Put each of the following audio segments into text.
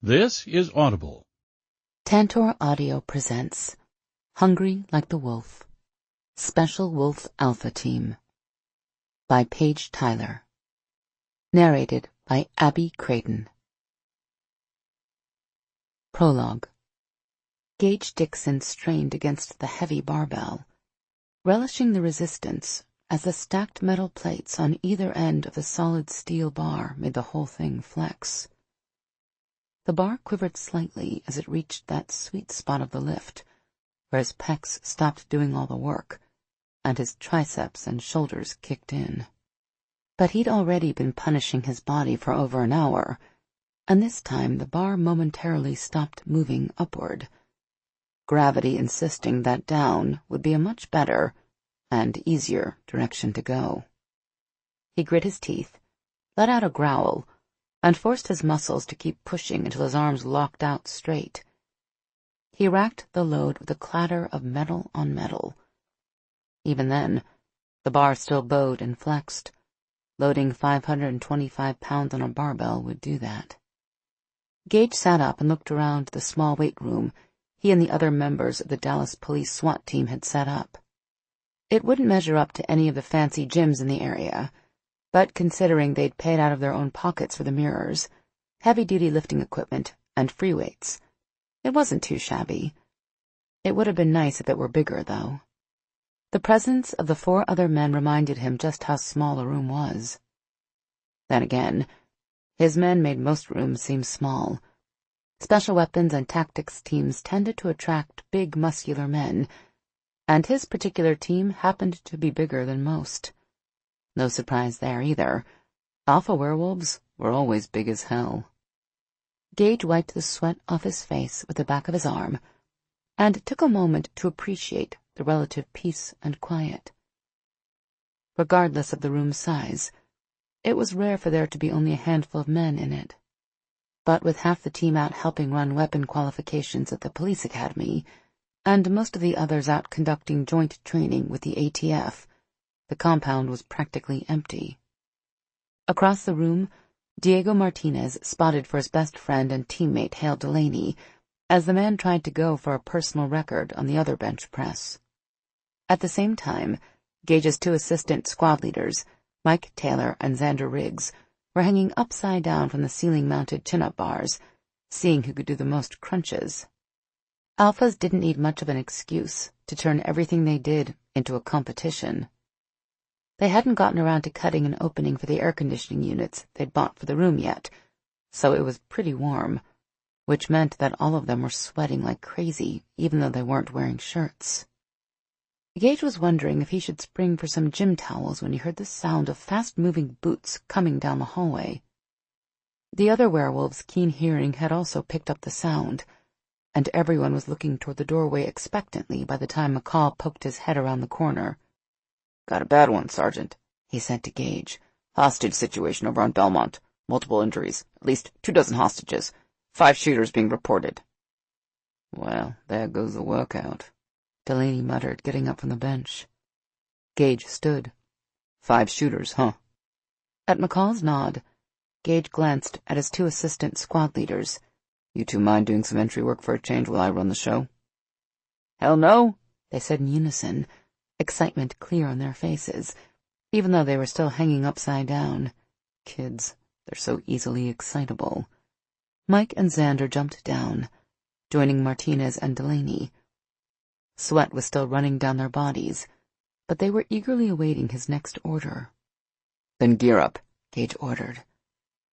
This is Audible. Tantor Audio presents Hungry Like the Wolf, Special Wolf Alpha Team by Paige Tyler. Narrated by Abby Creighton. Prologue. Gage Dixon strained against the heavy barbell, relishing the resistance as the stacked metal plates on either end of the solid steel bar made the whole thing flex. The bar quivered slightly as it reached that sweet spot of the lift, where his pecs stopped doing all the work, and his triceps and shoulders kicked in. But he'd already been punishing his body for over an hour, and this time the bar momentarily stopped moving upward, gravity insisting that down would be a much better and easier direction to go. He grit his teeth, let out a growl, and forced his muscles to keep pushing until his arms locked out straight. He racked the load with a clatter of metal on metal. Even then, the bar still bowed and flexed. Loading 525 pounds on a barbell would do that. Gage sat up and looked around the small weight room he and the other members of the Dallas police SWAT team had set up. It wouldn't measure up to any of the fancy gyms in the area, but considering they'd paid out of their own pockets for the mirrors, heavy-duty lifting equipment, and free weights, it wasn't too shabby. It would have been nice if it were bigger, though. The presence of the 4 other men reminded him just how small the room was. Then again, his men made most rooms seem small. Special weapons and tactics teams tended to attract big, muscular men, and his particular team happened to be bigger than most. No surprise there, either. Alpha werewolves were always big as hell. Gage wiped the sweat off his face with the back of his arm, and took a moment to appreciate the relative peace and quiet. Regardless of the room's size, it was rare for there to be only a handful of men in it. But with half the team out helping run weapon qualifications at the police academy, and most of the others out conducting joint training with the ATF, the compound was practically empty. Across the room, Diego Martinez spotted for his best friend and teammate Hale Delaney as the man tried to go for a personal record on the other bench press. At the same time, Gage's 2 assistant squad leaders, Mike Taylor and Xander Riggs, were hanging upside down from the ceiling-mounted chin-up bars, seeing who could do the most crunches. Alphas didn't need much of an excuse to turn everything they did into a competition. They hadn't gotten around to cutting an opening for the air conditioning units they'd bought for the room yet, so it was pretty warm, which meant that all of them were sweating like crazy, even though they weren't wearing shirts. Gage was wondering if he should spring for some gym towels when he heard the sound of fast-moving boots coming down the hallway. The other werewolves' keen hearing had also picked up the sound, and everyone was looking toward the doorway expectantly by the time McCall poked his head around the corner. "Got a bad one, Sergeant," he said to Gage. "Hostage situation over on Belmont. Multiple injuries. At least 24 hostages. 5 shooters being reported." "Well, there goes the workout," Delaney muttered, getting up from the bench. Gage stood. 5 shooters, huh? At McCall's nod, Gage glanced at his 2 assistant squad leaders. "You 2 mind doing some entry work for a change while I run the show?" "Hell no," they said in unison, excitement clear on their faces, even though they were still hanging upside down. Kids, they're so easily excitable. Mike and Xander jumped down, joining Martinez and Delaney. Sweat was still running down their bodies, but they were eagerly awaiting his next order. "Then gear up," Gage ordered.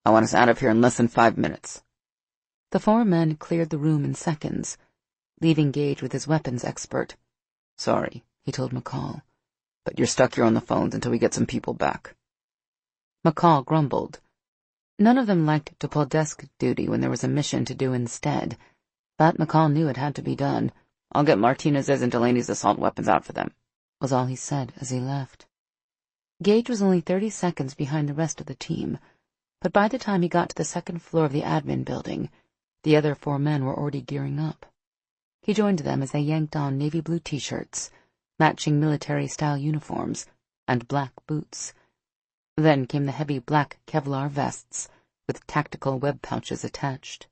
"I want us out of here in less than 5 minutes." The 4 men cleared the room in seconds, leaving Gage with his weapons expert. "Sorry," he told McCall, "but you're stuck here on the phones until we get some people back." McCall grumbled. None of them liked to pull desk duty when there was a mission to do instead, but McCall knew it had to be done. "I'll get Martinez's and Delaney's assault weapons out for them," was all he said as he left. Gage was only 30 seconds behind the rest of the team, but by the time he got to the 2nd floor of the admin building, the other 4 men were already gearing up. He joined them as they yanked on navy blue t-shirts, matching military-style uniforms, and black boots. Then came the heavy black Kevlar vests, with tactical web pouches attached.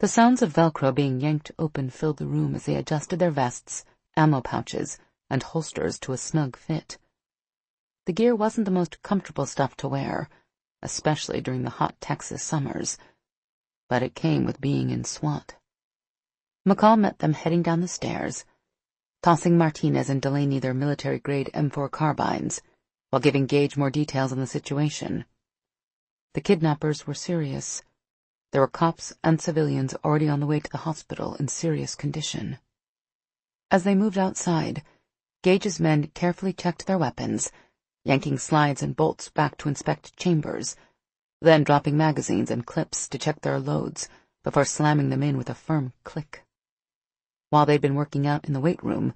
The sounds of Velcro being yanked open filled the room as they adjusted their vests, ammo pouches, and holsters to a snug fit. The gear wasn't the most comfortable stuff to wear, especially during the hot Texas summers, but it came with being in SWAT. McCall met them heading down the stairs, tossing Martinez and Delaney their military-grade M4 carbines, while giving Gage more details on the situation. The kidnappers were serious. There were cops and civilians already on the way to the hospital in serious condition. As they moved outside, Gage's men carefully checked their weapons, yanking slides and bolts back to inspect chambers, then dropping magazines and clips to check their loads before slamming them in with a firm click. While they'd been working out in the weight room,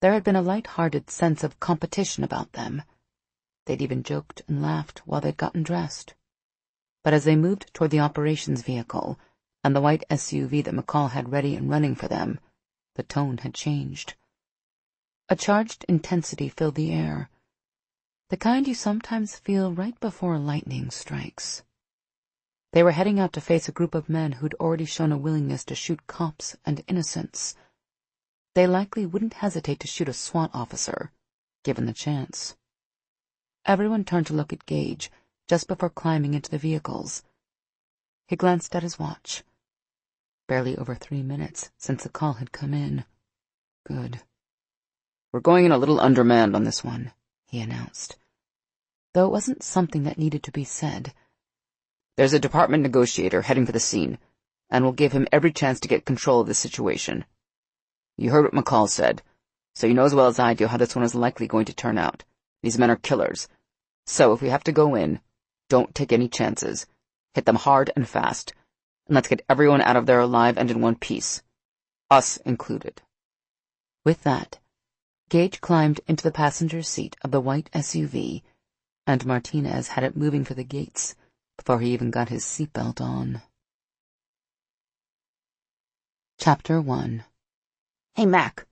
there had been a light-hearted sense of competition about them. They'd even joked and laughed while they'd gotten dressed. But as they moved toward the operations vehicle and the white SUV that McCall had ready and running for them, the tone had changed. A charged intensity filled the air, the kind you sometimes feel right before lightning strikes. They were heading out to face a group of men who'd already shown a willingness to shoot cops and innocents. They likely wouldn't hesitate to shoot a SWAT officer, given the chance. Everyone turned to look at Gage just before climbing into the vehicles. He glanced at his watch. Barely over 3 minutes since the call had come in. Good. We're going in a little undermanned on this one, he announced, though it wasn't something that needed to be said. There's a department negotiator heading for the scene, and we'll give him every chance to get control of the situation. You heard what McCall said, so you know as well as I do how this one is likely going to turn out. These men are killers. So if we have to go in, don't take any chances. Hit them hard and fast, and let's get everyone out of there alive and in one piece. Us included. With that, Gage climbed into the passenger seat of the white SUV, and Martinez had it moving for the gates before he even got his seatbelt on. Chapter 1. Hey, Mac,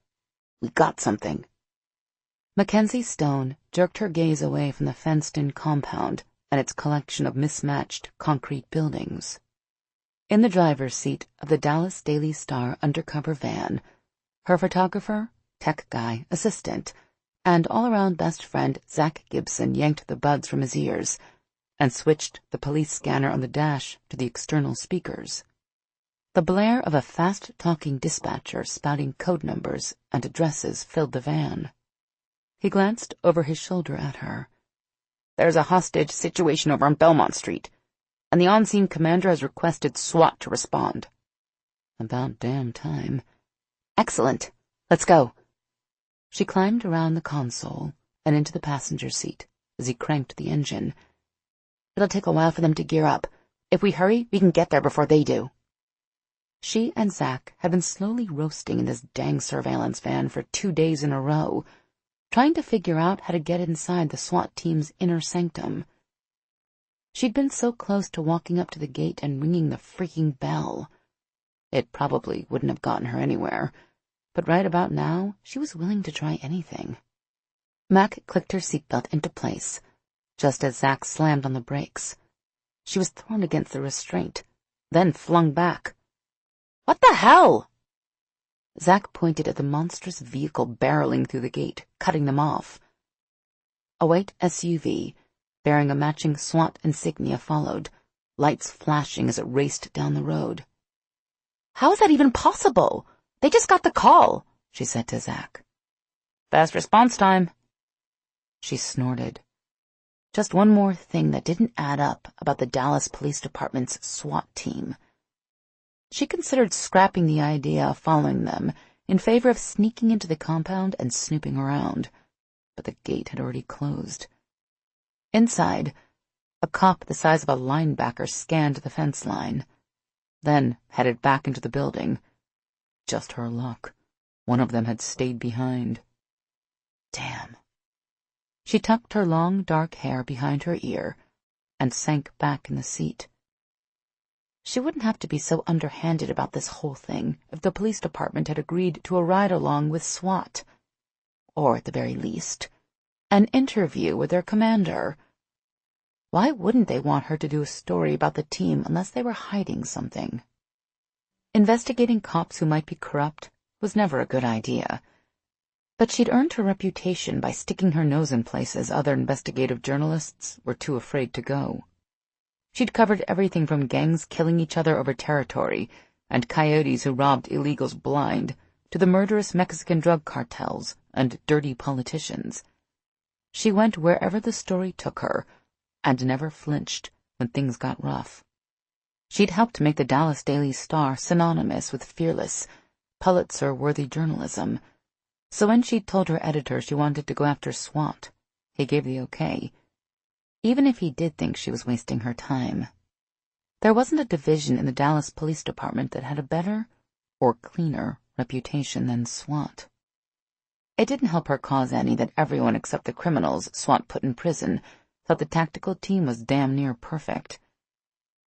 we got something. Mackenzie Stone jerked her gaze away from the fenced-in compound and its collection of mismatched concrete buildings. In the driver's seat of the Dallas Daily Star undercover van, her photographer, tech guy, assistant, and all-around best friend Zach Gibson yanked the buds from his ears and switched the police scanner on the dash to the external speakers. The blare of a fast-talking dispatcher spouting code numbers and addresses filled the van. He glanced over his shoulder at her. There's a hostage situation over on Belmont Street, and the on-scene commander has requested SWAT to respond. About damn time. Excellent. Let's go. She climbed around the console and into the passenger seat as he cranked the engine. It'll take a while for them to gear up. If we hurry, we can get there before they do. She and Zach had been slowly roasting in this dang surveillance van for 2 days in a row, trying to figure out how to get inside the SWAT team's inner sanctum. She'd been so close to walking up to the gate and ringing the freaking bell. It probably wouldn't have gotten her anywhere, but right about now, she was willing to try anything. Mac clicked her seatbelt into place, just as Zach slammed on the brakes. She was thrown against the restraint, then flung back. What the hell? Zach pointed at the monstrous vehicle barreling through the gate, cutting them off. A white SUV, bearing a matching SWAT insignia, followed, lights flashing as it raced down the road. How is that even possible? They just got the call, she said to Zach. Fast response time. She snorted. Just one more thing that didn't add up about the Dallas Police Department's SWAT team. She considered scrapping the idea of following them in favor of sneaking into the compound and snooping around, but the gate had already closed. Inside, a cop the size of a linebacker scanned the fence line, then headed back into the building. Just her luck. One of them had stayed behind. Damn. She tucked her long, dark hair behind her ear and sank back in the seat. She wouldn't have to be so underhanded about this whole thing if the police department had agreed to a ride-along with SWAT. Or, at the very least, an interview with their commander. Why wouldn't they want her to do a story about the team unless they were hiding something? Investigating cops who might be corrupt was never a good idea. But she'd earned her reputation by sticking her nose in places other investigative journalists were too afraid to go. She'd covered everything from gangs killing each other over territory and coyotes who robbed illegals blind to the murderous Mexican drug cartels and dirty politicians. She went wherever the story took her and never flinched when things got rough. She'd helped make the Dallas Daily Star synonymous with fearless, Pulitzer-worthy journalism, so when she'd told her editor she wanted to go after SWAT, he gave the okay, even if he did think she was wasting her time. There wasn't a division in the Dallas Police Department that had a better or cleaner reputation than SWAT. It didn't help her cause any that everyone except the criminals SWAT put in prison thought the tactical team was damn near perfect.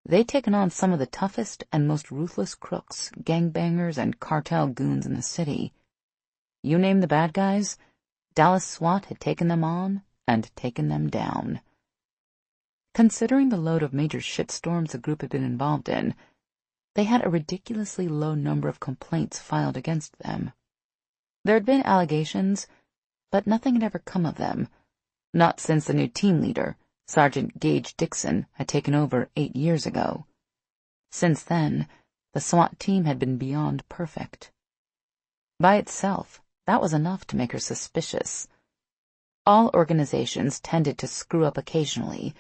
They'd taken on some of the toughest and most ruthless crooks, gangbangers, and cartel goons in the city. You name the bad guys, Dallas SWAT had taken them on and taken them down. Considering the load of major shitstorms the group had been involved in, they had a ridiculously low number of complaints filed against them. There had been allegations, but nothing had ever come of them, not since the new team leader, Sergeant Gage Dixon, had taken over 8 years ago. Since then, the SWAT team had been beyond perfect. By itself, that was enough to make her suspicious. All organizations tended to screw up occasionally,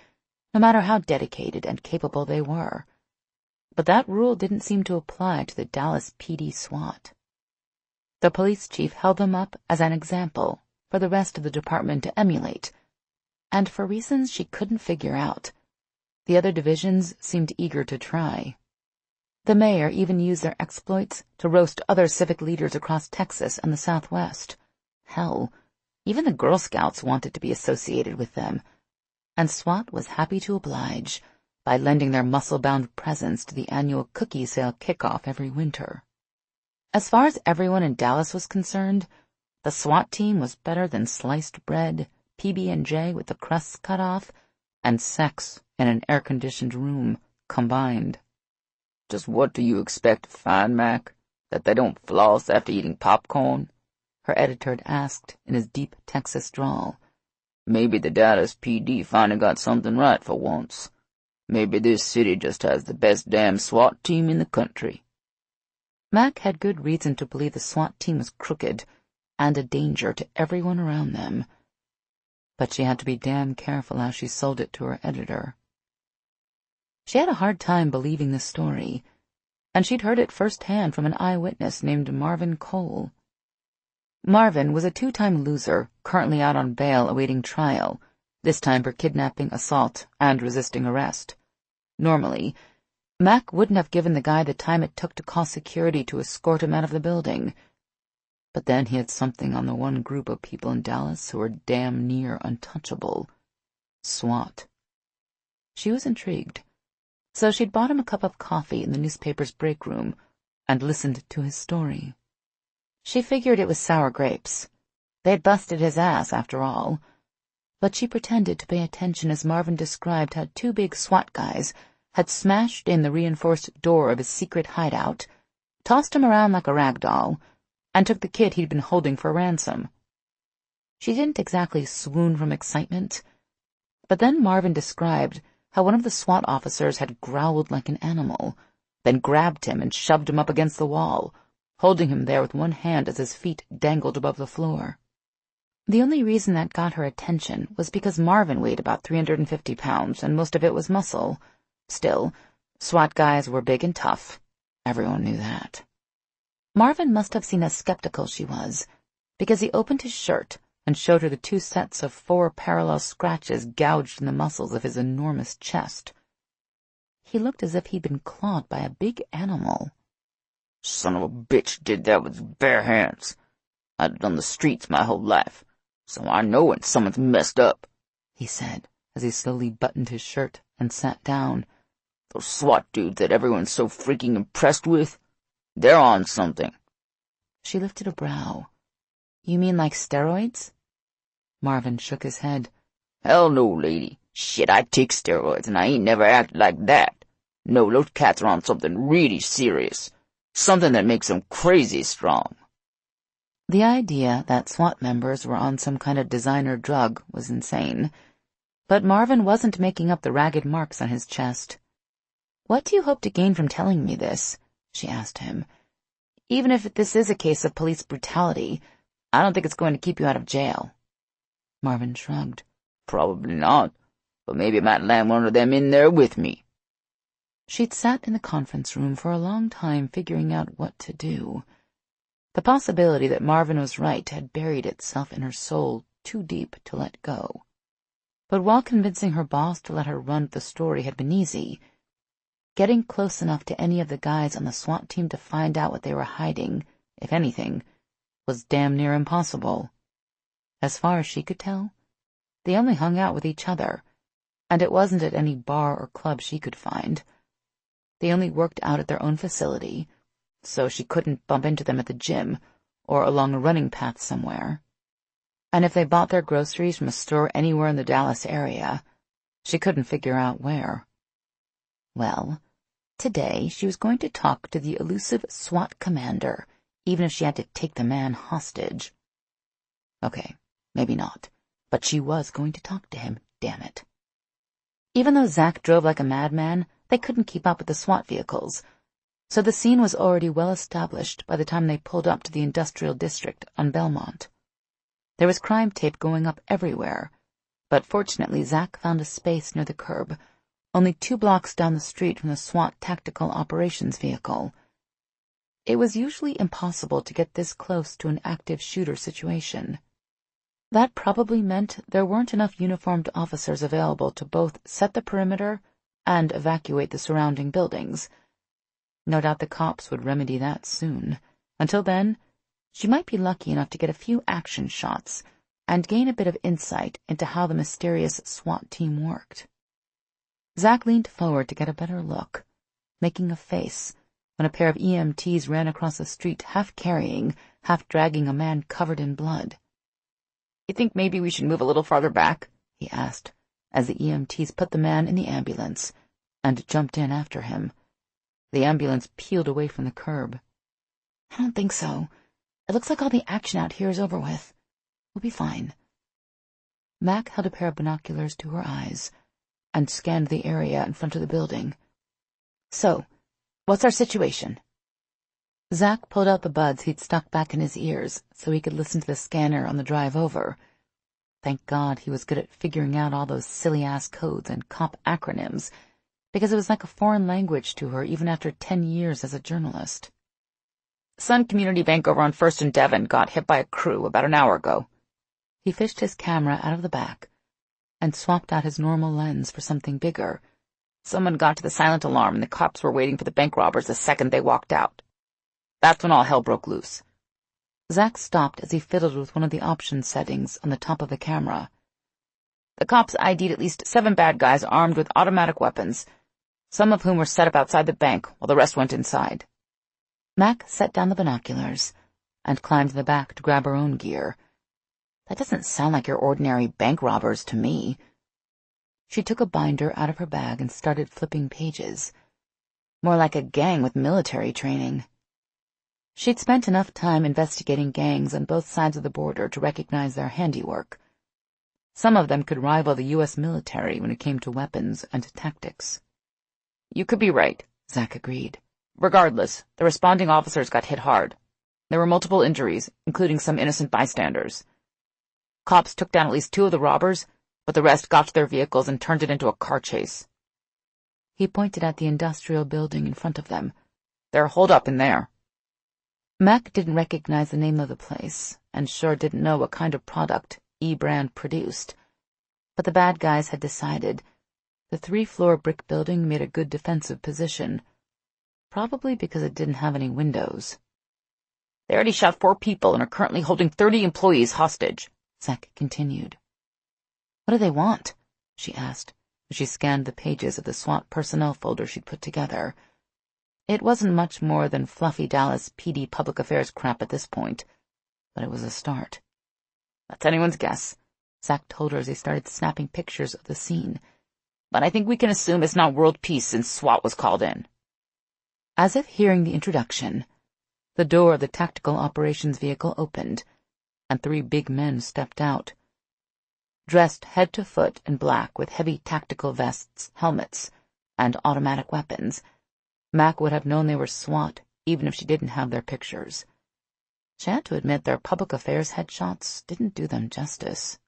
no matter how dedicated and capable they were. But that rule didn't seem to apply to the Dallas PD SWAT. The police chief held them up as an example for the rest of the department to emulate, and for reasons she couldn't figure out, the other divisions seemed eager to try. The mayor even used their exploits to roast other civic leaders across Texas and the Southwest. Hell, even the Girl Scouts wanted to be associated with them, and SWAT was happy to oblige by lending their muscle-bound presence to the annual cookie sale kickoff every winter. As far as everyone in Dallas was concerned, the SWAT team was better than sliced bread, PB&J with the crusts cut off, and sex in an air-conditioned room combined. Just what do you expect to find, Mac? That they don't floss after eating popcorn? Her editor had asked in his deep Texas drawl. Maybe the Dallas PD finally got something right for once. Maybe this city just has the best damn SWAT team in the country. Mac had good reason to believe the SWAT team was crooked and a danger to everyone around them. But she had to be damn careful how she sold it to her editor. She had a hard time believing the story, and she'd heard it firsthand from an eyewitness named Marvin Cole. Marvin was a 2-time loser, currently out on bail awaiting trial, this time for kidnapping, assault, and resisting arrest. Normally, Mac wouldn't have given the guy the time it took to call security to escort him out of the building. But then he had something on the one group of people in Dallas who were damn near untouchable. SWAT. She was intrigued, so she'd bought him a cup of coffee in the newspaper's break room and listened to his story. She figured it was sour grapes. They had busted his ass, after all. But she pretended to pay attention as Marvin described how 2 big SWAT guys had smashed in the reinforced door of his secret hideout, tossed him around like a rag doll, and took the kid he'd been holding for ransom. She didn't exactly swoon from excitement, but then Marvin described how one of the SWAT officers had growled like an animal, then grabbed him and shoved him up against the wall, holding him there with one hand as his feet dangled above the floor. The only reason that got her attention was because Marvin weighed about 350 pounds, and most of it was muscle. Still, SWAT guys were big and tough. Everyone knew that. Marvin must have seen how skeptical she was, because he opened his shirt and showed her the 2 sets of 4 parallel scratches gouged in the muscles of his enormous chest. He looked as if he'd been clawed by a big animal. Son of a bitch did that with his bare hands. I'd done the streets my whole life, so I know when someone's messed up, he said, as he slowly buttoned his shirt and sat down. Those SWAT dudes that everyone's so freaking impressed with, they're on something. She lifted a brow. You mean like steroids? Marvin shook his head. Hell no, lady. Shit, I take steroids, and I ain't never acted like that. No, those cats are on something really serious. Something that makes them crazy strong. The idea that SWAT members were on some kind of designer drug was insane, but Marvin wasn't making up the ragged marks on his chest. "What do you hope to gain from telling me this?" she asked him. "Even if this is a case of police brutality, I don't think it's going to keep you out of jail." Marvin shrugged. "Probably not, but maybe I might land one of them in there with me." She'd sat in the conference room for a long time figuring out what to do. The possibility that Marvin was right had buried itself in her soul too deep to let go. But while convincing her boss to let her run the story had been easy, getting close enough to any of the guys on the SWAT team to find out what they were hiding, if anything, was damn near impossible. As far as she could tell, they only hung out with each other, and it wasn't at any bar or club she could find. They only worked out at their own facility, so she couldn't bump into them at the gym or along a running path somewhere. And if they bought their groceries from a store anywhere in the Dallas area, she couldn't figure out where. Well, today she was going to talk to the elusive SWAT commander, even if she had to take the man hostage. Okay, maybe not, but she was going to talk to him, damn it. Even though Zach drove like a madman, they couldn't keep up with the SWAT vehicles, so the scene was already well established by the time they pulled up to the industrial district on Belmont. There was crime tape going up everywhere, but fortunately Zach found a space near the curb, only 2 blocks down the street from the SWAT tactical operations vehicle. It was usually impossible to get this close to an active shooter situation. That probably meant there weren't enough uniformed officers available to both set the perimeter and evacuate the surrounding buildings. No doubt the cops would remedy that soon. Until then, she might be lucky enough to get a few action shots and gain a bit of insight into how the mysterious SWAT team worked. Zach leaned forward to get a better look, making a face when a pair of EMTs ran across the street, half carrying, half dragging a man covered in blood. "You think maybe we should move a little farther back?" he asked, as the EMTs put the man in the ambulance and jumped in after him. The ambulance peeled away from the curb. "I don't think so. It looks like all the action out here is over with. We'll be fine." Mac held a pair of binoculars to her eyes and scanned the area in front of the building. "So, what's our situation?" Zach pulled out the buds he'd stuck back in his ears so he could listen to the scanner on the drive over. Thank God he was good at figuring out all those silly-ass codes and cop acronyms, because it was like a foreign language to her even after 10 years as a journalist. "Sun Community Bank over on 1st and Devon got hit by a crew about an hour ago." He fished his camera out of the back and swapped out his normal lens for something bigger. "Someone got to the silent alarm and the cops were waiting for the bank robbers the second they walked out. That's when all hell broke loose." Zach stopped as he fiddled with one of the option settings on the top of the camera. "The cops ID'd at least 7 bad guys armed with automatic weapons, some of whom were set up outside the bank while the rest went inside." Mac set down the binoculars and climbed in the back to grab her own gear. "That doesn't sound like your ordinary bank robbers to me." She took a binder out of her bag and started flipping pages. "More like a gang with military training." She'd spent enough time investigating gangs on both sides of the border to recognize their handiwork. Some of them could rival the U.S. military when it came to weapons and tactics. "You could be right," Zach agreed. "Regardless, the responding officers got hit hard. There were multiple injuries, including some innocent bystanders. Cops took down at least 2 of the robbers, but the rest got to their vehicles and turned it into a car chase." He pointed at the industrial building in front of them. "They're holed up in there." Mac didn't recognize the name of the place, and sure didn't know what kind of product E-Brand produced, but the bad guys had decided the 3-floor brick building made a good defensive position, probably because it didn't have any windows. "They already shot 4 people and are currently holding 30 employees hostage," Zach continued. "What do they want?" she asked, as she scanned the pages of the SWAT personnel folder she'd put together. It wasn't much more than fluffy Dallas PD public affairs crap at this point, but it was a start. "That's anyone's guess," Zach told her as he started snapping pictures of the scene. "But I think we can assume it's not world peace since SWAT was called in." As if hearing the introduction, the door of the tactical operations vehicle opened, and 3 big men stepped out. Dressed head to foot in black with heavy tactical vests, helmets, and automatic weapons, Mac would have known they were SWAT even if she didn't have their pictures. She had to admit their public affairs headshots didn't do them justice.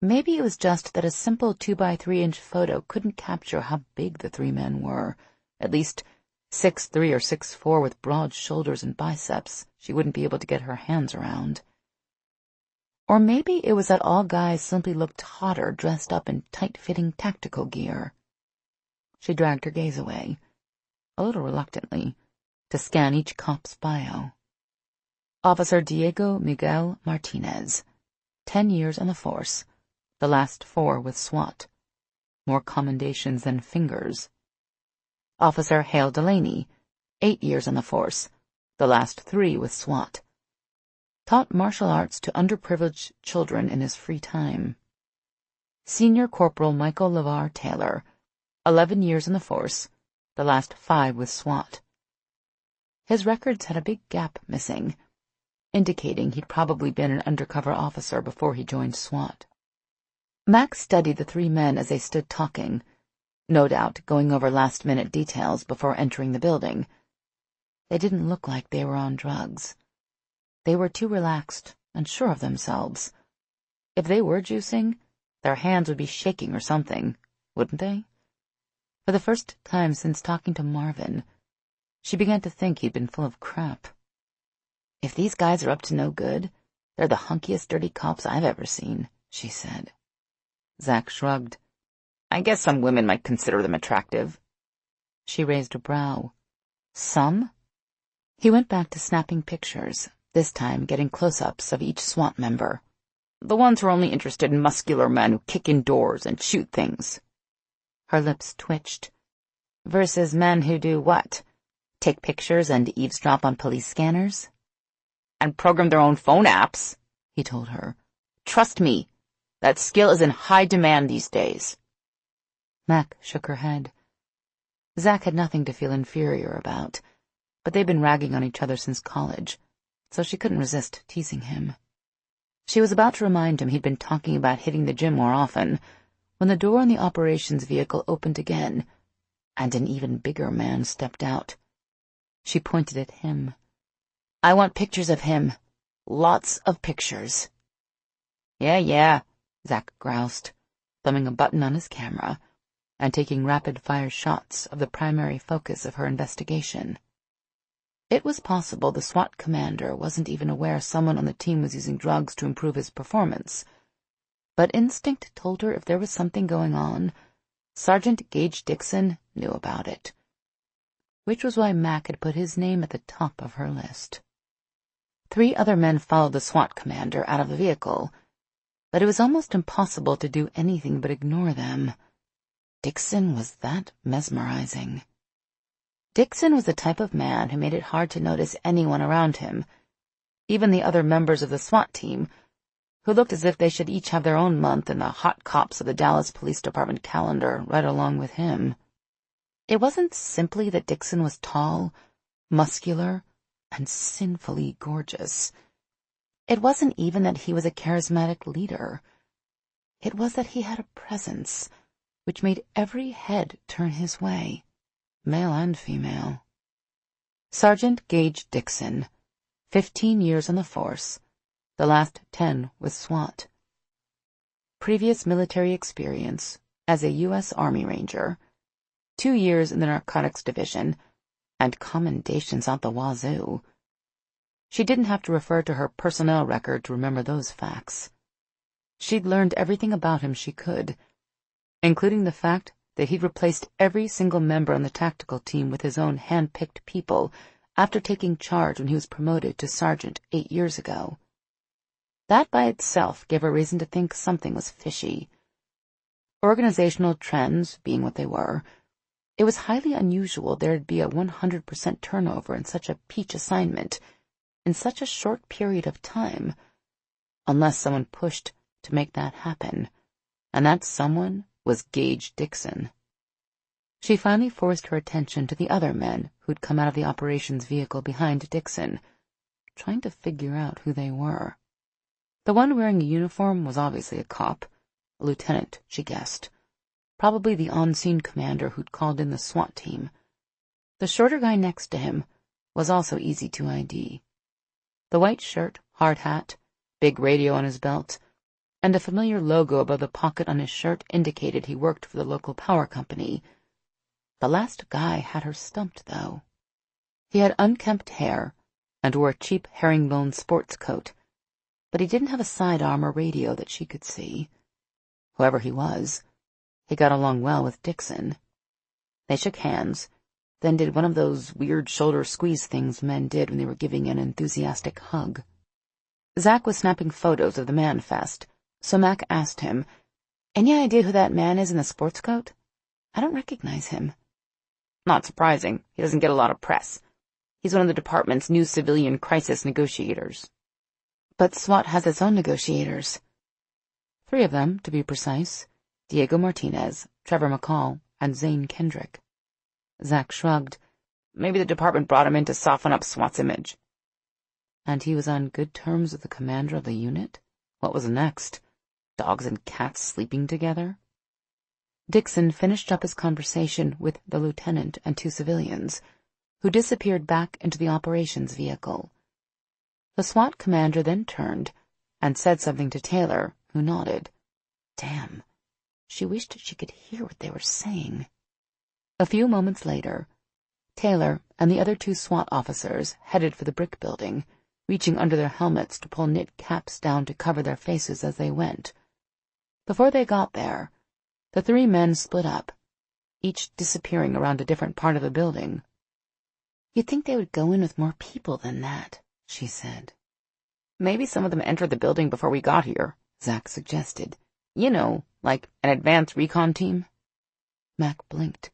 Maybe it was just that a simple 2x3-inch photo couldn't capture how big the 3 men were, at least 6'3" or 6'4" with broad shoulders and biceps she wouldn't be able to get her hands around. Or maybe it was that all guys simply looked hotter dressed up in tight-fitting tactical gear. She dragged her gaze away, a little reluctantly, to scan each cop's bio. Officer Diego Miguel Martinez, 10 years on the force, the last 4 with SWAT. More commendations than fingers. Officer Hale Delaney, 8 years on the force, the last 3 with SWAT. Taught martial arts to underprivileged children in his free time. Senior Corporal Michael LeVar Taylor, 11 years in the force, the last 5 with SWAT. His records had a big gap missing, indicating he'd probably been an undercover officer before he joined SWAT. Max studied the 3 men as they stood talking, no doubt going over last-minute details before entering the building. They didn't look like they were on drugs. They were too relaxed and sure of themselves. If they were juicing, their hands would be shaking or something, wouldn't they? For the first time since talking to Marvin, she began to think he'd been full of crap. If these guys are up to no good, they're the hunkiest dirty cops I've ever seen, she said. Zach shrugged. I guess some women might consider them attractive. She raised a brow. Some? He went back to snapping pictures, this time getting close-ups of each SWAT member. The ones who are only interested in muscular men who kick in doors and shoot things. Her lips twitched. Versus men who do what? Take pictures and eavesdrop on police scanners? And program their own phone apps, he told her. Trust me, that skill is in high demand these days. Mac shook her head. Zach had nothing to feel inferior about, but they'd been ragging on each other since college, so she couldn't resist teasing him. She was about to remind him he'd been talking about hitting the gym more often, when the door on the operations vehicle opened again, and an even bigger man stepped out. She pointed at him. I want pictures of him. Lots of pictures. Yeah, Zach groused, thumbing a button on his camera and taking rapid-fire shots of the primary focus of her investigation. It was possible the SWAT commander wasn't even aware someone on the team was using drugs to improve his performance, but instinct told her if there was something going on, Sergeant Gage Dixon knew about it, which was why Mac had put his name at the top of her list. 3 other men followed the SWAT commander out of the vehicle, but it was almost impossible to do anything but ignore them. Dixon was that mesmerizing. Dixon was the type of man who made it hard to notice anyone around him, even the other members of the SWAT team, who looked as if they should each have their own month in the hot cops of the Dallas Police Department calendar right along with him. It wasn't simply that Dixon was tall, muscular, and sinfully gorgeous. It wasn't even that he was a charismatic leader. It was that he had a presence which made every head turn his way, male and female. Sergeant Gage Dixon, 15 years on the force, the last 10 with SWAT. Previous military experience as a U.S. Army Ranger, 2 years in the Narcotics Division, and commendations out the wazoo. She didn't have to refer to her personnel record to remember those facts. She'd learned everything about him she could, including the fact that he'd replaced every single member on the tactical team with his own hand-picked people after taking charge when he was promoted to sergeant 8 years ago. That by itself gave her reason to think something was fishy. Organizational trends being what they were, it was highly unusual there'd be a 100% turnover in such a peach assignment in such a short period of time, unless someone pushed to make that happen, and that someone was Gage Dixon. She finally forced her attention to the other men who'd come out of the operations vehicle behind Dixon, trying to figure out who they were. The one wearing a uniform was obviously a cop, a lieutenant, she guessed, probably the on-scene commander who'd called in the SWAT team. The shorter guy next to him was also easy to ID. The white shirt, hard hat, big radio on his belt, and a familiar logo above the pocket on his shirt indicated he worked for the local power company. The last guy had her stumped, though. He had unkempt hair and wore a cheap herringbone sports coat, but he didn't have a sidearm or radio that she could see. Whoever he was, he got along well with Dixon. They shook hands, then did one of those weird shoulder squeeze things men did when they were giving an enthusiastic hug. Zach was snapping photos of the man fest, so Mac asked him, "Any idea who that man is in the sports coat? I don't recognize him." "Not surprising. He doesn't get a lot of press. He's one of the department's new civilian crisis negotiators." "But SWAT has its own negotiators." "3 of them, to be precise. Diego Martinez, Trevor McCall, and Zane Kendrick." Zach shrugged. "Maybe the department brought him in to soften up SWAT's image." And he was on good terms with the commander of the unit? What was next? Dogs and cats sleeping together? Dixon finished up his conversation with the lieutenant and 2 civilians, who disappeared back into the operations vehicle. The SWAT commander then turned and said something to Taylor, who nodded. Damn, she wished she could hear what they were saying. A few moments later, Taylor and the other 2 SWAT officers headed for the brick building, reaching under their helmets to pull knit caps down to cover their faces as they went. Before they got there, the 3 men split up, each disappearing around a different part of the building. "You'd think they would go in with more people than that," she said. "Maybe some of them entered the building before we got here," Zach suggested. "You know, like an advanced recon team." Mac blinked.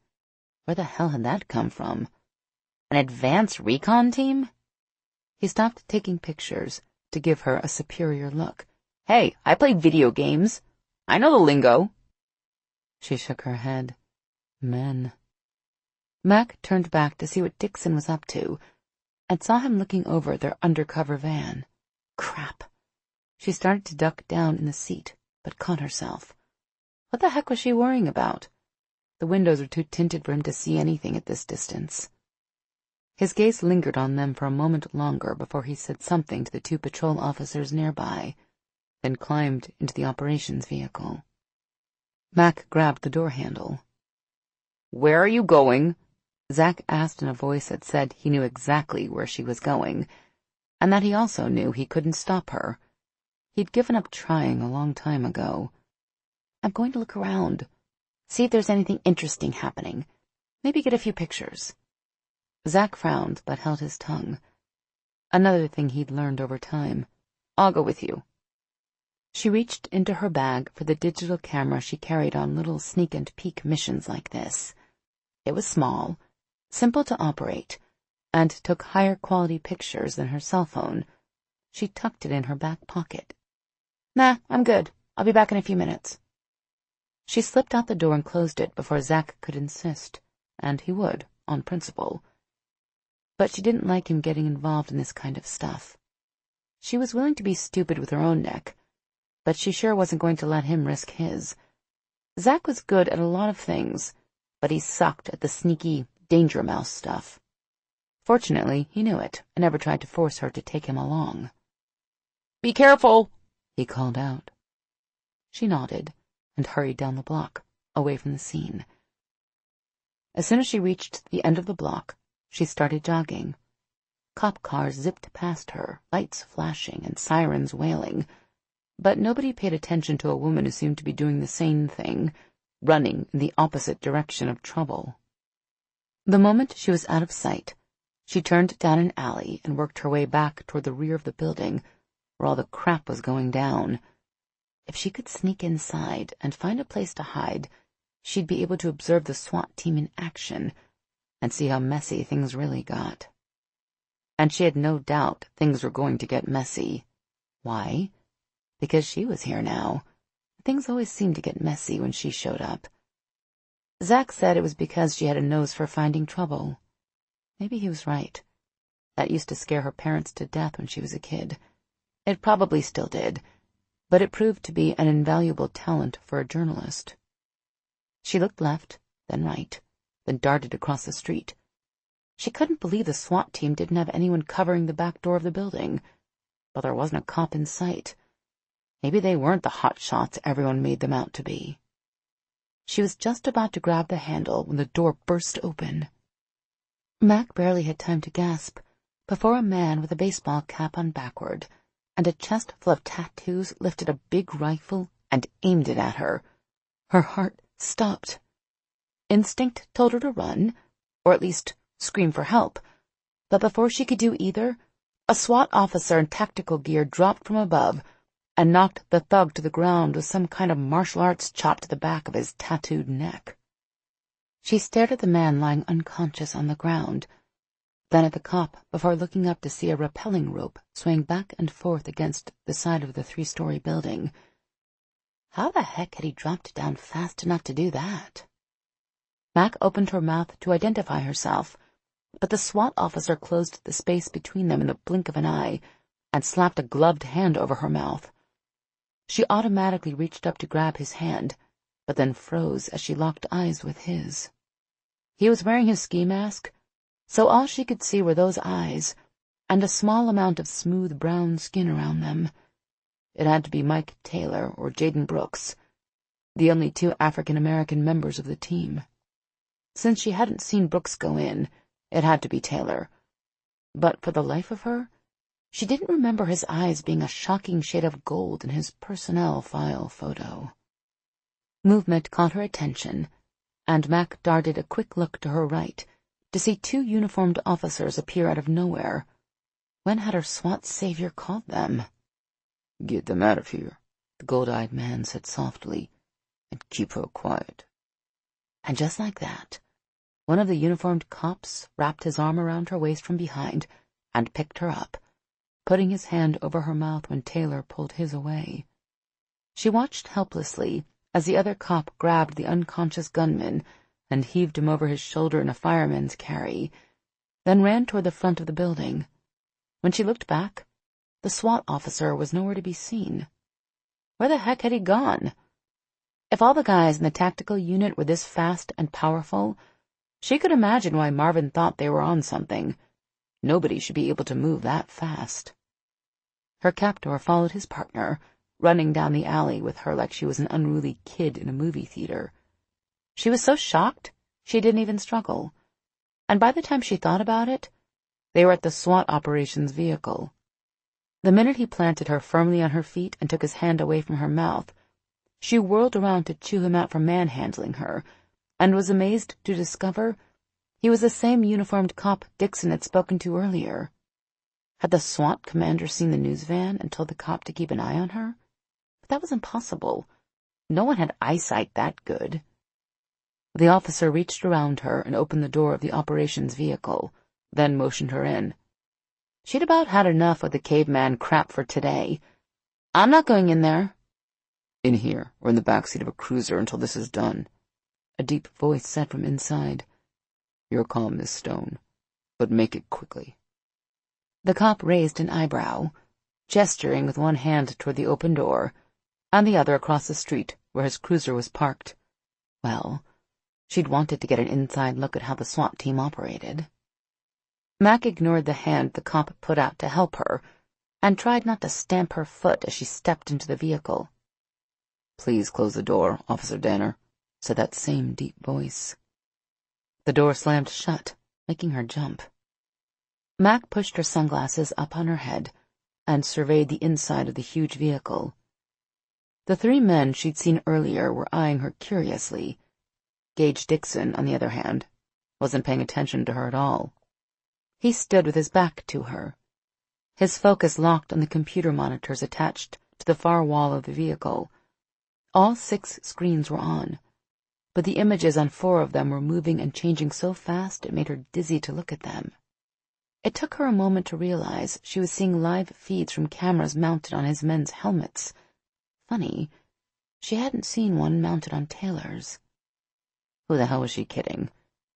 Where the hell had that come from? "An advanced recon team?" He stopped taking pictures to give her a superior look. "Hey, I play video games. I know the lingo." She shook her head. Men. Mac turned back to see what Dixon was up to, and saw him looking over their undercover van. Crap. She started to duck down in the seat, but caught herself. What the heck was she worrying about? The windows were too tinted for him to see anything at this distance. His gaze lingered on them for a moment longer before he said something to the 2 patrol officers nearby, then climbed into the operations vehicle. Mac grabbed the door handle. "Where are you going?" Zach asked in a voice that said he knew exactly where she was going, and that he also knew he couldn't stop her. He'd given up trying a long time ago. "I'm going to look around, see if there's anything interesting happening, maybe get a few pictures." Zach frowned but held his tongue. Another thing he'd learned over time. "I'll go with you." She reached into her bag for the digital camera she carried on little sneak-and-peek missions like this. It was small, simple to operate, and took higher-quality pictures than her cell phone. She tucked it in her back pocket. "Nah, I'm good. I'll be back in a few minutes." She slipped out the door and closed it before Zach could insist, and he would, on principle. But she didn't like him getting involved in this kind of stuff. She was willing to be stupid with her own neck, but she sure wasn't going to let him risk his. Zach was good at a lot of things, but he sucked at the sneaky, danger mouse stuff. Fortunately, he knew it and never tried to force her to take him along. "Be careful," he called out. She nodded and hurried down the block, away from the scene. As soon as she reached the end of the block, she started jogging. Cop cars zipped past her, lights flashing and sirens wailing, but nobody paid attention to a woman who seemed to be doing the same thing, running in the opposite direction of trouble. The moment she was out of sight, she turned down an alley and worked her way back toward the rear of the building, where all the crap was going down. If she could sneak inside and find a place to hide, she'd be able to observe the SWAT team in action and see how messy things really got. And she had no doubt things were going to get messy. Why? Because she was here now. Things always seemed to get messy when she showed up. Zach said it was because she had a nose for finding trouble. Maybe he was right. That used to scare her parents to death when she was a kid. It probably still did, but it proved to be an invaluable talent for a journalist. She looked left, then right, then darted across the street. She couldn't believe the SWAT team didn't have anyone covering the back door of the building, but there wasn't a cop in sight. Maybe they weren't the hot shots everyone made them out to be. She was just about to grab the handle when the door burst open. Mac barely had time to gasp before a man with a baseball cap on backward and a chest full of tattoos lifted a big rifle and aimed it at her. Her heart stopped. Instinct told her to run, or at least scream for help, but before she could do either, a SWAT officer in tactical gear dropped from above and knocked the thug to the ground with some kind of martial arts chop to the back of his tattooed neck. She stared at the man lying unconscious on the ground, then at the cop before looking up to see a rappelling rope swaying back and forth against the side of the 3-story building. How the heck had he dropped down fast enough to do that? Mac opened her mouth to identify herself, but the SWAT officer closed the space between them in the blink of an eye and slapped a gloved hand over her mouth. She automatically reached up to grab his hand, but then froze as she locked eyes with his. He was wearing his ski mask, so all she could see were those eyes and a small amount of smooth brown skin around them. It had to be Mike Taylor or Jaden Brooks, the only 2 African-American members of the team. Since she hadn't seen Brooks go in, it had to be Taylor. But for the life of her, she didn't remember his eyes being a shocking shade of gold in his personnel file photo. Movement caught her attention, and Mac darted a quick look to her right to see 2 uniformed officers appear out of nowhere. When had her SWAT savior called them? "Get them out of here," the gold-eyed man said softly, "and keep her quiet." And just like that, one of the uniformed cops wrapped his arm around her waist from behind and picked her up, putting his hand over her mouth when Taylor pulled his away. She watched helplessly as the other cop grabbed the unconscious gunman and heaved him over his shoulder in a fireman's carry, then ran toward the front of the building. When she looked back, the SWAT officer was nowhere to be seen. Where the heck had he gone? If all the guys in the tactical unit were this fast and powerful, she could imagine why Marvin thought they were on something. Nobody should be able to move that fast. Her captor followed his partner, running down the alley with her like she was an unruly kid in a movie theater. She was so shocked she didn't even struggle, and by the time she thought about it, they were at the SWAT operations vehicle. The minute he planted her firmly on her feet and took his hand away from her mouth, she whirled around to chew him out for manhandling her, and was amazed to discover he was the same uniformed cop Dixon had spoken to earlier. Had the SWAT commander seen the news van and told the cop to keep an eye on her? But that was impossible. No one had eyesight that good. The officer reached around her and opened the door of the operations vehicle, then motioned her in. She'd about had enough of the caveman crap for today. "I'm not going in there." "In here, or in the backseat of a cruiser until this is done," a deep voice said from inside. "You're calm, Miss Stone, but make it quickly." The cop raised an eyebrow, gesturing with one hand toward the open door, and the other across the street where his cruiser was parked. Well, she'd wanted to get an inside look at how the SWAT team operated. Mac ignored the hand the cop put out to help her, and tried not to stamp her foot as she stepped into the vehicle. "Please close the door, Officer Danner," said that same deep voice. The door slammed shut, making her jump. Mac pushed her sunglasses up on her head and surveyed the inside of the huge vehicle. The 3 men she'd seen earlier were eyeing her curiously. Gage Dixon, on the other hand, wasn't paying attention to her at all. He stood with his back to her, his focus locked on the computer monitors attached to the far wall of the vehicle. All 6 screens were on, but the images on 4 of them were moving and changing so fast it made her dizzy to look at them. It took her a moment to realize she was seeing live feeds from cameras mounted on his men's helmets. Funny, she hadn't seen one mounted on Taylor's. Who the hell was she kidding?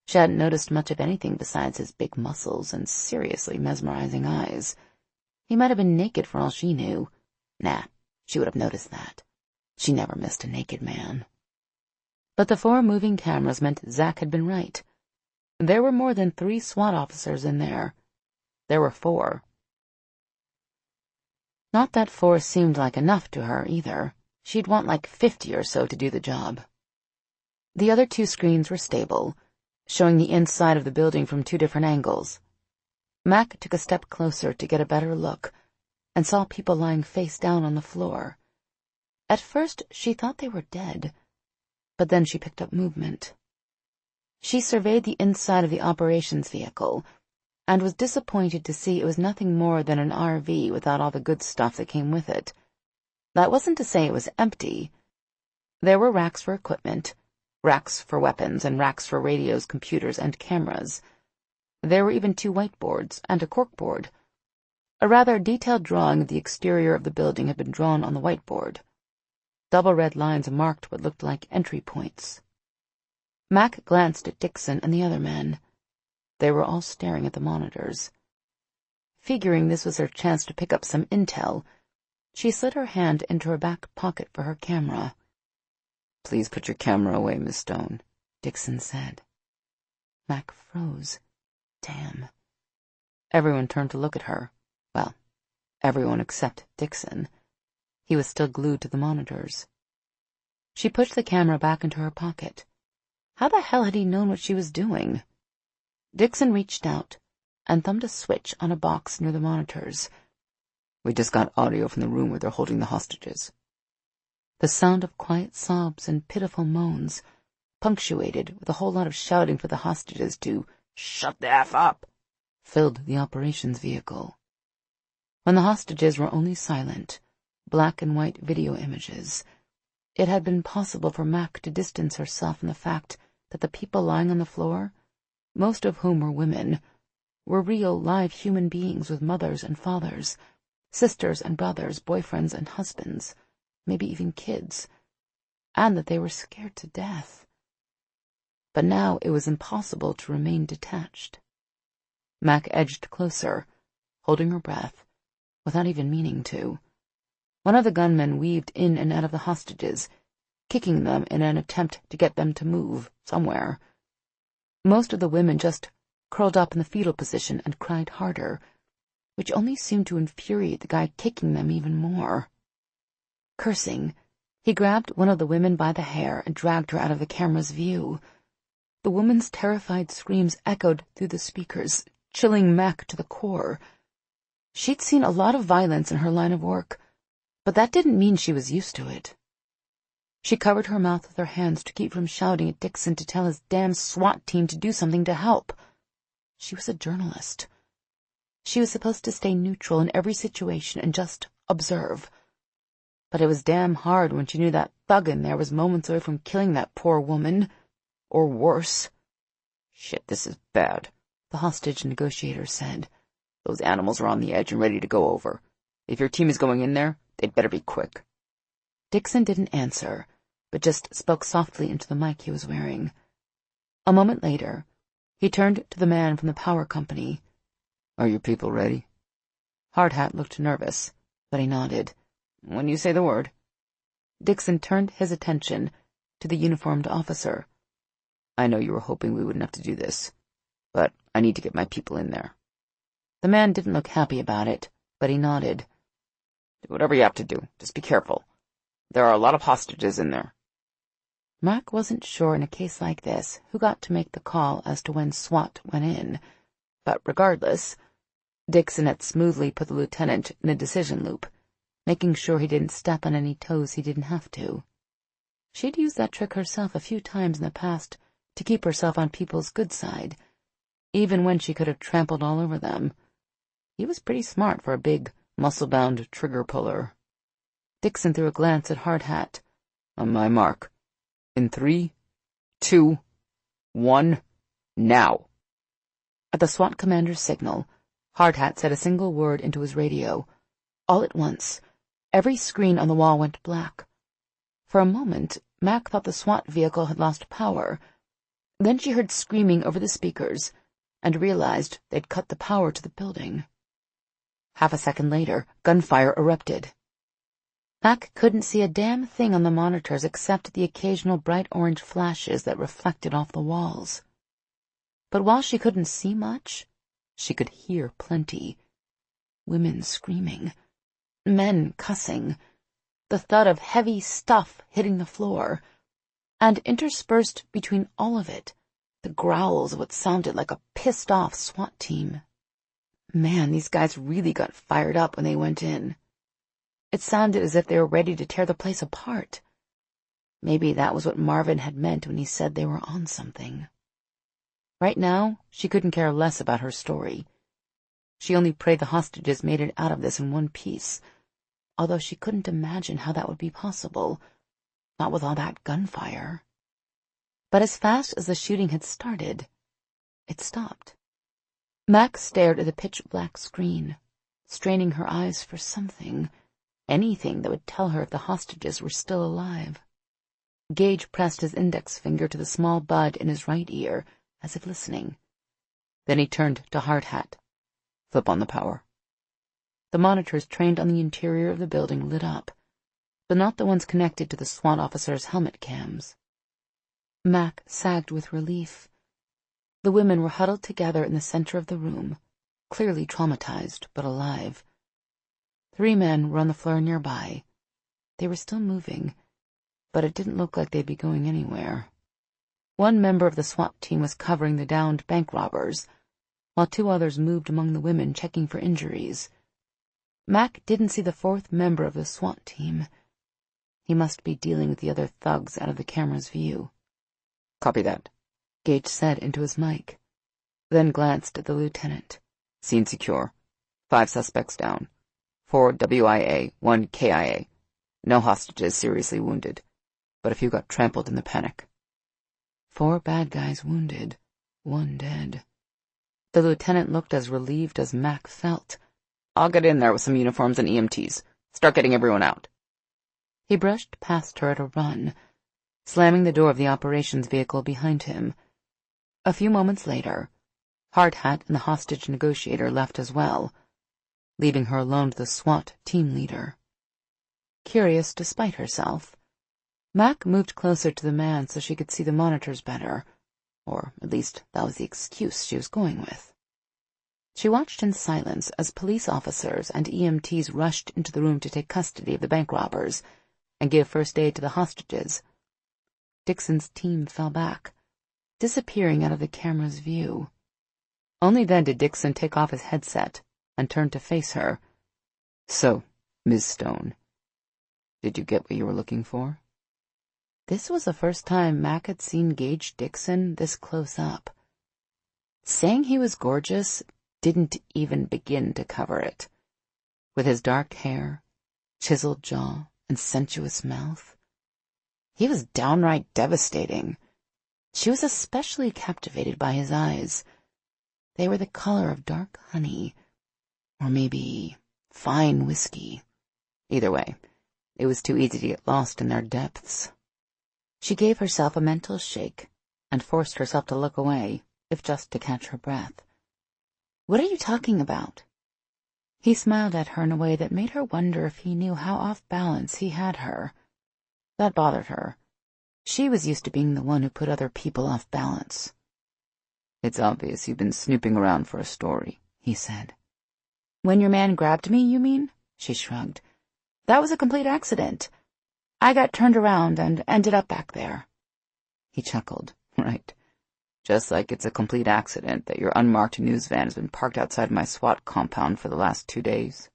She hadn't noticed much of anything besides his big muscles and seriously mesmerizing eyes. He might have been naked for all she knew. Nah, she would have noticed that. She never missed a naked man. But the 4 moving cameras meant Zach had been right. There were more than 3 SWAT officers in there. There were 4. Not that 4 seemed like enough to her, either. She'd want like 50 or so to do the job. The other 2 screens were stable, showing the inside of the building from 2 different angles. Mac took a step closer to get a better look and saw people lying face down on the floor. At first, she thought they were dead, but then she picked up movement. She surveyed the inside of the operations vehicle and was disappointed to see it was nothing more than an RV without all the good stuff that came with it. That wasn't to say it was empty. There were racks for equipment, racks for weapons, and racks for radios, computers, and cameras. There were even 2 whiteboards and a corkboard. A rather detailed drawing of the exterior of the building had been drawn on the whiteboard. Double red lines marked what looked like entry points. Mac glanced at Dixon and the other men. They were all staring at the monitors. Figuring this was her chance to pick up some intel, she slid her hand into her back pocket for her camera. "Please put your camera away, Miss Stone," Dixon said. Mac froze. Damn. Everyone turned to look at her. Well, everyone except Dixon. He was still glued to the monitors. She pushed the camera back into her pocket. How the hell had he known what she was doing? Dixon reached out and thumbed a switch on a box near the monitors. "We just got audio from the room where they're holding the hostages." The sound of quiet sobs and pitiful moans, punctuated with a whole lot of shouting for the hostages to "shut the F up," filled the operations vehicle. When the hostages were only silent, black and white video images, it had been possible for Mac to distance herself from the fact that the people lying on the floor, most of whom were women, were real, live human beings with mothers and fathers, sisters and brothers, boyfriends and husbands, maybe even kids, and that they were scared to death. But now it was impossible to remain detached. Mac edged closer, holding her breath, without even meaning to. One of the gunmen weaved in and out of the hostages, kicking them in an attempt to get them to move somewhere. Most of the women just curled up in the fetal position and cried harder, which only seemed to infuriate the guy kicking them even more. Cursing, he grabbed one of the women by the hair and dragged her out of the camera's view. The woman's terrified screams echoed through the speakers, chilling Mac to the core. She'd seen a lot of violence in her line of work, but that didn't mean she was used to it. She covered her mouth with her hands to keep from shouting at Dixon to tell his damn SWAT team to do something to help. She was a journalist. She was supposed to stay neutral in every situation and just observe. But it was damn hard when she knew that thug in there was moments away from killing that poor woman. Or worse. "Shit, this is bad," the hostage negotiator said. "Those animals are on the edge and ready to go over. If your team is going in there, they'd better be quick." Dixon didn't answer, but just spoke softly into the mic he was wearing. A moment later, he turned to the man from the power company. "Are your people ready?" Hardhat looked nervous, but he nodded. "When you say the word." Dixon turned his attention to the uniformed officer. "I know you were hoping we wouldn't have to do this, but I need to get my people in there." The man didn't look happy about it, but he nodded. "Do whatever you have to do. Just be careful. There are a lot of hostages in there." Mark wasn't sure in a case like this who got to make the call as to when SWAT went in, but regardless, Dixon had smoothly put the lieutenant in a decision loop, making sure he didn't step on any toes he didn't have to. She'd used that trick herself a few times in the past to keep herself on people's good side, even when she could have trampled all over them. He was pretty smart for a big, muscle-bound trigger puller. Dixon threw a glance at Hardhat. "On my mark. In 3, 2, 1, now." At the SWAT commander's signal, Hardhat said a single word into his radio. All at once, every screen on the wall went black. For a moment, Mac thought the SWAT vehicle had lost power, Then she heard screaming over the speakers and realized they'd cut the power to the building. Half a second later, gunfire erupted. Mac couldn't see a damn thing on the monitors except the occasional bright orange flashes that reflected off the walls. But while she couldn't see much, she could hear plenty. Women screaming, men cussing, the thud of heavy stuff hitting the floor, and interspersed between all of it, the growls of what sounded like a pissed-off SWAT team. Man, these guys really got fired up when they went in. It sounded as if they were ready to tear the place apart. Maybe that was what Marvin had meant when he said they were on something. Right now, she couldn't care less about her story. She only prayed the hostages made it out of this in one piece, although she couldn't imagine how that would be possible, not with all that gunfire. But as fast as the shooting had started, it stopped. Mac stared at the pitch-black screen, straining her eyes for something, anything that would tell her if the hostages were still alive. Gage pressed his index finger to the small bud in his right ear, as if listening. Then he turned to Hardhat. "Flip on the power." The monitors trained on the interior of the building lit up, but not the ones connected to the SWAT officers' helmet cams. Mac sagged with relief. The women were huddled together in the center of the room, clearly traumatized but alive. 3 men were on the floor nearby. They were still moving, but it didn't look like they'd be going anywhere. One member of the SWAT team was covering the downed bank robbers, while 2 others moved among the women checking for injuries. Mac didn't see the 4th member of the SWAT team. He must be dealing with the other thugs out of the camera's view. "Copy that," Gage said into his mic, then glanced at the lieutenant. "Scene secure. 5 suspects down. 4 WIA, 1 KIA. No hostages seriously wounded, but a few got trampled in the panic." 4 bad guys wounded, 1 dead. The lieutenant looked as relieved as Mac felt. "I'll get in there with some uniforms and EMTs. Start getting everyone out." He brushed past her at a run, slamming the door of the operations vehicle behind him. A few moments later, Hardhat and the hostage negotiator left as well, leaving her alone with the SWAT team leader. Curious despite herself, Mac moved closer to the man so she could see the monitors better, or at least that was the excuse she was going with. She watched in silence as police officers and EMTs rushed into the room to take custody of the bank robbers and give first aid to the hostages. Dixon's team fell back, disappearing out of the camera's view. Only then did Dixon take off his headset and turn to face her. "So, Ms. Stone, did you get what you were looking for?" This was the first time Mac had seen Gage Dixon this close up. Saying he was gorgeous didn't even begin to cover it. With his dark hair, chiseled jaw, and sensuous mouth, he was downright devastating. She was especially captivated by his eyes. They were the color of dark honey, or maybe fine whiskey. Either way, it was too easy to get lost in their depths. She gave herself a mental shake and forced herself to look away, if just to catch her breath. "What are you talking about?" He smiled at her in a way that made her wonder if he knew how off balance he had her. That bothered her. She was used to being the one who put other people off balance. "It's obvious you've been snooping around for a story," he said. "When your man grabbed me, you mean?" She shrugged. "That was a complete accident. I got turned around and ended up back there." He chuckled. "Right. Just like it's a complete accident that your unmarked news van has been parked outside my SWAT compound for the last 2 days.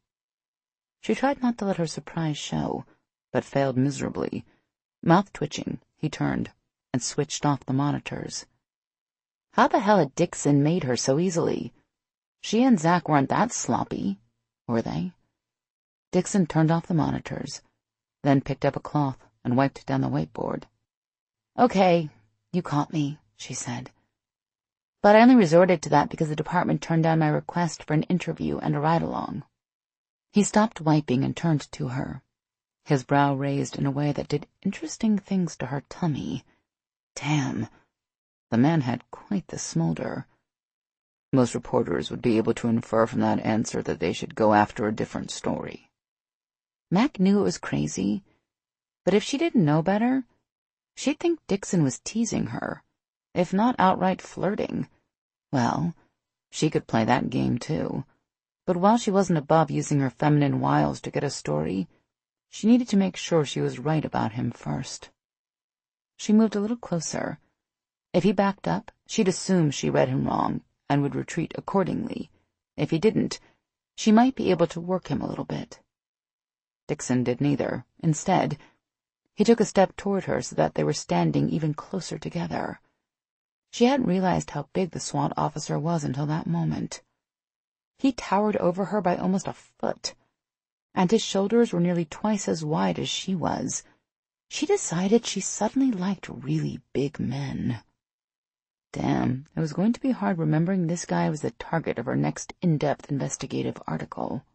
She tried not to let her surprise show, but failed miserably. Mouth twitching, he turned and switched off the monitors. How the hell had Dixon made her so easily? She and Zach weren't that sloppy, were they? Dixon turned off the monitors, then picked up a cloth and wiped down the whiteboard. "Okay, you caught me," she said. "But I only resorted to that because the department turned down my request for an interview and a ride-along." He stopped wiping and turned to her, his brow raised in a way that did interesting things to her tummy. Damn, The man had quite the smolder. Most reporters would be able to infer from that answer that they should go after a different story. Mac knew it was crazy, but if she didn't know better, she'd think Dixon was teasing her, if not outright flirting. Well, she could play that game too, but while she wasn't above using her feminine wiles to get a story, she needed to make sure she was right about him first. She moved a little closer. If he backed up, she'd assume she read him wrong and would retreat accordingly. If he didn't, she might be able to work him a little bit. Dixon did neither. Instead, he took a step toward her so that they were standing even closer together. She hadn't realized how big the SWAT officer was until that moment. He towered over her by almost a foot, and his shoulders were nearly twice as wide as she was. She decided she suddenly liked really big men. Damn, it was going to be hard remembering this guy was the target of her next in-depth investigative article.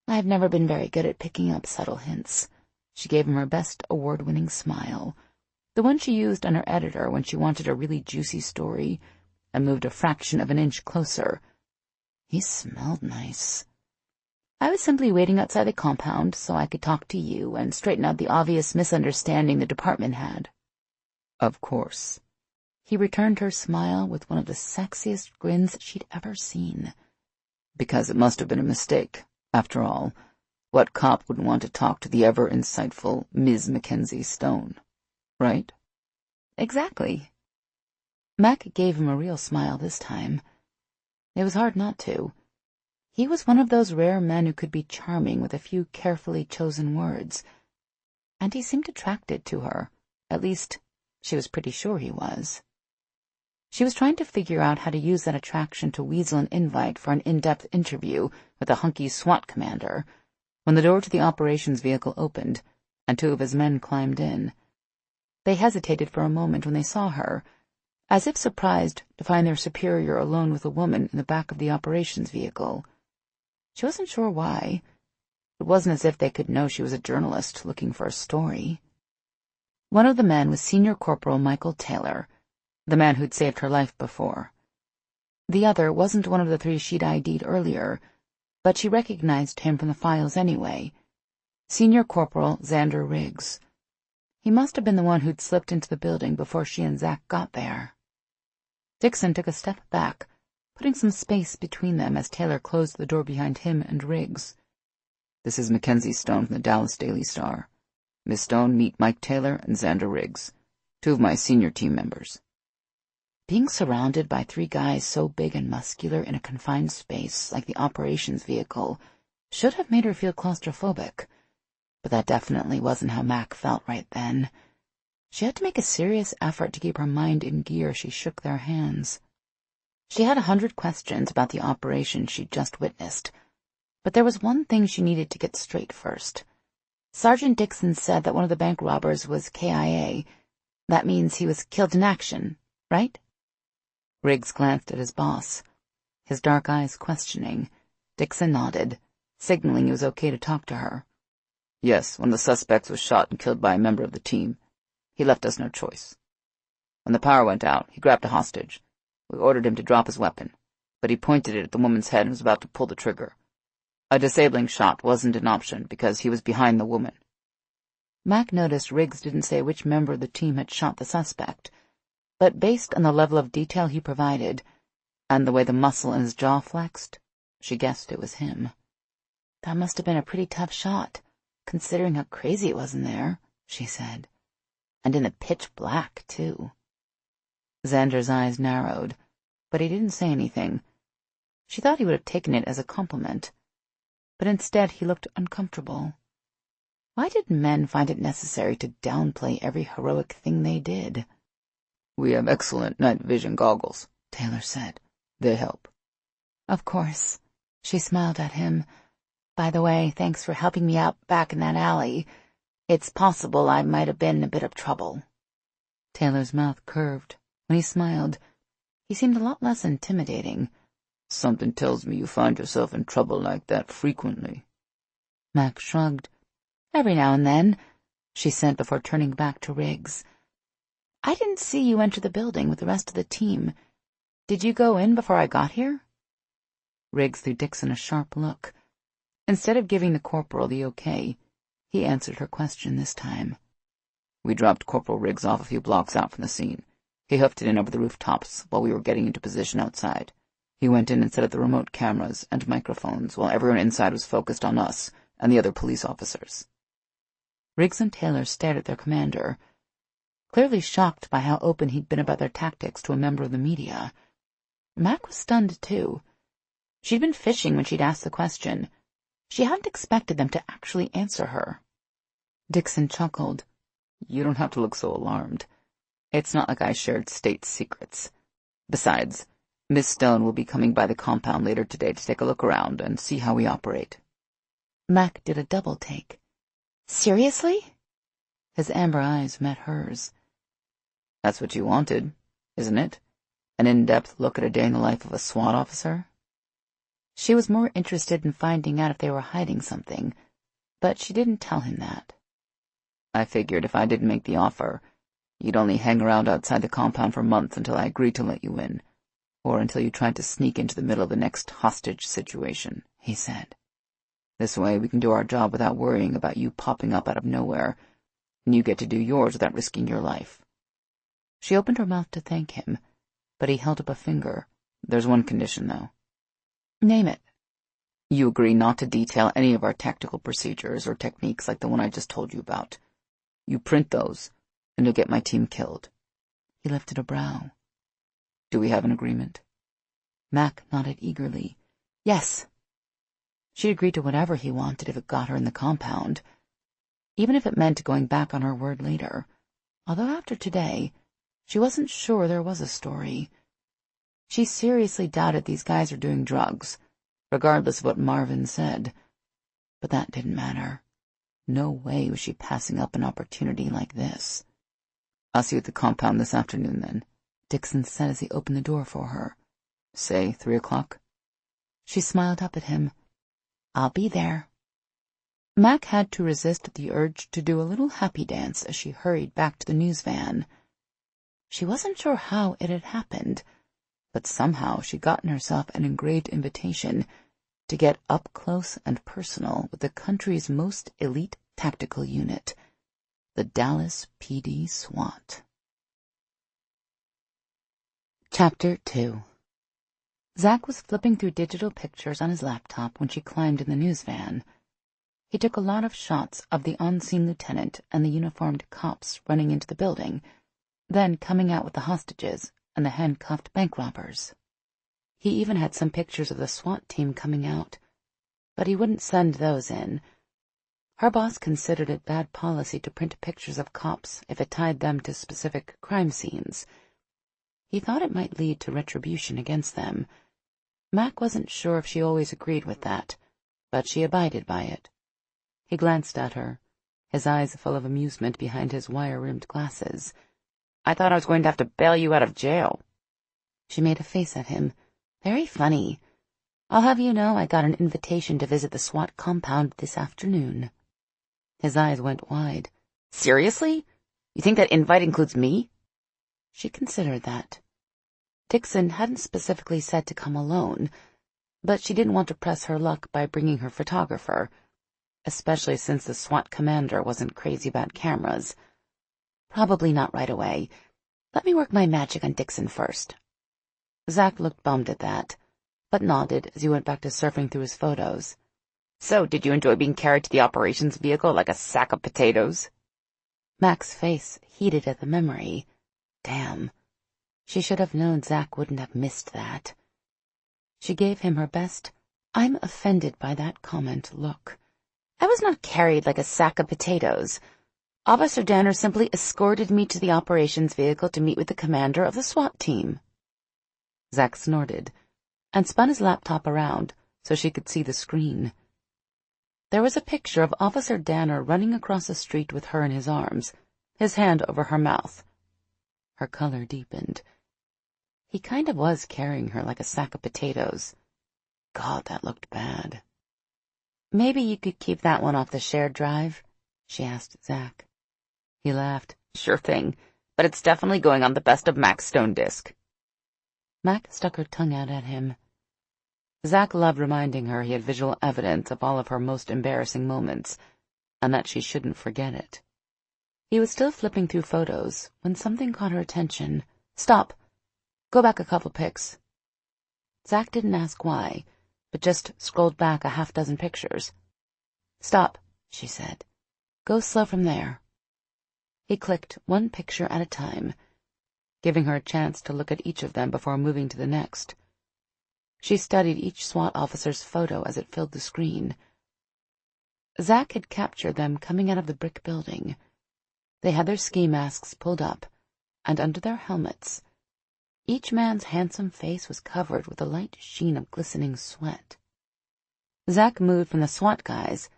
I've never been very good at picking up subtle hints. She gave him her best award-winning smile, the one she used on her editor when she wanted a really juicy story, and moved a fraction of an inch closer. He smelled nice. I was simply waiting outside the compound so I could talk to you and straighten out the obvious misunderstanding the department had. Of course. He returned her smile with one of the sexiest grins she'd ever seen. Because it must have been a mistake. After all, what cop wouldn't want to talk to the ever-insightful Ms. Mackenzie Stone, right? Exactly. Mac gave him a real smile this time. It was hard not to. He was one of those rare men who could be charming with a few carefully chosen words, and he seemed attracted to her. At least, she was pretty sure he was. She was trying to figure out how to use that attraction to weasel an invite for an in-depth interview with a hunky SWAT commander when the door to the operations vehicle opened and two of his men climbed in. They hesitated for a moment when they saw her, as if surprised to find their superior alone with a woman in the back of the operations vehicle. She wasn't sure why. It wasn't as if they could know she was a journalist looking for a story. One of the men was Senior Corporal Michael Taylor, the man who'd saved her life before. The other wasn't one of the three she'd ID'd earlier, but she recognized him from the files anyway. Senior Corporal Xander Riggs. He must have been the one who'd slipped into the building before she and Zach got there. Dixon took a step back, putting some space between them as Taylor closed the door behind him and Riggs. This is Mackenzie Stone from the Dallas Daily Star. Miss Stone, meet Mike Taylor and Xander Riggs, two of my senior team members. Being surrounded by three guys so big and muscular in a confined space like the operations vehicle should have made her feel claustrophobic, but that definitely wasn't how Mac felt right then. She had to make a serious effort to keep her mind in gear as she shook their hands. She had 100 questions about the operation she'd just witnessed, but there was one thing she needed to get straight first. Sergeant Dixon said that one of the bank robbers was KIA. That means he was killed in action, right? Riggs glanced at his boss, his dark eyes questioning. Dixon nodded, signaling he was okay to talk to her. Yes, one of the suspects was shot and killed by a member of the team. He left us no choice. When the power went out, he grabbed a hostage. We ordered him to drop his weapon, but he pointed it at the woman's head and was about to pull the trigger. A disabling shot wasn't an option because he was behind the woman. Mac noticed Riggs didn't say which member of the team had shot the suspect, but based on the level of detail he provided and the way the muscle in his jaw flexed, she guessed it was him. That must have been a pretty tough shot, considering how crazy it was in there, she said. And in the pitch black, too. Xander's eyes narrowed, but he didn't say anything. She thought he would have taken it as a compliment, but instead he looked uncomfortable. Why did men find it necessary to downplay every heroic thing they did? We have excellent night vision goggles, Taylor said. They help. Of course. She smiled at him. By the way, thanks for helping me out back in that alley. It's possible I might have been in a bit of trouble. Taylor's mouth curved. When he smiled, he seemed a lot less intimidating. Something tells me you find yourself in trouble like that frequently. Mac shrugged. Every now and then, she said before turning back to Riggs. I didn't see you enter the building with the rest of the team. Did you go in before I got here? Riggs threw Dixon a sharp look. Instead of giving the corporal the okay, he answered her question this time. We dropped Corporal Riggs off a few blocks out from the scene. He hoofed it in over the rooftops while we were getting into position outside. He went in and set up the remote cameras and microphones while everyone inside was focused on us and the other police officers. Riggs and Taylor stared at their commander, clearly shocked by how open he'd been about their tactics to a member of the media. Mac was stunned, too. She'd been fishing when she'd asked the question. She hadn't expected them to actually answer her. Dixon chuckled. You don't have to look so alarmed. It's not like I shared state secrets. Besides, Miss Stone will be coming by the compound later today to take a look around and see how we operate. Mac did a double take. Seriously? His amber eyes met hers. That's what you wanted, isn't it? An in-depth look at a day in the life of a SWAT officer? She was more interested in finding out if they were hiding something, but she didn't tell him that. I figured if I didn't make the offer, you'd only hang around outside the compound for months until I agreed to let you in, or until you tried to sneak into the middle of the next hostage situation, he said. This way we can do our job without worrying about you popping up out of nowhere, and you get to do yours without risking your life. She opened her mouth to thank him, but he held up a finger. There's one condition, though. Name it. You agree not to detail any of our tactical procedures or techniques like the one I just told you about. You print those, and you'll get my team killed. He lifted a brow. Do we have an agreement? Mac nodded eagerly. Yes. She agreed to whatever he wanted if it got her in the compound, even if it meant going back on her word later, although after today, she wasn't sure there was a story. She seriously doubted these guys were doing drugs, regardless of what Marvin said. But that didn't matter. No way was she passing up an opportunity like this. I'll see you at the compound this afternoon, then, Dixon said as he opened the door for her. Say 3 o'clock? She smiled up at him. I'll be there. Mac had to resist the urge to do a little happy dance as she hurried back to the news van. She wasn't sure how it had happened, but somehow she'd gotten herself an engraved invitation to get up close and personal with the country's most elite tactical unit, the Dallas PD SWAT. Chapter 2. Zach was flipping through digital pictures on his laptop when she climbed in the news van. He took a lot of shots of the on-scene lieutenant and the uniformed cops running into the building, then coming out with the hostages and the handcuffed bank robbers. He even had some pictures of the SWAT team coming out, but he wouldn't send those in. Her boss considered it bad policy to print pictures of cops if it tied them to specific crime scenes. He thought it might lead to retribution against them. Mac wasn't sure if she always agreed with that, but she abided by it. He glanced at her, his eyes full of amusement behind his wire-rimmed glasses. I thought I was going to have to bail you out of jail. She made a face at him. Very funny. I'll have you know I got an invitation to visit the SWAT compound this afternoon. His eyes went wide. Seriously? You think that invite includes me? She considered that. Dixon hadn't specifically said to come alone, but she didn't want to press her luck by bringing her photographer, especially since the SWAT commander wasn't crazy about cameras. Probably not right away. Let me work my magic on Dixon first. Zach looked bummed at that, but nodded as he went back to surfing through his photos. So, did you enjoy being carried to the operations vehicle like a sack of potatoes? Mac's face heated at the memory. Damn. She should have known Zach wouldn't have missed that. She gave him her best, I'm offended by that comment look. I was not carried like a sack of potatoes. Officer Danner simply escorted me to the operations vehicle to meet with the commander of the SWAT team. Zach snorted and spun his laptop around so she could see the screen. There was a picture of Officer Danner running across the street with her in his arms, his hand over her mouth. Her color deepened. He kind of was carrying her like a sack of potatoes. God, that looked bad. Maybe you could keep that one off the shared drive, she asked Zach. He laughed. Sure thing. but it's definitely going on the best of Mac's Stone disc. Mac stuck her tongue out at him. Zach loved reminding her he had visual evidence of all of her most embarrassing moments, and that she shouldn't forget it. He was still flipping through photos when something caught her attention. "Stop! Go back a couple pics." Zach didn't ask why, but just scrolled back a half-dozen pictures. "Stop," she said. "Go slow from there." He clicked one picture at a time, giving her a chance to look at each of them before moving to the next. She studied each SWAT officer's photo as it filled the screen. Zach had captured them coming out of the brick building. They had their ski masks pulled up, and under their helmets, each man's handsome face was covered with a light sheen of glistening sweat. Zach moved from the SWAT guys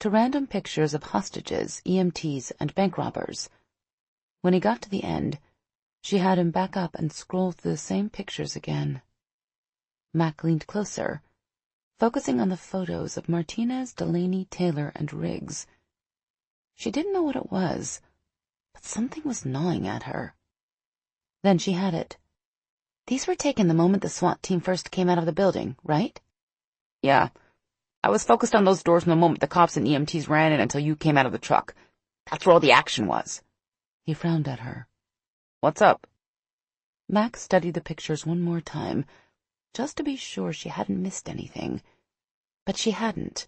to random pictures of hostages, EMTs, and bank robbers. When he got to the end, she had him back up and scroll through the same pictures again. Mac leaned closer, focusing on the photos of Martinez, Delaney, Taylor, and Riggs. She didn't know what it was, but something was gnawing at her. Then she had it. "These were taken the moment the SWAT team first came out of the building, right?" "Yeah. I was focused on those doors from the moment the cops and EMTs ran in until you came out of the truck. That's where all the action was." He frowned at her. "What's up?" Mac studied the pictures one more time, just to be sure she hadn't missed anything. But she hadn't.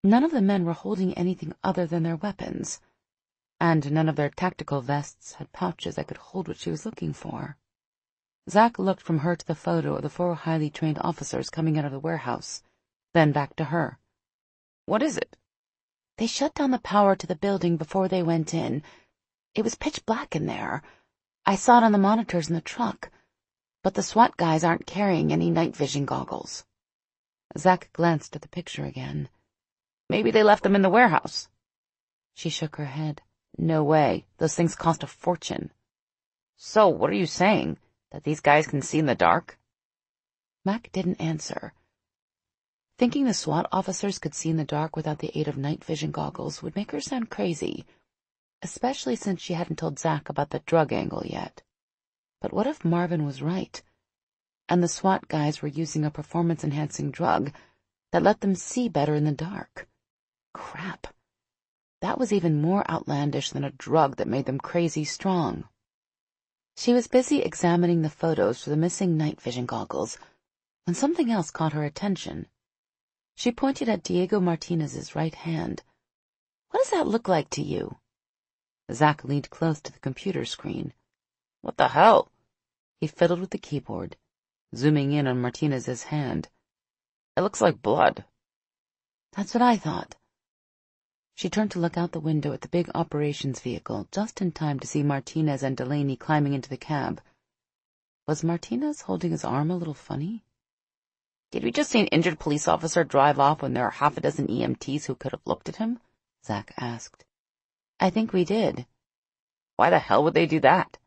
None of the men were holding anything other than their weapons, and none of their tactical vests had pouches that could hold what she was looking for. Zach looked from her to the photo of the 4 highly trained officers coming out of the warehouse, then back to her. "What is it?" "They shut down the power to the building before they went in. It was pitch black in there. I saw it on the monitors in the truck, but the SWAT guys aren't carrying any night vision goggles." Zach glanced at the picture again. "Maybe they left them in the warehouse." She shook her head. "No way. Those things cost a fortune." "So, what are you saying? That these guys can see in the dark?" Mac didn't answer. Thinking the SWAT officers could see in the dark without the aid of night vision goggles would make her sound crazy, especially since she hadn't told Zach about the drug angle yet. But what if Marvin was right, and the SWAT guys were using a performance-enhancing drug that let them see better in the dark? Crap. That was even more outlandish than a drug that made them crazy strong. She was busy examining the photos for the missing night vision goggles when something else caught her attention. She pointed at Diego Martinez's right hand. "What does that look like to you?" Zach leaned close to the computer screen. "What the hell?" He fiddled with the keyboard, zooming in on Martinez's hand. "It looks like blood." "That's what I thought." She turned to look out the window at the big operations vehicle just in time to see Martinez and Delaney climbing into the cab. Was Martinez holding his arm a little funny? "Did we just see an injured police officer drive off when there are half a dozen EMTs who could have looked at him?" Zach asked. "I think we did." "Why the hell would they do that?"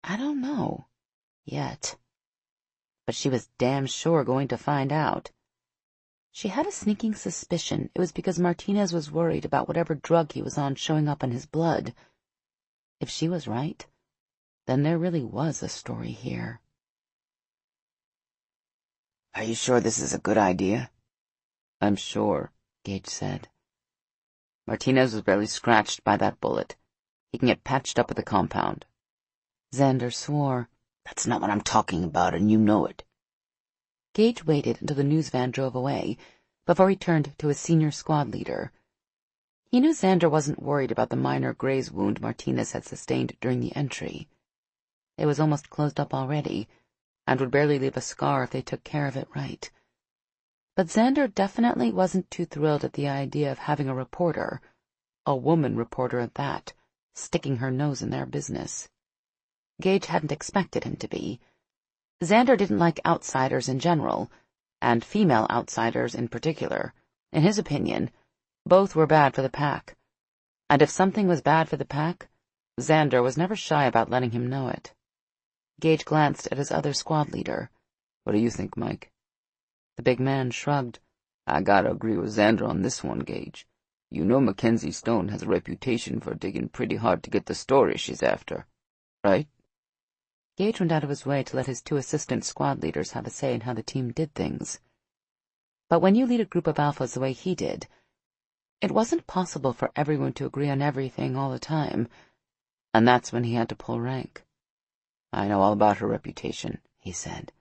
"I don't know. Yet." But she was damn sure going to find out. She had a sneaking suspicion it was because Martinez was worried about whatever drug he was on showing up in his blood. If she was right, then there really was a story here. "Are you sure this is a good idea?" "I'm sure," Gage said. "Martinez was barely scratched by that bullet. He can get patched up at the compound." Xander swore. "That's not what I'm talking about, and you know it." Gage waited until the news van drove away before he turned to his senior squad leader. He knew Xander wasn't worried about the minor graze wound Martinez had sustained during the entry. It was almost closed up already, and would barely leave a scar if they took care of it right. But Xander definitely wasn't too thrilled at the idea of having a reporter, a woman reporter at that, sticking her nose in their business. Gage hadn't expected him to be. Xander didn't like outsiders in general, and female outsiders in particular. In his opinion, both were bad for the pack. And if something was bad for the pack, Xander was never shy about letting him know it. Gage glanced at his other squad leader. "What do you think, Mike?" The big man shrugged. "I gotta agree with Xander on this one, Gage. You know Mackenzie Stone has a reputation for digging pretty hard to get the story she's after, right? Gage went out of his way to let his 2 assistant squad leaders have a say in how the team did things. But when you lead a group of alphas the way he did, it wasn't possible for everyone to agree on everything all the time, and that's when he had to pull rank. I know all about her reputation, he said.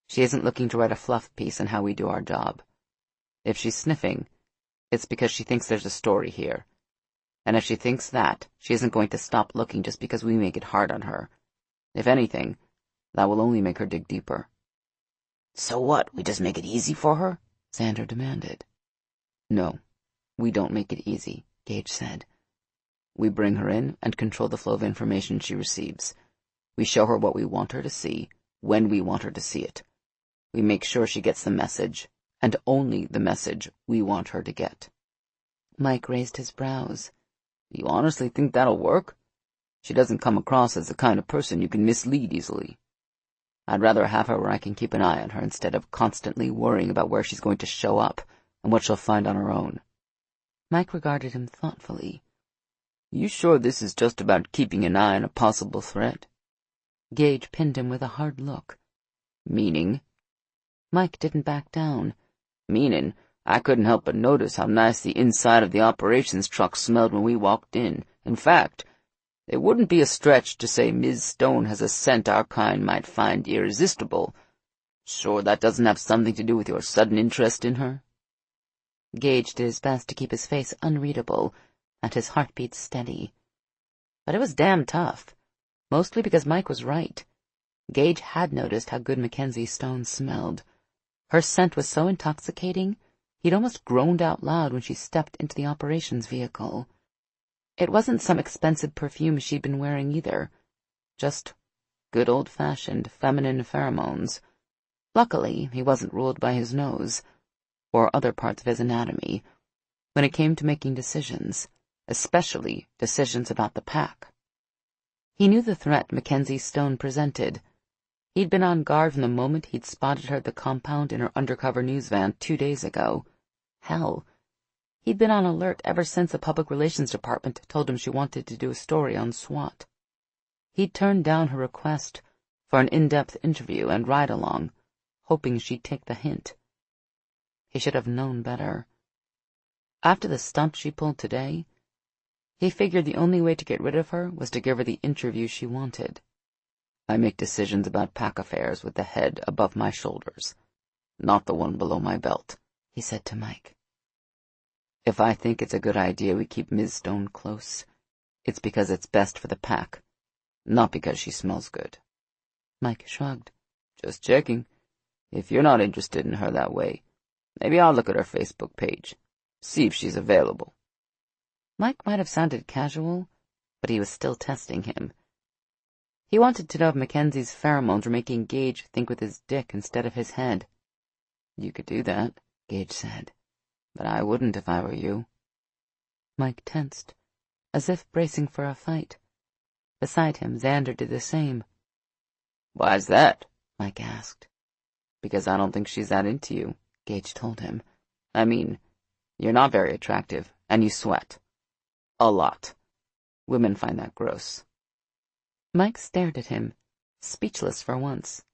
She isn't looking to write a fluff piece on how we do our job. If she's sniffing, it's because she thinks there's a story here. And if she thinks that, she isn't going to stop looking just because we make it hard on her. If anything, that will only make her dig deeper. So what, we just make it easy for her? Xander demanded. No, we don't make it easy, Gage said. We bring her in and control the flow of information she receives. We show her what we want her to see, when we want her to see it. We make sure she gets the message, and only the message we want her to get. Mike raised his brows. You honestly think that'll work? She doesn't come across as the kind of person you can mislead easily. I'd rather have her where I can keep an eye on her instead of constantly worrying about where she's going to show up and what she'll find on her own. Mike regarded him thoughtfully. You sure this is just about keeping an eye on a possible threat? Gage pinned him with a hard look. Meaning? Mike didn't back down. Meaning, I couldn't help but notice how nice the inside of the operations truck smelled when we walked in. In fact, it wouldn't be a stretch to say Ms. Stone has a scent our kind might find irresistible. Sure that doesn't have something to do with your sudden interest in her? Gage did his best to keep his face unreadable and his heartbeat steady. But it was damn tough, mostly because Mike was right. Gage had noticed how good Mackenzie Stone smelled. Her scent was so intoxicating, he'd almost groaned out loud when she stepped into the operations vehicle. It wasn't some expensive perfume she'd been wearing either, just good old-fashioned feminine pheromones. Luckily, he wasn't ruled by his nose, or other parts of his anatomy, when it came to making decisions, especially decisions about the pack. He knew the threat Mackenzie Stone presented. He'd been on guard from the moment he'd spotted her at the compound in her undercover news van 2 days ago. Hell, he'd been on alert ever since the public relations department told him she wanted to do a story on SWAT. He'd turned down her request for an in-depth interview and ride-along, hoping she'd take the hint. He should have known better. After the stunt she pulled today, he figured the only way to get rid of her was to give her the interview she wanted. I make decisions about pack affairs with the head above my shoulders, not the one below my belt, he said to Mike. If I think it's a good idea we keep Ms. Stone close, it's because it's best for the pack, not because she smells good. Mike shrugged. Just checking. If you're not interested in her that way, maybe I'll look at her Facebook page, see if she's available. Mike might have sounded casual, but he was still testing him. He wanted to know if Mackenzie's pheromones were making Gage think with his dick instead of his head. You could do that, Gage said, but I wouldn't if I were you. Mike tensed, as if bracing for a fight. Beside him, Xander did the same. Why's that? Mike asked. Because I don't think she's that into you, Gage told him. I mean, you're not very attractive, and you sweat. A lot. Women find that gross. Mike stared at him, speechless for once.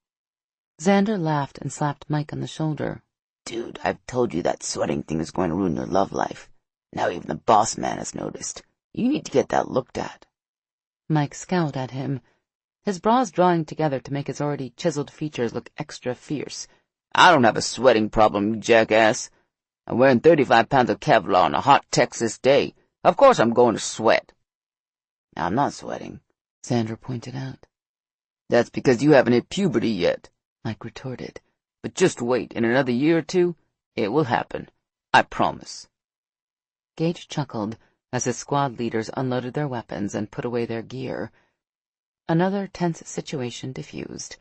Xander laughed and slapped Mike on the shoulder. Dude, I've told you that sweating thing is going to ruin your love life. Now even the boss man has noticed. You need to get that looked at. Mike scowled at him, his brows drawing together to make his already chiseled features look extra fierce. I don't have a sweating problem, you jackass. I'm wearing 35 pounds of Kevlar on a hot Texas day. Of course I'm going to sweat. I'm not sweating, Xander pointed out. That's because you haven't hit puberty yet, Mike retorted. But just wait, in another year or two, it will happen. I promise. Gage chuckled as his squad leaders unloaded their weapons and put away their gear. Another tense situation diffused,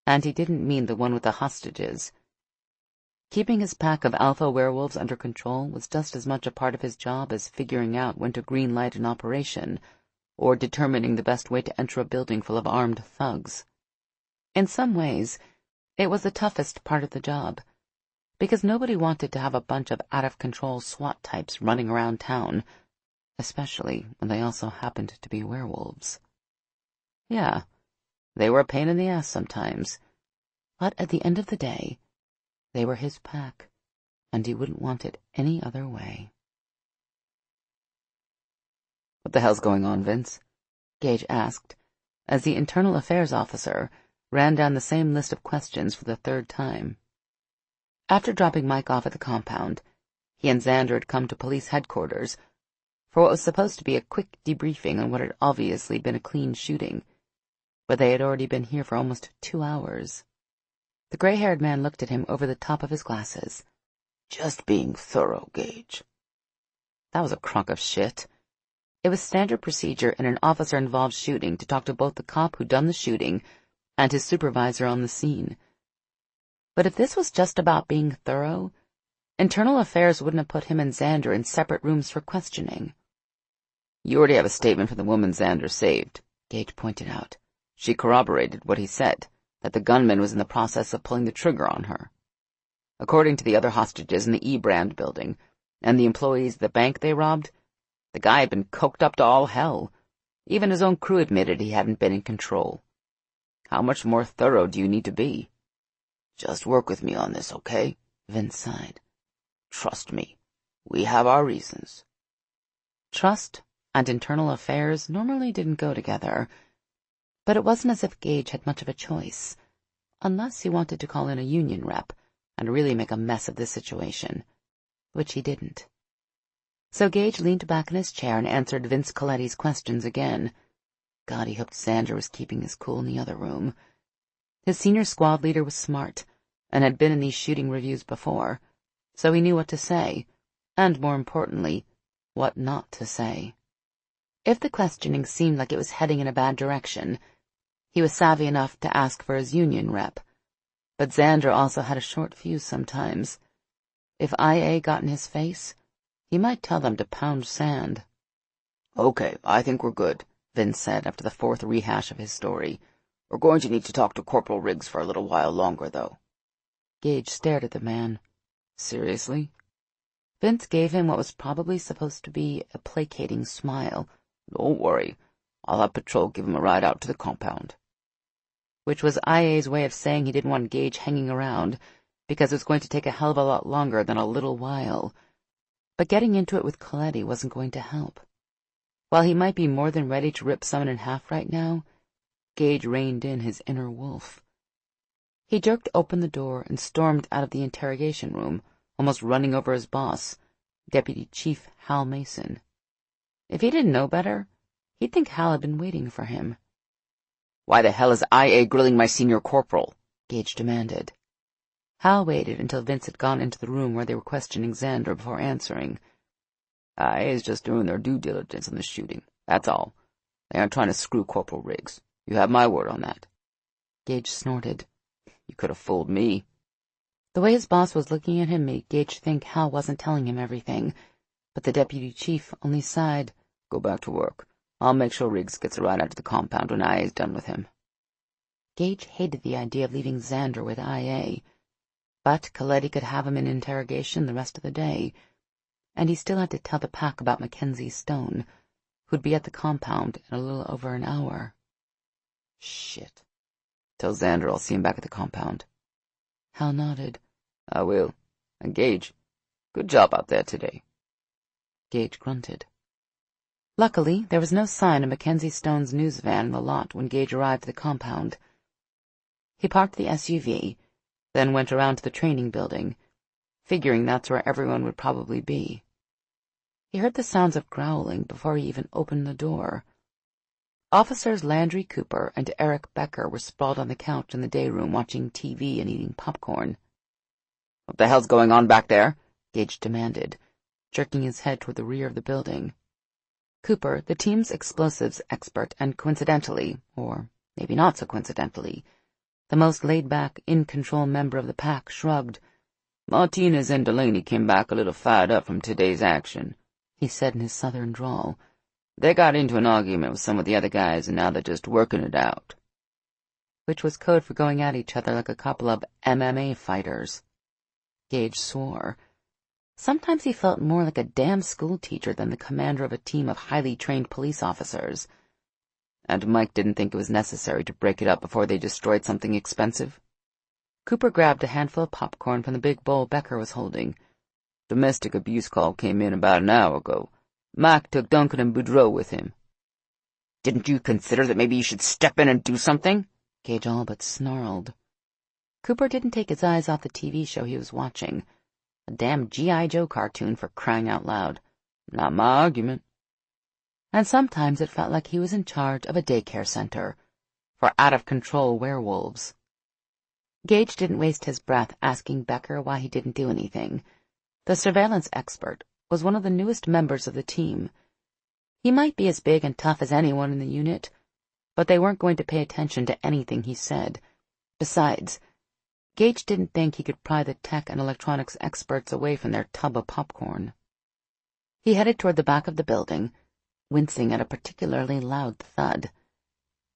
and he didn't mean the one with the hostages. Keeping his pack of alpha werewolves under control was just as much a part of his job as figuring out when to green-light an operation, or determining the best way to enter a building full of armed thugs. In some ways, it was the toughest part of the job, because nobody wanted to have a bunch of out-of-control SWAT types running around town, especially when they also happened to be werewolves. Yeah, they were a pain in the ass sometimes, but at the end of the day, they were his pack, and he wouldn't want it any other way. What the hell's going on, Vince? Gage asked, as the internal affairs officer ran down the same list of questions for the third time. After dropping Mike off at the compound, he and Xander had come to police headquarters for what was supposed to be a quick debriefing on what had obviously been a clean shooting, but they had already been here for almost 2 hours. The gray-haired man looked at him over the top of his glasses. Just being thorough, Gage. That was a crock of shit. It was standard procedure in an officer-involved shooting to talk to both the cop who'd done the shooting and his supervisor on the scene. But if this was just about being thorough, internal affairs wouldn't have put him and Xander in separate rooms for questioning. You already have a statement from the woman Xander saved, Gage pointed out. She corroborated what he said, that the gunman was in the process of pulling the trigger on her. According to the other hostages in the E-Brand building and the employees of the bank they robbed, the guy had been coked up to all hell. Even his own crew admitted he hadn't been in control. How much more thorough do you need to be? Just work with me on this, okay? Vince sighed. Trust me, we have our reasons. Trust and internal affairs normally didn't go together, but it wasn't as if Gage had much of a choice, unless he wanted to call in a union rep and really make a mess of this situation, which he didn't. So Gage leaned back in his chair and answered Vince Coletti's questions again. God, he hoped Xander was keeping his cool in the other room. His senior squad leader was smart and had been in these shooting reviews before, so he knew what to say, and more importantly, what not to say. If the questioning seemed like it was heading in a bad direction, he was savvy enough to ask for his union rep. But Xander also had a short fuse sometimes. If IA got in his face, he might tell them to pound sand. Okay, I think we're good, Vince said after the fourth rehash of his story. We're going to need to talk to Corporal Riggs for a little while longer, though. Gage stared at the man. Seriously? Vince gave him what was probably supposed to be a placating smile. Don't worry. I'll have Patrol give him a ride out to the compound. Which was IA's way of saying he didn't want Gage hanging around, because it was going to take a hell of a lot longer than a little while. But getting into it with Coletti wasn't going to help. While he might be more than ready to rip someone in half right now, Gage reined in his inner wolf. He jerked open the door and stormed out of the interrogation room, almost running over his boss, Deputy Chief Hal Mason. If he didn't know better, he'd think Hal had been waiting for him. Why the hell is IA grilling my senior corporal? Gage demanded. Hal waited until Vince had gone into the room where they were questioning Xander before answering. IA is just doing their due diligence on the shooting, that's all. They aren't trying to screw Corporal Riggs. You have my word on that. Gage snorted. You could have fooled me. The way his boss was looking at him made Gage think Hal wasn't telling him everything, but the deputy chief only sighed. Go back to work. I'll make sure Riggs gets a ride out to the compound when IA is done with him. Gage hated the idea of leaving Xander with IA, but Coletti could have him in interrogation the rest of the day, and he still had to tell the pack about Mackenzie Stone, who'd be at the compound in a little over an hour. Shit. Tell Xander I'll see him back at the compound. Hal nodded. I will. And Gage, good job out there today. Gage grunted. Luckily, there was no sign of Mackenzie Stone's news van in the lot when Gage arrived at the compound. He parked the SUV, then went around to the training building, figuring that's where everyone would probably be. He heard the sounds of growling before he even opened the door. Officers Landry Cooper and Eric Becker were sprawled on the couch in the day room watching TV and eating popcorn. What the hell's going on back there? Gage demanded, jerking his head toward the rear of the building. Cooper, the team's explosives expert and coincidentally, or maybe not so coincidentally, the most laid-back, in-control member of the pack, shrugged. Martinez and Delaney came back a little fired up from today's action, he said in his southern drawl. They got into an argument with some of the other guys, and now they're just working it out. Which was code for going at each other like a couple of MMA fighters. Gage swore. Sometimes he felt more like a damn schoolteacher than the commander of a team of highly trained police officers. And Mike didn't think it was necessary to break it up before they destroyed something expensive? Cooper grabbed a handful of popcorn from the big bowl Becker was holding. Domestic abuse call came in about an hour ago. Mike took Duncan and Boudreaux with him. Didn't you consider that maybe you should step in and do something? Gage all but snarled. Cooper didn't take his eyes off the TV show he was watching. A damn G.I. Joe cartoon, for crying out loud. Not my argument. And sometimes it felt like he was in charge of a daycare center for out-of-control werewolves. Gage didn't waste his breath asking Becker why he didn't do anything. The surveillance expert was one of the newest members of the team. He might be as big and tough as anyone in the unit, but they weren't going to pay attention to anything he said. Besides, Gage didn't think he could pry the tech and electronics experts away from their tub of popcorn. He headed toward the back of the building, wincing at a particularly loud thud.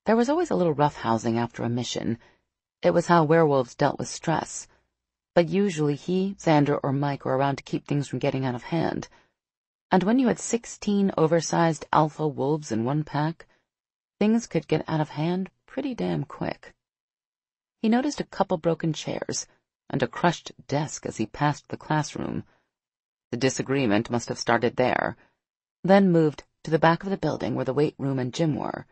There was always a little roughhousing after a mission. It was how werewolves dealt with stress. But usually he, Xander, or Mike were around to keep things from getting out of hand. And when you had 16 oversized alpha wolves in one pack, things could get out of hand pretty damn quick. He noticed a couple broken chairs and a crushed desk as he passed the classroom. The disagreement must have started there, then moved to the back of the building where the weight room and gym were.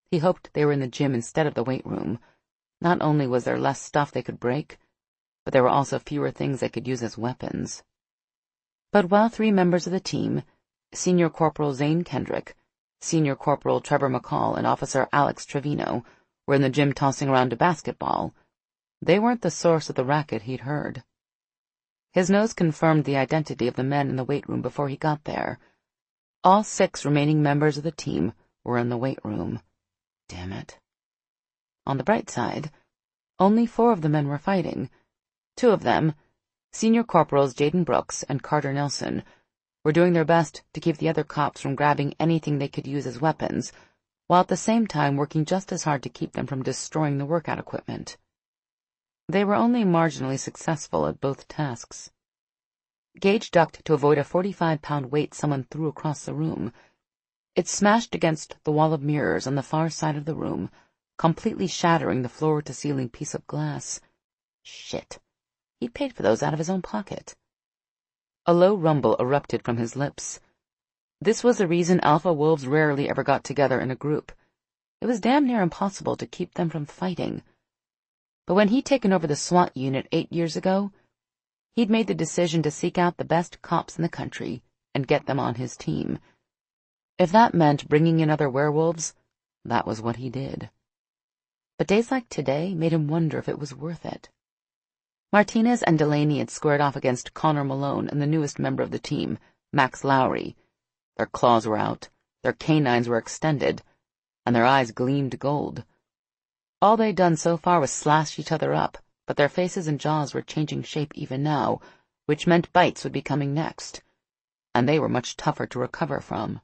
He hoped they were in the gym instead of the weight room. Not only was there less stuff they could break, but there were also fewer things they could use as weapons. But while 3 members of the team, Senior Corporal Zane Kendrick, Senior Corporal Trevor McCall, and Officer Alex Trevino, were in the gym tossing around a basketball, they weren't the source of the racket he'd heard. His nose confirmed the identity of the men in the weight room before he got there. All 6 remaining members of the team were in the weight room. Damn it. On the bright side, only 4 of the men were fighting. 2 of them, Senior Corporals Jaden Brooks and Carter Nelson, were doing their best to keep the other cops from grabbing anything they could use as weapons, while at the same time working just as hard to keep them from destroying the workout equipment. They were only marginally successful at both tasks. Gage ducked to avoid a 45-pound weight someone threw across the room. It smashed against the wall of mirrors on the far side of the room, completely shattering the floor-to-ceiling piece of glass. Shit. He'd paid for those out of his own pocket. A low rumble erupted from his lips. This was the reason alpha wolves rarely ever got together in a group. It was damn near impossible to keep them from fighting. But when he'd taken over the SWAT unit 8 years ago, he'd made the decision to seek out the best cops in the country and get them on his team. If that meant bringing in other werewolves, that was what he did. But days like today made him wonder if it was worth it. Martinez and Delaney had squared off against Connor Malone and the newest member of the team, Max Lowry. Their claws were out, their canines were extended, and their eyes gleamed gold. All they'd done so far was slash each other up, but their faces and jaws were changing shape even now, which meant bites would be coming next, and they were much tougher to recover from.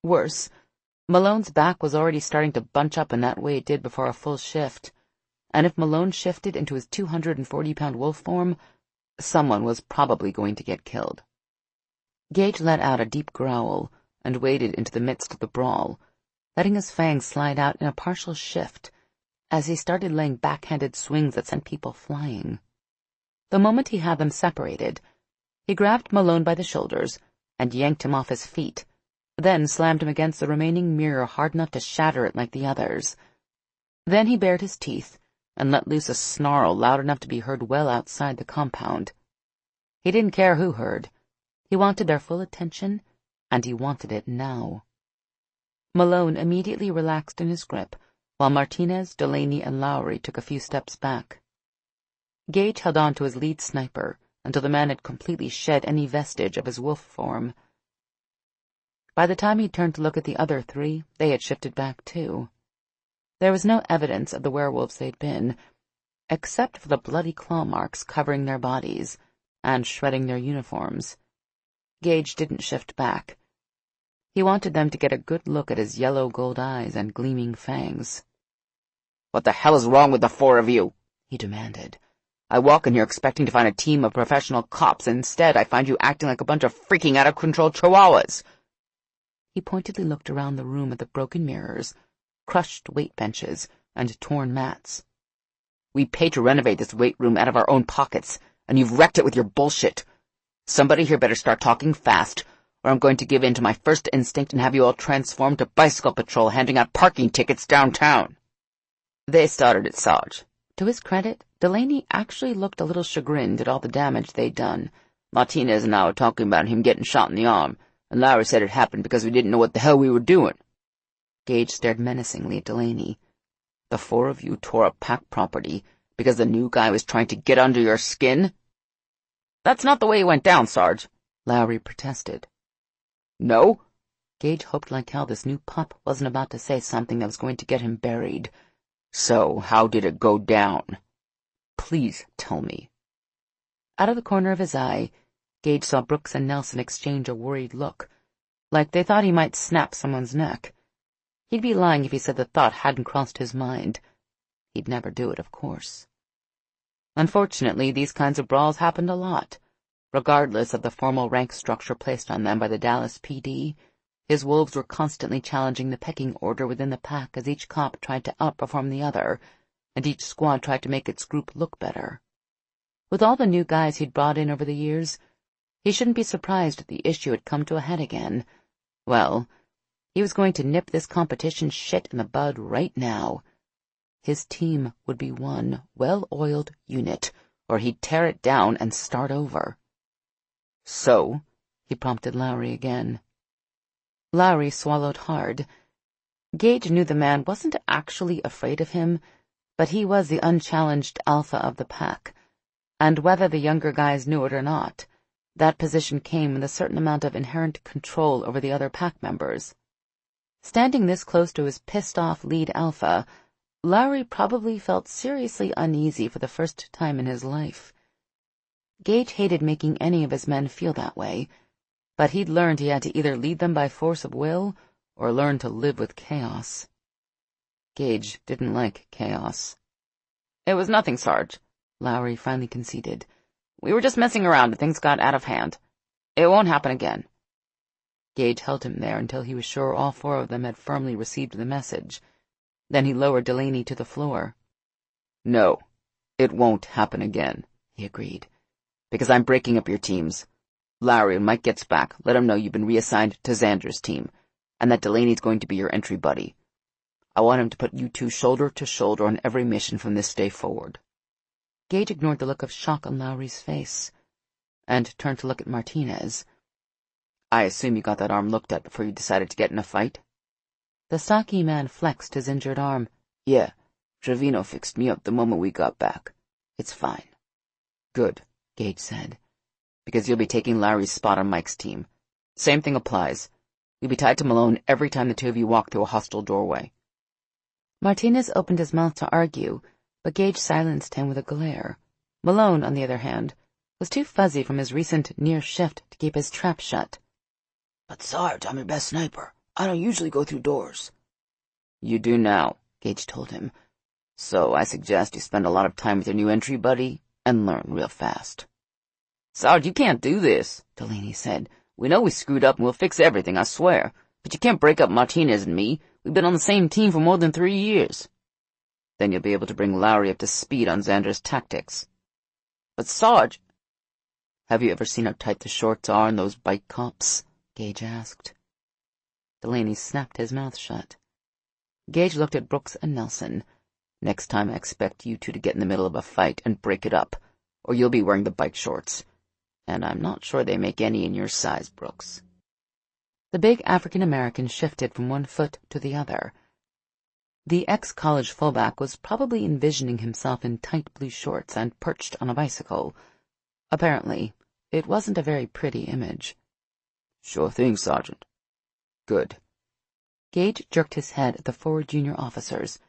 Worse, Malone's back was already starting to bunch up in that way it did before a full shift, and if Malone shifted into his 240-pound wolf form, someone was probably going to get killed. Gage let out a deep growl and waded into the midst of the brawl, letting his fangs slide out in a partial shift as he started laying backhanded swings that sent people flying. The moment he had them separated, he grabbed Malone by the shoulders and yanked him off his feet, then slammed him against the remaining mirror hard enough to shatter it like the others. Then he bared his teeth and let loose a snarl loud enough to be heard well outside the compound. He didn't care who heard. He wanted their full attention, and he wanted it now. Malone immediately relaxed in his grip, while Martinez, Delaney, and Lowry took a few steps back. Gage held on to his lead sniper until the man had completely shed any vestige of his wolf form. By the time he turned to look at the other 3, they had shifted back too. There was no evidence of the werewolves they'd been, except for the bloody claw marks covering their bodies and shredding their uniforms. Gage didn't shift back. He wanted them to get a good look at his yellow gold eyes and gleaming fangs. "What the hell is wrong with the 4 of you?" he demanded. I walk in here expecting to find a team of professional cops, and instead I find you acting like a bunch of freaking out-of-control chihuahuas." He pointedly looked around the room at the broken mirrors, crushed weight benches, and torn mats. "We paid to renovate this weight room out of our own pockets, and you've wrecked it with your bullshit. Somebody here better start talking fast, or I'm going to give in to my first instinct and have you all transformed to bicycle patrol handing out parking tickets downtown." "They started it, Sarge." To his credit, Delaney actually looked a little chagrined at all the damage they'd done. "Martinez and I were talking about him getting shot in the arm, and Larry said it happened because we didn't know what the hell we were doing." Gage stared menacingly at Delaney. "The four of you tore up Pack property because the new guy was trying to get under your skin?" "That's not the way it went down, Sarge," Lowry protested. "No?" Gage hoped like hell this new pup wasn't about to say something that was going to get him buried. "So, how did it go down? Please tell me." Out of the corner of his eye, Gage saw Brooks and Nelson exchange a worried look, like they thought he might snap someone's neck. He'd be lying if he said the thought hadn't crossed his mind. He'd never do it, of course. Unfortunately, these kinds of brawls happened a lot. Regardless of the formal rank structure placed on them by the Dallas PD, his wolves were constantly challenging the pecking order within the pack as each cop tried to outperform the other, and each squad tried to make its group look better. With all the new guys he'd brought in over the years, he shouldn't be surprised if the issue had come to a head again. Well, he was going to nip this competition shit in the bud right now. His team would be one well-oiled unit, or he'd tear it down and start over. "So?" he prompted Lowry again. Lowry swallowed hard. Gage knew the man wasn't actually afraid of him, but he was the unchallenged alpha of the pack, and whether the younger guys knew it or not, that position came with a certain amount of inherent control over the other pack members. Standing this close to his pissed-off lead alpha, Lowry probably felt seriously uneasy for the first time in his life. Gage hated making any of his men feel that way, but he'd learned he had to either lead them by force of will or learn to live with chaos. Gage didn't like chaos. "It was nothing, Sarge," Lowry finally conceded. "We were just messing around and things got out of hand. It won't happen again." Gage held him there until he was sure all four of them had firmly received the message. Then he lowered Delaney to the floor. "No, it won't happen again," he agreed, "because I'm breaking up your teams. Larry, when Mike gets back, let him know you've been reassigned to Xander's team, and that Delaney's going to be your entry buddy. I want him to put you two shoulder to shoulder on every mission from this day forward." Gage ignored the look of shock on Lowry's face, and turned to look at Martinez. "I assume you got that arm looked at before you decided to get in a fight?" The stocky man flexed his injured arm. "Yeah, Trevino fixed me up the moment we got back. It's fine." "Good," Gage said, "because you'll be taking Larry's spot on Mike's team. Same thing applies. You'll be tied to Malone every time the two of you walk through a hostile doorway." Martinez opened his mouth to argue, but Gage silenced him with a glare. Malone, on the other hand, was too fuzzy from his recent near shift to keep his trap shut. "But Sarge, I'm your best sniper. I don't usually go through doors." "You do now," Gage told him. "So I suggest you spend a lot of time with your new entry buddy and learn real fast." "Sarge, you can't do this," Delaney said. "We know we screwed up and we'll fix everything, I swear. But you can't break up Martinez and me. We've been on the same team for more than 3 years. Then you'll be able to bring Lowry up to speed on Xander's tactics." "But Sarge—" "Have you ever seen how tight the shorts are on those bike cops?" Gage asked. Delaney snapped his mouth shut. Gage looked at Brooks and Nelson. "Next time I expect you two to get in the middle of a fight and break it up, or you'll be wearing the bike shorts. And I'm not sure they make any in your size, Brooks." The big African-American shifted from one foot to the other. The ex-college fullback was probably envisioning himself in tight blue shorts and perched on a bicycle. Apparently, it wasn't a very pretty image. "Sure thing, Sergeant." "Good." Gage jerked his head at the 4 junior officers.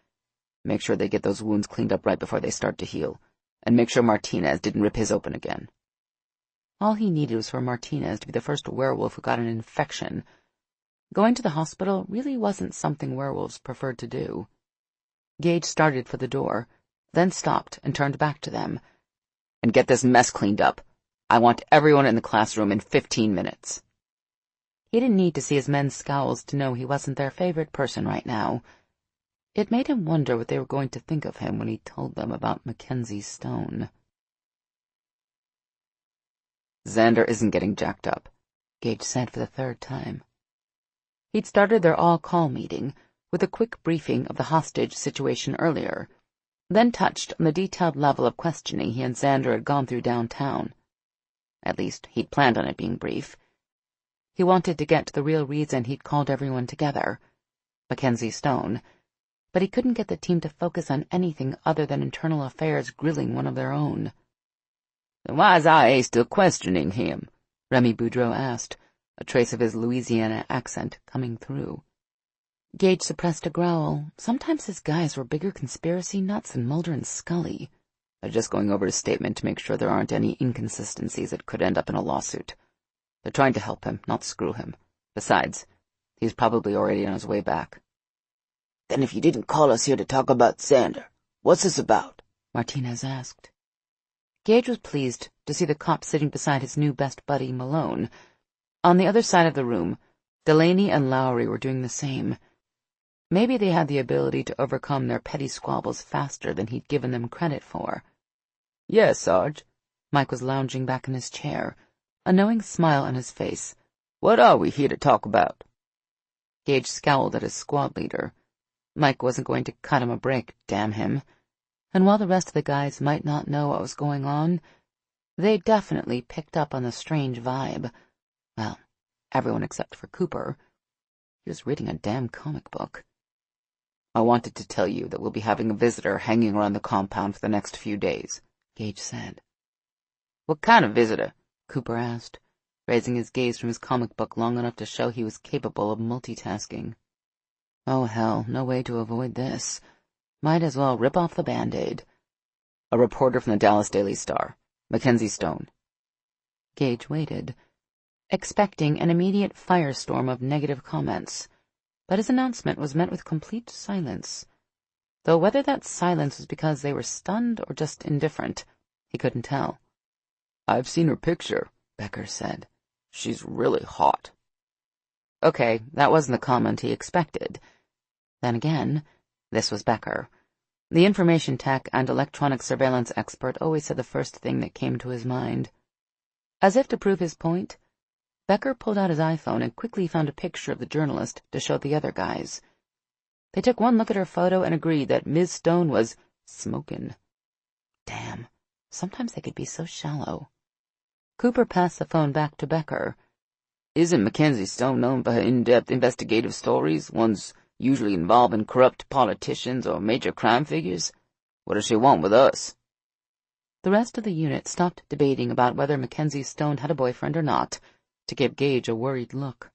"Make sure they get those wounds cleaned up right before they start to heal, and make sure Martinez didn't rip his open again." All he needed was for Martinez to be the first werewolf who got an infection. Going to the hospital really wasn't something werewolves preferred to do. Gage started for the door, then stopped and turned back to them. and get this mess cleaned up. I want everyone in the classroom in 15 minutes. He didn't need to see his men's scowls to know he wasn't their favorite person right now. It made him wonder what they were going to think of him when he told them about Mackenzie Stone. Xander isn't getting jacked up, Gage said for the third time. He'd started their all-call meeting with a quick briefing of the hostage situation earlier, then touched on the detailed level of questioning he and Xander had gone through downtown. At least, he'd planned on it being brief. He wanted to get to the real reason he'd called everyone together, Mackenzie Stone, but he couldn't get the team to focus on anything other than internal affairs grilling one of their own. "Then why is IA still questioning him?" Remy Boudreau asked, a trace of his Louisiana accent coming through. Gage suppressed a growl. Sometimes his guys were bigger conspiracy nuts than Mulder and Scully. They're just going over his statement to make sure there aren't any inconsistencies that could end up in a lawsuit. They're trying to help him, not screw him. Besides, he's probably already on his way back. "Then if you didn't call us here to talk about Xander, what's this about?" Martinez asked. Gage was pleased to see the cop sitting beside his new best buddy, Malone. On the other side of the room, Delaney and Lowry were doing the same. Maybe they had the ability to overcome their petty squabbles faster than he'd given them credit for. "Yes, Sarge." Mike was lounging back in his chair, a knowing smile on his face. "What are we here to talk about?" Gage scowled at his squad leader. Mike wasn't going to cut him a break, damn him. And while the rest of the guys might not know what was going on, they definitely picked up on the strange vibe. Well, everyone except for Cooper. He was reading a damn comic book. "I wanted to tell you that we'll be having a visitor hanging around the compound for the next few days," Gage said. "What kind of visitor?" Cooper asked, raising his gaze from his comic book long enough to show he was capable of multitasking. Oh, hell, no way to avoid this. Might as well rip off the Band-Aid. "A reporter from the Dallas Daily Star, Mackenzie Stone." Gage waited, expecting an immediate firestorm of negative comments, but his announcement was met with complete silence. Though whether that silence was because they were stunned or just indifferent, he couldn't tell. "I've seen her picture," Becker said. "She's really hot." Okay, that wasn't the comment he expected. Then again, this was Becker. The information tech and electronic surveillance expert always said the first thing that came to his mind. As if to prove his point, Becker pulled out his iPhone and quickly found a picture of the journalist to show the other guys. They took one look at her photo and agreed that Ms. Stone was smokin'. Damn, sometimes they could be so shallow. Cooper passed the phone back to Becker. "Isn't Mackenzie Stone known for her in-depth investigative stories, ones usually involving corrupt politicians or major crime figures? What does she want with us?" The rest of the unit stopped debating about whether Mackenzie Stone had a boyfriend or not, to give Gage a worried look.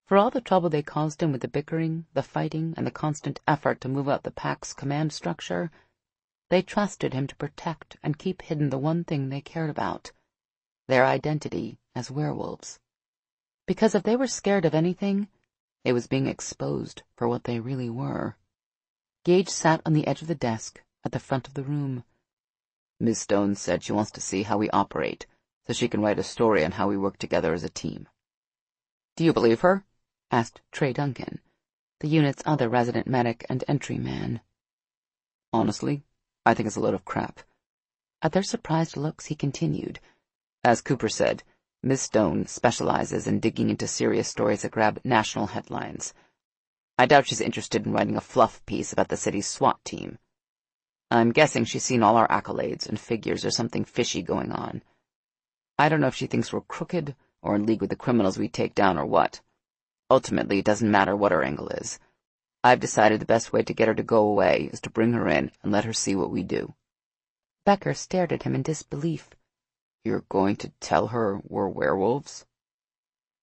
For all the trouble they caused him with the bickering, the fighting, and the constant effort to move out the pack's command structure, they trusted him to protect and keep hidden the one thing they cared about, their identity as werewolves. Because if they were scared of anything, it was being exposed for what they really were. Gage sat on the edge of the desk at the front of the room. "Miss Stone said she wants to see how we operate, so she can write a story on how we work together as a team." "Do you believe her?" asked Trey Duncan, the unit's other resident medic and entry man. "Honestly, I think it's a load of crap." At their surprised looks, he continued. "As Cooper said, Miss Stone specializes in digging into serious stories that grab national headlines. I doubt she's interested in writing a fluff piece about the city's SWAT team. I'm guessing she's seen all our accolades and figures there's something fishy going on. I don't know if she thinks we're crooked or in league with the criminals we take down or what. Ultimately, it doesn't matter what our angle is. I've decided the best way to get her to go away is to bring her in and let her see what we do." Becker stared at him in disbelief. "You're going to tell her we're werewolves?"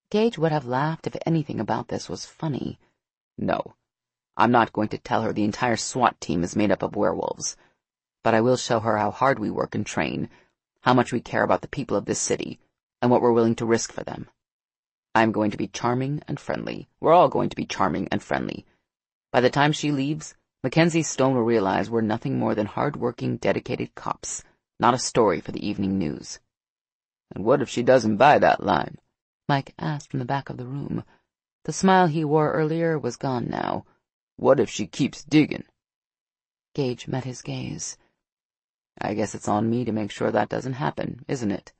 Gage would have laughed if anything about this was funny. "No, I'm not going to tell her the entire SWAT team is made up of werewolves. But I will show her how hard we work and train, how much we care about the people of this city, and what we're willing to risk for them. I'm going to be charming and friendly. We're all going to be charming and friendly. By the time she leaves, Mackenzie Stone will realize we're nothing more than hard-working, dedicated cops, not a story for the evening news. And what if she doesn't buy that line? Mike asked from the back of the room. The smile he wore earlier was gone now. What if she keeps digging? Gage met his gaze. I guess it's on me to make sure that doesn't happen, isn't it?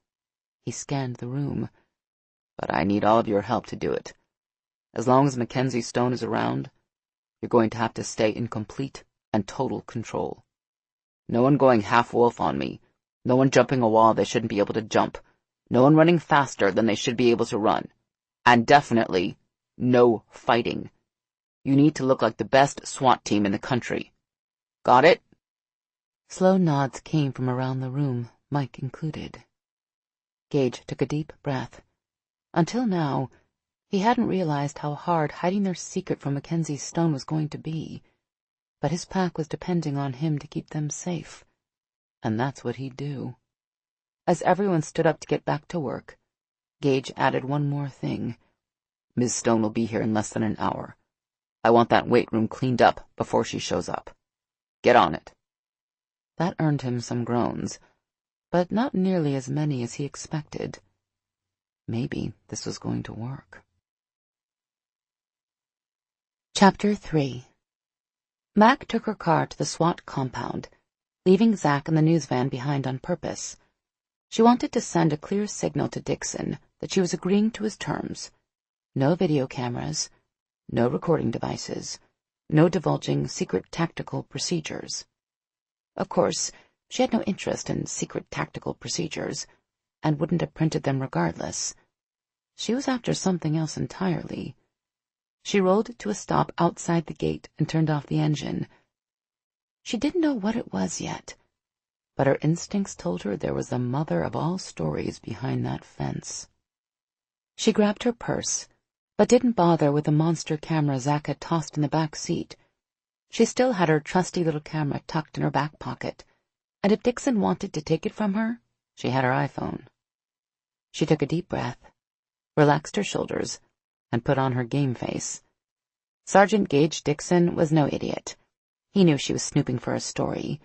He scanned the room. But I need all of your help to do it. As long as Mackenzie Stone is around, you're going to have to stay in complete and total control. No one going half-wolf on me. No one jumping a wall they shouldn't be able to jump. No one running faster than they should be able to run. And definitely, no fighting. You need to look like the best SWAT team in the country. Got it? Slow nods came from around the room, Mike included. Gage took a deep breath. Until now, he hadn't realized how hard hiding their secret from Mackenzie Stone was going to be. But his pack was depending on him to keep them safe. And that's what he'd do. As everyone stood up to get back to work, Gage added one more thing. Ms. Stone will be here in less than an hour. I want that weight room cleaned up before she shows up. Get on it. That earned him some groans, but not nearly as many as he expected. Maybe this was going to work. Chapter 3. Mac took her car to the SWAT compound, leaving Zach and the news van behind on purpose. She wanted to send a clear signal to Dixon that she was agreeing to his terms. No video cameras, no recording devices, no divulging secret tactical procedures. Of course, she had no interest in secret tactical procedures, and wouldn't have printed them regardless. She was after something else entirely. She rolled to a stop outside the gate and turned off the engine. She didn't know what it was yet, but her instincts told her there was the mother of all stories behind that fence. She grabbed her purse, but didn't bother with the monster camera Zach had tossed in the back seat. She still had her trusty little camera tucked in her back pocket, and if Dixon wanted to take it from her, she had her iPhone. She took a deep breath, relaxed her shoulders, and put on her game face. Sergeant Gage Dixon was no idiot. He knew she was snooping for a story.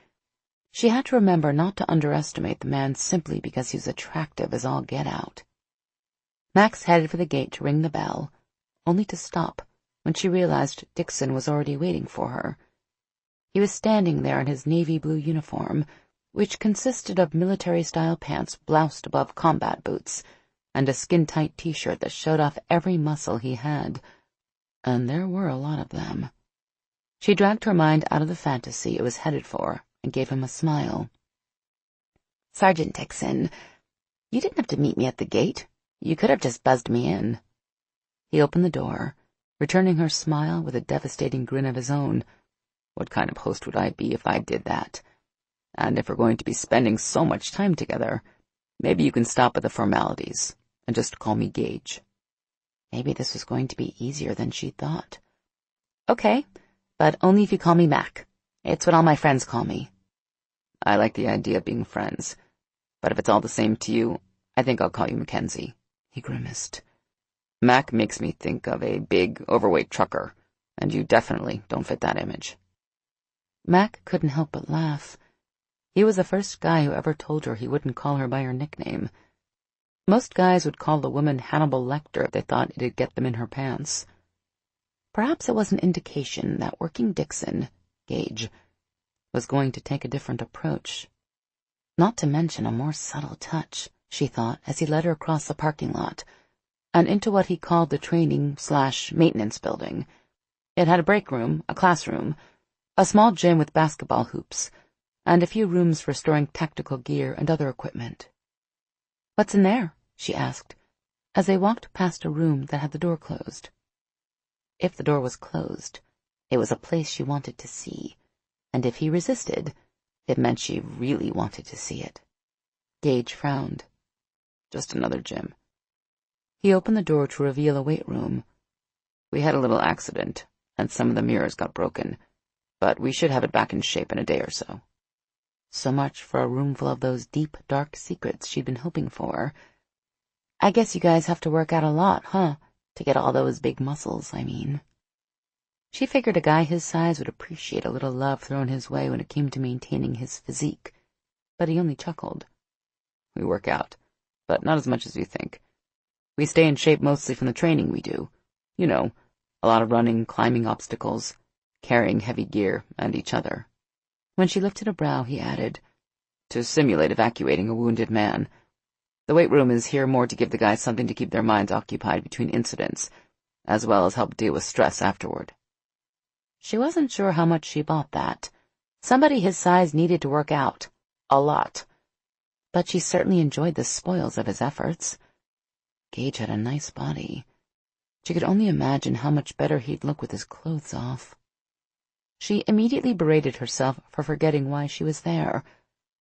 She had to remember not to underestimate the man simply because he was attractive as all get out. Max headed for the gate to ring the bell, only to stop when she realized Dixon was already waiting for her. He was standing there in his navy blue uniform, which consisted of military-style pants bloused above combat boots, and a skin-tight T-shirt that showed off every muscle he had. And there were a lot of them. She dragged her mind out of the fantasy it was headed for and gave him a smile. Sergeant Dixon, you didn't have to meet me at the gate. You could have just buzzed me in. He opened the door, returning her smile with a devastating grin of his own. What kind of host would I be if I did that? And if we're going to be spending so much time together, maybe you can stop at the formalities and just call me Gage. Maybe this was going to be easier than she thought. Okay, but only if you call me Mac. It's what all my friends call me. I like the idea of being friends, but if it's all the same to you, I think I'll call you Mackenzie. He grimaced. Mac makes me think of a big, overweight trucker, and you definitely don't fit that image. Mac couldn't help but laugh. He was the first guy who ever told her he wouldn't call her by her nickname. Most guys would call the woman Hannibal Lecter if they thought it'd get them in her pants. Perhaps it was an indication that working Dixon, Gage, was going to take a different approach. Not to mention a more subtle touch, she thought, as he led her across the parking lot and into what he called the training/maintenance building. It had a break room, a classroom, a small gym with basketball hoops, and a few rooms for storing tactical gear and other equipment. What's in there? She asked, as they walked past a room that had the door closed. If the door was closed, it was a place she wanted to see, and if he resisted, it meant she really wanted to see it. Gage frowned. Just another gym. He opened the door to reveal a weight room. We had a little accident, and some of the mirrors got broken, but we should have it back in shape in a day or so. So much for a room full of those deep, dark secrets she'd been hoping for. I guess you guys have to work out a lot, huh? To get all those big muscles, I mean. She figured a guy his size would appreciate a little love thrown his way when it came to maintaining his physique. but he only chuckled. We work out, but not as much as you think. We stay in shape mostly from the training we do. You know, a lot of running, climbing obstacles, carrying heavy gear, and each other. When she lifted a brow, he added, To simulate evacuating a wounded man. The weight room is here more to give the guys something to keep their minds occupied between incidents, as well as help deal with stress afterward. She wasn't sure how much she bought that. Somebody his size needed to work out. A lot. But she certainly enjoyed the spoils of his efforts. Gage had a nice body. She could only imagine how much better he'd look with his clothes off. She immediately berated herself for forgetting why she was there.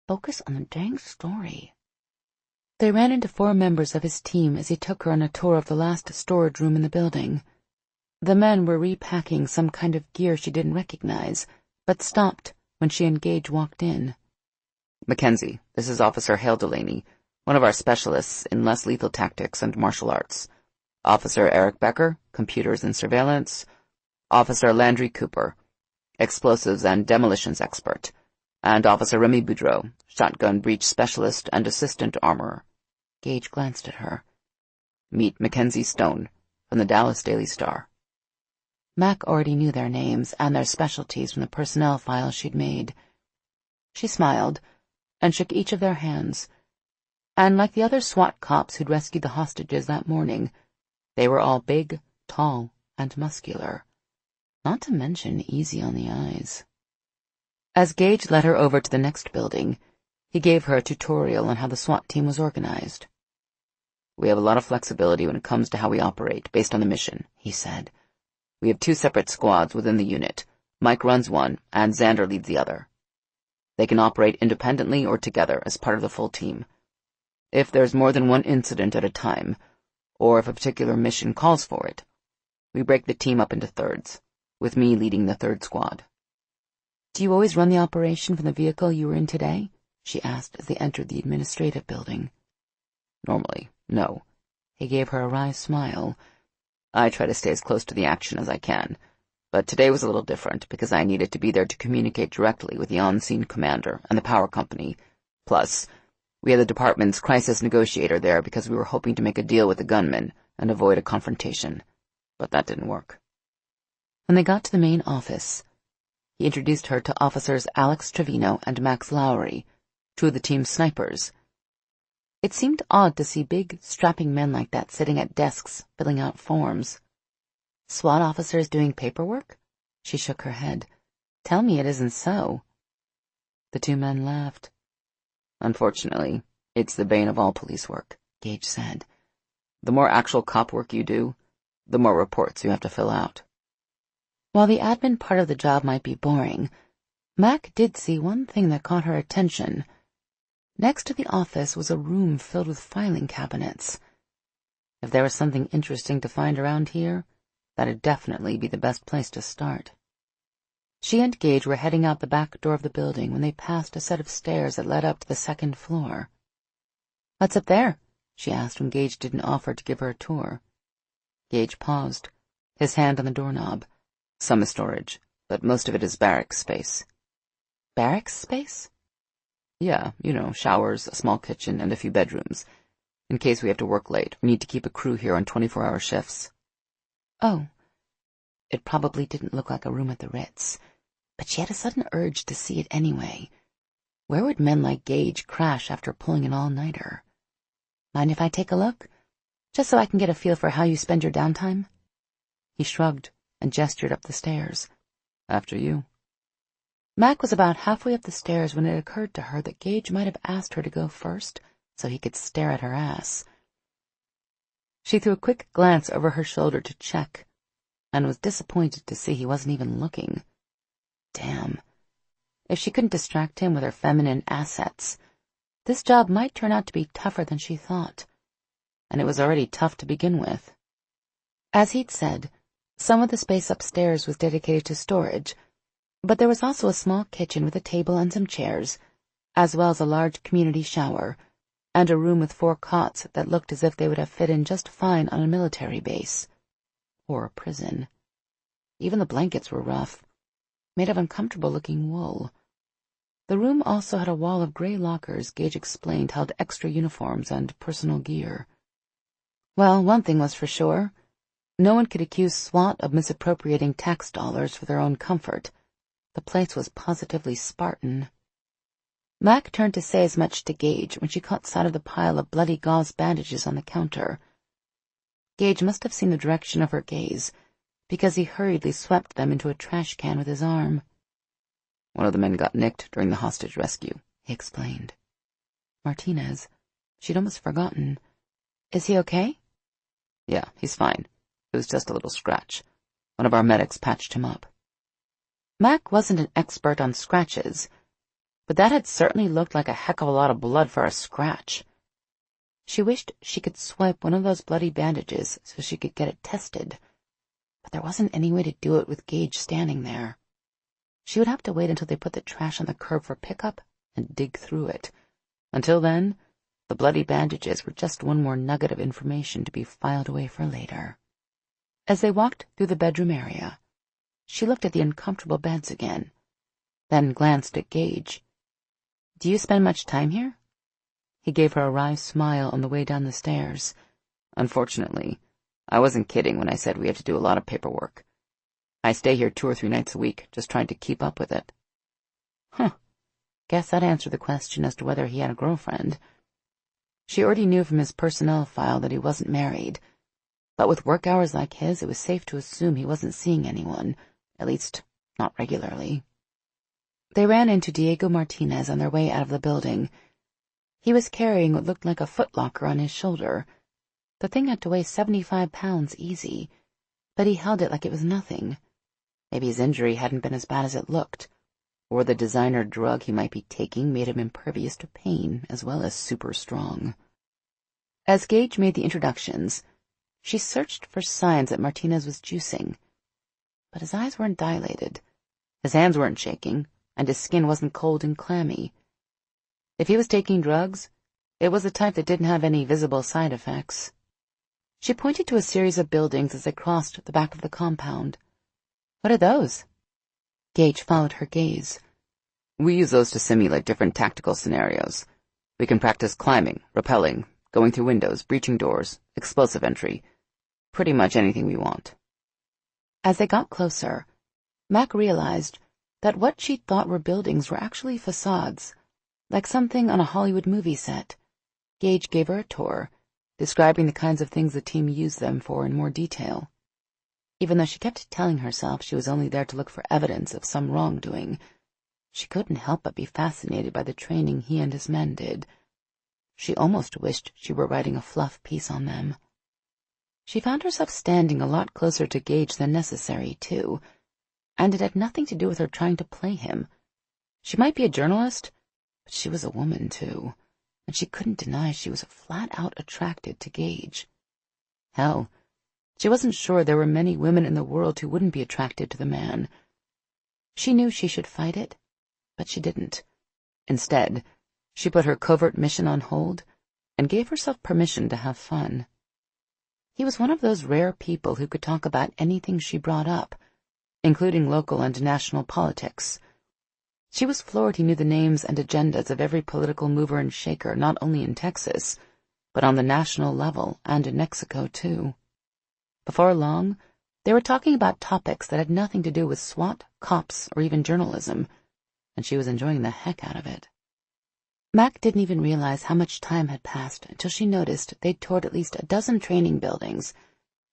Focus on the dang story. They ran into 4 members of his team as he took her on a tour of the last storage room in the building. The men were repacking some kind of gear she didn't recognize, but stopped when she and Gage walked in. Mackenzie, this is Officer Hale Delaney, one of our specialists in less lethal tactics and martial arts. Officer Eric Becker, computers and surveillance. Officer Landry Cooper, explosives and demolitions expert. And Officer Remy Boudreau, shotgun breach specialist and assistant armorer. Gage glanced at her. Meet Mackenzie Stone, from the Dallas Daily Star. Mac already knew their names and their specialties from the personnel files she'd made. She smiled and shook each of their hands, and like the other SWAT cops who'd rescued the hostages that morning, they were all big, tall, and muscular, not to mention easy on the eyes. As Gage led her over to the next building, he gave her a tutorial on how the SWAT team was organized. We have a lot of flexibility when it comes to how we operate, based on the mission, he said. We have 2 separate squads within the unit. Mike runs one, and Xander leads the other. They can operate independently or together as part of the full team. If there's more than one incident at a time, or if a particular mission calls for it, we break the team up into thirds, with me leading the 3rd squad. Do you always run the operation from the vehicle you were in today? She asked as they entered the administrative building. Normally, no. He gave her a wry smile. I try to stay as close to the action as I can, but today was a little different because I needed to be there to communicate directly with the on-scene commander and the power company. Plus, we had the department's crisis negotiator there because we were hoping to make a deal with the gunmen and avoid a confrontation, but that didn't work. When they got to the main office, he introduced her to Officers Alex Trevino and Max Lowry, 2 of the team's snipers. It seemed odd to see big, strapping men like that sitting at desks, filling out forms. SWAT officers doing paperwork? She shook her head. Tell me it isn't so. The 2 men laughed. Unfortunately, it's the bane of all police work, Gage said. The more actual cop work you do, the more reports you have to fill out. While the admin part of the job might be boring, Mac did see one thing that caught her attention. Next to the office was a room filled with filing cabinets. If there was something interesting to find around here, that'd definitely be the best place to start. She and Gage were heading out the back door of the building when they passed a set of stairs that led up to the 2nd floor. What's up there? She asked when Gage didn't offer to give her a tour. Gage paused, his hand on the doorknob. Some is storage, but most of it is barracks space. Barracks space? Yeah, you know, showers, a small kitchen, and a few bedrooms, in case we have to work late or need to keep a crew here on 24-hour shifts. Oh. It probably didn't look like a room at the Ritz, but she had a sudden urge to see it anyway. Where would men like Gage crash after pulling an all-nighter? Mind if I take a look? Just so I can get a feel for how you spend your downtime? He shrugged and gestured up the stairs. After you. Mac was about halfway up the stairs when it occurred to her that Gage might have asked her to go first so he could stare at her ass. She threw a quick glance over her shoulder to check, and was disappointed to see he wasn't even looking. Damn. If she couldn't distract him with her feminine assets, this job might turn out to be tougher than she thought, and it was already tough to begin with. As he'd said, some of the space upstairs was dedicated to storage, but there was also a small kitchen with a table and some chairs, as well as a large community shower, and a room with 4 cots that looked as if they would have fit in just fine on a military base. Or a prison. Even the blankets were rough, made of uncomfortable-looking wool. The room also had a wall of gray lockers Gage explained held extra uniforms and personal gear. Well, one thing was for sure. No one could accuse SWAT of misappropriating tax dollars for their own comfort. The place was positively Spartan. Mac turned to say as much to Gage when she caught sight of the pile of bloody gauze bandages on the counter. Gage must have seen the direction of her gaze, because he hurriedly swept them into a trash can with his arm. One of the men got nicked during the hostage rescue, he explained. Martinez. She'd almost forgotten. Is he okay? Yeah, he's fine. It was just a little scratch. One of our medics patched him up. Mac wasn't an expert on scratches, but that had certainly looked like a heck of a lot of blood for a scratch. She wished she could swipe one of those bloody bandages so she could get it tested, but there wasn't any way to do it with Gage standing there. She would have to wait until they put the trash on the curb for pickup and dig through it. Until then, the bloody bandages were just one more nugget of information to be filed away for later. As they walked through the bedroom area, she looked at the uncomfortable beds again, then glanced at Gage. Do you spend much time here? He gave her a wry smile on the way down the stairs. Unfortunately, I wasn't kidding when I said we have to do a lot of paperwork. I stay here 2 or 3 nights a week, just trying to keep up with it. Huh. Guess that answered the question as to whether he had a girlfriend. She already knew from his personnel file that he wasn't married, but with work hours like his, it was safe to assume he wasn't seeing anyone, at least not regularly. They ran into Diego Martinez on their way out of the building. He was carrying what looked like a footlocker on his shoulder. The thing had to weigh 75 pounds easy, but he held it like it was nothing. Maybe his injury hadn't been as bad as it looked, or the designer drug he might be taking made him impervious to pain as well as super strong. As Gage made the introductions, she searched for signs that Martinez was juicing, but his eyes weren't dilated, his hands weren't shaking, and his skin wasn't cold and clammy. If he was taking drugs, it was the type that didn't have any visible side effects. She pointed to a series of buildings as they crossed the back of the compound. What are those? Gage followed her gaze. We use those to simulate different tactical scenarios. We can practice climbing, rappelling, going through windows, breaching doors, explosive entry, pretty much anything we want. As they got closer, Mac realized that what she thought were buildings were actually facades, like something on a Hollywood movie set. Gage gave her a tour, describing the kinds of things the team used them for in more detail. Even though she kept telling herself she was only there to look for evidence of some wrongdoing, she couldn't help but be fascinated by the training he and his men did. She almost wished she were writing a fluff piece on them. She found herself standing a lot closer to Gage than necessary, too, and it had nothing to do with her trying to play him. She might be a journalist, but she was a woman, too, and she couldn't deny she was flat-out attracted to Gage. Hell, she wasn't sure there were many women in the world who wouldn't be attracted to the man. She knew she should fight it, but she didn't. Instead, she put her covert mission on hold and gave herself permission to have fun. He was one of those rare people who could talk about anything she brought up, including local and national politics. She was floored he knew the names and agendas of every political mover and shaker not only in Texas, but on the national level and in Mexico, too. Before long, they were talking about topics that had nothing to do with SWAT, cops, or even journalism, and she was enjoying the heck out of it. Mac didn't even realize how much time had passed until she noticed they'd toured at least a dozen training buildings,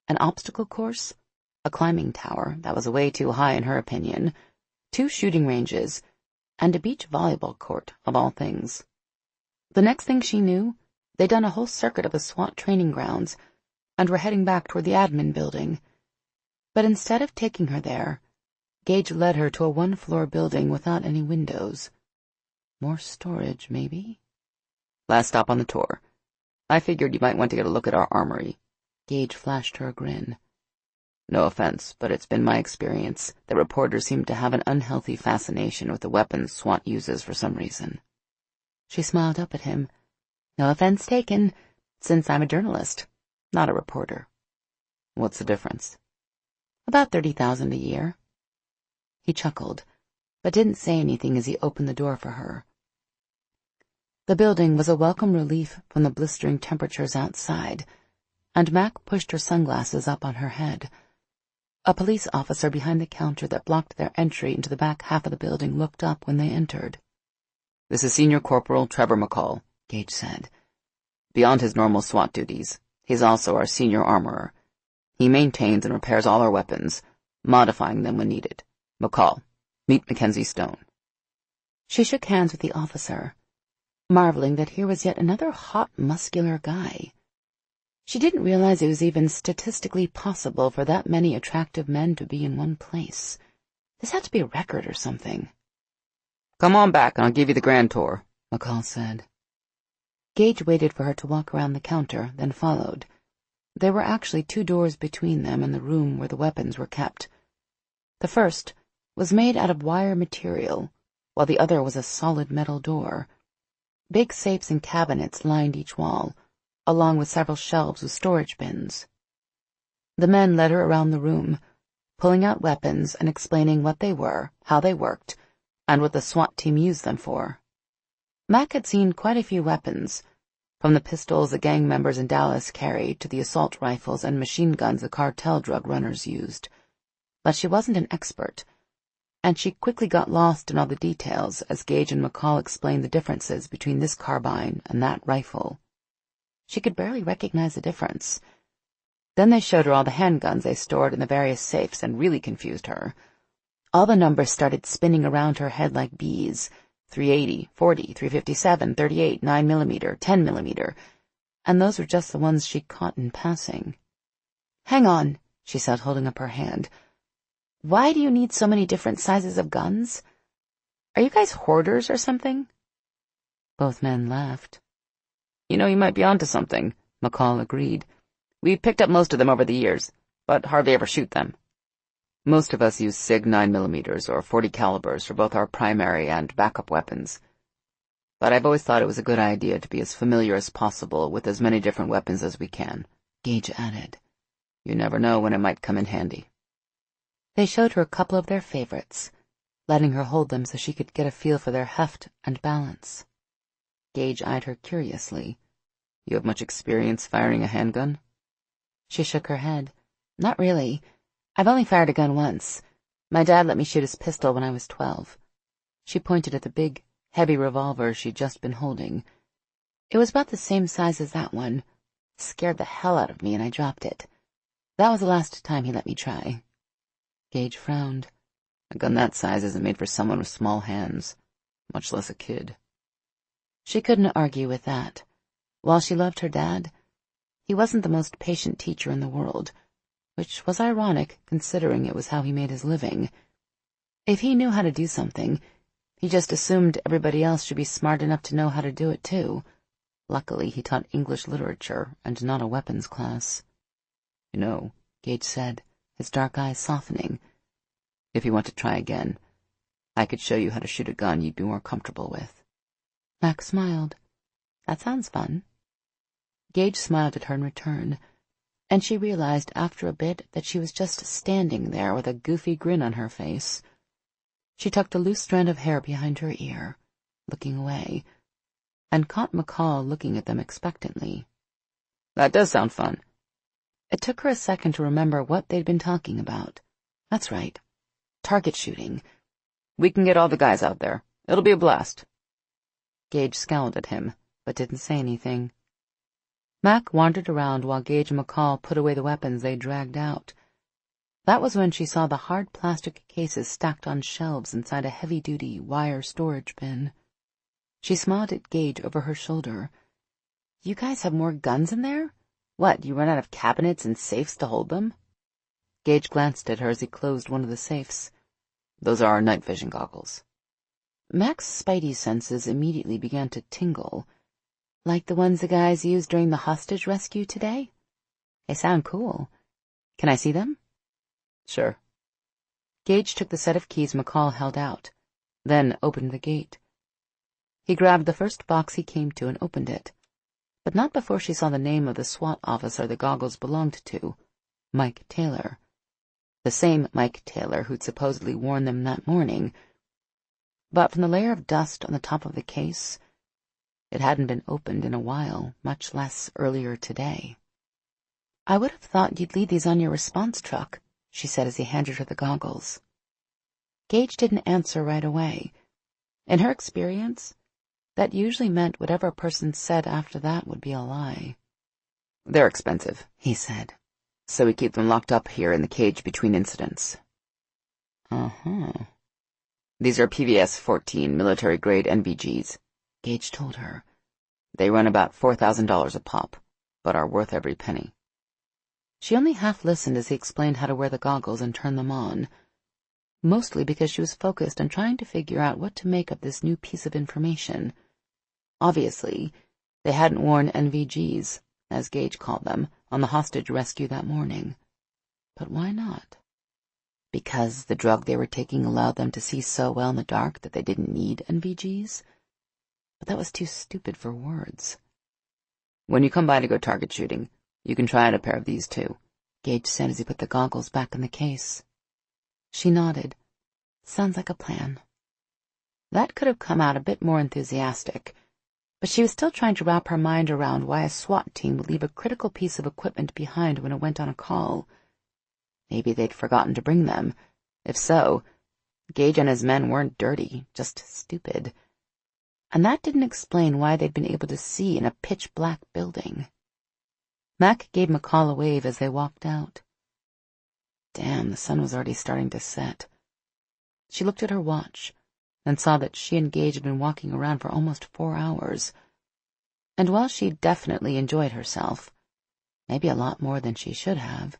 an obstacle course, a climbing tower that was way too high in her opinion, 2 shooting ranges, and a beach volleyball court, of all things. The next thing she knew, they'd done a whole circuit of the SWAT training grounds and were heading back toward the admin building. But instead of taking her there, Gage led her to a 1-floor building without any windows. More storage, maybe? Last stop on the tour. I figured you might want to get a look at our armory. Gage flashed her a grin. No offense, but it's been my experience that reporters seem to have an unhealthy fascination with the weapons SWAT uses for some reason. She smiled up at him. No offense taken, since I'm a journalist, not a reporter. What's the difference? About $30,000 a year. He chuckled. but didn't say anything as he opened the door for her. The building was a welcome relief from the blistering temperatures outside, and Mac pushed her sunglasses up on her head. A police officer behind the counter that blocked their entry into the back half of the building looked up when they entered. "This is Senior Corporal Trevor McCall," Gage said. "Beyond his normal SWAT duties, he's also our senior armorer. He maintains and repairs all our weapons, modifying them when needed. McCall, meet Mackenzie Stone." She shook hands with the officer, marveling that here was yet another hot, muscular guy. She didn't realize it was even statistically possible for that many attractive men to be in one place. This had to be a record or something. "Come on back and I'll give you the grand tour," McCall said. Gage waited for her to walk around the counter, then followed. There were actually 2 doors between them and the room where the weapons were kept. The first was made out of wire material, while the other was a solid metal door. Big safes and cabinets lined each wall, along with several shelves with storage bins. The men led her around the room, pulling out weapons and explaining what they were, how they worked, and what the SWAT team used them for. Mac had seen quite a few weapons, from the pistols the gang members in Dallas carried to the assault rifles and machine guns the cartel drug runners used. But she wasn't an expert, and she quickly got lost in all the details as Gage and McCall explained the differences between this carbine and that rifle. She could barely recognize the difference. Then they showed her all the handguns they stored in the various safes and really confused her. All the numbers started spinning around her head like bees: 380, 40, 357, 38, 9mm, 10mm, and those were just the ones she caught in passing. "Hang on," she said, holding up her hand. "Why do you need so many different sizes of guns? Are you guys hoarders or something?" Both men laughed. "You know, you might be onto something," McCall agreed. "We've picked up most of them over the years, but hardly ever shoot them. Most of us use SIG 9mm or 40 calibers for both our primary and backup weapons. But I've always thought it was a good idea to be as familiar as possible with as many different weapons as we can," Gage added. "You never know when it might come in handy." They showed her a couple of their favorites, letting her hold them so she could get a feel for their heft and balance. Gage eyed her curiously. "You have much experience firing a handgun?" She shook her head. "Not really. I've only fired a gun once. My dad let me shoot his pistol when I was 12. She pointed at the big, heavy revolver she'd just been holding. "It was about the same size as that one. It scared the hell out of me and I dropped it. That was the last time he let me try." Gage frowned. "A gun that size isn't made for someone with small hands, much less a kid." She couldn't argue with that. While she loved her dad, he wasn't the most patient teacher in the world, which was ironic considering it was how he made his living. If he knew how to do something, he just assumed everybody else should be smart enough to know how to do it too. Luckily, he taught English literature and not a weapons class. "You know," Gage said, his dark eyes softening, "if you want to try again, I could show you how to shoot a gun you'd be more comfortable with." Mac smiled. "That sounds fun." Gage smiled at her in return, and she realized after a bit that she was just standing there with a goofy grin on her face. She tucked a loose strand of hair behind her ear, looking away, and caught McCall looking at them expectantly. "That does sound fun." It took her a second to remember what they'd been talking about. That's right. Target shooting. "We can get all the guys out there. It'll be a blast." Gage scowled at him, but didn't say anything. Mac wandered around while Gage and McCall put away the weapons they dragged out. That was when she saw the hard plastic cases stacked on shelves inside a heavy-duty wire storage bin. She smiled at Gage over her shoulder. "You guys have more guns in there? What, you run out of cabinets and safes to hold them?" Gage glanced at her as he closed one of the safes. "Those are our night vision goggles." Mac's spidey senses immediately began to tingle. "Like the ones the guys used during the hostage rescue today? They sound cool. Can I see them?" "Sure." Gage took the set of keys McCall held out, then opened the gate. He grabbed the first box he came to and opened it, but not before she saw the name of the SWAT officer the goggles belonged to, Mike Taylor. The same Mike Taylor who'd supposedly worn them that morning, but from the layer of dust on the top of the case, it hadn't been opened in a while, much less earlier today. "I would have thought you'd leave these on your response truck," she said as he handed her the goggles. Gage didn't answer right away. In her experience, that usually meant whatever a person said after that would be a lie. "They're expensive," he said, "so we keep them locked up here in the cage between incidents." Uh-huh. "These are PVS-14 military-grade NVGs," Gage told her. "They run about $4,000 a pop, but are worth every penny." She only half listened as he explained how to wear the goggles and turn them on, mostly because she was focused on trying to figure out what to make of this new piece of information. Obviously, they hadn't worn NVGs, as Gage called them, on the hostage rescue that morning. But why not? Because the drug they were taking allowed them to see so well in the dark that they didn't need NVGs? But that was too stupid for words. "When you come by to go target shooting, you can try out a pair of these too," Gage said as he put the goggles back in the case. She nodded. "Sounds like a plan." That could have come out a bit more enthusiastic, but she was still trying to wrap her mind around why a SWAT team would leave a critical piece of equipment behind when it went on a call. Maybe they'd forgotten to bring them. If so, Gage and his men weren't dirty, just stupid. And that didn't explain why they'd been able to see in a pitch-black building. Mac gave McCall a wave as they walked out. Damn, the sun was already starting to set. She looked at her watch and saw that she and Gage had been walking around for almost 4 hours. And while she definitely enjoyed herself, maybe a lot more than she should have,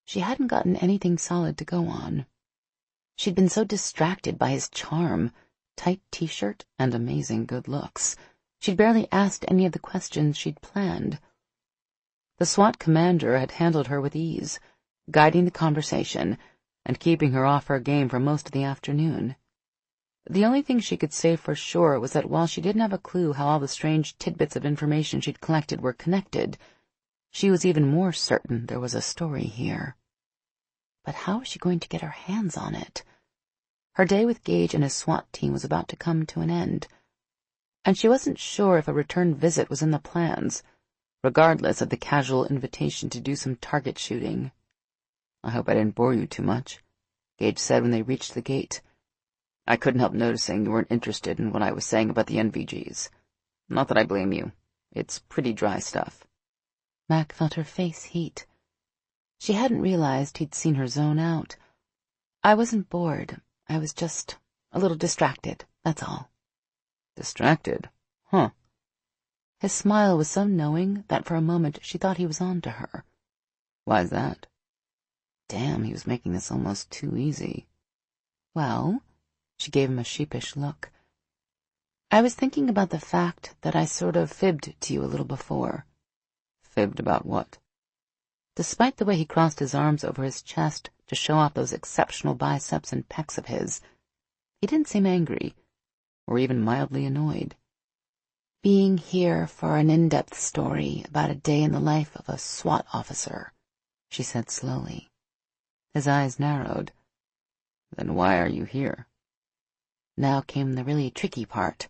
she hadn't gotten anything solid to go on. She'd been so distracted by his charm, tight t-shirt, and amazing good looks. She'd barely asked any of the questions she'd planned. The SWAT commander had handled her with ease, guiding the conversation and keeping her off her game for most of the afternoon. The only thing she could say for sure was that while she didn't have a clue how all the strange tidbits of information she'd collected were connected, she was even more certain there was a story here. But how was she going to get her hands on it? Her day with Gage and his SWAT team was about to come to an end, and she wasn't sure if a return visit was in the plans, regardless of the casual invitation to do some target shooting. "I hope I didn't bore you too much," Gage said when they reached the gate. "I couldn't help noticing you weren't interested in what I was saying about the NVGs. Not that I blame you. It's pretty dry stuff." Mac felt her face heat. She hadn't realized he'd seen her zone out. "I wasn't bored. I was just a little distracted, that's all." "Distracted? Huh." His smile was so knowing that for a moment she thought he was on to her. "Why's that?" Damn, he was making this almost too easy. "Well," she gave him a sheepish look, "I was thinking about the fact that I sort of fibbed to you a little before." "Fibbed about what?" Despite the way he crossed his arms over his chest to show off those exceptional biceps and pecs of his, he didn't seem angry, or even mildly annoyed. "Being here for an in-depth story about a day in the life of a SWAT officer," she said slowly. His eyes narrowed. "Then why are you here?" Now came the really tricky part.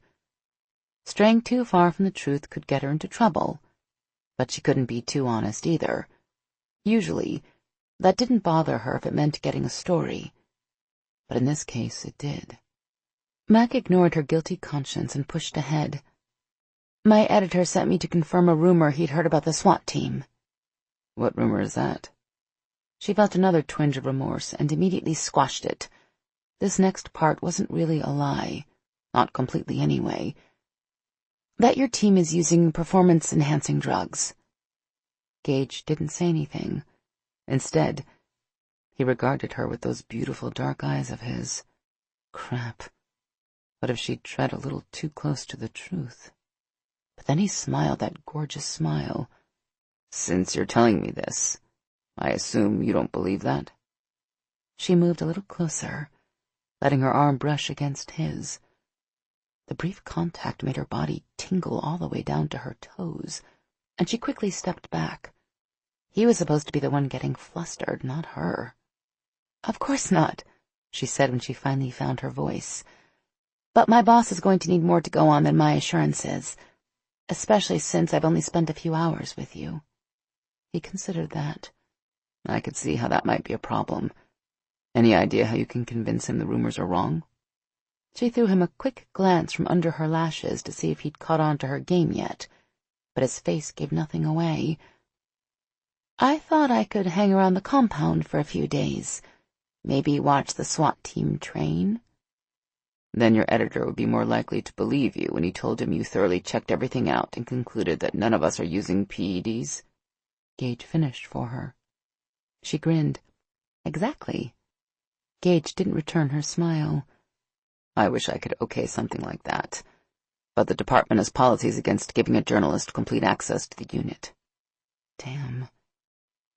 Straying too far from the truth could get her into trouble, but she couldn't be too honest either. Usually, that didn't bother her if it meant getting a story, but in this case it did. Mac ignored her guilty conscience and pushed ahead. "My editor sent me to confirm a rumor he'd heard about the SWAT team." "What rumor is that?" She felt another twinge of remorse and immediately squashed it. This next part wasn't really a lie, not completely anyway. "That your team is using performance-enhancing drugs." Gage didn't say anything. Instead, he regarded her with those beautiful dark eyes of his. Crap. What if she'd tread a little too close to the truth? But then he smiled that gorgeous smile. "Since you're telling me this, I assume you don't believe that?" She moved a little closer, letting her arm brush against his. The brief contact made her body tingle all the way down to her toes, and she quickly stepped back. He was supposed to be the one getting flustered, not her. "Of course not," she said when she finally found her voice. But my boss is going to need more to go on than my assurances, especially since I've only spent a few hours with you. He considered that. I could see how that might be a problem. Any idea how you can convince him the rumors are wrong? She threw him a quick glance from under her lashes to see if he'd caught on to her game yet, but his face gave nothing away. I thought I could hang around the compound for a few days, maybe watch the SWAT team train. Then your editor would be more likely to believe you when you told him you thoroughly checked everything out and concluded that none of us are using PEDs. Gage finished for her. She grinned. Exactly. Gage didn't return her smile. I wish I could okay something like that, but the department has policies against giving a journalist complete access to the unit. Damn.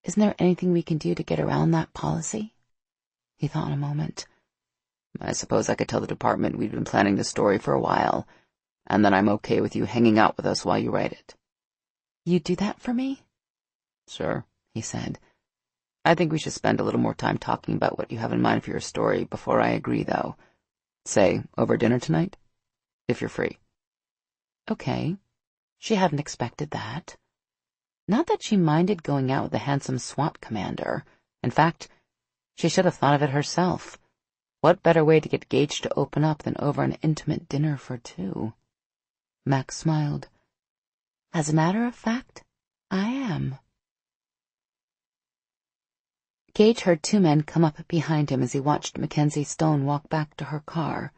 Isn't there anything we can do to get around that policy? He thought a moment. I suppose I could tell the department we'd been planning the story for a while, and that I'm okay with you hanging out with us while you write it. You'd do that for me? Sure, he said. I think we should spend a little more time talking about what you have in mind for your story before I agree, though. Say, over dinner tonight? If you're free. Okay. She hadn't expected that. Not that she minded going out with the handsome SWAT commander. In fact, she should have thought of it herself. What better way to get Gage to open up than over an intimate dinner for two? Max smiled. As a matter of fact, I am. Gage heard two men come up behind him as he watched Mackenzie Stone walk back to her car.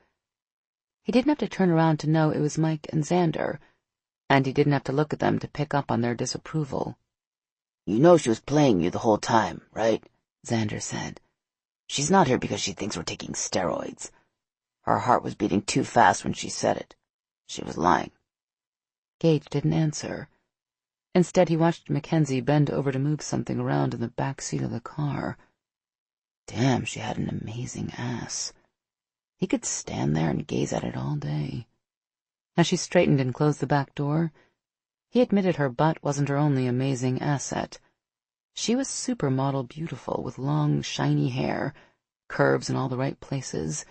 He didn't have to turn around to know it was Mike and Xander, and he didn't have to look at them to pick up on their disapproval. You know she was playing you the whole time, right? Xander said. She's not here because she thinks we're taking steroids. Her heart was beating too fast when she said it. She was lying. Gage didn't answer. Instead, he watched Mackenzie bend over to move something around in the back seat of the car. Damn, she had an amazing ass. He could stand there and gaze at it all day. As she straightened and closed the back door, he admitted her butt wasn't her only amazing asset. She was supermodel beautiful, with long, shiny hair, curves in all the right places,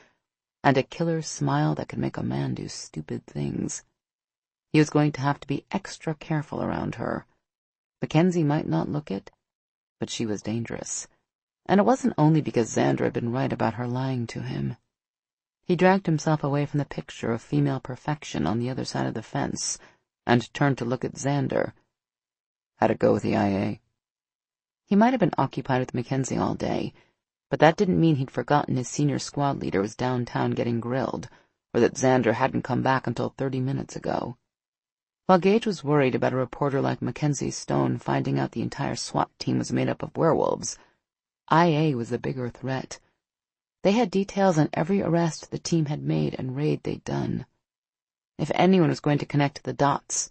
and a killer smile that could make a man do stupid things. He was going to have to be extra careful around her. Mackenzie might not look it, but she was dangerous. And it wasn't only because Xander had been right about her lying to him. He dragged himself away from the picture of female perfection on the other side of the fence and turned to look at Xander. How'd it go with the IA? He might have been occupied with Mackenzie all day, but that didn't mean he'd forgotten his senior squad leader was downtown getting grilled, or that Xander hadn't come back until 30 minutes ago. While Gage was worried about a reporter like Mackenzie Stone finding out the entire SWAT team was made up of werewolves, IA was the bigger threat. They had details on every arrest the team had made and raid they'd done. If anyone was going to connect the dots,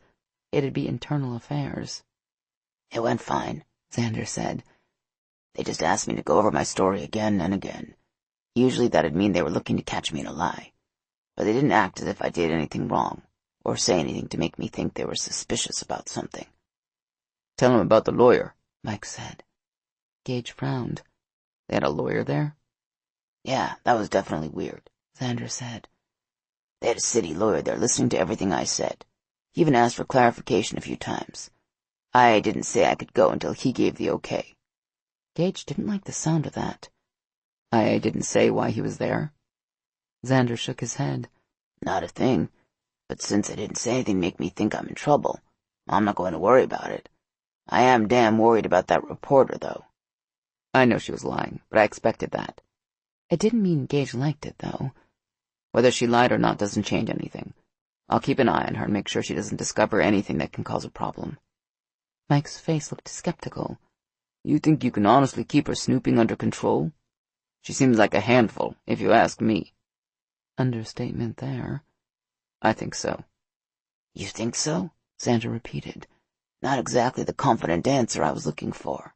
it'd be internal affairs. It went fine, Xander said. They just asked me to go over my story again and again. Usually that'd mean they were looking to catch me in a lie, but they didn't act as if I did anything wrong, or say anything to make me think they were suspicious about something. Tell him about the lawyer, Mike said. Gage frowned. They had a lawyer there? Yeah, that was definitely weird, Xander said. They had a city lawyer there listening to everything I said. He even asked for clarification a few times. I didn't say I could go until he gave the okay. Gage didn't like the sound of that. I didn't say why he was there? Xander shook his head. Not a thing. But since I didn't say anything to make me think I'm in trouble, I'm not going to worry about it. I am damn worried about that reporter, though. I know she was lying, but I expected that. It didn't mean Gage liked it, though. Whether she lied or not doesn't change anything. I'll keep an eye on her and make sure she doesn't discover anything that can cause a problem. Mike's face looked skeptical. You think you can honestly keep her snooping under control? She seems like a handful, if you ask me. Understatement there. I think so. You think so? Xander repeated. Not exactly the confident answer I was looking for.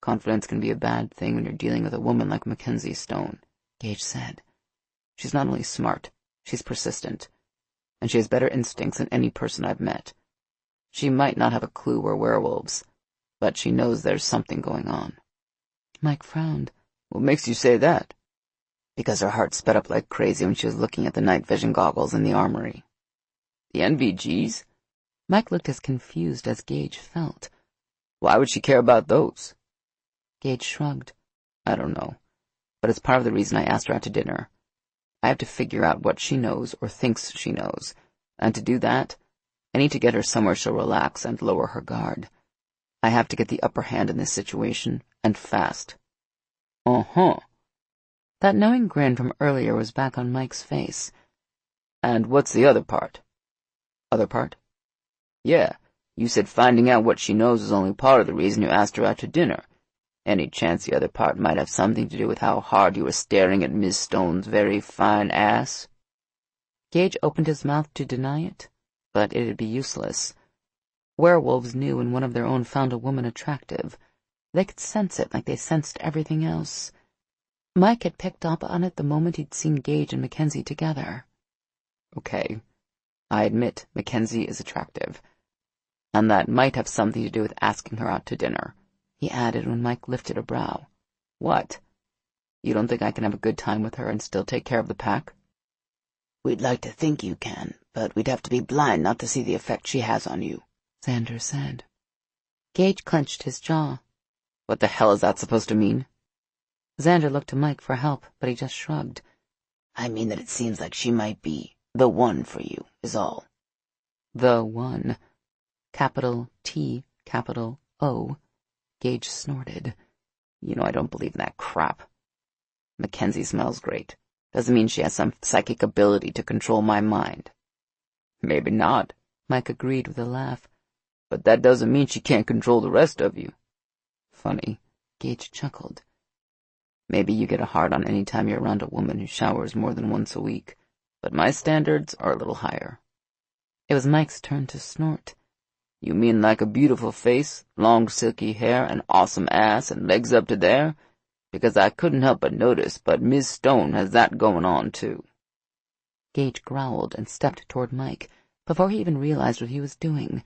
Confidence can be a bad thing when you're dealing with a woman like Mackenzie Stone, Gage said. She's not only smart, she's persistent, and she has better instincts than any person I've met. She might not have a clue we're werewolves, but she knows there's something going on. Mike frowned. What makes you say that? Because her heart sped up like crazy when she was looking at the night vision goggles in the armory. The NVGs? Mike looked as confused as Gage felt. Why would she care about those? Gage shrugged. I don't know, but it's part of the reason I asked her out to dinner. I have to figure out what she knows or thinks she knows, and to do that, I need to get her somewhere she'll relax and lower her guard. I have to get the upper hand in this situation, and fast. Uh-huh. That knowing grin from earlier was back on Mike's face. And what's the other part? Other part? Yeah, you said finding out what she knows is only part of the reason you asked her out to dinner. Any chance the other part might have something to do with how hard you were staring at Miss Stone's very fine ass? Gage opened his mouth to deny it, but it'd be useless. Werewolves knew when one of their own found a woman attractive. They could sense it like they sensed everything else. Mike had picked up on it the moment he'd seen Gage and Mackenzie together. Okay, I admit Mackenzie is attractive, and that might have something to do with asking her out to dinner, he added when Mike lifted a brow. What? You don't think I can have a good time with her and still take care of the pack? We'd like to think you can, but we'd have to be blind not to see the effect she has on you, Xander said. Gage clenched his jaw. What the hell is that supposed to mean? Xander looked to Mike for help, but he just shrugged. I mean that it seems like she might be the one for you, is all. The one. Capital T, capital O. Gage snorted. You know I don't believe in that crap. Mackenzie smells great. Doesn't mean she has some psychic ability to control my mind. Maybe not, Mike agreed with a laugh. But that doesn't mean she can't control the rest of you. Funny, Gage chuckled. Maybe you get a hard-on any time you're around a woman who showers more than once a week, but my standards are a little higher. It was Mike's turn to snort. You mean like a beautiful face, long silky hair, an awesome ass, and legs up to there? Because I couldn't help but notice, but Miss Stone has that going on, too. Gage growled and stepped toward Mike before he even realized what he was doing.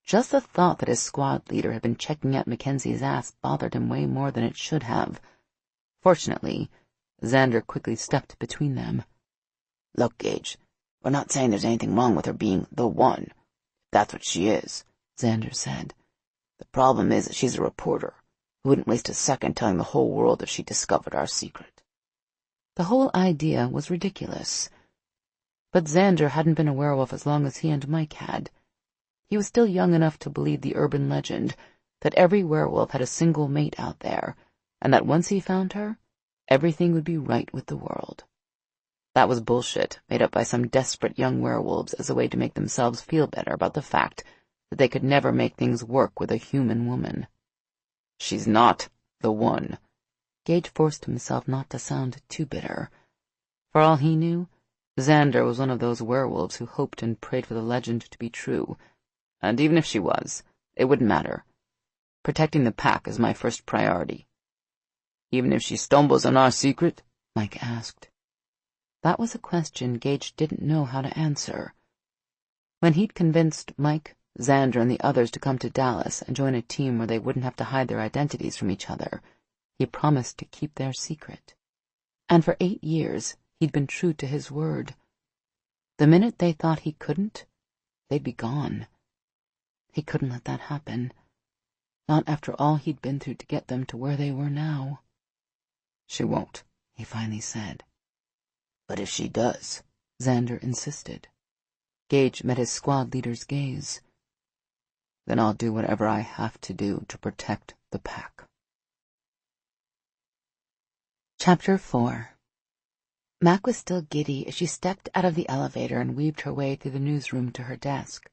Just the thought that his squad leader had been checking out Mackenzie's ass bothered him way more than it should have. Fortunately, Xander quickly stepped between them. Look, Gage, we're not saying there's anything wrong with her being the one. That's what she is, Xander said. The problem is that she's a reporter who wouldn't waste a second telling the whole world if she discovered our secret. The whole idea was ridiculous. But Xander hadn't been a werewolf as long as he and Mike had. He was still young enough to believe the urban legend that every werewolf had a single mate out there, and that once he found her, everything would be right with the world. That was bullshit, made up by some desperate young werewolves as a way to make themselves feel better about the fact that they could never make things work with a human woman. She's not the one. Gage forced himself not to sound too bitter. For all he knew, Xander was one of those werewolves who hoped and prayed for the legend to be true. And even if she was, it wouldn't matter. Protecting the pack is my first priority. Even if she stumbles on our secret? Mike asked. That was a question Gage didn't know how to answer. When he'd convinced Mike, Xander, and the others to come to Dallas and join a team where they wouldn't have to hide their identities from each other, he promised to keep their secret. And for 8 years, he'd been true to his word. The minute they thought he couldn't, they'd be gone. He couldn't let that happen. Not after all he'd been through to get them to where they were now. She won't, he finally said. But if she does, Xander insisted. Gage met his squad leader's gaze. Then I'll do whatever I have to do to protect the pack. Chapter 4. Mac was still giddy as she stepped out of the elevator and weaved her way through the newsroom to her desk.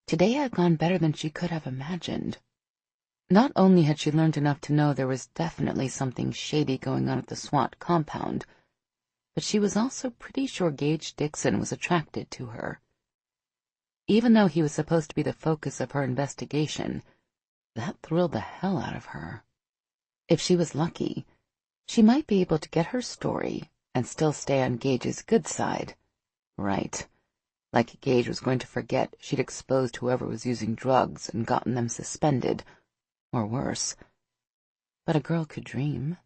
Today had gone better than she could have imagined. Not only had she learned enough to know there was definitely something shady going on at the SWAT compound, but she was also pretty sure Gage Dixon was attracted to her. Even though he was supposed to be the focus of her investigation, that thrilled the hell out of her. If she was lucky, she might be able to get her story and still stay on Gage's good side. Right. Like Gage was going to forget she'd exposed whoever was using drugs and gotten them suspended, or worse. But a girl could dream.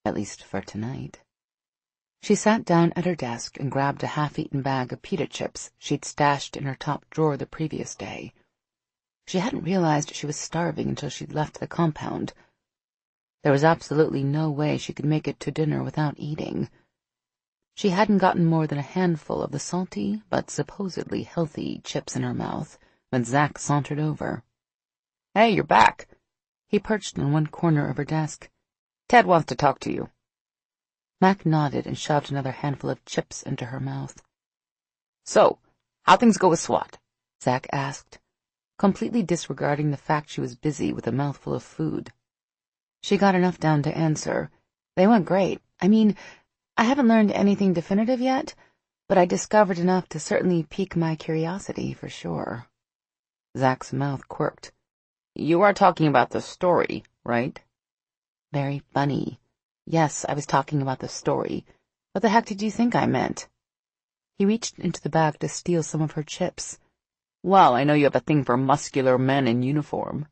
At least for tonight. She sat down at her desk and grabbed a half-eaten bag of pita chips she'd stashed in her top drawer the previous day. She hadn't realized she was starving until she'd left the compound. There was absolutely no way she could make it to dinner without eating. She hadn't gotten more than a handful of the salty, but supposedly healthy, chips in her mouth when Zack sauntered over. "Hey, you're back." He perched in one corner of her desk. "Ted wants to talk to you." Mac nodded and shoved another handful of chips into her mouth. "So, how things go with SWAT?" Zack asked, completely disregarding the fact she was busy with a mouthful of food. She got enough down to answer. "They went great. I mean, I haven't learned anything definitive yet, but I discovered enough to certainly pique my curiosity for sure." Zack's mouth quirked. "You are talking about the story, right?" Very funny. Yes, I was talking about the story. What the heck did you think I meant? He reached into the bag to steal some of her chips. "Well, I know you have a thing for muscular men in uniform."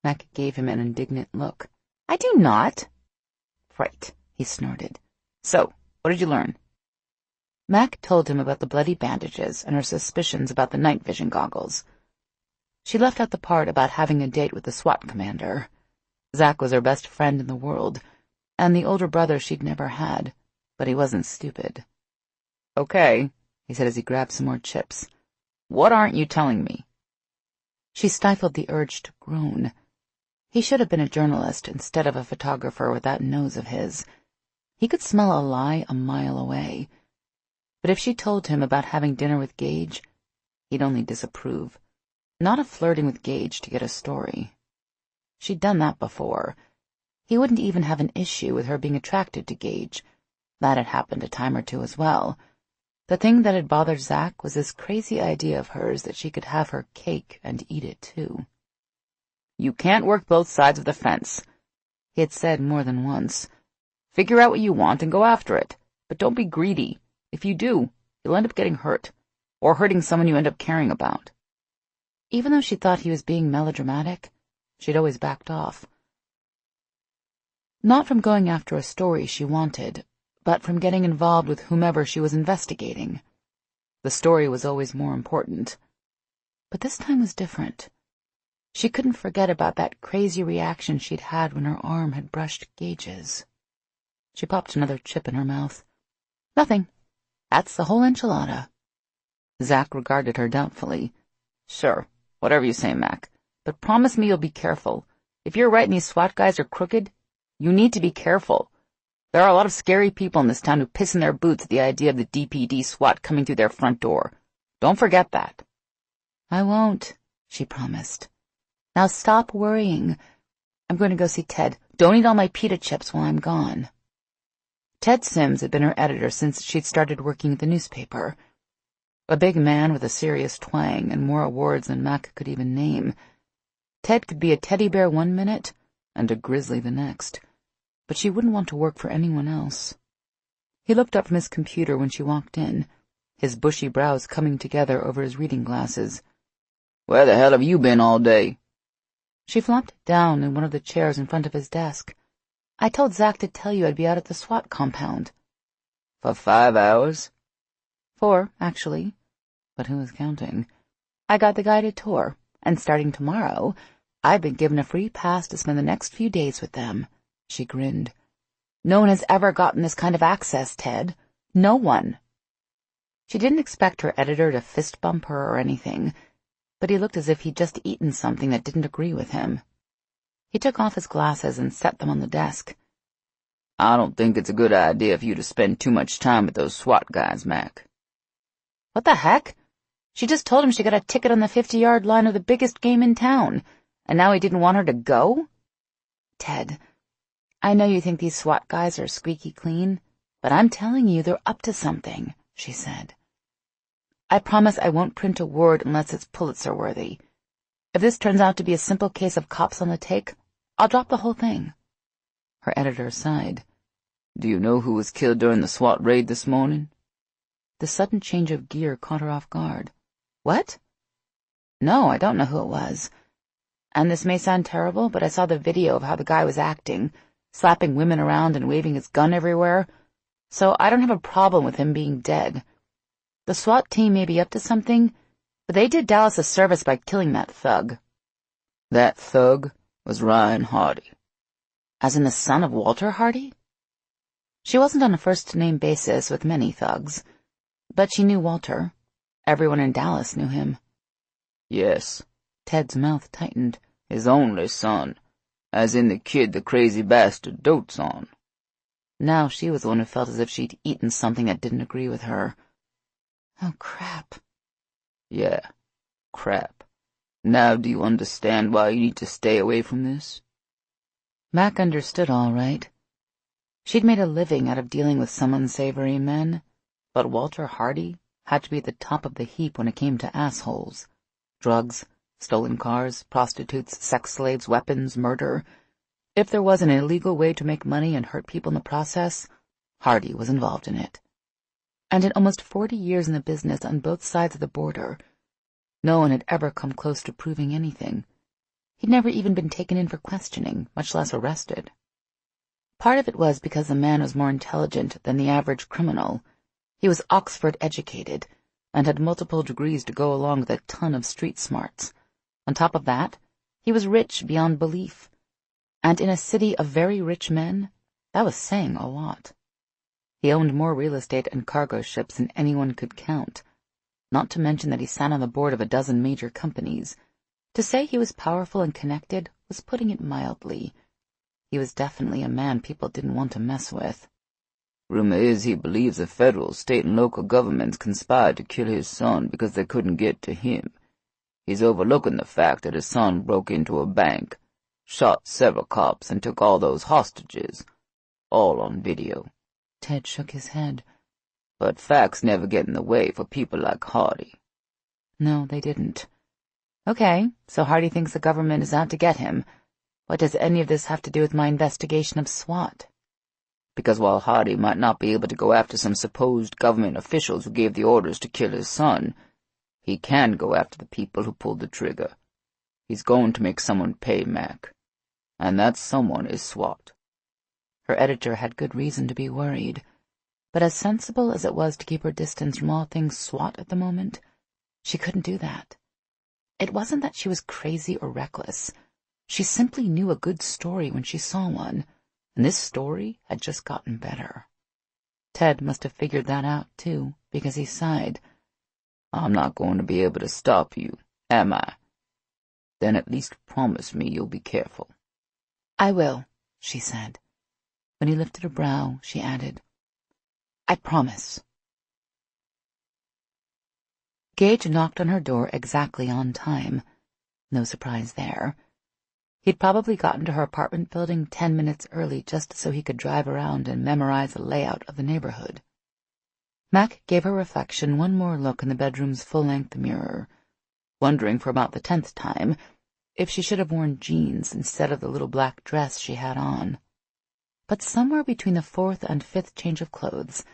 Mac gave him an indignant look. "I do not." "Right," he snorted. "So, what did you learn?" Mac told him about the bloody bandages and her suspicions about the night vision goggles. She left out the part about having a date with the SWAT commander. Zack was her best friend in the world, and the older brother she'd never had, but he wasn't stupid. "Okay," he said as he grabbed some more chips. "What aren't you telling me?" She stifled the urge to groan. He should have been a journalist instead of a photographer with that nose of his. He could smell a lie a mile away. But if she told him about having dinner with Gage, he'd only disapprove. Not of flirting with Gage to get a story. She'd done that before. He wouldn't even have an issue with her being attracted to Gage. That had happened a time or two as well. The thing that had bothered Zack was this crazy idea of hers that she could have her cake and eat it too. "You can't work both sides of the fence," he had said more than once. "Figure out what you want and go after it, but don't be greedy. If you do, you'll end up getting hurt, or hurting someone you end up caring about." Even though she thought he was being melodramatic, she'd always backed off. Not from going after a story she wanted, but from getting involved with whomever she was investigating. The story was always more important. But this time was different. She couldn't forget about that crazy reaction she'd had when her arm had brushed Gage's. She popped another chip in her mouth. "Nothing. That's the whole enchilada." Zack regarded her doubtfully. "Sure, whatever you say, Mac. But promise me you'll be careful. If you're right and these SWAT guys are crooked, you need to be careful. There are a lot of scary people in this town who piss in their boots at the idea of the DPD SWAT coming through their front door. Don't forget that." "I won't," she promised. "Now stop worrying. I'm going to go see Ted. Don't eat all my pita chips while I'm gone." Ted Sims had been her editor since she'd started working at the newspaper. A big man with a serious twang and more awards than Mac could even name. Ted could be a teddy bear one minute and a grizzly the next, but she wouldn't want to work for anyone else. He looked up from his computer when she walked in, his bushy brows coming together over his reading glasses. "Where the hell have you been all day?" She flopped down in one of the chairs in front of his desk. "I told Zack to tell you I'd be out at the SWAT compound." "For 5 hours?" 4, actually. But who was counting? "I got the guided tour, and starting tomorrow, I've been given a free pass to spend the next few days with them." She grinned. "No one has ever gotten this kind of access, Ted. No one." She didn't expect her editor to fist bump her or anything, but he looked as if he'd just eaten something that didn't agree with him. He took off his glasses and set them on the desk. "I don't think it's a good idea for you to spend too much time with those SWAT guys, Mac." "What the heck? She just told him she got a ticket on the 50-yard line of the biggest game in town, and now he didn't want her to go?" "Ted, I know you think these SWAT guys are squeaky clean, but I'm telling you they're up to something," she said. "I promise I won't print a word unless it's Pulitzer-worthy. If this turns out to be a simple case of cops on the take, I'll drop the whole thing." Her editor sighed. "Do you know who was killed during the SWAT raid this morning?" The sudden change of gear caught her off guard. "What?" "No, I don't know who it was. And this may sound terrible, but I saw the video of how the guy was acting, slapping women around and waving his gun everywhere, so I don't have a problem with him being dead. The SWAT team may be up to something, but they did Dallas a service by killing that thug. That thug was Ryan Hardy. As in the son of Walter Hardy? She wasn't on a first-name basis with many thugs, but she knew Walter. Everyone in Dallas knew him. Yes. Ted's mouth tightened. His only son, as in the kid the crazy bastard dotes on. Now she was the one who felt as if she'd eaten something that didn't agree with her. Oh, crap. Yeah, crap. Now do you understand why you need to stay away from this? Mac understood all right. She'd made a living out of dealing with some unsavory men, but Walter Hardy had to be at the top of the heap when it came to assholes. Drugs, stolen cars, prostitutes, sex slaves, weapons, murder. If there was an illegal way to make money and hurt people in the process, Hardy was involved in it. And in almost 40 years in the business on both sides of the border, no one had ever come close to proving anything. He'd never even been taken in for questioning, much less arrested. Part of it was because the man was more intelligent than the average criminal. He was Oxford-educated and had multiple degrees to go along with a ton of street smarts. On top of that, he was rich beyond belief. And in a city of very rich men, that was saying a lot. He owned more real estate and cargo ships than anyone could count, not to mention that he sat on the board of a dozen major companies. To say he was powerful and connected was putting it mildly. He was definitely a man people didn't want to mess with. Rumor is he believes the federal, state, and local governments conspired to kill his son because they couldn't get to him. He's overlooking the fact that his son broke into a bank, shot several cops, and took all those hostages, all on video. Ted shook his head. But facts never get in the way for people like Hardy. No, they didn't. Okay, so Hardy thinks the government is out to get him. What does any of this have to do with my investigation of SWAT? Because while Hardy might not be able to go after some supposed government officials who gave the orders to kill his son, he can go after the people who pulled the trigger. He's going to make someone pay Mac. And that someone is SWAT. Her editor had good reason to be worried, but as sensible as it was to keep her distance from all things SWAT at the moment, she couldn't do that. It wasn't that she was crazy or reckless. She simply knew a good story when she saw one, and this story had just gotten better. Ted must have figured that out, too, because he sighed. I'm not going to be able to stop you, am I? Then at least promise me you'll be careful. I will, she said. When he lifted her brow, she added, I promise. Gage knocked on her door exactly on time. No surprise there. He'd probably gotten to her apartment building 10 minutes early just so he could drive around and memorize the layout of the neighborhood. Mac gave her reflection one more look in the bedroom's full-length mirror, wondering for about the 10th time if she should have worn jeans instead of the little black dress she had on. But somewhere between the 4th and 5th change of clothes,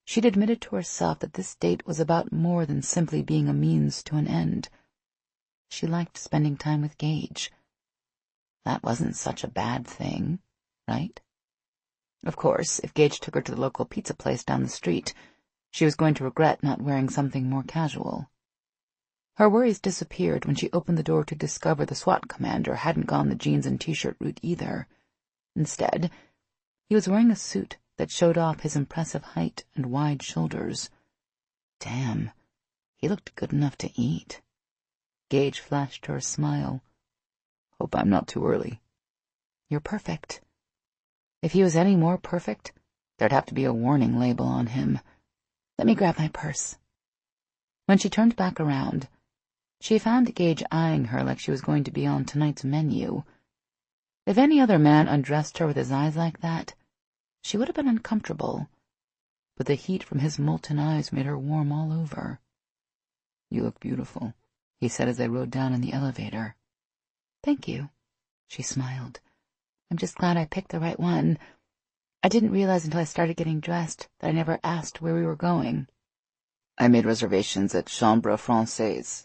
she'd admitted to herself that this date was about more than simply being a means to an end. She liked spending time with Gage. That wasn't such a bad thing, right? Of course, if Gage took her to the local pizza place down the street, she was going to regret not wearing something more casual. Her worries disappeared when she opened the door to discover the SWAT commander hadn't gone the jeans and t-shirt route either. Instead, he was wearing a suit that showed off his impressive height and wide shoulders. Damn, he looked good enough to eat. Gage flashed her a smile. Hope I'm not too early. You're perfect. If he was any more perfect, there'd have to be a warning label on him. Let me grab my purse. When she turned back around, she found Gage eyeing her like she was going to be on tonight's menu. If any other man undressed her with his eyes like that, she would have been uncomfortable, but the heat from his molten eyes made her warm all over. You look beautiful, he said as they rode down in the elevator. Thank you, she smiled. I'm just glad I picked the right one. I didn't realize until I started getting dressed that I never asked where we were going. I made reservations at Chambre Française.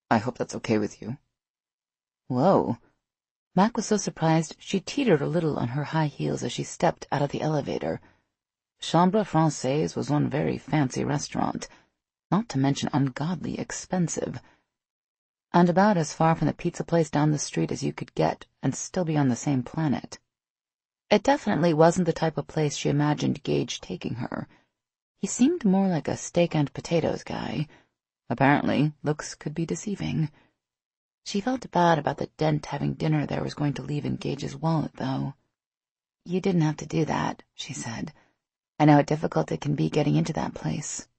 I hope that's okay with you. Whoa. Mac was so surprised she teetered a little on her high heels as she stepped out of the elevator. Chambre Française was one very fancy restaurant, not to mention ungodly expensive, and about as far from the pizza place down the street as you could get and still be on the same planet. It definitely wasn't the type of place she imagined Gage taking her. He seemed more like a steak and potatoes guy. Apparently, looks could be deceiving. She felt bad about the dent having dinner there was going to leave in Gage's wallet, though. "You didn't have to do that," she said. "I know how difficult it can be getting into that place."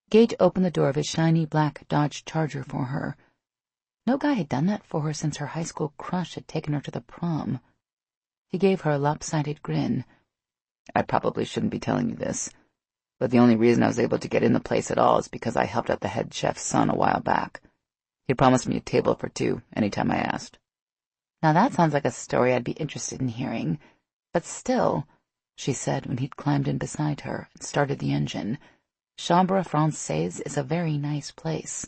Gage opened the door of his shiny black Dodge Charger for her. No guy had done that for her since her high school crush had taken her to the prom. He gave her a lopsided grin. "I probably shouldn't be telling you this, but the only reason I was able to get in the place at all is because I helped out the head chef's son a while back. He promised me a table for two anytime I asked." "Now that sounds like a story I'd be interested in hearing. But still," she said when he'd climbed in beside her and started the engine, "Chambre Française is a very nice place.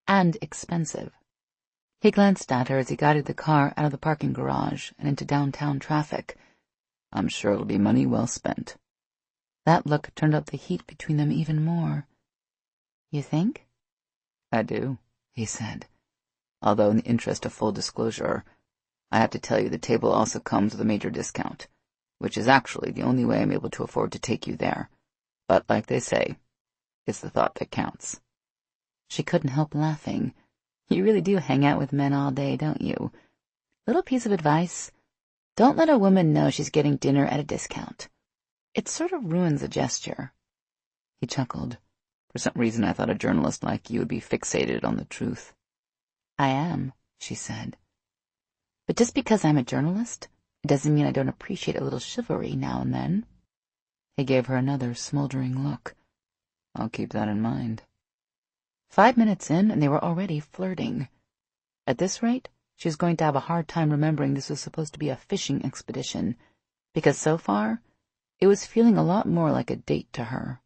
And expensive." He glanced at her as he guided the car out of the parking garage and into downtown traffic. "I'm sure it'll be money well spent." That look turned up the heat between them even more. "You think?" "I do," he said. "Although in the interest of full disclosure, I have to tell you the table also comes with a major discount, which is actually the only way I'm able to afford to take you there. But like they say, it's the thought that counts." She couldn't help laughing. "You really do hang out with men all day, don't you? Little piece of advice. Don't let a woman know she's getting dinner at a discount. It sort of ruins the gesture." He chuckled. "For some reason I thought a journalist like you would be fixated on the truth." "I am," she said. "But just because I'm a journalist, it doesn't mean I don't appreciate a little chivalry now and then." He gave her another smoldering look. "I'll keep that in mind." 5 minutes in, and they were already flirting. At this rate, she was going to have a hard time remembering this was supposed to be a fishing expedition, because so far, it was feeling a lot more like a date to her.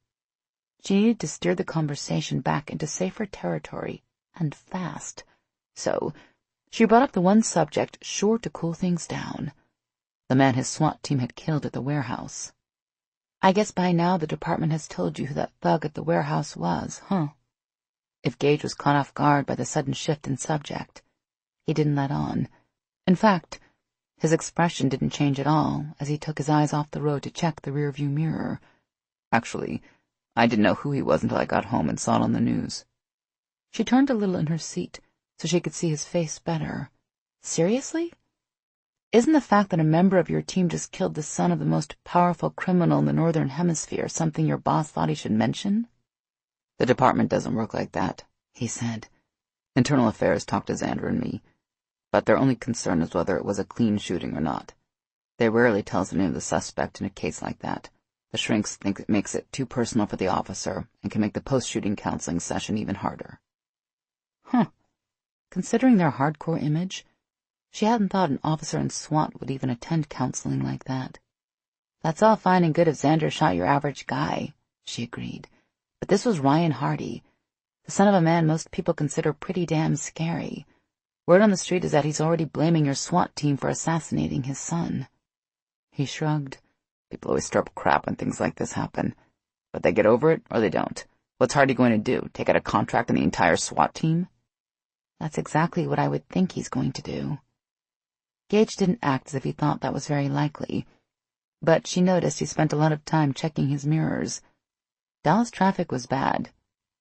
She needed to steer the conversation back into safer territory, and fast. So, she brought up the one subject sure to cool things down: the man his SWAT team had killed at the warehouse. "I guess by now the department has told you who that thug at the warehouse was, huh?" If Gage was caught off guard by the sudden shift in subject, he didn't let on. In fact, his expression didn't change at all as he took his eyes off the road to check the rearview mirror. "Actually, I didn't know who he was until I got home and saw it on the news." She turned a little in her seat so she could see his face better. "Seriously? Isn't the fact that a member of your team just killed the son of the most powerful criminal in the Northern Hemisphere something your boss thought he should mention?" "The department doesn't work like that," he said. "Internal affairs talk to Xander and me, but their only concern is whether it was a clean shooting or not. They rarely tell us the name of the suspect in a case like that. The shrinks think it makes it too personal for the officer and can make the post-shooting counseling session even harder." Huh. Considering their hardcore image, she hadn't thought an officer in SWAT would even attend counseling like that. "That's all fine and good if Xander shot your average guy," she agreed. "But this was Ryan Hardy, the son of a man most people consider pretty damn scary. Word on the street is that he's already blaming your SWAT team for assassinating his son." He shrugged. "People always stir up crap when things like this happen. But they get over it or they don't. What's Hardy going to do, take out a contract on the entire SWAT team?" "That's exactly what I would think he's going to do." Gage didn't act as if he thought that was very likely, but she noticed he spent a lot of time checking his mirrors. Dallas traffic was bad,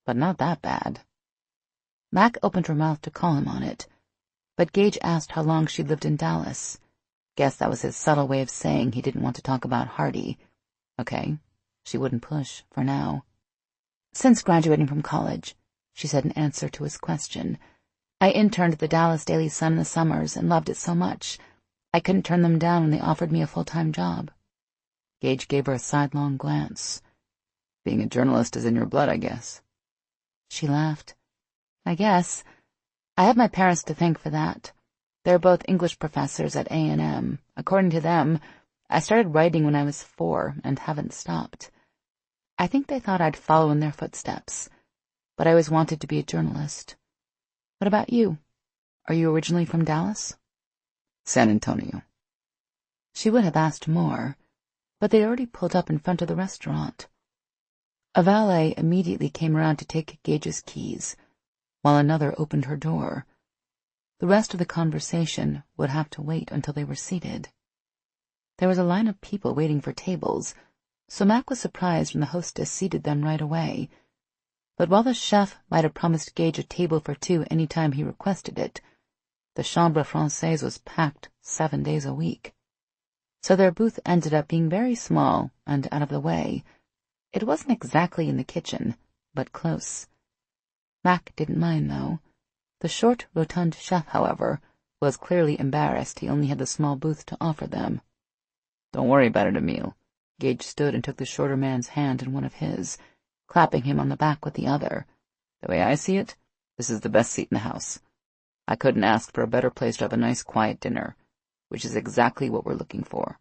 but not that bad. Mac opened her mouth to call him on it, but Gage asked how long she'd lived in Dallas. Guess that was his subtle way of saying he didn't want to talk about Hardy. Okay, she wouldn't push, for now. "Since graduating from college," she said in answer to his question. "I interned at the Dallas Daily Sun in the summers and loved it so much, I couldn't turn them down when they offered me a full-time job." Gage gave her a sidelong glance. "Being a journalist is in your blood, I guess." She laughed. "I guess. I have my parents to thank for that. They're both English professors at A&M. According to them, I started writing when I was 4 and haven't stopped. I think they thought I'd follow in their footsteps, but I always wanted to be a journalist. What about you? Are you originally from Dallas?" San Antonio. She would have asked more, but they'd already pulled up in front of the restaurant. A valet immediately came around to take Gage's keys, while another opened her door. The rest of the conversation would have to wait until they were seated. There was a line of people waiting for tables, so Mac was surprised when the hostess seated them right away. But while the chef might have promised Gage a table for two any time he requested it, the Chambre Française was packed 7 days a week. So their booth ended up being very small and out of the way. It wasn't exactly in the kitchen, but close. Mac didn't mind, though. The short, rotund chef, however, was clearly embarrassed he only had the small booth to offer them. Don't worry about it, Emile. Gage stood and took the shorter man's hand in one of his, clapping him on the back with the other. The way I see it, this is the best seat in the house. I couldn't ask for a better place to have a nice, quiet dinner, which is exactly what we're looking for.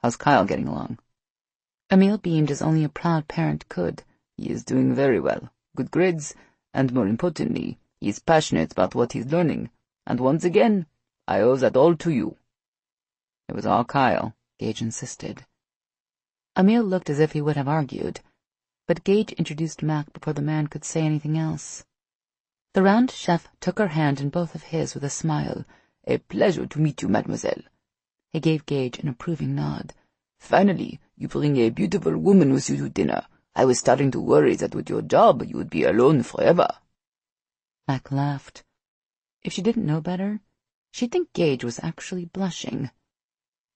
How's Kyle getting along? Emile beamed as only a proud parent could. He is doing very well. Good grades, and more importantly, he is passionate about what he's learning. And once again, I owe that all to you. It was all Kyle, Gage insisted. Emile looked as if he would have argued, but Gage introduced Mac before the man could say anything else. The round chef took her hand in both of his with a smile. A pleasure to meet you, mademoiselle. He gave Gage an approving nod. Finally, you bring a beautiful woman with you to dinner. I was starting to worry that with your job you would be alone forever. Mac laughed. If she didn't know better, she'd think Gage was actually blushing.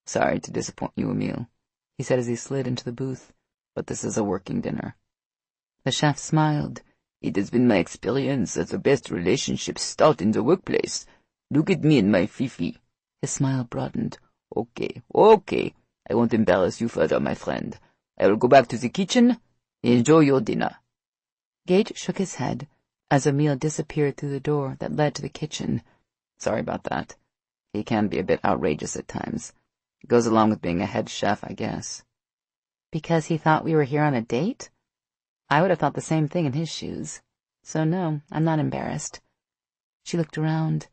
Sorry to disappoint you, Emile, he said as he slid into the booth, but this is a working dinner. The chef smiled. It has been my experience that the best relationships start in the workplace. Look at me and my Fifi. His smile broadened. Okay. I won't embarrass you further, my friend. I will go back to the kitchen. Enjoy your dinner. Gage shook his head as Emile disappeared through the door that led to the kitchen. Sorry about that. He can be a bit outrageous at times. It goes along with being a head chef, I guess. Because he thought we were here on a date? I would have thought the same thing in his shoes. So no, I'm not embarrassed. She looked around.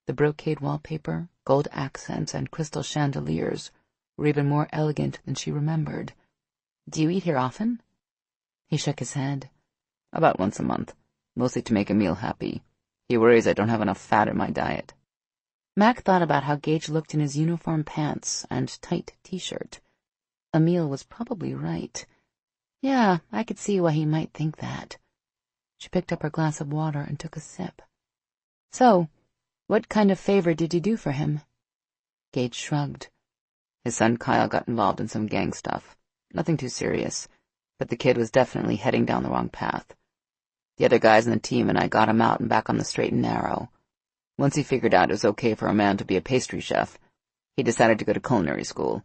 The brocade wallpaper, gold accents, and crystal chandeliers were even more elegant than she remembered. Do you eat here often? He shook his head. About once a month, mostly to make Emile happy. He worries I don't have enough fat in my diet. Mac thought about how Gage looked in his uniform pants and tight t-shirt. Emile was probably right. Yeah, I could see why he might think that. She picked up her glass of water and took a sip. So, what kind of favor did you do for him? Gage shrugged. His son Kyle got involved in some gang stuff. Nothing too serious, but the kid was definitely heading down the wrong path. The other guys in the team and I got him out and back on the straight and narrow. Once he figured out it was okay for a man to be a pastry chef, he decided to go to culinary school.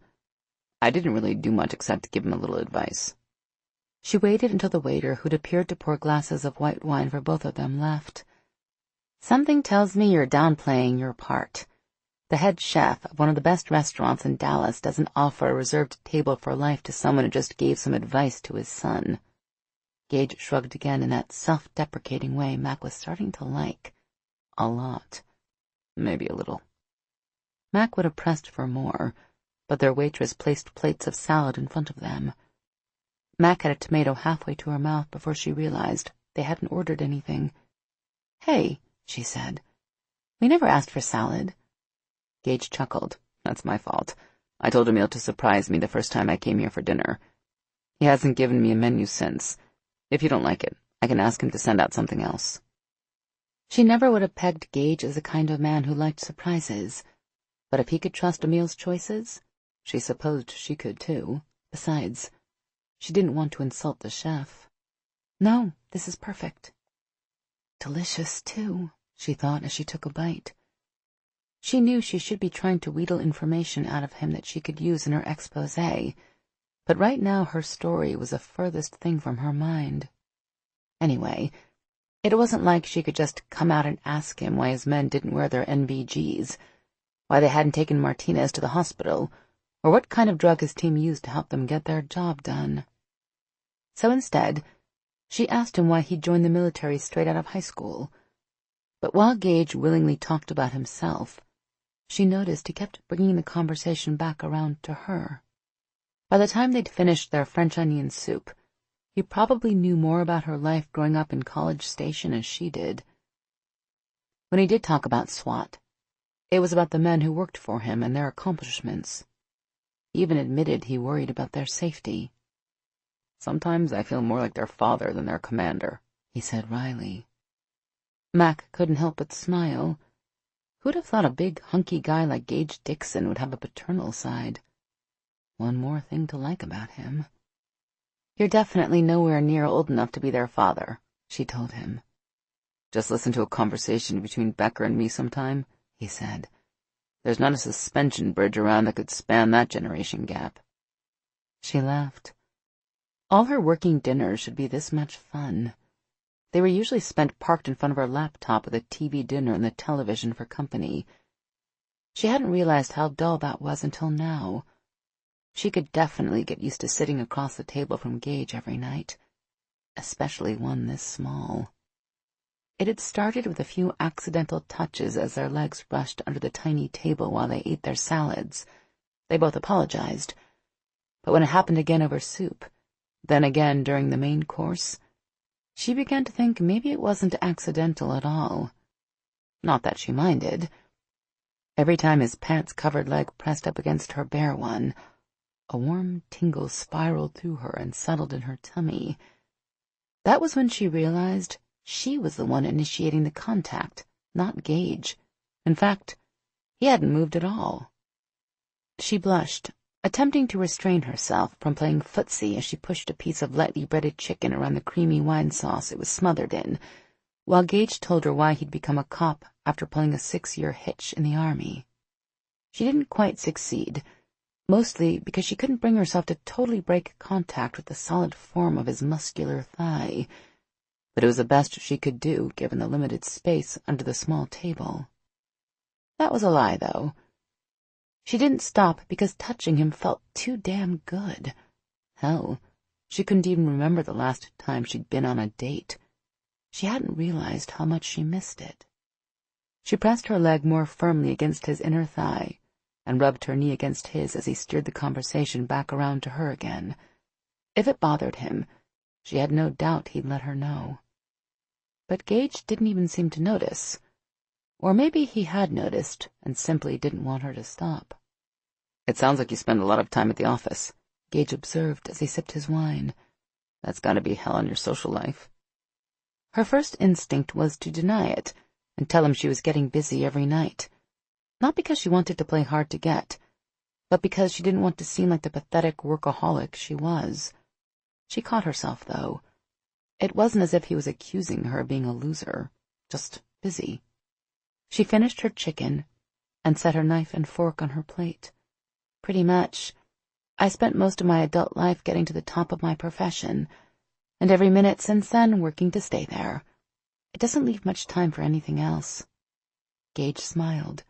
I didn't really do much except give him a little advice. She waited until the waiter, who'd appeared to pour glasses of white wine for both of them, left. Something tells me you're downplaying your part. The head chef of one of the best restaurants in Dallas doesn't offer a reserved table for life to someone who just gave some advice to his son. Gage shrugged again in that self-deprecating way Mac was starting to like. A lot. Maybe a little. Mac would have pressed for more, but their waitress placed plates of salad in front of them. Mac had a tomato halfway to her mouth before she realized they hadn't ordered anything. Hey, she said. We never asked for salad. Gage chuckled. That's my fault. I told Emile to surprise me the first time I came here for dinner. He hasn't given me a menu since. If you don't like it, I can ask him to send out something else. She never would have pegged Gage as the kind of man who liked surprises. But if he could trust Emile's choices, she supposed she could too. Besides, she didn't want to insult the chef. No, this is perfect. Delicious, too, she thought as she took a bite. She knew she should be trying to wheedle information out of him that she could use in her exposé, but right now her story was the furthest thing from her mind. Anyway, it wasn't like she could just come out and ask him why his men didn't wear their NVGs, why they hadn't taken Martinez to the hospital, or what kind of drug his team used to help them get their job done. So instead, she asked him why he'd joined the military straight out of high school. But while Gage willingly talked about himself, She noticed he kept bringing the conversation back around to her. By the time they'd finished their French onion soup, he probably knew more about her life growing up in College Station as she did. When he did talk about SWAT, it was about the men who worked for him and their accomplishments. He even admitted he worried about their safety. "Sometimes I feel more like their father than their commander," he said wryly. Mac couldn't help but smile. Who'd have thought a big, hunky guy like Gage Dixon would have a paternal side? One more thing to like about him. "You're definitely nowhere near old enough to be their father," she told him. "Just listen to a conversation between Becker and me sometime," he said. "There's not a suspension bridge around that could span that generation gap." She laughed. All her working dinners should be this much fun. They were usually spent parked in front of her laptop with a TV dinner and the television for company. She hadn't realized how dull that was until now. She could definitely get used to sitting across the table from Gage every night, especially one this small. It had started with a few accidental touches as their legs brushed under the tiny table while they ate their salads. They both apologized. But when it happened again over soup, then again during the main course, she began to think maybe it wasn't accidental at all. Not that she minded. Every time his pants-covered leg pressed up against her bare one, a warm tingle spiraled through her and settled in her tummy. That was when she realized she was the one initiating the contact, not Gage. In fact, he hadn't moved at all. She blushed, attempting to restrain herself from playing footsie as she pushed a piece of lightly breaded chicken around the creamy wine sauce it was smothered in, while Gage told her why he'd become a cop after pulling a 6-year hitch in the Army. She didn't quite succeed, mostly because she couldn't bring herself to totally break contact with the solid form of his muscular thigh, but it was the best she could do given the limited space under the small table. That was a lie, though. She didn't stop because touching him felt too damn good. Hell, she couldn't even remember the last time she'd been on a date. She hadn't realized how much she missed it. She pressed her leg more firmly against his inner thigh and rubbed her knee against his as he steered the conversation back around to her again. If it bothered him, she had no doubt he'd let her know. But Gage didn't even seem to notice. Or maybe he had noticed and simply didn't want her to stop. "It sounds like you spend a lot of time at the office," Gage observed as he sipped his wine. "That's gotta be hell on your social life." Her first instinct was to deny it and tell him she was getting busy every night. Not because she wanted to play hard to get, but because she didn't want to seem like the pathetic workaholic she was. She caught herself, though. It wasn't as if he was accusing her of being a loser, just busy. She finished her chicken and set her knife and fork on her plate. "Pretty much. I spent most of my adult life getting to the top of my profession, and every minute since then working to stay there. It doesn't leave much time for anything else." Gage smiled,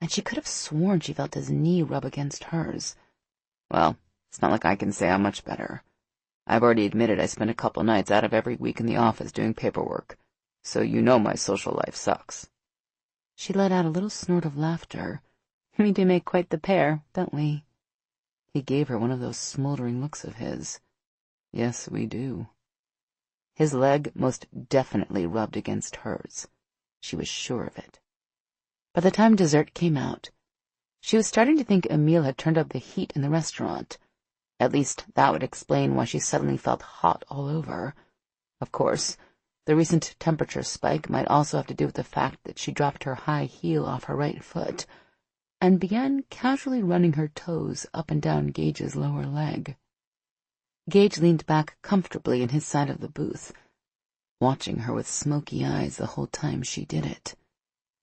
and she could have sworn she felt his knee rub against hers. "Well, it's not like I can say I'm much better. I've already admitted I spend a couple nights out of every week in the office doing paperwork, so you know my social life sucks." She let out a little snort of laughter. "We do make quite the pair, don't we?" He gave her one of those smoldering looks of his. "Yes, we do." His leg most definitely rubbed against hers. She was sure of it. By the time dessert came out, she was starting to think Emile had turned up the heat in the restaurant. At least that would explain why she suddenly felt hot all over. Of course, the recent temperature spike might also have to do with the fact that she dropped her high heel off her right foot and began casually running her toes up and down Gage's lower leg. Gage leaned back comfortably in his side of the booth, watching her with smoky eyes the whole time she did it.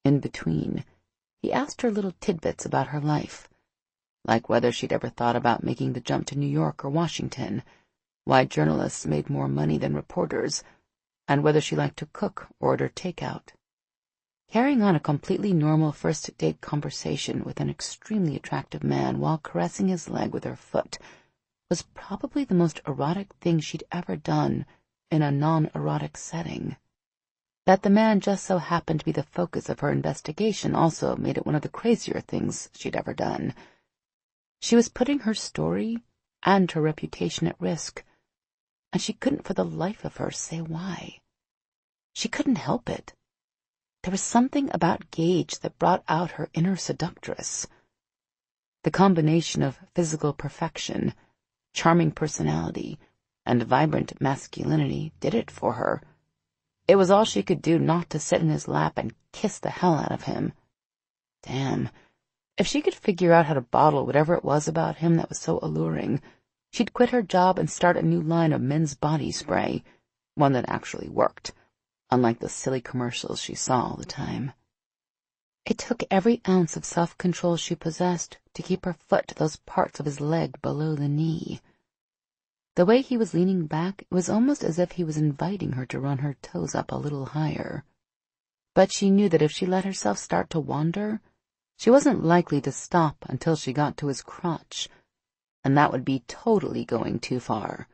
In between, he asked her little tidbits about her life, like whether she'd ever thought about making the jump to New York or Washington, why journalists made more money than reporters, and whether she liked to cook or order takeout. Carrying on a completely normal first-date conversation with an extremely attractive man while caressing his leg with her foot was probably the most erotic thing she'd ever done in a non-erotic setting. That the man just so happened to be the focus of her investigation also made it one of the crazier things she'd ever done. She was putting her story and her reputation at risk, and she couldn't for the life of her say why. She couldn't help it. There was something about Gage that brought out her inner seductress. The combination of physical perfection, charming personality, and vibrant masculinity did it for her. It was all she could do not to sit in his lap and kiss the hell out of him. Damn, if she could figure out how to bottle whatever it was about him that was so alluring, she'd quit her job and start a new line of men's body spray, one that actually worked, unlike the silly commercials she saw all the time. It took every ounce of self-control she possessed to keep her foot to those parts of his leg below the knee. The way he was leaning back, it was almost as if he was inviting her to run her toes up a little higher. But she knew that if she let herself start to wander, she wasn't likely to stop until she got to his crotch, and that would be totally going too far.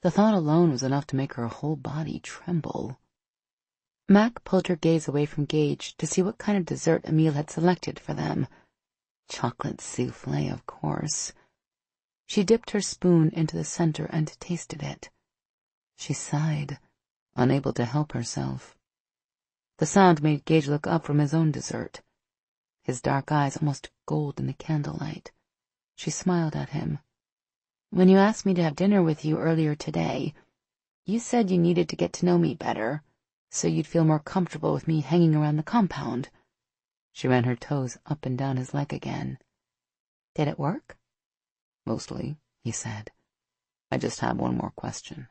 The thought alone was enough to make her whole body tremble. Mac pulled her gaze away from Gage to see what kind of dessert Emile had selected for them. Chocolate souffle, of course. She dipped her spoon into the center and tasted it. She sighed, unable to help herself. The sound made Gage look up from his own dessert, his dark eyes almost gold in the candlelight. She smiled at him. "When you asked me to have dinner with you earlier today, you said you needed to get to know me better, so you'd feel more comfortable with me hanging around the compound." She ran her toes up and down his leg again. "Did it work?" "Mostly," he said. "I just have one more question."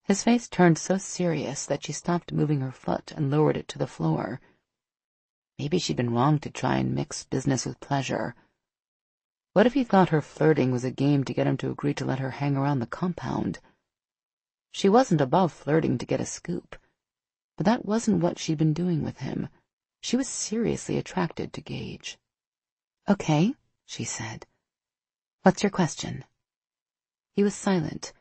His face turned so serious that she stopped moving her foot and lowered it to the floor. Maybe she'd been wrong to try and mix business with pleasure. What if he thought her flirting was a game to get him to agree to let her hang around the compound? She wasn't above flirting to get a scoop, but that wasn't what she'd been doing with him. She was seriously attracted to Gage. "Okay," she said. "What's your question?" He was silent,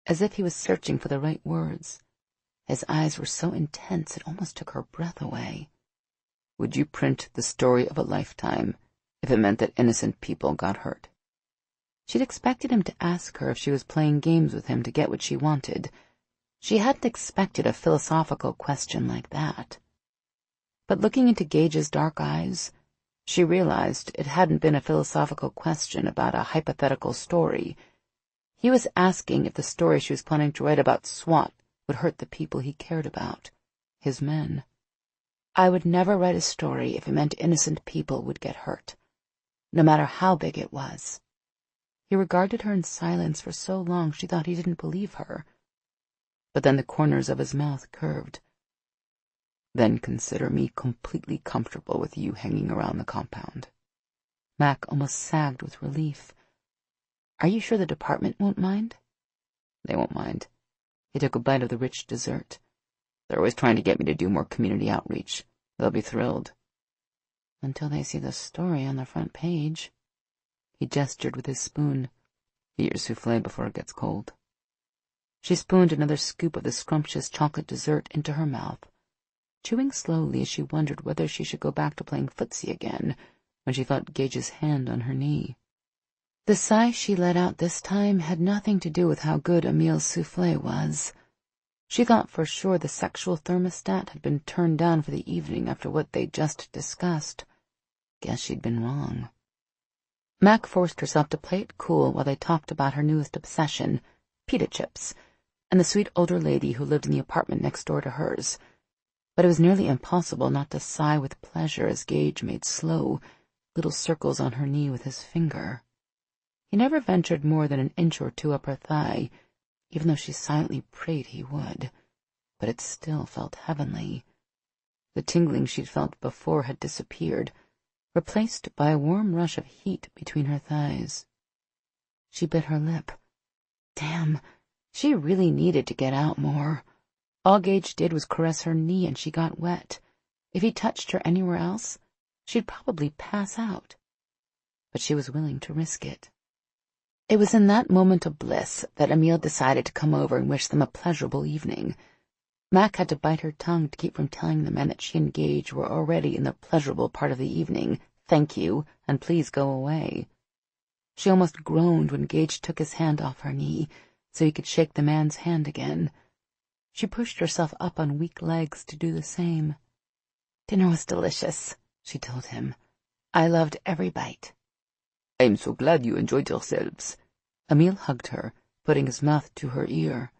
as if he was searching for the right words. His eyes were so intense it almost took her breath away. "Would you print the story of a lifetime if it meant that innocent people got hurt?" She'd expected him to ask her if she was playing games with him to get what she wanted. She hadn't expected a philosophical question like that. But looking into Gage's dark eyes, she realized it hadn't been a philosophical question about a hypothetical story. He was asking if the story she was planning to write about SWAT would hurt the people he cared about, his men. "I would never write a story if it meant innocent people would get hurt, no matter how big it was." He regarded her in silence for so long she thought he didn't believe her. But then the corners of his mouth curved. "Then consider me completely comfortable with you hanging around the compound." Mac almost sagged with relief. "Are you sure the department won't mind?" "They won't mind." He took a bite of the rich dessert. "They're always trying to get me to do more community outreach. They'll be thrilled." "Until they see the story on the front page." He gestured with his spoon. "Eat your souffle before it gets cold." She spooned another scoop of the scrumptious chocolate dessert into her mouth, chewing slowly as she wondered whether she should go back to playing footsie again when she felt Gage's hand on her knee. The sigh she let out this time had nothing to do with how good Emile's souffle was. She thought for sure the sexual thermostat had been turned down for the evening after what they'd just discussed. Guess she'd been wrong. Mac forced herself to play it cool while they talked about her newest obsession, pita chips, and the sweet older lady who lived in the apartment next door to hers. But it was nearly impossible not to sigh with pleasure as Gage made slow, little circles on her knee with his finger. He never ventured more than an inch or two up her thigh, even though she silently prayed he would, but it still felt heavenly. The tingling she'd felt before had disappeared, replaced by a warm rush of heat between her thighs. She bit her lip. Damn, she really needed to get out more. All Gage did was caress her knee and she got wet. If he touched her anywhere else, she'd probably pass out. But she was willing to risk it. It was in that moment of bliss that Emile decided to come over and wish them a pleasurable evening. Mac had to bite her tongue to keep from telling the men that she and Gage were already in the pleasurable part of the evening. Thank you, and please go away. She almost groaned when Gage took his hand off her knee so he could shake the man's hand again. She pushed herself up on weak legs to do the same. Dinner was delicious, she told him. I loved every bite. I'm so glad you enjoyed yourselves. Emil hugged her, putting his mouth to her ear.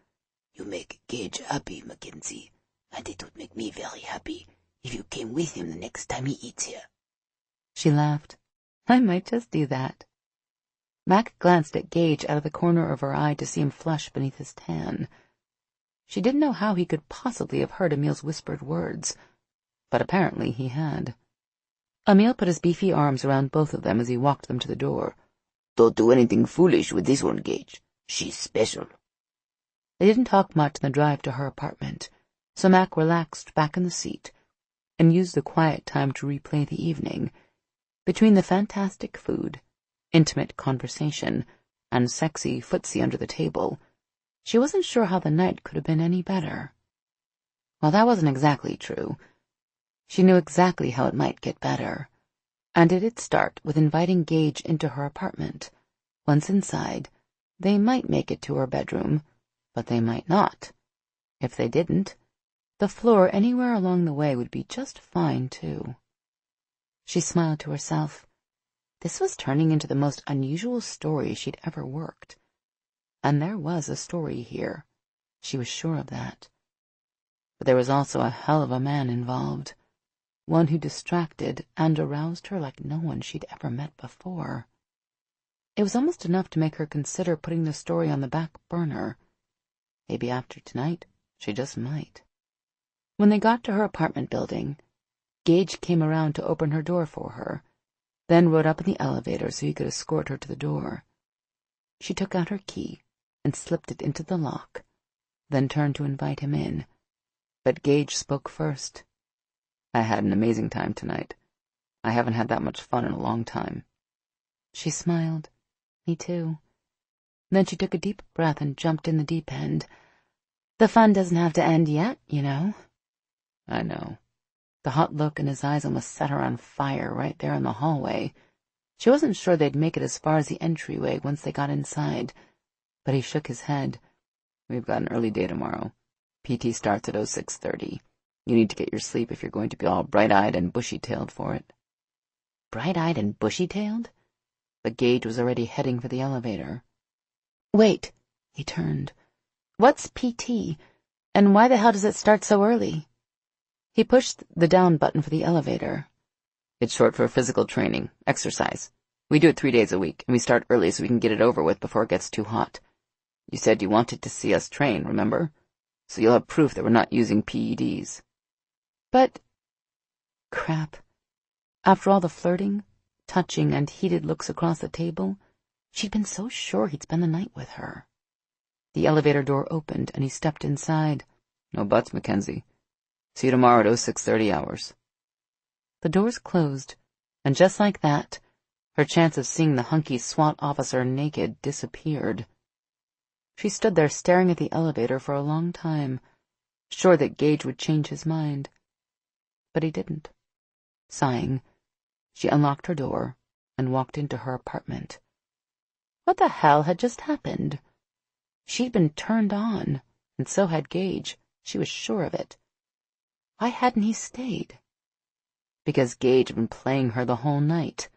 You make Gage happy, Mackenzie, and it would make me very happy if you came with him the next time he eats here. She laughed. I might just do that. Mac glanced at Gage out of the corner of her eye to see him flush beneath his tan. She didn't know how he could possibly have heard Emil's whispered words, but apparently he had. Emil put his beefy arms around both of them as he walked them to the door. Don't do anything foolish with this one, Gage. She's special. They didn't talk much on the drive to her apartment, so Mac relaxed back in the seat and used the quiet time to replay the evening. Between the fantastic food, intimate conversation, and sexy footsie under the table, she wasn't sure how the night could have been any better. Well, that wasn't exactly true. She knew exactly how it might get better, and it did start with inviting Gage into her apartment. Once inside, they might make it to her bedroom, but they might not. If they didn't, the floor anywhere along the way would be just fine, too. She smiled to herself. This was turning into the most unusual story she'd ever worked. And there was a story here. She was sure of that. But there was also a hell of a man involved. One who distracted and aroused her like no one she'd ever met before. It was almost enough to make her consider putting the story on the back burner. Maybe after tonight, she just might. When they got to her apartment building, Gage came around to open her door for her, then rode up in the elevator so he could escort her to the door. She took out her key and slipped it into the lock, then turned to invite him in. But Gage spoke first. I had an amazing time tonight. I haven't had that much fun in a long time. She smiled. Me too. Then she took a deep breath and jumped in the deep end. The fun doesn't have to end yet, you know. I know. The hot look in his eyes almost set her on fire right there in the hallway. She wasn't sure they'd make it as far as the entryway once they got inside, but he shook his head. We've got an early day tomorrow. PT starts at 06:30. You need to get your sleep if you're going to be all bright-eyed and bushy-tailed for it. Bright-eyed and bushy-tailed? But Gage was already heading for the elevator. Wait, he turned. What's PT, and why the hell does it start so early? He pushed the down button for the elevator. It's short for physical training, exercise. We do it 3 days a week, and we start early so we can get it over with before it gets too hot. You said you wanted to see us train, remember? So you'll have proof that we're not using PEDs. But... crap. After all the flirting, touching, and heated looks across the table, she'd been so sure he'd spend the night with her. The elevator door opened, and he stepped inside. No buts, Mackenzie. See you tomorrow at 06:30 hours. The doors closed, and just like that, her chance of seeing the hunky SWAT officer naked disappeared. She stood there staring at the elevator for a long time, sure that Gage would change his mind. But he didn't. Sighing, she unlocked her door and walked into her apartment. What the hell had just happened? She'd been turned on, and so had Gage. She was sure of it. Why hadn't he stayed? Because Gage had been playing her the whole night.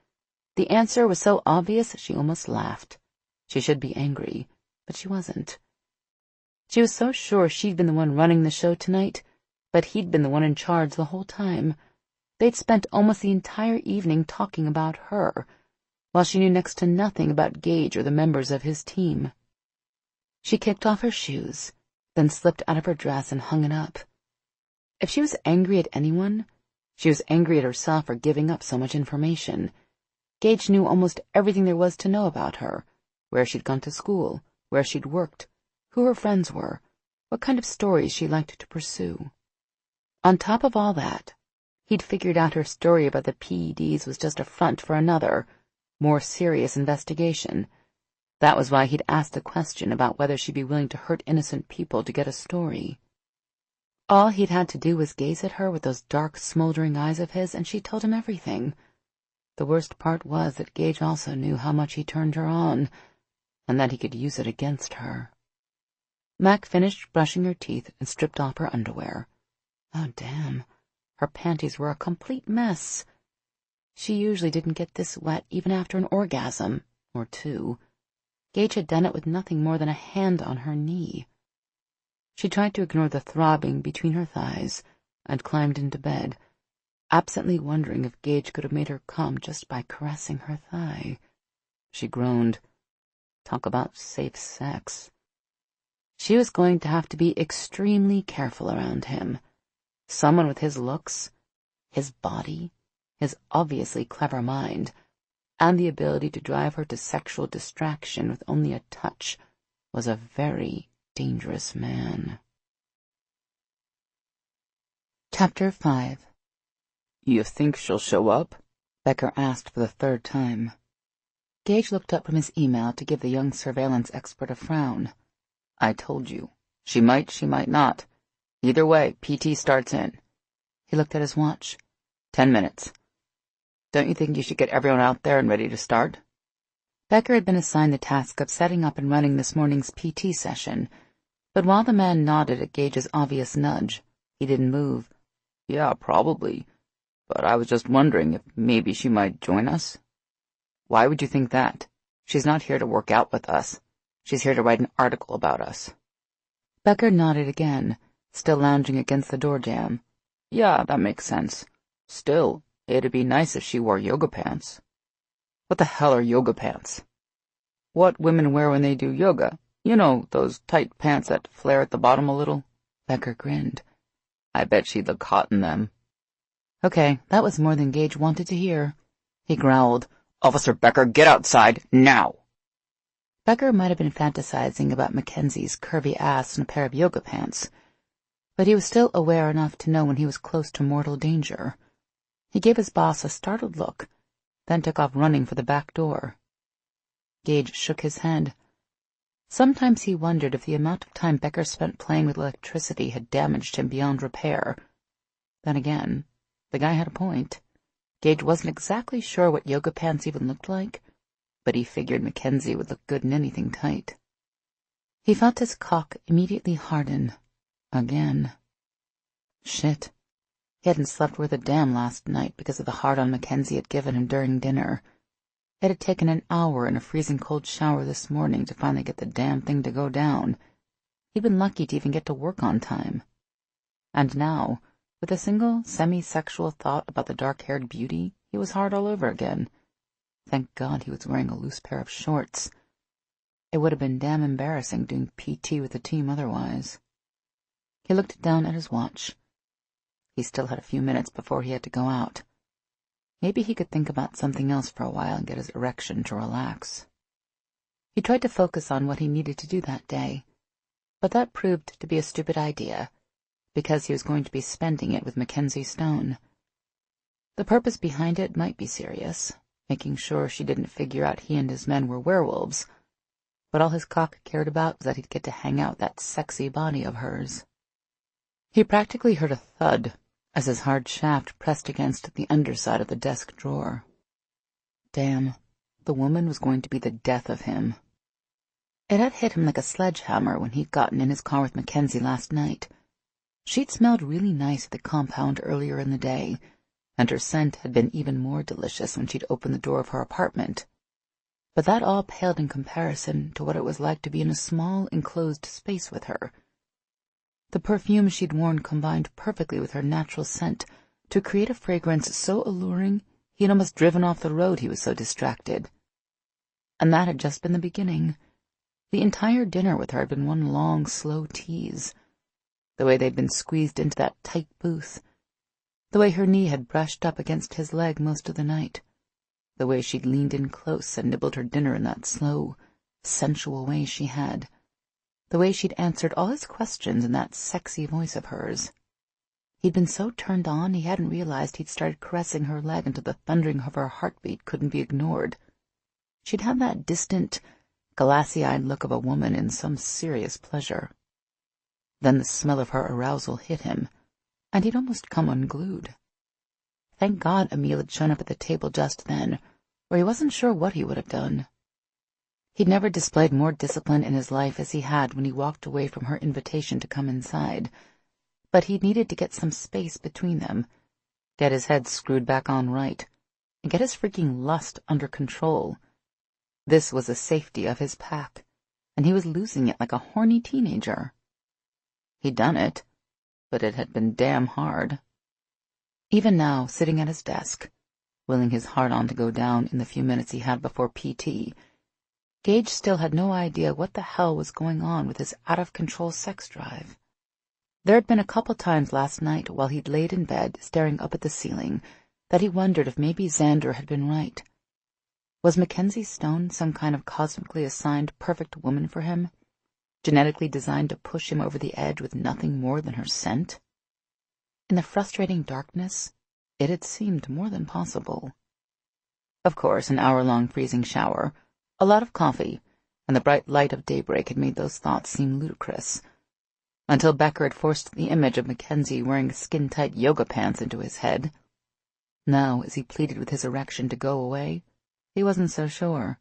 The answer was so obvious she almost laughed. She should be angry, but she wasn't. She was so sure she'd been the one running the show tonight, but he'd been the one in charge the whole time. They'd spent almost the entire evening talking about her, while she knew next to nothing about Gage or the members of his team. She kicked off her shoes, then slipped out of her dress and hung it up. If she was angry at anyone, she was angry at herself for giving up so much information. Gage knew almost everything there was to know about her, where she'd gone to school, where she'd worked, who her friends were, what kind of stories she liked to pursue. On top of all that, he'd figured out her story about the PEDs was just a front for another, more serious investigation. That was why he'd asked the question about whether she'd be willing to hurt innocent people to get a story. All he'd had to do was gaze at her with those dark, smoldering eyes of his, and she told him everything. The worst part was that Gage also knew how much he turned her on, and that he could use it against her. Mac finished brushing her teeth and stripped off her underwear. Oh, damn. Her panties were a complete mess. She usually didn't get this wet even after an orgasm, or two. Gage had done it with nothing more than a hand on her knee. She tried to ignore the throbbing between her thighs and climbed into bed, absently wondering if Gage could have made her come just by caressing her thigh. She groaned. Talk about safe sex. She was going to have to be extremely careful around him. Someone with his looks, his body, his obviously clever mind, and the ability to drive her to sexual distraction with only a touch was a very dangerous man. Chapter 5. You think she'll show up? Becker asked for the third time. Gage looked up from his email to give the young surveillance expert a frown. I told you. She might not. Either way, PT starts in. He looked at his watch. 10 minutes. Don't you think you should get everyone out there and ready to start? Becker had been assigned the task of setting up and running this morning's PT session, but while the man nodded at Gage's obvious nudge, he didn't move. Yeah, probably. But I was just wondering if maybe she might join us. Why would you think that? She's not here to work out with us. She's here to write an article about us. Becker nodded again, still lounging against the door jamb. Yeah, that makes sense. Still, it'd be nice if she wore yoga pants. What the hell are yoga pants? What women wear when they do yoga. You know, those tight pants that flare at the bottom a little. Becker grinned. I bet she'd look hot in them. Okay, that was more than Gage wanted to hear. He growled, Officer Becker, get outside, now! Becker might have been fantasizing about Mackenzie's curvy ass and a pair of yoga pants, but he was still aware enough to know when he was close to mortal danger. He gave his boss a startled look, then took off running for the back door. Gage shook his head. Sometimes he wondered if the amount of time Becker spent playing with electricity had damaged him beyond repair. Then again, the guy had a point. Gage wasn't exactly sure what yoga pants even looked like, but he figured Mackenzie would look good in anything tight. He felt his cock immediately harden. Again. Shit. He hadn't slept worth a damn last night because of the hard-on Mackenzie had given him during dinner. It had taken an hour in a freezing cold shower this morning to finally get the damn thing to go down. He'd been lucky to even get to work on time. And now, with a single semi-sexual thought about the dark-haired beauty, he was hard all over again. Thank God he was wearing a loose pair of shorts. It would have been damn embarrassing doing PT with the team otherwise. He looked down at his watch. He still had a few minutes before he had to go out. Maybe he could think about something else for a while and get his erection to relax. He tried to focus on what he needed to do that day, but that proved to be a stupid idea, because he was going to be spending it with Mackenzie Stone. The purpose behind it might be serious, making sure she didn't figure out he and his men were werewolves, but all his cock cared about was that he'd get to hang out that sexy body of hers. He practically heard a thud as his hard shaft pressed against the underside of the desk drawer. Damn, the woman was going to be the death of him. It had hit him like a sledgehammer when he'd gotten in his car with Mackenzie last night. She'd smelled really nice at the compound earlier in the day, and her scent had been even more delicious when she'd opened the door of her apartment. But that all paled in comparison to what it was like to be in a small, enclosed space with her. The perfume she'd worn combined perfectly with her natural scent to create a fragrance so alluring he had almost driven off the road, he was so distracted. And that had just been the beginning. The entire dinner with her had been one long, slow tease. The way they'd been squeezed into that tight booth. The way her knee had brushed up against his leg most of the night. The way she'd leaned in close and nibbled her dinner in that slow, sensual way she had. The way she'd answered all his questions in that sexy voice of hers. He'd been so turned on he hadn't realized he'd started caressing her leg until the thundering of her heartbeat couldn't be ignored. She'd had that distant, glassy-eyed look of a woman in some serious pleasure. Then the smell of her arousal hit him, and he'd almost come unglued. Thank God Emile had shown up at the table just then, or he wasn't sure what he would have done. He'd never displayed more discipline in his life as he had when he walked away from her invitation to come inside, but he needed to get some space between them, get his head screwed back on right, and get his freaking lust under control. This was the safety of his pack, and he was losing it like a horny teenager. He'd done it, but it had been damn hard. Even now, sitting at his desk, willing his heart-on to go down in the few minutes he had before PT, Gage still had no idea what the hell was going on with his out-of-control sex drive. There had been a couple times last night while he'd laid in bed staring up at the ceiling that he wondered if maybe Xander had been right. Was Mackenzie Stone some kind of cosmically assigned perfect woman for him, genetically designed to push him over the edge with nothing more than her scent? In the frustrating darkness, it had seemed more than possible. Of course, an hour-long freezing shower, a lot of coffee, and the bright light of daybreak had made those thoughts seem ludicrous, until Becker had forced the image of Mackenzie wearing skin-tight yoga pants into his head. Now, as he pleaded with his erection to go away, he wasn't so sure.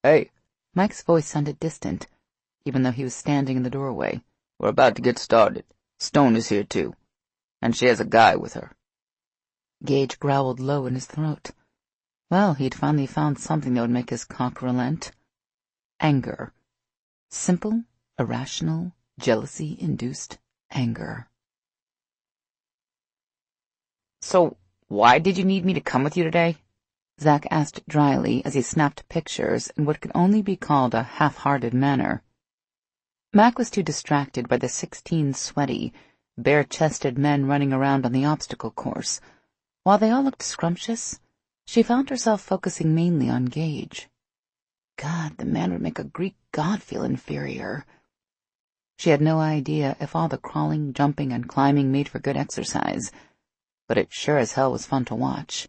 "Hey." Mike's voice sounded distant, even though he was standing in the doorway. "We're about to get started. Stone is here, too. And she has a guy with her." Gage growled low in his throat. Well, he'd finally found something that would make his cock relent. Anger. Simple, irrational, jealousy-induced anger. "So, why did you need me to come with you today?" Zach asked dryly as he snapped pictures in what could only be called a half-hearted manner. Mac was too distracted by the 16 sweaty, bare-chested men running around on the obstacle course. While they all looked scrumptious, she found herself focusing mainly on Gage. God, the man would make a Greek god feel inferior. She had no idea if all the crawling, jumping, and climbing made for good exercise, but it sure as hell was fun to watch.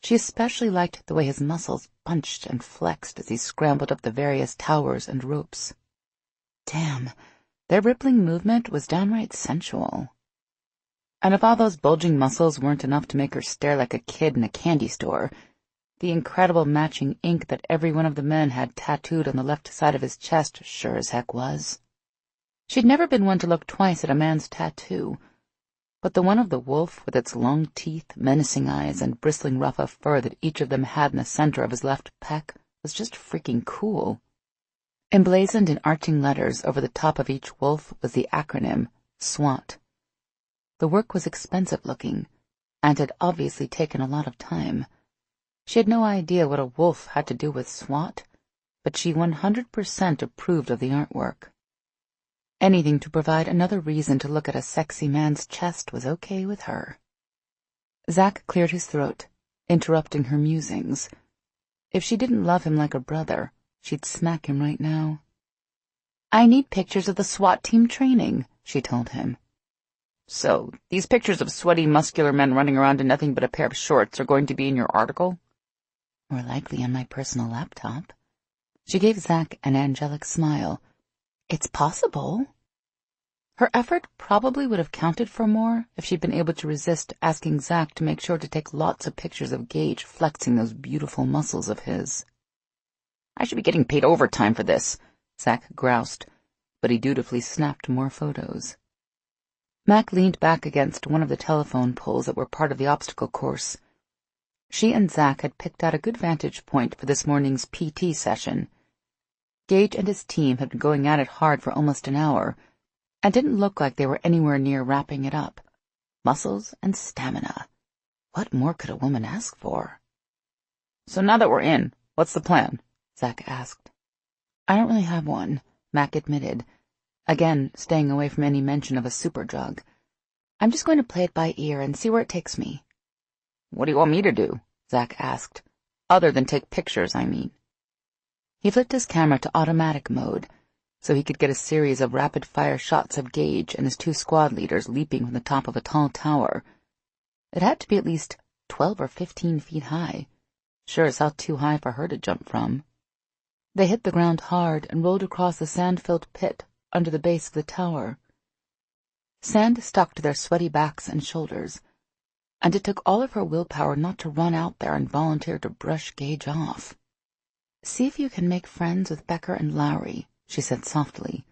She especially liked the way his muscles bunched and flexed as he scrambled up the various towers and ropes. Damn, their rippling movement was downright sensual. And if all those bulging muscles weren't enough to make her stare like a kid in a candy store, the incredible matching ink that every one of the men had tattooed on the left side of his chest sure as heck was. She'd never been one to look twice at a man's tattoo, but the one of the wolf with its long teeth, menacing eyes, and bristling ruff of fur that each of them had in the center of his left pec was just freaking cool. Emblazoned in arching letters over the top of each wolf was the acronym SWAT. The work was expensive-looking, and had obviously taken a lot of time. She had no idea what a wolf had to do with SWAT, but she 100% approved of the artwork. Anything to provide another reason to look at a sexy man's chest was okay with her. Zach cleared his throat, interrupting her musings. If she didn't love him like a brother, she'd smack him right now. "I need pictures of the SWAT team training," she told him. "So, these pictures of sweaty, muscular men running around in nothing but a pair of shorts are going to be in your article?" "More likely on my personal laptop." She gave Zach an angelic smile. "It's possible." Her effort probably would have counted for more if she'd been able to resist asking Zach to make sure to take lots of pictures of Gage flexing those beautiful muscles of his. "I should be getting paid overtime for this," Zach groused, but he dutifully snapped more photos. Mac leaned back against one of the telephone poles that were part of the obstacle course. She and Zach had picked out a good vantage point for this morning's PT session. Gage and his team had been going at it hard for almost an hour, and didn't look like they were anywhere near wrapping it up. Muscles and stamina. What more could a woman ask for? "So now that we're in, what's the plan?" Zach asked. "I don't really have one," Mac admitted, again staying away from any mention of a super drug. "I'm just going to play it by ear and see where it takes me." "What do you want me to do?" Zach asked. "Other than take pictures, I mean." He flipped his camera to automatic mode, so he could get a series of rapid-fire shots of Gage and his two squad leaders leaping from the top of a tall tower. It had to be at least 12 or 15 feet high. Sure as hell too high for her to jump from. They hit the ground hard and rolled across the sand-filled pit under the base of the tower. Sand stuck to their sweaty backs and shoulders, and it took all of her willpower not to run out there and volunteer to brush Gage off. "See if you can make friends with Becker and Lowry," she said softly.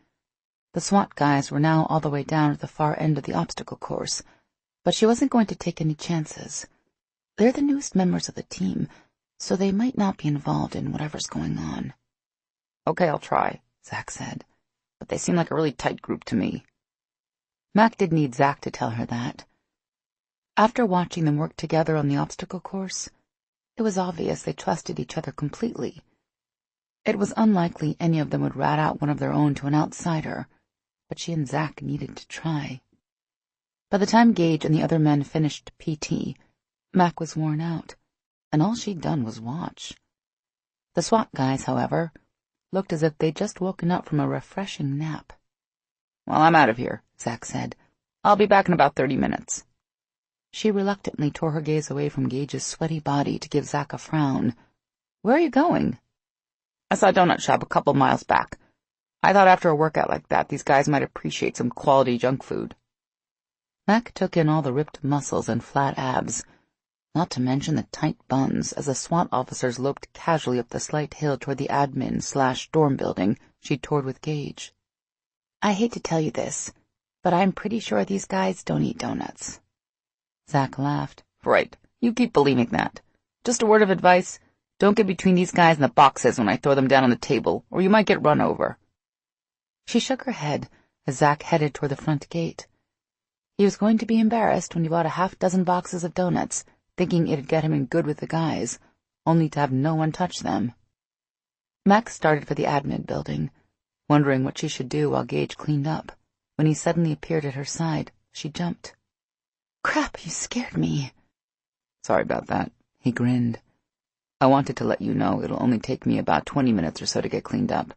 The SWAT guys were now all the way down at the far end of the obstacle course, but she wasn't going to take any chances. They're the newest members of the team, so they might not be involved in whatever's going on. "Okay, I'll try," Zach said, "but they seem like a really tight group to me." Mac didn't need Zach to tell her that. After watching them work together on the obstacle course, it was obvious they trusted each other completely. It was unlikely any of them would rat out one of their own to an outsider, but she and Zach needed to try. By the time Gage and the other men finished PT, Mac was worn out, and all she'd done was watch. The SWAT guys, however, looked as if they'd just woken up from a refreshing nap. "Well, I'm out of here," Zach said. "I'll be back in about 30 minutes. She reluctantly tore her gaze away from Gage's sweaty body to give Zach a frown. "Where are you going?" "I saw a donut shop a couple miles back. I thought after a workout like that, these guys might appreciate some quality junk food." Mac took in all the ripped muscles and flat abs, not to mention the tight buns, as the SWAT officers loped casually up the slight hill toward the admin/dorm building she'd toured with Gage. "I hate to tell you this, but I'm pretty sure these guys don't eat donuts." Zach laughed. "Right, you keep believing that. Just a word of advice, don't get between these guys and the boxes when I throw them down on the table, or you might get run over." She shook her head as Zach headed toward the front gate. He was going to be embarrassed when he bought a half-dozen boxes of donuts, thinking it'd get him in good with the guys, only to have no one touch them. Mac started for the admin building, wondering what she should do while Gage cleaned up. When he suddenly appeared at her side, she jumped. "Crap, you scared me." "Sorry about that," he grinned. "I wanted to let you know it'll only take me about 20 minutes or so to get cleaned up.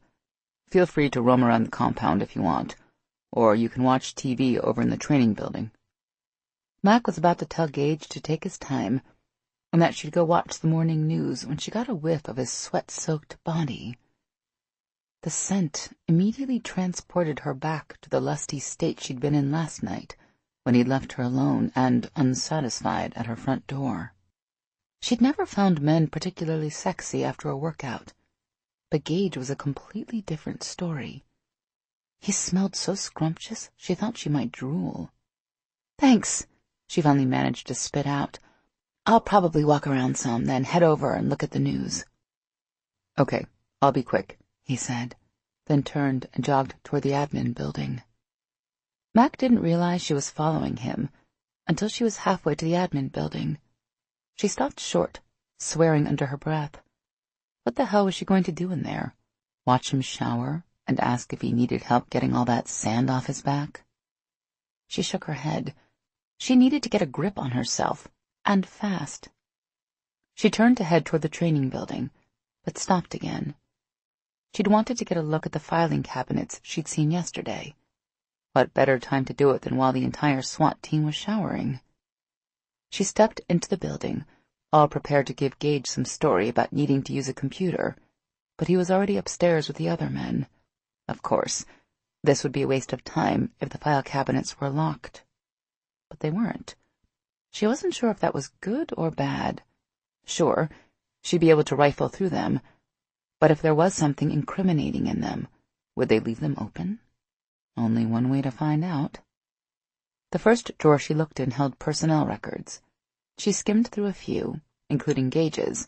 Feel free to roam around the compound if you want, or you can watch TV over in the training building." Mac was about to tell Gage to take his time, and that she'd go watch the morning news when she got a whiff of his sweat-soaked body. The scent immediately transported her back to the lusty state she'd been in last night, when he'd left her alone and unsatisfied at her front door. She'd never found men particularly sexy after a workout, but Gage was a completely different story. He smelled so scrumptious she thought she might drool. "Thanks," she finally managed to spit out. "I'll probably walk around some, then head over and look at the news." "Okay, I'll be quick," he said, then turned and jogged toward the admin building. Mac didn't realize she was following him until she was halfway to the admin building. She stopped short, swearing under her breath. What the hell was she going to do in there? Watch him shower and ask if he needed help getting all that sand off his back? She shook her head. She needed to get a grip on herself, and fast. She turned to head toward the training building, but stopped again. She'd wanted to get a look at the filing cabinets she'd seen yesterday. What better time to do it than while the entire SWAT team was showering? She stepped into the building, all prepared to give Gage some story about needing to use a computer, but he was already upstairs with the other men. Of course, this would be a waste of time if the file cabinets were locked. But they weren't. She wasn't sure if that was good or bad. Sure, she'd be able to rifle through them, but if there was something incriminating in them, would they leave them open? Only one way to find out. The first drawer she looked in held personnel records. She skimmed through a few, including Gage's,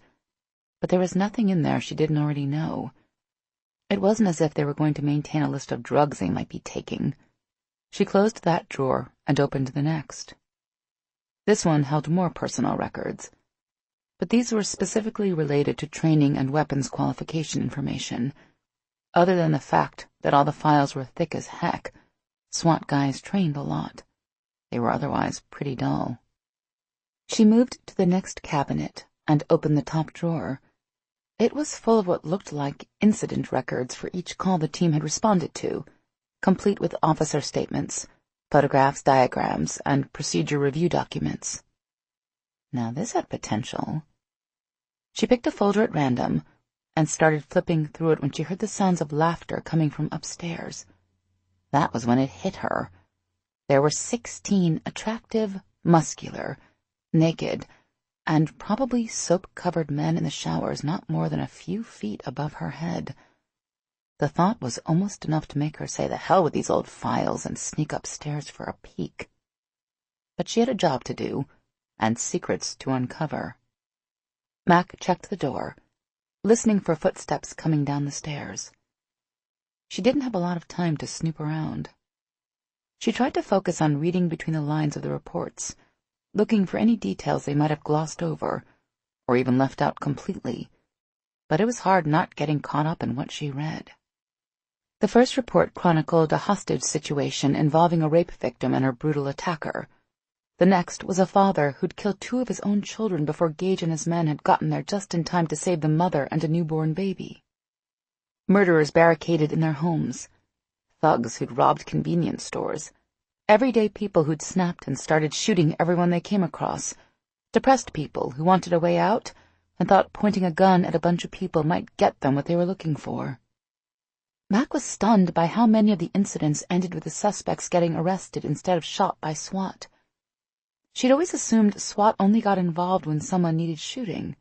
but there was nothing in there she didn't already know. It wasn't as if they were going to maintain a list of drugs they might be taking. She closed that drawer and opened the next. This one held more personnel records, but these were specifically related to training and weapons qualification information. Other than the fact that all the files were thick as heck, SWAT guys trained a lot. They were otherwise pretty dull. She moved to the next cabinet and opened the top drawer. It was full of what looked like incident records for each call the team had responded to, complete with officer statements, photographs, diagrams, and procedure review documents. Now this had potential. She picked a folder at random and started flipping through it when she heard the sounds of laughter coming from upstairs. That was when it hit her. There were 16 attractive, muscular, naked, and probably soap-covered men in the showers not more than a few feet above her head. The thought was almost enough to make her say the hell with these old files and sneak upstairs for a peek. But she had a job to do, and secrets to uncover. Mac checked the door, listening for footsteps coming down the stairs. She didn't have a lot of time to snoop around. She tried to focus on reading between the lines of the reports, looking for any details they might have glossed over, or even left out completely, but it was hard not getting caught up in what she read. The first report chronicled a hostage situation involving a rape victim and her brutal attacker. The next was a father who'd killed 2 of his own children before Gage and his men had gotten there just in time to save the mother and a newborn baby. Murderers barricaded in their homes, thugs who'd robbed convenience stores, everyday people who'd snapped and started shooting everyone they came across, depressed people who wanted a way out and thought pointing a gun at a bunch of people might get them what they were looking for. Mac was stunned by how many of the incidents ended with the suspects getting arrested instead of shot by SWAT. She'd always assumed SWAT only got involved when someone needed shooting.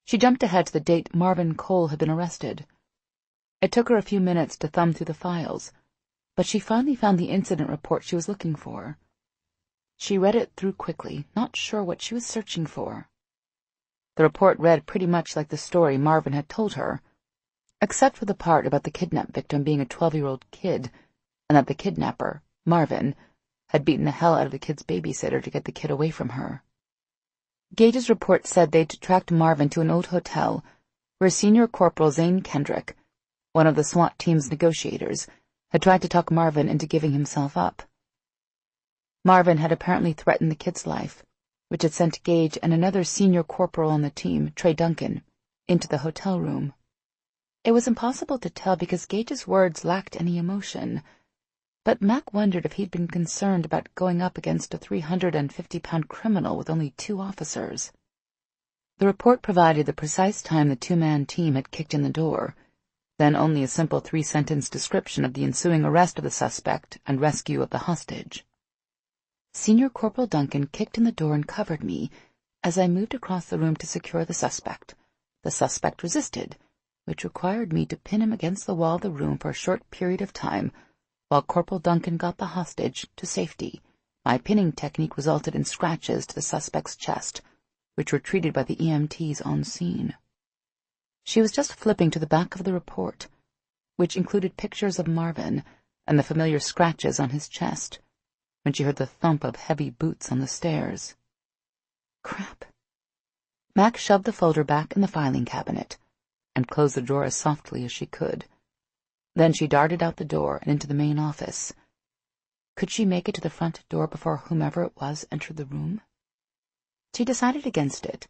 She jumped ahead to the date Marvin Cole had been arrested. It took her a few minutes to thumb through the files, but she finally found the incident report she was looking for. She read it through quickly, not sure what she was searching for. The report read pretty much like the story Marvin had told her, except for the part about the kidnap victim being a 12-year-old kid, and that the kidnapper, Marvin, had beaten the hell out of the kid's babysitter to get the kid away from her. Gage's report said they'd tracked Marvin to an old hotel where Senior Corporal Zane Kendrick, one of the SWAT team's negotiators, had tried to talk Marvin into giving himself up. Marvin had apparently threatened the kid's life, which had sent Gage and another senior corporal on the team, Trey Duncan, into the hotel room. It was impossible to tell because Gage's words lacked any emotion, but Mac wondered if he'd been concerned about going up against a 350-pound criminal with only 2 officers. The report provided the precise time the 2-man team had kicked in the door, then only a simple 3-sentence description of the ensuing arrest of the suspect and rescue of the hostage. Senior Corporal Duncan kicked in the door and covered me as I moved across the room to secure the suspect. The suspect resisted, which required me to pin him against the wall of the room for a short period of time, while Corporal Duncan got the hostage to safety. My pinning technique resulted in scratches to the suspect's chest, which were treated by the EMTs on scene. She was just flipping to the back of the report, which included pictures of Marvin and the familiar scratches on his chest, when she heard the thump of heavy boots on the stairs. Crap. Mac shoved the folder back in the filing cabinet and closed the drawer as softly as she could. Then she darted out the door and into the main office. Could she make it to the front door before whomever it was entered the room? She decided against it,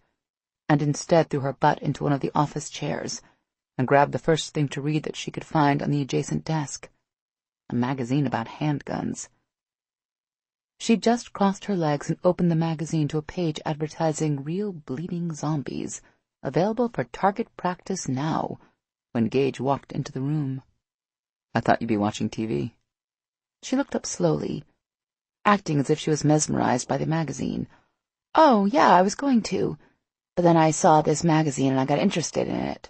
and instead threw her butt into one of the office chairs and grabbed the first thing to read that she could find on the adjacent desk, a magazine about handguns. She just crossed her legs and opened the magazine to a page advertising real bleeding zombies, available for target practice now, when Gage walked into the room. I thought you'd be watching TV. She looked up slowly, acting as if she was mesmerized by the magazine. Oh, yeah, I was going to, but then I saw this magazine and I got interested in it.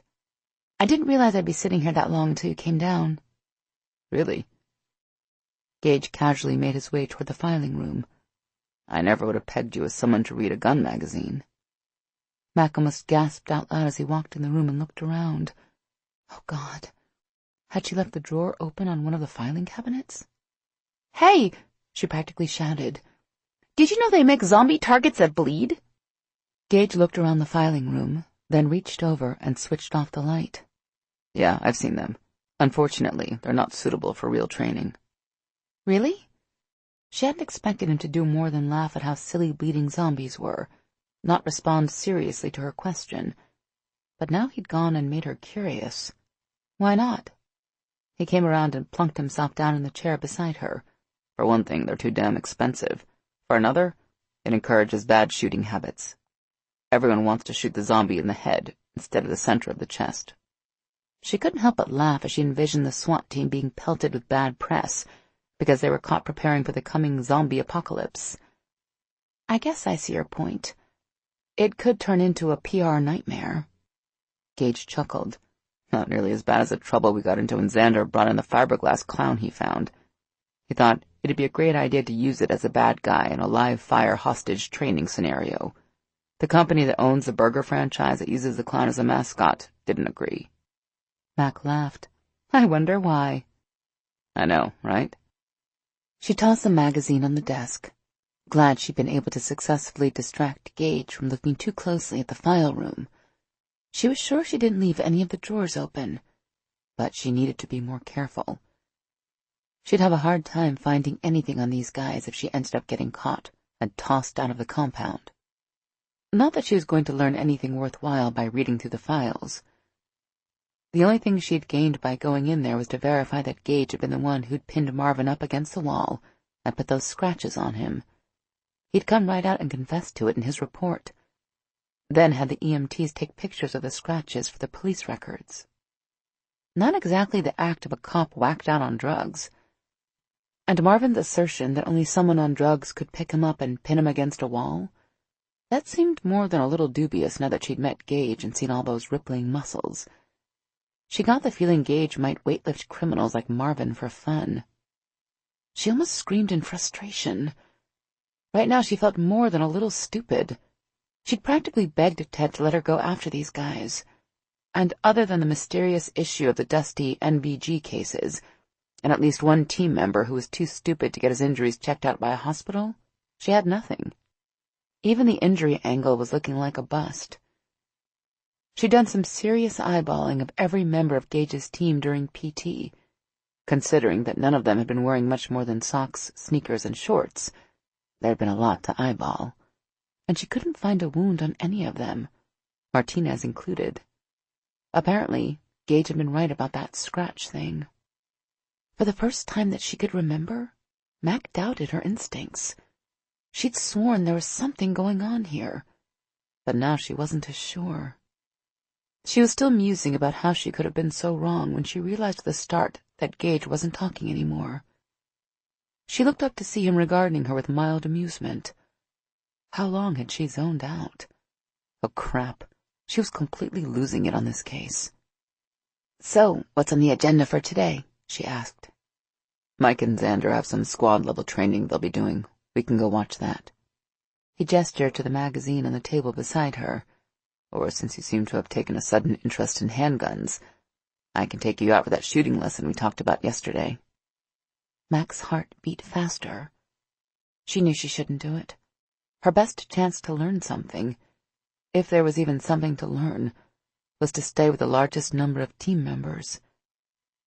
I didn't realize I'd be sitting here that long until you came down. Really? Gage casually made his way toward the filing room. I never would have pegged you as someone to read a gun magazine. Mac almost gasped out loud as he walked in the room and looked around. Oh, God. Had she left the drawer open on one of the filing cabinets? Hey! She practically shouted. Did you know they make zombie targets that bleed? Gage looked around the filing room, then reached over and switched off the light. Yeah, I've seen them. Unfortunately, they're not suitable for real training. Really? She hadn't expected him to do more than laugh at how silly bleeding zombies were, not respond seriously to her question. But now he'd gone and made her curious. Why not? He came around and plunked himself down in the chair beside her. For one thing, they're too damn expensive. For another, it encourages bad shooting habits. Everyone wants to shoot the zombie in the head instead of the center of the chest. She couldn't help but laugh as she envisioned the SWAT team being pelted with bad press because they were caught preparing for the coming zombie apocalypse. I guess I see your point. It could turn into a PR nightmare. Gage chuckled. Not nearly as bad as the trouble we got into when Xander brought in the fiberglass clown he found. He thought it'd be a great idea to use it as a bad guy in a live-fire hostage training scenario. The company that owns the burger franchise that uses the clown as a mascot didn't agree. Mac laughed. I wonder why. I know, right? She tossed the magazine on the desk, glad she'd been able to successfully distract Gage from looking too closely at the file room. She was sure she didn't leave any of the drawers open, but she needed to be more careful. She'd have a hard time finding anything on these guys if she ended up getting caught and tossed out of the compound. Not that she was going to learn anything worthwhile by reading through the files. The only thing she'd gained by going in there was to verify that Gage had been the one who'd pinned Marvin up against the wall and put those scratches on him. He'd come right out and confessed to it in his report. Then had the EMTs take pictures of the scratches for the police records. Not exactly the act of a cop whacked out on drugs. And Marvin's assertion that only someone on drugs could pick him up and pin him against a wall, that seemed more than a little dubious now that she'd met Gage and seen all those rippling muscles. She got the feeling Gage might weightlift criminals like Marvin for fun. She almost screamed in frustration. Right now she felt more than a little stupid. She'd practically begged Ted to let her go after these guys. And other than the mysterious issue of the dusty NVG cases, and at least one team member who was too stupid to get his injuries checked out by a hospital, she had nothing. Even the injury angle was looking like a bust. She'd done some serious eyeballing of every member of Gage's team during PT. Considering that none of them had been wearing much more than socks, sneakers, and shorts, there had been a lot to eyeball. And she couldn't find a wound on any of them, Martinez included. Apparently, Gage had been right about that scratch thing. For the first time that she could remember, Mac doubted her instincts. She'd sworn there was something going on here, but now she wasn't as sure. She was still musing about how she could have been so wrong when she realized at the start that Gage wasn't talking anymore. She looked up to see him regarding her with mild amusement. How long had she zoned out? Oh, crap. She was completely losing it on this case. So, what's on the agenda for today? She asked. Mike and Xander have some squad-level training they'll be doing. We can go watch that. He gestured to the magazine on the table beside her. Or, since you seem to have taken a sudden interest in handguns, I can take you out for that shooting lesson we talked about yesterday. Mac's heart beat faster. She knew she shouldn't do it. Her best chance to learn something, if there was even something to learn, was to stay with the largest number of team members.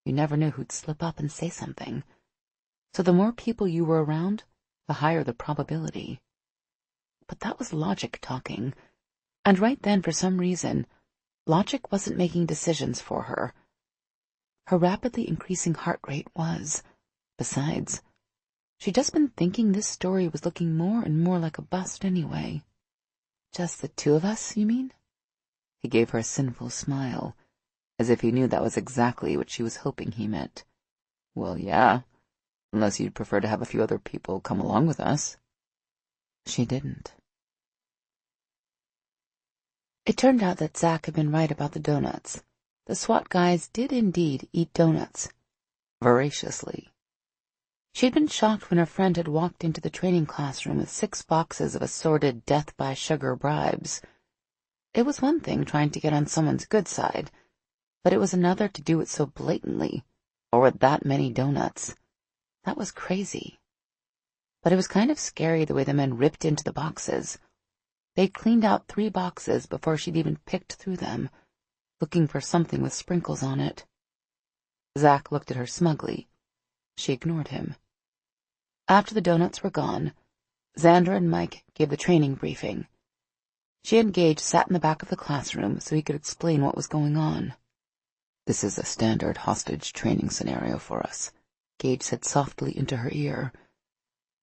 You never knew who'd slip up and say something. So the more people you were around, the higher the probability. But that was logic talking, and right then, for some reason, logic wasn't making decisions for her. Her rapidly increasing heart rate was. Besides, she'd just been thinking this story was looking more and more like a bust anyway. Just the two of us, you mean? He gave her a sinful smile, as if he knew that was exactly what she was hoping he meant. Well, yeah, unless you'd prefer to have a few other people come along with us. She didn't. It turned out that Zach had been right about the donuts. The SWAT guys did indeed eat donuts. Voraciously. She'd been shocked when her friend had walked into the training classroom with 6 boxes of assorted death-by-sugar bribes. It was one thing trying to get on someone's good side, but it was another to do it so blatantly, or with that many donuts. That was crazy. But it was kind of scary the way the men ripped into the boxes. They'd cleaned out 3 boxes before she'd even picked through them, looking for something with sprinkles on it. Zach looked at her smugly. She ignored him. After the donuts were gone, Xander and Mike gave the training briefing. She and Gage sat in the back of the classroom so he could explain what was going on. This is a standard hostage training scenario for us, Gage said softly into her ear.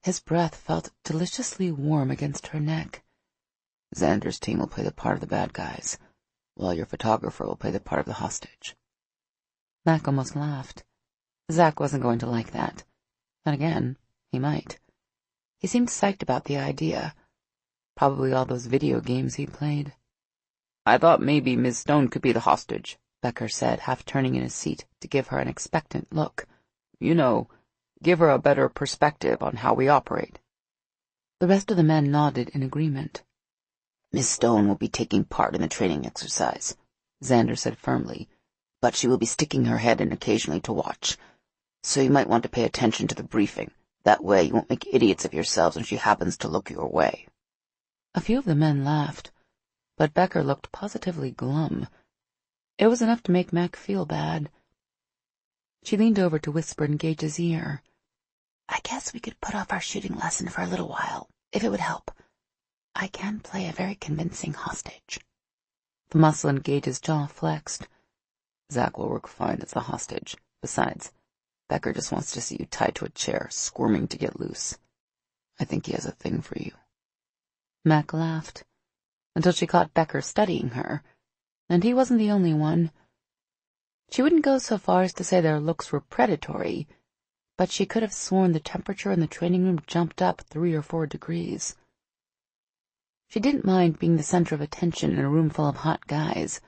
His breath felt deliciously warm against her neck. Xander's team will play the part of the bad guys, while your photographer will play the part of the hostage. Mac almost laughed. Zach wasn't going to like that. And again, he might. He seemed psyched about the idea. Probably all those video games he'd played. I thought maybe Ms. Stone could be the hostage, Becker said, half turning in his seat to give her an expectant look. You know, give her a better perspective on how we operate. The rest of the men nodded in agreement. Miss Stone will be taking part in the training exercise, Xander said firmly, but she will be sticking her head in occasionally to watch. So you might want to pay attention to the briefing. That way you won't make idiots of yourselves when she happens to look your way. A few of the men laughed, but Becker looked positively glum. It was enough to make Mac feel bad. She leaned over to whisper in Gage's ear. I guess we could put off our shooting lesson for a little while, if it would help. I can play a very convincing hostage. The muscle in Gage's jaw flexed. Zach will work fine as the hostage. Besides, Becker just wants to see you tied to a chair, squirming to get loose. I think he has a thing for you. Mac laughed, until she caught Becker studying her, and he wasn't the only one. She wouldn't go so far as to say their looks were predatory, but she could have sworn the temperature in the training room jumped up 3 or 4 degrees. She didn't mind being the center of attention in a room full of hot guys,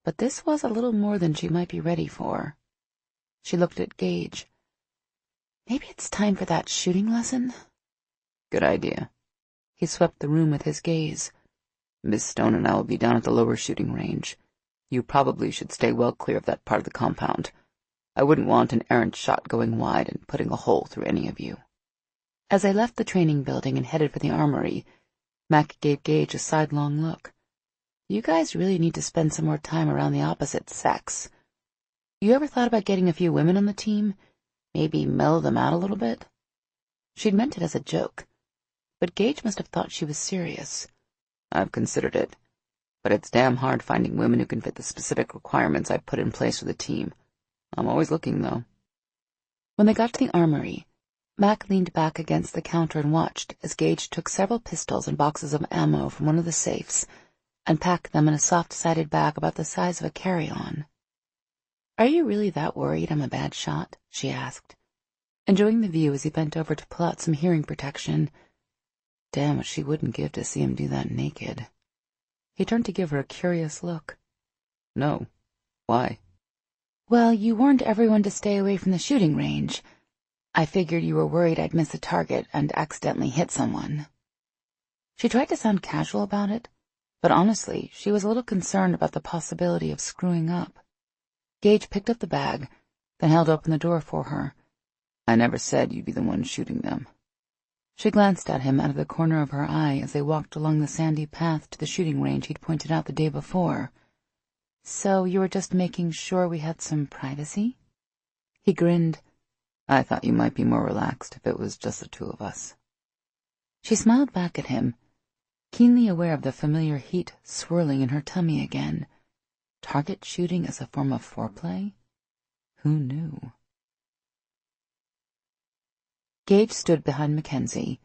but this was a little more than she might be ready for. She looked at Gage. Maybe it's time for that shooting lesson? Good idea. He swept the room with his gaze. Miss Stone and I will be down at the lower shooting range. You probably should stay well clear of that part of the compound. I wouldn't want an errant shot going wide and putting a hole through any of you. As they left the training building and headed for the armory, Mac gave Gage a sidelong look. You guys really need to spend some more time around the opposite sex. You ever thought about getting a few women on the team? Maybe mellow them out a little bit? She'd meant it as a joke, but Gage must have thought she was serious. I've considered it, but it's damn hard finding women who can fit the specific requirements I put in place for the team. I'm always looking, though. When they got to the armory, Mac leaned back against the counter and watched as Gage took several pistols and boxes of ammo from one of the safes and packed them in a soft-sided bag about the size of a carry-on. Are you really that worried I'm a bad shot? She asked, enjoying the view as he bent over to pull out some hearing protection. Damn what she wouldn't give to see him do that naked. He turned to give her a curious look. No. Why? Well, you warned everyone to stay away from the shooting range. I figured you were worried I'd miss a target and accidentally hit someone. She tried to sound casual about it, but honestly, she was a little concerned about the possibility of screwing up. Gage picked up the bag, then held open the door for her. I never said you'd be the one shooting them. She glanced at him out of the corner of her eye as they walked along the sandy path to the shooting range he'd pointed out the day before. So you were just making sure we had some privacy? He grinned. I thought you might be more relaxed if it was just the two of us. She smiled back at him, keenly aware of the familiar heat swirling in her tummy again. Target shooting as a form of foreplay? Who knew? Gage stood behind Mackenzie,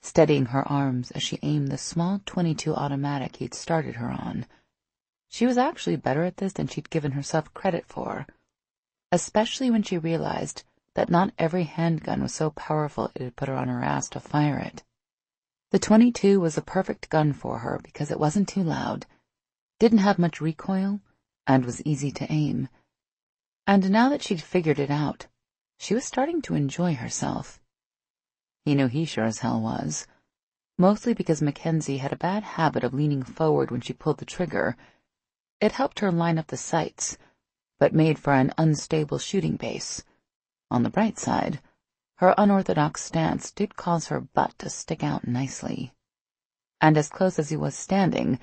steadying her arms as she aimed the small .22 automatic he'd started her on. She was actually better at this than she'd given herself credit for, especially when she realized that not every handgun was so powerful it had put her on her ass to fire it. The .22 was a perfect gun for her because it wasn't too loud, didn't have much recoil, and was easy to aim. And now that she'd figured it out, she was starting to enjoy herself. He knew he sure as hell was, mostly because Mackenzie had a bad habit of leaning forward when she pulled the trigger. It helped her line up the sights, but made for an unstable shooting base. On the bright side, her unorthodox stance did cause her butt to stick out nicely. And as close as he was standing,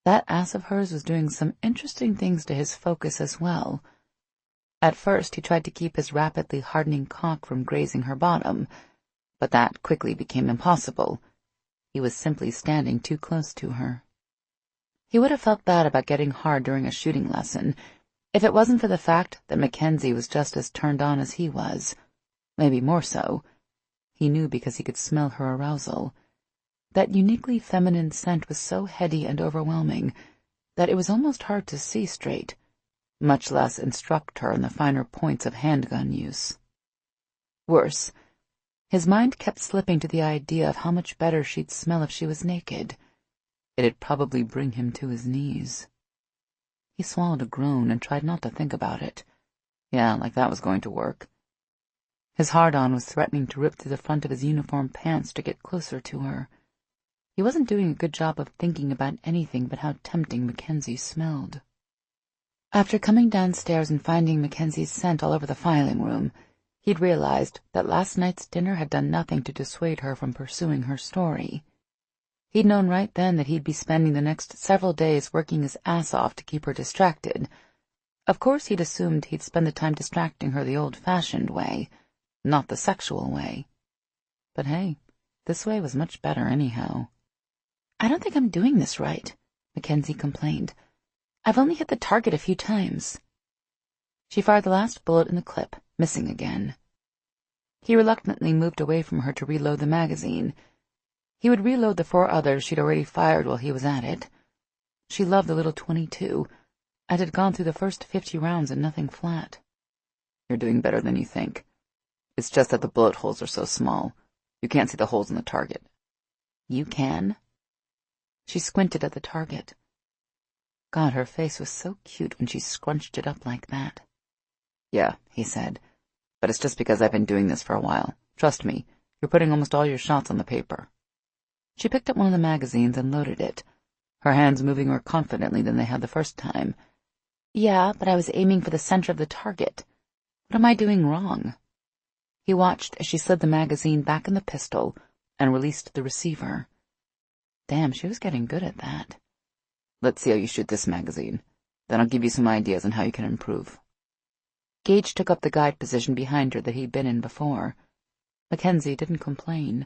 that ass of hers was doing some interesting things to his focus as well. At first he tried to keep his rapidly hardening cock from grazing her bottom, but that quickly became impossible. He was simply standing too close to her. He would have felt bad about getting hard during a shooting lesson if it wasn't for the fact that Mackenzie was just as turned on as he was, maybe more so. He knew because he could smell her arousal. That uniquely feminine scent was so heady and overwhelming that it was almost hard to see straight. much less instruct her in the finer points of handgun use. Worse, his mind kept slipping to the idea of how much better she'd smell if she was naked. It'd probably bring him to his knees. He swallowed a groan and tried not to think about it. Yeah, like that was going to work. His hard-on was threatening to rip through the front of his uniform pants to get closer to her. He wasn't doing a good job of thinking about anything but how tempting Mackenzie smelled. After coming downstairs and finding Mackenzie's scent all over the filing room, he'd realized that last night's dinner had done nothing to dissuade her from pursuing her story. He'd known right then that he'd be spending the next several days working his ass off to keep her distracted. Of course, he'd assumed he'd spend the time distracting her the old-fashioned way, not the sexual way. But hey, this way was much better anyhow. "I don't think I'm doing this right," Mackenzie complained. "I've only hit the target a few times." She fired the last bullet in the clip, missing again. He reluctantly moved away from her to reload the magazine. He would reload the 4 others she'd already fired while he was at it. She loved the little .22, and had gone through the first 50 rounds and nothing flat. "You're doing better than you think. It's just that the bullet holes are so small. You can't see the holes in the target." "You can?" She squinted at the target. God, her face was so cute when she scrunched it up like that. "Yeah," he said, "but it's just because I've been doing this for a while. Trust me, you're putting almost all your shots on the paper." She picked up one of the magazines and loaded it, her hands moving more confidently than they had the first time. "Yeah, but I was aiming for the center of the target. What am I doing wrong?" He watched as she slid the magazine back in the pistol and released the receiver. Damn, she was getting good at that. "Let's see how you shoot this magazine. Then I'll give you some ideas on how you can improve." Gage took up the guide position behind her that he'd been in before. Mackenzie didn't complain.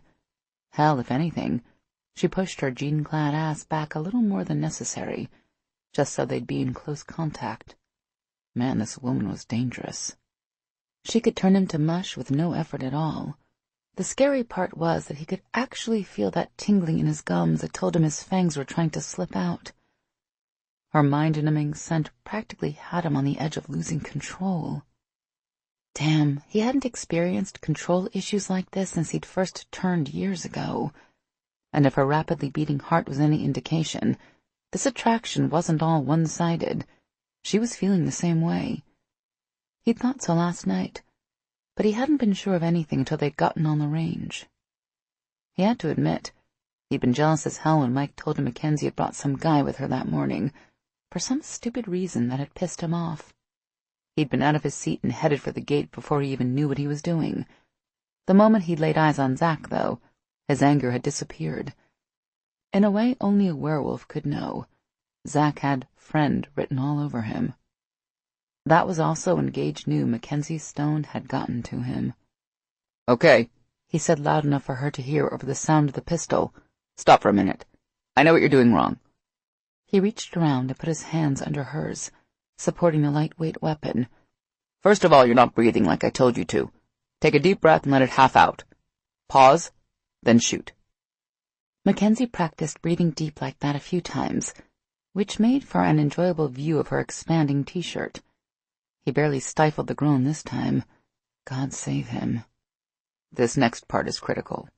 Hell, if anything, she pushed her jean-clad ass back a little more than necessary, just so they'd be in close contact. Man, this woman was dangerous. She could turn him to mush with no effort at all. The scary part was that he could actually feel that tingling in his gums that told him his fangs were trying to slip out. Her mind-numbing scent practically had him on the edge of losing control. Damn, he hadn't experienced control issues like this since he'd first turned years ago. And if her rapidly beating heart was any indication, this attraction wasn't all one-sided. She was feeling the same way. He'd thought so last night, but he hadn't been sure of anything until they'd gotten on the range. He had to admit, he'd been jealous as hell when Mike told him Mackenzie had brought some guy with her that morning, for some stupid reason that had pissed him off. He'd been out of his seat and headed for the gate before he even knew what he was doing. The moment he'd laid eyes on Zach, though, his anger had disappeared. In a way only a werewolf could know, Zach had "friend" written all over him. That was also when Gage knew Mackenzie Stone had gotten to him. "Okay," he said loud enough for her to hear over the sound of the pistol. "Stop for a minute. I know what you're doing wrong." He reached around and put his hands under hers, supporting the lightweight weapon. "First of all, you're not breathing like I told you to. Take a deep breath and let it half out. Pause, then shoot." Mackenzie practiced breathing deep like that a few times, which made for an enjoyable view of her expanding t-shirt. He barely stifled the groan this time. God save him. "This next part is critical."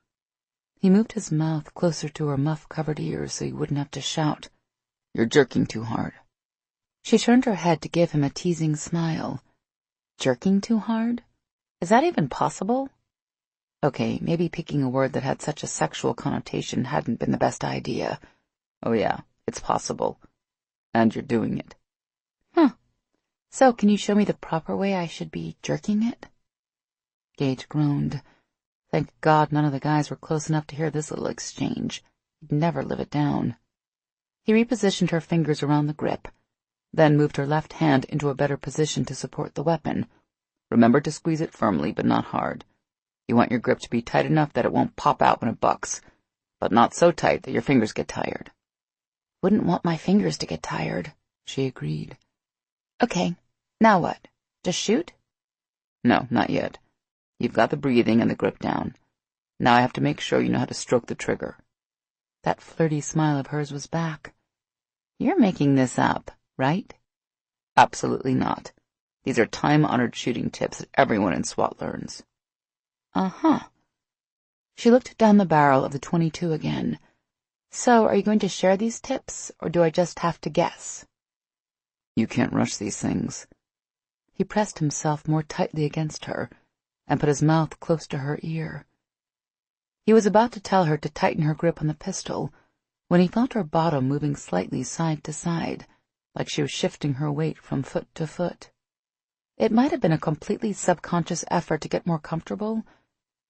He moved his mouth closer to her muff-covered ears so he wouldn't have to shout. "You're jerking too hard." She turned her head to give him a teasing smile. Jerking too hard? Is that even possible? Okay, maybe picking a word that had such a sexual connotation hadn't been the best idea. Oh yeah, it's possible. And you're doing it. Huh. So, can you show me the proper way I should be jerking it? Gage groaned. Thank God none of the guys were close enough to hear this little exchange. He'd never live it down. He repositioned her fingers around the grip, then moved her left hand into a better position to support the weapon. Remember to squeeze it firmly, but not hard. You want your grip to be tight enough that it won't pop out when it bucks, but not so tight that your fingers get tired. Wouldn't want my fingers to get tired, she agreed. Okay, now what? Just shoot? No, not yet. You've got the breathing and the grip down. Now I have to make sure you know how to stroke the trigger. That flirty smile of hers was back. You're making this up, right? Absolutely not. These are time-honored shooting tips that everyone in SWAT learns. Uh-huh. She looked down the barrel of the .22 again. So, are you going to share these tips, or do I just have to guess? You can't rush these things. He pressed himself more tightly against her and put his mouth close to her ear. He was about to tell her to tighten her grip on the pistol when he felt her bottom moving slightly side to side, like she was shifting her weight from foot to foot. It might have been a completely subconscious effort to get more comfortable,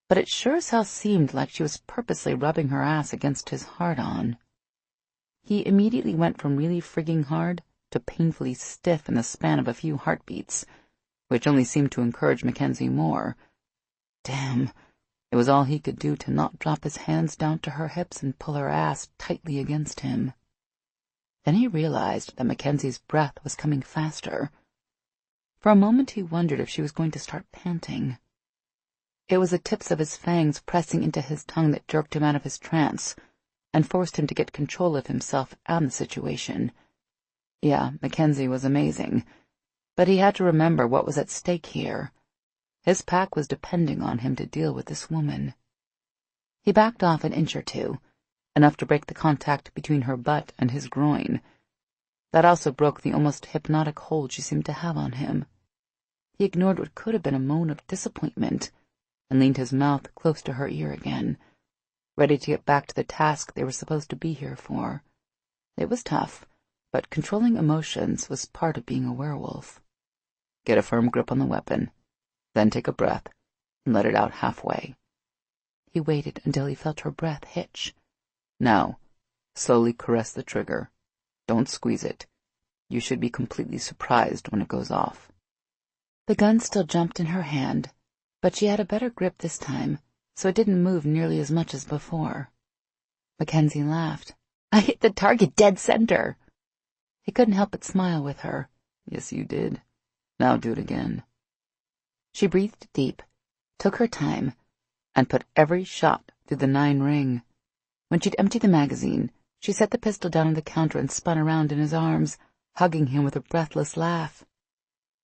but it sure as hell seemed like she was purposely rubbing her ass against his hard-on. He immediately went from really frigging hard to painfully stiff in the span of a few heartbeats, which only seemed to encourage Mackenzie more. Damn, it was all he could do to not drop his hands down to her hips and pull her ass tightly against him. Then he realized that Mackenzie's breath was coming faster. For a moment he wondered if she was going to start panting. It was the tips of his fangs pressing into his tongue that jerked him out of his trance and forced him to get control of himself and the situation. Yeah, Mackenzie was amazing, but he had to remember what was at stake here. His pack was depending on him to deal with this woman. He backed off an inch or two, enough to break the contact between her butt and his groin. That also broke the almost hypnotic hold she seemed to have on him. He ignored what could have been a moan of disappointment and leaned his mouth close to her ear again, ready to get back to the task they were supposed to be here for. It was tough, but controlling emotions was part of being a werewolf. Get a firm grip on the weapon, then take a breath and let it out halfway. He waited until he felt her breath hitch. Now, slowly caress the trigger. Don't squeeze it. You should be completely surprised when it goes off. The gun still jumped in her hand, but she had a better grip this time, so it didn't move nearly as much as before. Mackenzie laughed. I hit the target dead center. He couldn't help but smile with her. Yes, you did. Now do it again. She breathed deep, took her time, and put every shot through the 9 ring. When she'd emptied the magazine, she set the pistol down on the counter and spun around in his arms, hugging him with a breathless laugh.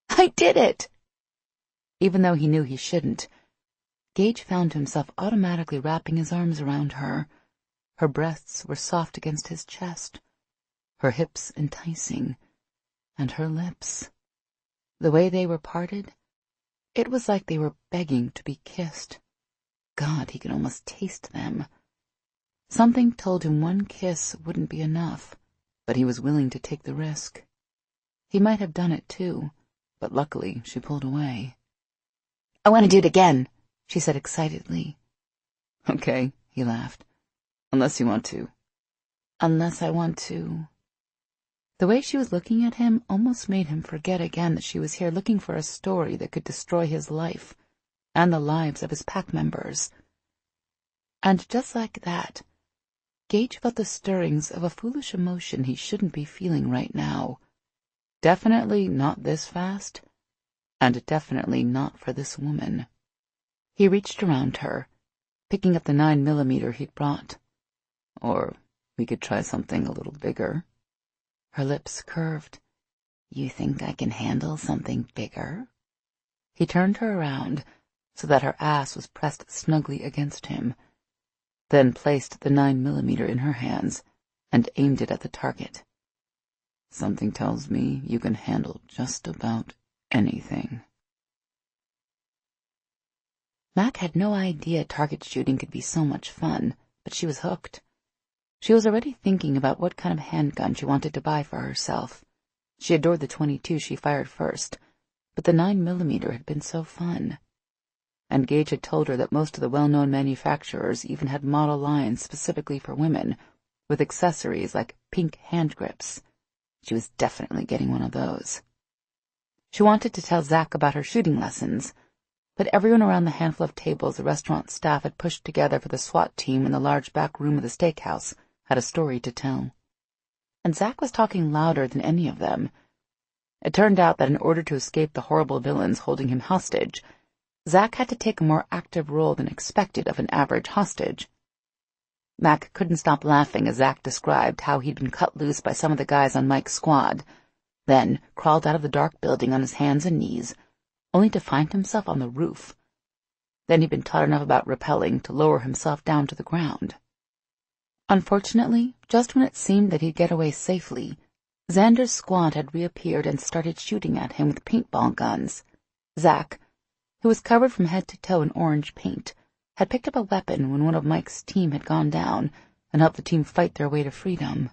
I did it! Even though he knew he shouldn't, Gage found himself automatically wrapping his arms around her. Her breasts were soft against his chest, her hips enticing, and her lips. The way they were parted, it was like they were begging to be kissed. God, he could almost taste them. Something told him one kiss wouldn't be enough, but he was willing to take the risk. He might have done it too, but luckily she pulled away. I want to do it again, she said excitedly. Okay, he laughed. Unless you want to. Unless I want to. The way she was looking at him almost made him forget again that she was here looking for a story that could destroy his life and the lives of his pack members. And just like that, Gage felt the stirrings of a foolish emotion he shouldn't be feeling right now. Definitely not this fast, and definitely not for this woman. He reached around her, picking up the 9mm he'd brought. Or we could try something a little bigger. Her lips curved. You think I can handle something bigger? He turned her around so that her ass was pressed snugly against him, then placed the 9mm in her hands and aimed it at the target. Something tells me you can handle just about anything. Mac had no idea target shooting could be so much fun, but she was hooked. She was already thinking about what kind of handgun she wanted to buy for herself. She adored the .22 she fired first, but the 9mm had been so fun. And Gage had told her that most of the well-known manufacturers even had model lines specifically for women, with accessories like pink hand grips. She was definitely getting one of those. She wanted to tell Zach about her shooting lessons, but everyone around the handful of tables the restaurant staff had pushed together for the SWAT team in the large back room of the steakhouse had a story to tell. And Zach was talking louder than any of them. It turned out that in order to escape the horrible villains holding him hostage, Zach had to take a more active role than expected of an average hostage. Mac couldn't stop laughing as Zach described how he'd been cut loose by some of the guys on Mike's squad, then crawled out of the dark building on his hands and knees, only to find himself on the roof. Then he'd been taught enough about rappelling to lower himself down to the ground. Unfortunately, just when it seemed that he'd get away safely, Xander's squad had reappeared and started shooting at him with paintball guns. Zach, who was covered from head to toe in orange paint, had picked up a weapon when one of Mike's team had gone down and helped the team fight their way to freedom.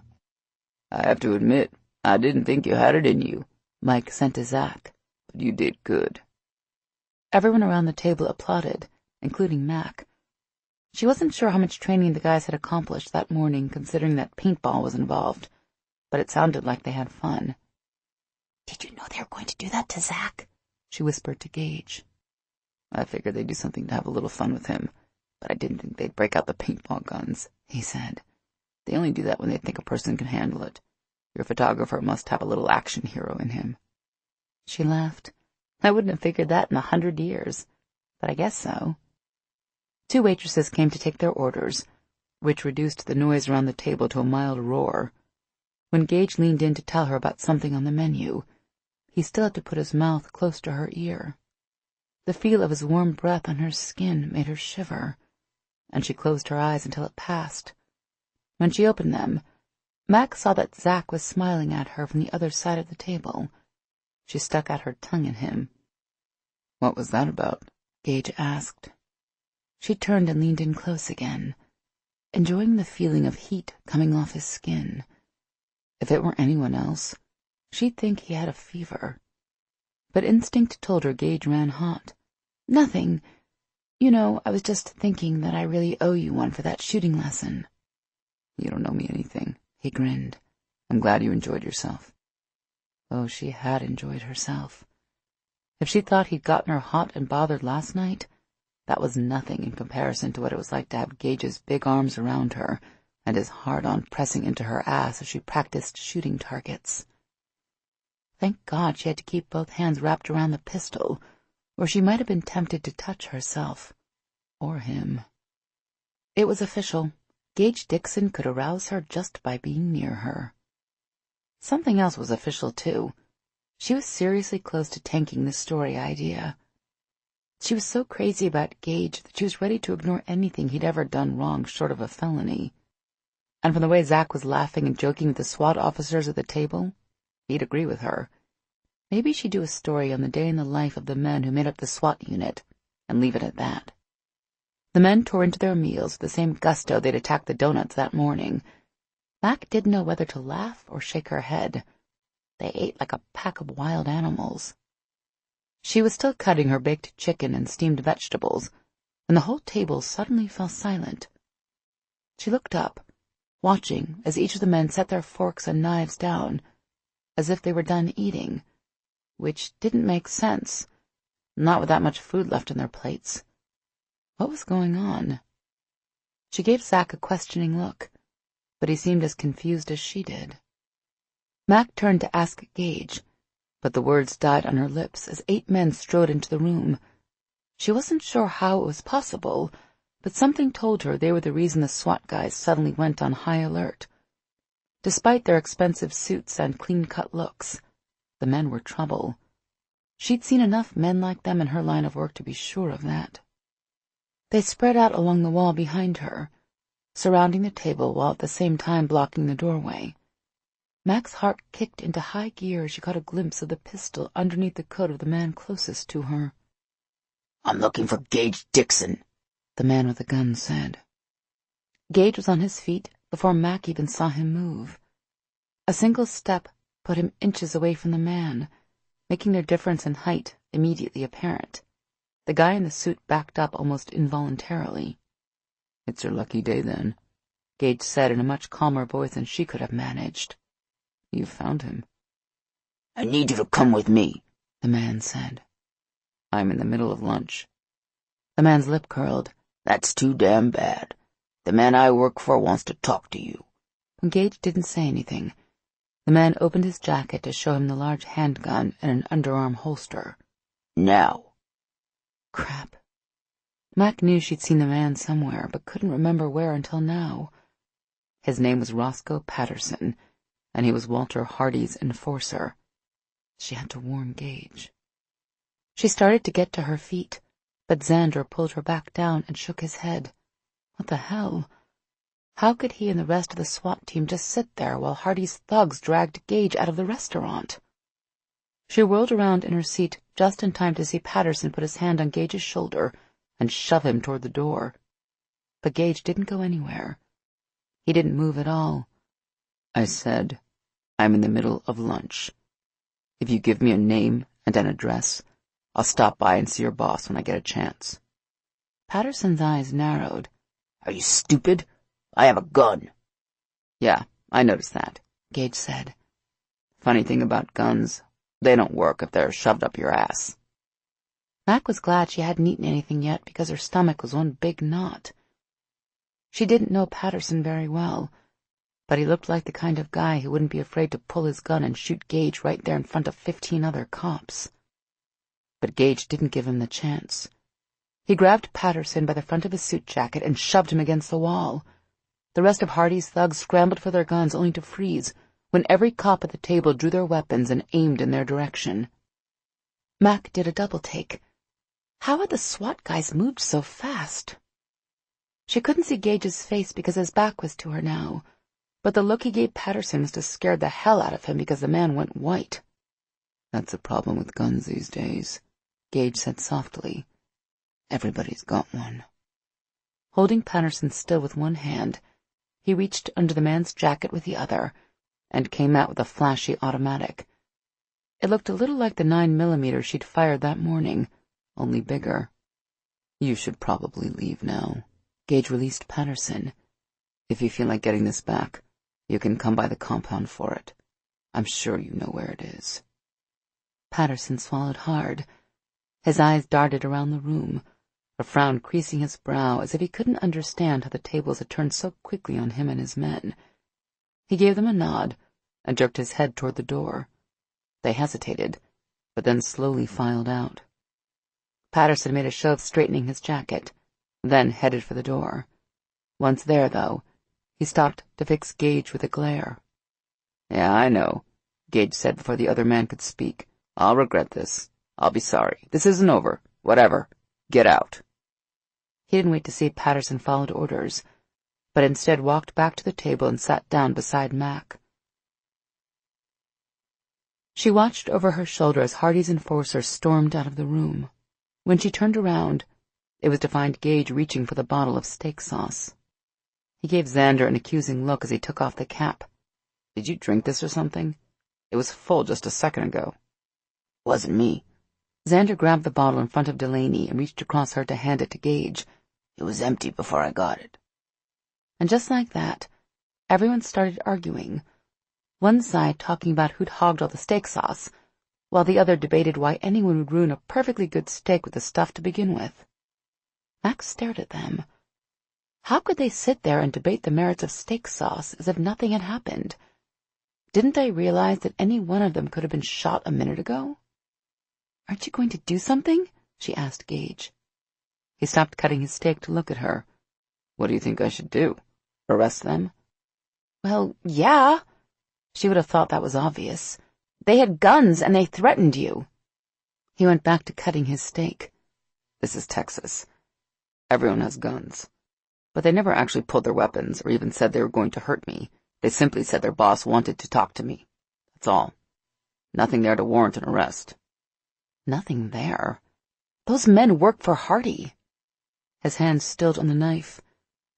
"I have to admit, I didn't think you had it in you," Mike said to Zach, "but you did good." Everyone around the table applauded, including Mac. She wasn't sure how much training the guys had accomplished that morning, considering that paintball was involved, but it sounded like they had fun. "Did you know they were going to do that to Zach?" she whispered to Gage. "I figured they'd do something to have a little fun with him, but I didn't think they'd break out the paintball guns," he said. "They only do that when they think a person can handle it. Your photographer must have a little action hero in him." She laughed. "I wouldn't have figured that in 100 years, but I guess so." 2 waitresses came to take their orders, which reduced the noise around the table to a mild roar. When Gage leaned in to tell her about something on the menu, he still had to put his mouth close to her ear. The feel of his warm breath on her skin made her shiver, and she closed her eyes until it passed. When she opened them, Mac saw that Zach was smiling at her from the other side of the table. She stuck out her tongue at him. "What was that about?" Gage asked. She turned and leaned in close again, enjoying the feeling of heat coming off his skin. If it were anyone else, she'd think he had a fever. But instinct told her Gage ran hot. "Nothing. You know, I was just thinking that I really owe you one for that shooting lesson." "You don't owe me anything," he grinned. "I'm glad you enjoyed yourself." Oh, she had enjoyed herself. If she thought he'd gotten her hot and bothered last night, that was nothing in comparison to what it was like to have Gage's big arms around her and his hard-on pressing into her ass as she practiced shooting targets. Thank God she had to keep both hands wrapped around the pistol, or she might have been tempted to touch herself. Or him. It was official. Gage Dixon could arouse her just by being near her. Something else was official, too. She was seriously close to tanking the story idea. She was so crazy about Gage that she was ready to ignore anything he'd ever done wrong short of a felony. And from the way Zach was laughing and joking with the SWAT officers at the table, he'd agree with her. Maybe she'd do a story on the day in the life of the men who made up the SWAT unit, and leave it at that. The men tore into their meals with the same gusto they'd attacked the donuts that morning. Mac didn't know whether to laugh or shake her head. They ate like a pack of wild animals. She was still cutting her baked chicken and steamed vegetables when the whole table suddenly fell silent. She looked up, watching as each of the men set their forks and knives down, as if they were done eating, which didn't make sense, not with that much food left in their plates. What was going on? She gave Zach a questioning look, but he seemed as confused as she did. Mac turned to ask Gage, but the words died on her lips as 8 men strode into the room. She wasn't sure how it was possible, but something told her they were the reason the SWAT guys suddenly went on high alert. Despite their expensive suits and clean-cut looks, the men were trouble. She'd seen enough men like them in her line of work to be sure of that. They spread out along the wall behind her, surrounding the table while at the same time blocking the doorway. Mac's heart kicked into high gear as she caught a glimpse of the pistol underneath the coat of the man closest to her. "I'm looking for Gage Dixon," the man with the gun said. Gage was on his feet before Mac even saw him move. A single step put him inches away from the man, making their difference in height immediately apparent. The guy in the suit backed up almost involuntarily. "It's your lucky day, then," Gage said in a much calmer voice than she could have managed. "You found him." "I need you to come with me," the man said. "I'm in the middle of lunch." The man's lip curled. "That's too damn bad. The man I work for wants to talk to you." When Gage didn't say anything, the man opened his jacket to show him the large handgun in an underarm holster. "Now." Crap. Mac knew she'd seen the man somewhere, but couldn't remember where until now. His name was Roscoe Patterson, and he was Walter Hardy's enforcer. She had to warn Gage. She started to get to her feet, but Xander pulled her back down and shook his head. What the hell? How could he and the rest of the SWAT team just sit there while Hardy's thugs dragged Gage out of the restaurant? She whirled around in her seat just in time to see Patterson put his hand on Gage's shoulder and shove him toward the door. But Gage didn't go anywhere. He didn't move at all. I said, I'm in the middle of lunch. If you give me a name and an address, I'll stop by and see your boss when I get a chance. Patterson's eyes narrowed. Are you stupid? I have a gun. Yeah, I noticed that, Gage said. Funny thing about guns, they don't work if they're shoved up your ass. Mac was glad she hadn't eaten anything yet because her stomach was one big knot. She didn't know Patterson very well, but he looked like the kind of guy who wouldn't be afraid to pull his gun and shoot Gage right there in front of 15 other cops. But Gage didn't give him the chance. He grabbed Patterson by the front of his suit jacket and shoved him against the wall. The rest of Hardy's thugs scrambled for their guns only to freeze when every cop at the table drew their weapons and aimed in their direction. Mac did a double take. How had the SWAT guys moved so fast? She couldn't see Gage's face because his back was to her now, but the look he gave Patterson must have scared the hell out of him because the man went white. That's the problem with guns these days, Gage said softly. Everybody's got one. Holding Patterson still with one hand, he reached under the man's jacket with the other and came out with a flashy automatic. It looked a little like the 9mm she'd fired that morning, only bigger. You should probably leave now. Gage released Patterson. If you feel like getting this back, you can come by the compound for it. I'm sure you know where it is. Patterson swallowed hard. His eyes darted around the room, a frown creasing his brow as if he couldn't understand how the tables had turned so quickly on him and his men. He gave them a nod and jerked his head toward the door. They hesitated, but then slowly filed out. Patterson made a show of straightening his jacket, then headed for the door. Once there, though, he stopped to fix Gage with a glare. Yeah, I know, Gage said before the other man could speak. I'll regret this. I'll be sorry. This isn't over. Whatever. Get out. He didn't wait to see if Patterson followed orders, but instead walked back to the table and sat down beside Mac. She watched over her shoulder as Hardy's enforcer stormed out of the room. When she turned around, it was to find Gage reaching for the bottle of steak sauce. He gave Xander an accusing look as he took off the cap. Did you drink this or something? It was full just a second ago. Wasn't me. Xander grabbed the bottle in front of Delaney and reached across her to hand it to Gage. It was empty before I got it. And just like that, everyone started arguing. One side talking about who'd hogged all the steak sauce, while the other debated why anyone would ruin a perfectly good steak with the stuff to begin with. Max stared at them. How could they sit there and debate the merits of steak sauce as if nothing had happened? Didn't they realize that any one of them could have been shot a minute ago? Aren't you going to do something? She asked Gage. He stopped cutting his steak to look at her. What do you think I should do? Arrest them? Well, yeah. She would have thought that was obvious. They had guns and they threatened you. He went back to cutting his steak. This is Texas. Everyone has guns. But they never actually pulled their weapons or even said they were going to hurt me. They simply said their boss wanted to talk to me. That's all. Nothing there to warrant an arrest. Nothing there. Those men work for Hardy. His hand stilled on the knife,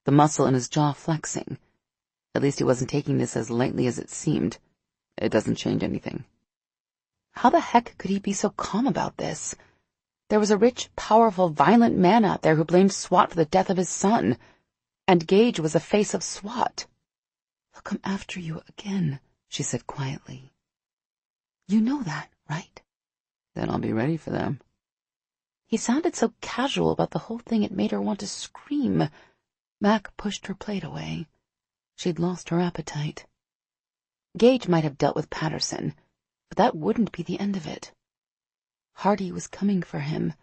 the muscle in his jaw flexing. At least he wasn't taking this as lightly as it seemed. It doesn't change anything. How the heck could he be so calm about this? There was a rich, powerful, violent man out there who blamed SWAT for the death of his son, and Gage was the face of SWAT. They'll come after you again, she said quietly. You know that, right? Then I'll be ready for them. He sounded so casual about the whole thing it made her want to scream. Mac pushed her plate away. She'd lost her appetite. Gage might have dealt with Patterson, but that wouldn't be the end of it. Hardy was coming for him,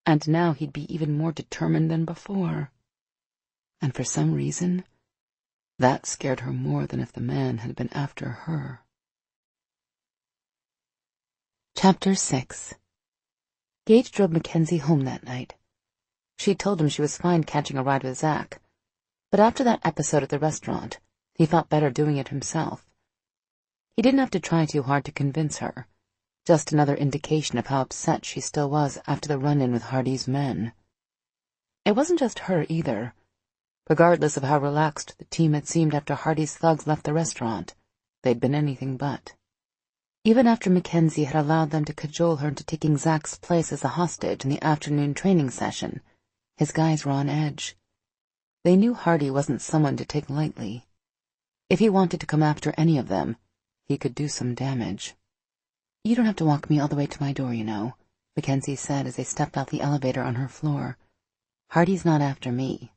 and now he'd be even more determined than before. And for some reason, that scared her more than if the man had been after her. Chapter 6. Gage drove Mackenzie home that night. She told him she was fine catching a ride with Zach, but after that episode at the restaurant, he felt better doing it himself. He didn't have to try too hard to convince her, just another indication of how upset she still was after the run-in with Hardy's men. It wasn't just her either. Regardless of how relaxed the team had seemed after Hardy's thugs left the restaurant, they'd been anything but. Even after Mackenzie had allowed them to cajole her into taking Zach's place as a hostage in the afternoon training session, his guys were on edge. They knew Hardy wasn't someone to take lightly. If he wanted to come after any of them, he could do some damage. "You don't have to walk me all the way to my door, you know," Mackenzie said as they stepped out the elevator on her floor. "Hardy's not after me."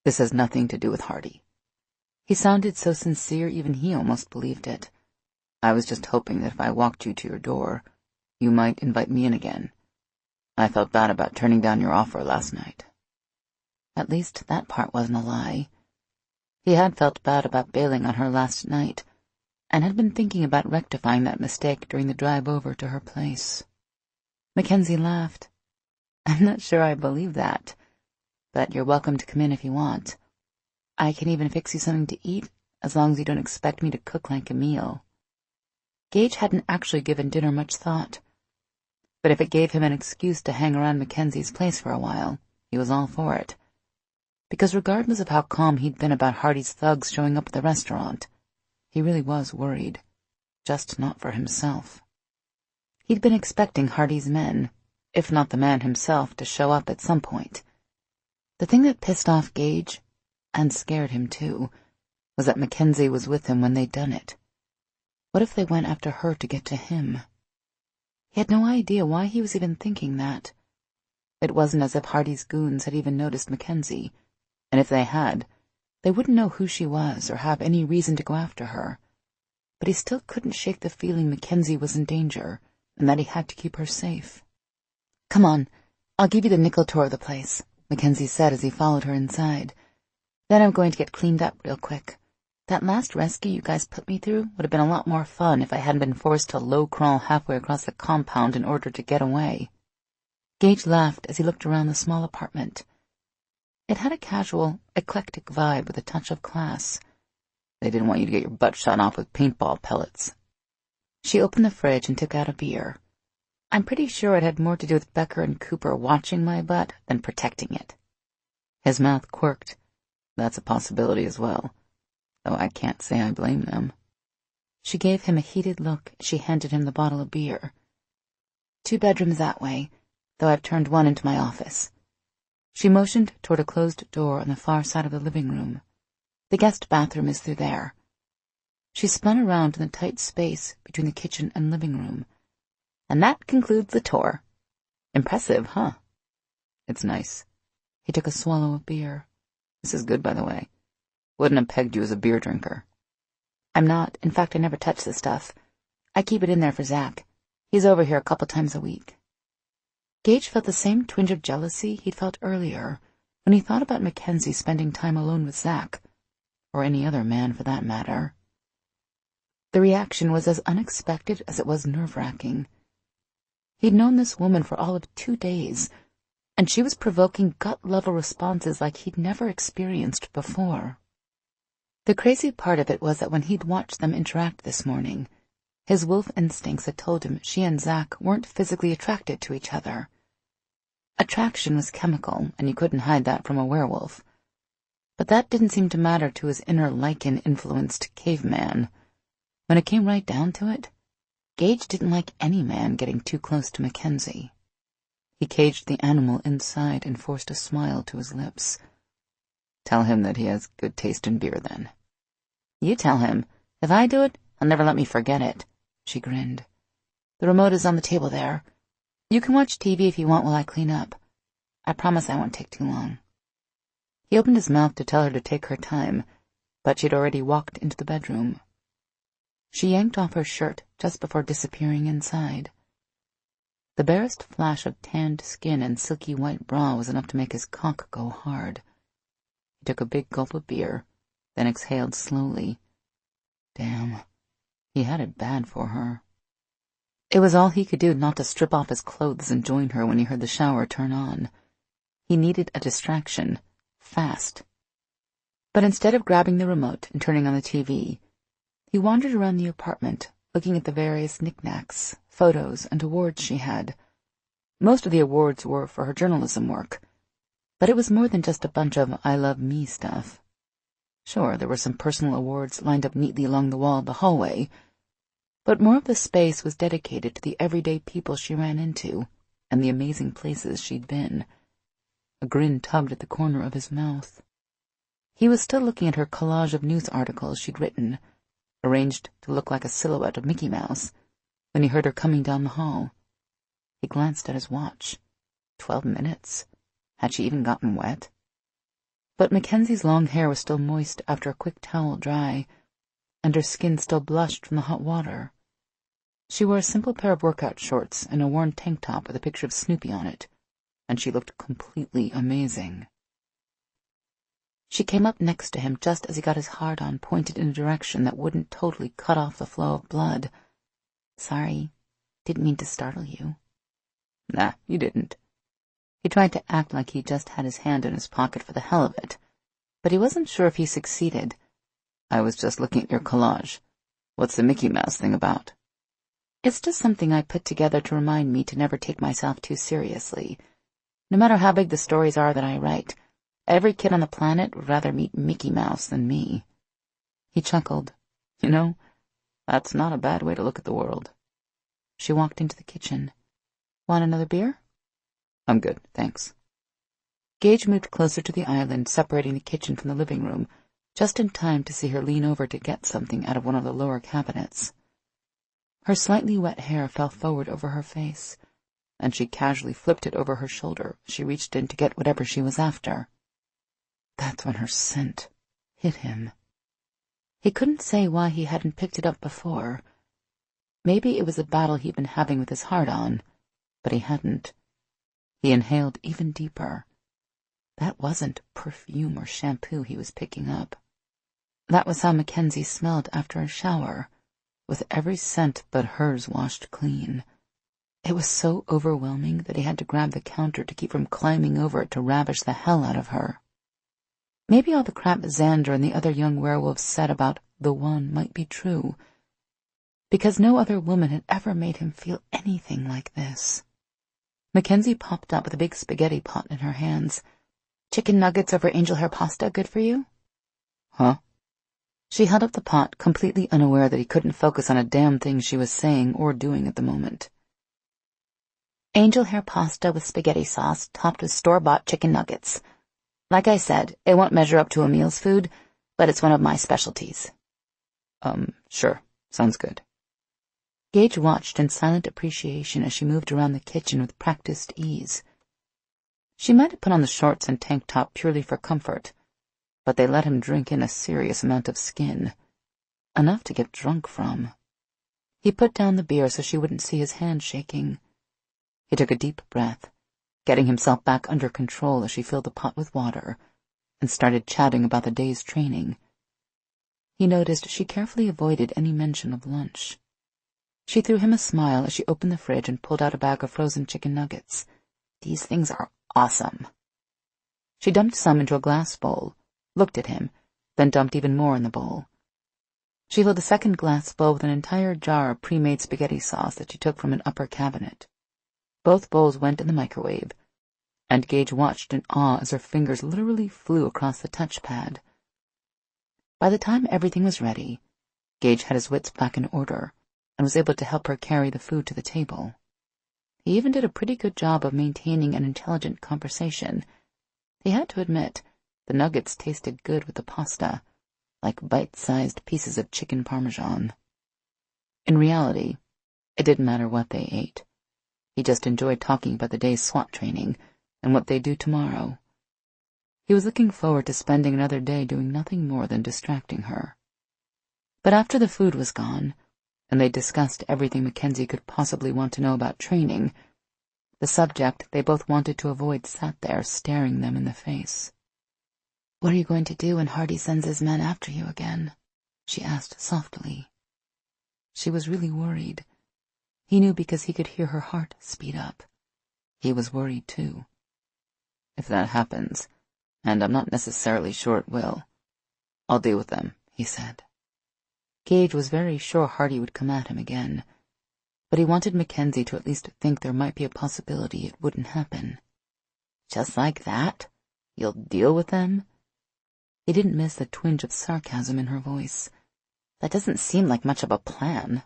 "This has nothing to do with Hardy." He sounded so sincere even he almost believed it. "I was just hoping that if I walked you to your door, you might invite me in again. I felt bad about turning down your offer last night." At least that part wasn't a lie. He had felt bad about bailing on her last night, and had been thinking about rectifying that mistake during the drive over to her place. Mackenzie laughed. "I'm not sure I believe that, but you're welcome to come in if you want. I can even fix you something to eat, as long as you don't expect me to cook like a meal." Gage hadn't actually given dinner much thought, but if it gave him an excuse to hang around Mackenzie's place for a while, he was all for it. Because regardless of how calm he'd been about Hardy's thugs showing up at the restaurant, he really was worried, just not for himself. He'd been expecting Hardy's men, if not the man himself, to show up at some point. The thing that pissed off Gage, and scared him too, was that Mackenzie was with him when they'd done it. What if they went after her to get to him? He had no idea why he was even thinking that. It wasn't as if Hardy's goons had even noticed Mackenzie, and if they had, they wouldn't know who she was or have any reason to go after her. But he still couldn't shake the feeling Mackenzie was in danger, and that he had to keep her safe. "Come on, I'll give you the nickel tour of the place," Mackenzie said as he followed her inside. "Then I'm going to get cleaned up real quick. That last rescue you guys put me through would have been a lot more fun if I hadn't been forced to low-crawl halfway across the compound in order to get away." Gage laughed as he looked around the small apartment. It had a casual, eclectic vibe with a touch of class. "They didn't want you to get your butt shot off with paintball pellets." She opened the fridge and took out a beer. "I'm pretty sure it had more to do with Becker and Cooper watching my butt than protecting it." His mouth quirked. "That's a possibility as well, though I can't say I blame them." She gave him a heated look as she handed him the bottle of beer. "2 bedrooms that way, though I've turned one into my office." She motioned toward a closed door on the far side of the living room. "The guest bathroom is through there." She spun around in the tight space between the kitchen and living room. "And that concludes the tour. Impressive, huh?" "It's nice." He took a swallow of beer. "This is good, by the way. Wouldn't have pegged you as a beer drinker." "I'm not. In fact, I never touch this stuff. I keep it in there for Zach. He's over here a couple times a week." Gage felt the same twinge of jealousy he'd felt earlier when he thought about Mackenzie spending time alone with Zach, or any other man for that matter. The reaction was as unexpected as it was nerve-wracking. He'd known this woman for all of 2 days, and she was provoking gut-level responses like he'd never experienced before. The crazy part of it was that when he'd watched them interact this morning, his wolf instincts had told him she and Zach weren't physically attracted to each other. Attraction was chemical, and you couldn't hide that from a werewolf. But that didn't seem to matter to his inner lichen-influenced caveman. When it came right down to it, Gage didn't like any man getting too close to Mackenzie. He caged the animal inside and forced a smile to his lips. "Tell him that he has good taste in beer, then." "You tell him. If I do it, he'll never let me forget it," she grinned. "The remote is on the table there. You can watch TV if you want while I clean up. I promise I won't take too long." He opened his mouth to tell her to take her time, but she'd already walked into the bedroom. She yanked off her shirt just before disappearing inside. The barest flash of tanned skin and silky white bra was enough to make his cock go hard. He took a big gulp of beer, then exhaled slowly. Damn, he had it bad for her. It was all he could do not to strip off his clothes and join her when he heard the shower turn on. He needed a distraction, fast. But instead of grabbing the remote and turning on the TV, he wandered around the apartment, looking at the various knickknacks, photos, and awards she had. Most of the awards were for her journalism work, but it was more than just a bunch of I love me stuff. Sure, there were some personal awards lined up neatly along the wall of the hallway, but more of the space was dedicated to the everyday people she ran into and the amazing places she'd been. A grin tugged at the corner of his mouth. He was still looking at her collage of news articles she'd written, arranged to look like a silhouette of Mickey Mouse, when he heard her coming down the hall. He glanced at his watch. 12 minutes. Had she even gotten wet? But Mackenzie's long hair was still moist after a quick towel dry, and her skin still blushed from the hot water. She wore a simple pair of workout shorts and a worn tank top with a picture of Snoopy on it, and she looked completely amazing. She came up next to him just as he got his hard-on pointed in a direction that wouldn't totally cut off the flow of blood. Sorry, didn't mean to startle you. Nah, you didn't. He tried to act like he just had his hand in his pocket for the hell of it, but he wasn't sure if he succeeded. I was just looking at your collage. What's the Mickey Mouse thing about? It's just something I put together to remind me to never take myself too seriously. No matter how big the stories are that I write, every kid on the planet would rather meet Mickey Mouse than me. He chuckled. You know, that's not a bad way to look at the world. She walked into the kitchen. Want another beer? I'm good, thanks. Gage moved closer to the island, separating the kitchen from the living room, just in time to see her lean over to get something out of one of the lower cabinets. Her slightly wet hair fell forward over her face, and she casually flipped it over her shoulder as she reached in to get whatever she was after. That's when her scent hit him. He couldn't say why he hadn't picked it up before. Maybe it was a battle he'd been having with his heart-on, but he hadn't. He inhaled even deeper. That wasn't perfume or shampoo he was picking up. That was how Mackenzie smelled after a shower, with every scent but hers washed clean. It was so overwhelming that he had to grab the counter to keep from climbing over it to ravish the hell out of her. Maybe all the crap Xander and the other young werewolves said about the one might be true, because no other woman had ever made him feel anything like this. Mackenzie popped up with a big spaghetti pot in her hands. Chicken nuggets over angel hair pasta good for you? Huh? She held up the pot, completely unaware that he couldn't focus on a damn thing she was saying or doing at the moment. Angel hair pasta with spaghetti sauce topped with store-bought chicken nuggets. Like I said, it won't measure up to a meal's food, but it's one of my specialties. Sure. Sounds good. Gage watched in silent appreciation as she moved around the kitchen with practiced ease. She might have put on the shorts and tank top purely for comfort, but they let him drink in a serious amount of skin, enough to get drunk from. He put down the beer so she wouldn't see his hand shaking. He took a deep breath, getting himself back under control as she filled the pot with water, and started chatting about the day's training. He noticed she carefully avoided any mention of lunch. She threw him a smile as she opened the fridge and pulled out a bag of frozen chicken nuggets. These things are awesome. She dumped some into a glass bowl, looked at him, then dumped even more in the bowl. She filled a second glass bowl with an entire jar of pre-made spaghetti sauce that she took from an upper cabinet. Both bowls went in the microwave, and Gage watched in awe as her fingers literally flew across the touchpad. By the time everything was ready, Gage had his wits back in order and was able to help her carry the food to the table. He even did a pretty good job of maintaining an intelligent conversation. He had to admit, the nuggets tasted good with the pasta, like bite-sized pieces of chicken parmesan. In reality, it didn't matter what they ate. He just enjoyed talking about the day's SWAT training and what they'd do tomorrow. He was looking forward to spending another day doing nothing more than distracting her. But after the food was gone, and they discussed everything Mackenzie could possibly want to know about training, the subject they both wanted to avoid sat there staring them in the face. "What are you going to do when Hardy sends his men after you again?" she asked softly. She was really worried. He knew because he could hear her heart speed up. He was worried, too. If that happens, and I'm not necessarily sure it will, I'll deal with them, he said. Gage was very sure Hardy would come at him again, but he wanted Mackenzie to at least think there might be a possibility it wouldn't happen. Just like that? You'll deal with them? He didn't miss the twinge of sarcasm in her voice. That doesn't seem like much of a plan.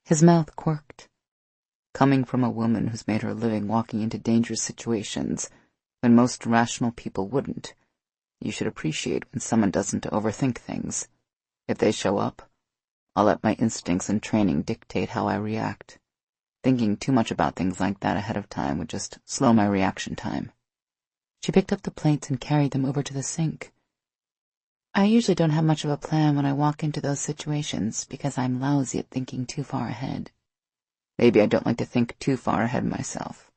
His mouth quirked. Coming from a woman who's made her living walking into dangerous situations when most rational people wouldn't, you should appreciate when someone doesn't overthink things. If they show up, I'll let my instincts and training dictate how I react. Thinking too much about things like that ahead of time would just slow my reaction time. She picked up the plates and carried them over to the sink. I usually don't have much of a plan when I walk into those situations because I'm lousy at thinking too far ahead. Maybe I don't like to think too far ahead myself.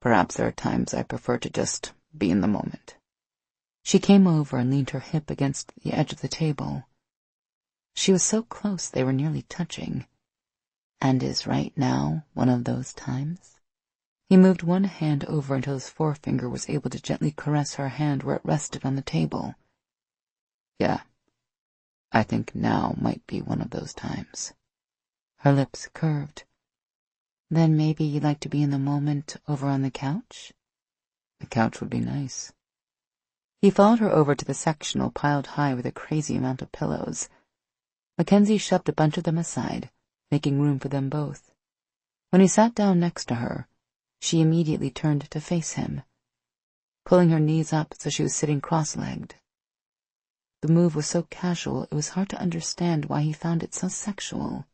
Perhaps there are times I prefer to just be in the moment. She came over and leaned her hip against the edge of the table. She was so close they were nearly touching. And is right now one of those times? He moved one hand over until his forefinger was able to gently caress her hand where it rested on the table. Yeah, I think now might be one of those times. Her lips curved. Then maybe you'd like to be in the moment over on the couch? The couch would be nice. He followed her over to the sectional piled high with a crazy amount of pillows. Mackenzie shoved a bunch of them aside, making room for them both. When he sat down next to her, she immediately turned to face him, pulling her knees up so she was sitting cross-legged. The move was so casual it was hard to understand why he found it so sexual.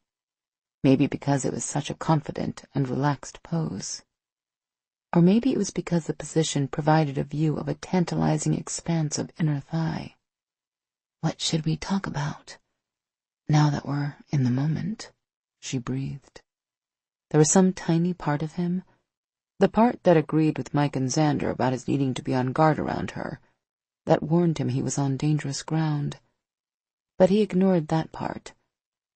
Maybe because it was such a confident and relaxed pose. Or maybe it was because the position provided a view of a tantalizing expanse of inner thigh. What should we talk about? Now that we're in the moment, she breathed. There was some tiny part of him, the part that agreed with Mike and Xander about his needing to be on guard around her, that warned him he was on dangerous ground. But he ignored that part,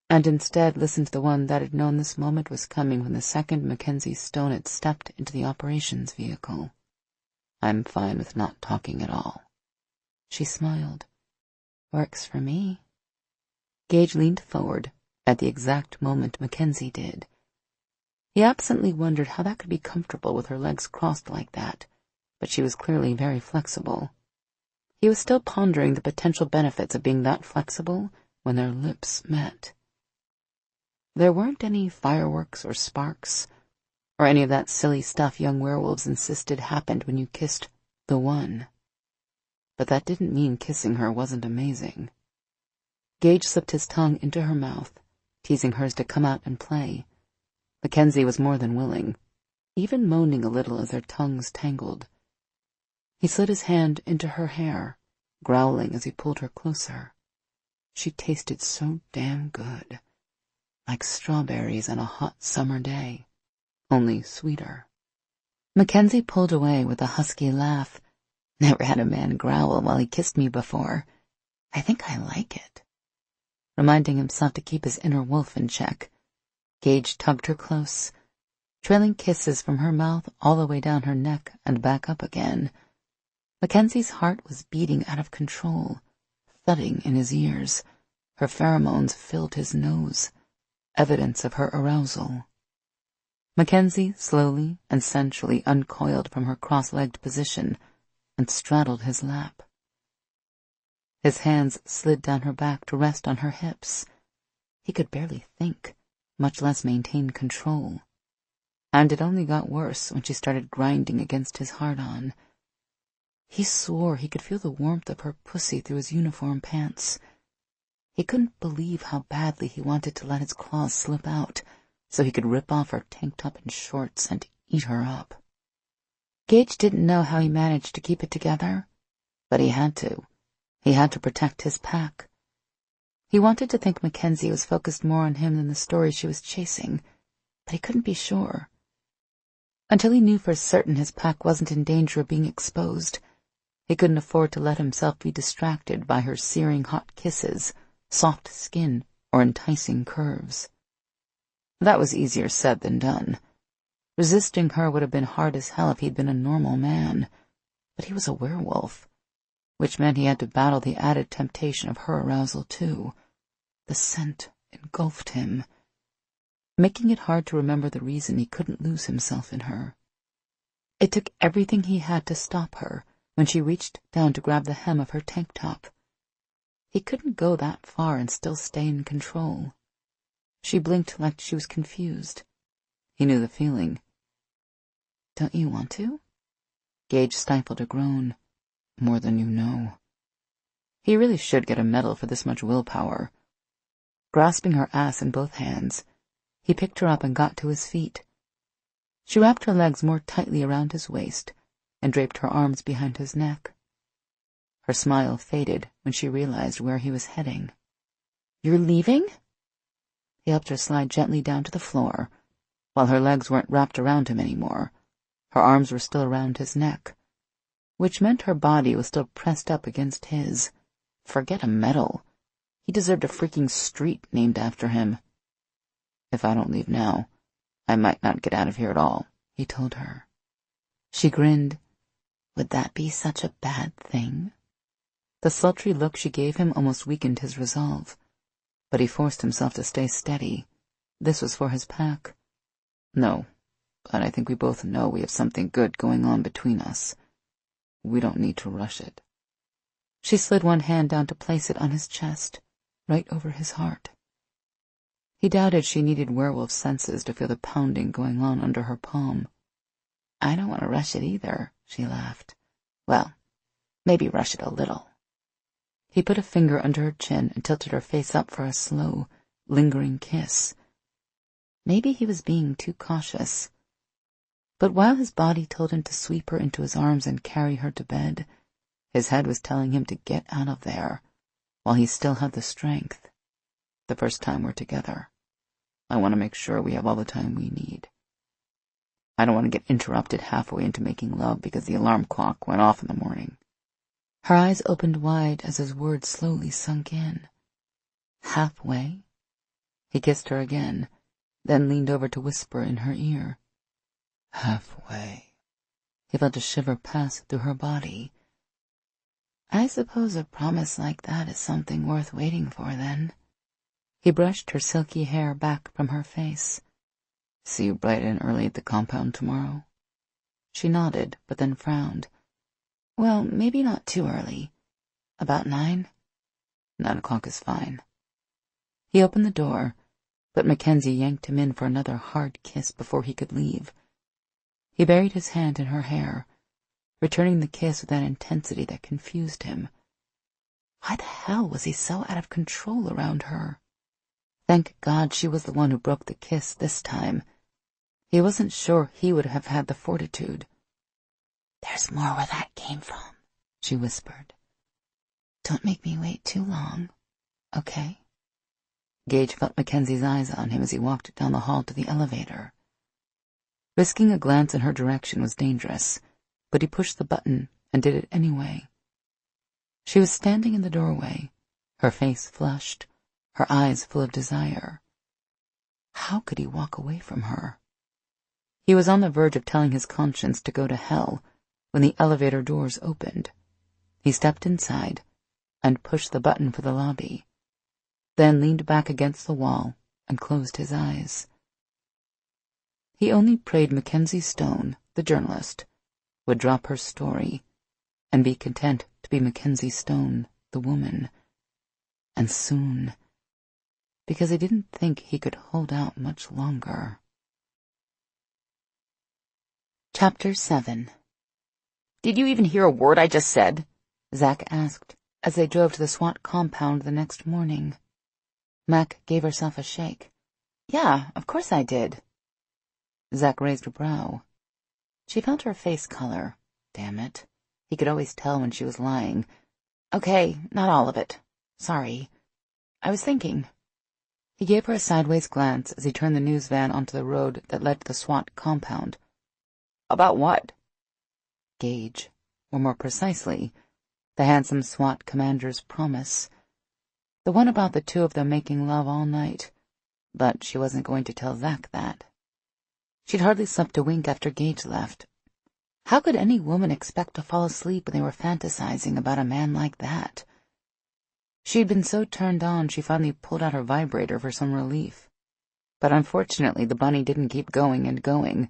and instead listened to the one that had known this moment was coming when the second Mackenzie Stone had stepped into the operations vehicle. I'm fine with not talking at all. She smiled. Works for me. Gage leaned forward at the exact moment Mackenzie did. He absently wondered how that could be comfortable with her legs crossed like that, but she was clearly very flexible. He was still pondering the potential benefits of being that flexible when their lips met. There weren't any fireworks or sparks, or any of that silly stuff young werewolves insisted happened when you kissed the one. But that didn't mean kissing her wasn't amazing. Gage slipped his tongue into her mouth, teasing hers to come out and play. Mackenzie was more than willing, even moaning a little as their tongues tangled. He slid his hand into her hair, growling as he pulled her closer. She tasted so damn good, like strawberries on a hot summer day, only sweeter. Mackenzie pulled away with a husky laugh. Never had a man growl while he kissed me before. I think I like it. Reminding himself to keep his inner wolf in check, Gage tugged her close, trailing kisses from her mouth all the way down her neck and back up again. Mackenzie's heart was beating out of control, thudding in his ears. Her pheromones filled his nose, evidence of her arousal. Mackenzie slowly and sensually uncoiled from her cross-legged position and straddled his lap. His hands slid down her back to rest on her hips. He could barely think, much less maintain control. And it only got worse when she started grinding against his hard-on. He swore he could feel the warmth of her pussy through his uniform pants. He couldn't believe how badly he wanted to let his claws slip out so he could rip off her tank top and shorts and eat her up. Gage didn't know how he managed to keep it together, but he had to. He had to protect his pack. He wanted to think Mackenzie was focused more on him than the story she was chasing, but he couldn't be sure. Until he knew for certain his pack wasn't in danger of being exposed, he couldn't afford to let himself be distracted by her searing hot kisses, soft skin, or enticing curves. That was easier said than done. Resisting her would have been hard as hell if he'd been a normal man, but he was a werewolf, which meant he had to battle the added temptation of her arousal too. The scent engulfed him, making it hard to remember the reason he couldn't lose himself in her. It took everything he had to stop her when she reached down to grab the hem of her tank top. He couldn't go that far and still stay in control. She blinked like she was confused. He knew the feeling. "Don't you want to?" Gage stifled a groan. "More than you know." He really should get a medal for this much willpower. Grasping her ass in both hands, he picked her up and got to his feet. She wrapped her legs more tightly around his waist and draped her arms behind his neck. Her smile faded when she realized where he was heading. "You're leaving?" He helped her slide gently down to the floor, while her legs weren't wrapped around him anymore. Her arms were still around his neck, which meant her body was still pressed up against his. Forget a medal. He deserved a freaking street named after him. "If I don't leave now, I might not get out of here at all," he told her. She grinned. Would that be such a bad thing? The sultry look she gave him almost weakened his resolve, but he forced himself to stay steady. This was for his pack. "No, but I think we both know we have something good going on between us. We don't need to rush it." She slid one hand down to place it on his chest, right over his heart. He doubted she needed werewolf senses to feel the pounding going on under her palm. "I don't want to rush it either," she laughed. "Well, maybe rush it a little." He put a finger under her chin and tilted her face up for a slow, lingering kiss. Maybe he was being too cautious. But while his body told him to sweep her into his arms and carry her to bed, his head was telling him to get out of there, while he still had the strength. "The first time we're together, I want to make sure we have all the time we need. I don't want to get interrupted halfway into making love because the alarm clock went off in the morning." Her eyes opened wide as his words slowly sunk in. Halfway? He kissed her again, then leaned over to whisper in her ear. "Halfway." He felt a shiver pass through her body. "I suppose a promise like that is something worth waiting for, then." He brushed her silky hair back from her face. "See you bright and early at the compound tomorrow?" She nodded, but then frowned. "Well, maybe not too early. About 9? 9 o'clock is fine." He opened the door, but Mackenzie yanked him in for another hard kiss before he could leave. He buried his hand in her hair, returning the kiss with an intensity that confused him. Why the hell was he so out of control around her? Thank God she was the one who broke the kiss this time. He wasn't sure he would have had the fortitude. "There's more where that came from," she whispered. "Don't make me wait too long, okay?" Gage felt Mackenzie's eyes on him as he walked down the hall to the elevator. Risking a glance in her direction was dangerous, but he pushed the button and did it anyway. She was standing in the doorway, her face flushed, her eyes full of desire. How could he walk away from her? He was on the verge of telling his conscience to go to hell when the elevator doors opened. He stepped inside and pushed the button for the lobby, then leaned back against the wall and closed his eyes. He only prayed Mackenzie Stone, the journalist, would drop her story and be content to be Mackenzie Stone, the woman, and soon, because he didn't think he could hold out much longer. Chapter 7. "Did you even hear a word I just said?" Zach asked as they drove to the SWAT compound the next morning. Mac gave herself a shake. "Yeah, of course I did." Zach raised a brow. She felt her face color. Damn it. He could always tell when she was lying. "Okay, not all of it. Sorry. I was thinking." He gave her a sideways glance as he turned the news van onto the road that led to the SWAT compound. "About what?" Gage, or more precisely, the handsome SWAT commander's promise. The one about the two of them making love all night, but she wasn't going to tell Zach that. She'd hardly slept a wink after Gage left. How could any woman expect to fall asleep when they were fantasizing about a man like that? She'd been so turned on she finally pulled out her vibrator for some relief. But unfortunately the bunny didn't keep going and going,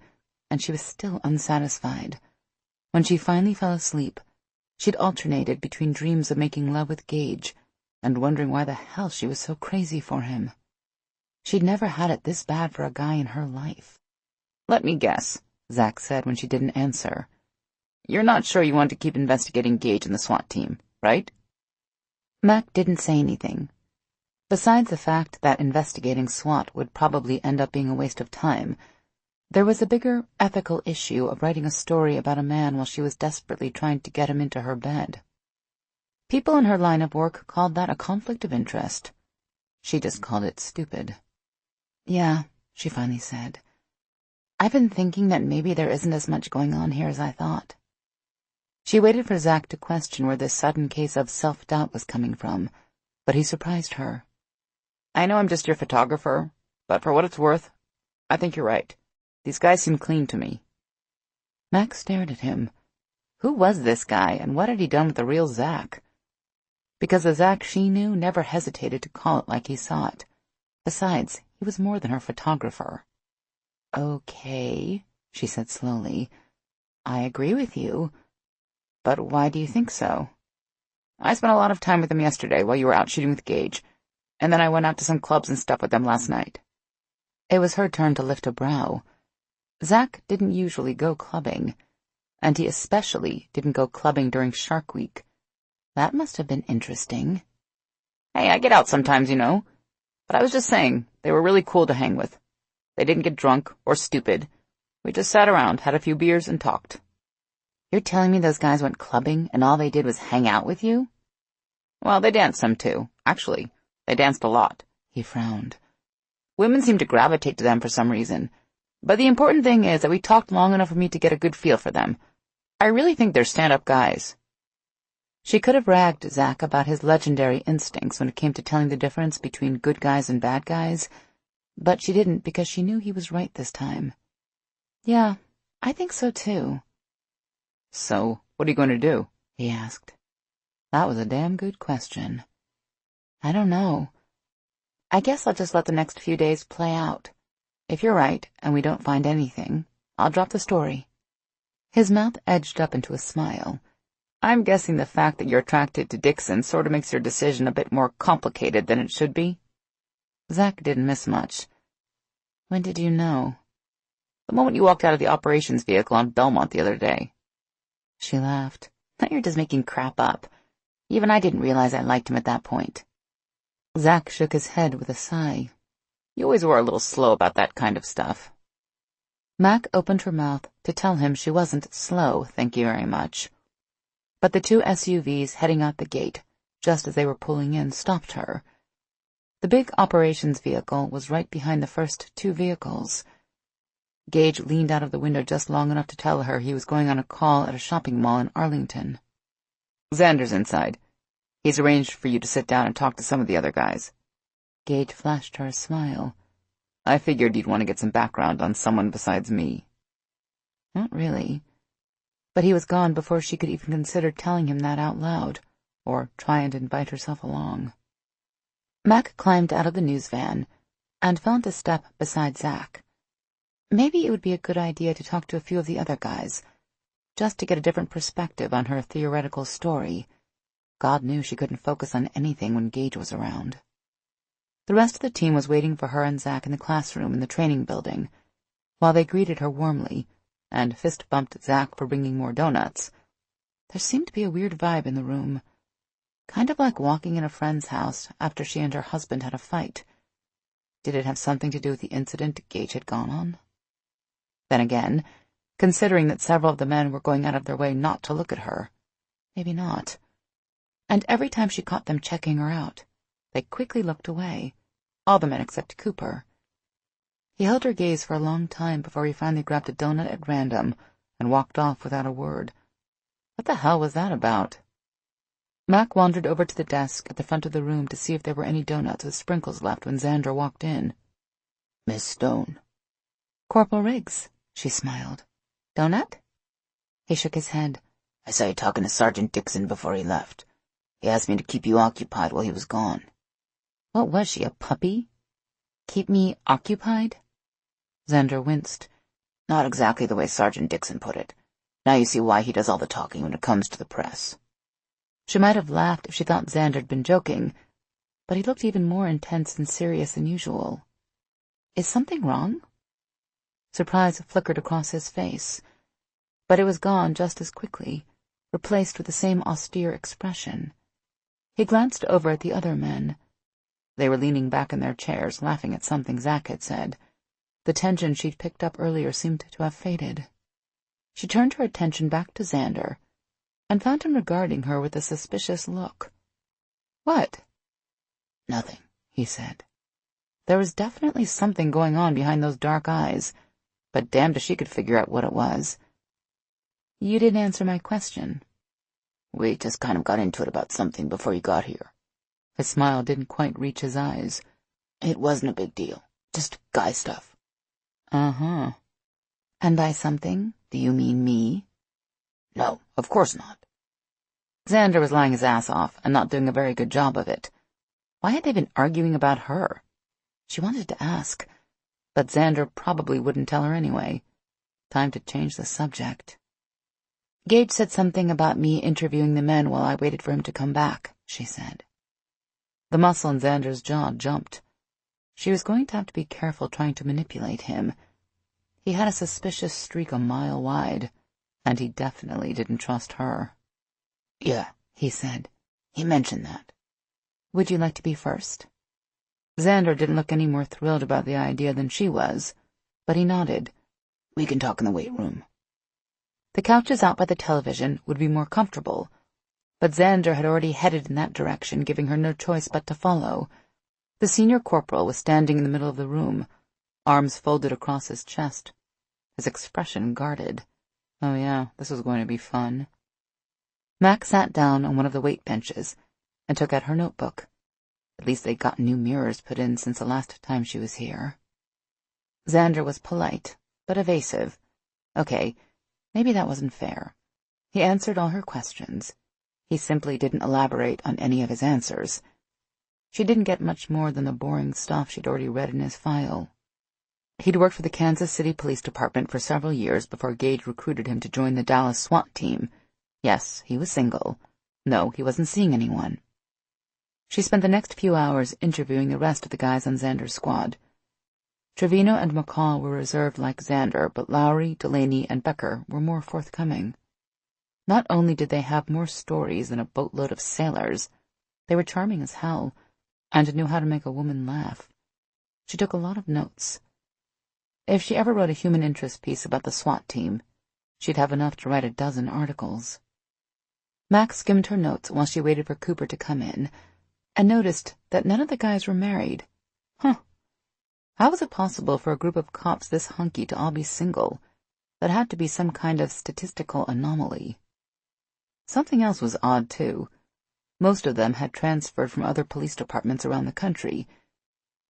and she was still unsatisfied. When she finally fell asleep, she'd alternated between dreams of making love with Gage and wondering why the hell she was so crazy for him. She'd never had it this bad for a guy in her life. "Let me guess," Zach said when she didn't answer. "You're not sure you want to keep investigating Gage and the SWAT team, right?" Mac didn't say anything. Besides the fact that investigating SWAT would probably end up being a waste of time, there was a bigger ethical issue of writing a story about a man while she was desperately trying to get him into her bed. People in her line of work called that a conflict of interest. She just called it stupid. "Yeah," she finally said. "I've been thinking that maybe there isn't as much going on here as I thought." She waited for Zach to question where this sudden case of self-doubt was coming from, but he surprised her. "I know I'm just your photographer, but for what it's worth, I think you're right. These guys seem clean to me." Max stared at him. Who was this guy, and what had he done with the real Zach? Because the Zach she knew never hesitated to call it like he saw it. Besides, he was more than her photographer. "Okay," she said slowly. "I agree with you. But why do you think so?" "I spent a lot of time with them yesterday while you were out shooting with Gage, and then I went out to some clubs and stuff with them last night." It was her turn to lift a brow. Zach didn't usually go clubbing, and he especially didn't go clubbing during Shark Week. That must have been interesting. "Hey, I get out sometimes, you know. But I was just saying, they were really cool to hang with. They didn't get drunk or stupid. We just sat around, had a few beers, and talked." "You're telling me those guys went clubbing and all they did was hang out with you?" "Well, they danced some too. Actually, they danced a lot." He frowned. "Women seem to gravitate to them for some reason. But the important thing is that we talked long enough for me to get a good feel for them. I really think they're stand-up guys." She could have ragged Zach about his legendary instincts when it came to telling the difference between good guys and bad guys, but she didn't because she knew he was right this time. "Yeah, I think so too." "So, what are you going to do?" he asked. That was a damn good question. "I don't know. I guess I'll just let the next few days play out. If you're right and we don't find anything, I'll drop the story." His mouth edged up into a smile. "I'm guessing the fact that you're attracted to Dixon sort of makes your decision a bit more complicated than it should be." Zach didn't miss much. "When did you know?" "The moment you walked out of the operations vehicle on Belmont the other day." She laughed. "Now you're just making crap up. Even I didn't realize I liked him at that point." Zach shook his head with a sigh. "You always were a little slow about that kind of stuff." Mac opened her mouth to tell him she wasn't slow, thank you very much. But the two SUVs heading out the gate, just as they were pulling in, stopped her. The big operations vehicle was right behind the first two vehicles. Gage leaned out of the window just long enough to tell her he was going on a call at a shopping mall in Arlington. "Xander's inside. He's arranged for you to sit down and talk to some of the other guys." Gage flashed her a smile. "I figured you'd want to get some background on someone besides me." Not really. But he was gone before she could even consider telling him that out loud, or try and invite herself along. Mac climbed out of the news van and fell into step beside Zach. Maybe it would be a good idea to talk to a few of the other guys, just to get a different perspective on her theoretical story. God knew she couldn't focus on anything when Gage was around. The rest of the team was waiting for her and Zach in the classroom in the training building. While they greeted her warmly and fist-bumped Zach for bringing more donuts, there seemed to be a weird vibe in the room, kind of like walking in a friend's house after she and her husband had a fight. Did it have something to do with the incident Gage had gone on? Then again, considering that several of the men were going out of their way not to look at her, maybe not. And every time she caught them checking her out, they quickly looked away, all the men except Cooper. He held her gaze for a long time before he finally grabbed a donut at random and walked off without a word. What the hell was that about? Mac wandered over to the desk at the front of the room to see if there were any donuts with sprinkles left when Xander walked in. Miss Stone. Corporal Riggs, she smiled. Donut? He shook his head. I saw you talking to Sergeant Dixon before he left. He asked me to keep you occupied while he was gone. What was she, a puppy? Keep me occupied? Xander winced. Not exactly the way Sergeant Dixon put it. Now you see why he does all the talking when it comes to the press. She might have laughed if she thought Xander had been joking, but he looked even more intense and serious than usual. Is something wrong? Surprise flickered across his face, but it was gone just as quickly, replaced with the same austere expression. He glanced over at the other men. They were leaning back in their chairs, laughing at something Zach had said. The tension she'd picked up earlier seemed to have faded. She turned her attention back to Xander and found him regarding her with a suspicious look. What? Nothing, he said. There was definitely something going on behind those dark eyes, but damned if she could figure out what it was. You didn't answer my question. We just kind of got into it about something before you got here. His smile didn't quite reach his eyes. It wasn't a big deal. Just guy stuff. Uh-huh. And by something, do you mean me? No, of course not. Xander was lying his ass off and not doing a very good job of it. Why had they been arguing about her? She wanted to ask, but Xander probably wouldn't tell her anyway. Time to change the subject. Gage said something about me interviewing the men while I waited for him to come back, she said. The muscle in Xander's jaw jumped. She was going to have to be careful trying to manipulate him. He had a suspicious streak a mile wide, and he definitely didn't trust her. Yeah, he said. He mentioned that. Would you like to be first? Xander didn't look any more thrilled about the idea than she was, but he nodded. We can talk in the weight room. The couches out by the television would be more comfortable, but Xander had already headed in that direction, giving her no choice but to follow. The senior corporal was standing in the middle of the room, arms folded across his chest, his expression guarded. Oh yeah, this was going to be fun. Mac sat down on one of the weight benches and took out her notebook. At least they'd gotten new mirrors put in since the last time she was here. Xander was polite, but evasive. Okay, maybe that wasn't fair. He answered all her questions. He simply didn't elaborate on any of his answers. She didn't get much more than the boring stuff she'd already read in his file. He'd worked for the Kansas City Police Department for several years before Gage recruited him to join the Dallas SWAT team. Yes, he was single. No, he wasn't seeing anyone. She spent the next few hours interviewing the rest of the guys on Xander's squad. Trevino and McCall were reserved like Xander, but Lowry, Delaney, and Becker were more forthcoming. Not only did they have more stories than a boatload of sailors, they were charming as hell, and knew how to make a woman laugh. She took a lot of notes. If she ever wrote a human interest piece about the SWAT team, she'd have enough to write 12 articles. Max skimmed her notes while she waited for Cooper to come in, and noticed that none of the guys were married. Huh. How was it possible for a group of cops this hunky to all be single? That had to be some kind of statistical anomaly. Something else was odd, too. Most of them had transferred from other police departments around the country.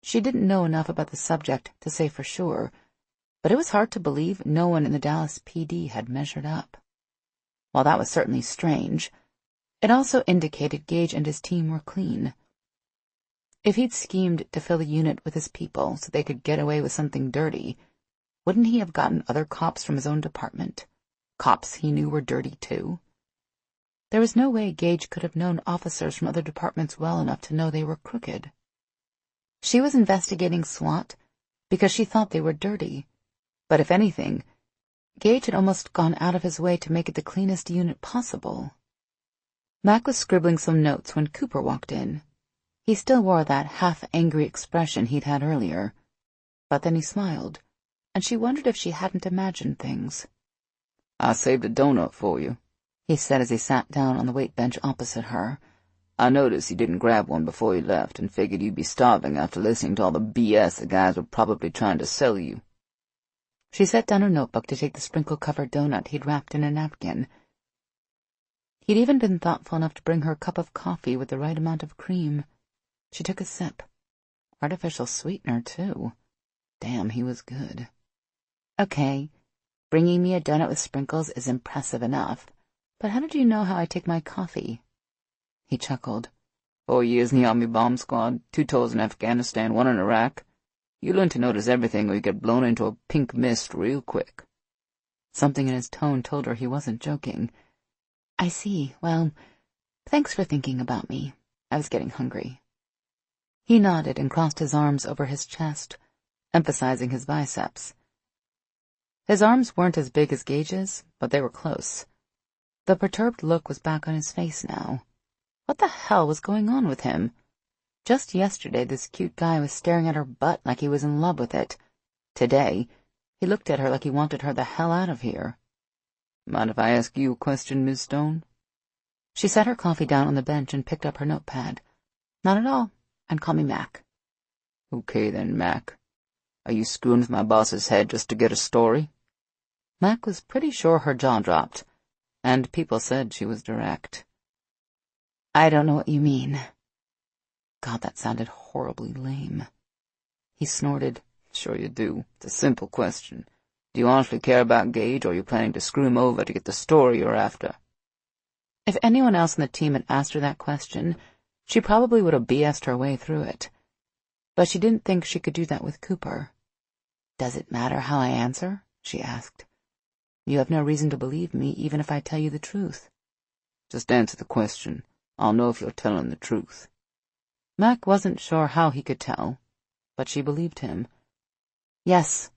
She didn't know enough about the subject to say for sure, but it was hard to believe no one in the Dallas PD had measured up. While that was certainly strange, it also indicated Gage and his team were clean. If he'd schemed to fill the unit with his people so they could get away with something dirty, wouldn't he have gotten other cops from his own department? Cops he knew were dirty, too? There was no way Gage could have known officers from other departments well enough to know they were crooked. She was investigating SWAT because she thought they were dirty, but if anything, Gage had almost gone out of his way to make it the cleanest unit possible. Mac was scribbling some notes when Cooper walked in. He still wore that half-angry expression he'd had earlier, but then he smiled, and she wondered if she hadn't imagined things. "I saved a donut for you," he said as he sat down on the weight bench opposite her. "I noticed you didn't grab one before you left and figured you'd be starving after listening to all the BS the guys were probably trying to sell you." She set down her notebook to take the sprinkle-covered donut he'd wrapped in a napkin. He'd even been thoughtful enough to bring her a cup of coffee with the right amount of cream. She took a sip. Artificial sweetener, too. Damn, he was good. Okay, bringing me a donut with sprinkles is impressive enough, but how did you know how I take my coffee? He chuckled. 4 years in the Army bomb squad, 2 tours in Afghanistan, 1 in Iraq. You learn to notice everything or you get blown into a pink mist real quick. Something in his tone told her he wasn't joking. I see. Well, thanks for thinking about me. I was getting hungry. He nodded and crossed his arms over his chest, emphasizing his biceps. His arms weren't as big as Gage's, but they were close. The perturbed look was back on his face now. What the hell was going on with him? Just yesterday, this cute guy was staring at her butt like he was in love with it. Today, he looked at her like he wanted her the hell out of here. Mind if I ask you a question, Miss Stone? She set her coffee down on the bench and picked up her notepad. Not at all, and call me Mac. Okay then, Mac. Are you screwing with my boss's head just to get a story? Mac was pretty sure her jaw dropped, and people said she was direct. I don't know what you mean. God, that sounded horribly lame. He snorted. Sure you do. It's a simple question. Do you honestly care about Gage, or are you planning to screw him over to get the story you're after? If anyone else on the team had asked her that question, she probably would have BS'd her way through it. But she didn't think she could do that with Cooper. Does it matter how I answer? She asked. You have no reason to believe me, even if I tell you the truth. Just answer the question. I'll know if you're telling the truth. Mac wasn't sure how he could tell, but she believed him. Yes,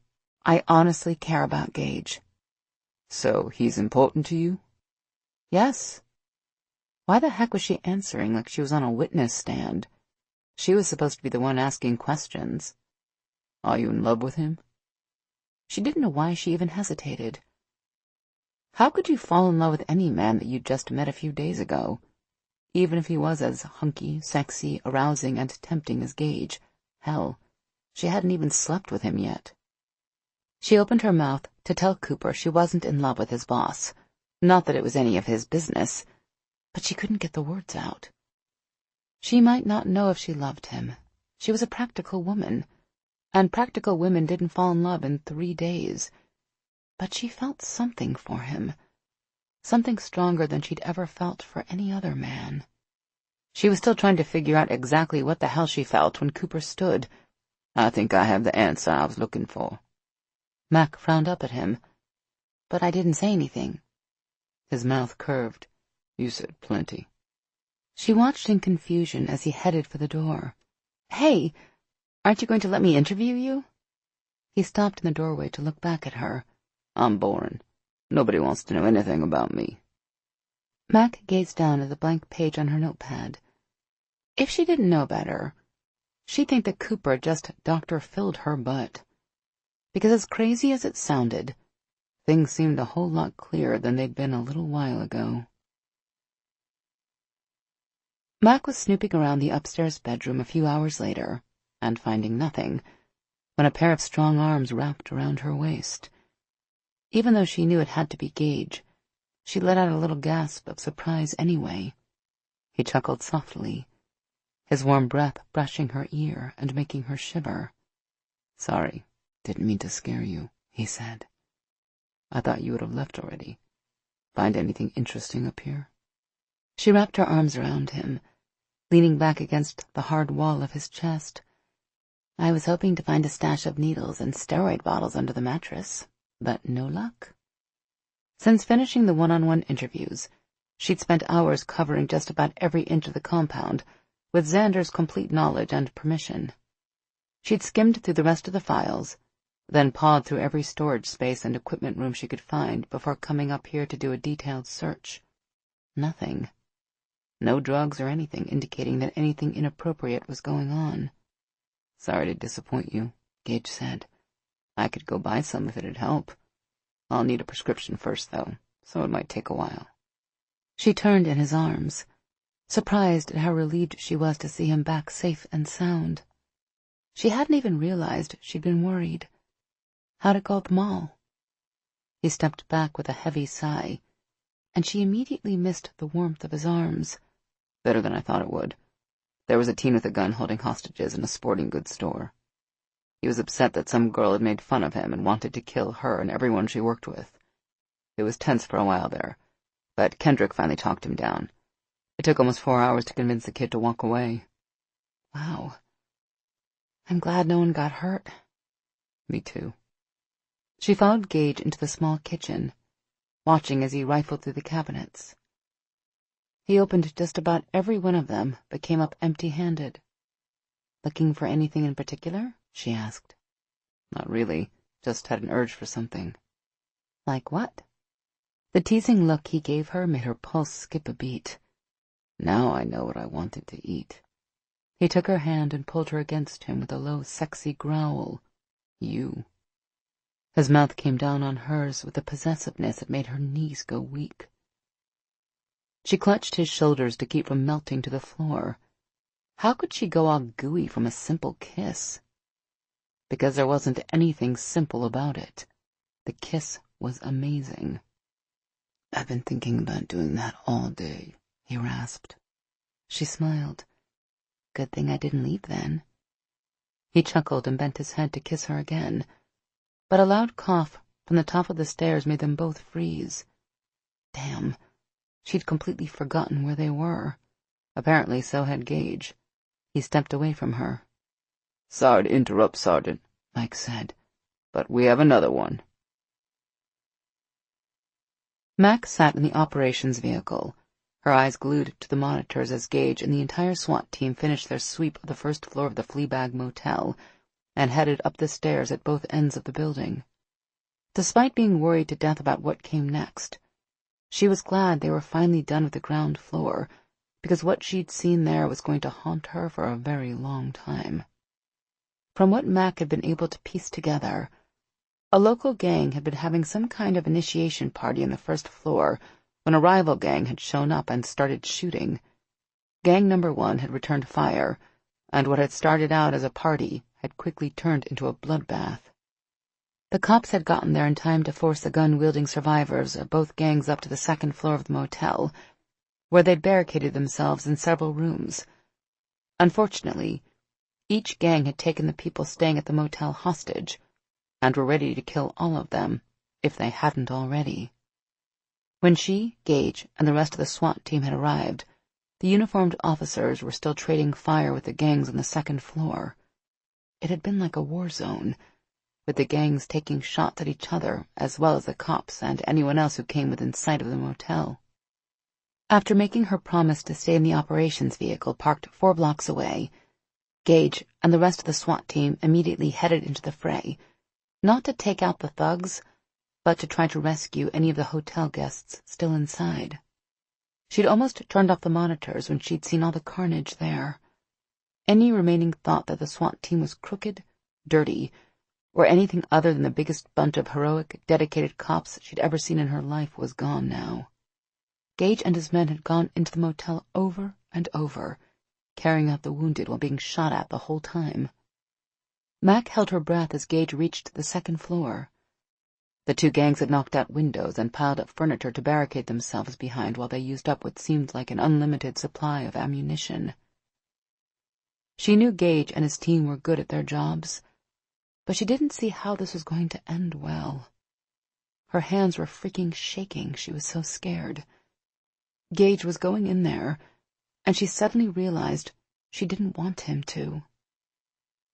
I honestly care about Gage. So he's important to you? Yes. Why the heck was she answering like she was on a witness stand? She was supposed to be the one asking questions. Are you in love with him? She didn't know why she even hesitated. How could you fall in love with any man that you'd just met a few days ago? Even if he was as hunky, sexy, arousing, and tempting as Gage. Hell, she hadn't even slept with him yet. She opened her mouth to tell Cooper she wasn't in love with his boss. Not that it was any of his business, but she couldn't get the words out. She might not know if she loved him. She was a practical woman, and practical women didn't fall in love in 3 days. But she felt something for him. Something stronger than she'd ever felt for any other man. She was still trying to figure out exactly what the hell she felt when Cooper stood. I think I have the answer I was looking for. Mac frowned up at him. But I didn't say anything. His mouth curved. You said plenty. She watched in confusion as he headed for the door. Hey, aren't you going to let me interview you? He stopped in the doorway to look back at her. I'm boring. Nobody wants to know anything about me. Mac gazed down at the blank page on her notepad. If she didn't know better, she'd think that Cooper just Dr. Phil'd her butt. Because as crazy as it sounded, things seemed a whole lot clearer than they'd been a little while ago. Mac was snooping around the upstairs bedroom a few hours later, and finding nothing, when a pair of strong arms wrapped around her waist. Even though she knew it had to be Gage, she let out a little gasp of surprise anyway. He chuckled softly, his warm breath brushing her ear and making her shiver. Sorry, didn't mean to scare you, he said. I thought you would have left already. Find anything interesting up here? She wrapped her arms around him, leaning back against the hard wall of his chest. I was hoping to find a stash of needles and steroid bottles under the mattress, but no luck. Since finishing the one-on-one interviews, she'd spent hours covering just about every inch of the compound, with Xander's complete knowledge and permission. She'd skimmed through the rest of the files, then pawed through every storage space and equipment room she could find before coming up here to do a detailed search. Nothing. No drugs or anything indicating that anything inappropriate was going on. Sorry to disappoint you, Gage said. I could go buy some if it'd help. I'll need a prescription first, though, so it might take a while. She turned in his arms, surprised at how relieved she was to see him back safe and sound. She hadn't even realized she'd been worried. How'd it go at the mall? He stepped back with a heavy sigh, and she immediately missed the warmth of his arms. Better than I thought it would. There was a teen with a gun holding hostages in a sporting goods store. He was upset that some girl had made fun of him and wanted to kill her and everyone she worked with. It was tense for a while there, but Kendrick finally talked him down. It took almost 4 hours to convince the kid to walk away. Wow. I'm glad no one got hurt. Me too. She followed Gage into the small kitchen, watching as he rifled through the cabinets. He opened just about every one of them, but came up empty-handed. Looking for anything in particular? She asked. Not really, just had an urge for something. Like what? The teasing look he gave her made her pulse skip a beat. Now I know what I wanted to eat. He took her hand and pulled her against him with a low, sexy growl. You. His mouth came down on hers with a possessiveness that made her knees go weak. She clutched his shoulders to keep from melting to the floor. How could she go all gooey from a simple kiss? Because there wasn't anything simple about it. The kiss was amazing. I've been thinking about doing that all day, he rasped. She smiled. Good thing I didn't leave then. He chuckled and bent his head to kiss her again, but a loud cough from the top of the stairs made them both freeze. Damn, she'd completely forgotten where they were. Apparently so had Gage. He stepped away from her. Sorry to interrupt, Sergeant, Mike said, but we have another one. Mac sat in the operations vehicle, her eyes glued to the monitors as Gage and the entire SWAT team finished their sweep of the first floor of the Fleabag Motel and headed up the stairs at both ends of the building. Despite being worried to death about what came next, she was glad they were finally done with the ground floor, because what she'd seen there was going to haunt her for a very long time. From what Mac had been able to piece together, a local gang had been having some kind of initiation party on the first floor when a rival gang had shown up and started shooting. Gang number 1 had returned fire, and what had started out as a party had quickly turned into a bloodbath. The cops had gotten there in time to force the gun-wielding survivors of both gangs up to the second floor of the motel, where they'd barricaded themselves in several rooms. Unfortunately, each gang had taken the people staying at the motel hostage, and were ready to kill all of them, if they hadn't already. When she, Gage, and the rest of the SWAT team had arrived, the uniformed officers were still trading fire with the gangs on the second floor. It had been like a war zone, with the gangs taking shots at each other, as well as the cops and anyone else who came within sight of the motel. After making her promise to stay in the operations vehicle parked 4 blocks away, Gage and the rest of the SWAT team immediately headed into the fray, not to take out the thugs, but to try to rescue any of the hotel guests still inside. She'd almost turned off the monitors when she'd seen all the carnage there. Any remaining thought that the SWAT team was crooked, dirty, or anything other than the biggest bunch of heroic, dedicated cops she'd ever seen in her life was gone now. Gage and his men had gone into the motel over and over, carrying out the wounded while being shot at the whole time. Mac held her breath as Gage reached the second floor. The 2 gangs had knocked out windows and piled up furniture to barricade themselves behind while they used up what seemed like an unlimited supply of ammunition. She knew Gage and his team were good at their jobs, but she didn't see how this was going to end well. Her hands were freaking shaking, she was so scared. Gage was going in there, and she suddenly realized she didn't want him to.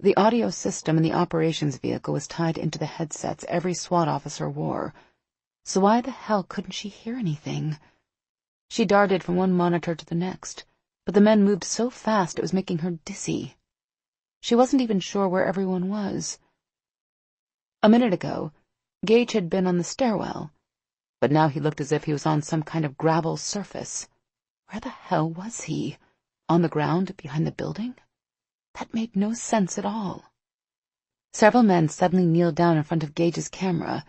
The audio system in the operations vehicle was tied into the headsets every SWAT officer wore, so why the hell couldn't she hear anything? She darted from one monitor to the next, but the men moved so fast it was making her dizzy. She wasn't even sure where everyone was. A minute ago, Gage had been on the stairwell, but now he looked as if he was on some kind of gravel surface. Where the hell was he? On the ground behind the building? That made no sense at all. Several men suddenly kneeled down in front of Gage's camera,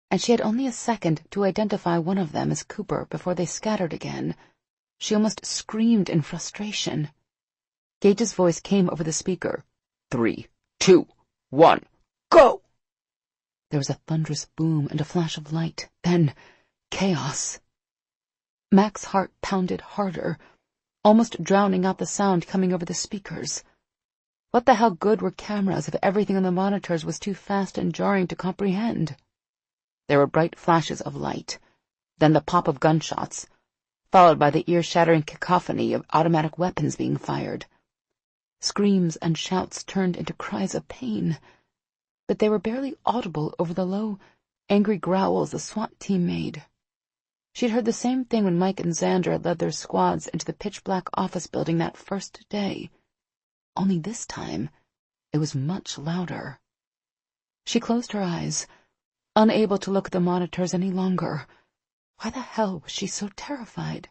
and she had only a second to identify one of them as Cooper before they scattered again. She almost screamed in frustration. Gage's voice came over the speaker. 3, 2, 1, go! There was a thunderous boom and a flash of light, then chaos. Mac's heart pounded harder, almost drowning out the sound coming over the speakers. What the hell good were cameras if everything on the monitors was too fast and jarring to comprehend? There were bright flashes of light, then the pop of gunshots, followed by the ear-shattering cacophony of automatic weapons being fired. Screams and shouts turned into cries of pain, but they were barely audible over the low, angry growls the SWAT team made. She'd heard the same thing when Mike and Xander had led their squads into the pitch-black office building that first day. Only this time, it was much louder. She closed her eyes, unable to look at the monitors any longer. Why the hell was she so terrified?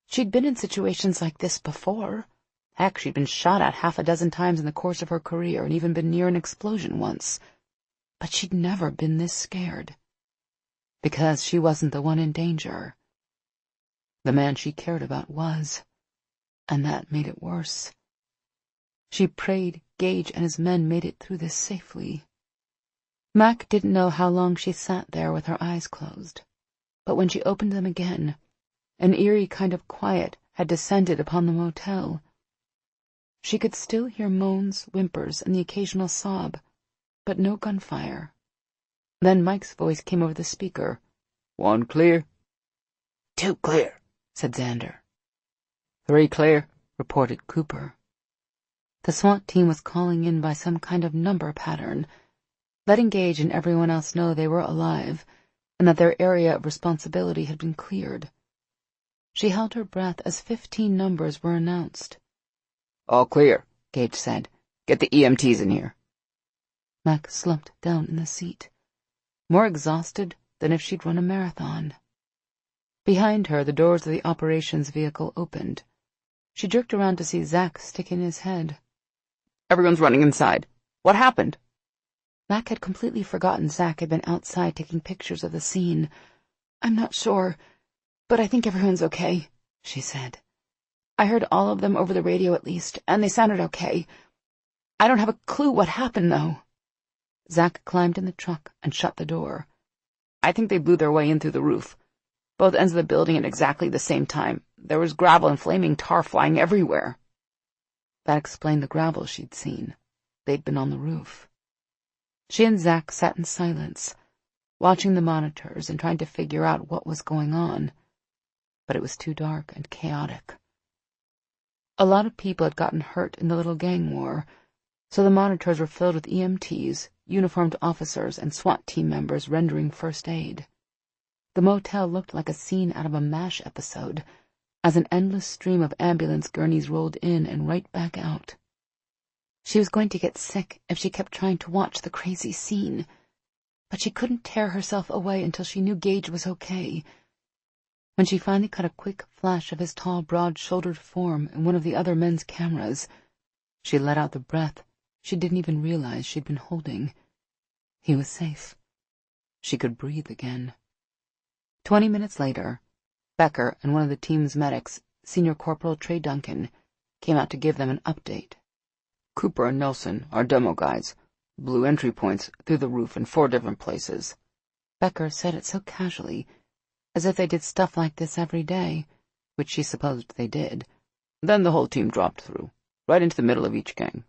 She'd been in situations like this before. Heck, she'd been shot at half a dozen times in the course of her career and even been near an explosion once. But she'd never been this scared. Because she wasn't the one in danger. The man she cared about was, and that made it worse. She prayed Gage and his men made it through this safely. Mac didn't know how long she sat there with her eyes closed, but when she opened them again, an eerie kind of quiet had descended upon the motel. She could still hear moans, whimpers, and the occasional sob, but no gunfire. Then Mike's voice came over the speaker. 1 clear. 2 clear, said Xander. 3 clear, reported Cooper. The SWAT team was calling in by some kind of number pattern, letting Gage and everyone else know they were alive and that their area of responsibility had been cleared. She held her breath as 15 numbers were announced. All clear, Gage said. Get the EMTs in here. Mac slumped down in the seat, more exhausted than if she'd run a marathon. Behind her, the doors of the operations vehicle opened. She jerked around to see Zach sticking his head. Everyone's running inside. What happened? Mac had completely forgotten Zach had been outside taking pictures of the scene. I'm not sure, but I think everyone's okay, she said. I heard all of them over the radio at least, and they sounded okay. I don't have a clue what happened, though. Zach climbed in the truck and shut the door. I think they blew their way in through the roof. Both ends of the building at exactly the same time. There was gravel and flaming tar flying everywhere. That explained the gravel she'd seen. They'd been on the roof. She and Zach sat in silence, watching the monitors and trying to figure out what was going on. But it was too dark and chaotic. A lot of people had gotten hurt in the little gang war, so the monitors were filled with EMTs, uniformed officers, and SWAT team members rendering first aid. The motel looked like a scene out of a MASH episode, as an endless stream of ambulance gurneys rolled in and right back out. She was going to get sick if she kept trying to watch the crazy scene, but she couldn't tear herself away until she knew Gage was okay. When she finally caught a quick flash of his tall, broad-shouldered form in one of the other men's cameras, she let out the breath she didn't even realize she'd been holding. He was safe. She could breathe again. 20 minutes later, Becker and one of the team's medics, Senior Corporal Trey Duncan, came out to give them an update. Cooper and Nelson, our demo guys, blew entry points through the roof in 4 different places. Becker said it so casually, as if they did stuff like this every day, which she supposed they did. Then the whole team dropped through, right into the middle of each gang.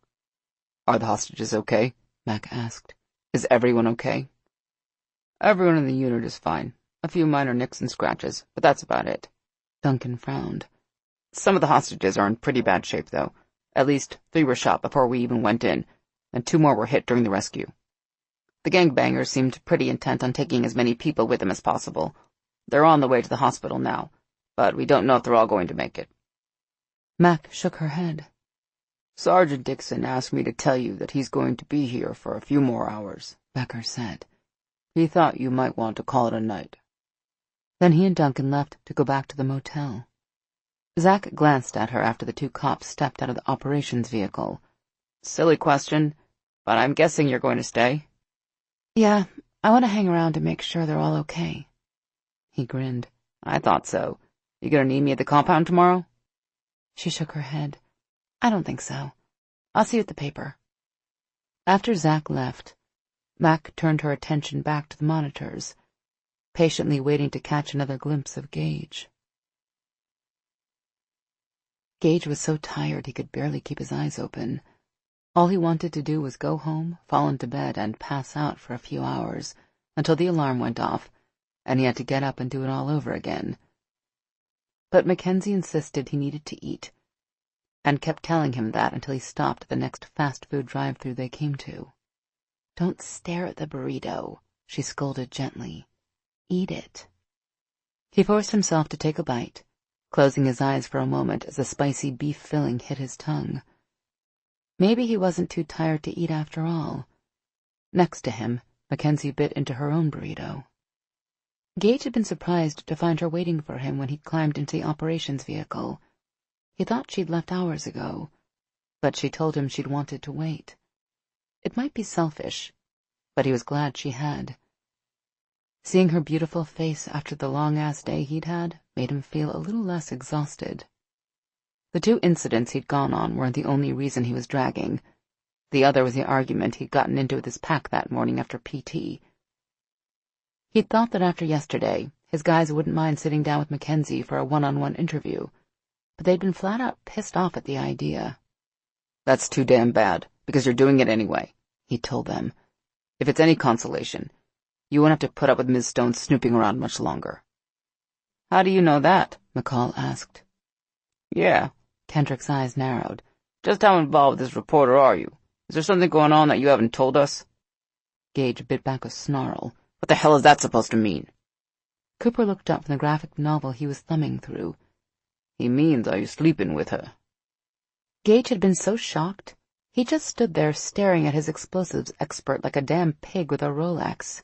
Are the hostages okay? Mac asked. Is everyone okay? Everyone in the unit is fine. A few minor nicks and scratches, but that's about it. Duncan frowned. Some of the hostages are in pretty bad shape, though. At least 3 were shot before we even went in, and 2 more were hit during the rescue. The gangbangers seemed pretty intent on taking as many people with them as possible. They're on the way to the hospital now, but we don't know if they're all going to make it. Mac shook her head. Sergeant Dixon asked me to tell you that he's going to be here for a few more hours, Becker said. He thought you might want to call it a night. Then he and Duncan left to go back to the motel. Zach glanced at her after the 2 cops stepped out of the operations vehicle. Silly question, but I'm guessing you're going to stay? Yeah, I want to hang around to make sure they're all okay. He grinned. I thought so. You gonna need me at the compound tomorrow? She shook her head. I don't think so. I'll see you at the paper. After Zach left, Mac turned her attention back to the monitors, patiently waiting to catch another glimpse of Gage. Gage was so tired he could barely keep his eyes open. All he wanted to do was go home, fall into bed, and pass out for a few hours, until the alarm went off, and he had to get up and do it all over again. But Mackenzie insisted he needed to eat, and kept telling him that until he stopped at the next fast-food drive-thru they came to. "Don't stare at the burrito," she scolded gently. "Eat it." He forced himself to take a bite, closing his eyes for a moment as the spicy beef filling hit his tongue. Maybe he wasn't too tired to eat after all. Next to him, Mackenzie bit into her own burrito. Gage had been surprised to find her waiting for him when he climbed into the operations vehicle. He thought she'd left hours ago, but she told him she'd wanted to wait. It might be selfish, but he was glad she had. Seeing her beautiful face after the long-ass day he'd had made him feel a little less exhausted. The 2 incidents he'd gone on weren't the only reason he was dragging. The other was the argument he'd gotten into with his pack that morning after PT. He'd thought that after yesterday, his guys wouldn't mind sitting down with Mackenzie for a one-on-one interview, but they'd been flat-out pissed off at the idea. "That's too damn bad, because you're doing it anyway," he told them. "If it's any consolation, you won't have to put up with Ms. Stone snooping around much longer." "How do you know that?" McCall asked. "Yeah." Kendrick's eyes narrowed. "Just how involved with this reporter are you? Is there something going on that you haven't told us?" Gage bit back a snarl. "What the hell is that supposed to mean?" Cooper looked up from the graphic novel he was thumbing through. "He means, are you sleeping with her?" Gage had been so shocked, he just stood there staring at his explosives expert like a damn pig with a Rolex.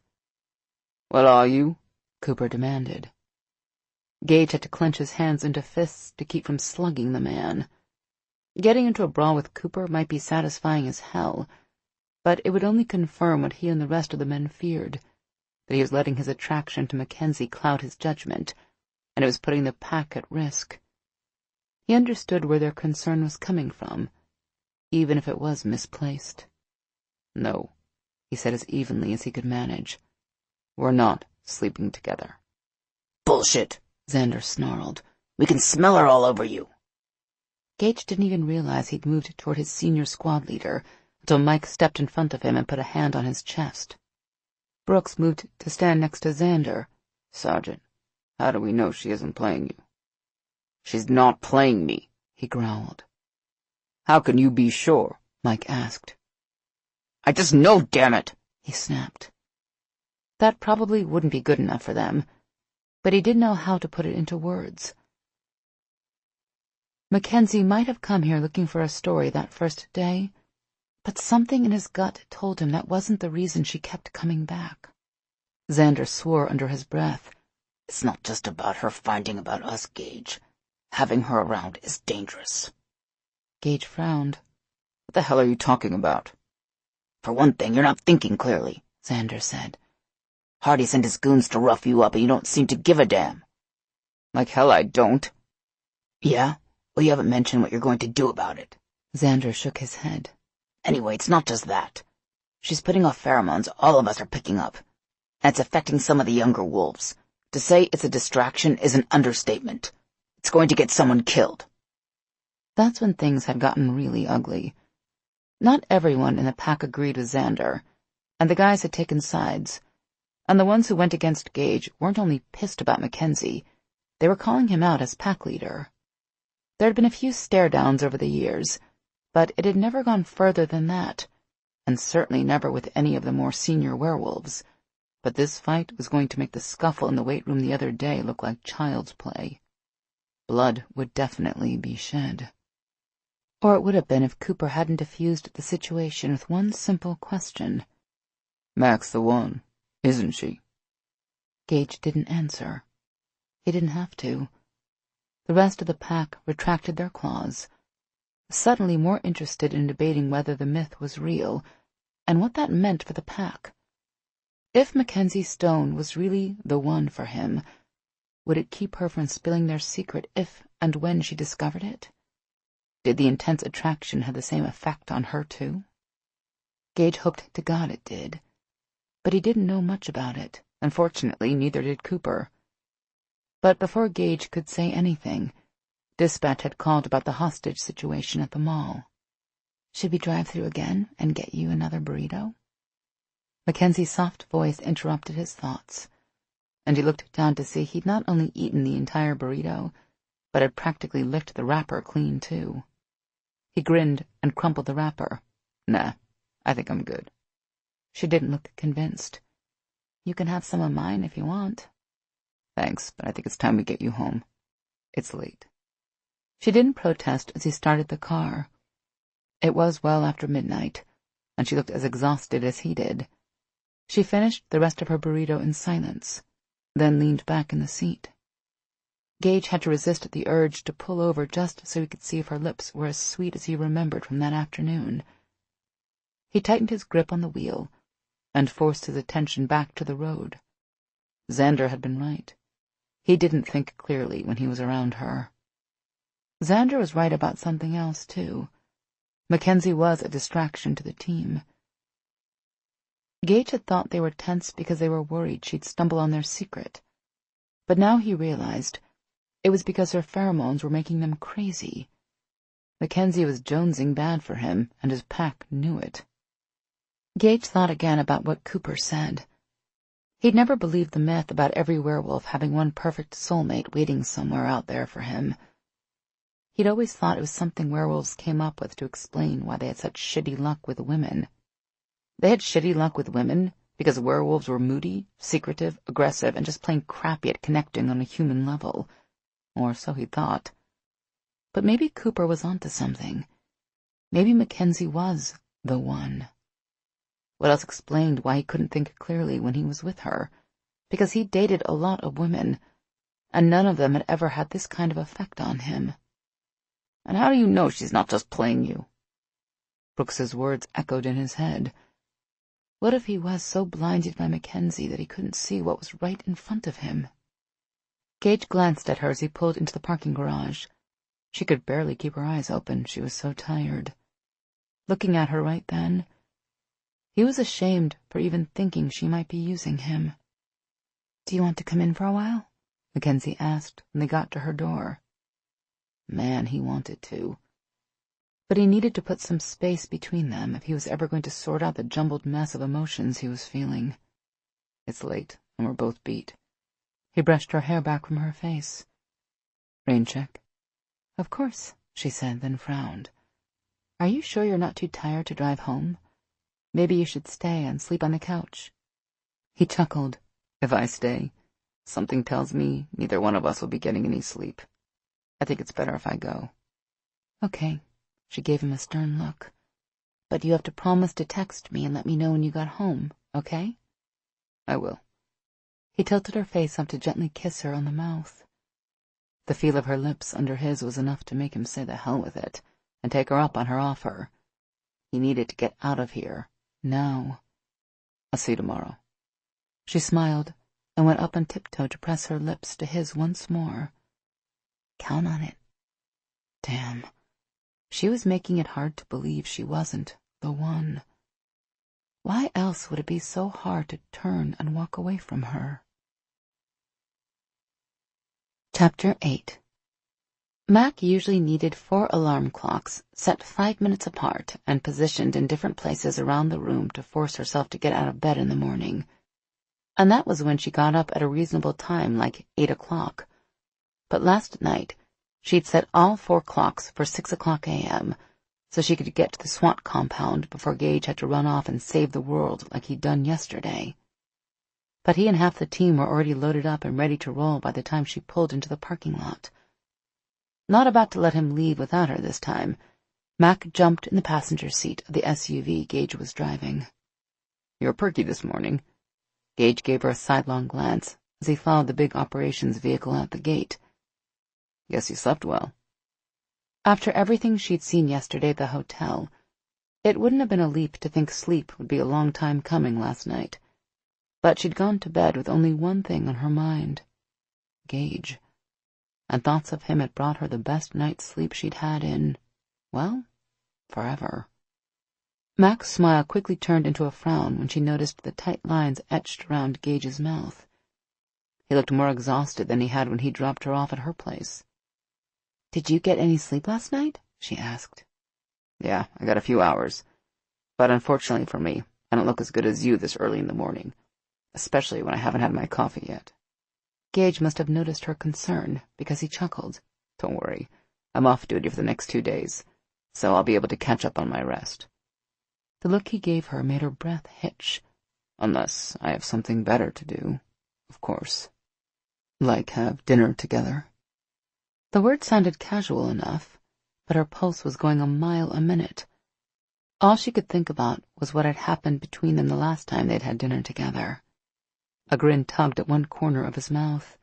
"What are you?" Cooper demanded. Gage had to clench his hands into fists to keep from slugging the man. Getting into a brawl with Cooper might be satisfying as hell, but it would only confirm what he and the rest of the men feared, that he was letting his attraction to Mackenzie cloud his judgment, and it was putting the pack at risk. He understood where their concern was coming from, even if it was misplaced. "No," he said as evenly as he could manage. "We're not sleeping together." "Bullshit," Xander snarled. "We can smell her all over you." Gage didn't even realize he'd moved toward his senior squad leader until Mike stepped in front of him and put a hand on his chest. Brooks moved to stand next to Xander. "Sergeant, how do we know she isn't playing you?" "She's not playing me," he growled. "How can you be sure?" Mike asked. "I just know, damn it," he snapped. That probably wouldn't be good enough for them, but he didn't know how to put it into words. Mackenzie might have come here looking for a story that first day, but something in his gut told him that wasn't the reason she kept coming back. Xander swore under his breath. "It's not just about her finding about us, Gage. Having her around is dangerous." Gage frowned. "What the hell are you talking about?" "For one thing, you're not thinking clearly," Xander said. "Hardy sent his goons to rough you up, and you don't seem to give a damn." "Like hell I don't." "Yeah? Well, you haven't mentioned what you're going to do about it." Xander shook his head. "Anyway, it's not just that. She's putting off pheromones all of us are picking up, and it's affecting some of the younger wolves. To say it's a distraction is an understatement. It's going to get someone killed." That's when things had gotten really ugly. Not everyone in the pack agreed with Xander, and the guys had taken sides, and the ones who went against Gage weren't only pissed about Mackenzie, they were calling him out as pack leader. There had been a few stare-downs over the years, but it had never gone further than that, and certainly never with any of the more senior werewolves. But this fight was going to make the scuffle in the weight room the other day look like child's play. Blood would definitely be shed. Or it would have been if Cooper hadn't diffused the situation with one simple question. "Mac's the one, isn't she?" Gage didn't answer. He didn't have to. The rest of the pack retracted their claws, suddenly more interested in debating whether the myth was real, and what that meant for the pack. If Mackenzie Stone was really the one for him, would it keep her from spilling their secret if and when she discovered it? Did the intense attraction have the same effect on her, too? Gage hoped to God it did, but he didn't know much about it. Unfortunately, neither did Cooper. But before Gage could say anything, Dispatch had called about the hostage situation at the mall. Should we drive through again and get you another burrito? Mackenzie's soft voice interrupted his thoughts, and he looked down to see he'd not only eaten the entire burrito, but had practically licked the wrapper clean, too. He grinned and crumpled the wrapper. Nah, I think I'm good. She didn't look convinced. You can have some of mine if you want. Thanks, but I think it's time we get you home. It's late. She didn't protest as he started the car. It was well after midnight, and she looked as exhausted as he did. She finished the rest of her burrito in silence, then leaned back in the seat. Gage had to resist the urge to pull over just so he could see if her lips were as sweet as he remembered from that afternoon. He tightened his grip on the wheel and forced his attention back to the road. Xander had been right. He didn't think clearly when he was around her. Xander was right about something else, too. Mackenzie was a distraction to the team. Gage had thought they were tense because they were worried she'd stumble on their secret, but now he realized it was because her pheromones were making them crazy. Mackenzie was jonesing bad for him, and his pack knew it. Gage thought again about what Cooper said. He'd never believed the myth about every werewolf having one perfect soulmate waiting somewhere out there for him. He'd always thought it was something werewolves came up with to explain why they had such shitty luck with women. They had shitty luck with women because werewolves were moody, secretive, aggressive, and just plain crappy at connecting on a human level. Or so he thought. But maybe Cooper was onto something. Maybe Mackenzie was the one. What else explained why he couldn't think clearly when he was with her? Because he dated a lot of women, and none of them had ever had this kind of effect on him. And how do you know she's not just playing you? Brooks's words echoed in his head. What if he was so blinded by Mackenzie that he couldn't see what was right in front of him? Gage glanced at her as he pulled into the parking garage. She could barely keep her eyes open, she was so tired. Looking at her right then, he was ashamed for even thinking she might be using him. Do you want to come in for a while? Mackenzie asked when they got to her door. Man, he wanted to. But he needed to put some space between them if he was ever going to sort out the jumbled mess of emotions he was feeling. It's late, and we're both beat. He brushed her hair back from her face. Rain check? Of course, she said, then frowned. Are you sure you're not too tired to drive home? Maybe you should stay and sleep on the couch. He chuckled. If I stay, something tells me neither one of us will be getting any sleep. I think it's better if I go. Okay, she gave him a stern look. But you have to promise to text me and let me know when you got home, okay? I will. He tilted her face up to gently kiss her on the mouth. The feel of her lips under his was enough to make him say the hell with it and take her up on her offer. He needed to get out of here, now. I'll see you tomorrow. She smiled and went up on tiptoe to press her lips to his once more. Count on it. Damn. She was making it hard to believe she wasn't the one. Why else would it be so hard to turn and walk away from her? Chapter 8. Mac usually needed 4 alarm clocks, set 5 minutes apart and positioned in different places around the room to force herself to get out of bed in the morning. And that was when she got up at a reasonable time, like 8 o'clock. But last night, she'd set all 4 clocks for 6 o'clock a.m., so she could get to the SWAT compound before Gage had to run off and save the world like he'd done yesterday. But he and half the team were already loaded up and ready to roll by the time she pulled into the parking lot. Not about to let him leave without her this time, Mac jumped in the passenger seat of the SUV Gage was driving. You're perky this morning. Gage gave her a sidelong glance as he followed the big operations vehicle out the gate. Guess you slept well. After everything she'd seen yesterday at the hotel, it wouldn't have been a leap to think sleep would be a long time coming last night. But she'd gone to bed with only one thing on her mind. Gage. And thoughts of him had brought her the best night's sleep she'd had in, well, forever. Mac's smile quickly turned into a frown when she noticed the tight lines etched around Gage's mouth. He looked more exhausted than he had when he dropped her off at her place. Did you get any sleep last night? She asked. Yeah, I got a few hours. But unfortunately for me, I don't look as good as you this early in the morning, especially when I haven't had my coffee yet. Gage must have noticed her concern, because he chuckled. Don't worry, I'm off duty for the next 2 days, so I'll be able to catch up on my rest. The look he gave her made her breath hitch. Unless I have something better to do, of course. Like have dinner together. The word sounded casual enough, but her pulse was going a mile a minute. All she could think about was what had happened between them the last time they'd had dinner together. A grin tugged at one corner of his mouth.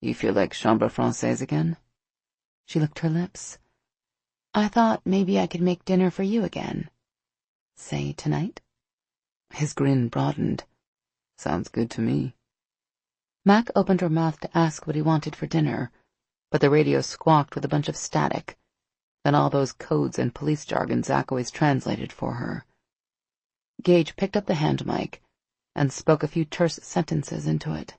You feel like chambre française again? She licked her lips. I thought maybe I could make dinner for you again. Say tonight? His grin broadened. Sounds good to me. Mac opened her mouth to ask what he wanted for dinner, but the radio squawked with a bunch of static, then all those codes and police jargon Zach always translated for her. Gage picked up the hand mic and spoke a few terse sentences into it.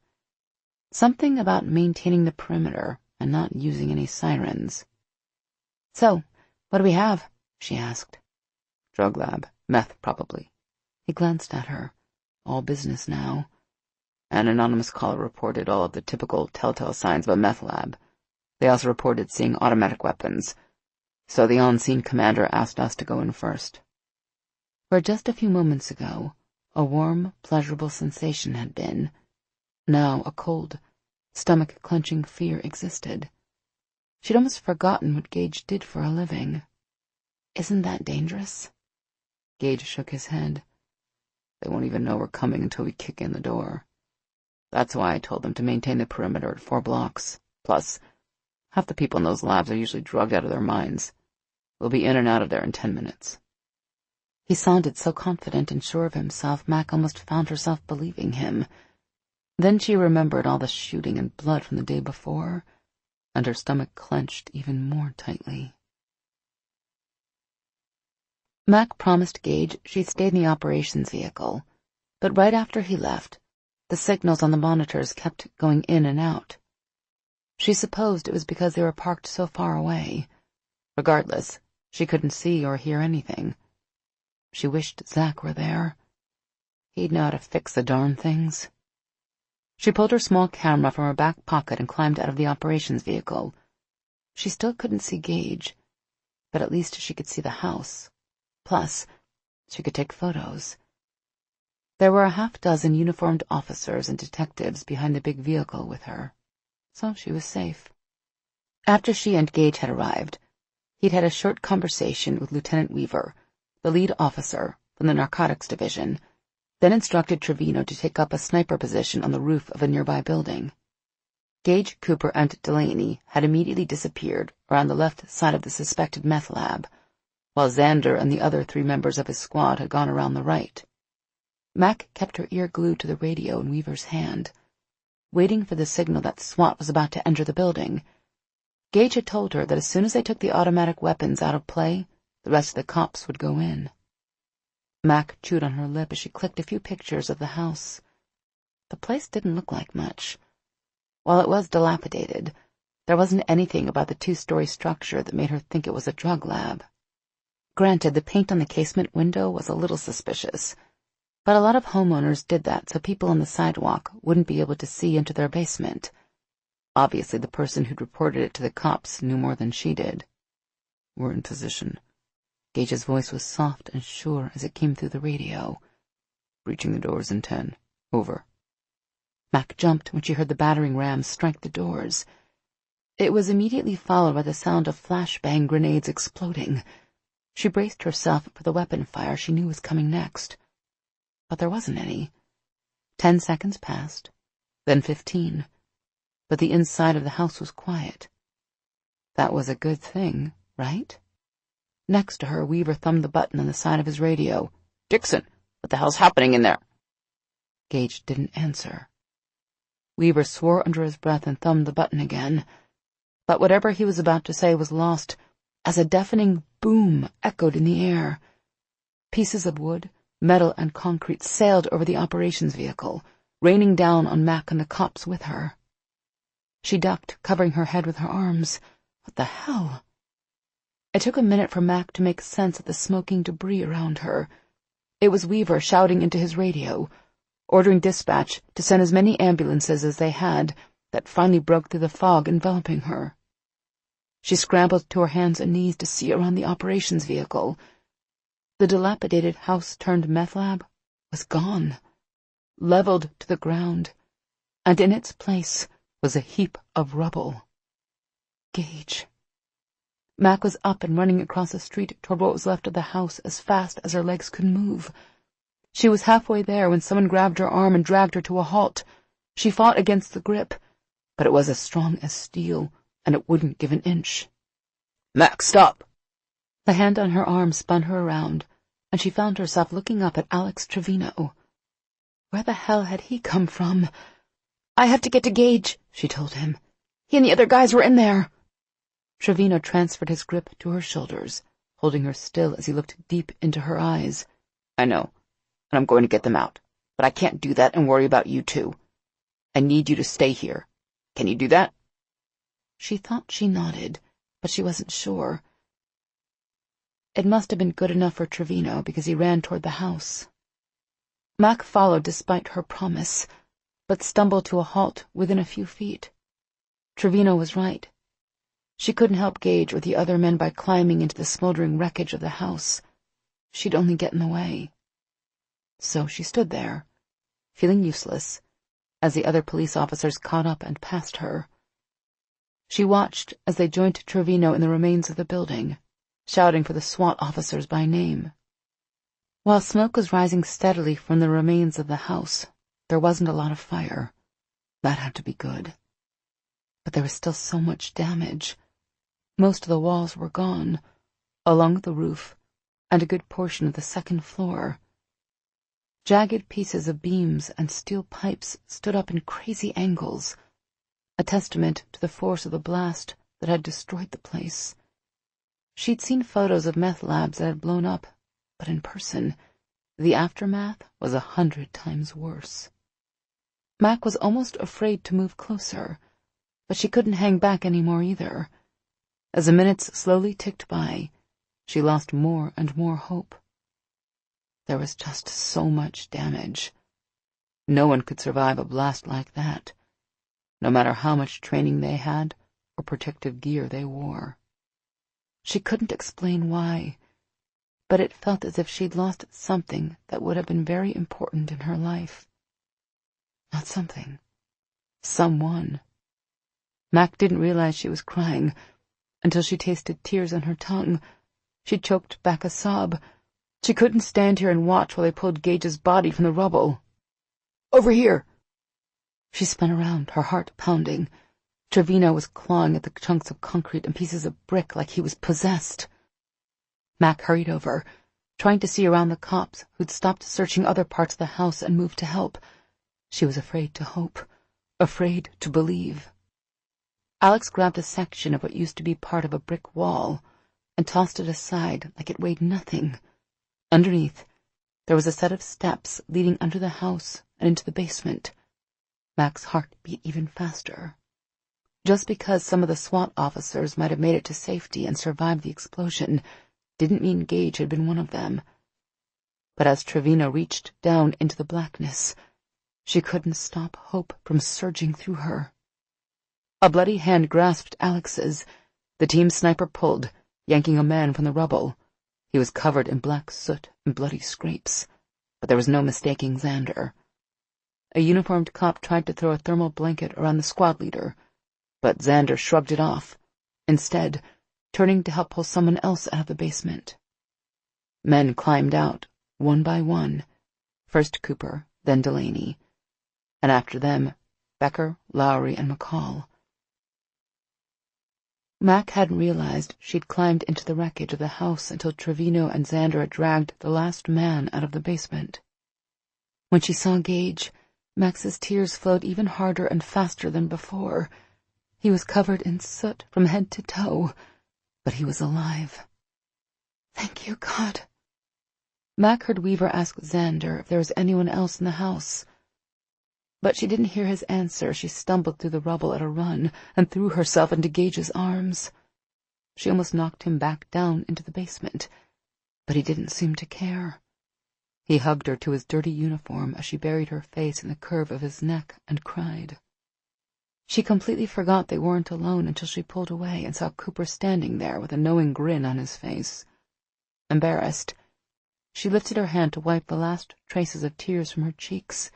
Something about maintaining the perimeter and not using any sirens. So, what do we have? She asked. Drug lab. Meth, probably. He glanced at her. All business now. An anonymous caller reported all of the typical telltale signs of a meth lab. They also reported seeing automatic weapons, so the on-scene commander asked us to go in first. Where just a few moments ago, a warm, pleasurable sensation had been, now a cold, stomach-clenching fear existed. She'd almost forgotten what Gage did for a living. Isn't that dangerous? Gage shook his head. They won't even know we're coming until we kick in the door. That's why I told them to maintain the perimeter at 4 blocks. Plus, half the people in those labs are usually drugged out of their minds. We'll be in and out of there in 10 minutes. He sounded so confident and sure of himself, Mac almost found herself believing him. Then she remembered all the shooting and blood from the day before, and her stomach clenched even more tightly. Mac promised Gage she'd stay in the operations vehicle, but right after he left, the signals on the monitors kept going in and out. She supposed it was because they were parked so far away. Regardless, she couldn't see or hear anything. She wished Zach were there. He'd know how to fix the darn things. She pulled her small camera from her back pocket and climbed out of the operations vehicle. She still couldn't see Gage, but at least she could see the house. Plus, she could take photos. There were a half-dozen uniformed officers and detectives behind the big vehicle with her, so she was safe. After she and Gage had arrived, he'd had a short conversation with Lieutenant Weaver, the lead officer from the narcotics division, then instructed Trevino to take up a sniper position on the roof of a nearby building. Gage, Cooper, and Delaney had immediately disappeared around the left side of the suspected meth lab, while Xander and the other 3 members of his squad had gone around the right. Mac kept her ear glued to the radio in Weaver's hand, waiting for the signal that SWAT was about to enter the building. Gage had told her that as soon as they took the automatic weapons out of play, the rest of the cops would go in. Mac chewed on her lip as she clicked a few pictures of the house. The place didn't look like much. While it was dilapidated, there wasn't anything about the 2-story structure that made her think it was a drug lab. Granted, the paint on the casement window was a little suspicious, but a lot of homeowners did that so people on the sidewalk wouldn't be able to see into their basement. Obviously, the person who'd reported it to the cops knew more than she did. We're in position. Gage's voice was soft and sure as it came through the radio. Breaching the doors in 10. Over. Mac jumped when she heard the battering rams strike the doors. It was immediately followed by the sound of flashbang grenades exploding. She braced herself for the weapon fire she knew was coming next. But there wasn't any. 10 seconds passed, then 15. But the inside of the house was quiet. That was a good thing, right? Next to her, Weaver thumbed the button on the side of his radio. Dixon, what the hell's happening in there? Gage didn't answer. Weaver swore under his breath and thumbed the button again. But whatever he was about to say was lost as a deafening boom echoed in the air. Pieces of wood, metal, and concrete sailed over the operations vehicle, raining down on Mac and the cops with her. She ducked, covering her head with her arms. What the hell? It took a minute for Mac to make sense of the smoking debris around her. It was Weaver shouting into his radio, ordering dispatch to send as many ambulances as they had, that finally broke through the fog enveloping her. She scrambled to her hands and knees to see around the operations vehicle. The dilapidated house-turned-meth lab was gone, leveled to the ground, and in its place was a heap of rubble. Gage. Mac was up and running across the street toward what was left of the house as fast as her legs could move. She was halfway there when someone grabbed her arm and dragged her to a halt. She fought against the grip, but it was as strong as steel, and it wouldn't give an inch. Mac, stop! The hand on her arm spun her around, and she found herself looking up at Alex Trevino. Where the hell had he come from? "I have to get to Gage," she told him. "He and the other guys were in there." Trevino transferred his grip to her shoulders, holding her still as he looked deep into her eyes. "I know, and I'm going to get them out, but I can't do that and worry about you too. I need you to stay here. Can you do that?" She thought she nodded, but she wasn't sure. It must have been good enough for Trevino because he ran toward the house. Mac followed despite her promise, but stumbled to a halt within a few feet. Trevino was right. She couldn't help Gage or the other men by climbing into the smoldering wreckage of the house. She'd only get in the way. So she stood there, feeling useless, as the other police officers caught up and passed her. She watched as they joined Trevino in the remains of the building, shouting for the SWAT officers by name. While smoke was rising steadily from the remains of the house, there wasn't a lot of fire. That had to be good. But there was still so much damage. Most of the walls were gone, along the roof, and a good portion of the second floor. Jagged pieces of beams and steel pipes stood up in crazy angles, a testament to the force of the blast that had destroyed the place. She'd seen photos of meth labs that had blown up, but in person, the aftermath was 100 times worse. Mac was almost afraid to move closer, but she couldn't hang back any more either. As the minutes slowly ticked by, she lost more and more hope. There was just so much damage. No one could survive a blast like that, no matter how much training they had or protective gear they wore. She couldn't explain why, but it felt as if she'd lost something that would have been very important in her life. Not something. Someone. Mac didn't realize she was crying until she tasted tears on her tongue. She choked back a sob. She couldn't stand here and watch while they pulled Gage's body from the rubble. "Over here!" She spun around, her heart pounding. Trevino was clawing at the chunks of concrete and pieces of brick like he was possessed. Mac hurried over, trying to see around the cops who'd stopped searching other parts of the house and moved to help. She was afraid to hope, afraid to believe. Alex grabbed a section of what used to be part of a brick wall and tossed it aside like it weighed nothing. Underneath, there was a set of steps leading under the house and into the basement. Mac's heart beat even faster. Just because some of the SWAT officers might have made it to safety and survived the explosion didn't mean Gage had been one of them. But as Trevino reached down into the blackness, she couldn't stop hope from surging through her. A bloody hand grasped Alex's. The team sniper pulled, yanking a man from the rubble. He was covered in black soot and bloody scrapes, but there was no mistaking Xander. A uniformed cop tried to throw a thermal blanket around the squad leader, but Xander shrugged it off, instead turning to help pull someone else out of the basement. Men climbed out, one by one, first Cooper, then Delaney, and after them, Becker, Lowry, and McCall. Mac hadn't realized she'd climbed into the wreckage of the house until Trevino and Xander had dragged the last man out of the basement. When she saw Gage, Max's tears flowed even harder and faster than before. He was covered in soot from head to toe, but he was alive. "Thank you, God." Mac heard Weaver ask Xander if there was anyone else in the house. But she didn't hear his answer. She stumbled through the rubble at a run and threw herself into Gage's arms. She almost knocked him back down into the basement, but he didn't seem to care. He hugged her to his dirty uniform as she buried her face in the curve of his neck and cried. She completely forgot they weren't alone until she pulled away and saw Cooper standing there with a knowing grin on his face. Embarrassed, she lifted her hand to wipe the last traces of tears from her cheeks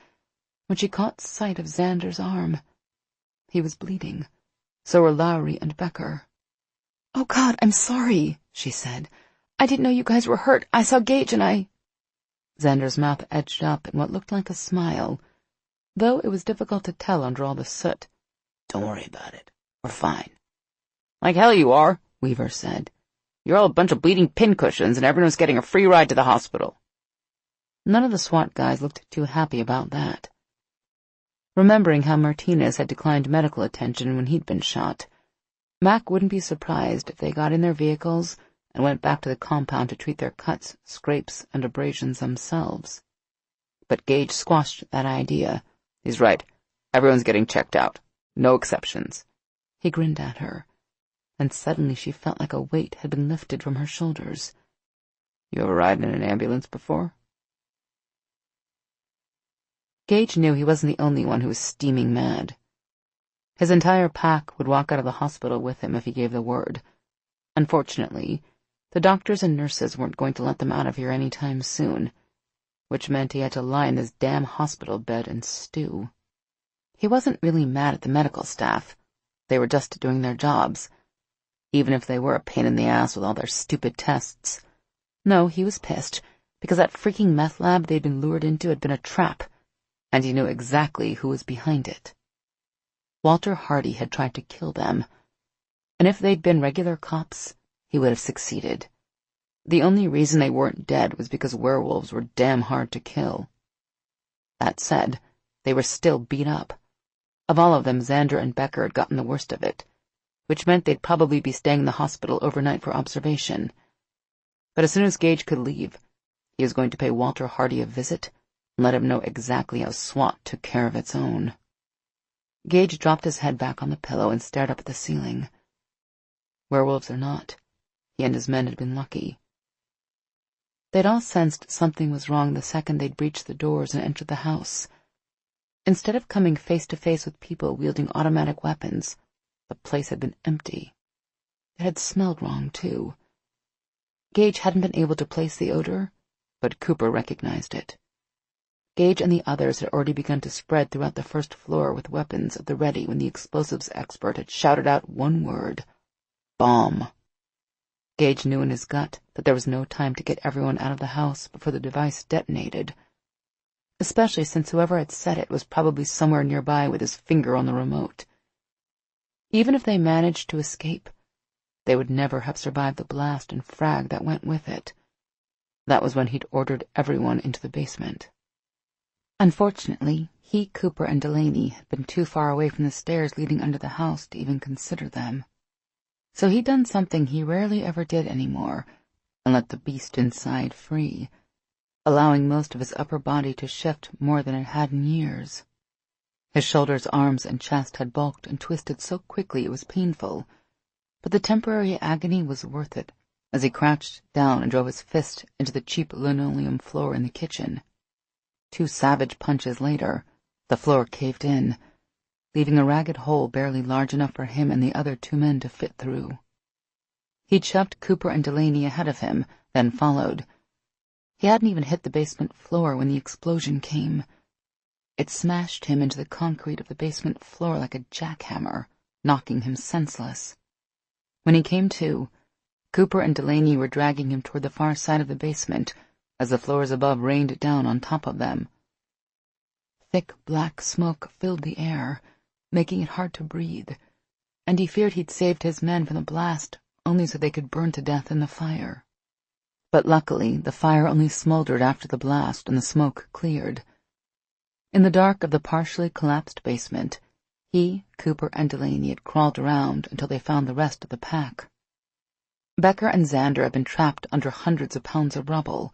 when she caught sight of Xander's arm. He was bleeding. So were Lowry and Becker. "Oh, God, I'm sorry," she said. "I didn't know you guys were hurt. I saw Gage and I—" Xander's mouth edged up in what looked like a smile, though it was difficult to tell under all the soot. "Don't worry about it. We're fine." "Like hell you are," Weaver said. "You're all a bunch of bleeding pincushions and everyone's getting a free ride to the hospital." None of the SWAT guys looked too happy about that. Remembering how Martinez had declined medical attention when he'd been shot, Mac wouldn't be surprised if they got in their vehicles and went back to the compound to treat their cuts, scrapes, and abrasions themselves. But Gage squashed that idea. "He's right. Everyone's getting checked out. No exceptions." He grinned at her, and suddenly she felt like a weight had been lifted from her shoulders. "You ever ride in an ambulance before?" Gage knew he wasn't the only one who was steaming mad. His entire pack would walk out of the hospital with him if he gave the word. Unfortunately, the doctors and nurses weren't going to let them out of here any time soon, which meant he had to lie in his damn hospital bed and stew. He wasn't really mad at the medical staff. They were just doing their jobs, even if they were a pain in the ass with all their stupid tests. No, he was pissed, because that freaking meth lab they'd been lured into had been a trap, and he knew exactly who was behind it. Walter Hardy had tried to kill them, and if they'd been regular cops, he would have succeeded. The only reason they weren't dead was because werewolves were damn hard to kill. That said, they were still beat up. Of all of them, Xander and Becker had gotten the worst of it, which meant they'd probably be staying in the hospital overnight for observation. But as soon as Gage could leave, he was going to pay Walter Hardy a visit and let him know exactly how SWAT took care of its own. Gage dropped his head back on the pillow and stared up at the ceiling. Werewolves or not, he and his men had been lucky. They'd all sensed something was wrong the second they'd breached the doors and entered the house. Instead of coming face to face with people wielding automatic weapons, the place had been empty. It had smelled wrong, too. Gage hadn't been able to place the odor, but Cooper recognized it. Gage and the others had already begun to spread throughout the first floor with weapons at the ready when the explosives expert had shouted out one word: bomb. Gage knew in his gut that there was no time to get everyone out of the house before the device detonated, especially since whoever had said it was probably somewhere nearby with his finger on the remote. Even if they managed to escape, they would never have survived the blast and frag that went with it. That was when he'd ordered everyone into the basement. Unfortunately, he, Cooper, and Delaney had been too far away from the stairs leading under the house to even consider them. So he'd done something he rarely ever did anymore, and let the beast inside free, allowing most of his upper body to shift more than it had in years. His shoulders, arms, and chest had bulked and twisted so quickly it was painful, but the temporary agony was worth it as he crouched down and drove his fist into the cheap linoleum floor in the kitchen. 2 savage punches later, the floor caved in, leaving a ragged hole barely large enough for him and the other 2 men to fit through. He'd shoved Cooper and Delaney ahead of him, then followed. He hadn't even hit the basement floor when the explosion came. It smashed him into the concrete of the basement floor like a jackhammer, knocking him senseless. When he came to, Cooper and Delaney were dragging him toward the far side of the basement as the floors above rained down on top of them. Thick black smoke filled the air, making it hard to breathe, and he feared he'd saved his men from the blast only so they could burn to death in the fire. But luckily, the fire only smoldered after the blast and the smoke cleared. In the dark of the partially collapsed basement, he, Cooper, and Delaney had crawled around until they found the rest of the pack. Becker and Xander had been trapped under hundreds of pounds of rubble,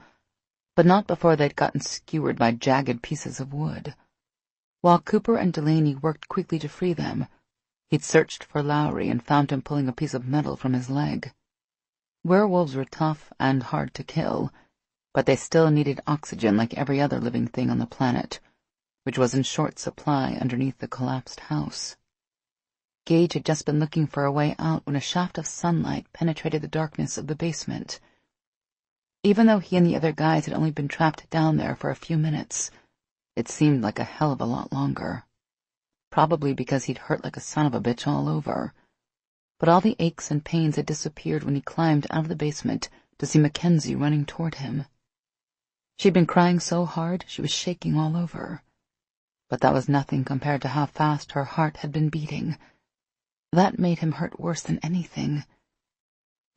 but not before they'd gotten skewered by jagged pieces of wood. While Cooper and Delaney worked quickly to free them, He'd searched for Lowry and found him pulling a piece of metal from his leg. Werewolves were tough and hard to kill, but they still needed oxygen like every other living thing on the planet, which was in short supply underneath the collapsed house. Gage had just been looking for a way out when a shaft of sunlight penetrated the darkness of the basement. Even though he and the other guys had only been trapped down there for a few minutes, it seemed like a hell of a lot longer. Probably because he'd hurt like a son of a bitch all over. But all the aches and pains had disappeared when he climbed out of the basement to see Mackenzie running toward him. She'd been crying so hard she was shaking all over. But that was nothing compared to how fast her heart had been beating. That made him hurt worse than anything.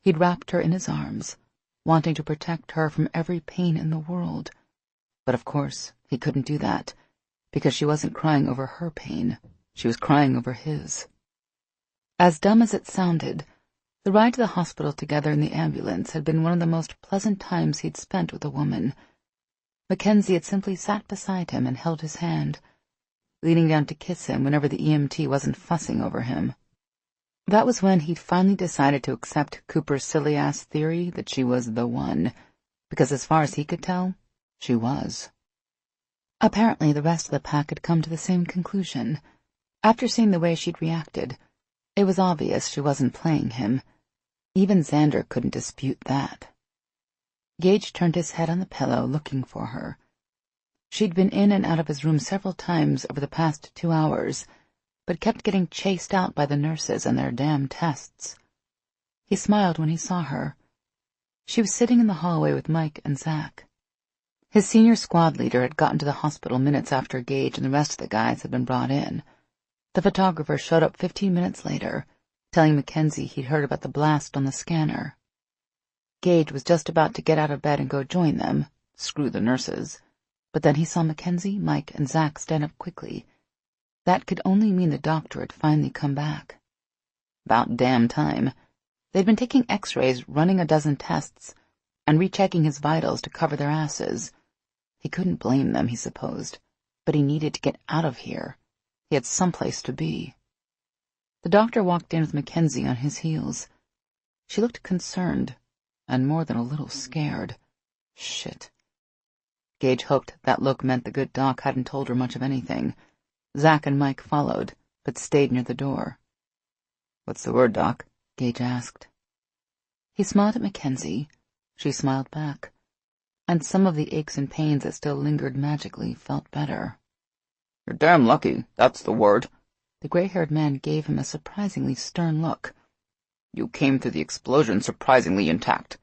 He'd wrapped her in his arms, wanting to protect her from every pain in the world. But of course, he couldn't do that, because she wasn't crying over her pain. She was crying over his. As dumb as it sounded, the ride to the hospital together in the ambulance had been one of the most pleasant times he'd spent with a woman. Mackenzie had simply sat beside him and held his hand, leaning down to kiss him whenever the EMT wasn't fussing over him. That was when he'd finally decided to accept Cooper's silly-ass theory that she was the one, because as far as he could tell, she was. Apparently the rest of the pack had come to the same conclusion. After seeing the way she'd reacted, it was obvious she wasn't playing him. Even Xander couldn't dispute that. Gage turned his head on the pillow, looking for her. She'd been in and out of his room several times over the past 2 hours, but kept getting chased out by the nurses and their damn tests. He smiled when he saw her. She was sitting in the hallway with Mike and Zach. His senior squad leader had gotten to the hospital minutes after Gage and the rest of the guys had been brought in. The photographer showed up 15 minutes later, telling Mackenzie he'd heard about the blast on the scanner. Gage was just about to get out of bed and go join them, screw the nurses, but then he saw Mackenzie, Mike, and Zach stand up quickly. That could only mean the doctor had finally come back. About damn time. They'd been taking x-rays, running a dozen tests, and rechecking his vitals to cover their asses. He couldn't blame them, he supposed, but he needed to get out of here. He had someplace to be. The doctor walked in with Mackenzie on his heels. She looked concerned, and more than a little scared. Shit. Gage hoped that look meant the good doc hadn't told her much of anything. Zach and Mike followed, but stayed near the door. "What's the word, Doc?" Gage asked. He smiled at Mackenzie. She smiled back, and some of the aches and pains that still lingered magically felt better. "You're damn lucky, that's the word." The gray-haired man gave him a surprisingly stern look. "You came through the explosion surprisingly intact,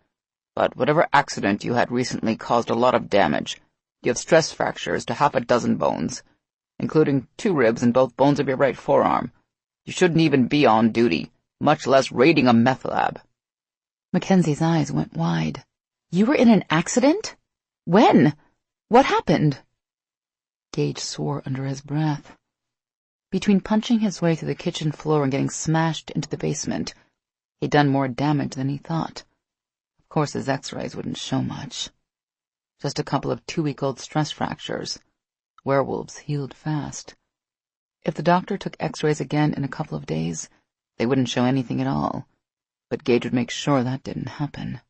but whatever accident you had recently caused a lot of damage. You have stress fractures to half a dozen bones, including 2 ribs and both bones of your right forearm. You shouldn't even be on duty, much less raiding a meth lab." Mackenzie's eyes went wide. "You were in an accident? When? What happened?" Gage swore under his breath. Between punching his way through the kitchen floor and getting smashed into the basement, he'd done more damage than he thought. Of course his x-rays wouldn't show much. Just a couple of 2-week-old stress fractures. Werewolves healed fast. If the doctor took x-rays again in a couple of days, they wouldn't show anything at all, but Gage would make sure that didn't happen.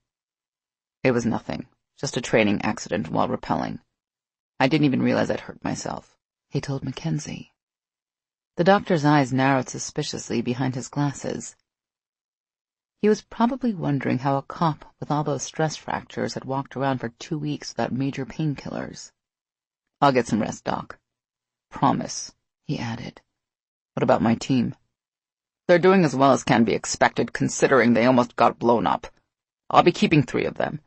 "It was nothing, just a training accident while rappelling. I didn't even realize I'd hurt myself," he told Mackenzie. The doctor's eyes narrowed suspiciously behind his glasses. He was probably wondering how a cop with all those stress fractures had walked around for 2 weeks without major painkillers. "I'll get some rest, Doc. Promise," he added. "What about my team?" "They're doing as well as can be expected, considering they almost got blown up. I'll be keeping 3 of them."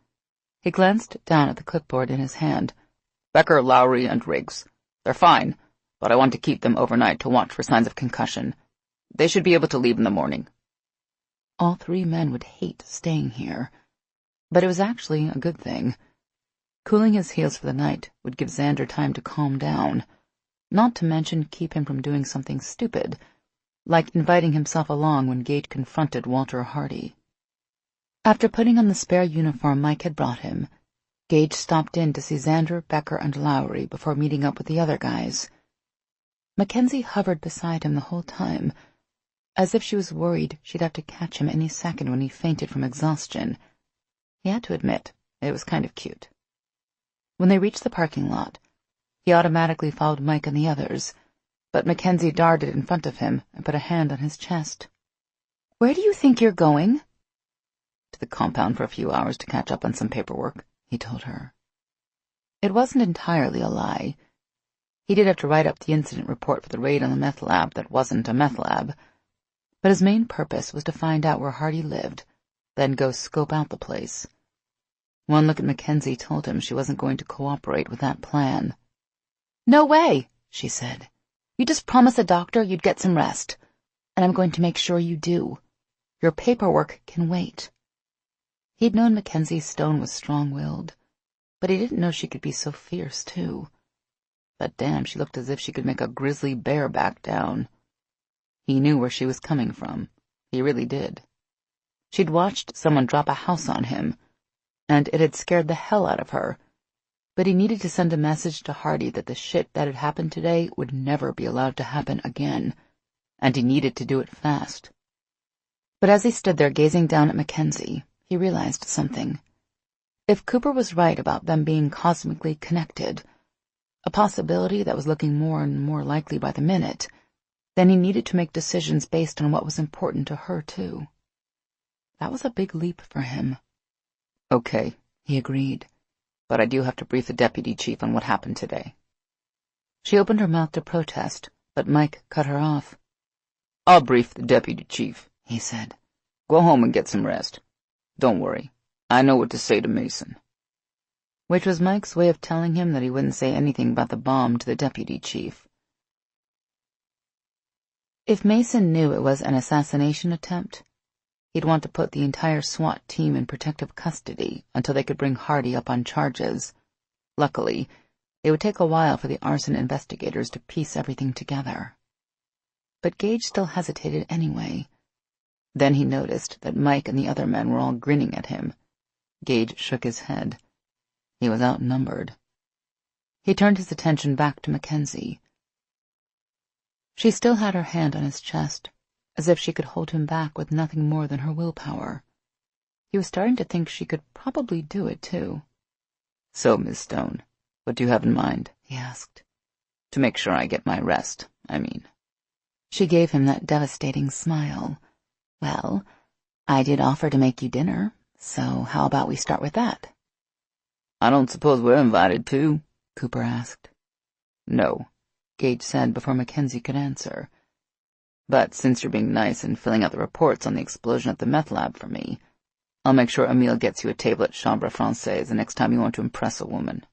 He glanced down at the clipboard in his hand. "Becker, Lowry, and Riggs. They're fine, but I want to keep them overnight to watch for signs of concussion. They should be able to leave in the morning." All 3 men would hate staying here, but it was actually a good thing. Cooling his heels for the night would give Xander time to calm down, not to mention keep him from doing something stupid, like inviting himself along when Gage confronted Walter Hardy. After putting on the spare uniform Mike had brought him, Gage stopped in to see Xander, Becker, and Lowry before meeting up with the other guys. Mackenzie hovered beside him the whole time, as if she was worried she'd have to catch him any second when he fainted from exhaustion. He had to admit, it was kind of cute. When they reached the parking lot, he automatically followed Mike and the others, but Mackenzie darted in front of him and put a hand on his chest. "Where do you think you're going?" "To the compound for a few hours to catch up on some paperwork," he told her. It wasn't entirely a lie. He did have to write up the incident report for the raid on the meth lab that wasn't a meth lab, but his main purpose was to find out where Hardy lived, then go scope out the place. One look at Mackenzie told him she wasn't going to cooperate with that plan. "No way," she said. "You just promised the doctor you'd get some rest, and I'm going to make sure you do. Your paperwork can wait." He'd known Mackenzie Stone was strong-willed, but he didn't know she could be so fierce, too. But damn, she looked as if she could make a grizzly bear back down. He knew where she was coming from. He really did. She'd watched someone drop a house on him, and it had scared the hell out of her. But he needed to send a message to Hardy that the shit that had happened today would never be allowed to happen again, and he needed to do it fast. But as he stood there gazing down at Mackenzie, he realized something. If Cooper was right about them being cosmically connected, a possibility that was looking more and more likely by the minute, then he needed to make decisions based on what was important to her, too. That was a big leap for him. "Okay," he agreed. "But I do have to brief the deputy chief on what happened today." She opened her mouth to protest, but Mike cut her off. "I'll brief the deputy chief," he said. "Go home and get some rest. Don't worry, I know what to say to Mason." Which was Mike's way of telling him that he wouldn't say anything about the bomb to the deputy chief. If Mason knew it was an assassination attempt, he'd want to put the entire SWAT team in protective custody until they could bring Hardy up on charges. Luckily, it would take a while for the arson investigators to piece everything together. But Gage still hesitated anyway. Then he noticed that Mike and the other men were all grinning at him. Gage shook his head. He was outnumbered. He turned his attention back to Mackenzie. She still had her hand on his chest, as if she could hold him back with nothing more than her willpower. He was starting to think she could probably do it, too. "So, Miss Stone, what do you have in mind?" he asked. "To make sure I get my rest, I mean." She gave him that devastating smile. "Well, I did offer to make you dinner, so how about we start with that?" "I don't suppose we're invited, too?" Cooper asked. "No," Gage said before Mackenzie could answer. "But since you're being nice and filling out the reports on the explosion at the meth lab for me, I'll make sure Emile gets you a table at Chambre Française the next time you want to impress a woman."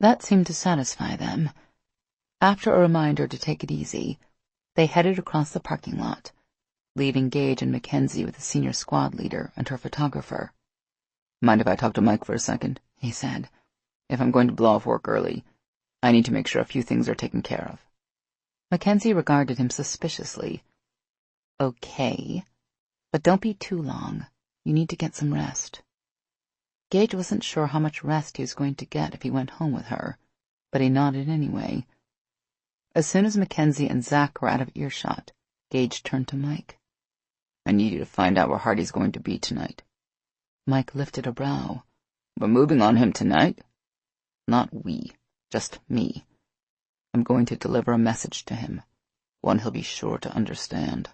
That seemed to satisfy them. After a reminder to take it easy, they headed across the parking lot, leaving Gage and Mackenzie with the senior squad leader and her photographer. "Mind if I talk to Mike for a second?" he said. "If I'm going to blow off work early, I need to make sure a few things are taken care of." Mackenzie regarded him suspiciously. "Okay, but don't be too long. You need to get some rest." Gage wasn't sure how much rest he was going to get if he went home with her, but he nodded anyway. As soon as Mackenzie and Zach were out of earshot, Gage turned to Mike. "I need you to find out where Hardy's going to be tonight." Mike lifted a brow. "We're moving on him tonight?" "Not we, just me. I'm going to deliver a message to him, one he'll be sure to understand."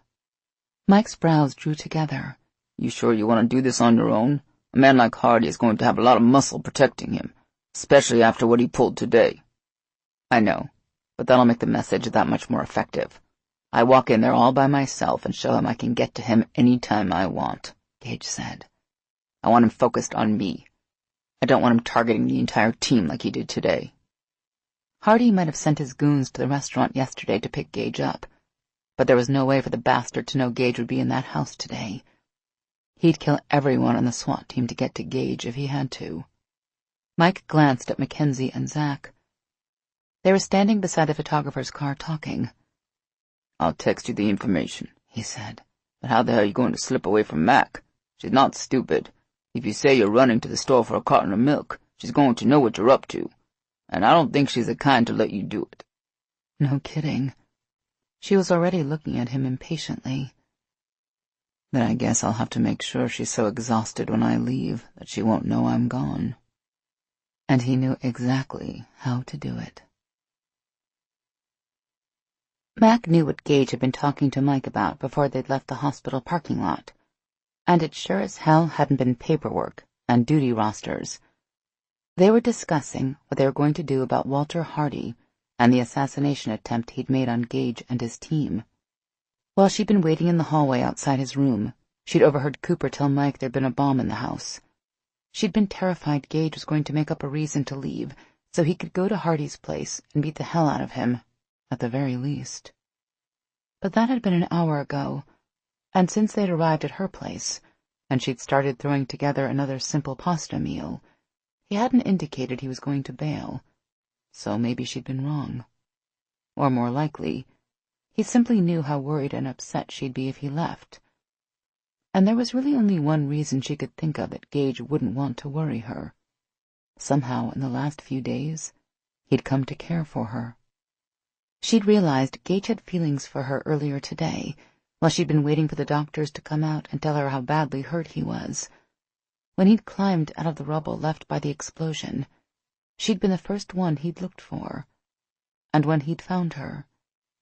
Mike's brows drew together. "You sure you want to do this on your own? A man like Hardy is going to have a lot of muscle protecting him, especially after what he pulled today." "I know, but that'll make the message that much more effective. I walk in there all by myself and show him I can get to him any time I want," Gage said. "I want him focused on me. I don't want him targeting the entire team like he did today." Hardy might have sent his goons to the restaurant yesterday to pick Gage up, but there was no way for the bastard to know Gage would be in that house today. He'd kill everyone on the SWAT team to get to Gage if he had to. Mike glanced at Mackenzie and Zach. They were standing beside the photographer's car talking. "I'll text you the information," he said. "But how the hell are you going to slip away from Mac? She's not stupid. If you say you're running to the store for a carton of milk, she's going to know what you're up to. And I don't think she's the kind to let you do it." "No kidding." She was already looking at him impatiently. Then I guess I'll have to make sure she's so exhausted when I leave that she won't know I'm gone. And he knew exactly how to do it. Mac knew what Gage had been talking to Mike about before they'd left the hospital parking lot, and it sure as hell hadn't been paperwork and duty rosters. They were discussing what they were going to do about Walter Hardy and the assassination attempt he'd made on Gage and his team. While she'd been waiting in the hallway outside his room, she'd overheard Cooper tell Mike there'd been a bomb in the house. She'd been terrified Gage was going to make up a reason to leave so he could go to Hardy's place and beat the hell out of him, at the very least. But that had been an hour ago, and since they'd arrived at her place, and she'd started throwing together another simple pasta meal, he hadn't indicated he was going to bail, so maybe she'd been wrong. Or more likely, he simply knew how worried and upset she'd be if he left. And there was really only one reason she could think of that Gage wouldn't want to worry her. Somehow, in the last few days, he'd come to care for her. She'd realized Gage had feelings for her earlier today, while she'd been waiting for the doctors to come out and tell her how badly hurt he was. When he'd climbed out of the rubble left by the explosion, she'd been the first one he'd looked for. And when he'd found her,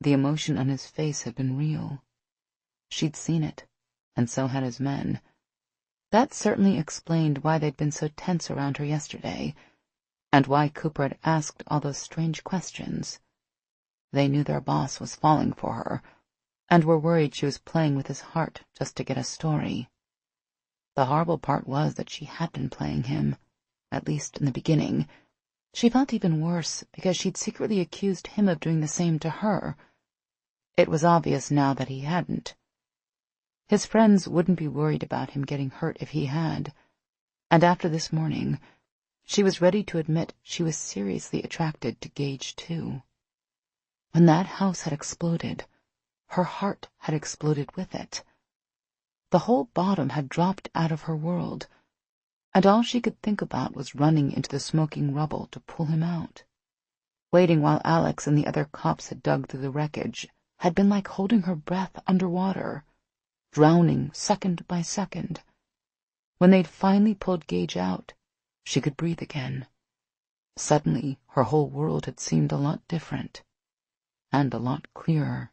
the emotion on his face had been real. She'd seen it, and so had his men. That certainly explained why they'd been so tense around her yesterday, and why Cooper had asked all those strange questions. They knew their boss was falling for her, and were worried she was playing with his heart just to get a story. The horrible part was that she had been playing him, at least in the beginning. She felt even worse because she'd secretly accused him of doing the same to her. It was obvious now that he hadn't. His friends wouldn't be worried about him getting hurt if he had, and after this morning, she was ready to admit she was seriously attracted to Gage too. When that house had exploded, her heart had exploded with it. The whole bottom had dropped out of her world, and all she could think about was running into the smoking rubble to pull him out. Waiting while Alex and the other cops had dug through the wreckage had been like holding her breath underwater, drowning second by second. When they'd finally pulled Gage out, she could breathe again. Suddenly, her whole world had seemed a lot different, and a lot clearer.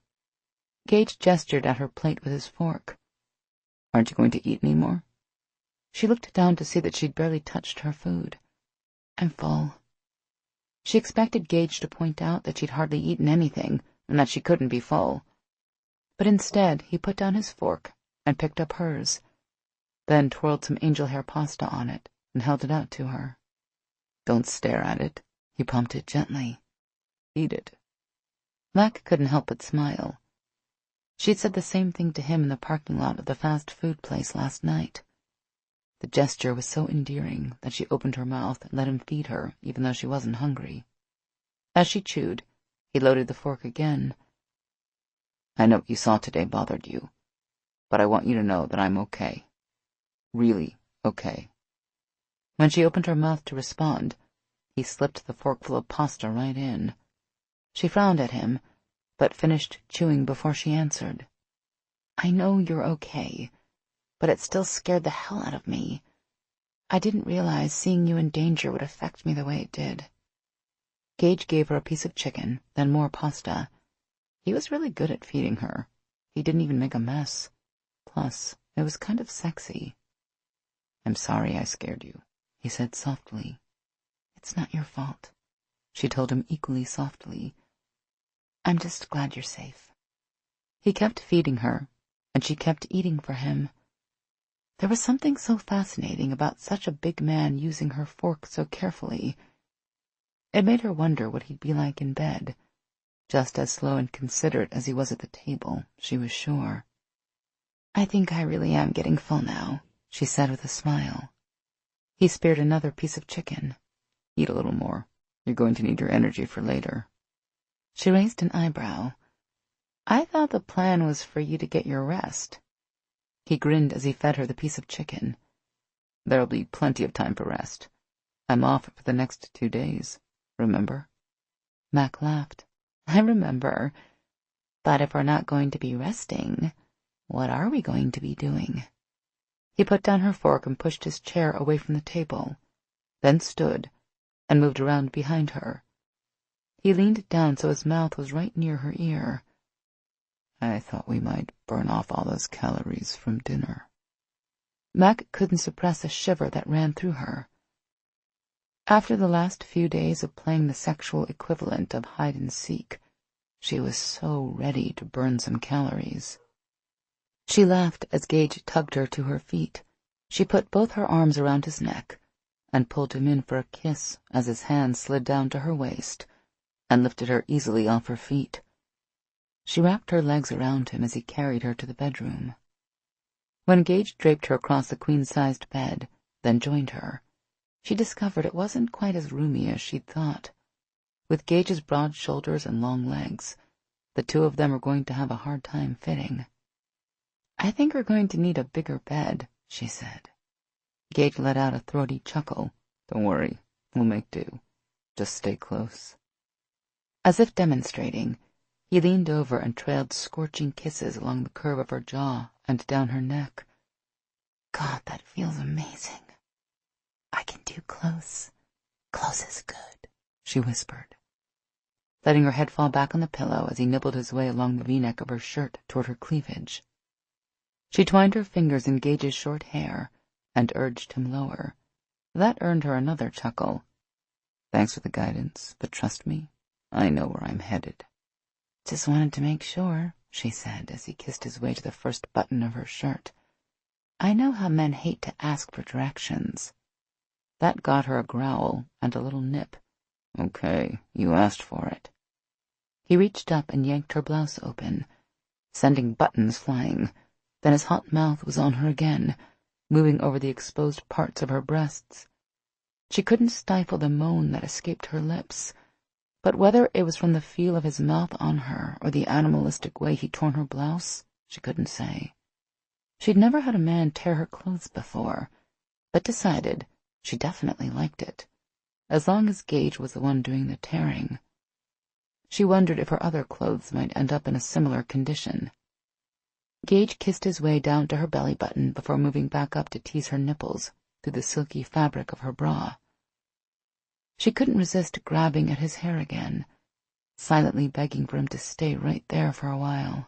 Gage gestured at her plate with his fork. "Aren't you going to eat any more?" She looked down to see that she'd barely touched her food. "I'm full." She expected Gage to point out that she'd hardly eaten anything and that she couldn't be full. But instead, he put down his fork and picked up hers, then twirled some angel hair pasta on it and held it out to her. "Don't stare at it," he prompted gently. "Eat it." Mac couldn't help but smile. She'd said the same thing to him in the parking lot of the fast food place last night. The gesture was so endearing that she opened her mouth and let him feed her, even though she wasn't hungry. As she chewed, he loaded the fork again. "I know what you saw today bothered you, but I want you to know that I'm okay. Really okay." When she opened her mouth to respond, he slipped the forkful of pasta right in. She frowned at him, but finished chewing before she answered. "I know you're okay, but it still scared the hell out of me. I didn't realize seeing you in danger would affect me the way it did." Gage gave her a piece of chicken, then more pasta. He was really good at feeding her. He didn't even make a mess. Plus, it was kind of sexy. "I'm sorry I scared you," he said softly. "It's not your fault," she told him equally softly. "I'm just glad you're safe." He kept feeding her, and she kept eating for him. There was something so fascinating about such a big man using her fork so carefully. It made her wonder what he'd be like in bed, just as slow and considerate as he was at the table, she was sure. "I think I really am getting full now," she said with a smile. He speared another piece of chicken. "Eat a little more. You're going to need your energy for later." She raised an eyebrow. "I thought the plan was for you to get your rest." He grinned as he fed her the piece of chicken. "There'll be plenty of time for rest. I'm off for the next 2 days, remember?" Mac laughed. "I remember. But if we're not going to be resting, what are we going to be doing? He put down her fork and pushed his chair away from the table, then stood and moved around behind her. He leaned down so his mouth was right near her ear. I thought we might burn off all those calories from dinner. Mac couldn't suppress a shiver that ran through her. After the last few days of playing the sexual equivalent of hide-and-seek, she was so ready to burn some calories. She laughed as Gage tugged her to her feet. She put both her arms around his neck and pulled him in for a kiss as his hand slid down to her waist and lifted her easily off her feet. She wrapped her legs around him as he carried her to the bedroom. When Gage draped her across the queen-sized bed, then joined her, she discovered it wasn't quite as roomy as she'd thought. With Gage's broad shoulders and long legs, the two of them were going to have a hard time fitting. I think we're going to need a bigger bed, she said. Gage let out a throaty chuckle. Don't worry, we'll make do. Just stay close. As if demonstrating, he leaned over and trailed scorching kisses along the curve of her jaw and down her neck. God, that feels amazing. I can do close. Close is good, she whispered, letting her head fall back on the pillow as he nibbled his way along the V-neck of her shirt toward her cleavage. She twined her fingers in Gage's short hair and urged him lower. That earned her another chuckle. Thanks for the guidance, but trust me, I know where I'm headed. Just wanted to make sure, she said as he kissed his way to the first button of her shirt. I know how men hate to ask for directions. That got her a growl and a little nip. Okay, you asked for it. He reached up and yanked her blouse open, sending buttons flying. Then his hot mouth was on her again, moving over the exposed parts of her breasts. She couldn't stifle the moan that escaped her lips, but whether it was from the feel of his mouth on her or the animalistic way he torn her blouse, she couldn't say. She'd never had a man tear her clothes before, but decided she definitely liked it, as long as Gage was the one doing the tearing. She wondered if her other clothes might end up in a similar condition. Gage kissed his way down to her belly button before moving back up to tease her nipples through the silky fabric of her bra. She couldn't resist grabbing at his hair again, silently begging for him to stay right there for a while.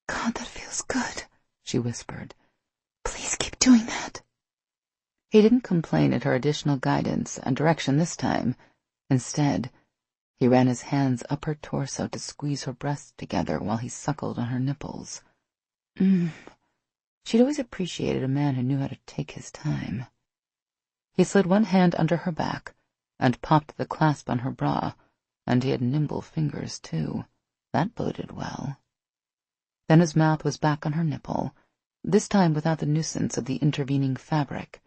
God, that feels good, she whispered. Please keep doing that. He didn't complain at her additional guidance and direction this time. Instead, he ran his hands up her torso to squeeze her breasts together while he suckled on her nipples. She'd always appreciated a man who knew how to take his time. He slid one hand under her back and popped the clasp on her bra, and he had nimble fingers, too. That boded well. Then his mouth was back on her nipple, this time without the nuisance of the intervening fabric.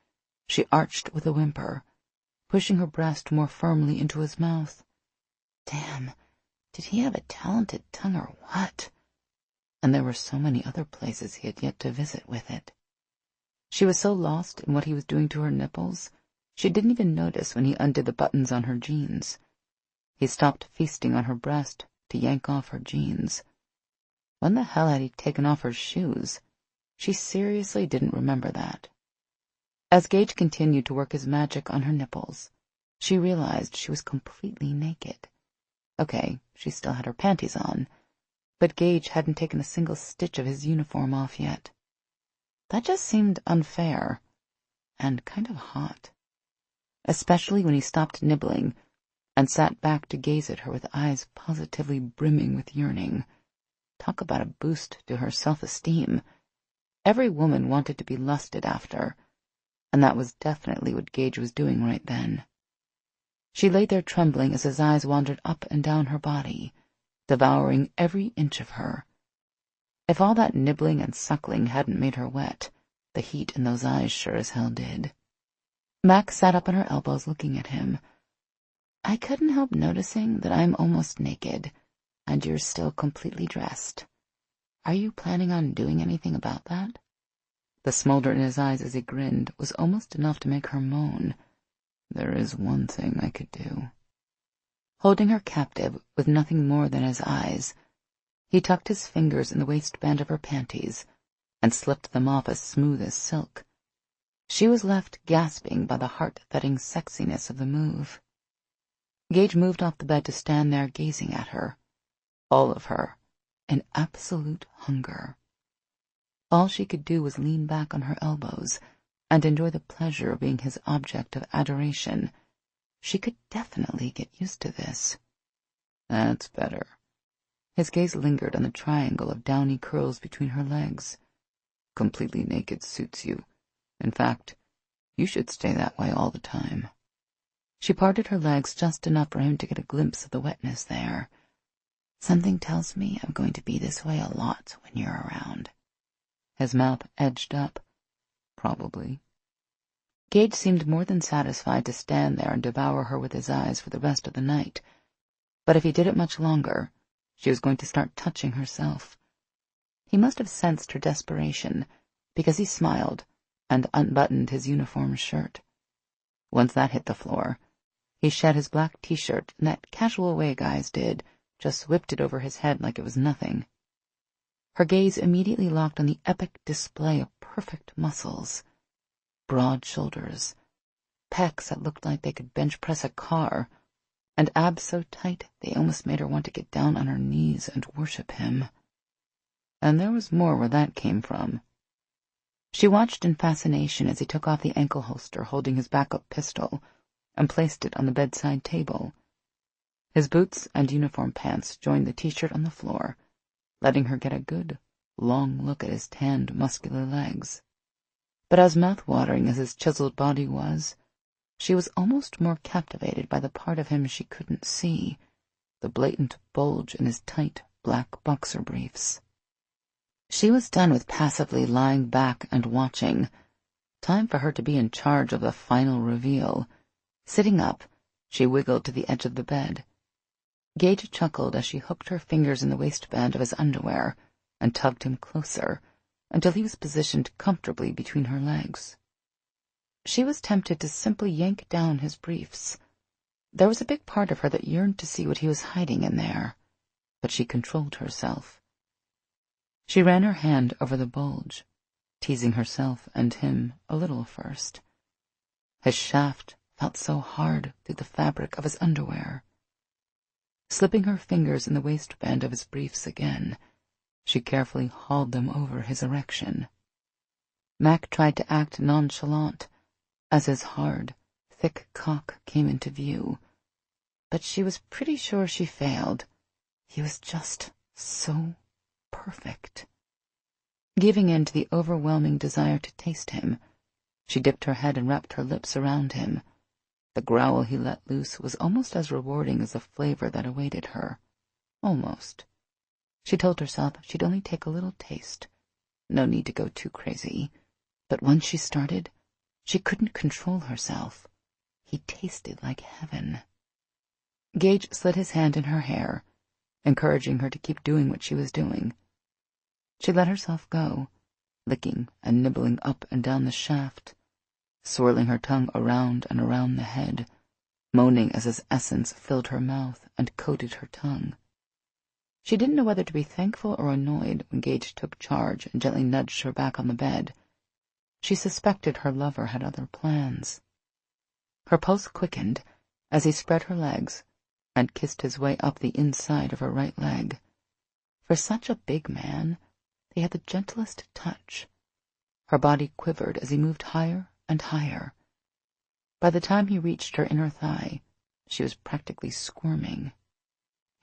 She arched with a whimper, pushing her breast more firmly into his mouth. Damn, did he have a talented tongue or what? And there were so many other places he had yet to visit with it. She was so lost in what he was doing to her nipples, she didn't even notice when he undid the buttons on her jeans. He stopped feasting on her breast to yank off her jeans. When the hell had he taken off her shoes? She seriously didn't remember that. As Gage continued to work his magic on her nipples, she realized she was completely naked. Okay, she still had her panties on, but Gage hadn't taken a single stitch of his uniform off yet. That just seemed unfair, and kind of hot. Especially when he stopped nibbling and sat back to gaze at her with eyes positively brimming with yearning. Talk about a boost to her self-esteem. Every woman wanted to be lusted after, and that was definitely what Gage was doing right then. She lay there trembling as his eyes wandered up and down her body, devouring every inch of her. If all that nibbling and suckling hadn't made her wet, the heat in those eyes sure as hell did. Mac sat up on her elbows looking at him. I couldn't help noticing that I'm almost naked, and you're still completely dressed. Are you planning on doing anything about that? The smolder in his eyes as he grinned was almost enough to make her moan. There is one thing I could do. Holding her captive with nothing more than his eyes, He tucked his fingers in the waistband of her panties and slipped them off as smooth as silk. She was left gasping by the heart-thudding sexiness of the move. Gage moved off the bed to stand there gazing at her, all of her, in absolute hunger. All she could do was lean back on her elbows and enjoy the pleasure of being his object of adoration. She could definitely get used to this. That's better. His gaze lingered on the triangle of downy curls between her legs. Completely naked suits you. In fact, you should stay that way all the time. She parted her legs just enough for him to get a glimpse of the wetness there. Something tells me I'm going to be this way a lot when you're around. His mouth edged up. Probably. Gage seemed more than satisfied to stand there and devour her with his eyes for the rest of the night. But if he did it much longer, she was going to start touching herself. He must have sensed her desperation, because he smiled and unbuttoned his uniform shirt. Once that hit the floor, he shed his black t-shirt in that casual way guys did, just whipped it over his head like it was nothing. Her gaze immediately locked on the epic display of perfect muscles. Broad shoulders, pecs that looked like they could bench press a car, and abs so tight they almost made her want to get down on her knees and worship him. And there was more where that came from. She watched in fascination as he took off the ankle holster holding his backup pistol and placed it on the bedside table. His boots and uniform pants joined the t-shirt on the floor, letting her get a good, long look at his tanned, muscular legs. But as mouth-watering as his chiseled body was, she was almost more captivated by the part of him she couldn't see, the blatant bulge in his tight, black boxer briefs. She was done with passively lying back and watching. Time for her to be in charge of the final reveal. Sitting up, she wiggled to the edge of the bed. Gage chuckled as she hooked her fingers in the waistband of his underwear and tugged him closer until he was positioned comfortably between her legs. She was tempted to simply yank down his briefs. There was a big part of her that yearned to see what he was hiding in there, but she controlled herself. She ran her hand over the bulge, teasing herself and him a little first. His shaft felt so hard through the fabric of his underwear. Slipping her fingers in the waistband of his briefs again, she carefully hauled them over his erection. Mac tried to act nonchalant as his hard, thick cock came into view, but she was pretty sure she failed. He was just so perfect. Giving in to the overwhelming desire to taste him, she dipped her head and wrapped her lips around him. The growl he let loose was almost as rewarding as the flavor that awaited her. Almost. She told herself she'd only take a little taste. No need to go too crazy. But once she started, she couldn't control herself. He tasted like heaven. Gage slid his hand in her hair, encouraging her to keep doing what she was doing. She let herself go, licking and nibbling up and down the shaft, swirling her tongue around and around the head, moaning as his essence filled her mouth and coated her tongue. She didn't know whether to be thankful or annoyed when Gage took charge and gently nudged her back on the bed. She suspected her lover had other plans. Her pulse quickened as he spread her legs and kissed his way up the inside of her right leg. For such a big man, he had the gentlest touch. Her body quivered as he moved higher and higher. By the time he reached her inner thigh, she was practically squirming.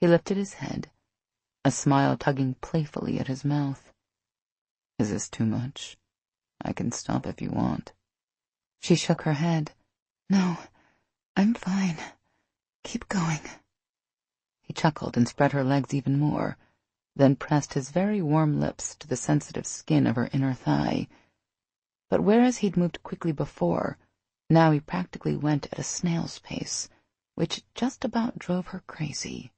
He lifted his head, a smile tugging playfully at his mouth. Is this too much? I can stop if you want. She shook her head. No, I'm fine. Keep going. He chuckled and spread her legs even more, then pressed his very warm lips to the sensitive skin of her inner thigh. But whereas he'd moved quickly before, now he practically went at a snail's pace, which just about drove her crazy.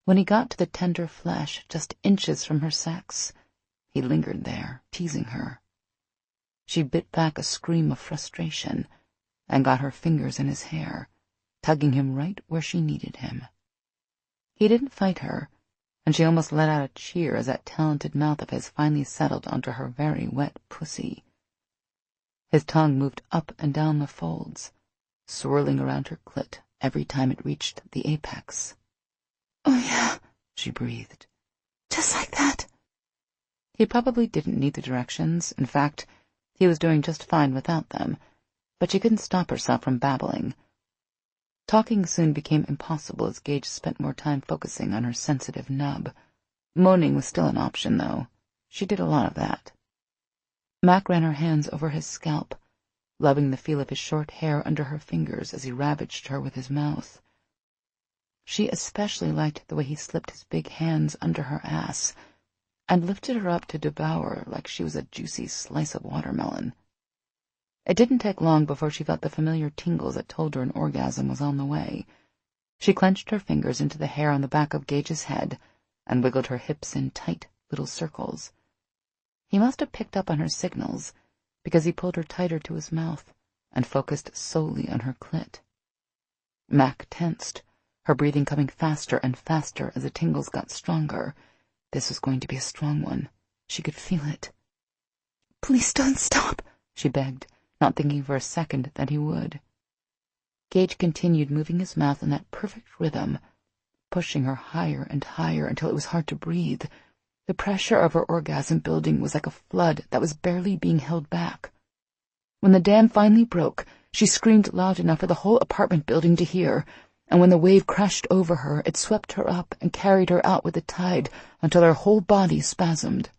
When he got to the tender flesh just inches from her sex, he lingered there, teasing her. She bit back a scream of frustration and got her fingers in his hair, tugging him right where she needed him. He didn't fight her, and she almost let out a cheer as that talented mouth of his finally settled onto her very wet pussy. His tongue moved up and down the folds, swirling around her clit every time it reached the apex. "Oh, yeah," she breathed. "Just like that." He probably didn't need the directions. In fact, he was doing just fine without them, but she couldn't stop herself from babbling. Talking soon became impossible as Gage spent more time focusing on her sensitive nub. Moaning was still an option, though. She did a lot of that. Mac ran her hands over his scalp, loving the feel of his short hair under her fingers as he ravaged her with his mouth. She especially liked the way he slipped his big hands under her ass and lifted her up to devour like she was a juicy slice of watermelon. It didn't take long before she felt the familiar tingles that told her an orgasm was on the way. She clenched her fingers into the hair on the back of Gage's head and wiggled her hips in tight little circles. He must have picked up on her signals, because he pulled her tighter to his mouth and focused solely on her clit. Mac tensed, her breathing coming faster and faster as the tingles got stronger. This was going to be a strong one. She could feel it. "Please don't stop," she begged, not thinking for a second that he would. Gage continued moving his mouth in that perfect rhythm, pushing her higher and higher until it was hard to breathe. The pressure of her orgasm building was like a flood that was barely being held back. When the dam finally broke, she screamed loud enough for the whole apartment building to hear, and when the wave crashed over her, it swept her up and carried her out with the tide until her whole body spasmed.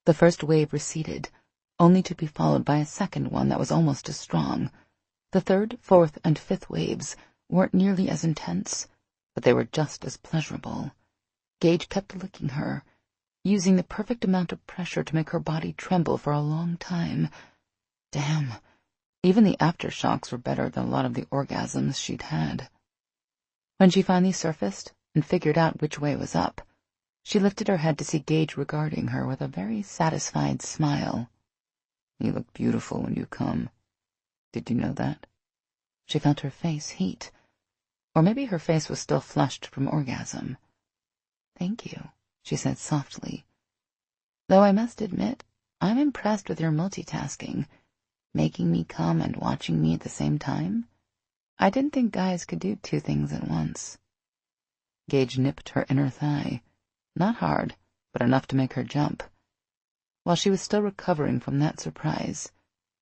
The first wave receded, only to be followed by a second one that was almost as strong. The third, fourth, and fifth waves weren't nearly as intense, but they were just as pleasurable. Gage kept licking her, using the perfect amount of pressure to make her body tremble for a long time. Damn, even the aftershocks were better than a lot of the orgasms she'd had. When she finally surfaced and figured out which way was up, she lifted her head to see Gage regarding her with a very satisfied smile. "You look beautiful when you come. Did you know that?" She felt her face heat. Or maybe her face was still flushed from orgasm. "Thank you," she said softly. "Though I must admit, I'm impressed with your multitasking, making me come and watching me at the same time. I didn't think guys could do two things at once." Gage nipped her inner thigh. Not hard, but enough to make her jump. While she was still recovering from that surprise,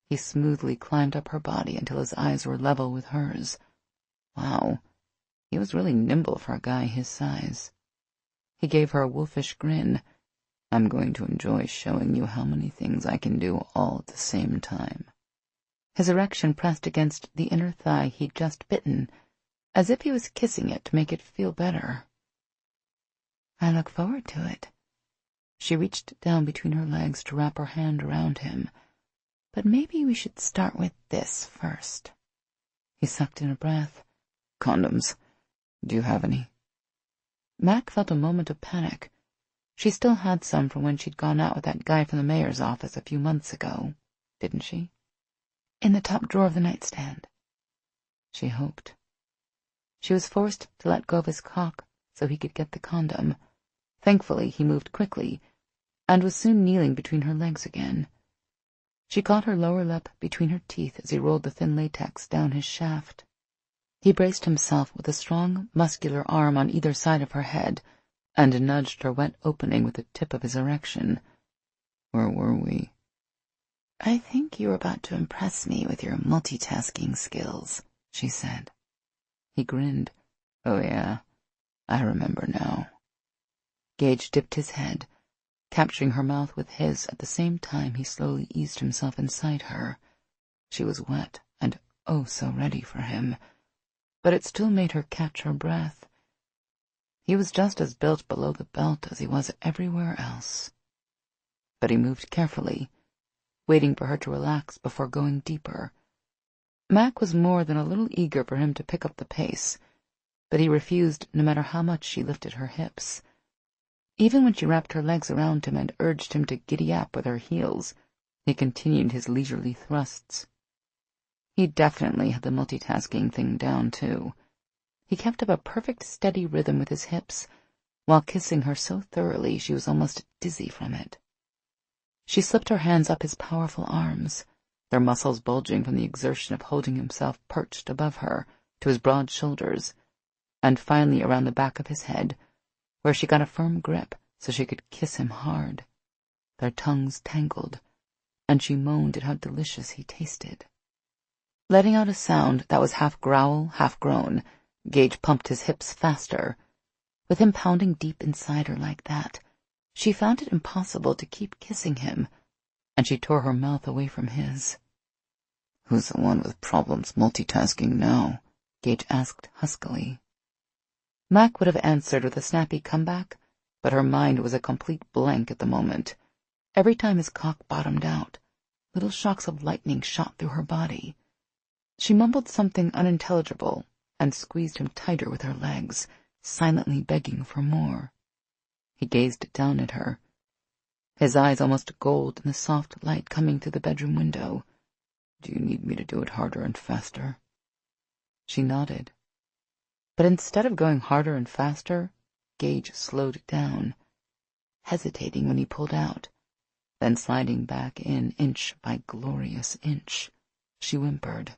he smoothly climbed up her body until his eyes were level with hers. Wow, he was really nimble for a guy his size. He gave her a wolfish grin. "I'm going to enjoy showing you how many things I can do all at the same time." His erection pressed against the inner thigh he'd just bitten, as if he was kissing it to make it feel better. "I look forward to it." She reached down between her legs to wrap her hand around him. "But maybe we should start with this first." He sucked in a breath. "Condoms. Do you have any?" Mac felt a moment of panic. She still had some from when she'd gone out with that guy from the mayor's office a few months ago, didn't she? "In the top drawer of the nightstand." She hoped. She was forced to let go of his cock so he could get the condom. Thankfully, he moved quickly, and was soon kneeling between her legs again. She caught her lower lip between her teeth as he rolled the thin latex down his shaft. He braced himself with a strong, muscular arm on either side of her head, and nudged her wet opening with the tip of his erection. "Where were we?" "I think you were about to impress me with your multitasking skills," she said. He grinned. "Oh, yeah, I remember now." Gage dipped his head, capturing her mouth with his at the same time he slowly eased himself inside her. She was wet and oh so ready for him, but it still made her catch her breath. He was just as built below the belt as he was everywhere else. But he moved carefully, waiting for her to relax before going deeper. Mac was more than a little eager for him to pick up the pace, but he refused no matter how much she lifted her hips. Even when she wrapped her legs around him and urged him to giddy-up with her heels, he continued his leisurely thrusts. He definitely had the multitasking thing down, too. He kept up a perfect steady rhythm with his hips, while kissing her so thoroughly she was almost dizzy from it. She slipped her hands up his powerful arms, their muscles bulging from the exertion of holding himself perched above her, to his broad shoulders, and finally around the back of his head, where she got a firm grip so she could kiss him hard. Their tongues tangled, and she moaned at how delicious he tasted. Letting out a sound that was half growl, half groan, Gage pumped his hips faster. With him pounding deep inside her like that, she found it impossible to keep kissing him, and she tore her mouth away from his. "Who's the one with problems multitasking now?" Gage asked huskily. Mac would have answered with a snappy comeback, but her mind was a complete blank at the moment. Every time his cock bottomed out, little shocks of lightning shot through her body. She mumbled something unintelligible and squeezed him tighter with her legs, silently begging for more. He gazed down at her, his eyes almost gold in the soft light coming through the bedroom window. "Do you need me to do it harder and faster?" She nodded. But instead of going harder and faster, Gage slowed down, hesitating when he pulled out, then sliding back in inch by glorious inch. She whimpered.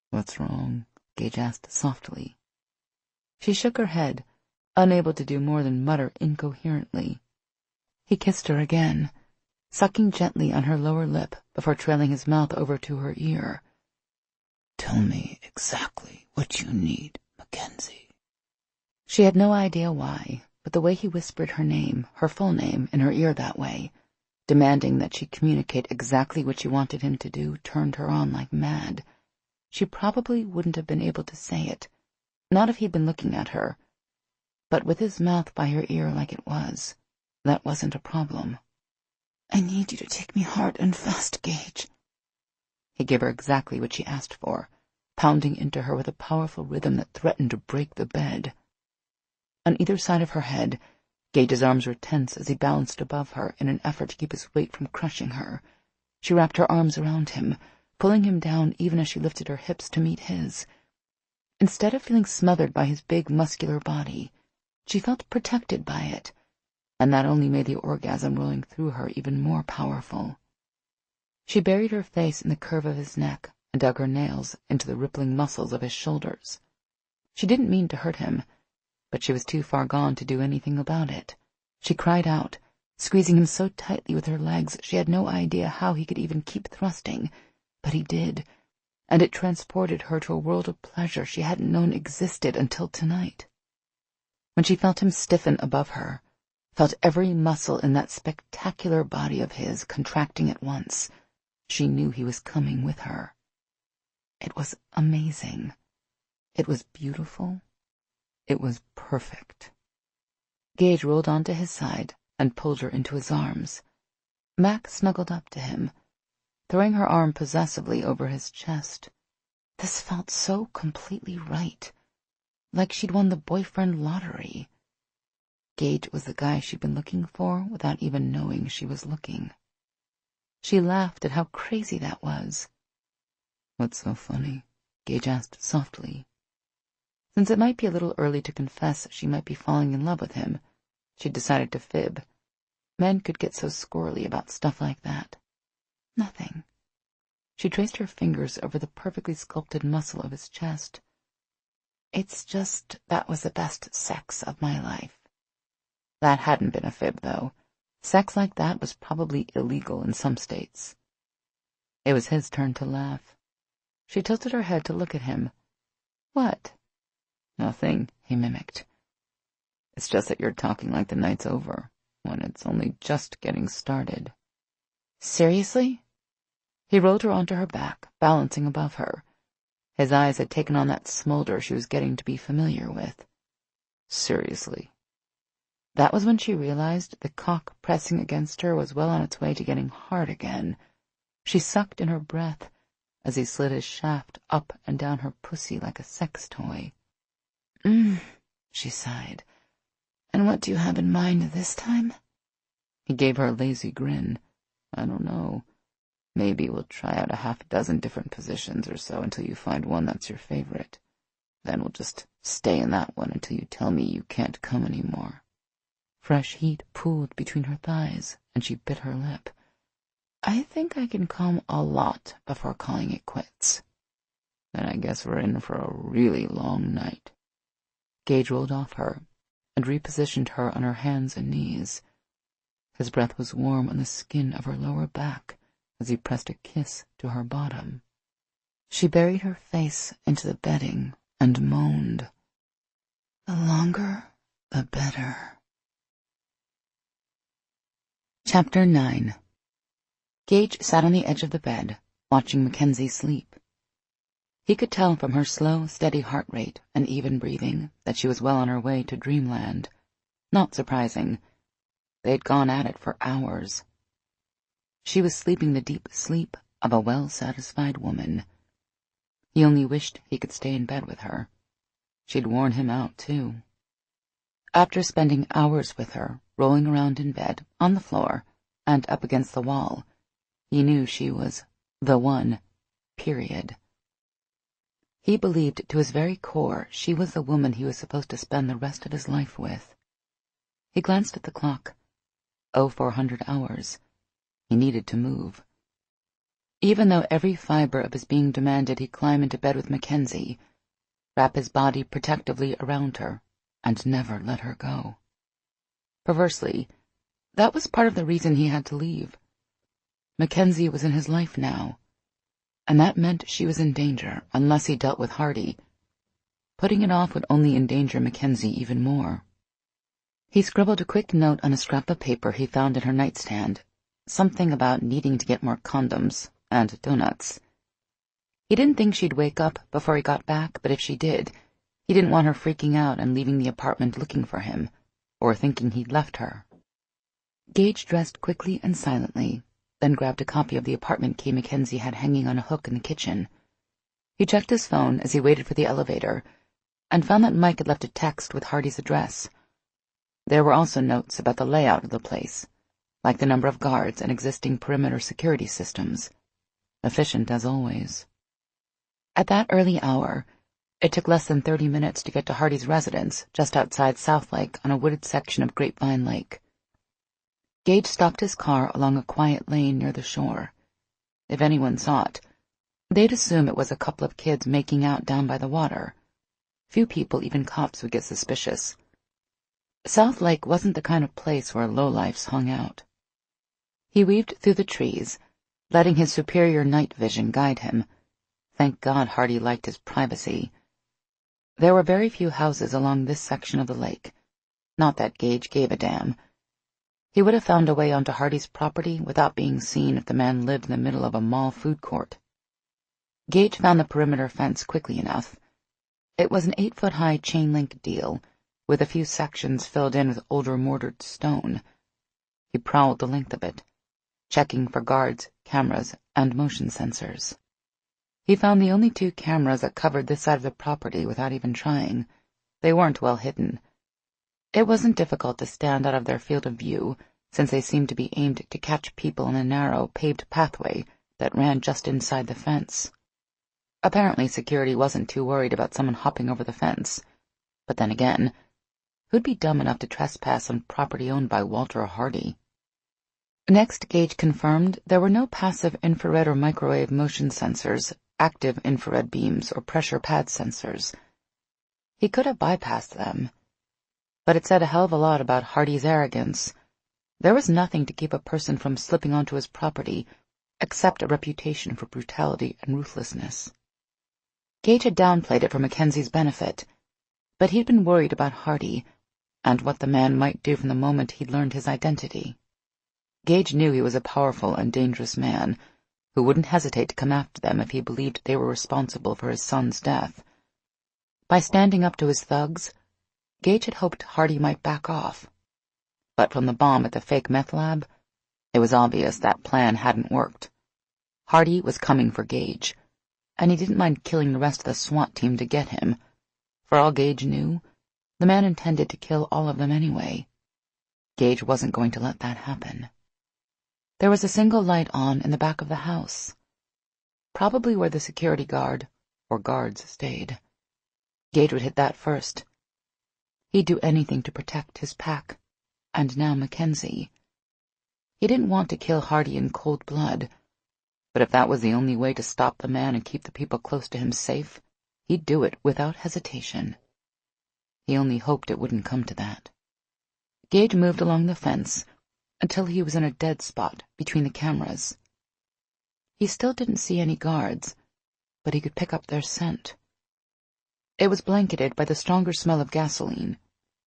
"What's wrong?" Gage asked softly. She shook her head, unable to do more than mutter incoherently. He kissed her again, sucking gently on her lower lip before trailing his mouth over to her ear. "Tell me exactly what you need, Mackenzie." She had no idea why, but the way he whispered her name, her full name, in her ear that way, demanding that she communicate exactly what she wanted him to do, turned her on like mad. She probably wouldn't have been able to say it, not if he'd been looking at her, but with his mouth by her ear like it was, that wasn't a problem. "I need you to take me hard and fast, Gage." He gave her exactly what she asked for, pounding into her with a powerful rhythm that threatened to break the bed. On either side of her head, Gage's arms were tense as he balanced above her in an effort to keep his weight from crushing her. She wrapped her arms around him, pulling him down even as she lifted her hips to meet his. Instead of feeling smothered by his big, muscular body, she felt protected by it, and that only made the orgasm rolling through her even more powerful. She buried her face in the curve of his neck and dug her nails into the rippling muscles of his shoulders. She didn't mean to hurt him, but she was too far gone to do anything about it. She cried out, squeezing him so tightly with her legs she had no idea how he could even keep thrusting, but he did, and it transported her to a world of pleasure she hadn't known existed until tonight. When she felt him stiffen above her, felt every muscle in that spectacular body of his contracting at once, she knew he was coming with her. It was amazing. It was beautiful. It was perfect. Gage rolled onto his side and pulled her into his arms. Mac snuggled up to him, throwing her arm possessively over his chest. This felt so completely right, like she'd won the boyfriend lottery. Gage was the guy she'd been looking for without even knowing she was looking. She laughed at how crazy that was. "What's so funny?" Gage asked softly. Since it might be a little early to confess she might be falling in love with him, she'd decided to fib. Men could get so squirrely about stuff like that. Nothing. She traced her fingers over the perfectly sculpted muscle of his chest. It's just that was the best sex of my life. That hadn't been a fib, though. Sex like that was probably illegal in some states. It was his turn to laugh. She tilted her head to look at him. "What?" "Nothing," he mimicked. "It's just that you're talking like the night's over, when it's only just getting started." "Seriously?" He rolled her onto her back, balancing above her. His eyes had taken on that smolder she was getting to be familiar with. "Seriously." That was when she realized the cock pressing against her was well on its way to getting hard again. She sucked in her breath as he slid his shaft up and down her pussy like a sex toy. She sighed. "And what do you have in mind this time?" He gave her a lazy grin. "I don't know. Maybe we'll try out a half dozen different positions or so until you find one that's your favorite. Then we'll just Stay in that one until you tell me you can't come anymore." Fresh heat pooled between her thighs, and she bit her lip. "I think I can come a lot before calling it quits." "Then I guess we're in for a really long night." Gage rolled off her and repositioned her on her hands and knees. His breath was warm on the skin of her lower back as he pressed a kiss to her bottom. She buried her face into the bedding and moaned, "The longer, the better." Chapter 9. Gage sat on the edge of the bed, watching Mackenzie sleep. He could tell from her slow, steady heart rate and even breathing that she was well on her way to dreamland. Not surprising. They'd gone at it for hours. She was sleeping the deep sleep of a well-satisfied woman. He only wished he could stay in bed with her. She'd worn him out, too. After spending hours with her, rolling around in bed, on the floor, and up against the wall, he knew she was the one, period. He believed to his very core she was the woman he was supposed to spend the rest of his life with. He glanced at the clock. 0400 hours. He needed to move. Even though every fiber of his being demanded he climb into bed with Mackenzie, wrap his body protectively around her, and never let her go. Perversely, that was part of the reason he had to leave. Mackenzie was in his life now, and that meant she was in danger unless he dealt with Hardy. Putting it off would only endanger Mackenzie even more. He scribbled a quick note on a scrap of paper he found in her nightstand, something about needing to get more condoms and donuts. He didn't think she'd wake up before he got back, but if she did, he didn't want her freaking out and leaving the apartment looking for him, or thinking he'd left her. Gage dressed quickly and silently, then grabbed a copy of the apartment key Mackenzie had hanging on a hook in the kitchen. He checked his phone as he waited for the elevator, and found that Mike had left a text with Hardy's address. There were also notes about the layout of the place, like the number of guards and existing perimeter security systems. Efficient as always. At that early hour, it took less than 30 minutes to get to Hardy's residence just outside South Lake on a wooded section of Grapevine Lake. Gage stopped his car along a quiet lane near the shore. If anyone saw it, they'd assume it was a couple of kids making out down by the water. Few people, even cops, would get suspicious. South Lake wasn't the kind of place where lowlifes hung out. He weaved through the trees, letting his superior night vision guide him. Thank God Hardy liked his privacy. There were very few houses along this section of the lake. Not that Gage gave a damn. He would have found a way onto Hardy's property without being seen if the man lived in the middle of a mall food court. Gage found the perimeter fence quickly enough. It was an 8-foot-high chain-link deal, with a few sections filled in with older mortared stone. He prowled the length of it, checking for guards, cameras, and motion sensors. He found the only 2 cameras that covered this side of the property without even trying. They weren't well hidden. It wasn't difficult to stand out of their field of view, since they seemed to be aimed to catch people in a narrow, paved pathway that ran just inside the fence. Apparently security wasn't too worried about someone hopping over the fence. But then again, who'd be dumb enough to trespass on property owned by Walter Hardy? Next, Gage confirmed there were no passive infrared or microwave motion sensors, active infrared beams, or pressure pad sensors. He could have bypassed them. But it said a hell of a lot about Hardy's arrogance. There was nothing to keep a person from slipping onto his property, except a reputation for brutality and ruthlessness. Gage had downplayed it for Mackenzie's benefit, but he'd been worried about Hardy, and what the man might do from the moment he'd learned his identity. Gage knew he was a powerful and dangerous man, who wouldn't hesitate to come after them if he believed they were responsible for his son's death. By standing up to his thugs, Gage had hoped Hardy might back off. But from the bomb at the fake meth lab, it was obvious that plan hadn't worked. Hardy was coming for Gage, and he didn't mind killing the rest of the SWAT team to get him. For all Gage knew, the man intended to kill all of them anyway. Gage wasn't going to let that happen. There was a single light on in the back of the house, probably where the security guard or guards stayed. Gage would hit that first. He'd do anything to protect his pack, and now Mackenzie. He didn't want to kill Hardy in cold blood, but if that was the only way to stop the man and keep the people close to him safe, he'd do it without hesitation. He only hoped it wouldn't come to that. Gage moved along the fence until he was in a dead spot between the cameras. He still didn't see any guards, but he could pick up their scent. It was blanketed by the stronger smell of gasoline,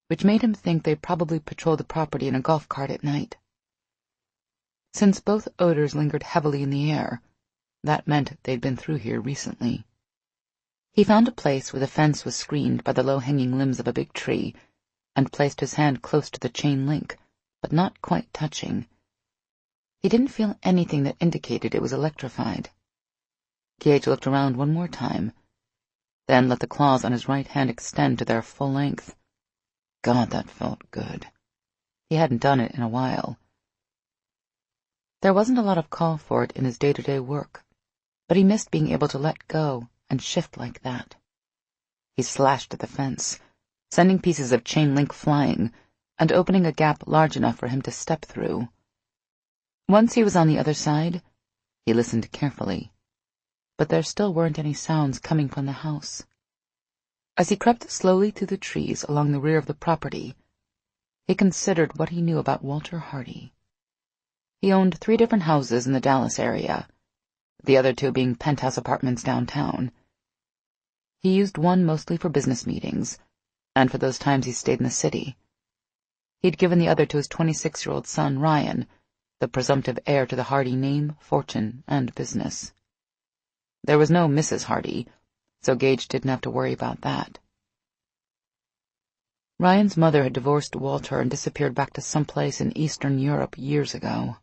which made him think they'd probably patrol the property in a golf cart at night. Since both odors lingered heavily in the air, that meant they'd been through here recently. He found a place where the fence was screened by the low-hanging limbs of a big tree and placed his hand close to the chain link, but not quite touching. He didn't feel anything that indicated it was electrified. Gage looked around one more time, then let the claws on his right hand extend to their full length. God, that felt good. He hadn't done it in a while. There wasn't a lot of call for it in his day-to-day work, but he missed being able to let go and shift like that. He slashed at the fence, sending pieces of chain link flying and opening a gap large enough for him to step through. Once he was on the other side, he listened carefully, but there still weren't any sounds coming from the house. As he crept slowly through the trees along the rear of the property, he considered what he knew about Walter Hardy. He owned 3 different houses in the Dallas area, the other 2 being penthouse apartments downtown. He used one mostly for business meetings, and for those times he stayed in the city. He'd given the other to his 26-year-old son, Ryan, the presumptive heir to the Hardy name, fortune, and business. There was no Mrs. Hardy, so Gage didn't have to worry about that. Ryan's mother had divorced Walter and disappeared back to someplace in Eastern Europe years ago.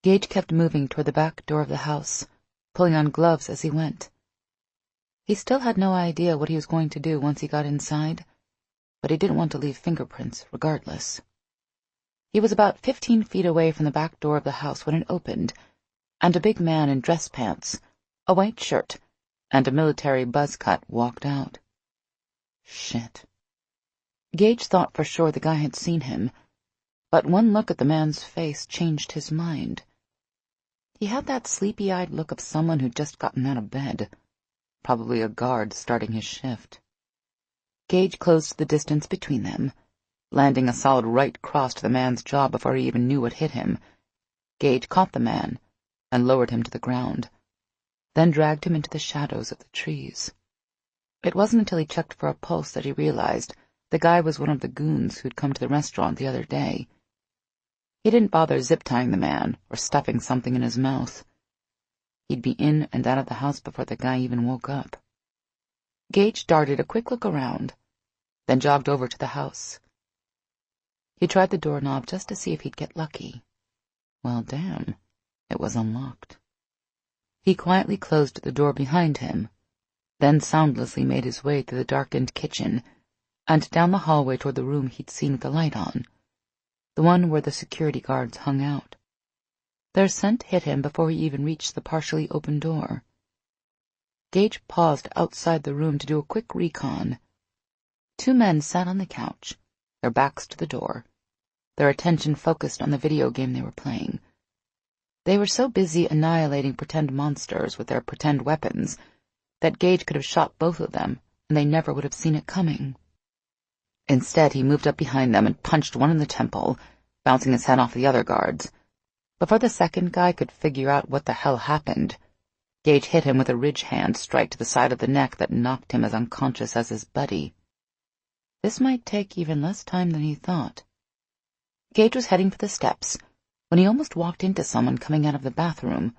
Gage kept moving toward the back door of the house, pulling on gloves as he went. He still had no idea what he was going to do once he got inside, but he didn't want to leave fingerprints regardless. He was about 15 feet away from the back door of the house when it opened, and a big man in dress pants, a white shirt, and a military buzz cut walked out. Shit. Gage thought for sure the guy had seen him, but one look at the man's face changed his mind. He had that sleepy-eyed look of someone who'd just gotten out of bed, probably a guard starting his shift. Gage closed the distance between them, landing a solid right cross to the man's jaw before he even knew what hit him. Gage caught the man and lowered him to the ground, then dragged him into the shadows of the trees. It wasn't until he checked for a pulse that he realized the guy was one of the goons who'd come to the restaurant the other day. He didn't bother zip-tying the man or stuffing something in his mouth. He'd be in and out of the house before the guy even woke up. Gage darted a quick look around, then jogged over to the house. He tried the doorknob just to see if he'd get lucky. Well, damn, it was unlocked. He quietly closed the door behind him, then soundlessly made his way through the darkened kitchen and down the hallway toward the room he'd seen with the light on, the one where the security guards hung out. Their scent hit him before he even reached the partially open door. Gage paused outside the room to do a quick recon. 2 men sat on the couch, their backs to the door, their attention focused on the video game they were playing. They were so busy annihilating pretend monsters with their pretend weapons that Gage could have shot both of them, and they never would have seen it coming. Instead, he moved up behind them and punched one in the temple, bouncing his head off the other guards. Before the second guy could figure out what the hell happened, Gage hit him with a ridge hand straight to the side of the neck that knocked him as unconscious as his buddy. This might take even less time than he thought. Gage was heading for the steps when he almost walked into someone coming out of the bathroom.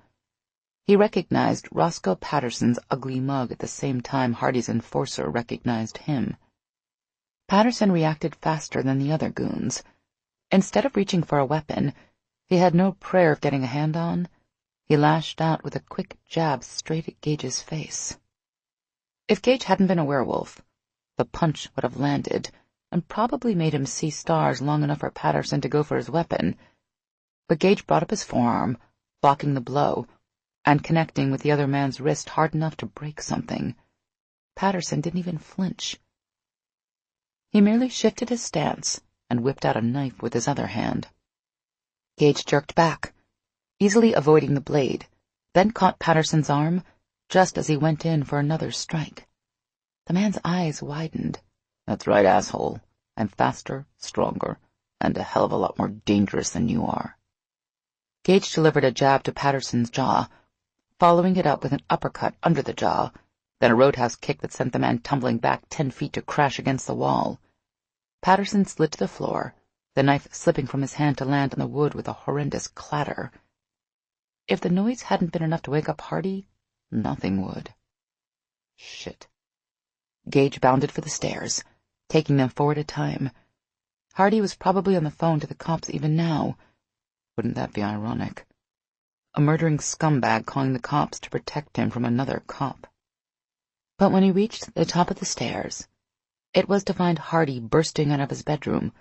He recognized Roscoe Patterson's ugly mug at the same time Hardy's enforcer recognized him. Patterson reacted faster than the other goons. Instead of reaching for a weapon he had no prayer of getting a hand on, he lashed out with a quick jab straight at Gage's face. If Gage hadn't been a werewolf, the punch would have landed and probably made him see stars long enough for Patterson to go for his weapon. But Gage brought up his forearm, blocking the blow, and connecting with the other man's wrist hard enough to break something. Patterson didn't even flinch. He merely shifted his stance and whipped out a knife with his other hand. Gage jerked back, easily avoiding the blade, then caught Patterson's arm just as he went in for another strike. The man's eyes widened. That's right, asshole. I'm faster, stronger, and a hell of a lot more dangerous than you are. Gage delivered a jab to Patterson's jaw, following it up with an uppercut under the jaw, then a roadhouse kick that sent the man tumbling back 10 feet to crash against the wall. Patterson slid to the floor, the knife slipping from his hand to land on the wood with a horrendous clatter. If the noise hadn't been enough to wake up Hardy, nothing would. Shit. Gage bounded for the stairs, taking them 4 at a time. Hardy was probably on the phone to the cops even now. Wouldn't that be ironic? A murdering scumbag calling the cops to protect him from another cop. But when he reached the top of the stairs, it was to find Hardy bursting out of his bedroom,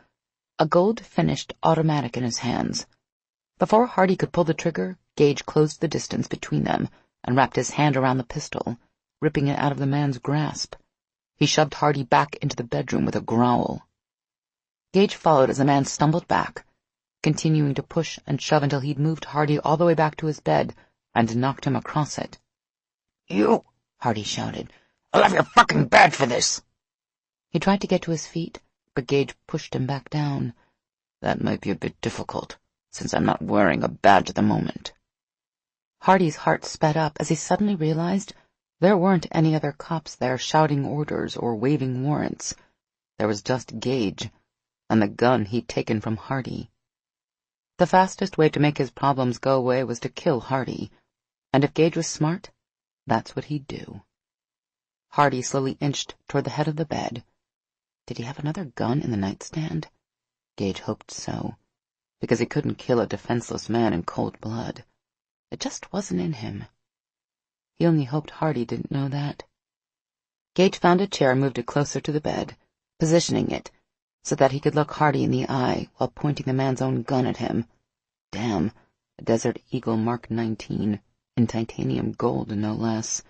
a gold-finished automatic in his hands. Before Hardy could pull the trigger, Gage closed the distance between them and wrapped his hand around the pistol, ripping it out of the man's grasp. He shoved Hardy back into the bedroom with a growl. Gage followed as the man stumbled back, continuing to push and shove until he'd moved Hardy all the way back to his bed and knocked him across it. "You!" Hardy shouted. "I'll have your fucking badge for this!" He tried to get to his feet, but Gage pushed him back down. That might be a bit difficult, since I'm not wearing a badge at the moment. Hardy's heart sped up as he suddenly realized there weren't any other cops there shouting orders or waving warrants. There was just Gage, and the gun he'd taken from Hardy. The fastest way to make his problems go away was to kill Hardy, and if Gage was smart, that's what he'd do. Hardy slowly inched toward the head of the bed. Did he have another gun in the nightstand? Gage hoped so, because he couldn't kill a defenseless man in cold blood. It just wasn't in him. He only hoped Hardy didn't know that. Gage found a chair and moved it closer to the bed, positioning it so that he could look Hardy in the eye while pointing the man's own gun at him. Damn, a Desert Eagle Mark 19, in titanium gold, no less.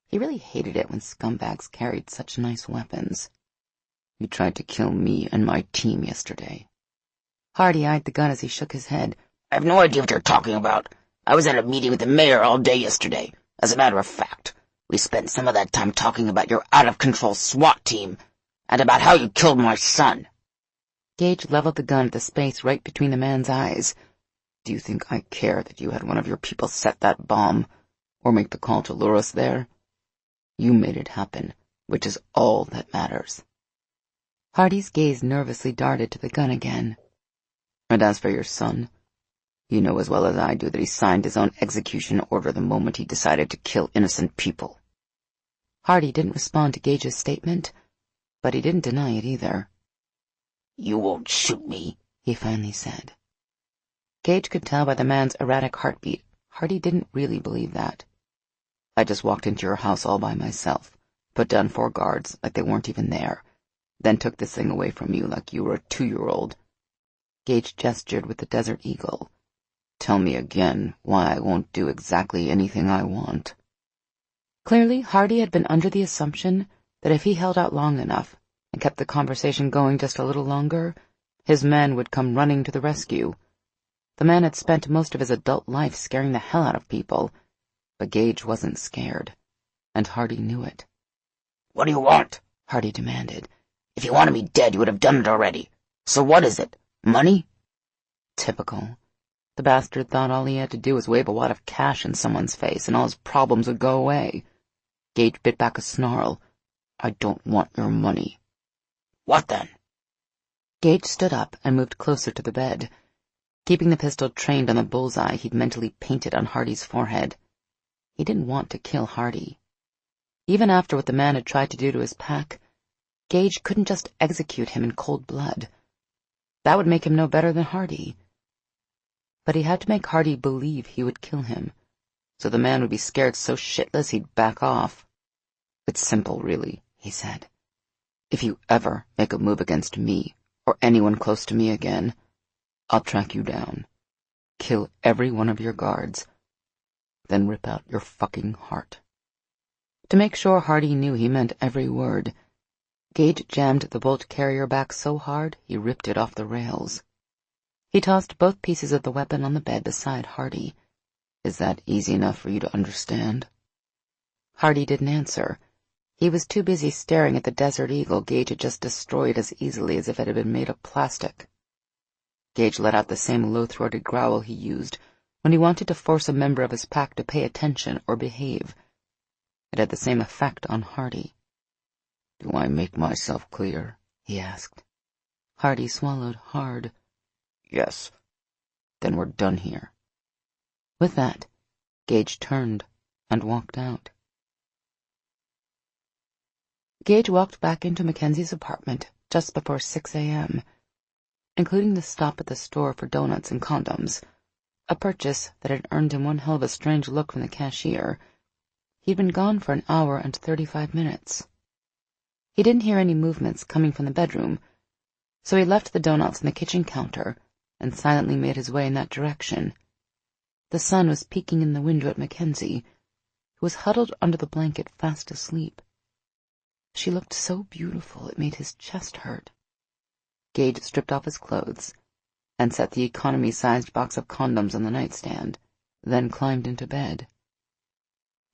He really hated it when scumbags carried such nice weapons. You tried to kill me and my team yesterday. Hardy eyed the gun as he shook his head. "I have no idea what you're talking about. I was at a meeting with the mayor all day yesterday. As a matter of fact, we spent some of that time talking about your out-of-control SWAT team and about how you killed my son." Gage leveled the gun at the space right between the man's eyes. Do you think I care that you had one of your people set that bomb, or make the call to lure us there? You made it happen, which is all that matters. Hardy's gaze nervously darted to the gun again. And as for your son, you know as well as I do that he signed his own execution order the moment he decided to kill innocent people. Hardy didn't respond to Gage's statement, but he didn't deny it either. "You won't shoot me," he finally said. Gage could tell by the man's erratic heartbeat Hardy didn't really believe that. I just walked into your house all by myself, put down 4 guards like they weren't even there, then took this thing away from you like you were a 2-year-old. Gage gestured with the Desert Eagle. Tell me again why I won't do exactly anything I want. Clearly, Hardy had been under the assumption that if he held out long enough and kept the conversation going just a little longer, his men would come running to the rescue. The man had spent most of his adult life scaring the hell out of people, but Gage wasn't scared, and Hardy knew it. "What do you want?" Hardy demanded. "If you wanted me dead, you would have done it already. So what is it? Money?" Typical. The bastard thought all he had to do was wave a wad of cash in someone's face and all his problems would go away. Gage bit back a snarl. I don't want your money. "What then?" Gage stood up and moved closer to the bed, keeping the pistol trained on the bullseye he'd mentally painted on Hardy's forehead. He didn't want to kill Hardy. Even after what the man had tried to do to his pack, Gage couldn't just execute him in cold blood. That would make him no better than Hardy. But he had to make Hardy believe he would kill him, so the man would be scared so shitless he'd back off. It's simple, really, he said. If you ever make a move against me, or anyone close to me again, I'll track you down, kill every one of your guards, then rip out your fucking heart. To make sure Hardy knew he meant every word, Gage jammed the bolt carrier back so hard he ripped it off the rails. He tossed both pieces of the weapon on the bed beside Hardy. Is that easy enough for you to understand? Hardy didn't answer. He was too busy staring at the Desert Eagle Gage had just destroyed as easily as if it had been made of plastic. Gage let out the same low-throated growl he used when he wanted to force a member of his pack to pay attention or behave. It had the same effect on Hardy. Do I make myself clear? He asked. Hardy swallowed hard. Yes. Then we're done here. With that, Gage turned and walked out. Gage walked back into Mackenzie's apartment just before 6 a.m., including the stop at the store for donuts and condoms, a purchase that had earned him one hell of a strange look from the cashier. He'd been gone for an hour and 35 minutes. He didn't hear any movements coming from the bedroom, so he left the donuts on the kitchen counter and silently made his way in that direction. The sun was peeking in the window at Mackenzie, who was huddled under the blanket fast asleep. She looked so beautiful it made his chest hurt. Gage stripped off his clothes and set the economy-sized box of condoms on the nightstand, then climbed into bed.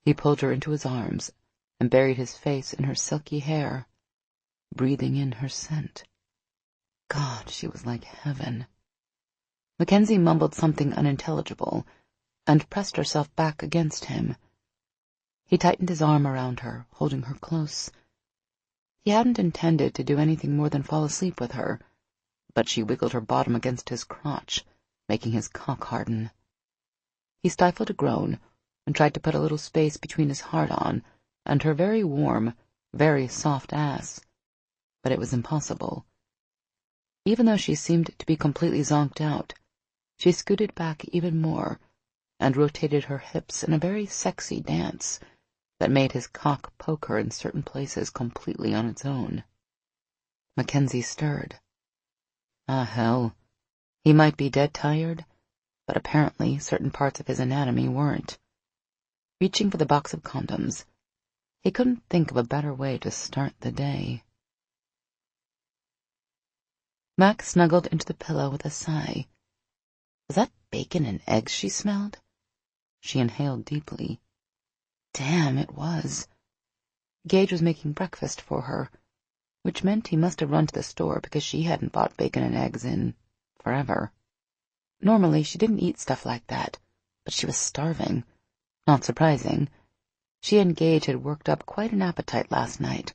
He pulled her into his arms and buried his face in her silky hair, breathing in her scent. God, she was like heaven. Mackenzie mumbled something unintelligible and pressed herself back against him. He tightened his arm around her, holding her close. He hadn't intended to do anything more than fall asleep with her, but she wiggled her bottom against his crotch, making his cock harden. He stifled a groan and tried to put a little space between his hard-on and her very warm, very soft ass, but it was impossible. Even though she seemed to be completely zonked out, she scooted back even more and rotated her hips in a very sexy dance that made his cock poke her in certain places completely on its own. Mackenzie stirred. Ah, hell. He might be dead tired, but apparently certain parts of his anatomy weren't. Reaching for the box of condoms, he couldn't think of a better way to start the day. Mac snuggled into the pillow with a sigh. Was that bacon and eggs she smelled? She inhaled deeply. Damn, it was. Gage was making breakfast for her, which meant he must have run to the store because she hadn't bought bacon and eggs in forever. Normally, she didn't eat stuff like that, but she was starving. Not surprising. She and Gage had worked up quite an appetite last night,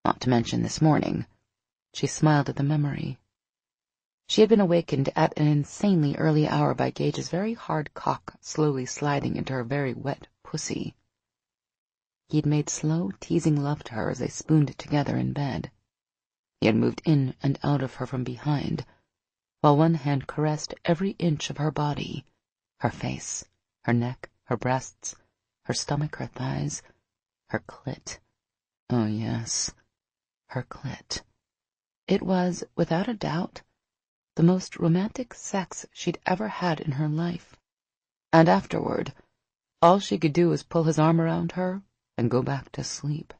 not to mention this morning. She smiled at the memory. She had been awakened at an insanely early hour by Gage's very hard cock slowly sliding into her very wet pussy. He'd made slow, teasing love to her as they spooned together in bed. He had moved in and out of her from behind, while one hand caressed every inch of her body, her face, her neck, her breasts, her stomach, her thighs, her clit. Oh, yes, her clit. It was, without a doubt, the most romantic sex she'd ever had in her life. And afterward, all she could do was pull his arm around her and go back to sleep.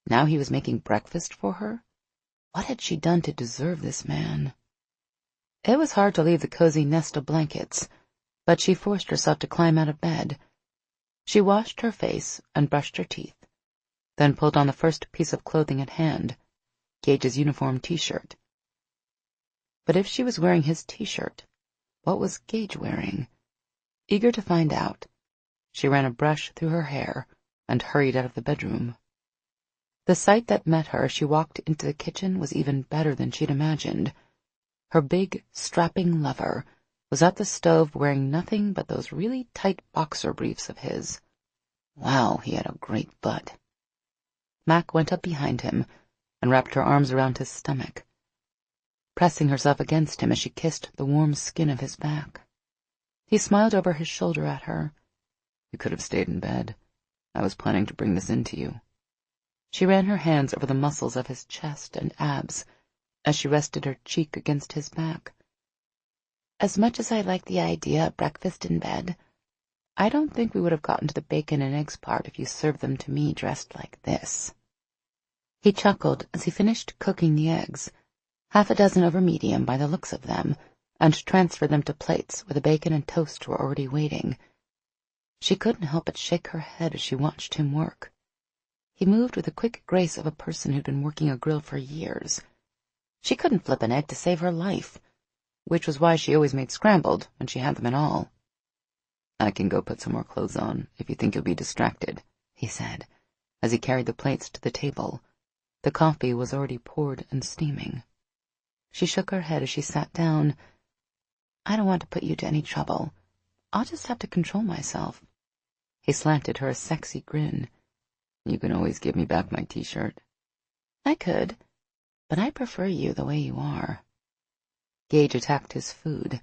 Now he was making breakfast for her? What had she done to deserve this man? It was hard to leave the cozy nest of blankets, but she forced herself to climb out of bed. She washed her face and brushed her teeth, then pulled on the first piece of clothing at hand, Gage's uniform t-shirt. But if she was wearing his t-shirt, what was Gage wearing? Eager to find out, she ran a brush through her hair and hurried out of the bedroom. The sight that met her as she walked into the kitchen was even better than she'd imagined. Her big, strapping lover was at the stove wearing nothing but those really tight boxer briefs of his. Wow, he had a great butt. Mac went up behind him and wrapped her arms around his stomach, pressing herself against him as she kissed the warm skin of his back. He smiled over his shoulder at her. You could have stayed in bed. I was planning to bring this in to you. She ran her hands over the muscles of his chest and abs as she rested her cheek against his back. As much as I like the idea of breakfast in bed, I don't think we would have gotten to the bacon and eggs part if you served them to me dressed like this." He chuckled as he finished cooking the eggs, 6 over medium by the looks of them, and transferred them to plates where the bacon and toast were already waiting. She couldn't help but shake her head as she watched him work. He moved with the quick grace of a person who'd been working a grill for years. She couldn't flip an egg to save her life, which was why she always made scrambled when she had them at all. "I can go put some more clothes on if you think you'll be distracted," he said, as he carried the plates to the table. The coffee was already poured and steaming. She shook her head as she sat down. "I don't want to put you to any trouble. I'll just have to control myself." He slanted her a sexy grin. "You can always give me back my t-shirt." "I could, but I prefer you the way you are." Gage attacked his food.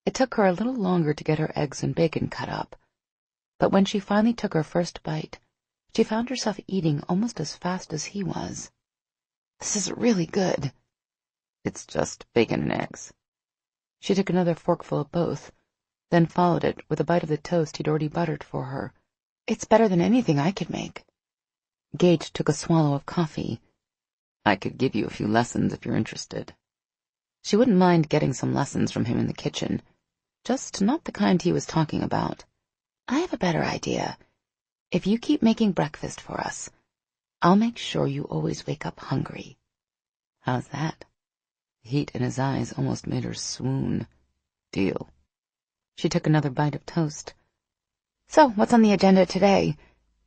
It took her a little longer to get her eggs and bacon cut up, but when she finally took her first bite, she found herself eating almost as fast as he was. "This is really good." "It's just bacon and eggs." She took another forkful of both, then followed it with a bite of the toast he'd already buttered for her. "It's better than anything I could make." Gage took a swallow of coffee. "I could give you a few lessons if you're interested." She wouldn't mind getting some lessons from him in the kitchen, just not the kind he was talking about. "I have a better idea. If you keep making breakfast for us, I'll make sure you always wake up hungry." "How's that?" The heat in his eyes almost made her swoon. "Deal." She took another bite of toast. "So, what's on the agenda today,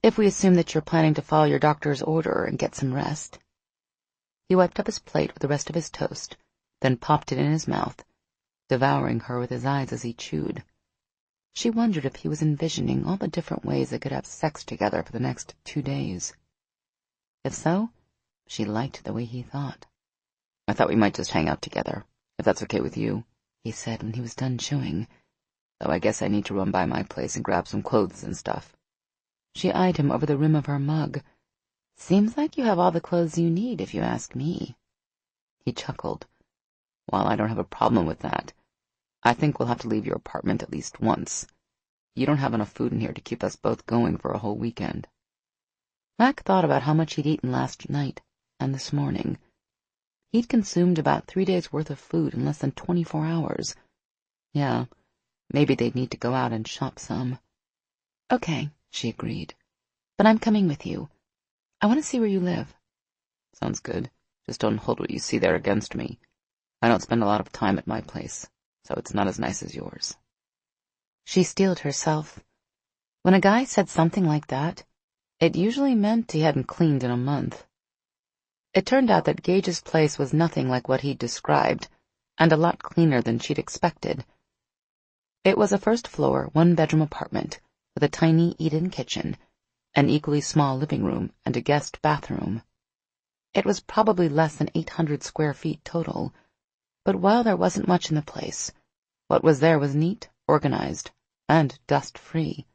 if we assume that you're planning to follow your doctor's order and get some rest?" He wiped up his plate with the rest of his toast, then popped it in his mouth, devouring her with his eyes as he chewed. She wondered if he was envisioning all the different ways they could have sex together for the next 2 days. If so, she liked the way he thought. "I thought we might just hang out together, if that's okay with you," he said when he was done chewing. "Though I guess I need to run by my place and grab some clothes and stuff." She eyed him over the rim of her mug. "Seems like you have all the clothes you need, if you ask me." He chuckled. "While I don't have a problem with that, I think we'll have to leave your apartment at least once. You don't have enough food in here to keep us both going for a whole weekend." Mac thought about how much he'd eaten last night and this morning. He'd consumed about 3 days' worth of food in less than 24 hours. Yeah, maybe they'd need to go out and shop some. "Okay," she agreed, "but I'm coming with you. I want to see where you live." "Sounds good. Just don't hold what you see there against me. I don't spend a lot of time at my place, so it's not as nice as yours." She steeled herself. When a guy said something like that, it usually meant he hadn't cleaned in a month. It turned out that Gage's place was nothing like what he'd described, and a lot cleaner than she'd expected. It was a first-floor, 1-bedroom apartment with a tiny eat-in kitchen, an equally small living room, and a guest bathroom. It was probably less than 800 square feet total, but while there wasn't much in the place, what was there was neat, organized, and dust-free.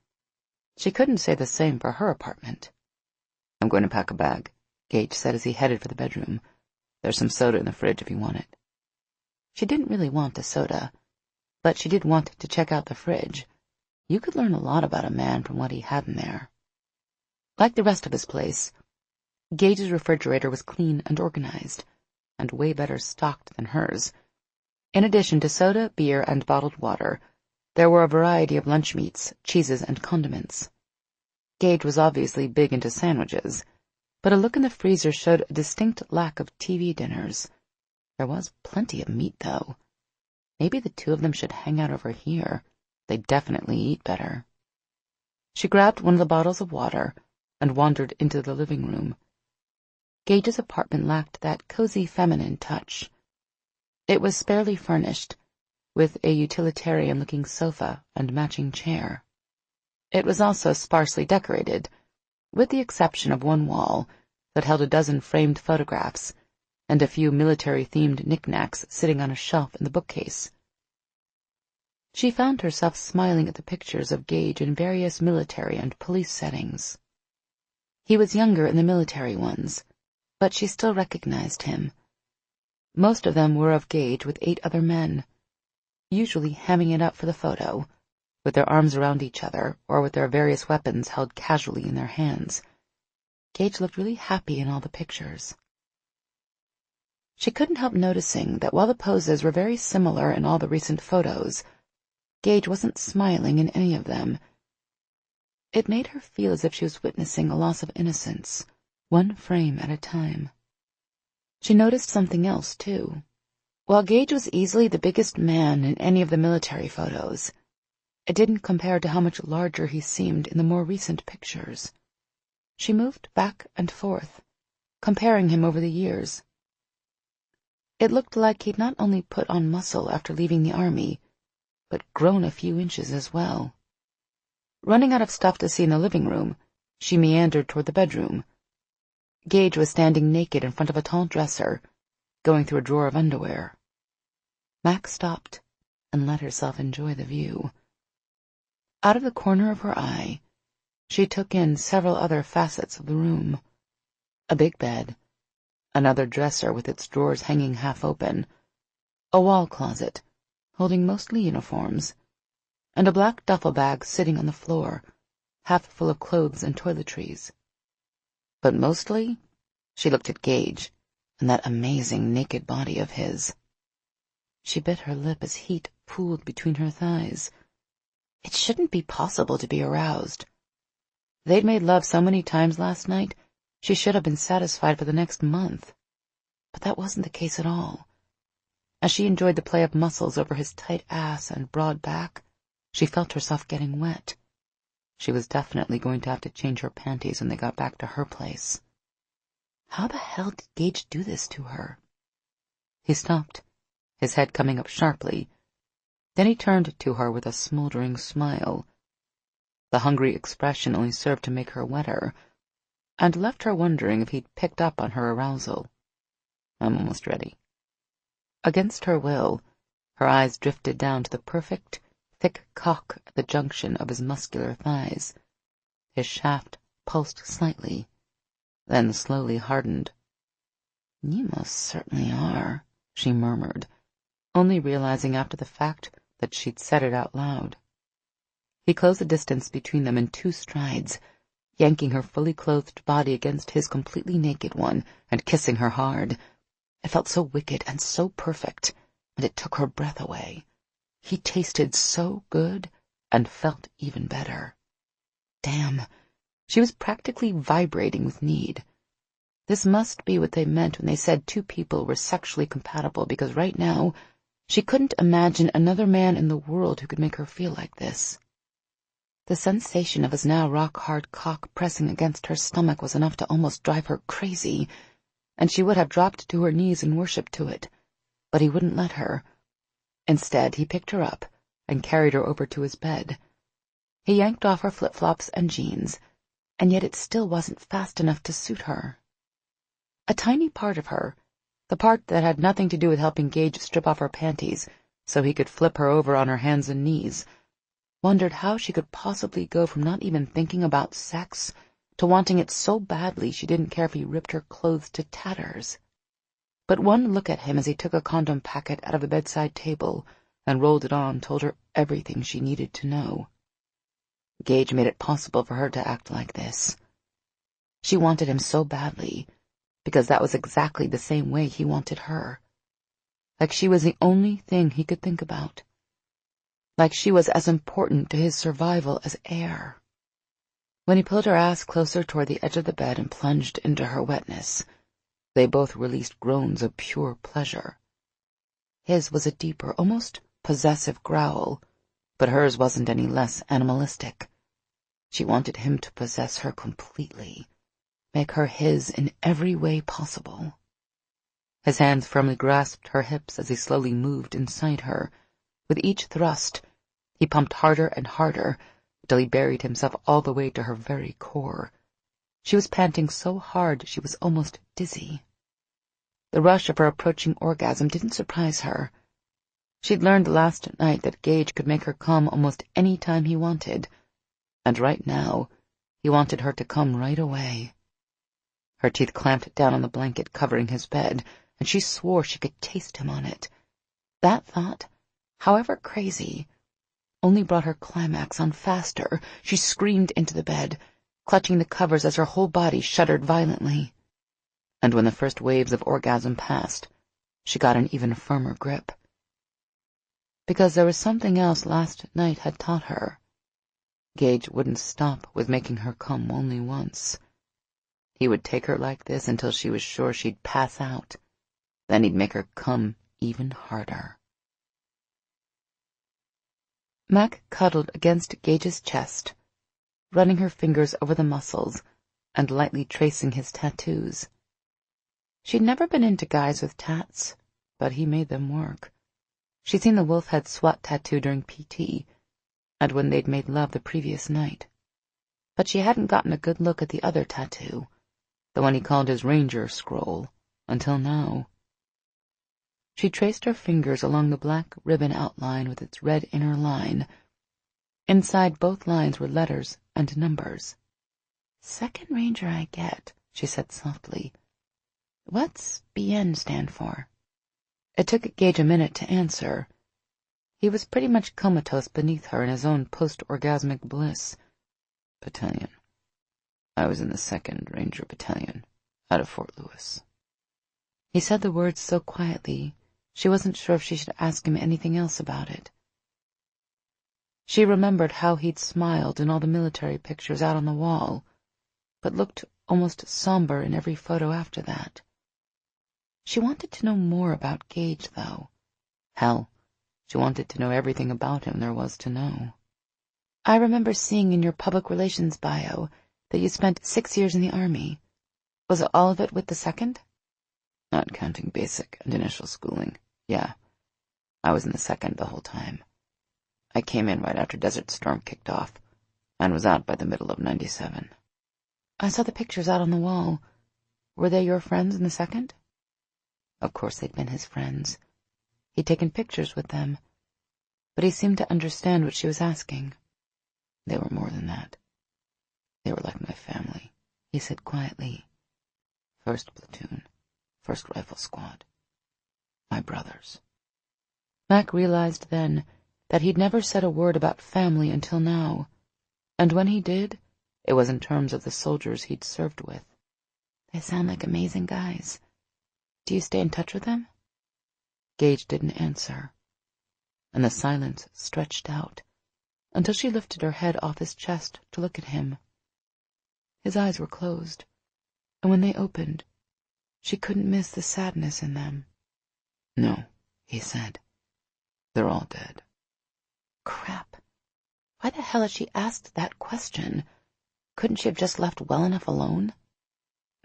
She couldn't say the same for her apartment. "I'm going to pack a bag," Gage said as he headed for the bedroom. "There's some soda in the fridge if you want it." She didn't really want a soda, but she did want to check out the fridge. You could learn a lot about a man from what he had in there. Like the rest of his place, Gage's refrigerator was clean and organized, and way better stocked than hers. In addition to soda, beer, and bottled water, there were a variety of lunch meats, cheeses, and condiments. Gage was obviously big into sandwiches, but a look in the freezer showed a distinct lack of TV dinners. There was plenty of meat, though. Maybe the two of them should hang out over here. They'd definitely eat better. She grabbed one of the bottles of water and wandered into the living room. Gage's apartment lacked that cozy feminine touch. It was sparely furnished, with a utilitarian-looking sofa and matching chair. It was also sparsely decorated, with the exception of one wall that held a dozen framed photographs and a few military-themed knickknacks sitting on a shelf in the bookcase. She found herself smiling at the pictures of Gage in various military and police settings. He was younger in the military ones, but she still recognized him. Most of them were of Gage with 8 other men, usually hamming it up for the photo, with their arms around each other or with their various weapons held casually in their hands. Gage looked really happy in all the pictures. She couldn't help noticing that while the poses were very similar in all the recent photos, Gage wasn't smiling in any of them. It made her feel as if she was witnessing a loss of innocence, one frame at a time. She noticed something else, too. While Gage was easily the biggest man in any of the military photos, it didn't compare to how much larger he seemed in the more recent pictures. She moved back and forth, comparing him over the years. It looked like he'd not only put on muscle after leaving the army, but grown a few inches as well. Running out of stuff to see in the living room, she meandered toward the bedroom. Gage was standing naked in front of a tall dresser, going through a drawer of underwear. Mac stopped and let herself enjoy the view. Out of the corner of her eye, she took in several other facets of the room. A big bed, another dresser with its drawers hanging half open, a wall closet holding mostly uniforms, and a black duffel bag sitting on the floor, half full of clothes and toiletries. But mostly, she looked at Gage and that amazing naked body of his. She bit her lip as heat pooled between her thighs. It shouldn't be possible to be aroused. They'd made love so many times last night, she should have been satisfied for the next month. But that wasn't the case at all. As she enjoyed the play of muscles over his tight ass and broad back, she felt herself getting wet. She was definitely going to have to change her panties when they got back to her place. How the hell did Gage do this to her? He stopped, his head coming up sharply. Then he turned to her with a smoldering smile. The hungry expression only served to make her wetter, and left her wondering if he'd picked up on her arousal. "I'm almost ready." Against her will, her eyes drifted down to the perfect, thick cock at the junction of his muscular thighs. His shaft pulsed slightly, then slowly hardened. "You most certainly are," she murmured, only realizing after the fact that she'd said it out loud. He closed the distance between them in 2 strides, yanking her fully clothed body against his completely naked one and kissing her hard. It felt so wicked and so perfect, and it took her breath away. He tasted so good and felt even better. Damn, she was practically vibrating with need. This must be what they meant when they said 2 people were sexually compatible, because right now, she couldn't imagine another man in the world who could make her feel like this. The sensation of his now rock-hard cock pressing against her stomach was enough to almost drive her crazy, and she would have dropped to her knees in worship to it, but he wouldn't let her. Instead, he picked her up and carried her over to his bed. He yanked off her flip-flops and jeans, and yet it still wasn't fast enough to suit her. A tiny part of her, the part that had nothing to do with helping Gage strip off her panties so he could flip her over on her hands and knees, wondered how she could possibly go from not even thinking about sex to wanting it so badly she didn't care if he ripped her clothes to tatters. But one look at him as he took a condom packet out of the bedside table and rolled it on told her everything she needed to know. Gage made it possible for her to act like this. She wanted him so badly, because that was exactly the same way he wanted her. Like she was the only thing he could think about. Like she was as important to his survival as air. When he pulled her ass closer toward the edge of the bed and plunged into her wetness, they both released groans of pure pleasure. His was a deeper, almost possessive growl, but hers wasn't any less animalistic. She wanted him to possess her completely, make her his in every way possible. His hands firmly grasped her hips as he slowly moved inside her. With each thrust, he pumped harder and harder, till he buried himself all the way to her very core. She was panting so hard she was almost dizzy. The rush of her approaching orgasm didn't surprise her. She'd learned last night that Gage could make her come almost any time he wanted, and right now he wanted her to come right away. Her teeth clamped down on the blanket covering his bed, and she swore she could taste him on it. That thought, however crazy, only brought her climax on faster. She screamed into the bed, clutching the covers as her whole body shuddered violently. And when the first waves of orgasm passed, she got an even firmer grip. Because there was something else last night had taught her. Gage wouldn't stop with making her come only once. He would take her like this until she was sure she'd pass out. Then he'd make her come even harder. Mac cuddled against Gage's chest, running her fingers over the muscles and lightly tracing his tattoos. She'd never been into guys with tats, but he made them work. She'd seen the Wolfhead SWAT tattoo during PT, and when they'd made love the previous night. But she hadn't gotten a good look at the other tattoo, the one he called his Ranger scroll, until now. She traced her fingers along the black ribbon outline with its red inner line. Inside both lines were letters and numbers. "Second Ranger I get," she said softly. "What's BN stand for?" It took Gage a minute to answer. He was pretty much comatose beneath her in his own post-orgasmic bliss. "Battalion. I was in the 2nd Ranger Battalion, out of Fort Lewis." He said the words so quietly, she wasn't sure if she should ask him anything else about it. She remembered how he'd smiled in all the military pictures out on the wall, but looked almost somber in every photo after that. She wanted to know more about Gage, though. Hell, she wanted to know everything about him there was to know. "I remember seeing in your public relations bio that you spent 6 years in the Army. Was it all of it with the 2nd? Not counting basic and initial schooling. Yeah, I was in the 2nd the whole time. I came in right after Desert Storm kicked off, and was out by the middle of '97. I saw the pictures out on the wall. Were they your friends in the 2nd? Of course they'd been his friends. He'd taken pictures with them, but he seemed to understand what she was asking. They were more than that. They were like my family, he said quietly. 1st Platoon, 1st Rifle Squad. My brothers. Mac realized then that he'd never said a word about family until now, and when he did, it was in terms of the soldiers he'd served with. They sound like amazing guys. Do you stay in touch with them? Gage didn't answer, and the silence stretched out until she lifted her head off his chest to look at him. His eyes were closed, and when they opened, she couldn't miss the sadness in them. No, he said. They're all dead. Crap. Why the hell had she asked that question? Couldn't she have just left well enough alone?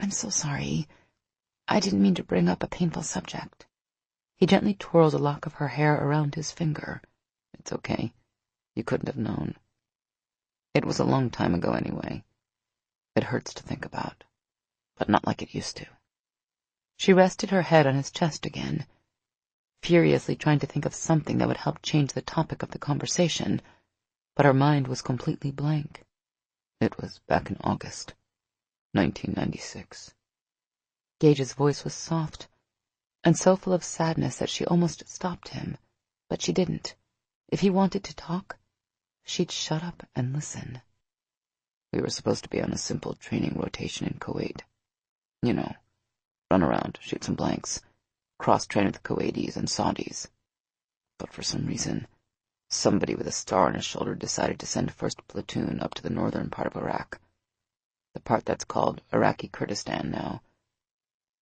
I'm so sorry. I didn't mean to bring up a painful subject. He gently twirled a lock of her hair around his finger. It's okay. You couldn't have known. It was a long time ago anyway. It hurts to think about, but not like it used to. She rested her head on his chest again, furiously trying to think of something that would help change the topic of the conversation, but her mind was completely blank. It was back in August, 1996. Gage's voice was soft, and so full of sadness that she almost stopped him, but she didn't. If he wanted to talk, she'd shut up and listen. We were supposed to be on a simple training rotation in Kuwait. You know, run around, shoot some blanks, cross-train with the Kuwaitis and Saudis. But for some reason, somebody with a star on his shoulder decided to send 1st Platoon up to the northern part of Iraq, the part that's called Iraqi Kurdistan now,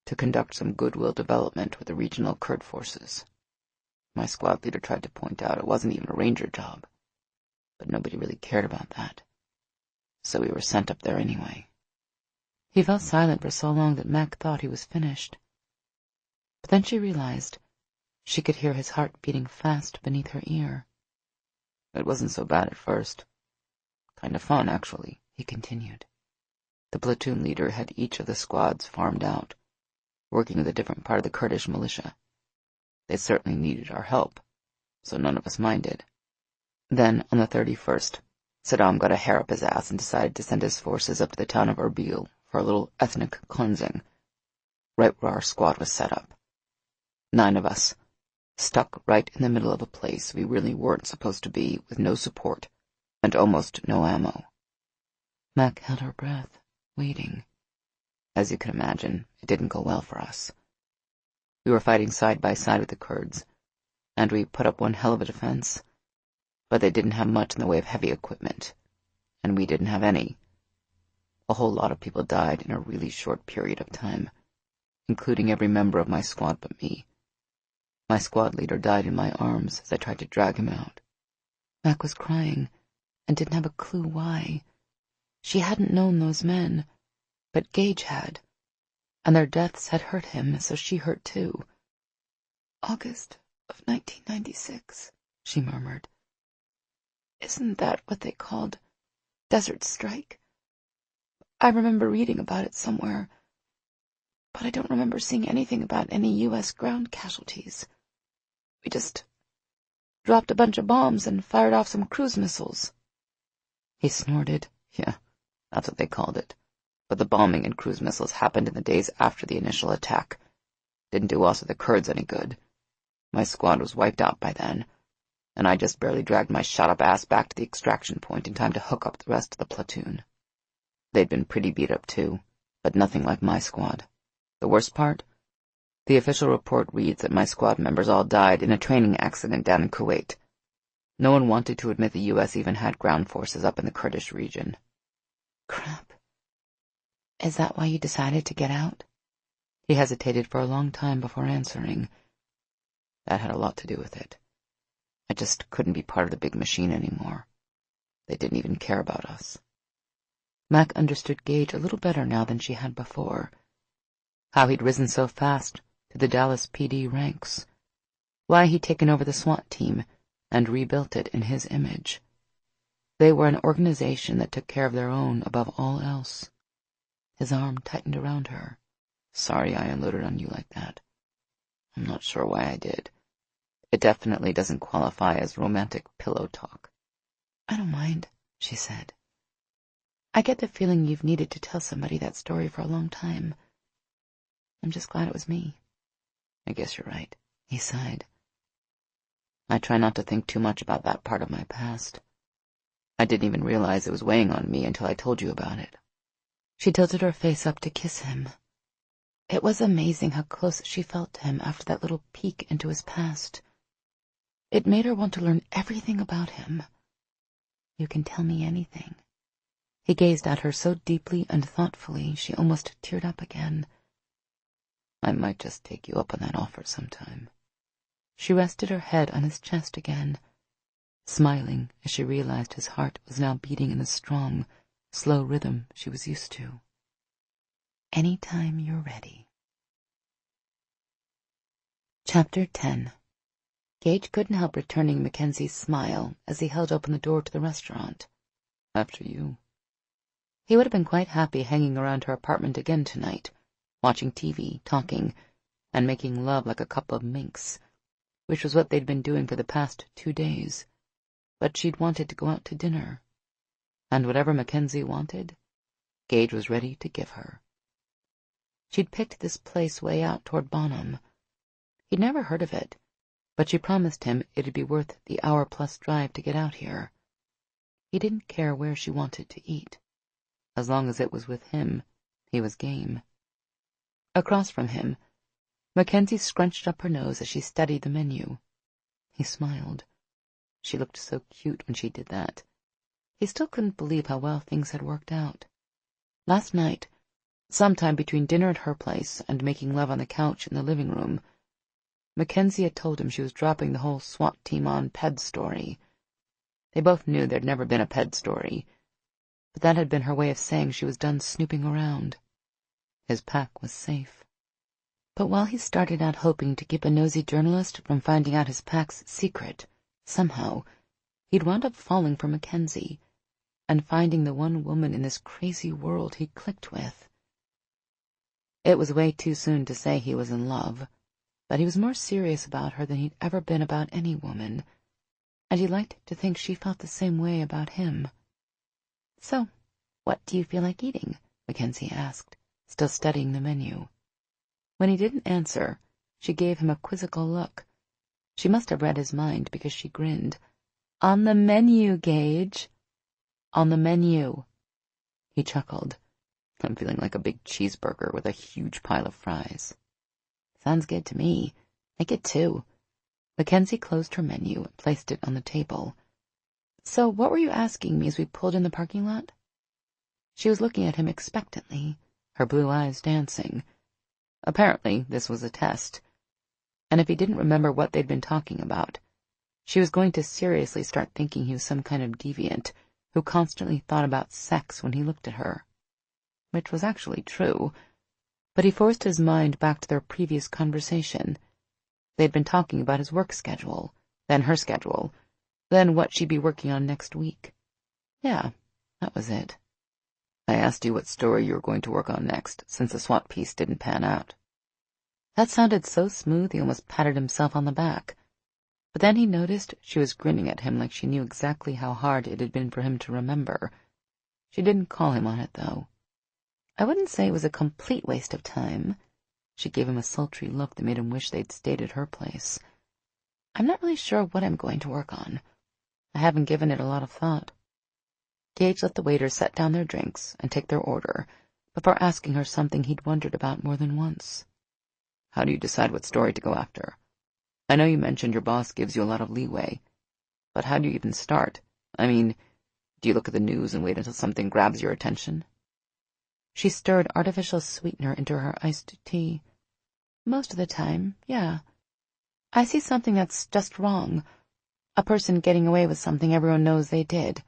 to conduct some goodwill development with the regional Kurd forces. My squad leader tried to point out it wasn't even a ranger job, but nobody really cared about that. So we were sent up there anyway. He fell silent for so long that Mac thought he was finished. But then she realized she could hear his heart beating fast beneath her ear. It wasn't so bad at first. Kind of fun, actually, he continued. The platoon leader had each of the squads farmed out, working with a different part of the Kurdish militia. They certainly needed our help, so none of us minded. Then, on the 31st, Saddam got a hair up his ass and decided to send his forces up to the town of Erbil for a little ethnic cleansing, right where our squad was set up. 9 of us, stuck right in the middle of a place we really weren't supposed to be, with no support and almost no ammo. Mac held her breath, waiting. As you can imagine, it didn't go well for us. We were fighting side by side with the Kurds, and we put up one hell of a defense, but they didn't have much in the way of heavy equipment, and we didn't have any. A whole lot of people died in a really short period of time, including every member of my squad but me. My squad leader died in my arms as I tried to drag him out. Mac was crying and didn't have a clue why. She hadn't known those men, but Gage had, and their deaths had hurt him, so she hurt too. August of 1996, she murmured. Isn't that what they called Desert Strike? I remember reading about it somewhere, but I don't remember seeing anything about any U.S. ground casualties. We just dropped a bunch of bombs and fired off some cruise missiles. He snorted. Yeah, that's what they called it. But the bombing and cruise missiles happened in the days after the initial attack. Didn't do us or the Kurds any good. My squad was wiped out by then, and I just barely dragged my shot-up ass back to the extraction point in time to hook up the rest of the platoon. They'd been pretty beat up too, but nothing like my squad. The worst part? The official report reads that my squad members all died in a training accident down in Kuwait. No one wanted to admit the U.S. even had ground forces up in the Kurdish region. Crap. Is that why you decided to get out? He hesitated for a long time before answering. That had a lot to do with it. I just couldn't be part of the big machine anymore. They didn't even care about us. Mac understood Gage a little better now than she had before. How he'd risen so fast to the Dallas PD ranks. Why he'd taken over the SWAT team and rebuilt it in his image. They were an organization that took care of their own above all else. His arm tightened around her. Sorry I unloaded on you like that. I'm not sure why I did. It definitely doesn't qualify as romantic pillow talk. I don't mind, she said. I get the feeling you've needed to tell somebody that story for a long time. I'm just glad it was me. I guess you're right, he sighed. I try not to think too much about that part of my past. I didn't even realize it was weighing on me until I told you about it. She tilted her face up to kiss him. It was amazing how close she felt to him after that little peek into his past. It made her want to learn everything about him. You can tell me anything. He gazed at her so deeply and thoughtfully she almost teared up again. I might just take you up on that offer sometime. She rested her head on his chest again, smiling as she realized his heart was now beating in the strong, slow rhythm she was used to. Anytime you're ready. Chapter 10. Gage couldn't help returning Mackenzie's smile as he held open the door to the restaurant. After you. He would have been quite happy hanging around her apartment again tonight, watching TV, talking, and making love like a couple of minks, which was what they'd been doing for the past 2 days. But she'd wanted to go out to dinner, and whatever Mackenzie wanted, Gage was ready to give her. She'd picked this place way out toward Bonham. He'd never heard of it, but she promised him it'd be worth the hour-plus drive to get out here. He didn't care where she wanted to eat. As long as it was with him, he was game. Across from him, Mackenzie scrunched up her nose as she studied the menu. He smiled. She looked so cute when she did that. He still couldn't believe how well things had worked out. Last night, sometime between dinner at her place and making love on the couch in the living room, Mackenzie had told him she was dropping the whole SWAT team on Ped story. They both knew there'd never been a Ped story, but that had been her way of saying she was done snooping around. His pack was safe. But while he started out hoping to keep a nosy journalist from finding out his pack's secret, somehow, he'd wound up falling for Mackenzie and finding the one woman in this crazy world he clicked with. It was way too soon to say he was in love, but he was more serious about her than he'd ever been about any woman, and he liked to think she felt the same way about him. "So, what do you feel like eating?" Mackenzie asked, still studying the menu. When he didn't answer, she gave him a quizzical look. She must have read his mind because she grinned. "On the menu, Gage." "On the menu." He chuckled. I'm feeling like a big cheeseburger with a huge pile of fries. "Sounds good to me. Make it 2. Mackenzie closed her menu and placed it on the table. "So what were you asking me as we pulled in the parking lot?" She was looking at him expectantly, her blue eyes dancing. Apparently, this was a test. And if he didn't remember what they'd been talking about, she was going to seriously start thinking he was some kind of deviant who constantly thought about sex when he looked at her. Which was actually true, but he forced his mind back to their previous conversation. They'd been talking about his work schedule, then her schedule, then what she'd be working on next week. Yeah, that was it. I asked you what story you were going to work on next, since the SWAT piece didn't pan out. That sounded so smooth he almost patted himself on the back. But then he noticed she was grinning at him like she knew exactly how hard it had been for him to remember. She didn't call him on it, though. "I wouldn't say it was a complete waste of time." She gave him a sultry look that made him wish they'd stayed at her place. "I'm not really sure what I'm going to work on. I haven't given it a lot of thought." Gage let the waiters set down their drinks and take their order before asking her something he'd wondered about more than once. How do you decide what story to go after? I know you mentioned your boss gives you a lot of leeway, but how do you even start? I mean, do you look at the news and wait until something grabs your attention? She stirred artificial sweetener into her iced tea. "Most of the time, yeah. I see something that's just wrong. A person getting away with something everyone knows they did.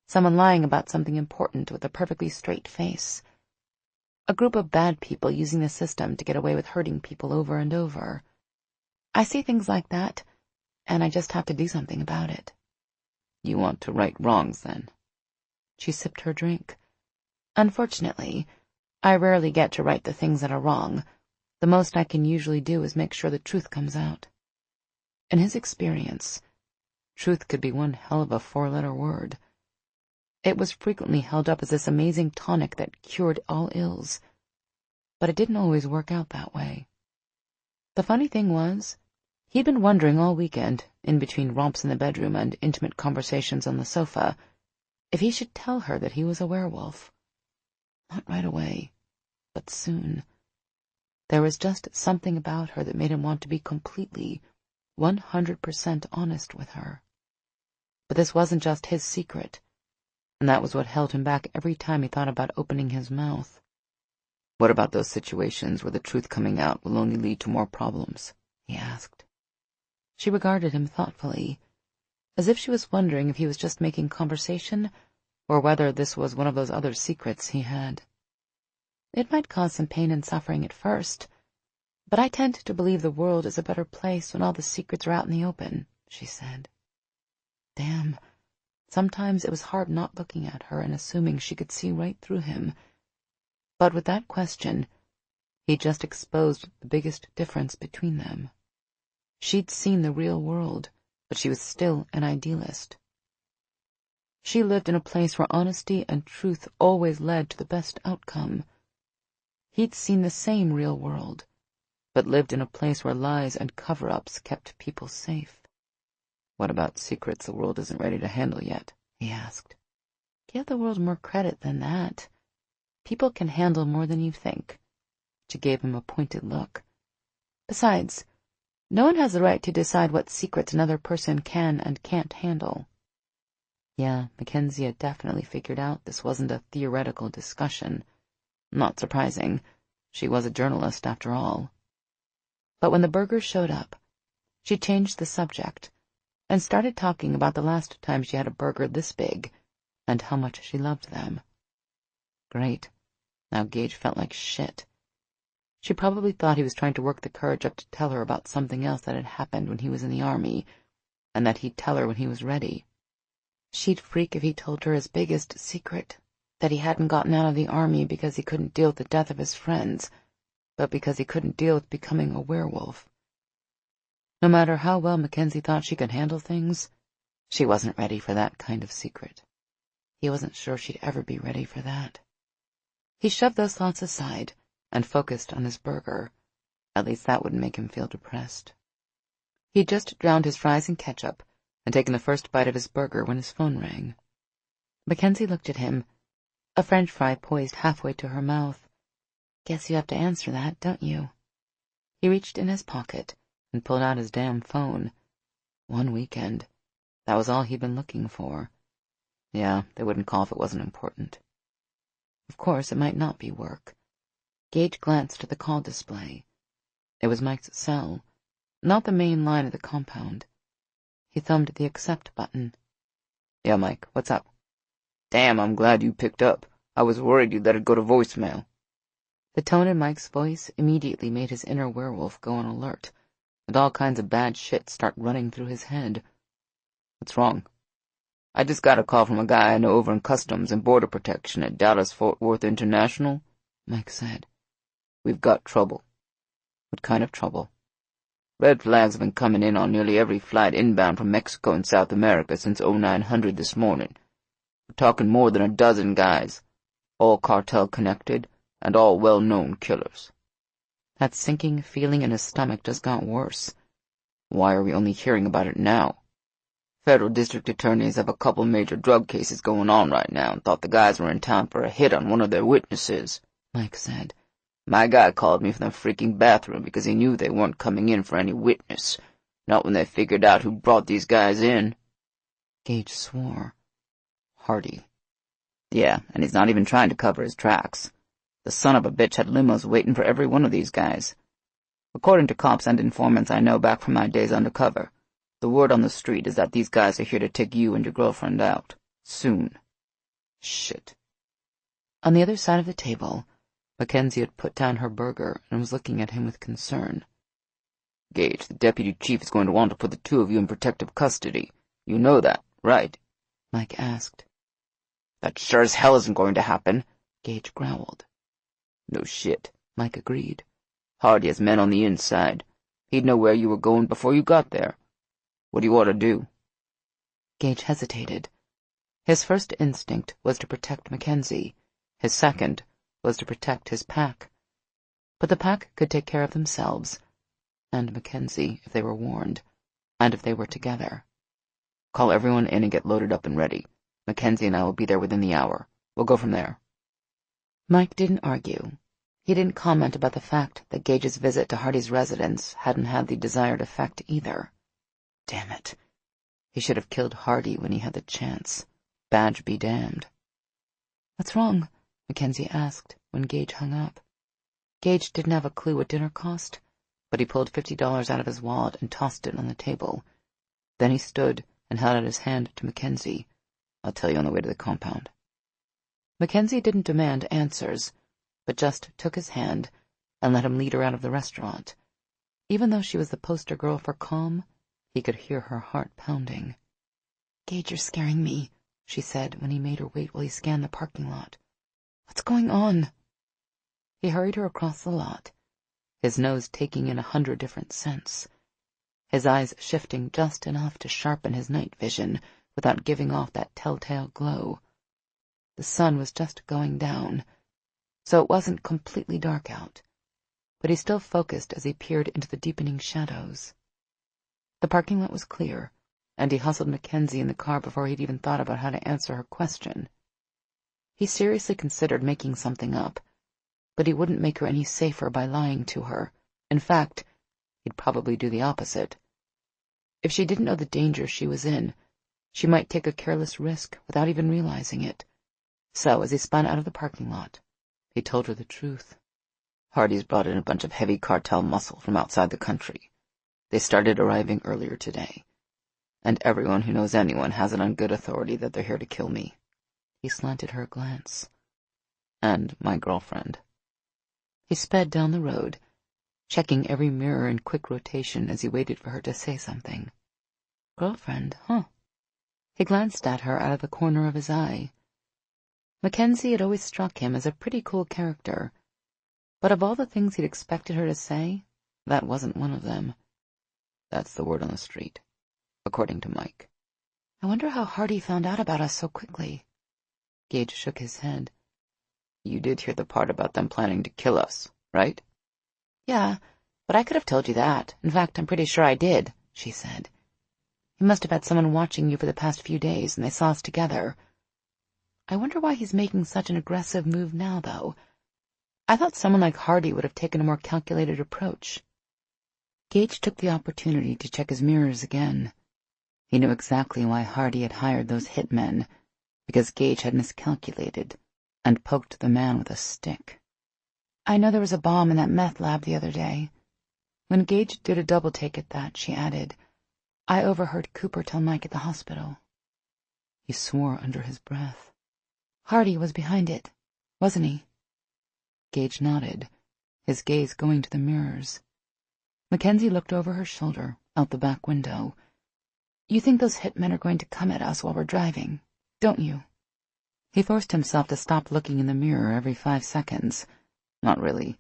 Someone lying about something important with a perfectly straight face. A group of bad people using the system to get away with hurting people over and over. I see things like that, and I just have to do something about it." You want to right wrongs, then? She sipped her drink. "Unfortunately, I rarely get to right the things that are wrong. The most I can usually do is make sure the truth comes out." In his experience, truth could be one hell of a 4-letter word. It was frequently held up as this amazing tonic that cured all ills, but it didn't always work out that way. The funny thing was, he'd been wondering all weekend, in between romps in the bedroom and intimate conversations on the sofa, if he should tell her that he was a werewolf. Not right away, but soon. There was just something about her that made him want to be completely, 100% honest with her. But this wasn't just his secret, and that was what held him back every time he thought about opening his mouth. What about those situations where the truth coming out will only lead to more problems? He asked. She regarded him thoughtfully, as if she was wondering if he was just making conversation, or whether this was one of those other secrets he had. "It might cause some pain and suffering at first, but I tend to believe the world is a better place when all the secrets are out in the open," she said. Damn. Sometimes it was hard not looking at her and assuming she could see right through him. But with that question, he just exposed the biggest difference between them. She'd seen the real world, but she was still an idealist. She lived in a place where honesty and truth always led to the best outcome. He'd seen the same real world, but lived in a place where lies and cover-ups kept people safe. What about secrets the world isn't ready to handle yet? He asked. Give the world more credit than that. People can handle more than you think. She gave him a pointed look. Besides, no one has the right to decide what secrets another person can and can't handle. Yeah, Mackenzie had definitely figured out this wasn't a theoretical discussion. Not surprising. She was a journalist, after all. But when the burgers showed up, she changed the subject and started talking about the last time she had a burger this big and how much she loved them. Great. Now Gage felt like shit. She probably thought he was trying to work the courage up to tell her about something else that had happened when he was in the army, and that he'd tell her when he was ready. She'd freak if he told her his biggest secret, that he hadn't gotten out of the army because he couldn't deal with the death of his friends, but because he couldn't deal with becoming a werewolf. No matter how well Mackenzie thought she could handle things, she wasn't ready for that kind of secret. He wasn't sure she'd ever be ready for that. He shoved those thoughts aside and focused on his burger. At least that wouldn't make him feel depressed. He'd just drowned his fries in ketchup and taken the first bite of his burger when his phone rang. Mackenzie looked at him, a French fry poised halfway to her mouth. Guess you have to answer that, don't you? He reached in his pocket and pulled out his damn phone. One weekend. That was all he'd been looking for. Yeah, they wouldn't call if it wasn't important. Of course, it might not be work. Gage glanced at the call display. It was Mike's cell, not the main line of the compound. He thumbed the accept button. Yeah, Mike, what's up? Damn, I'm glad you picked up. I was worried you'd let it go to voicemail. The tone in Mike's voice immediately made his inner werewolf go on alert, and all kinds of bad shit start running through his head. What's wrong? I just got a call from a guy I know over in Customs and Border Protection at Dallas Fort Worth International, Mike said. We've got trouble. What kind of trouble? Red flags have been coming in on nearly every flight inbound from Mexico and South America since 0900 this morning. We're talking more than a dozen guys, all cartel-connected and all well-known killers. That sinking feeling in his stomach just got worse. Why are we only hearing about it now? Federal district attorneys have a couple major drug cases going on right now and thought the guys were in town for a hit on one of their witnesses, Mike said. My guy called me from the freaking bathroom because he knew they weren't coming in for any witness, not when they figured out who brought these guys in. Gage swore. Hardy. Yeah, and he's not even trying to cover his tracks. The son of a bitch had limos waiting for every one of these guys. According to cops and informants I know back from my days undercover, the word on the street is that these guys are here to take you and your girlfriend out. Soon. Shit. On the other side of the table, Mackenzie had put down her burger and was looking at him with concern. Gage, the deputy chief is going to want to put the two of you in protective custody. You know that, right? Mike asked. That sure as hell isn't going to happen, Gage growled. No shit, Mike agreed. Hardy has men on the inside. He'd know where you were going before you got there. What do you ought to do? Gage hesitated. His first instinct was to protect Mackenzie. His second was to protect his pack. But the pack could take care of themselves, and Mackenzie if they were warned, and if they were together. Call everyone in and get loaded up and ready. Mackenzie and I will be there within the hour. We'll go from there. Mike didn't argue. He didn't comment about the fact that Gage's visit to Hardy's residence hadn't had the desired effect either. Damn it. He should have killed Hardy when he had the chance. Badge be damned. What's wrong? Mackenzie asked when Gage hung up. Gage didn't have a clue what dinner cost, but he pulled $50 out of his wallet and tossed it on the table. Then he stood and held out his hand to Mackenzie. I'll tell you on the way to the compound. Mackenzie didn't demand answers, but just took his hand and let him lead her out of the restaurant. Even though she was the poster girl for calm, he could hear her heart pounding. Gage, you're scaring me, she said when he made her wait while he scanned the parking lot. What's going on? He hurried her across the lot, his nose taking in 100 different scents, his eyes shifting just enough to sharpen his night vision without giving off that telltale glow. The sun was just going down, so it wasn't completely dark out, but he still focused as he peered into the deepening shadows. The parking lot was clear, and he hustled Mackenzie in the car before he'd even thought about how to answer her question. He seriously considered making something up, but he wouldn't make her any safer by lying to her. In fact, he'd probably do the opposite. If she didn't know the danger she was in, she might take a careless risk without even realizing it. So, as he spun out of the parking lot, he told her the truth. Hardy's brought in a bunch of heavy cartel muscle from outside the country. They started arriving earlier today, and everyone who knows anyone has it on good authority that they're here to kill me. He slanted her a glance. And my girlfriend. He sped down the road, checking every mirror in quick rotation as he waited for her to say something. Girlfriend, huh? He glanced at her out of the corner of his eye. Mackenzie had always struck him as a pretty cool character, but of all the things he'd expected her to say, that wasn't one of them. That's the word on the street, according to Mike. I wonder how Hardy found out about us so quickly. Gage shook his head. You did hear the part about them planning to kill us, right? Yeah, but I could have told you that. In fact, I'm pretty sure I did, she said. "He must have had someone watching you for the past few days, and they saw us together. I wonder why he's making such an aggressive move now, though. I thought someone like Hardy would have taken a more calculated approach." Gage took the opportunity to check his mirrors again. He knew exactly why Hardy had hired those hitmen, because Gage had miscalculated and poked the man with a stick. "I know there was a bomb in that meth lab the other day." When Gage did a double-take at that, she added, "I overheard Cooper tell Mike at the hospital." He swore under his breath. "Hardy was behind it, wasn't he?" Gage nodded, his gaze going to the mirrors. Mackenzie looked over her shoulder, out the back window. "You think those hitmen are going to come at us while we're driving, don't you?" He forced himself to stop looking in the mirror every 5 seconds. "Not really.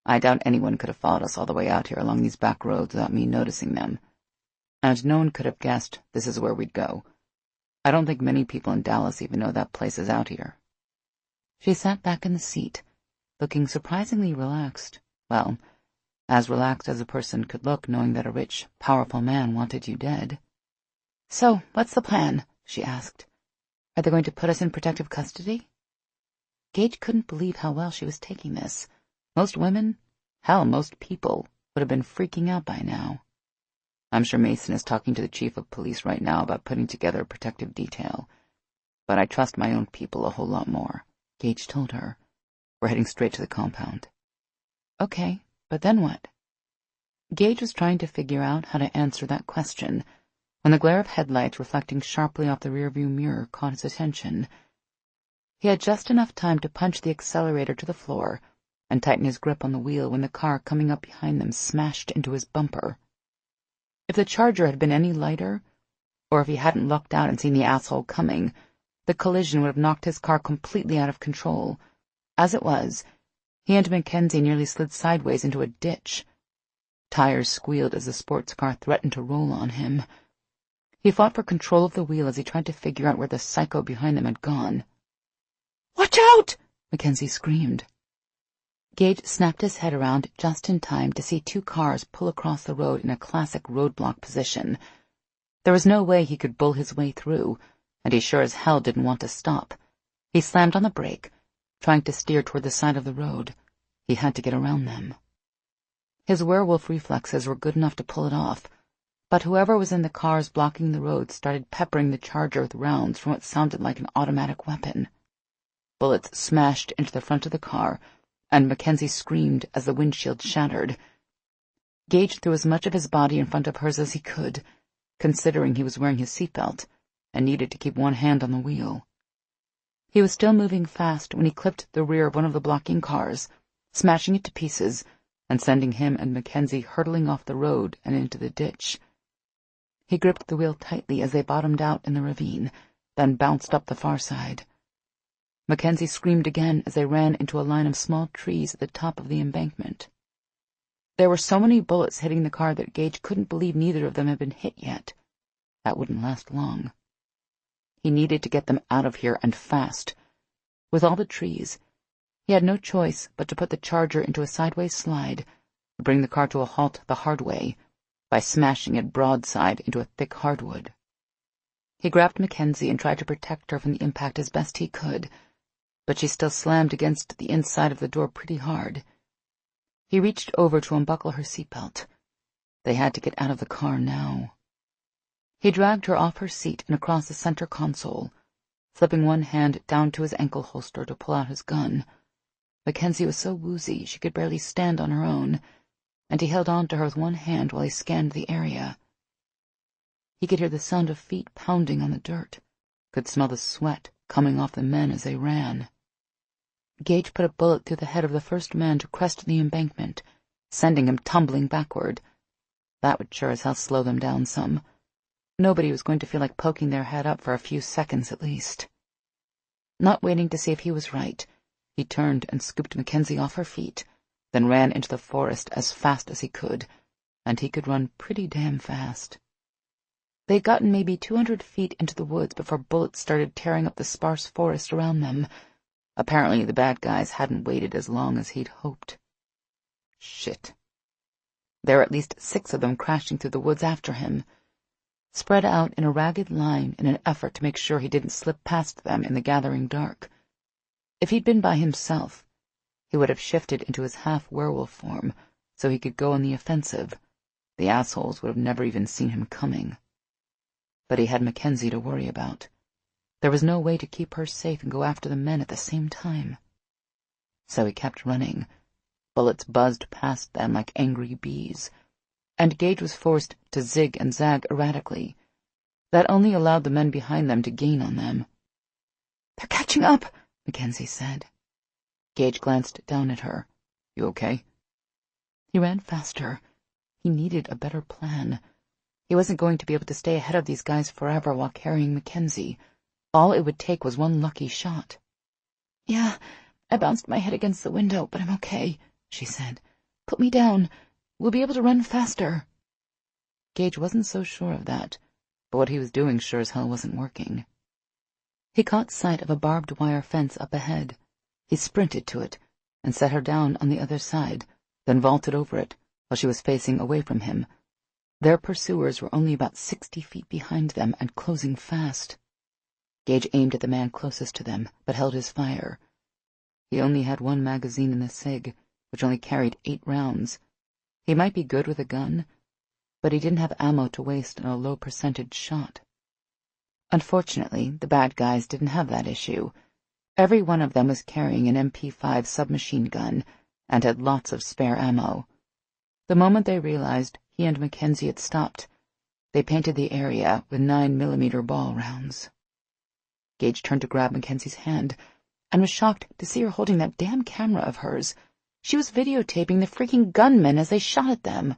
I doubt anyone could have followed us all the way out here along these back roads without me noticing them. And no one could have guessed this is where we'd go. I don't think many people in Dallas even know that place is out here." She sat back in the seat, looking surprisingly relaxed. Well, as relaxed as a person could look knowing that a rich, powerful man wanted you dead. "So, what's the plan?" she asked. "Are they going to put us in protective custody?" Gage couldn't believe how well she was taking this. Most women, hell, most people, would have been freaking out by now. "I'm sure Mason is talking to the chief of police right now about putting together a protective detail. But I trust my own people a whole lot more," Gage told her. "We're heading straight to the compound." "Okay, but then what?" Gage was trying to figure out how to answer that question when the glare of headlights reflecting sharply off the rearview mirror caught his attention. He had just enough time to punch the accelerator to the floor and tighten his grip on the wheel when the car coming up behind them smashed into his bumper. If the Charger had been any lighter, or if he hadn't looked out and seen the asshole coming, the collision would have knocked his car completely out of control. As it was, he and Mackenzie nearly slid sideways into a ditch. Tires squealed as the sports car threatened to roll on him. He fought for control of the wheel as he tried to figure out where the psycho behind them had gone. "Watch out!" Mackenzie screamed. Gage snapped his head around just in time to see 2 cars pull across the road in a classic roadblock position. There was no way he could bull his way through, and he sure as hell didn't want to stop. He slammed on the brake, trying to steer toward the side of the road. He had to get around them. His werewolf reflexes were good enough to pull it off, but whoever was in the cars blocking the road started peppering the Charger with rounds from what sounded like an automatic weapon. Bullets smashed into the front of the car, and Mackenzie screamed as the windshield shattered. Gage threw as much of his body in front of hers as he could, considering he was wearing his seatbelt and needed to keep one hand on the wheel. He was still moving fast when he clipped the rear of one of the blocking cars, smashing it to pieces and sending him and Mackenzie hurtling off the road and into the ditch. He gripped the wheel tightly as they bottomed out in the ravine, then bounced up the far side. Mackenzie screamed again as they ran into a line of small trees at the top of the embankment. There were so many bullets hitting the car that Gage couldn't believe neither of them had been hit yet. That wouldn't last long. He needed to get them out of here, and fast. With all the trees, he had no choice but to put the Charger into a sideways slide, to bring the car to a halt the hard way, by smashing it broadside into a thick hardwood. He grabbed Mackenzie and tried to protect her from the impact as best he could, but she still slammed against the inside of the door pretty hard. He reached over to unbuckle her seatbelt. They had to get out of the car now. He dragged her off her seat and across the center console, slipping one hand down to his ankle holster to pull out his gun. Mackenzie was so woozy she could barely stand on her own, and he held on to her with one hand while he scanned the area. He could hear the sound of feet pounding on the dirt, could smell the sweat coming off the men as they ran. Gage put a bullet through the head of the first man to crest the embankment, sending him tumbling backward. That would sure as hell slow them down some. Nobody was going to feel like poking their head up for a few seconds at least. Not waiting to see if he was right, he turned and scooped Mackenzie off her feet, then ran into the forest as fast as he could, and he could run pretty damn fast. They'd gotten maybe 200 feet into the woods before bullets started tearing up the sparse forest around them. Apparently the bad guys hadn't waited as long as he'd hoped. Shit. There were at least 6 of them crashing through the woods after him, spread out in a ragged line in an effort to make sure he didn't slip past them in the gathering dark. If he'd been by himself, he would have shifted into his half-werewolf form so he could go on the offensive. The assholes would have never even seen him coming. But he had Mackenzie to worry about. There was no way to keep her safe and go after the men at the same time. So he kept running. Bullets buzzed past them like angry bees, and Gage was forced to zig and zag erratically. That only allowed the men behind them to gain on them. "They're catching up," Mackenzie said. Gage glanced down at her. "You okay?" He ran faster. He needed a better plan. He wasn't going to be able to stay ahead of these guys forever while carrying Mackenzie. All it would take was one lucky shot. "Yeah, I bounced my head against the window, but I'm okay," she said. "Put me down. We'll be able to run faster." Gage wasn't so sure of that, but what he was doing sure as hell wasn't working. He caught sight of a barbed wire fence up ahead. He sprinted to it and set her down on the other side, then vaulted over it while she was facing away from him. Their pursuers were only about 60 feet behind them and closing fast. Gage aimed at the man closest to them, but held his fire. He only had 1 magazine in the SIG, which only carried 8 rounds. He might be good with a gun, but he didn't have ammo to waste on a low-percentage shot. Unfortunately, the bad guys didn't have that issue. Every one of them was carrying an MP5 submachine gun and had lots of spare ammo. The moment they realized he and Mackenzie had stopped, they painted the area with 9mm ball rounds. Gage turned to grab Mackenzie's hand and was shocked to see her holding that damn camera of hers. She was videotaping the freaking gunmen as they shot at them.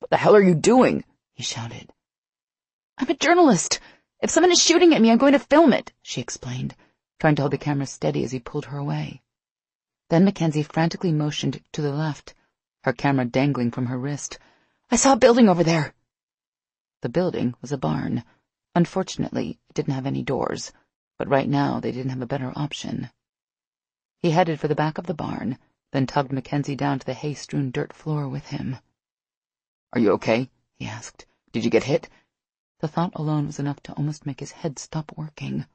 "What the hell are you doing?" he shouted. "I'm a journalist. If someone is shooting at me, I'm going to film it," she explained, trying to hold the camera steady as he pulled her away. Then Mackenzie frantically motioned to the left, her camera dangling from her wrist. "I saw a building over there." The building was a barn. Unfortunately, it didn't have any doors, but right now they didn't have a better option. He headed for the back of the barn, then tugged Mackenzie down to the hay-strewn dirt floor with him. "Are you okay?" he asked. "Did you get hit?" The thought alone was enough to almost make his head stop working.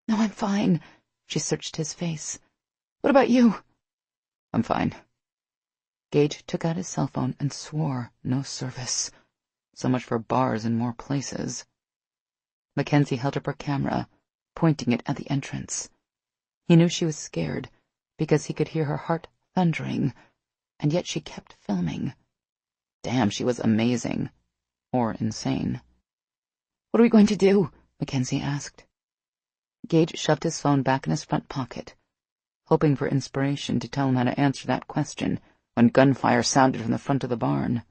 "No, I'm fine." She searched his face. "What about you?" "I'm fine." Gage took out his cell phone and swore no service. So much for bars in more places. Mackenzie held up her camera, pointing it at the entrance. He knew she was scared, because he could hear her heart thundering, and yet she kept filming. Damn, she was amazing. Or insane. "What are we going to do?" Mackenzie asked. Gage shoved his phone back in his front pocket, hoping for inspiration to tell him how to answer that question when gunfire sounded from the front of the barn.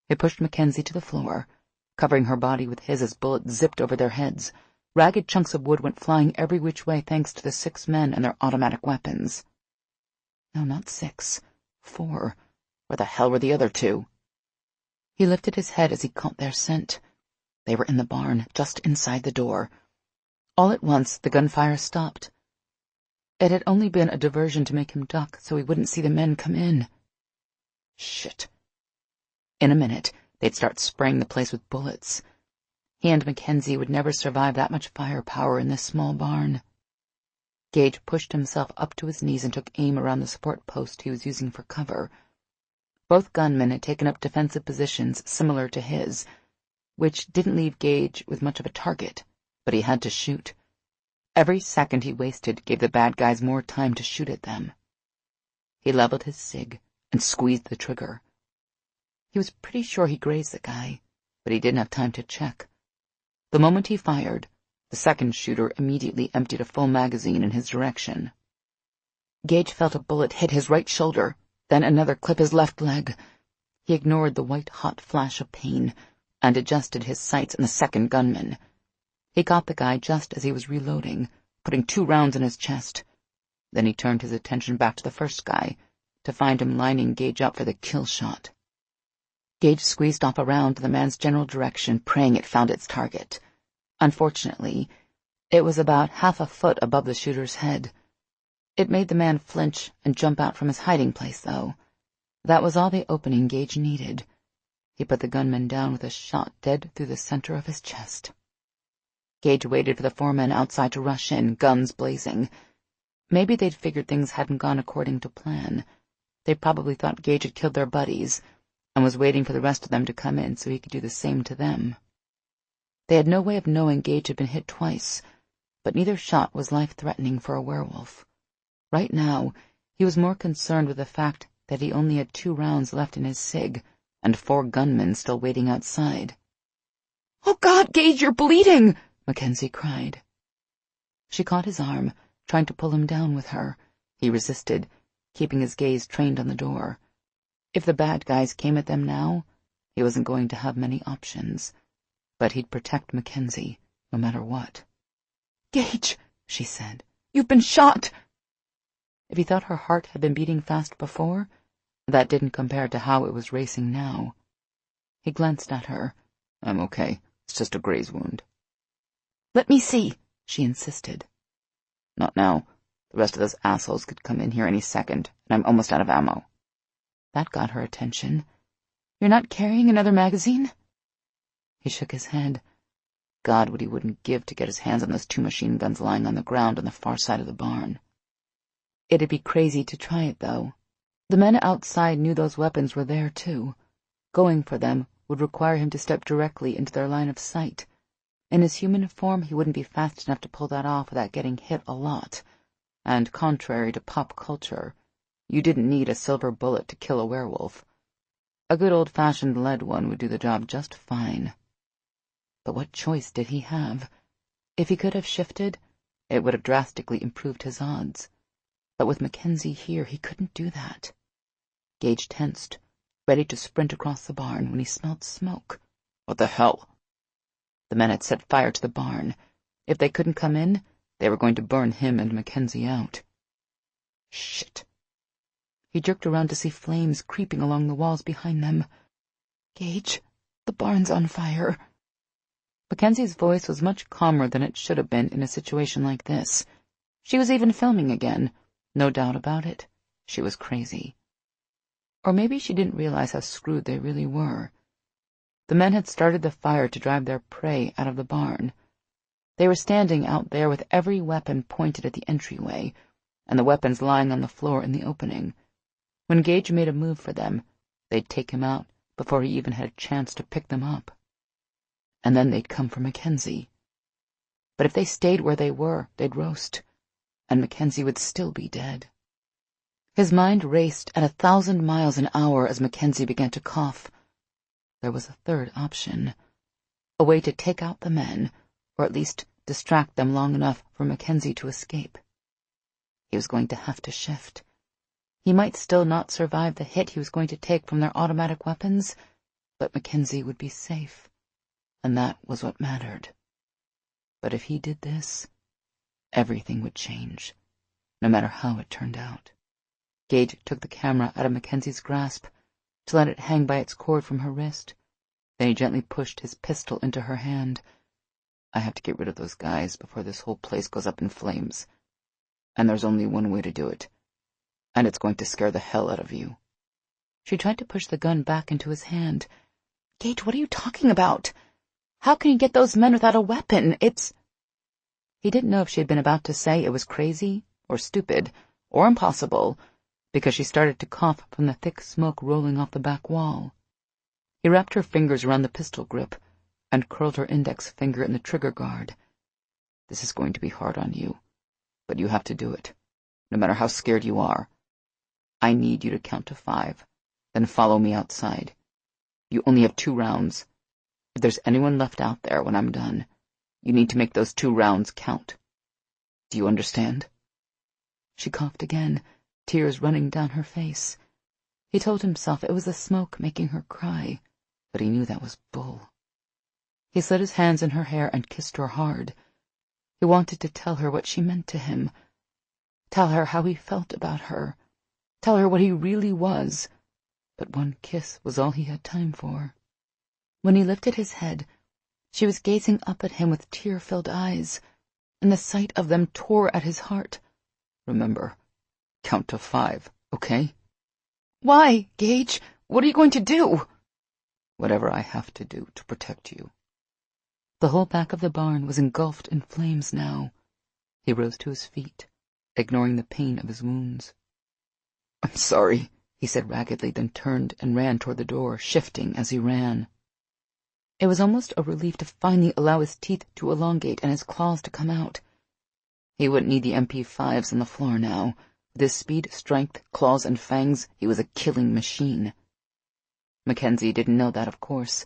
He pushed Mackenzie to the floor, covering her body with his as bullets zipped over their heads. Ragged chunks of wood went flying every which way thanks to the 6 men and their automatic weapons. No, not 6. 4. Where the hell were the other 2? He lifted his head as he caught their scent. They were in the barn, just inside the door. All at once, the gunfire stopped. It had only been a diversion to make him duck so he wouldn't see the men come in. Shit. In a minute, they'd start spraying the place with bullets. He and Mackenzie would never survive that much firepower in this small barn. Gage pushed himself up to his knees and took aim around the support post he was using for cover. Both gunmen had taken up defensive positions similar to his, which didn't leave Gage with much of a target, but he had to shoot. Every second he wasted gave the bad guys more time to shoot at them. He leveled his SIG and squeezed the trigger. He was pretty sure he grazed the guy, but he didn't have time to check. The moment he fired, the second shooter immediately emptied a full magazine in his direction. Gage felt a bullet hit his right shoulder, then another clip his left leg. He ignored the white-hot flash of pain and adjusted his sights on the second gunman. He got the guy just as he was reloading, putting 2 rounds in his chest. Then he turned his attention back to the first guy, to find him lining Gage up for the kill shot. Gage squeezed off around the man's general direction, praying it found its target. Unfortunately, it was about half a foot above the shooter's head. It made the man flinch and jump out from his hiding place, though. That was all the opening Gage needed. He put the gunman down with a shot dead through the center of his chest. Gage waited for the 4 men outside to rush in, guns blazing. Maybe they'd figured things hadn't gone according to plan. They probably thought Gage had killed their buddies and was waiting for the rest of them to come in so he could do the same to them. They had no way of knowing Gage had been hit twice, but neither shot was life-threatening for a werewolf. Right now, he was more concerned with the fact that he only had 2 rounds left in his SIG and 4 gunmen still waiting outside. "Oh, God, Gage, you're bleeding!" Mackenzie cried. She caught his arm, trying to pull him down with her. He resisted, keeping his gaze trained on the door. If the bad guys came at them now, he wasn't going to have many options. But he'd protect Mackenzie, no matter what. "Gage," she said, "you've been shot." If he thought her heart had been beating fast before, that didn't compare to how it was racing now. He glanced at her. "I'm okay. It's just a graze wound." "Let me see," she insisted. "Not now. The rest of those assholes could come in here any second, and I'm almost out of ammo." That got her attention. "You're not carrying another magazine?" He shook his head. God, what he wouldn't give to get his hands on those 2 machine guns lying on the ground on the far side of the barn. It'd be crazy to try it, though. The men outside knew those weapons were there, too. Going for them would require him to step directly into their line of sight. In his human form, he wouldn't be fast enough to pull that off without getting hit a lot. And contrary to pop culture, you didn't need a silver bullet to kill a werewolf. A good old-fashioned lead one would do the job just fine. But what choice did he have? If he could have shifted, it would have drastically improved his odds. But with Mackenzie here, he couldn't do that. Gage tensed, ready to sprint across the barn when he smelled smoke. What the hell? The men had set fire to the barn. If they couldn't come in, they were going to burn him and Mackenzie out. Shit. He jerked around to see flames creeping along the walls behind them. "Gage, the barn's on fire." Mackenzie's voice was much calmer than it should have been in a situation like this. She was even filming again. No doubt about it. She was crazy. Or maybe she didn't realize how screwed they really were. The men had started the fire to drive their prey out of the barn. They were standing out there with every weapon pointed at the entryway, and the weapons lying on the floor in the opening. When Gage made a move for them, they'd take him out before he even had a chance to pick them up. And then they'd come for Mackenzie. But if they stayed where they were, they'd roast, and Mackenzie would still be dead. His mind raced at 1,000 miles an hour as Mackenzie began to cough. There was a third option, a way to take out the men, or at least distract them long enough for Mackenzie to escape. He was going to have to shift. He might still not survive the hit he was going to take from their automatic weapons, but Mackenzie would be safe, and that was what mattered. But if he did this, everything would change, no matter how it turned out. Gage took the camera out of Mackenzie's grasp to let it hang by its cord from her wrist. Then he gently pushed his pistol into her hand. I have to get rid of those guys before this whole place goes up in flames. And there's only one way to do it. And it's going to scare the hell out of you. She tried to push the gun back into his hand. "Gage, what are you talking about? How can you get those men without a weapon? It's—" He didn't know if she had been about to say it was crazy, or stupid, or impossible, because she started to cough from the thick smoke rolling off the back wall. He wrapped her fingers around the pistol grip and curled her index finger in the trigger guard. This is going to be hard on you, but you have to do it, no matter how scared you are. I need you to count to 5, then follow me outside. You only have 2 rounds. If there's anyone left out there when I'm done, you need to make those 2 rounds count. Do you understand?" She coughed again, tears running down her face. He told himself it was the smoke making her cry, but he knew that was bull. He slid his hands in her hair and kissed her hard. He wanted to tell her what she meant to him, tell her how he felt about her, tell her what he really was, but one kiss was all he had time for. When he lifted his head, she was gazing up at him with tear-filled eyes, and the sight of them tore at his heart. Remember, count to 5, okay? Why, Gage? What are you going to do? Whatever I have to do to protect you. The whole back of the barn was engulfed in flames now. He rose to his feet, ignoring the pain of his wounds. I'm sorry, he said raggedly, then turned and ran toward the door, shifting as he ran. It was almost a relief to finally allow his teeth to elongate and his claws to come out. He wouldn't need the MP5s on the floor now. With his speed, strength, claws, and fangs, he was a killing machine. Mackenzie didn't know that, of course,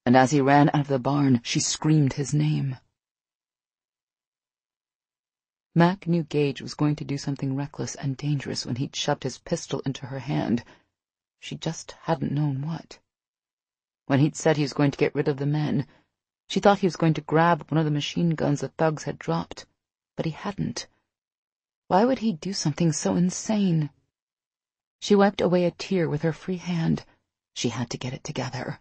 and as he ran out of the barn, she screamed his name. Mac knew Gage was going to do something reckless and dangerous when he'd shoved his pistol into her hand. She just hadn't known what. When he'd said he was going to get rid of the men, she thought he was going to grab one of the machine guns the thugs had dropped, but he hadn't. Why would he do something so insane? She wiped away a tear with her free hand. She had to get it together.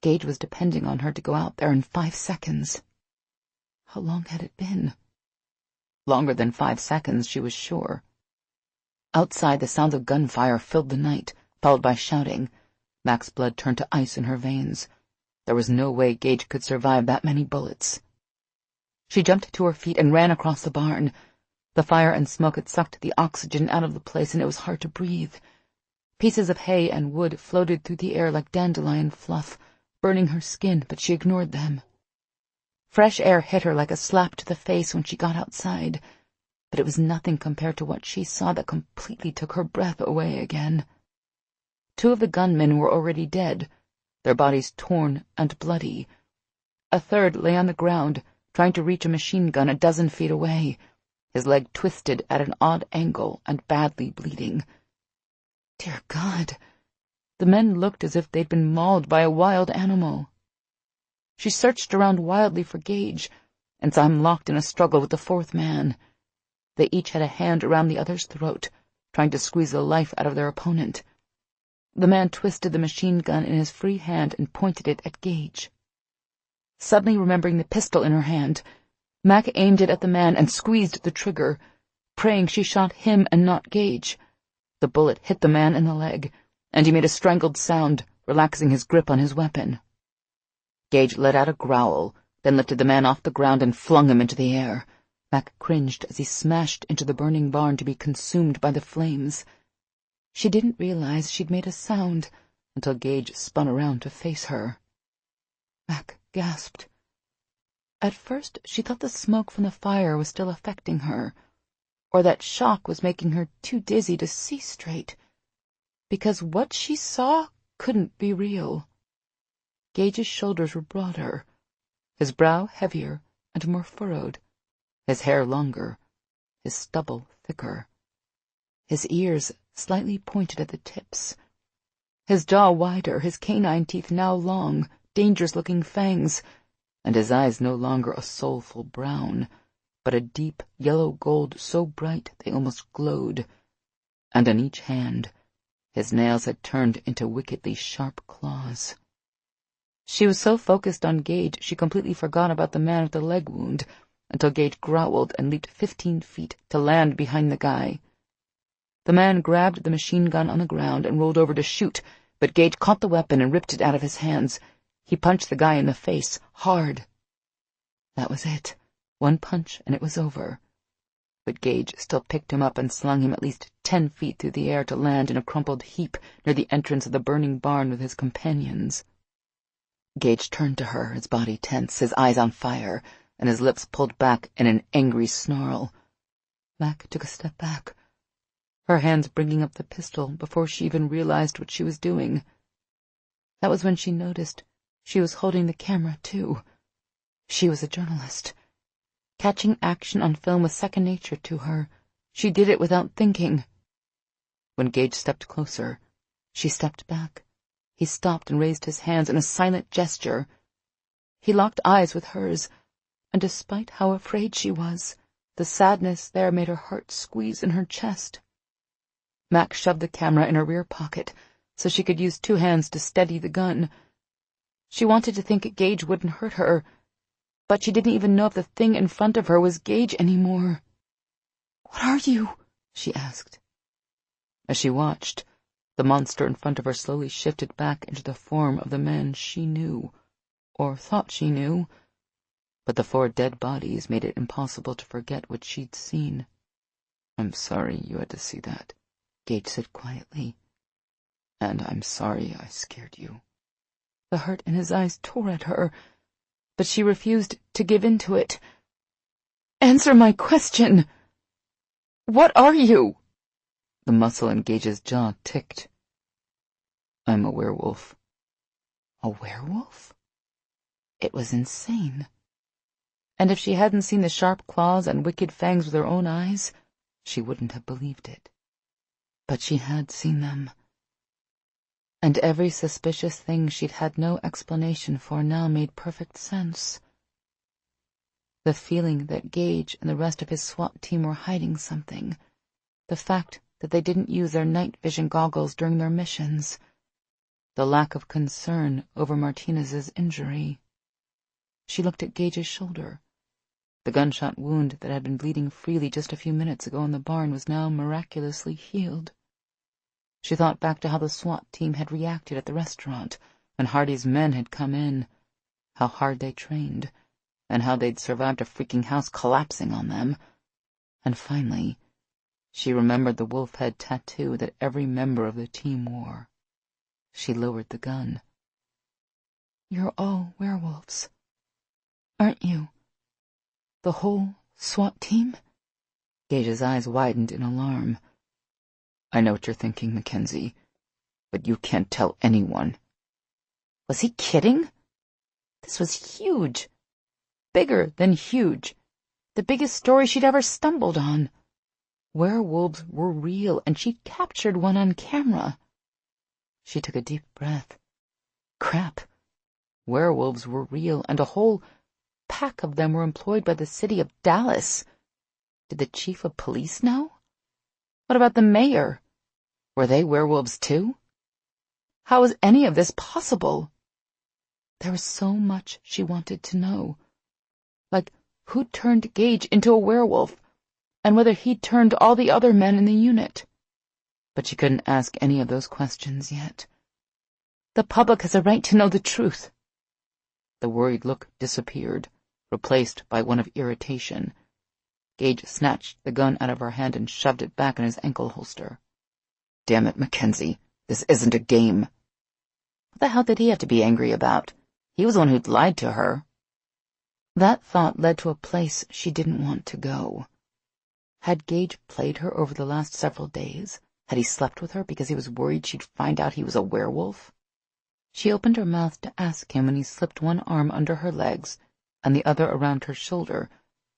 Gage was depending on her to go out there in 5 seconds. How long had it been? Longer than 5 seconds, she was sure. Outside, the sounds of gunfire filled the night, followed by shouting. Mac's blood turned to ice in her veins. There was no way Gage could survive that many bullets. She jumped to her feet and ran across the barn. The fire and smoke had sucked the oxygen out of the place, and it was hard to breathe. Pieces of hay and wood floated through the air like dandelion fluff, burning her skin, but she ignored them. Fresh air hit her like a slap to the face when she got outside, but it was nothing compared to what she saw that completely took her breath away again. 2 of the gunmen were already dead, their bodies torn and bloody. A third lay on the ground, trying to reach a machine gun a dozen feet away, his leg twisted at an odd angle and badly bleeding. Dear God, the men looked as if they'd been mauled by a wild animal. She searched around wildly for Gage, and saw him locked in a struggle with the 4th man. They each had a hand around the other's throat, trying to squeeze the life out of their opponent. The man twisted the machine gun in his free hand and pointed it at Gage. Suddenly remembering the pistol in her hand, Mac aimed it at the man and squeezed the trigger, praying she shot him and not Gage. The bullet hit the man in the leg, and he made a strangled sound, relaxing his grip on his weapon. Gage let out a growl, then lifted the man off the ground and flung him into the air. Mac cringed as he smashed into the burning barn to be consumed by the flames. She didn't realize she'd made a sound until Gage spun around to face her. Mac gasped. At first, she thought the smoke from the fire was still affecting her, or that shock was making her too dizzy to see straight, because what she saw couldn't be real. Gage's shoulders were broader, his brow heavier and more furrowed, his hair longer, his stubble thicker, his ears slightly pointed at the tips, his jaw wider, his canine teeth now long, dangerous-looking fangs, and his eyes no longer a soulful brown, but a deep yellow gold so bright they almost glowed, and on each hand his nails had turned into wickedly sharp claws. She was so focused on Gage she completely forgot about the man with the leg wound, until Gage growled and leaped 15 feet to land behind the guy. The man grabbed the machine gun on the ground and rolled over to shoot, but Gage caught the weapon and ripped it out of his hands. He punched the guy in the face, hard. That was it. One punch and it was over. But Gage still picked him up and slung him at least 10 feet through the air to land in a crumpled heap near the entrance of the burning barn with his companions. Gage turned to her, his body tense, his eyes on fire, and his lips pulled back in an angry snarl. Mac took a step back, her hands bringing up the pistol before she even realized what she was doing. That was when she noticed she was holding the camera, too. She was a journalist. Catching action on film was second nature to her. She did it without thinking. When Gage stepped closer, she stepped back. He stopped and raised his hands in a silent gesture. He locked eyes with hers, and despite how afraid she was, the sadness there made her heart squeeze in her chest. Mac shoved the camera in her rear pocket so she could use 2 hands to steady the gun. She wanted to think Gage wouldn't hurt her, but she didn't even know if the thing in front of her was Gage anymore. "What are you?" she asked. As she watched, The monster in front of her slowly shifted back into the form of the man she knew, or thought she knew, but the 4 dead bodies made it impossible to forget what she'd seen. "I'm sorry you had to see that," Gage said quietly. "And I'm sorry I scared you." The hurt in his eyes tore at her, but she refused to give in to it. "Answer my question! What are you?" The muscle in Gage's jaw ticked. "I'm a werewolf." A werewolf? It was insane. And if she hadn't seen the sharp claws and wicked fangs with her own eyes, she wouldn't have believed it. But she had seen them. And every suspicious thing she'd had no explanation for now made perfect sense. The feeling that Gage and the rest of his SWAT team were hiding something, the fact that they didn't use their night vision goggles during their missions, the lack of concern over Martinez's injury. She looked at Gage's shoulder. The gunshot wound that had been bleeding freely just a few minutes ago in the barn was now miraculously healed. She thought back to how the SWAT team had reacted at the restaurant when Hardy's men had come in, how hard they trained, and how they'd survived a freaking house collapsing on them. And finally, she remembered the wolf head tattoo that every member of the team wore. She lowered the gun. "You're all werewolves, aren't you? The whole SWAT team?" Gage's eyes widened in alarm. "I know what you're thinking, Mackenzie, but you can't tell anyone." Was he kidding? This was huge. Bigger than huge. The biggest story she'd ever stumbled on. Werewolves were real, and she'd captured one on camera. She took a deep breath. Crap. Werewolves were real, and a whole pack of them were employed by the city of Dallas. Did the chief of police know? What about the mayor? Were they werewolves too? How was any of this possible? There was so much she wanted to know. Like who turned Gage into a werewolf, and whether he'd turned all the other men in the unit. But she couldn't ask any of those questions yet. The public has a right to know the truth. The worried look disappeared, replaced by one of irritation. Gage snatched the gun out of her hand and shoved it back in his ankle holster. "Damn it, Mackenzie, this isn't a game." What the hell did he have to be angry about? He was the one who'd lied to her. That thought led to a place she didn't want to go. Had Gage played her over the last several days? Had he slept with her because he was worried she'd find out he was a werewolf? She opened her mouth to ask him when he slipped one arm under her legs and the other around her shoulder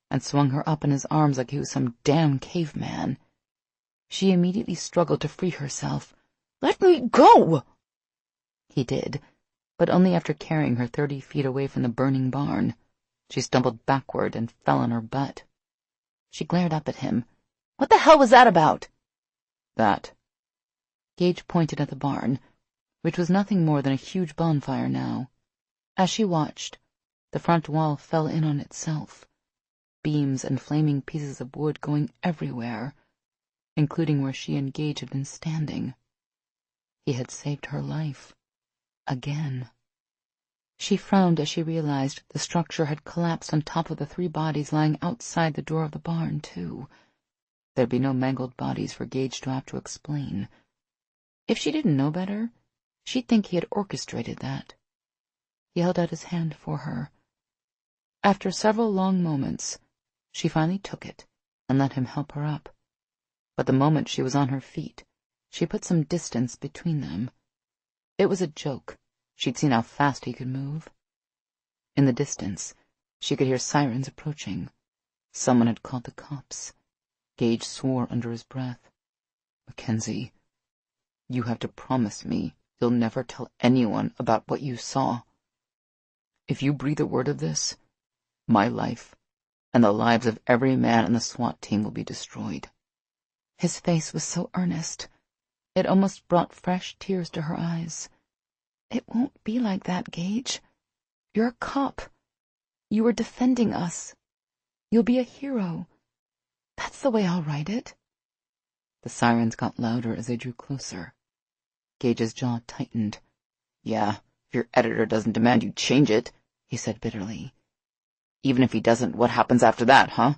and swung her up in his arms like he was some damn caveman. She immediately struggled to free herself. "Let me go!" He did, but only after carrying her 30 feet away from the burning barn. She stumbled backward and fell on her butt. She glared up at him. "What the hell was that about?" "That." Gage pointed at the barn, which was nothing more than a huge bonfire now. As she watched, the front wall fell in on itself, beams and flaming pieces of wood going everywhere, including where she and Gage had been standing. He had saved her life. Again. She frowned as she realized the structure had collapsed on top of the 3 bodies lying outside the door of the barn, too. There'd be no mangled bodies for Gage to have to explain. If she didn't know better, she'd think he had orchestrated that. He held out his hand for her. After several long moments, she finally took it and let him help her up. But the moment she was on her feet, she put some distance between them. It was a joke. She'd seen how fast he could move. In the distance, she could hear sirens approaching. Someone had called the cops. Gage swore under his breath. "Mackenzie, you have to promise me you'll never tell anyone about what you saw. If you breathe a word of this, my life and the lives of every man on the SWAT team will be destroyed." His face was so earnest, it almost brought fresh tears to her eyes. "It won't be like that, Gage. You're a cop. You were defending us. You'll be a hero. That's the way I'll write it." The sirens got louder as they drew closer. Gage's jaw tightened. Yeah, if your editor doesn't demand you change it, he said bitterly. Even if he doesn't, what happens after that, huh?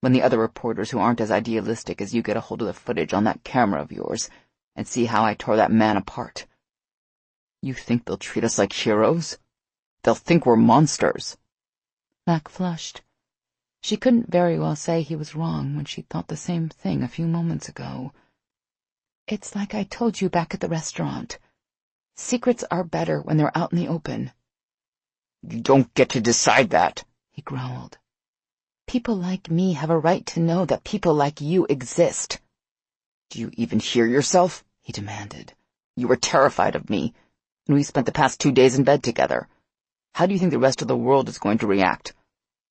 When the other reporters who aren't as idealistic as you get a hold of the footage on that camera of yours and see how I tore that man apart. You think they'll treat us like heroes? They'll think we're monsters. Mac flushed. She couldn't very well say he was wrong when she thought the same thing a few moments ago. It's like I told you back at the restaurant. Secrets are better when they're out in the open. You don't get to decide that, he growled. People like me have a right to know that people like you exist. Do you even hear yourself? He demanded. You were terrified of me, and we spent the past 2 days in bed together. How do you think the rest of the world is going to react?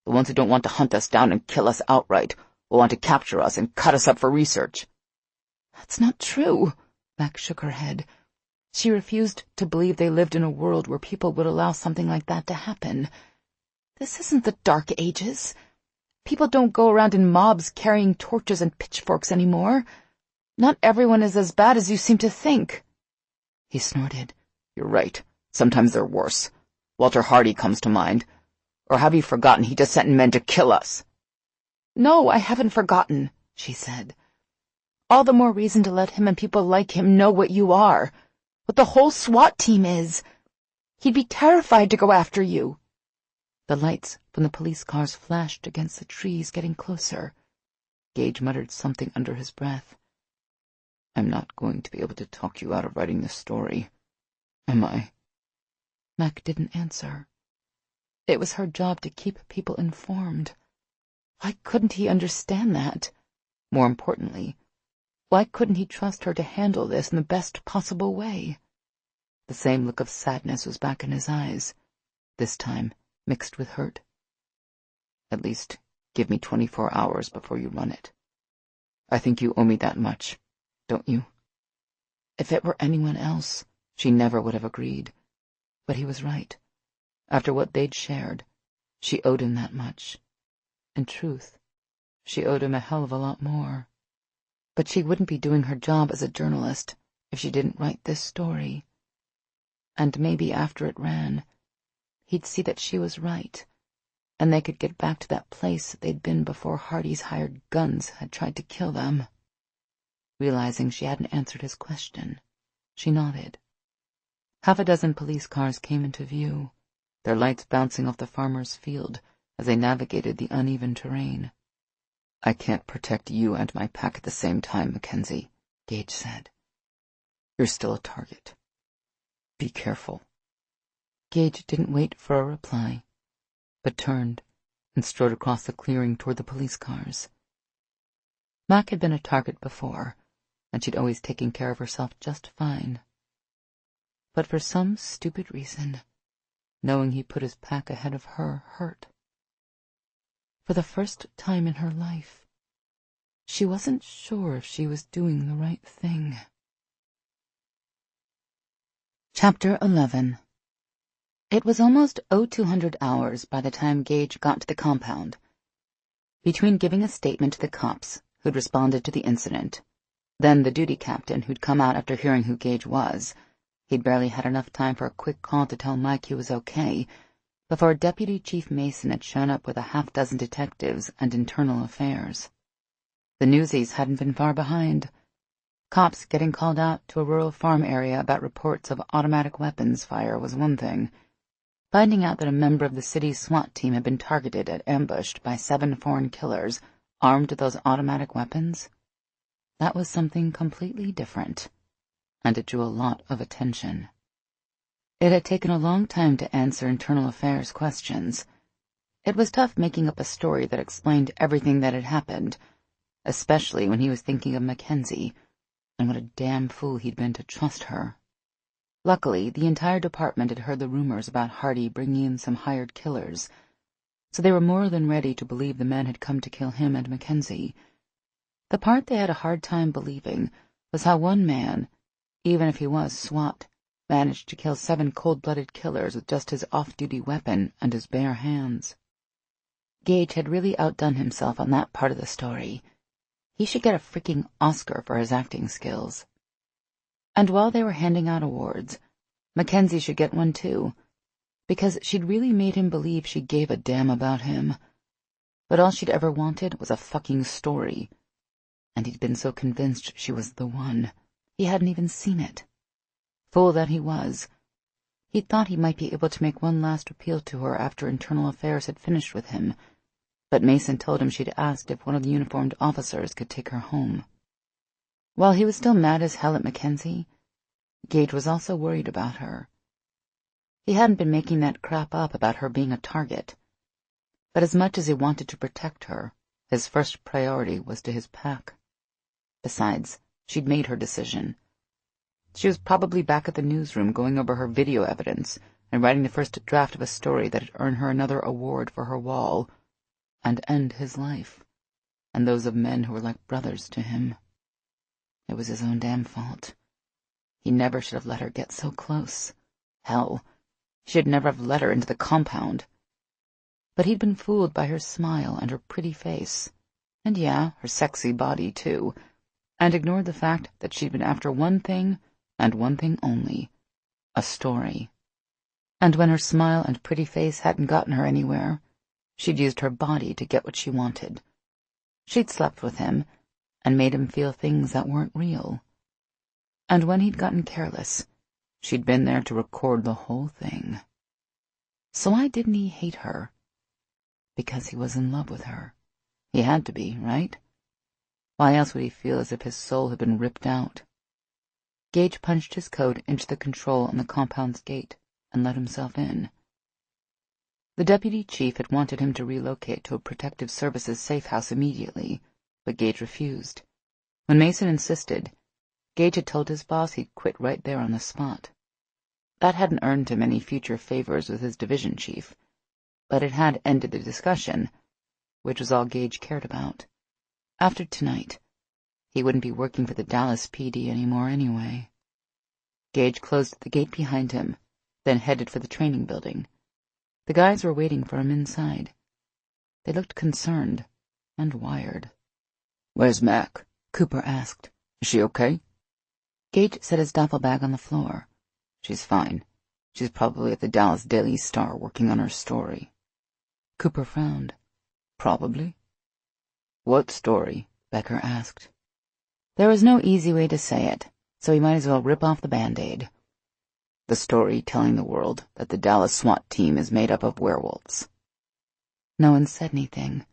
The ones who don't want to hunt us down and kill us outright will want to capture us and cut us up for research. That's not true, Mac shook her head. She refused to believe they lived in a world where people would allow something like that to happen. This isn't the Dark Ages. People don't go around in mobs carrying torches and pitchforks anymore. Not everyone is as bad as you seem to think. He snorted. You're right. Sometimes they're worse. Walter Hardy comes to mind. Or have you forgotten he just sent men to kill us? No, I haven't forgotten, she said. All the more reason to let him and people like him know what you are. What the whole SWAT team is. He'd be terrified to go after you. The lights from the police cars flashed against the trees, getting closer. Gage muttered something under his breath. I'm not going to be able to talk you out of writing this story, am I? Mac didn't answer. It was her job to keep people informed. Why couldn't he understand that? More importantly, why couldn't he trust her to handle this in the best possible way? The same look of sadness was back in his eyes, this time mixed with hurt. At least give me 24 hours before you run it. I think you owe me that much, don't you? If it were anyone else, she never would have agreed. But he was right. After what they'd shared, she owed him that much. In truth, she owed him a hell of a lot more. But she wouldn't be doing her job as a journalist if she didn't write this story. And maybe after it ran, he'd see that she was right, and they could get back to that place they'd been before Hardy's hired guns had tried to kill them. Realizing she hadn't answered his question, she nodded. Half a dozen police cars came into view, their lights bouncing off the farmer's field as they navigated the uneven terrain. I can't protect you and my pack at the same time, Mackenzie, Gage said. You're still a target. Be careful. Gage didn't wait for a reply, but turned and strode across the clearing toward the police cars. Mac had been a target before, and she'd always taken care of herself just fine. But for some stupid reason, knowing he put his pack ahead of her hurt. For the first time in her life, she wasn't sure if she was doing the right thing. Chapter 11. It was almost 0200 hours by the time Gage got to the compound. Between giving a statement to the cops who'd responded to the incident, then the duty captain who'd come out after hearing who Gage was, he'd barely had enough time for a quick call to tell Mike he was okay, before Deputy Chief Mason had shown up with a half-dozen detectives and internal affairs. The newsies hadn't been far behind. Cops getting called out to a rural farm area about reports of automatic weapons fire was one thing. Finding out that a member of the city's SWAT team had been targeted and ambushed by 7 foreign killers armed with those automatic weapons, that was something completely different, and it drew a lot of attention. It had taken a long time to answer internal affairs questions. It was tough making up a story that explained everything that had happened, especially when he was thinking of Mackenzie, and what a damn fool he'd been to trust her. Luckily, the entire department had heard the rumors about Hardy bringing in some hired killers, so they were more than ready to believe the men had come to kill him and Mackenzie. The part they had a hard time believing was how one man, even if he was SWAT, managed to kill 7 cold-blooded killers with just his off-duty weapon and his bare hands. Gage had really outdone himself on that part of the story. He should get a freaking Oscar for his acting skills. And while they were handing out awards, Mackenzie should get one too, because she'd really made him believe she gave a damn about him. But all she'd ever wanted was a fucking story, and he'd been so convinced she was the one, he hadn't even seen it. Fool that he was. He thought he might be able to make one last appeal to her after internal affairs had finished with him, but Mason told him she'd asked if one of the uniformed officers could take her home. While he was still mad as hell at Mackenzie, Gage was also worried about her. He hadn't been making that crap up about her being a target, but as much as he wanted to protect her, his first priority was to his pack. Besides, she'd made her decision. She was probably back at the newsroom going over her video evidence and writing the first draft of a story that'd earn her another award for her wall and end his life, and those of men who were like brothers to him. It was his own damn fault. He never should have let her get so close. Hell, he should never have let her into the compound. But he'd been fooled by her smile and her pretty face, and yeah, her sexy body too, and ignored the fact that she'd been after one thing, and one thing only, a story. And when her smile and pretty face hadn't gotten her anywhere, she'd used her body to get what she wanted. She'd slept with him, and made him feel things that weren't real. And when he'd gotten careless, she'd been there to record the whole thing. So why didn't he hate her? Because he was in love with her. He had to be, right? Why else would he feel as if his soul had been ripped out? Gage punched his code into the control on the compound's gate and let himself in. The deputy chief had wanted him to relocate to a protective services safe house immediately, but Gage refused. When Mason insisted, Gage had told his boss he'd quit right there on the spot. That hadn't earned him any future favors with his division chief, but it had ended the discussion, which was all Gage cared about. After tonight, he wouldn't be working for the Dallas PD anymore anyway. Gage closed the gate behind him, then headed for the training building. The guys were waiting for him inside. They looked concerned and wired. "Where's Mac?" Cooper asked. "Is she okay?" Gage set his duffel bag on the floor. "She's fine. She's probably at the Dallas Daily Star working on her story." Cooper frowned. "Probably." "What story?" Becker asked. There was no easy way to say it, so he might as well rip off the Band-Aid. "The story telling the world that the Dallas SWAT team is made up of werewolves." No one said anything.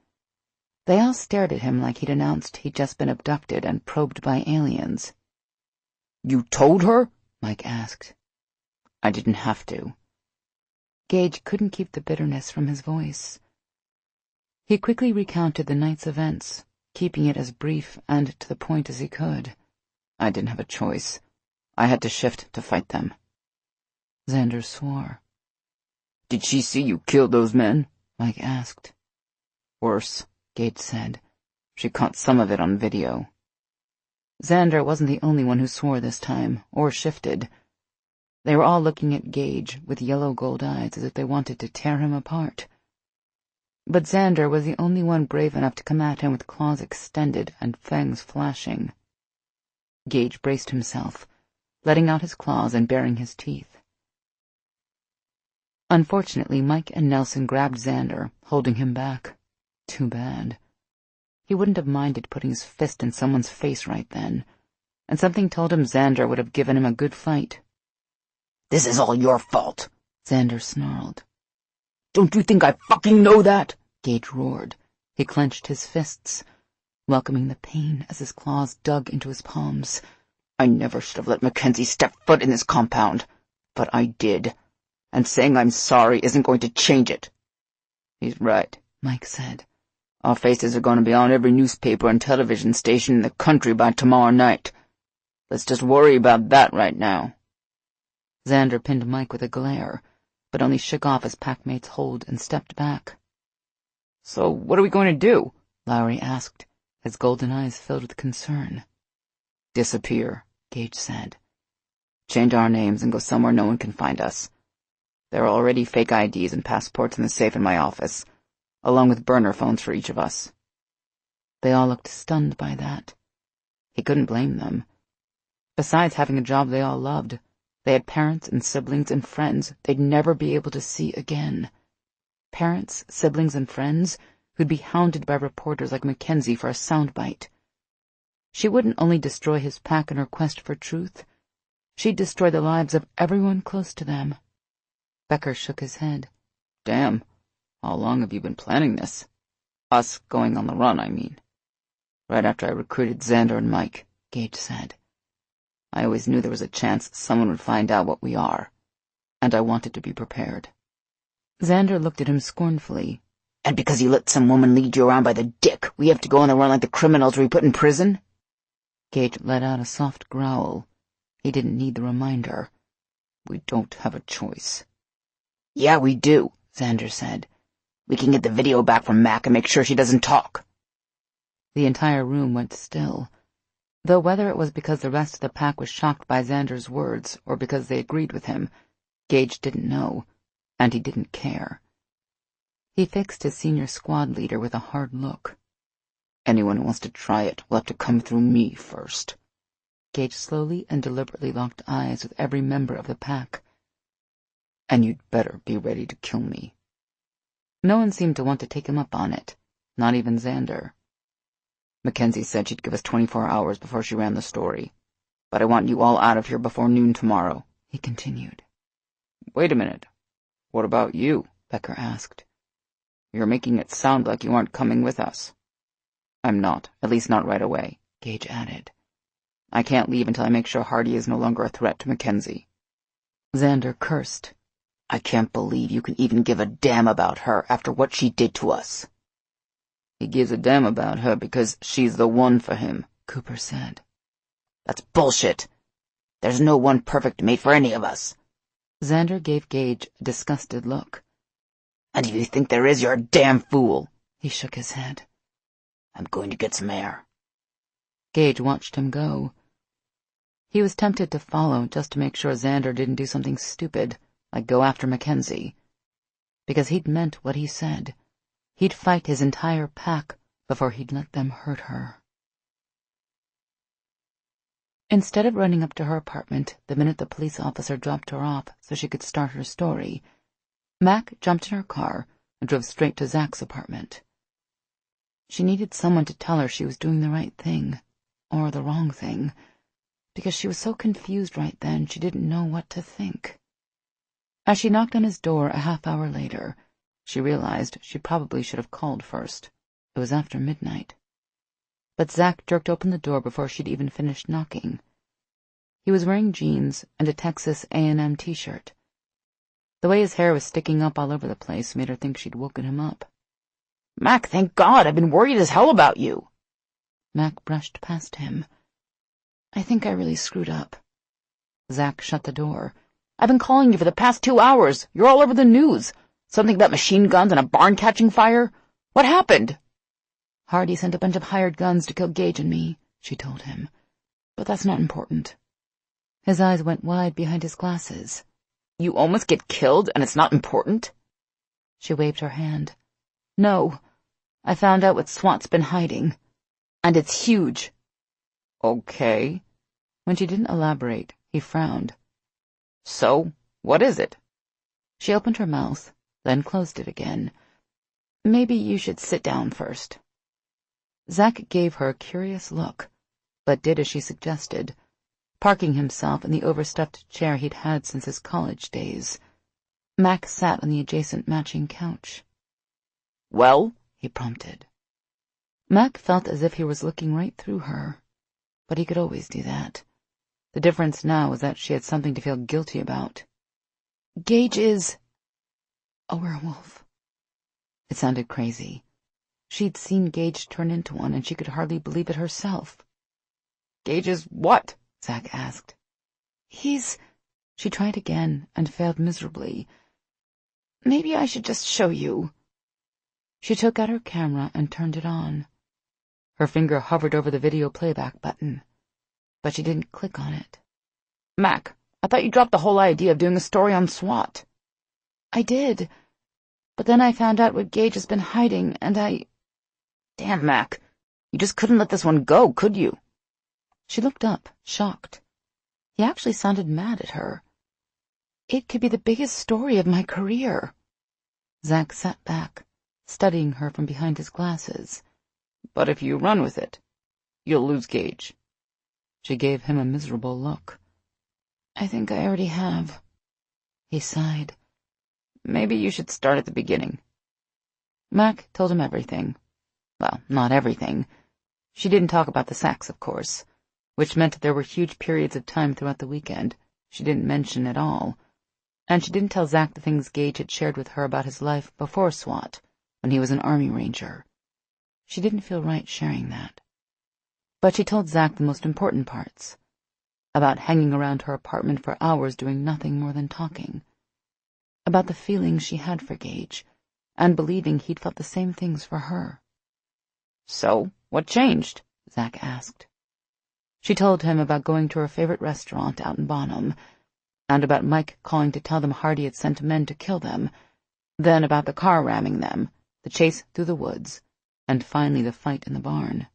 They all stared at him like he'd announced he'd just been abducted and probed by aliens. "You told her?" Mike asked. "I didn't have to." Gage couldn't keep the bitterness from his voice. He quickly recounted the night's events, keeping it as brief and to the point as he could. "I didn't have a choice. I had to shift to fight them." Xander swore. "Did she see you kill those men?" Mike asked. "Worse," Gage said. "She caught some of it on video." Xander wasn't the only one who swore this time, or shifted. They were all looking at Gage with yellow gold eyes as if they wanted to tear him apart. But Xander was the only one brave enough to come at him with claws extended and fangs flashing. Gage braced himself, letting out his claws and baring his teeth. Unfortunately, Mike and Nelson grabbed Xander, holding him back. Too bad. He wouldn't have minded putting his fist in someone's face right then, and something told him Xander would have given him a good fight. "This is all your fault," Xander snarled. "Don't you think I fucking know that?" Gage roared. He clenched his fists, welcoming the pain as his claws dug into his palms. "I never should have let Mackenzie step foot in this compound, but I did, and saying I'm sorry isn't going to change it." "He's right," Mike said. "Our faces are going to be on every newspaper and television station in the country by tomorrow night. Let's just worry about that right now." Xander pinned Mike with a glare, but only shook off his packmate's hold and stepped back. "So what are we going to do?" Lowry asked, his golden eyes filled with concern. "Disappear," Gage said. "Change our names and go somewhere no one can find us. There are already fake IDs and passports in the safe in my office, along with burner phones for each of us." They all looked stunned by that. He couldn't blame them. Besides having a job they all loved, they had parents and siblings and friends they'd never be able to see again. Parents, siblings, and friends who'd be hounded by reporters like Mackenzie for a soundbite. She wouldn't only destroy his pack in her quest for truth, she'd destroy the lives of everyone close to them. Becker shook his head. Damn, how long have you been planning this? Us going on the run, I mean. Right after I recruited Xander and Mike, Gage said. I always knew there was a chance someone would find out what we are, and I wanted to be prepared. Xander looked at him scornfully. And because you let some woman lead you around by the dick, we have to go on the run like the criminals we put in prison? Gage let out a soft growl. He didn't need the reminder. We don't have a choice. Yeah, we do, Xander said. We can get the video back from Mac and make sure she doesn't talk. The entire room went still, though whether it was because the rest of the pack was shocked by Xander's words or because they agreed with him, Gage didn't know, and he didn't care. He fixed his senior squad leader with a hard look. Anyone who wants to try it will have to come through me first. Gage slowly and deliberately locked eyes with every member of the pack. And you'd better be ready to kill me. No one seemed to want to take him up on it, not even Xander. Mackenzie said she'd give us 24 hours before she ran the story. But I want you all out of here before noon tomorrow, he continued. Wait a minute. What about you? Becker asked. You're making it sound like you aren't coming with us. I'm not, at least not right away, Gage added. I can't leave until I make sure Hardy is no longer a threat to Mackenzie. Xander cursed. I can't believe you can even give a damn about her after what she did to us. He gives a damn about her because she's the one for him, Cooper said. That's bullshit. There's no one perfect mate for any of us. Xander gave Gage a disgusted look. And if you think there is, you're a damn fool. He shook his head. I'm going to get some air. Gage watched him go. He was tempted to follow just to make sure Xander didn't do something stupid, like go after Mackenzie. Because he'd meant what he said. He'd fight his entire pack before he'd let them hurt her. Instead of running up to her apartment the minute the police officer dropped her off so she could start her story, Mac jumped in her car and drove straight to Zach's apartment. She needed someone to tell her she was doing the right thing, or the wrong thing, because she was so confused right then she didn't know what to think. As she knocked on his door a half-hour later, she realized she probably should have called first. It was after midnight. But Zach jerked open the door before she'd even finished knocking. He was wearing jeans and a Texas A&M t-shirt. The way his hair was sticking up all over the place made her think she'd woken him up. Mac, thank God, I've been worried as hell about you. Mac brushed past him. I think I really screwed up. Zach shut the door. I've been calling you for the past 2 hours. You're all over the news. Something about machine guns and a barn catching fire. What happened? Hardy sent a bunch of hired guns to kill Gage and me, she told him. But that's not important. His eyes went wide behind his glasses. You almost get killed and it's not important? She waved her hand. No, I found out what SWAT's been hiding. And it's huge. Okay. When she didn't elaborate, he frowned. So, what is it? She opened her mouth, then closed it again. Maybe you should sit down first. Zach gave her a curious look, but did as she suggested, parking himself in the overstuffed chair he'd had since his college days. Mac sat on the adjacent matching couch. Well? He prompted. Mac felt as if he was looking right through her, but he could always do that. The difference now was that she had something to feel guilty about. Gage is a werewolf. It sounded crazy. She'd seen Gage turn into one, and she could hardly believe it herself. Gage is what? Zach asked. She tried again and failed miserably. Maybe I should just show you. She took out her camera and turned it on. Her finger hovered over the video playback button, but she didn't click on it. Mac, I thought you dropped the whole idea of doing a story on SWAT. I did, but then I found out what Gage has been hiding, and I... Damn, Mac, you just couldn't let this one go, could you? She looked up, shocked. He actually sounded mad at her. It could be the biggest story of my career. Zach sat back, studying her from behind his glasses. But if you run with it, you'll lose Gage. She gave him a miserable look. I think I already have. He sighed. Maybe you should start at the beginning. Mac told him everything. Well, not everything. She didn't talk about the sacks, of course, which meant that there were huge periods of time throughout the weekend she didn't mention at all. And she didn't tell Zach the things Gage had shared with her about his life before SWAT, when he was an Army Ranger. She didn't feel right sharing that. But she told Zach the most important parts, about hanging around her apartment for hours doing nothing more than talking, about the feelings she had for Gage, and believing he'd felt the same things for her. So, what changed? Zach asked. She told him about going to her favorite restaurant out in Bonham, and about Mike calling to tell them Hardy had sent men to kill them, then about the car ramming them, the chase through the woods, and finally the fight in the barn.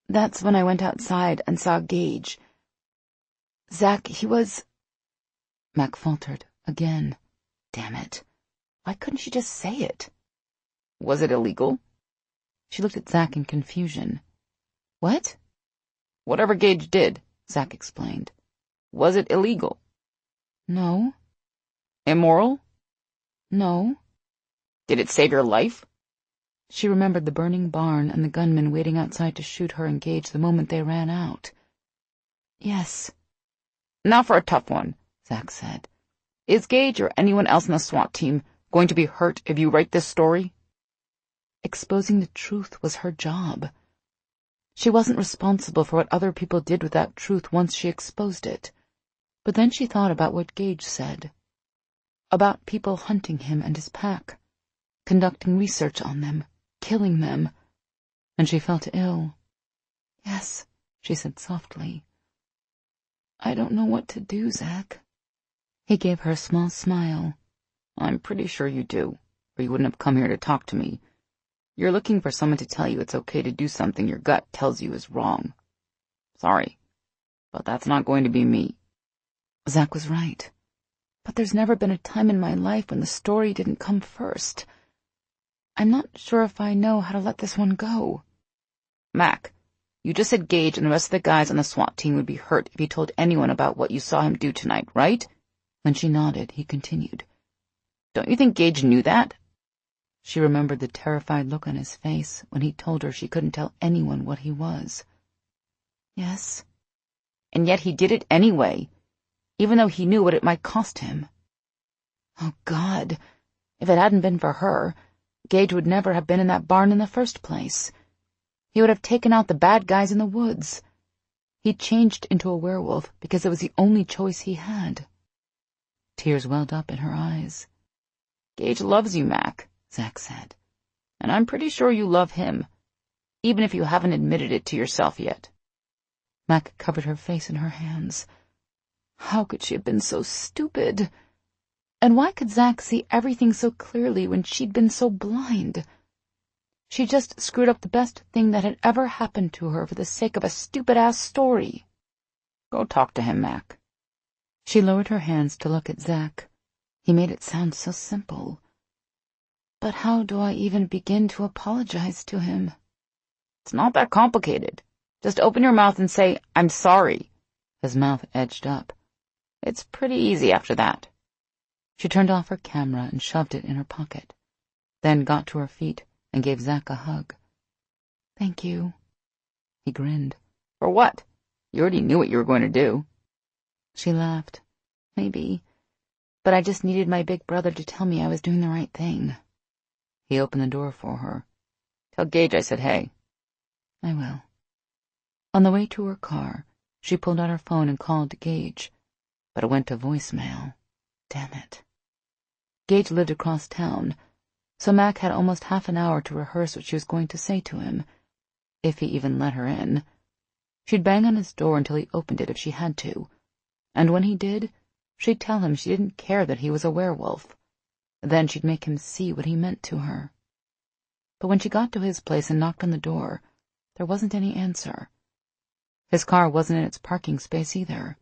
That's when I went outside and saw Gage. Zach, he was... Mac faltered again. Damn it. Why couldn't she just say it? Was it illegal? She looked at Zach in confusion. What? Whatever Gage did, Zach explained. Was it illegal? No. Immoral? No. Did it save your life? She remembered the burning barn and the gunmen waiting outside to shoot her and Gage the moment they ran out. Yes. Now for a tough one, Zach said. Is Gage or anyone else on the SWAT team going to be hurt if you write this story? Exposing the truth was her job. She wasn't responsible for what other people did with that truth once she exposed it. But then she thought about what Gage said. About people hunting him and his pack, conducting research on them, killing them, and she felt ill. Yes, she said softly. I don't know what to do, Zach. He gave her a small smile. I'm pretty sure you do, or you wouldn't have come here to talk to me. You're looking for someone to tell you it's okay to do something your gut tells you is wrong. Sorry, but that's not going to be me. Zach was right. But there's never been a time in my life when the story didn't come first. I'm not sure if I know how to let this one go. Mac, you just said Gage and the rest of the guys on the SWAT team would be hurt if he told anyone about what you saw him do tonight, right? When she nodded, he continued. Don't you think Gage knew that? She remembered the terrified look on his face when he told her she couldn't tell anyone what he was. Yes. And yet he did it anyway, even though he knew what it might cost him. Oh, God. If it hadn't been for her, Gage would never have been in that barn in the first place. He would have taken out the bad guys in the woods. He changed into a werewolf because it was the only choice he had. Tears welled up in her eyes. Gage loves you, Mac, Zach said. And I'm pretty sure you love him, even if you haven't admitted it to yourself yet. Mac covered her face in her hands. How could she have been so stupid? And why could Zach see everything so clearly when she'd been so blind? She just screwed up the best thing that had ever happened to her for the sake of a stupid-ass story. Go talk to him, Mac. She lowered her hands to look at Zach. He made it sound so simple. But how do I even begin to apologize to him? It's not that complicated. Just open your mouth and say, I'm sorry. His mouth edged up. It's pretty easy after that. She turned off her camera and shoved it in her pocket, then got to her feet and gave Zach a hug. Thank you. He grinned. For what? You already knew what you were going to do. She laughed. Maybe. But I just needed my big brother to tell me I was doing the right thing. He opened the door for her. Tell Gage I said hey. I will. On the way to her car, she pulled out her phone and called Gage, but it went to voicemail. Damn it. Gage lived across town, so Mac had almost half an hour to rehearse what she was going to say to him, if he even let her in. She'd bang on his door until he opened it if she had to, and when he did, she'd tell him she didn't care that he was a werewolf. Then she'd make him see what he meant to her. But when she got to his place and knocked on the door, there wasn't any answer. His car wasn't in its parking space either.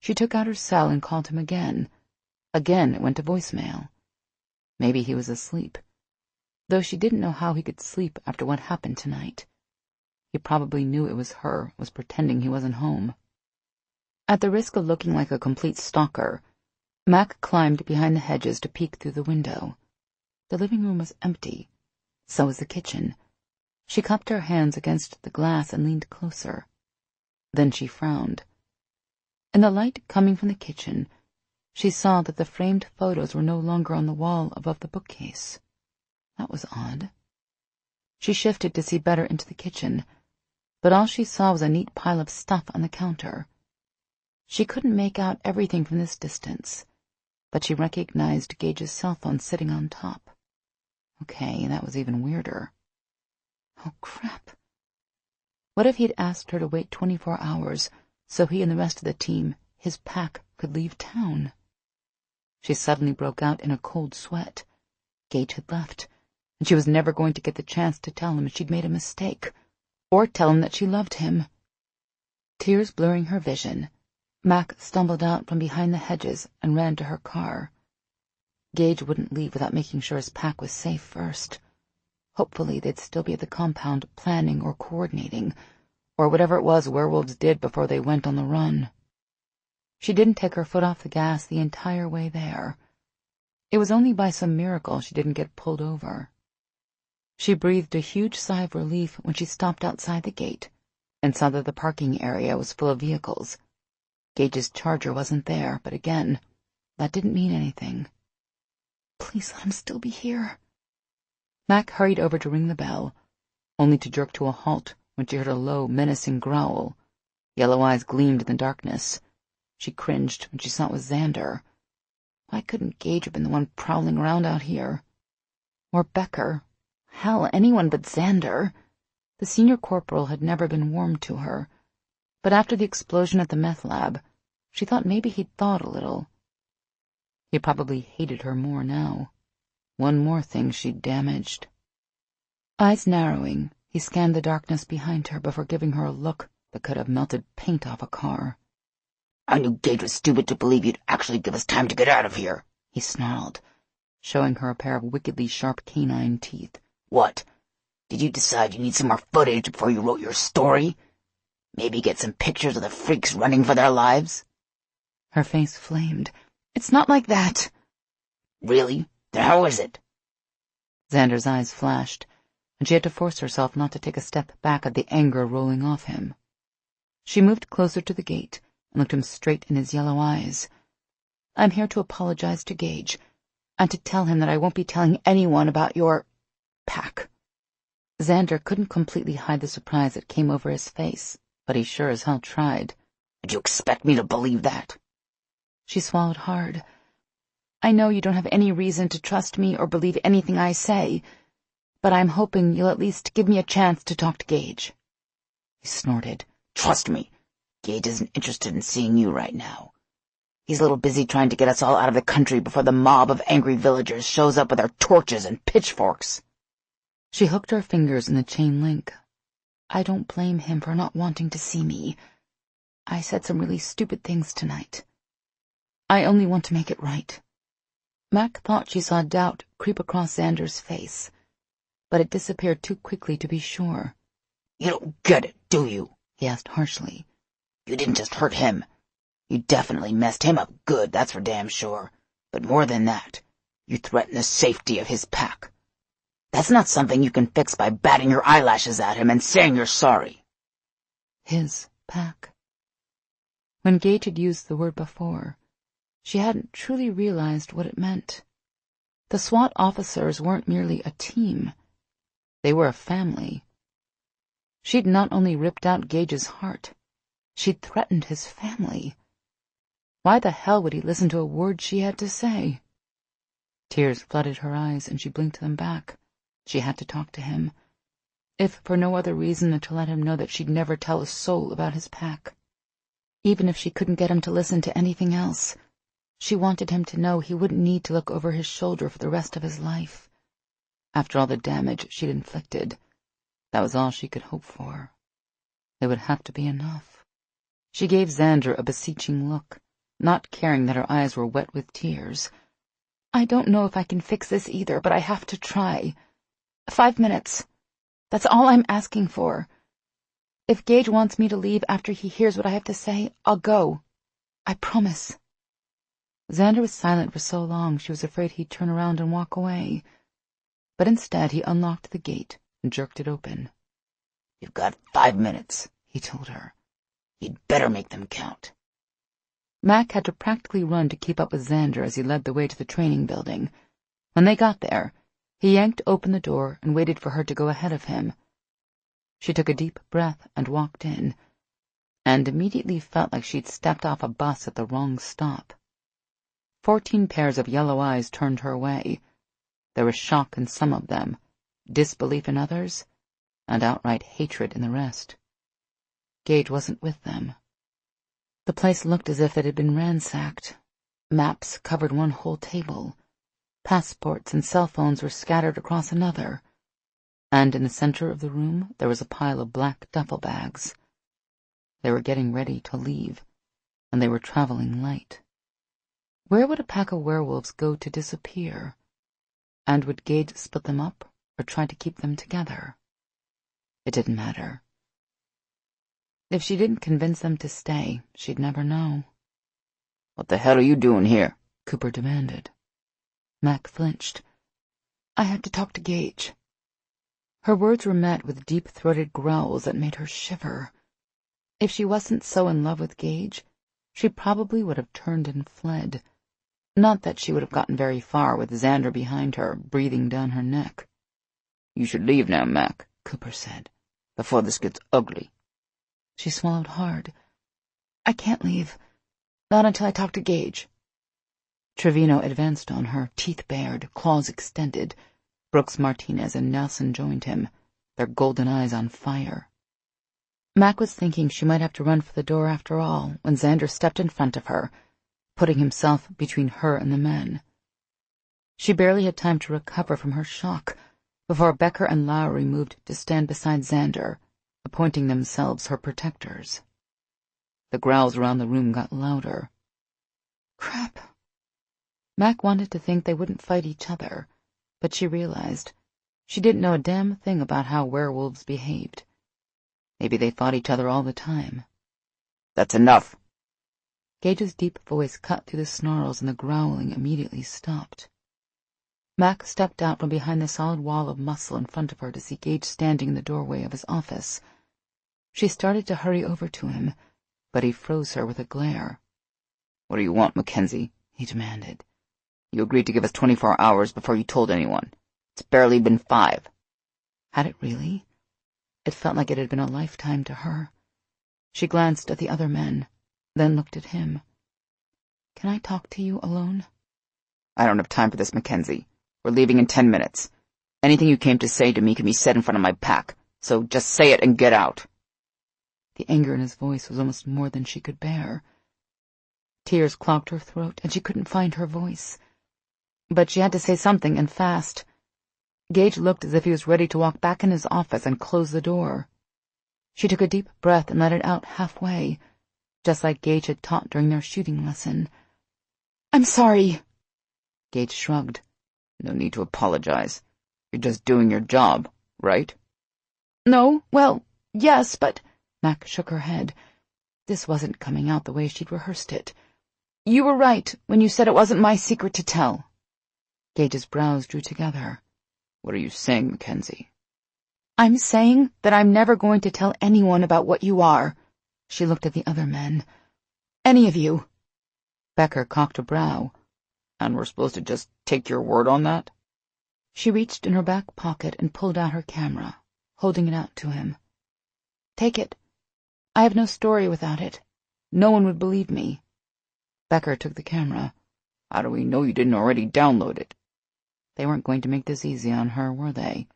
She took out her cell and called him again. Again, it went to voicemail. Maybe he was asleep, though she didn't know how he could sleep after what happened tonight. He probably knew it was her, was pretending he wasn't home. At the risk of looking like a complete stalker, Mac climbed behind the hedges to peek through the window. The living room was empty. So was the kitchen. She cupped her hands against the glass and leaned closer. Then she frowned. In the light coming from the kitchen, she saw that the framed photos were no longer on the wall above the bookcase. That was odd. She shifted to see better into the kitchen, but all she saw was a neat pile of stuff on the counter. She couldn't make out everything from this distance, but she recognized Gage's cell phone sitting on top. Okay, that was even weirder. Oh, crap. What if he'd asked her to wait 24 hours so he and the rest of the team, his pack, could leave town? She suddenly broke out in a cold sweat. Gage had left, and she was never going to get the chance to tell him she'd made a mistake, or tell him that she loved him. Tears blurring her vision, Mac stumbled out from behind the hedges and ran to her car. Gage wouldn't leave without making sure his pack was safe first. Hopefully they'd still be at the compound planning or coordinating, or whatever it was werewolves did before they went on the run. She didn't take her foot off the gas the entire way there. It was only by some miracle she didn't get pulled over. She breathed a huge sigh of relief when she stopped outside the gate and saw that the parking area was full of vehicles. Gage's Charger wasn't there, but again, that didn't mean anything. Please let him still be here. Mac hurried over to ring the bell, only to jerk to a halt when she heard a low, menacing growl. Yellow eyes gleamed in the darkness. She cringed when she saw it was Xander. Why couldn't Gage have been the one prowling around out here? Or Becker. Hell, anyone but Xander. The senior corporal had never been warm to her, but after the explosion at the meth lab, she thought maybe he'd thawed a little. He probably hated her more now. One more thing she'd damaged. Eyes narrowing, he scanned the darkness behind her before giving her a look that could have melted paint off a car. I knew Gage was stupid to believe you'd actually give us time to get out of here, he snarled, showing her a pair of wickedly sharp canine teeth. What? Did you decide you need some more footage before you wrote your story? Maybe get some pictures of the freaks running for their lives? Her face flamed. It's not like that. Really? Then how is it? Xander's eyes flashed, and she had to force herself not to take a step back at the anger rolling off him. She moved closer to the gate and looked him straight in his yellow eyes. I'm here to apologize to Gage, and to tell him that I won't be telling anyone about your pack. Xander couldn't completely hide the surprise that came over his face, but he sure as hell tried. Did you expect me to believe that? She swallowed hard. I know you don't have any reason to trust me or believe anything I say, but I'm hoping you'll at least give me a chance to talk to Gage. He snorted. Trust me, Gage isn't interested in seeing you right now. He's a little busy trying to get us all out of the country before the mob of angry villagers shows up with their torches and pitchforks. She hooked her fingers in the chain link. I don't blame him for not wanting to see me. I said some really stupid things tonight. I only want to make it right. Mac thought she saw doubt creep across Xander's face, but it disappeared too quickly to be sure. You don't get it, do you? He asked harshly. You didn't just hurt him. You definitely messed him up good, that's for damn sure. But more than that, you threatened the safety of his pack. That's not something you can fix by batting your eyelashes at him and saying you're sorry. His pack. When Gage had used the word before, she hadn't truly realized what it meant. The SWAT officers weren't merely a team. They were a family. She'd not only ripped out Gage's heart, she'd threatened his family. Why the hell would he listen to a word she had to say? Tears flooded her eyes, and she blinked them back. She had to talk to him, if for no other reason than to let him know that she'd never tell a soul about his pack. Even if she couldn't get him to listen to anything else, she wanted him to know he wouldn't need to look over his shoulder for the rest of his life. After all the damage she'd inflicted, that was all she could hope for. It would have to be enough. She gave Xander a beseeching look, not caring that her eyes were wet with tears. "I don't know if I can fix this either, but I have to try. 5 minutes. That's all I'm asking for. If Gage wants me to leave after he hears what I have to say, I'll go. I promise." Xander was silent for so long she was afraid he'd turn around and walk away. But instead he unlocked the gate and jerked it open. "You've got 5 minutes," he told her. "You'd better make them count." Mac had to practically run to keep up with Xander as he led the way to the training building. When they got there, he yanked open the door and waited for her to go ahead of him. She took a deep breath and walked in, and immediately felt like she'd stepped off a bus at the wrong stop. 14 pairs of yellow eyes turned her way. There was shock in some of them, disbelief in others, and outright hatred in the rest. Gage wasn't with them. The place looked as if it had been ransacked. Maps covered one whole table. Passports and cell phones were scattered across another. And in the center of the room there was a pile of black duffel bags. They were getting ready to leave, and they were traveling light. Where would a pack of werewolves go to disappear? And would Gage split them up or try to keep them together? It didn't matter. If she didn't convince them to stay, she'd never know. "What the hell are you doing here?" Cooper demanded. Mac flinched. "I had to talk to Gage." Her words were met with deep-throated growls that made her shiver. If she wasn't so in love with Gage, she probably would have turned and fled. Not that she would have gotten very far with Xander behind her, breathing down her neck. "You should leave now, Mac," Cooper said, "before this gets ugly." She swallowed hard. "I can't leave. Not until I talk to Gage." Trevino advanced on her, teeth bared, claws extended. Brooks Martinez and Nelson joined him, their golden eyes on fire. Mac was thinking she might have to run for the door after all when Xander stepped in front of her, putting himself between her and the men. She barely had time to recover from her shock before Becker and Lowry moved to stand beside Xander, appointing themselves her protectors. The growls around the room got louder. Crap. Mac wanted to think they wouldn't fight each other, but she realized she didn't know a damn thing about how werewolves behaved. Maybe they fought each other all the time. "That's enough." Gage's deep voice cut through the snarls, and the growling immediately stopped. Mac stepped out from behind the solid wall of muscle in front of her to see Gage standing in the doorway of his office. She started to hurry over to him, but he froze her with a glare. "What do you want, Mackenzie?" he demanded. "You agreed to give us 24 hours before you told anyone. It's barely been 5. Had it really? It felt like it had been a lifetime to her. She glanced at the other men, then looked at him. "Can I talk to you alone?" "I don't have time for this, Mackenzie. We're leaving in 10 minutes. Anything you came to say to me can be said in front of my pack, so just say it and get out." The anger in his voice was almost more than she could bear. Tears clogged her throat, and she couldn't find her voice. But she had to say something, and fast. Gage looked as if he was ready to walk back in his office and close the door. She took a deep breath and let it out halfway, just like Gage had taught during their shooting lesson. "I'm sorry." Gage shrugged. "No need to apologize. You're just doing your job, right?" "No, well, yes, but—" Mac shook her head. This wasn't coming out the way she'd rehearsed it. "You were right when you said it wasn't my secret to tell." Gage's brows drew together. "What are you saying, Mackenzie?" "I'm saying that I'm never going to tell anyone about what you are." She looked at the other men. "Any of you." Becker cocked a brow. "And we're supposed to just take your word on that?" She reached in her back pocket and pulled out her camera, holding it out to him. "Take it. I have no story without it. No one would believe me." Becker took the camera. "How do we know you didn't already download it?" They weren't going to make this easy on her, were they?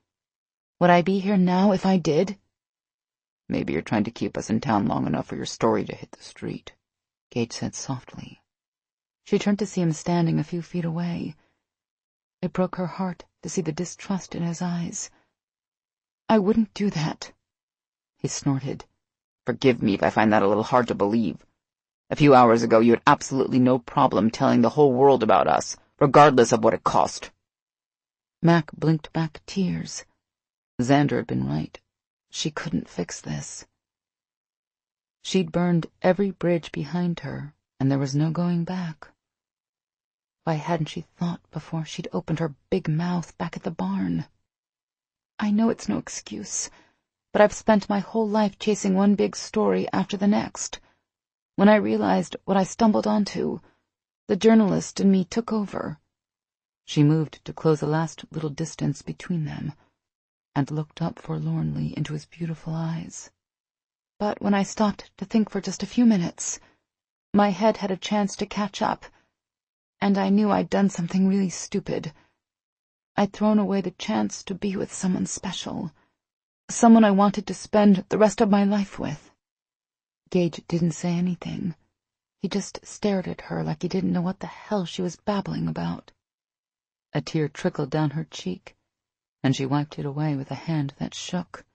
Would I be here now if I did? "Maybe you're trying to keep us in town long enough for your story to hit the street," Gage said softly. She turned to see him standing a few feet away. It broke her heart to see the distrust in his eyes. "I wouldn't do that," he snorted. "Forgive me if I find that a little hard to believe. A few hours ago, you had absolutely no problem telling the whole world about us, regardless of what it cost." Mac blinked back tears. Xander had been right. She couldn't fix this. She'd burned every bridge behind her, and there was no going back. Why hadn't she thought before she'd opened her big mouth back at the barn? "I know it's no excuse, but I've spent my whole life chasing one big story after the next. When I realized what I stumbled onto, the journalist in me took over." She moved to close the last little distance between them, and looked up forlornly into his beautiful eyes. "But when I stopped to think for just a few minutes, my head had a chance to catch up, and I knew I'd done something really stupid. I'd thrown away the chance to be with someone special, someone I wanted to spend the rest of my life with." Gage didn't say anything. He just stared at her like he didn't know what the hell she was babbling about. A tear trickled down her cheek, and she wiped it away with a hand that shook.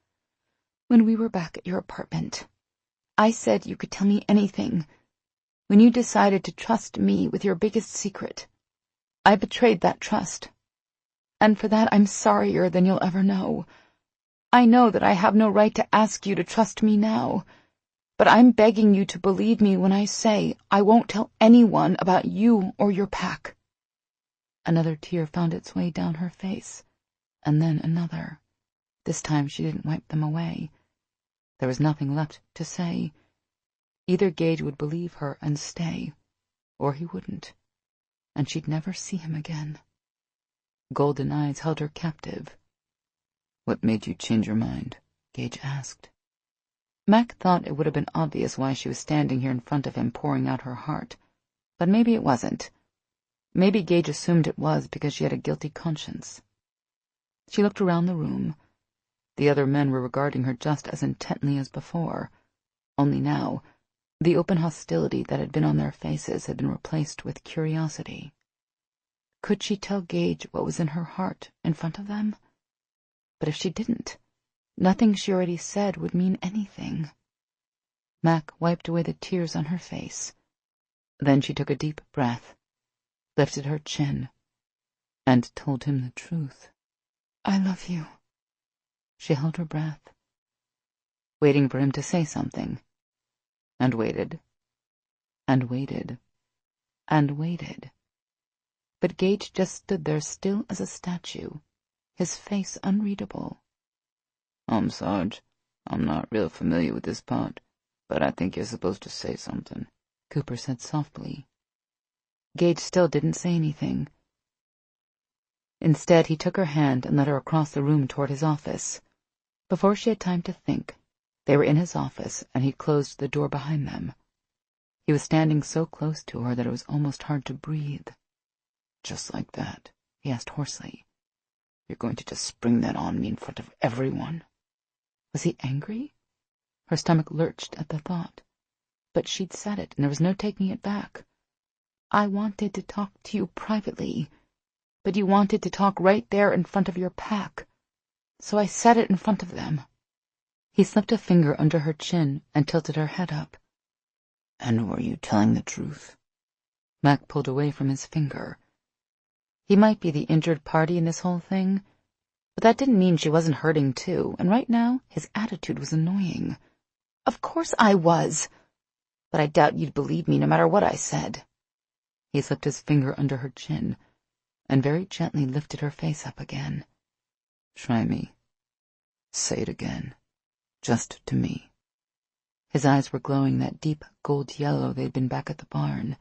"When we were back at your apartment, I said you could tell me anything. When you decided to trust me with your biggest secret, I betrayed that trust. And for that I'm sorrier than you'll ever know. I know that I have no right to ask you to trust me now, but I'm begging you to believe me when I say I won't tell anyone about you or your pack." Another tear found its way down her face, and then another. This time she didn't wipe them away. There was nothing left to say. Either Gage would believe her and stay, or he wouldn't, and she'd never see him again. Golden eyes held her captive. "What made you change your mind?" Gage asked. Mac thought it would have been obvious why she was standing here in front of him pouring out her heart, but maybe it wasn't. Maybe Gage assumed it was because she had a guilty conscience. She looked around the room. The other men were regarding her just as intently as before, only now the open hostility that had been on their faces had been replaced with curiosity. Could she tell Gage what was in her heart in front of them? But if she didn't, nothing she already said would mean anything. Mac wiped away the tears on her face. Then she took a deep breath, lifted her chin, and told him the truth. "I love you." She held her breath, waiting for him to say something, and waited, and waited, and waited. But Gage just stood there still as a statue, his face unreadable. Sarge, I'm not real familiar with this part, but I think you're supposed to say something," Cooper said softly. Gage still didn't say anything. Instead, he took her hand and led her across the room toward his office. Before she had time to think, they were in his office, and he'd closed the door behind them. He was standing so close to her that it was almost hard to breathe. "Just like that?" he asked hoarsely. "You're going to just spring that on me in front of everyone?" Was he angry? Her stomach lurched at the thought. But she'd said it, and there was no taking it back. "I wanted to talk to you privately, but you wanted to talk right there in front of your pack, so I said it in front of them." He slipped a finger under her chin and tilted her head up. "And were you telling the truth?" Mac pulled away from his finger. He might be the injured party in this whole thing, but that didn't mean she wasn't hurting too, and right now his attitude was annoying. "Of course I was, but I doubt you'd believe me no matter what I said." He slipped his finger under her chin and very gently lifted her face up again. "Try me. Say it again. Just to me." His eyes were glowing that deep gold yellow they'd been back at the barn.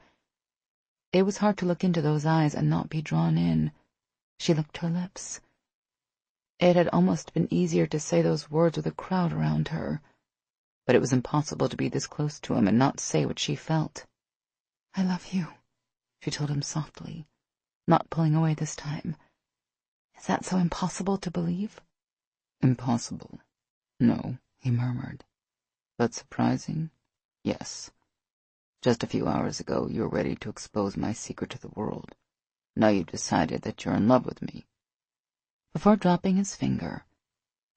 It was hard to look into those eyes and not be drawn in. She licked her lips. It had almost been easier to say those words with a crowd around her, but it was impossible to be this close to him and not say what she felt. "I love you," she told him softly, not pulling away this time. "Is that so impossible to believe?" "Impossible? No," he murmured. "But surprising? Yes. Just a few hours ago, you were ready to expose my secret to the world. Now you've decided that you're in love with me." Before dropping his finger,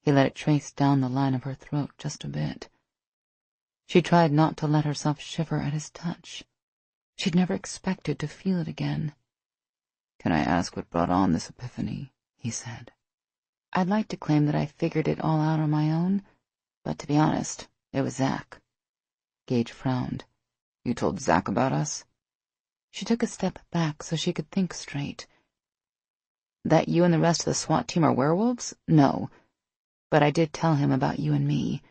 he let it trace down the line of her throat just a bit. She tried not to let herself shiver at his touch. She'd never expected to feel it again. "Can I ask what brought on this epiphany?" he said. "I'd like to claim that I figured it all out on my own, but to be honest, it was Zach." Gage frowned. "You told Zach about us?" She took a step back so she could think straight. "That you and the rest of the SWAT team are werewolves? No. But I did tell him about you and me.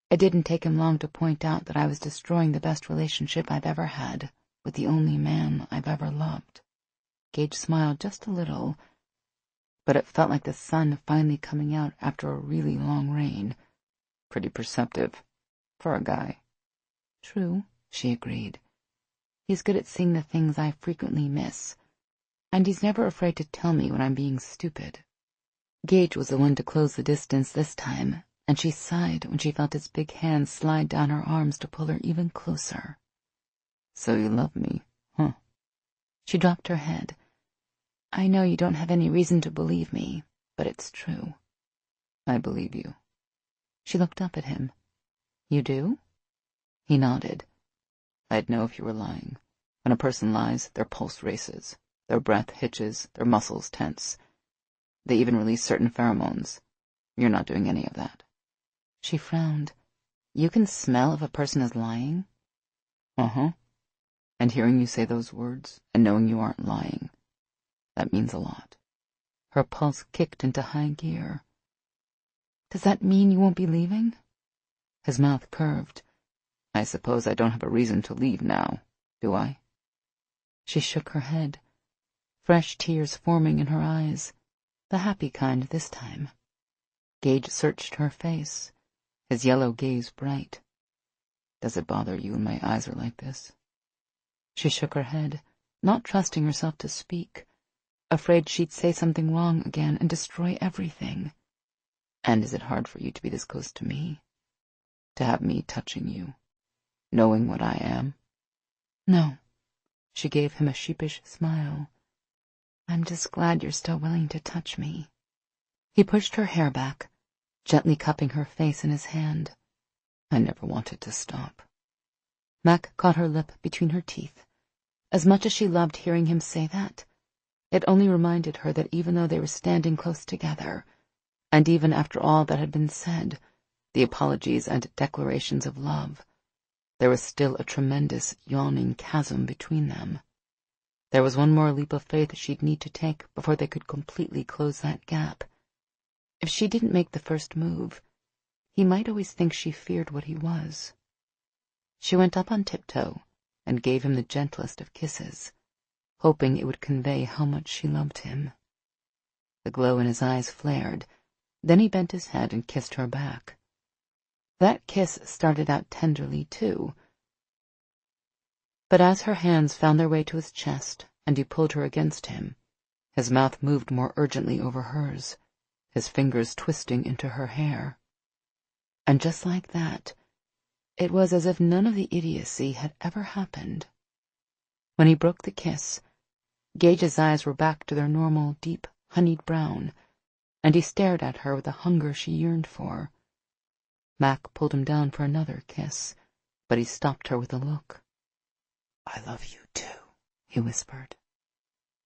It didn't take him long to point out that I was destroying the best relationship I've ever had with the only man I've ever loved." Gage smiled just a little, but it felt like the sun finally coming out after a really long rain. "Pretty perceptive, for a guy." "True," she agreed. "He's good at seeing the things I frequently miss, and he's never afraid to tell me when I'm being stupid." Gage was the one to close the distance this time, and she sighed when she felt his big hands slide down her arms to pull her even closer. "So you love me, huh?" She dropped her head. "I know you don't have any reason to believe me, but it's true." "I believe you." She looked up at him. "You do?" He nodded. "I'd know if you were lying. When a person lies, their pulse races, their breath hitches, their muscles tense. They even release certain pheromones. You're not doing any of that." She frowned. "You can smell if a person is lying?" "Uh-huh. And hearing you say those words, and knowing you aren't lying, that means a lot." Her pulse kicked into high gear. "Does that mean you won't be leaving?" His mouth curved. "I suppose I don't have a reason to leave now, do I?" She shook her head, fresh tears forming in her eyes, the happy kind this time. Gage searched her face, his yellow gaze bright. "Does it bother you when my eyes are like this?" She shook her head, not trusting herself to speak, afraid she'd say something wrong again and destroy everything. "And is it hard for you to be this close to me? To have me touching you, knowing what I am?" "No." She gave him a sheepish smile. "I'm just glad you're still willing to touch me." He pushed her hair back, gently cupping her face in his hand. "I never wanted to stop." Mac caught her lip between her teeth. As much as she loved hearing him say that, it only reminded her that even though they were standing close together, and even after all that had been said, the apologies and declarations of love, there was still a tremendous, yawning chasm between them. There was one more leap of faith she'd need to take before they could completely close that gap. If she didn't make the first move, he might always think she feared what he was. She went up on tiptoe and gave him the gentlest of kisses, hoping it would convey how much she loved him. The glow in his eyes flared, then he bent his head and kissed her back. That kiss started out tenderly, too, but as her hands found their way to his chest and he pulled her against him, his mouth moved more urgently over hers, his fingers twisting into her hair. And just like that, it was as if none of the idiocy had ever happened. When he broke the kiss, Gage's eyes were back to their normal, deep, honeyed brown, and he stared at her with a hunger she yearned for. Mac pulled him down for another kiss, but he stopped her with a look. "I love you, too," he whispered.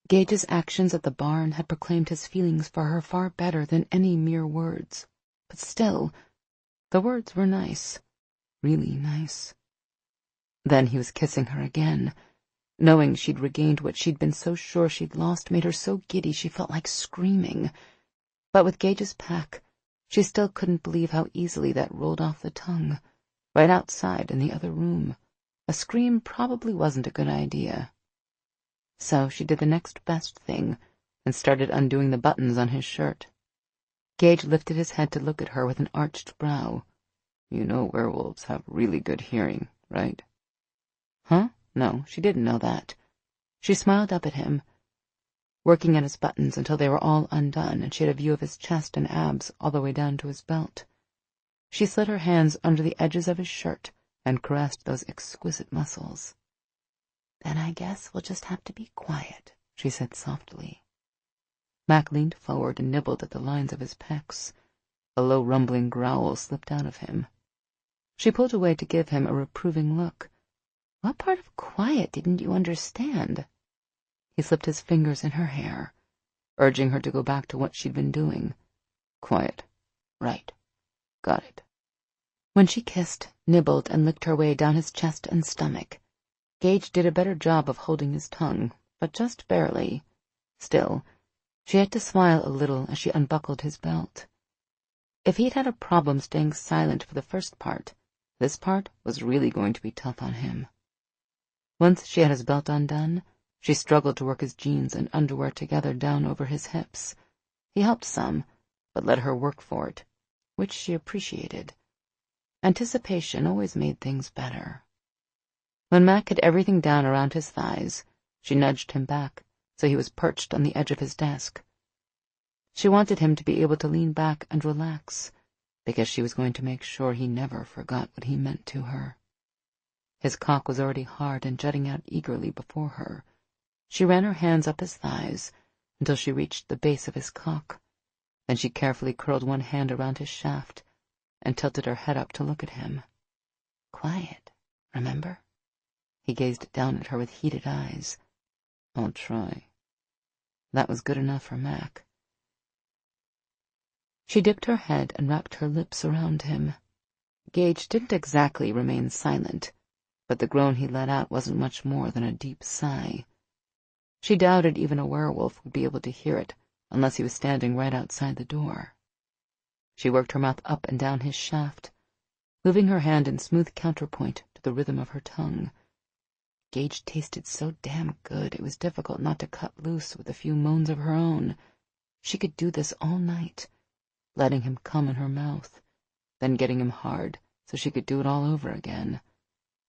Gage's actions at the barn had proclaimed his feelings for her far better than any mere words, but still, the words were nice, really nice. Then he was kissing her again. Knowing she'd regained what she'd been so sure she'd lost made her so giddy she felt like screaming. But with Gage's pack, she still couldn't believe how easily that rolled off the tongue, right outside in the other room. A scream probably wasn't a good idea. So she did the next best thing and started undoing the buttons on his shirt. Gage lifted his head to look at her with an arched brow. "You know werewolves have really good hearing, right?" Huh? No, she didn't know that. She smiled up at him, working at his buttons until they were all undone and she had a view of his chest and abs all the way down to his belt. She slid her hands under the edges of his shirt and caressed those exquisite muscles. "Then I guess we'll just have to be quiet," she said softly. Mac leaned forward and nibbled at the lines of his pecs. A low rumbling growl slipped out of him. She pulled away to give him a reproving look. What part of quiet didn't you understand? He slipped his fingers in her hair, urging her to go back to what she'd been doing. Quiet. Right. Got it. When she kissed, nibbled, and licked her way down his chest and stomach, Gage did a better job of holding his tongue, but just barely. Still, she had to smile a little as she unbuckled his belt. If he'd had a problem staying silent for the first part, this part was really going to be tough on him. Once she had his belt undone, she struggled to work his jeans and underwear together down over his hips. He helped some, but let her work for it, which she appreciated. Anticipation always made things better. When Mac had everything down around his thighs, she nudged him back, so he was perched on the edge of his desk. She wanted him to be able to lean back and relax, because she was going to make sure he never forgot what he meant to her. His cock was already hard and jutting out eagerly before her. She ran her hands up his thighs until she reached the base of his cock. Then she carefully curled one hand around his shaft and tilted her head up to look at him. Quiet, remember? He gazed down at her with heated eyes. I'll try. That was good enough for Mac. She dipped her head and wrapped her lips around him. Gage didn't exactly remain silent, but the groan he let out wasn't much more than a deep sigh. She doubted even a werewolf would be able to hear it unless he was standing right outside the door. She worked her mouth up and down his shaft, moving her hand in smooth counterpoint to the rhythm of her tongue. Gage tasted so damn good it was difficult not to cut loose with a few moans of her own. She could do this all night, letting him come in her mouth, then getting him hard so she could do it all over again.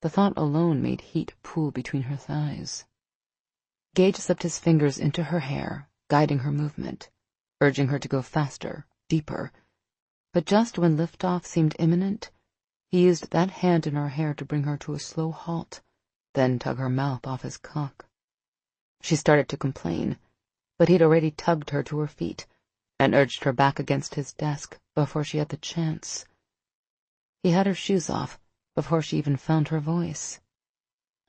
The thought alone made heat pool between her thighs. Gage slipped his fingers into her hair, guiding her movement, urging her to go faster, deeper. But just when liftoff seemed imminent, he used that hand in her hair to bring her to a slow halt, then tug her mouth off his cock. She started to complain, but he'd already tugged her to her feet and urged her back against his desk before she had the chance. He had her shoes off before she even found her voice.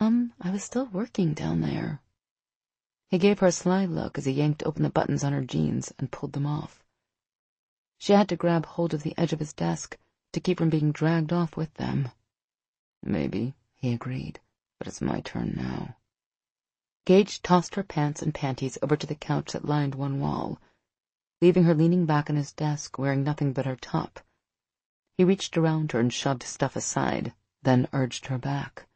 I was still working down there. He gave her a sly look as he yanked open the buttons on her jeans and pulled them off. She had to grab hold of the edge of his desk to keep from being dragged off with them. Maybe, he agreed, but it's my turn now. Gage tossed her pants and panties over to the couch that lined one wall, leaving her leaning back on his desk wearing nothing but her top. He reached around her and shoved stuff aside, then urged her back.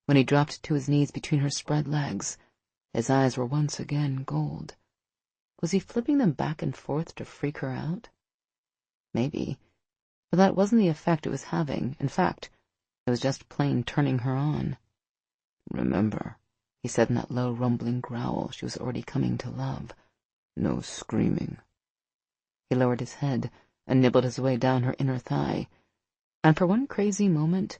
When he dropped to his knees between her spread legs, his eyes were once again gold. Was he flipping them back and forth to freak her out? Maybe, but that wasn't the effect it was having. In fact, it was just plain turning her on. Remember, he said in that low, rumbling growl she was already coming to love. No screaming. He lowered his head and nibbled his way down her inner thigh, and for one crazy moment,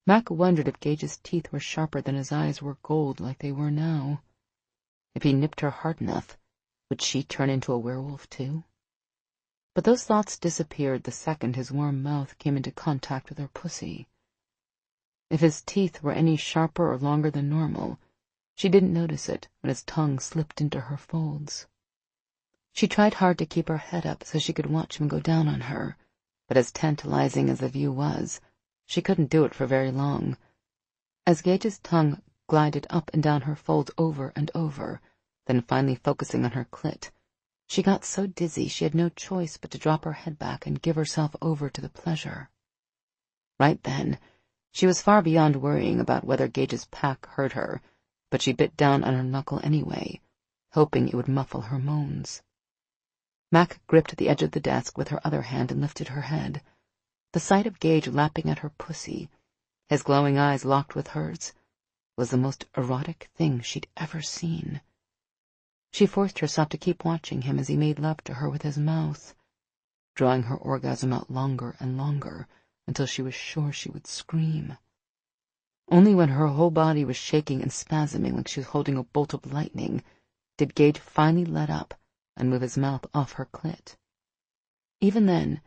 Mac wondered if Gage's teeth were sharper than his eyes were gold like they were now. If he nipped her hard enough, would she turn into a werewolf too? But those thoughts disappeared the second his warm mouth came into contact with her pussy. If his teeth were any sharper or longer than normal, she didn't notice it when his tongue slipped into her folds. She tried hard to keep her head up so she could watch him go down on her, but as tantalizing as the view was, she couldn't do it for very long. As Gage's tongue glided up and down her folds over and over, then finally focusing on her clit, she got so dizzy she had no choice but to drop her head back and give herself over to the pleasure. Right then, she was far beyond worrying about whether Gage's pack hurt her, but she bit down on her knuckle anyway, hoping it would muffle her moans. Mac gripped the edge of the desk with her other hand and lifted her head. The sight of Gage lapping at her pussy, his glowing eyes locked with hers, was the most erotic thing she'd ever seen. She forced herself to keep watching him as he made love to her with his mouth, drawing her orgasm out longer and longer until she was sure she would scream. Only when her whole body was shaking and spasming like she was holding a bolt of lightning did Gage finally let up and move his mouth off her clit. Even then,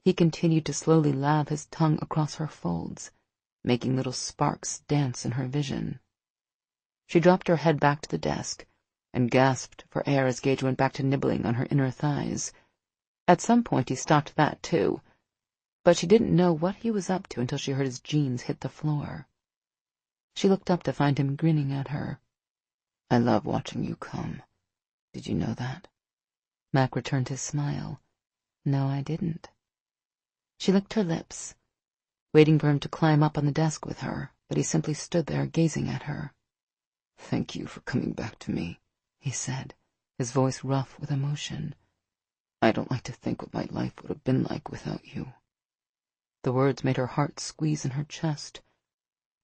He continued to slowly lave his tongue across her folds, making little sparks dance in her vision. She dropped her head back to the desk and gasped for air as Gage went back to nibbling on her inner thighs. At some point he stopped that, too, but she didn't know what he was up to until she heard his jeans hit the floor. She looked up to find him grinning at her. "I love watching you come. Did you know that?" Mac returned his smile. "No, I didn't." She licked her lips, waiting for him to climb up on the desk with her, but he simply stood there gazing at her. "Thank you for coming back to me," he said, his voice rough with emotion. "I don't like to think what my life would have been like without you." The words made her heart squeeze in her chest.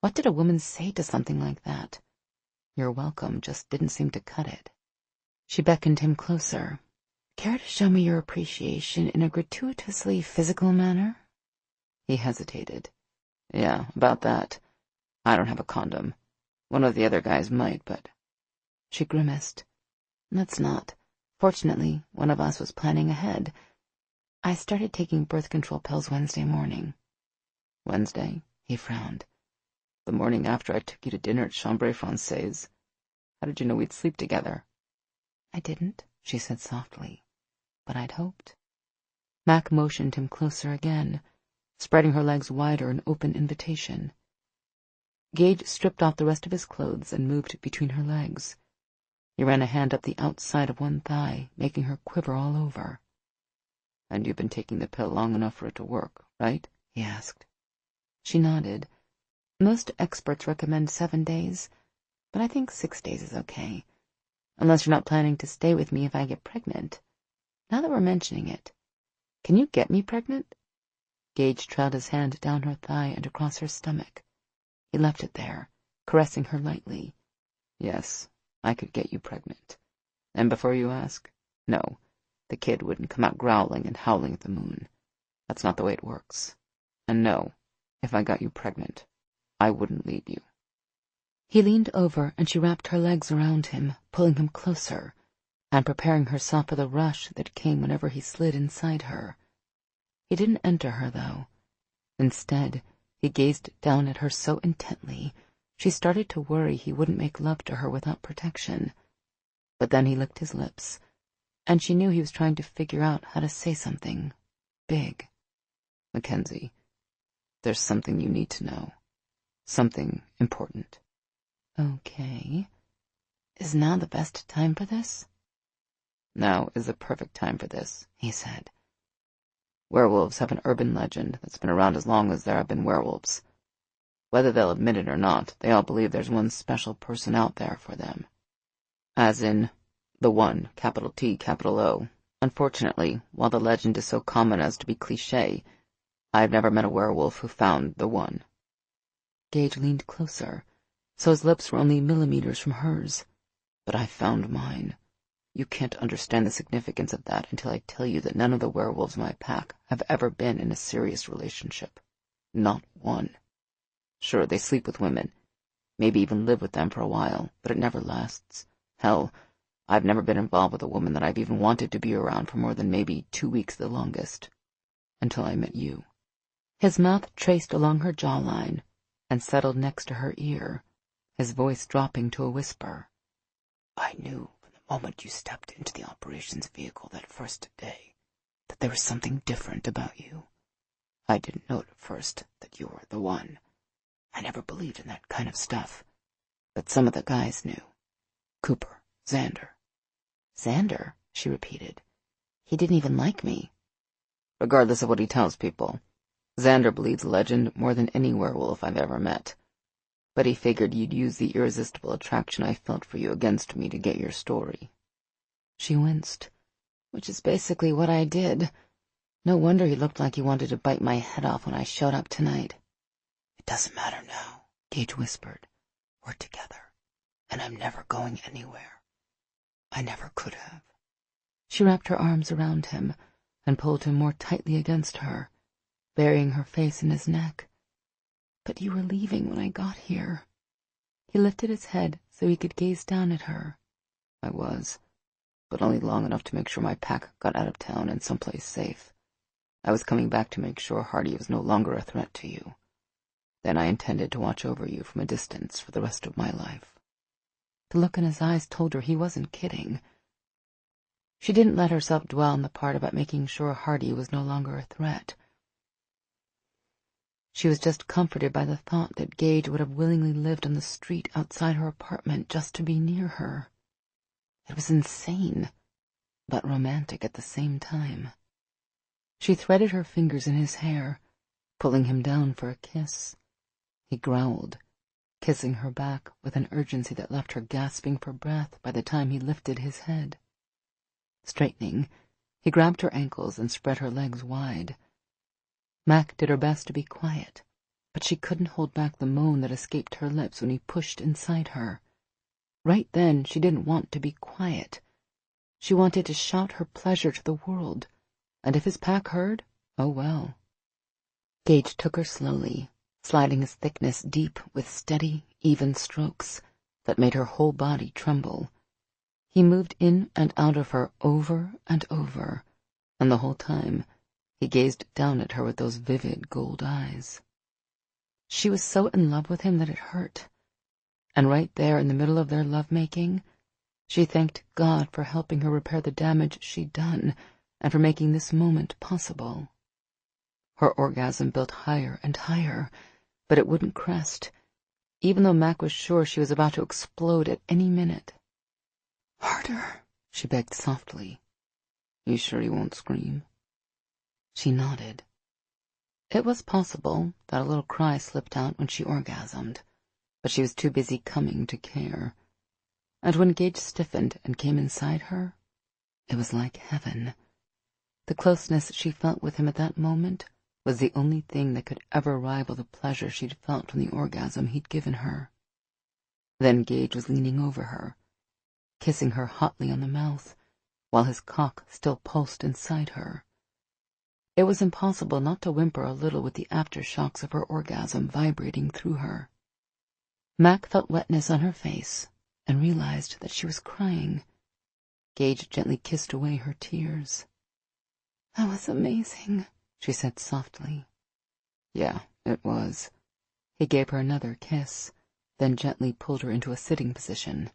What did a woman say to something like that? "You're welcome" just didn't seem to cut it. She beckoned him closer. "Care to show me your appreciation in a gratuitously physical manner?" He hesitated. "Yeah, about that. I don't have a condom. One of the other guys might, but—" She grimaced. "Let's not. Fortunately, one of us was planning ahead. I started taking birth control pills Wednesday morning." "Wednesday?" He frowned. "The morning after I took you to dinner at Chambre Francaise. How did you know we'd sleep together?" "I didn't," she said softly, "but I'd hoped." Mac motioned him closer again, spreading her legs wider in open invitation. Gage stripped off the rest of his clothes and moved between her legs. He ran a hand up the outside of one thigh, making her quiver all over. "And you've been taking the pill long enough for it to work, right?" he asked. She nodded. "Most experts recommend 7 days, but I think 6 days is okay. Unless you're not planning to stay with me if I get pregnant. Now that we're mentioning it, can you get me pregnant?" Gage trailed his hand down her thigh and across her stomach. He left it there, caressing her lightly. "Yes, I could get you pregnant. And before you ask, no, the kid wouldn't come out growling and howling at the moon. That's not the way it works. And no, if I got you pregnant, I wouldn't leave you." He leaned over and she wrapped her legs around him, pulling him closer, and preparing herself for the rush that came whenever he slid inside her. He didn't enter her, though. Instead, he gazed down at her so intently, she started to worry he wouldn't make love to her without protection. But then he licked his lips, and she knew he was trying to figure out how to say something big. "Mackenzie, there's something you need to know. Something important." "Okay. Is now the best time for this?" "Now is the perfect time for this," he said. "Werewolves have an urban legend that's been around as long as there have been werewolves. Whether they'll admit it or not, they all believe there's one special person out there for them. As in, the one, capital T, capital O. Unfortunately, while the legend is so common as to be cliché, I've never met a werewolf who found the one." Gage leaned closer, so his lips were only millimeters from hers. "But I found mine. You can't understand the significance of that until I tell you that none of the werewolves in my pack have ever been in a serious relationship. Not one. Sure, they sleep with women, maybe even live with them for a while, but it never lasts. Hell, I've never been involved with a woman that I've even wanted to be around for more than maybe 2 weeks the longest. Until I met you." His mouth traced along her jawline and settled next to her ear, his voice dropping to a whisper. "I knew from the moment you stepped into the operations vehicle that first day that there was something different about you. I didn't know at first that you were the one. I never believed in that kind of stuff. But some of the guys knew. Cooper, Xander." "Xander?" she repeated. "He didn't even like me." "Regardless of what he tells people, Xander believes the legend more than any werewolf I've ever met. But he figured you'd use the irresistible attraction I felt for you against me to get your story." She winced. "Which is basically what I did. No wonder he looked like he wanted to bite my head off when I showed up tonight." "It doesn't matter now," Gage whispered. "We're together, and I'm never going anywhere. I never could have." She wrapped her arms around him and pulled him more tightly against her, burying her face in his neck. "But you were leaving when I got here." He lifted his head so he could gaze down at her. "I was, but only long enough to make sure my pack got out of town and someplace safe. I was coming back to make sure Hardy was no longer a threat to you. Then I intended to watch over you from a distance for the rest of my life." The look in his eyes told her he wasn't kidding. She didn't let herself dwell on the part about making sure Hardy was no longer a threat. She was just comforted by the thought that Gage would have willingly lived on the street outside her apartment just to be near her. It was insane, but romantic at the same time. She threaded her fingers in his hair, pulling him down for a kiss. He growled, kissing her back with an urgency that left her gasping for breath by the time he lifted his head. Straightening, he grabbed her ankles and spread her legs wide. Mac did her best to be quiet, but she couldn't hold back the moan that escaped her lips when he pushed inside her. Right then, she didn't want to be quiet. She wanted to shout her pleasure to the world, and if his pack heard, oh well. Gage took her slowly, sliding his thickness deep with steady, even strokes that made her whole body tremble. He moved in and out of her over and over, and the whole time he gazed down at her with those vivid gold eyes. She was so in love with him that it hurt, and right there in the middle of their lovemaking, she thanked God for helping her repair the damage she'd done and for making this moment possible. Her orgasm built higher and higher, but it wouldn't crest, even though Mac was sure she was about to explode at any minute. "Harder," she begged softly. "You sure you won't scream?" She nodded. It was possible that a little cry slipped out when she orgasmed, but she was too busy coming to care. And when Gage stiffened and came inside her, it was like heaven. The closeness she felt with him at that moment was the only thing that could ever rival the pleasure she'd felt from the orgasm he'd given her. Then Gage was leaning over her, kissing her hotly on the mouth, while his cock still pulsed inside her. It was impossible not to whimper a little with the aftershocks of her orgasm vibrating through her. Mac felt wetness on her face and realized that she was crying. Gage gently kissed away her tears. "That was amazing," she said softly. "Yeah, it was." He gave her another kiss, then gently pulled her into a sitting position.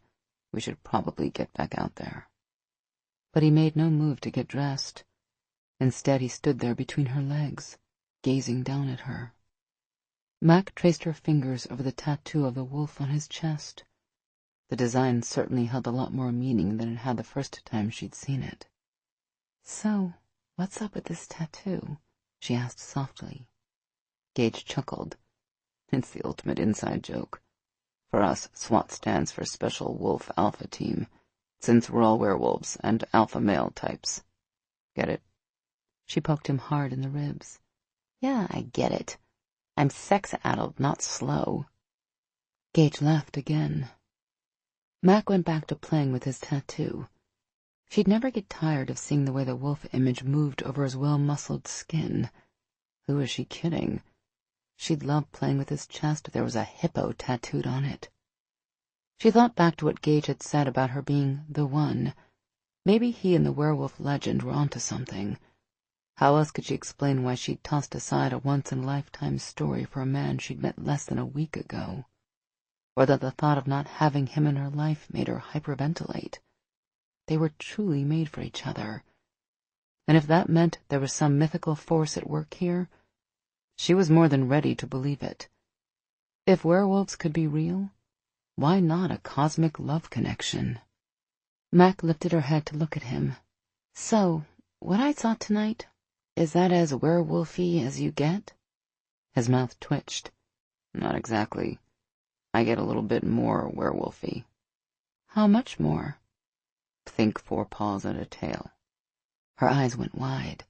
"We should probably get back out there." But he made no move to get dressed. Instead, he stood there between her legs, gazing down at her. Mac traced her fingers over the tattoo of the wolf on his chest. The design certainly held a lot more meaning than it had the first time she'd seen it. "So, what's up with this tattoo?" she asked softly. Gage chuckled. "It's the ultimate inside joke. For us, SWAT stands for Special Wolf Alpha Team, since we're all werewolves and alpha male types. Get it?" She poked him hard in the ribs. "Yeah, I get it. I'm sex-addled, not slow." Gage laughed again. Mac went back to playing with his tattoo. She'd never get tired of seeing the way the wolf image moved over his well-muscled skin. Who was she kidding? She'd love playing with his chest if there was a hippo tattooed on it. She thought back to what Gage had said about her being the one. Maybe he and the werewolf legend were onto something. How else could she explain why she'd tossed aside a once-in-a-lifetime story for a man she'd met less than a week ago? Or that the thought of not having him in her life made her hyperventilate? They were truly made for each other. And if that meant there was some mythical force at work here, she was more than ready to believe it. If werewolves could be real, why not a cosmic love connection? Mac lifted her head to look at him. "So, what I saw tonight, is that as werewolfy as you get?" His mouth twitched. "Not exactly. I get a little bit more werewolfy." "How much more?" "Think 4 paws and a tail." Her eyes went wide.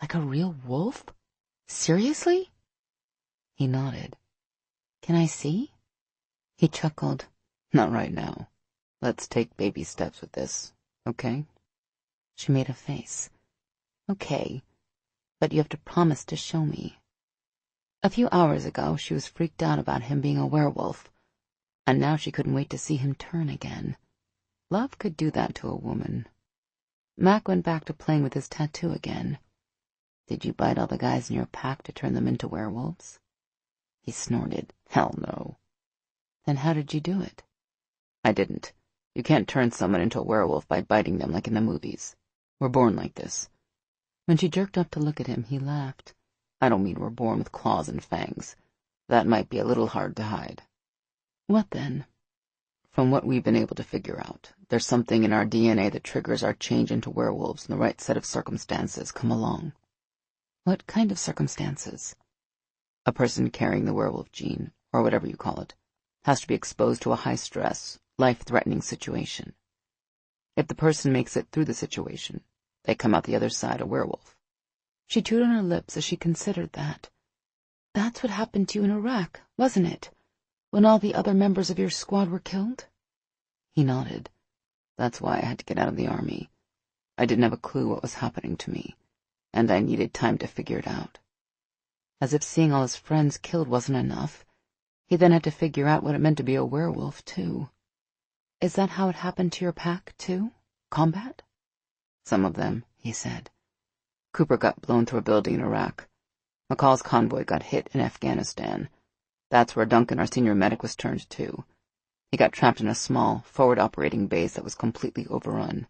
"Like a real wolf? Seriously?" He nodded. "Can I see?" He chuckled. "Not right now. Let's take baby steps with this, okay?" She made a face. "Okay, but you have to promise to show me." A few hours ago, she was freaked out about him being a werewolf, and now she couldn't wait to see him turn again. Love could do that to a woman. Mac went back to playing with his tattoo again. Did you bite all the guys in your pack to turn them into werewolves? He snorted. Hell no. Then how did you do it? I didn't. You can't turn someone into a werewolf by biting them like in the movies. We're born like this. When she jerked up to look at him, he laughed. I don't mean we're born with claws and fangs. That might be a little hard to hide. What then? From what we've been able to figure out, there's something in our DNA that triggers our change into werewolves when the right set of circumstances come along. What kind of circumstances? A person carrying the werewolf gene, or whatever you call it, has to be exposed to a high-stress, life-threatening situation. If the person makes it through the situation, they come out the other side a werewolf. She chewed on her lips as she considered that. That's what happened to you in Iraq, wasn't it? When all the other members of your squad were killed? He nodded. That's why I had to get out of the army. I didn't have a clue what was happening to me, and I needed time to figure it out. As if seeing all his friends killed wasn't enough, he then had to figure out what it meant to be a werewolf, too. Is that how it happened to your pack, too? Combat? Some of them, he said. Cooper got blown through a building in Iraq. McCall's convoy got hit in Afghanistan. That's where Duncan, our senior medic, was turned to. He got trapped in a small, forward operating base that was completely overrun.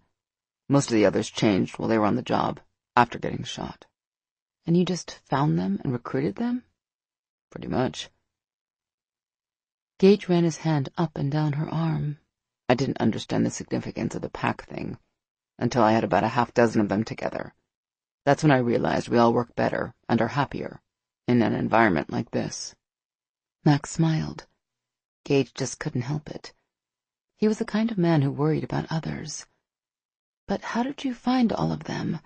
Most of the others changed while they were on the job, after getting shot. And you just found them and recruited them? Pretty much. Gage ran his hand up and down her arm. I didn't understand the significance of the pack thing until I had about a half-dozen of them together. That's when I realized we all work better and are happier in an environment like this. Max smiled. Gage just couldn't help it. He was the kind of man who worried about others. But how did you find all of them?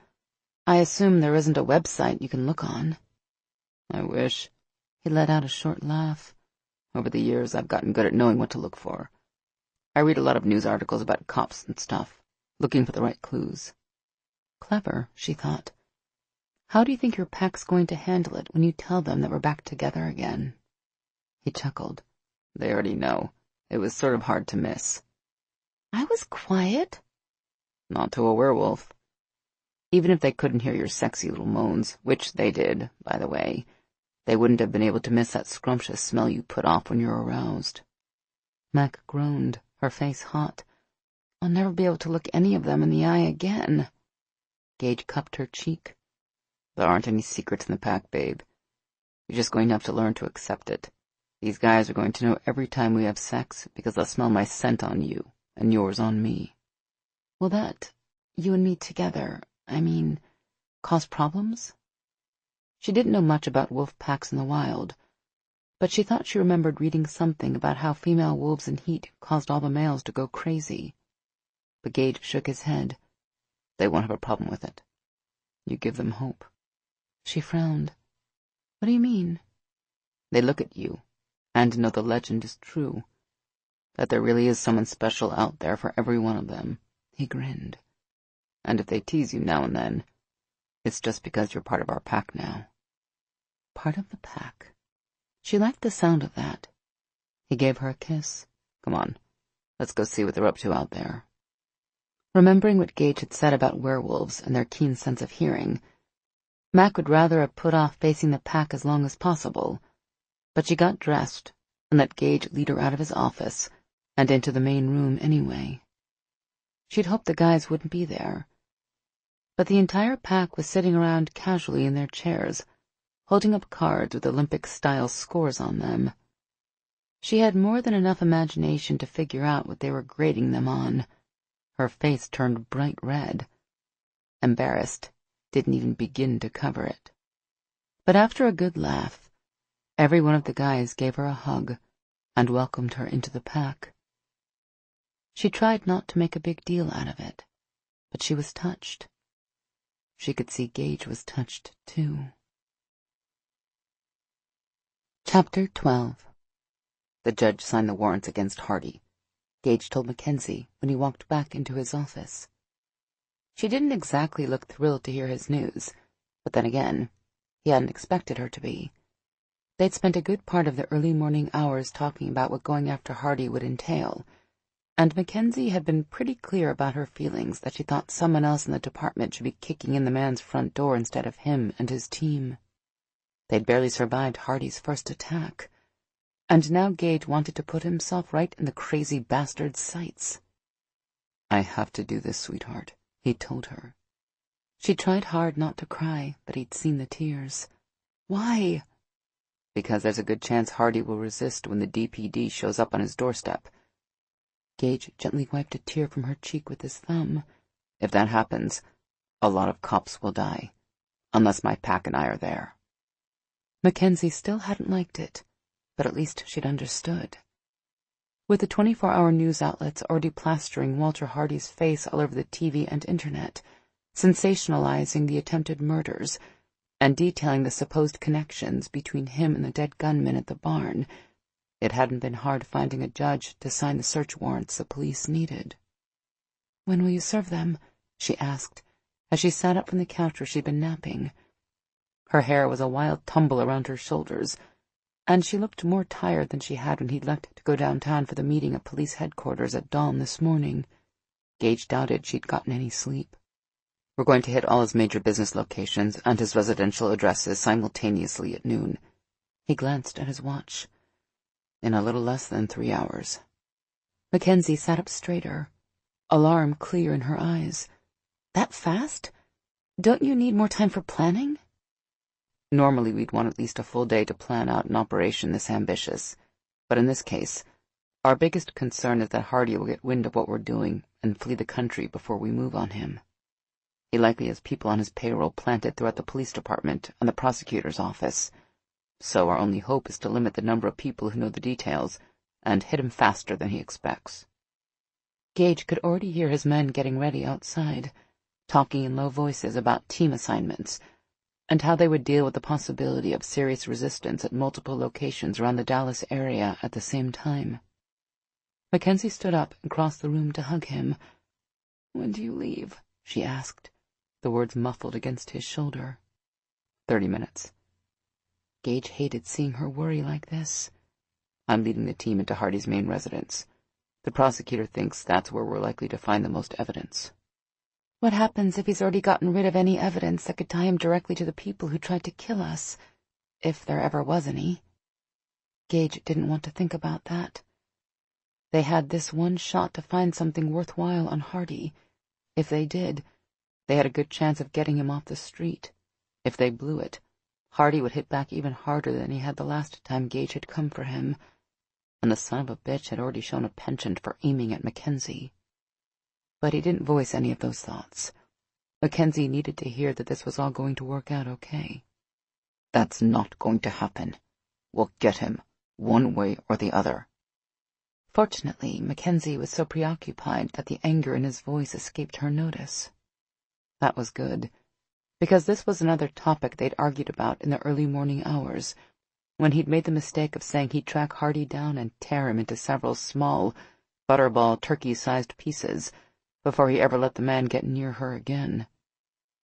I assume there isn't a website you can look on. I wish. He let out a short laugh. Over the years, I've gotten good at knowing what to look for. I read a lot of news articles about cops and stuff, looking for the right clues. Clever, she thought. How do you think your pack's going to handle it when you tell them that we're back together again? He chuckled. They already know. It was sort of hard to miss. I was quiet. Not to a werewolf. Even if they couldn't hear your sexy little moans, which they did, by the way, they wouldn't have been able to miss that scrumptious smell you put off when you're aroused. Mac groaned, her face hot. I'll never be able to look any of them in the eye again. Gage cupped her cheek. There aren't any secrets in the pack, babe. You're just going to have to learn to accept it. These guys are going to know every time we have sex because they'll smell my scent on you and yours on me. Will that, you and me together, cause problems? She didn't know much about wolf packs in the wild, but she thought she remembered reading something about how female wolves in heat caused all the males to go crazy. But Gage shook his head. They won't have a problem with it. You give them hope. She frowned. What do you mean? They look at you and know the legend is true, that there really is someone special out there for every one of them. He grinned. And if they tease you now and then, it's just because you're part of our pack now. Part of the pack. She liked the sound of that. He gave her a kiss. Come on, let's go see what they're up to out there. Remembering what Gage had said about werewolves and their keen sense of hearing, Mac would rather have put off facing the pack as long as possible, but she got dressed and let Gage lead her out of his office and into the main room anyway. She'd hoped the guys wouldn't be there, but the entire pack was sitting around casually in their chairs, holding up cards with Olympic-style scores on them. She had more than enough imagination to figure out what they were grading them on. Her face turned bright red. Embarrassed, didn't even begin to cover it. But after a good laugh, every one of the guys gave her a hug and welcomed her into the pack. She tried not to make a big deal out of it, but she was touched. She could see Gage was touched, too. Chapter 12. The judge signed the warrants against Hardy, Gage told Mackenzie when he walked back into his office. She didn't exactly look thrilled to hear his news, but then again, he hadn't expected her to be. They'd spent a good part of the early morning hours talking about what going after Hardy would entail, And Mackenzie had been pretty clear about her feelings that she thought someone else in the department should be kicking in the man's front door instead of him and his team. They'd barely survived Hardy's first attack, and now Gage wanted to put himself right in the crazy bastard's sights. "I have to do this, sweetheart," he told her. She tried hard not to cry, but he'd seen the tears. "Why?" "Because there's a good chance Hardy will resist when the DPD shows up on his doorstep." Gage gently wiped a tear from her cheek with his thumb. "If that happens, a lot of cops will die, unless my pack and I are there." Mackenzie still hadn't liked it, but at least she'd understood. With the 24-hour news outlets already plastering Walter Hardy's face all over the TV and internet, sensationalizing the attempted murders, and detailing the supposed connections between him and the dead gunman at the barn, it hadn't been hard finding a judge to sign the search warrants the police needed. "When will you serve them?" she asked, as she sat up from the couch where she'd been napping. Her hair was a wild tumble around her shoulders, and she looked more tired than she had when he'd left to go downtown for the meeting at police headquarters at dawn this morning. Gage doubted she'd gotten any sleep. "We're going to hit all his major business locations and his residential addresses simultaneously at noon." He glanced at his watch. "In a little less than 3 hours. Mackenzie sat up straighter, alarm clear in her eyes. "That fast? Don't you need more time for planning?" Normally we'd want at least a full day to plan out an operation this ambitious, but in this case, our biggest concern is that Hardy will get wind of what we're doing and flee the country before we move on him. He likely has people on his payroll planted throughout the police department and the prosecutor's office, so our only hope is to limit the number of people who know the details and hit him faster than he expects." Gage could already hear his men getting ready outside, talking in low voices about team assignments, and how they would deal with the possibility of serious resistance at multiple locations around the Dallas area at the same time. Mackenzie stood up and crossed the room to hug him. "When do you leave?" she asked, the words muffled against his shoulder. 30 minutes. Gage hated seeing her worry like this. "I'm leading the team into Hardy's main residence. The prosecutor thinks that's where we're likely to find the most evidence." "What happens if he's already gotten rid of any evidence that could tie him directly to the people who tried to kill us, if there ever was any?" Gage didn't want to think about that. They had this one shot to find something worthwhile on Hardy. If they did, they had a good chance of getting him off the street. If they blew it, Hardy would hit back even harder than he had the last time Gage had come for him, and the son of a bitch had already shown a penchant for aiming at Mackenzie. But he didn't voice any of those thoughts. Mackenzie needed to hear that this was all going to work out okay. "That's not going to happen. We'll get him, one way or the other." Fortunately, Mackenzie was so preoccupied that the anger in his voice escaped her notice. That was good, because this was another topic they'd argued about in the early morning hours, when he'd made the mistake of saying he'd track Hardy down and tear him into several small, butterball turkey-sized pieces before he ever let the man get near her again.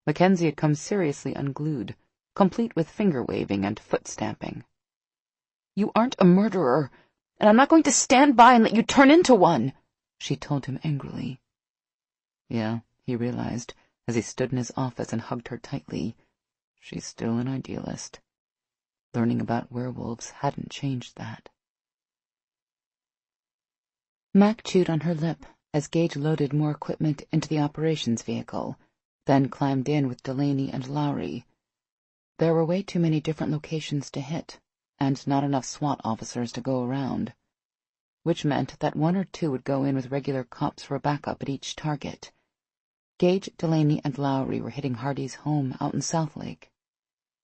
Mackenzie had come seriously unglued, complete with finger-waving and foot-stamping. "You aren't a murderer, and I'm not going to stand by and let you turn into one," she told him angrily. Yeah, he realized, as he stood in his office and hugged her tightly. She's still an idealist. Learning about werewolves hadn't changed that. Mac chewed on her lip as Gage loaded more equipment into the operations vehicle, then climbed in with Delaney and Lowry. There were way too many different locations to hit, and not enough SWAT officers to go around, which meant that one or two would go in with regular cops for a backup at each target. Gage, Delaney, and Lowry were hitting Hardy's home out in Southlake.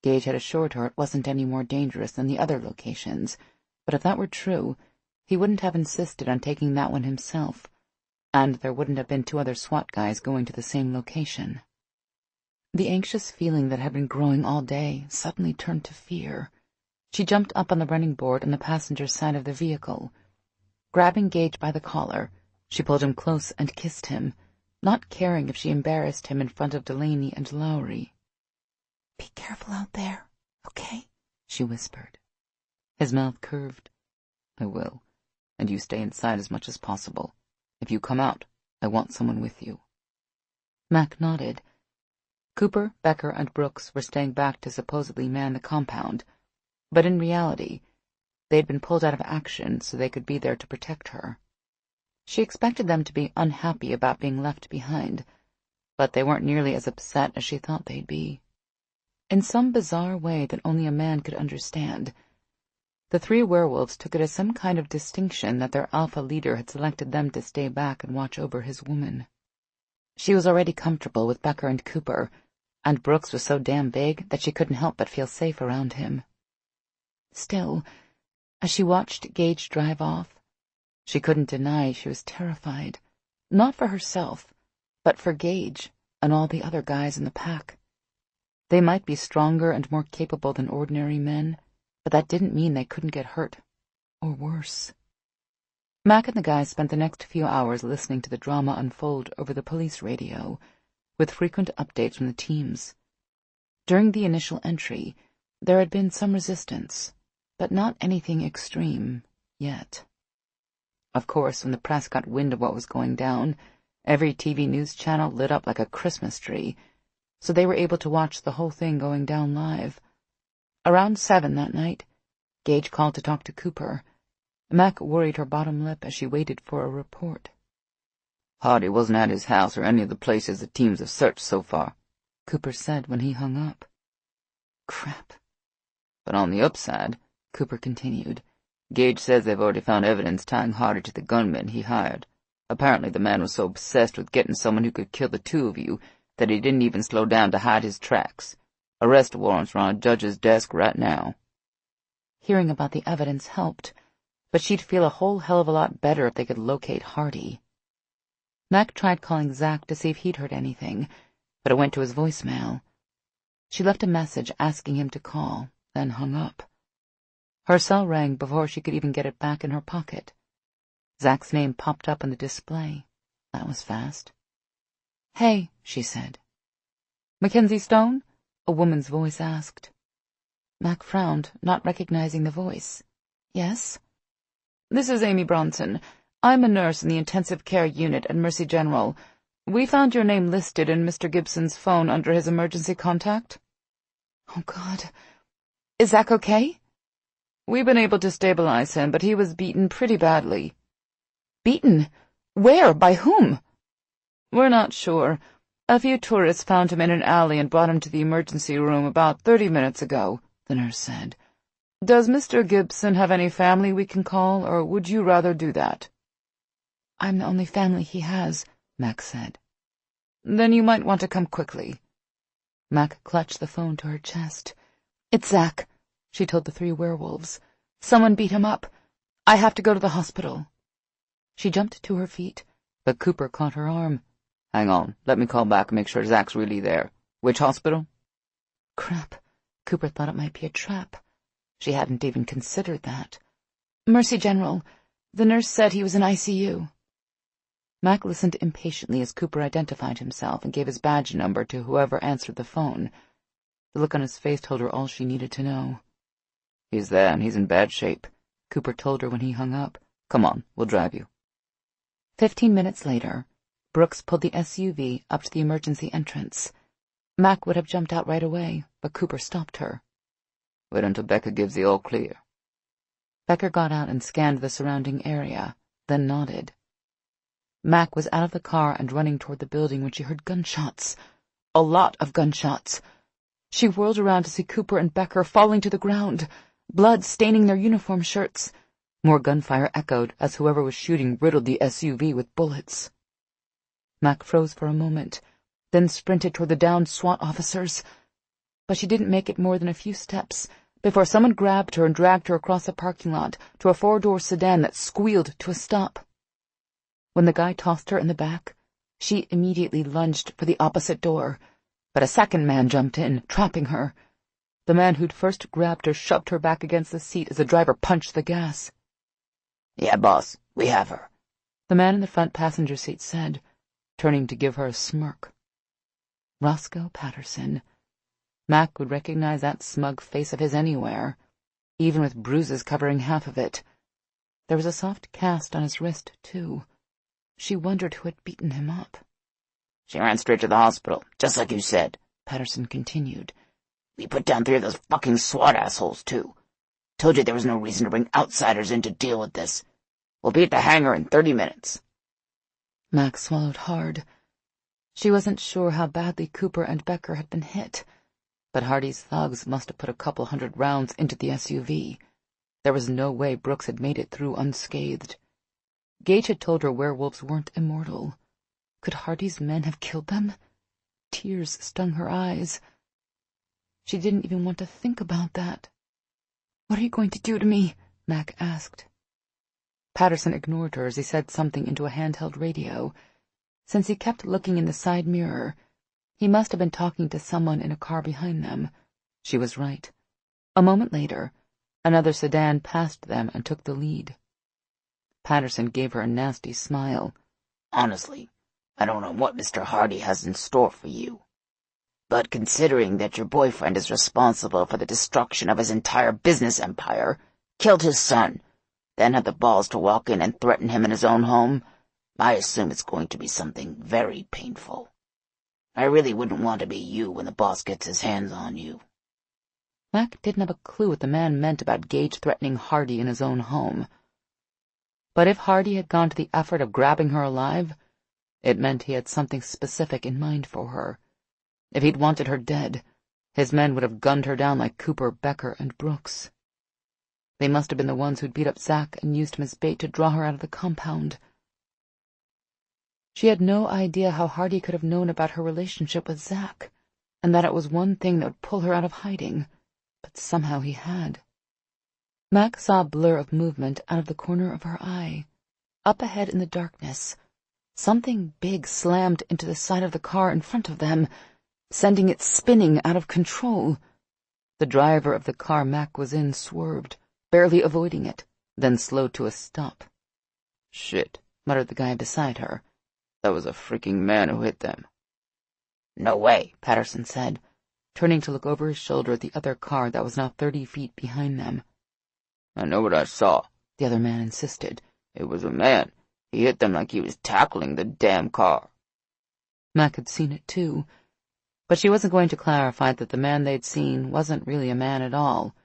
Gage had assured her it wasn't any more dangerous than the other locations, but if that were true, he wouldn't have insisted on taking that one himself, and there wouldn't have been 2 other SWAT guys going to the same location. The anxious feeling that had been growing all day suddenly turned to fear. She jumped up on the running board on the passenger side of the vehicle. Grabbing Gage by the collar, she pulled him close and kissed him, not caring if she embarrassed him in front of Delaney and Lowry. "Be careful out there, okay?" she whispered. His mouth curved. "I will, and you stay inside as much as possible. If you come out, I want someone with you." Mac nodded. Cooper, Becker, and Brooks were staying back to supposedly man the compound, but in reality, they had been pulled out of action so they could be there to protect her. She expected them to be unhappy about being left behind, but they weren't nearly as upset as she thought they'd be. In some bizarre way that only a man could understand, the three werewolves took it as some kind of distinction that their alpha leader had selected them to stay back and watch over his woman. She was already comfortable with Becker and Cooper, and Brooks was so damn big that she couldn't help but feel safe around him. Still, as she watched Gage drive off, she couldn't deny she was terrified, not for herself, but for Gage and all the other guys in the pack. They might be stronger and more capable than ordinary men, but that didn't mean they couldn't get hurt, or worse. Mac and the guys spent the next few hours listening to the drama unfold over the police radio, with frequent updates from the teams. During the initial entry, there had been some resistance, but not anything extreme yet. Of course, when the press got wind of what was going down, every TV news channel lit up like a Christmas tree, so they were able to watch the whole thing going down live. Around 7 that night, Gage called to talk to Cooper. Mac worried her bottom lip as she waited for a report. "Hardy wasn't at his house or any of the places the teams have searched so far," Cooper said when he hung up. Crap. "But on the upside," Cooper continued, "Gage says they've already found evidence tying Hardy to the gunman he hired. Apparently the man was so obsessed with getting someone who could kill the two of you that he didn't even slow down to hide his tracks. Arrest warrants are on a judge's desk right now." Hearing about the evidence helped, but she'd feel a whole hell of a lot better if they could locate Hardy. Mac tried calling Zach to see if he'd heard anything, but it went to his voicemail. She left a message asking him to call, then hung up. Her cell rang before she could even get it back in her pocket. Zach's name popped up on the display. That was fast. "Hey," she said. "Mackenzie Stone?" a woman's voice asked. Mac frowned, not recognizing the voice. "Yes?" "This is Amy Bronson. I'm a nurse in the intensive care unit at Mercy General. We found your name listed in Mr. Gibson's phone under his emergency contact." "Oh, God. Is Zach okay?" "We've been able to stabilize him, but he was beaten pretty badly." "Beaten? Where? By whom?" "We're not sure. A few tourists found him in an alley and brought him to the emergency room about 30 minutes ago," the nurse said. "Does Mr. Gibson have any family we can call, or would you rather do that?" "I'm the only family he has," Mac said. "Then you might want to come quickly." Mac clutched the phone to her chest. "It's Zach," she told the three werewolves. "Someone beat him up. I have to go to the hospital." She jumped to her feet, but Cooper caught her arm. "Hang on, let me call back and make sure Zach's really there. Which hospital?" Crap. Cooper thought it might be a trap. She hadn't even considered that. "Mercy General. The nurse said he was in ICU." Mac listened impatiently as Cooper identified himself and gave his badge number to whoever answered the phone. The look on his face told her all she needed to know. "He's there, and he's in bad shape," Cooper told her when he hung up. "Come on, we'll drive you." 15 minutes later, Brooks pulled the SUV up to the emergency entrance. Mac would have jumped out right away, but Cooper stopped her. "Wait until Becker gives the all clear." Becker got out and scanned the surrounding area, then nodded. Mac was out of the car and running toward the building when she heard gunshots. A lot of gunshots. She whirled around to see Cooper and Becker falling to the ground, blood staining their uniform shirts. More gunfire echoed as whoever was shooting riddled the SUV with bullets. Mac froze for a moment, then sprinted toward the downed SWAT officers. But she didn't make it more than a few steps before someone grabbed her and dragged her across the parking lot to a 4-door sedan that squealed to a stop. When the guy tossed her in the back, she immediately lunged for the opposite door, but a second man jumped in, trapping her. The man who'd first grabbed her shoved her back against the seat as the driver punched the gas. "Yeah, boss, we have her," the man in the front passenger seat said, turning to give her a smirk. Roscoe Patterson. Mac would recognize that smug face of his anywhere, even with bruises covering half of it. There was a soft cast on his wrist, too. She wondered who had beaten him up. She ran straight to the hospital, just like you said, Patterson continued. We put down 3 of those fucking SWAT assholes, too. Told you there was no reason to bring outsiders in to deal with this. We'll be at the hangar in 30 minutes. Mac swallowed hard. She wasn't sure how badly Cooper and Becker had been hit, but Hardy's thugs must have put a couple hundred rounds into the SUV. There was no way Brooks had made it through unscathed. Gage had told her werewolves weren't immortal. Could Hardy's men have killed them? Tears stung her eyes. She didn't even want to think about that. "What are you going to do to me?" Mac asked. Patterson ignored her as he said something into a handheld radio. Since he kept looking in the side mirror, he must have been talking to someone in a car behind them. She was right. A moment later, another sedan passed them and took the lead. Patterson gave her a nasty smile. Honestly, I don't know what Mr. Hardy has in store for you. But considering that your boyfriend is responsible for the destruction of his entire business empire, killed his son, then had the balls to walk in and threaten him in his own home, I assume it's going to be something very painful. I really wouldn't want to be you when the boss gets his hands on you." Mac didn't have a clue what the man meant about Gage threatening Hardy in his own home. But if Hardy had gone to the effort of grabbing her alive, it meant he had something specific in mind for her. If he'd wanted her dead, his men would have gunned her down like Cooper, Becker, and Brooks. They must have been the ones who'd beat up Zach and used him as bait to draw her out of the compound. She had no idea how Hardy could have known about her relationship with Zach, and that it was one thing that would pull her out of hiding, but somehow he had. Mac saw a blur of movement out of the corner of her eye. Up ahead in the darkness, something big slammed into the side of the car in front of them, sending it spinning out of control. The driver of the car Mac was in swerved, barely avoiding it, then slowed to a stop. "Shit," muttered the guy beside her. "That was a freaking man who hit them." "No way," Patterson said, turning to look over his shoulder at the other car that was now 30 feet behind them. "I know what I saw," the other man insisted. "It was a man. He hit them like he was tackling the damn car." Mac had seen it too, but she wasn't going to clarify that the man they'd seen wasn't really a man at all.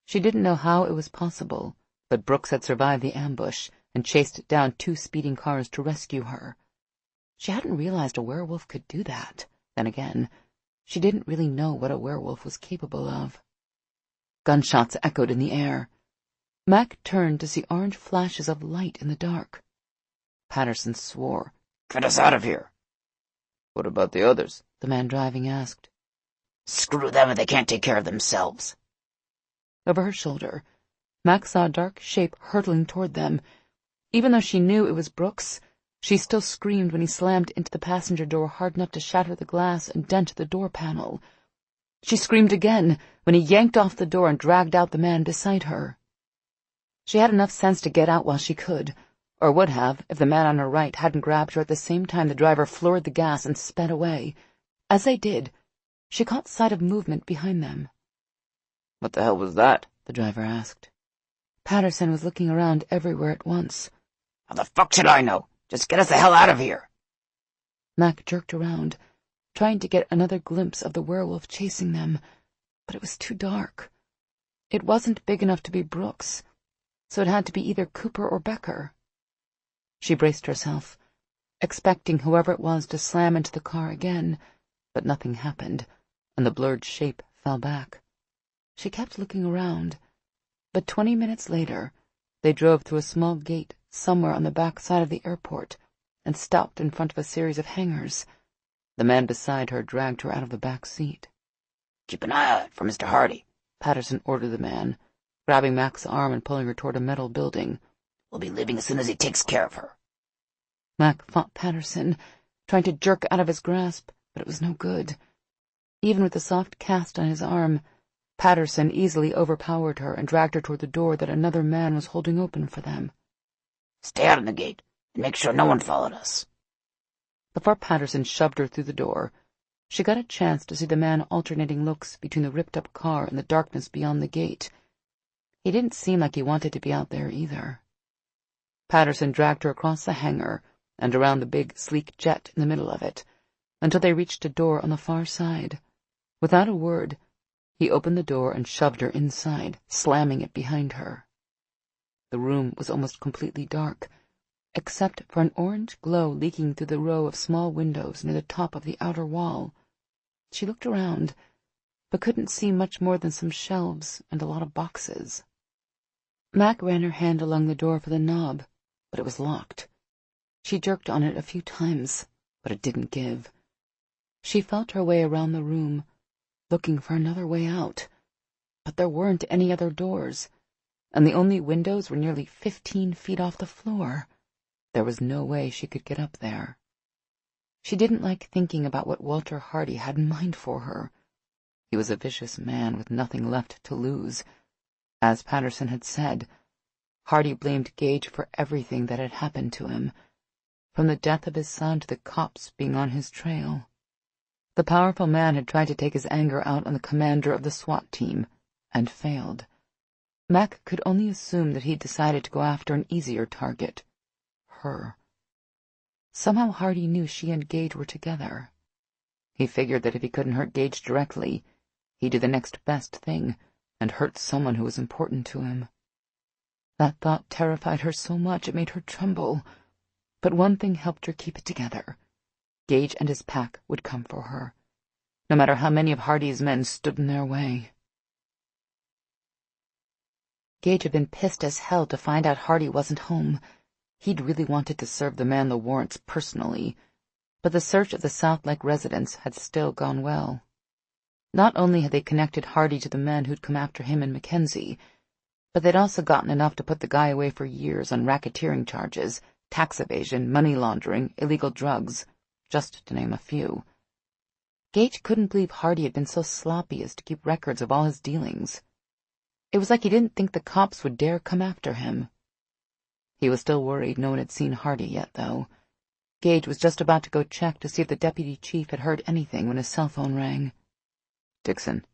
She didn't know how it was possible, but Brooks had survived the ambush and chased down 2 speeding cars to rescue her. She hadn't realized a werewolf could do that. Then again, she didn't really know what a werewolf was capable of. Gunshots echoed in the air. Mac turned to see orange flashes of light in the dark. Patterson swore. "Get us out of here." "What about the others?" the man driving asked. "Screw them if they can't take care of themselves." Over her shoulder, Mac saw a dark shape hurtling toward them. Even though she knew it was Brooks, she still screamed when he slammed into the passenger door hard enough to shatter the glass and dent the door panel. She screamed again when he yanked off the door and dragged out the man beside her. She had enough sense to get out while she could, or would have if the man on her right hadn't grabbed her at the same time the driver floored the gas and sped away. As they did, she caught sight of movement behind them. "What the hell was that?" the driver asked. Patterson was looking around everywhere at once. "How the fuck should I know? Just get us the hell out of here." Mac jerked around, trying to get another glimpse of the werewolf chasing them, but it was too dark. It wasn't big enough to be Brooks, so it had to be either Cooper or Becker. She braced herself, expecting whoever it was to slam into the car again, but nothing happened, and the blurred shape fell back. She kept looking around, but 20 minutes later, they drove through a small gate somewhere on the back side of the airport and stopped in front of a series of hangars. The man beside her dragged her out of the back seat. "Keep an eye out for Mr. Hardy," Patterson ordered the man, grabbing Mac's arm and pulling her toward a metal building. "We'll be leaving as soon as he takes care of her." Mac fought Patterson, trying to jerk out of his grasp, but it was no good. Even with the soft cast on his arm, Patterson easily overpowered her and dragged her toward the door that another man was holding open for them. "Stay out of the gate, and make sure no one followed us." Before Patterson shoved her through the door, she got a chance to see the man alternating looks between the ripped-up car and the darkness beyond the gate. He didn't seem like he wanted to be out there either. Patterson dragged her across the hangar and around the big, sleek jet in the middle of it, until they reached a door on the far side. Without a word, he opened the door and shoved her inside, slamming it behind her. The room was almost completely dark, except for an orange glow leaking through the row of small windows near the top of the outer wall. She looked around, but couldn't see much more than some shelves and a lot of boxes. Mac ran her hand along the door for the knob, but it was locked. She jerked on it a few times, but it didn't give. She felt her way around the room, looking for another way out, but there weren't any other doors, and the only windows were nearly 15 feet off the floor. There was no way she could get up there. She didn't like thinking about what Walter Hardy had in mind for her. He was a vicious man with nothing left to lose. As Patterson had said, Hardy blamed Gage for everything that had happened to him, from the death of his son to the cops being on his trail. The powerful man had tried to take his anger out on the commander of the SWAT team, and failed. Mac could only assume that he'd decided to go after an easier target, her. Somehow Hardy knew she and Gage were together. He figured that if he couldn't hurt Gage directly, he'd do the next best thing and hurt someone who was important to him. That thought terrified her so much it made her tremble, but one thing helped her keep it together. Gage and his pack would come for her, no matter how many of Hardy's men stood in their way. Gage had been pissed as hell to find out Hardy wasn't home. He'd really wanted to serve the man the warrants personally, but the search of the South Lake residence had still gone well. Not only had they connected Hardy to the men who'd come after him and Mackenzie, but they'd also gotten enough to put the guy away for years on racketeering charges, tax evasion, money laundering, illegal drugs, just to name a few. Gage couldn't believe Hardy had been so sloppy as to keep records of all his dealings. It was like he didn't think the cops would dare come after him. He was still worried no one had seen Hardy yet, though. Gage was just about to go check to see if the deputy chief had heard anything when his cell phone rang. Dixon.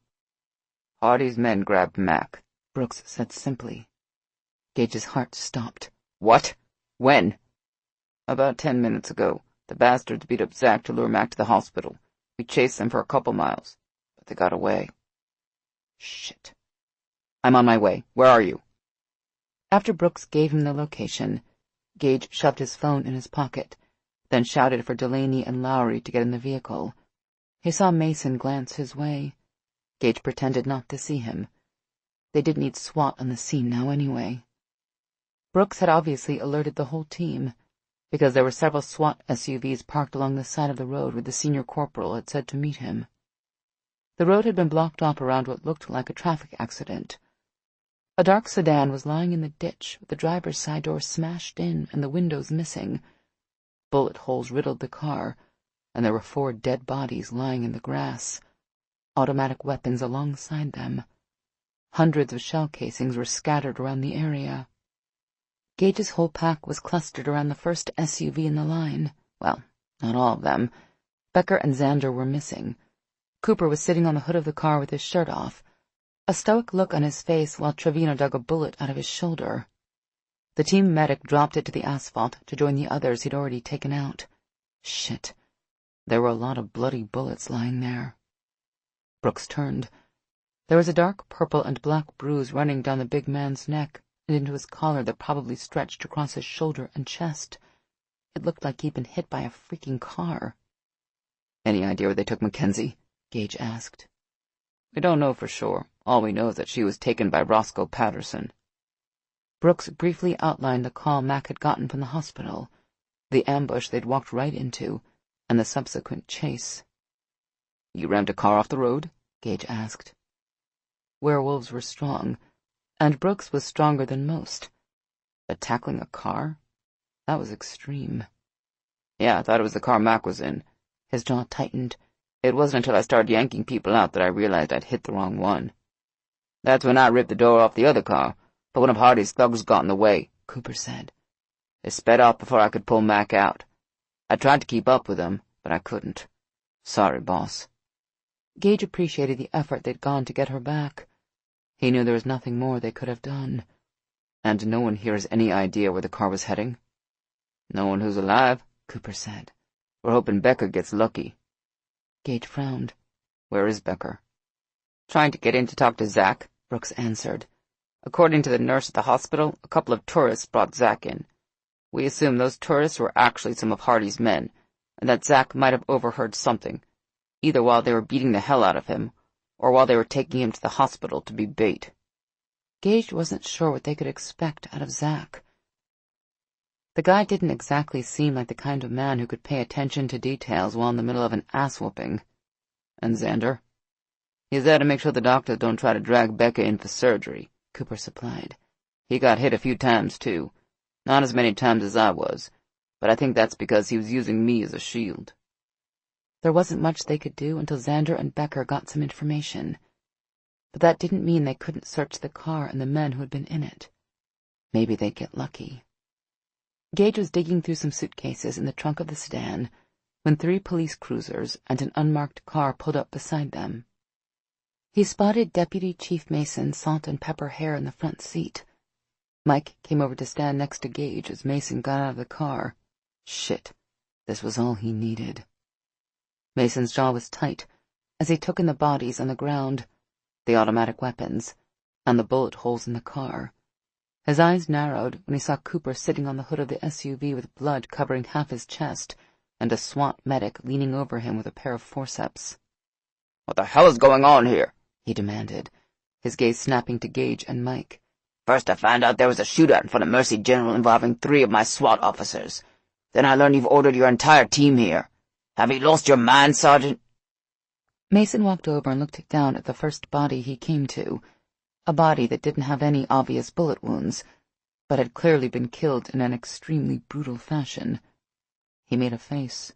Hardy's men grabbed Mac, Brooks said simply. Gage's heart stopped. What? When? About 10 minutes ago. The bastards beat up Zach to lure Mac to the hospital. We chased them for a couple miles, but they got away. Shit. I'm on my way. Where are you? After Brooks gave him the location, Gage shoved his phone in his pocket, then shouted for Delaney and Lowry to get in the vehicle. He saw Mason glance his way. Gage pretended not to see him. They didn't need SWAT on the scene now anyway. Brooks had obviously alerted the whole team, because there were several SWAT SUVs parked along the side of the road where the senior corporal had said to meet him. The road had been blocked off around what looked like a traffic accident. A dark sedan was lying in the ditch with the driver's side door smashed in and the windows missing. Bullet holes riddled the car, and there were 4 dead bodies lying in the grass, automatic weapons alongside them. Hundreds of shell casings were scattered around the area. Gage's whole pack was clustered around the first SUV in the line. Well, not all of them. Becker and Xander were missing. Cooper was sitting on the hood of the car with his shirt off, a stoic look on his face while Trevino dug a bullet out of his shoulder. The team medic dropped it to the asphalt to join the others he'd already taken out. Shit. There were a lot of bloody bullets lying there. Brooks turned. There was a dark purple and black bruise running down the big man's neck and into his collar that probably stretched across his shoulder and chest. It looked like he'd been hit by a freaking car. Any idea where they took Mackenzie? Gage asked. We don't know for sure. All we know is that she was taken by Roscoe Patterson. Brooks briefly outlined the call Mac had gotten from the hospital, the ambush they'd walked right into, and the subsequent chase. You rammed a car off the road? Gage asked. Werewolves were strong, and Brooks was stronger than most. But tackling a car? That was extreme. Yeah, I thought it was the car Mac was in. His jaw tightened. It wasn't until I started yanking people out that I realized I'd hit the wrong one. That's when I ripped the door off the other car, but one of Hardy's thugs got in the way, Cooper said. They sped off before I could pull Mac out. I tried to keep up with them, but I couldn't. Sorry, boss. Gage appreciated the effort they'd gone to get her back. He knew there was nothing more they could have done. And no one here has any idea where the car was heading? No one who's alive, Cooper said. We're hoping Becker gets lucky. Gage frowned. Where is Becker? Trying to get in to talk to Zach, Brooks answered. According to the nurse at the hospital, a couple of tourists brought Zach in. We assume those tourists were actually some of Hardy's men, and that Zach might have overheard something, either while they were beating the hell out of him, or while they were taking him to the hospital to be bait. Gage wasn't sure what they could expect out of Zach. The guy didn't exactly seem like the kind of man who could pay attention to details while in the middle of an ass-whooping. And Xander? He's there to make sure the doctors don't try to drag Becca in for surgery, Cooper supplied. He got hit a few times, too. Not as many times as I was, but I think that's because he was using me as a shield. There wasn't much they could do until Xander and Becker got some information. But that didn't mean they couldn't search the car and the men who had been in it. Maybe they'd get lucky. Gage was digging through some suitcases in the trunk of the sedan when 3 police cruisers and an unmarked car pulled up beside them. He spotted Deputy Chief Mason's salt and pepper hair in the front seat. Mike came over to stand next to Gage as Mason got out of the car. Shit, this was all he needed. Mason's jaw was tight as he took in the bodies on the ground, the automatic weapons, and the bullet holes in the car. His eyes narrowed when he saw Cooper sitting on the hood of the SUV with blood covering half his chest and a SWAT medic leaning over him with a pair of forceps. What the hell is going on here? He demanded, his gaze snapping to Gage and Mike. First I found out there was a shootout in front of Mercy General involving 3 of my SWAT officers. Then I learned you've ordered your entire team here. Have you lost your mind, Sergeant? Mason walked over and looked down at the first body he came to, a body that didn't have any obvious bullet wounds, but had clearly been killed in an extremely brutal fashion. He made a face,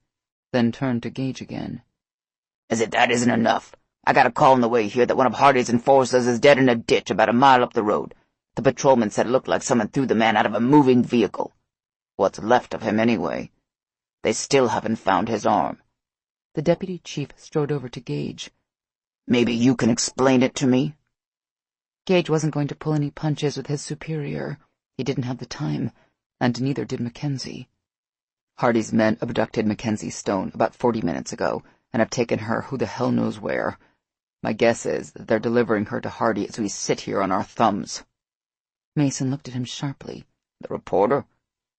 then turned to Gage again. Is it that isn't enough? I got a call on the way here that one of Hardy's enforcers is dead in a ditch about a mile up the road. The patrolman said it looked like someone threw the man out of a moving vehicle. What's left of him, anyway? They still haven't found his arm. The deputy chief strode over to Gage. Maybe you can explain it to me? Gage wasn't going to pull any punches with his superior. He didn't have the time, and neither did Mackenzie. Hardy's men abducted Mackenzie Stone about 40 minutes ago, and have taken her who the hell knows where. My guess is that they're delivering her to Hardy as we sit here on our thumbs. Mason looked at him sharply. The reporter?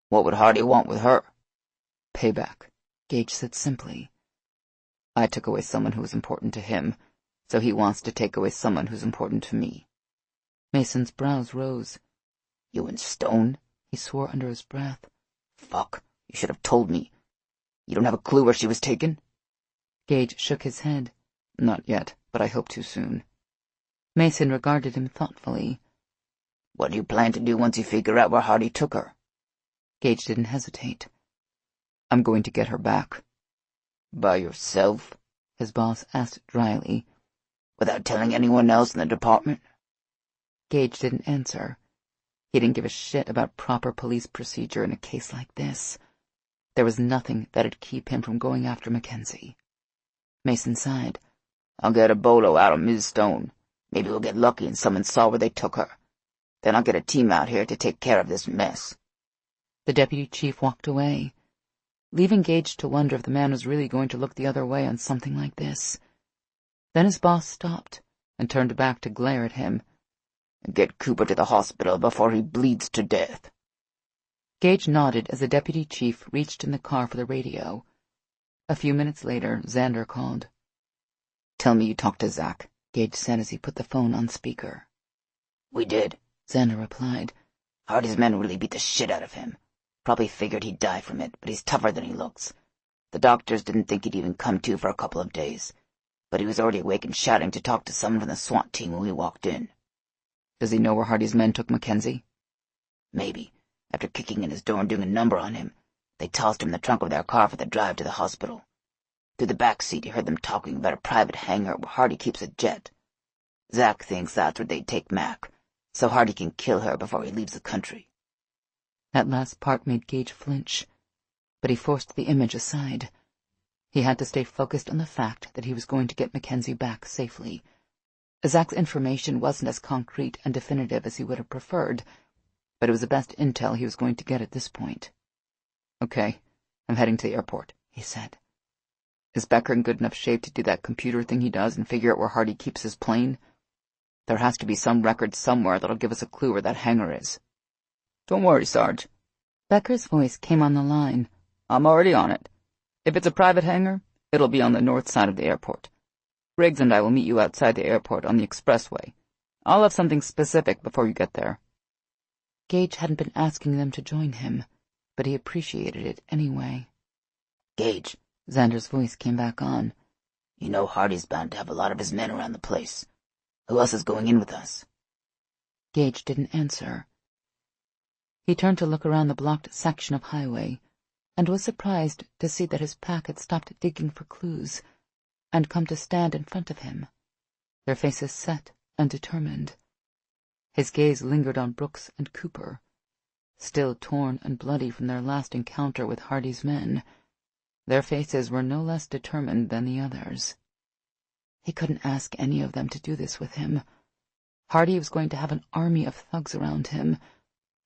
What would Hardy want with her? Payback, Gage said simply. I took away someone who was important to him, so he wants to take away someone who's important to me. Mason's brows rose. You and Stone? He swore under his breath. Fuck, you should have told me. You don't have a clue where she was taken? Gage shook his head. Not yet, but I hope to soon. Mason regarded him thoughtfully. What do you plan to do once you figure out where Hardy took her? Gage didn't hesitate. I'm going to get her back. By yourself? His boss asked dryly. Without telling anyone else in the department? Gage didn't answer. He didn't give a shit about proper police procedure in a case like this. There was nothing that'd keep him from going after Mackenzie. Mason sighed. I'll get a bolo out of Ms. Stone. Maybe we'll get lucky and someone saw where they took her. Then I'll get a team out here to take care of this mess. The deputy chief walked away, leaving Gage to wonder if the man was really going to look the other way on something like this. Then his boss stopped and turned back to glare at him. Get Cooper to the hospital before he bleeds to death. Gage nodded as the deputy chief reached in the car for the radio. A few minutes later, Xander called. Tell me you talked to Zach, Gage said as he put the phone on speaker. We did, Xander replied. Hardy's men really beat the shit out of him. Probably figured he'd die from it, but he's tougher than he looks. The doctors didn't think he'd even come to for a couple of days, but he was already awake and shouting to talk to someone from the SWAT team when we walked in. Does he know where Hardy's men took Mackenzie? Maybe. After kicking in his door and doing a number on him, they tossed him in the trunk of their car for the drive to the hospital. Through the back seat, he heard them talking about a private hangar where Hardy keeps a jet. Zach thinks that's where they'd take Mac, so Hardy can kill her before he leaves the country. That last part made Gage flinch, but he forced the image aside. He had to stay focused on the fact that he was going to get Mackenzie back safely. Zach's information wasn't as concrete and definitive as he would have preferred, but it was the best intel he was going to get at this point. "Okay, I'm heading to the airport," he said. "Is Becker in good enough shape to do that computer thing he does and figure out where Hardy keeps his plane? There has to be some record somewhere that'll give us a clue where that hangar is." "Don't worry, Sarge." Becker's voice came on the line. "I'm already on it. If it's a private hangar, it'll be on the north side of the airport. Briggs and I will meet you outside the airport on the expressway. I'll have something specific before you get there." Gage hadn't been asking them to join him, but he appreciated it anyway. "Gage," Xander's voice came back on. "You know Hardy's bound to have a lot of his men around the place. Who else is going in with us?" Gage didn't answer. He turned to look around the blocked section of highway, and was surprised to see that his pack had stopped digging for clues and come to stand in front of him, their faces set and determined. His gaze lingered on Brooks and Cooper, still torn and bloody from their last encounter with Hardy's men. Their faces were no less determined than the others. He couldn't ask any of them to do this with him. Hardy was going to have an army of thugs around him,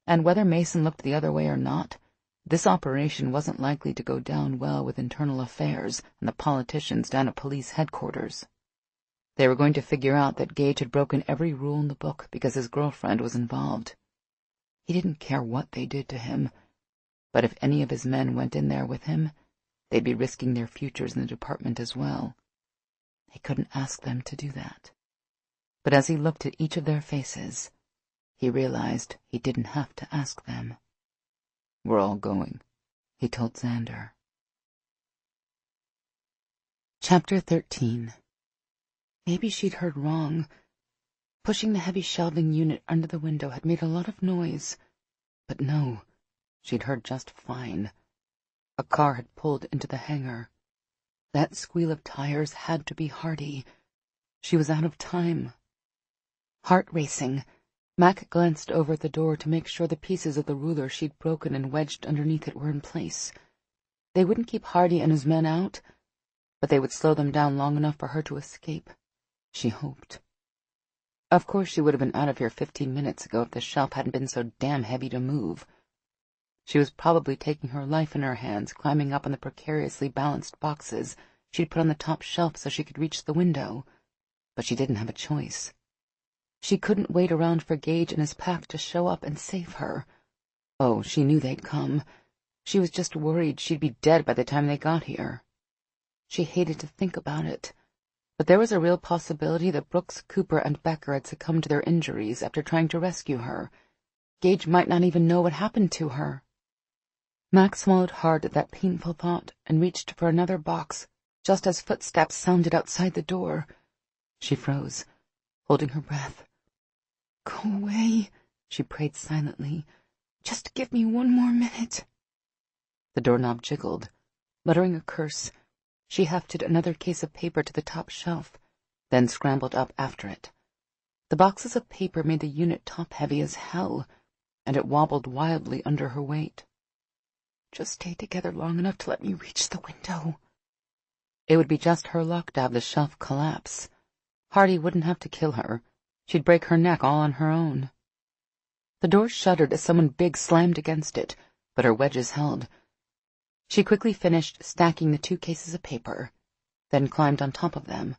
and whether Mason looked the other way or not, this operation wasn't likely to go down well with internal affairs and the politicians down at police headquarters. They were going to figure out that Gage had broken every rule in the book because his girlfriend was involved. He didn't care what they did to him, but if any of his men went in there with him, they'd be risking their futures in the department as well. He couldn't ask them to do that. But as he looked at each of their faces, he realized he didn't have to ask them. "We're all going," he told Xander. Chapter 13. Maybe she'd heard wrong. Pushing the heavy shelving unit under the window had made a lot of noise. But no, she'd heard just fine. A car had pulled into the hangar. That squeal of tires had to be Hardy. She was out of time. Heart racing, Mac glanced over at the door to make sure the pieces of the ruler she'd broken and wedged underneath it were in place. They wouldn't keep Hardy and his men out, but they would slow them down long enough for her to escape, she hoped. Of course she would have been out of here 15 minutes ago if the shelf hadn't been so damn heavy to move. She was probably taking her life in her hands, climbing up on the precariously balanced boxes she'd put on the top shelf so she could reach the window, but she didn't have a choice. She couldn't wait around for Gage and his pack to show up and save her. Oh, she knew they'd come. She was just worried she'd be dead by the time they got here. She hated to think about it, but there was a real possibility that Brooks, Cooper, and Becker had succumbed to their injuries after trying to rescue her. Gage might not even know what happened to her. Max swallowed hard at that painful thought and reached for another box, just as footsteps sounded outside the door. She froze, holding her breath. "Go away," she prayed silently. "Just give me one more minute." The doorknob jiggled. Muttering a curse, she hefted another case of paper to the top shelf, then scrambled up after it. The boxes of paper made the unit top-heavy as hell, and it wobbled wildly under her weight. "Just stay together long enough to let me reach the window." It would be just her luck to have the shelf collapse. Hardy wouldn't have to kill her. She'd break her neck all on her own. The door shuddered as someone big slammed against it, but her wedges held. She quickly finished stacking the 2 cases of paper, then climbed on top of them.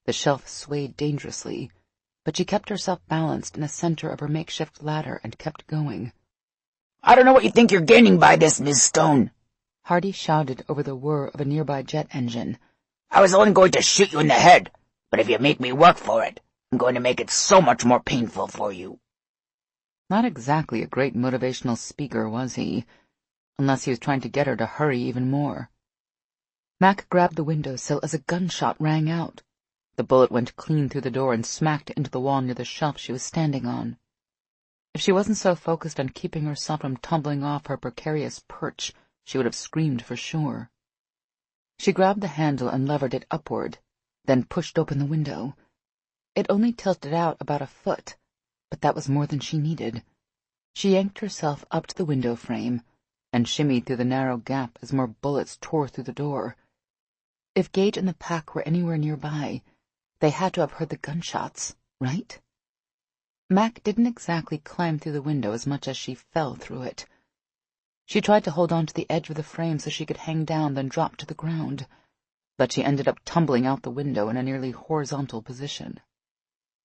The shelf swayed dangerously, but she kept herself balanced in the center of her makeshift ladder and kept going. "I don't know what you think you're gaining by this, Miss Stone," Hardy shouted over the whir of a nearby jet engine. "I was only going to shoot you in the head, but if you make me work for it, I'm going to make it so much more painful for you." Not exactly a great motivational speaker, was he? Unless he was trying to get her to hurry even more. Mac grabbed the windowsill as a gunshot rang out. The bullet went clean through the door and smacked into the wall near the shelf she was standing on. If she wasn't so focused on keeping herself from tumbling off her precarious perch, she would have screamed for sure. She grabbed the handle and levered it upward, then pushed open the window. It only tilted out about a foot, but that was more than she needed. She yanked herself up to the window frame and shimmied through the narrow gap as more bullets tore through the door. If Gage and the pack were anywhere nearby, they had to have heard the gunshots, right? Mac didn't exactly climb through the window as much as she fell through it. She tried to hold on to the edge of the frame so she could hang down, then drop to the ground, but she ended up tumbling out the window in a nearly horizontal position.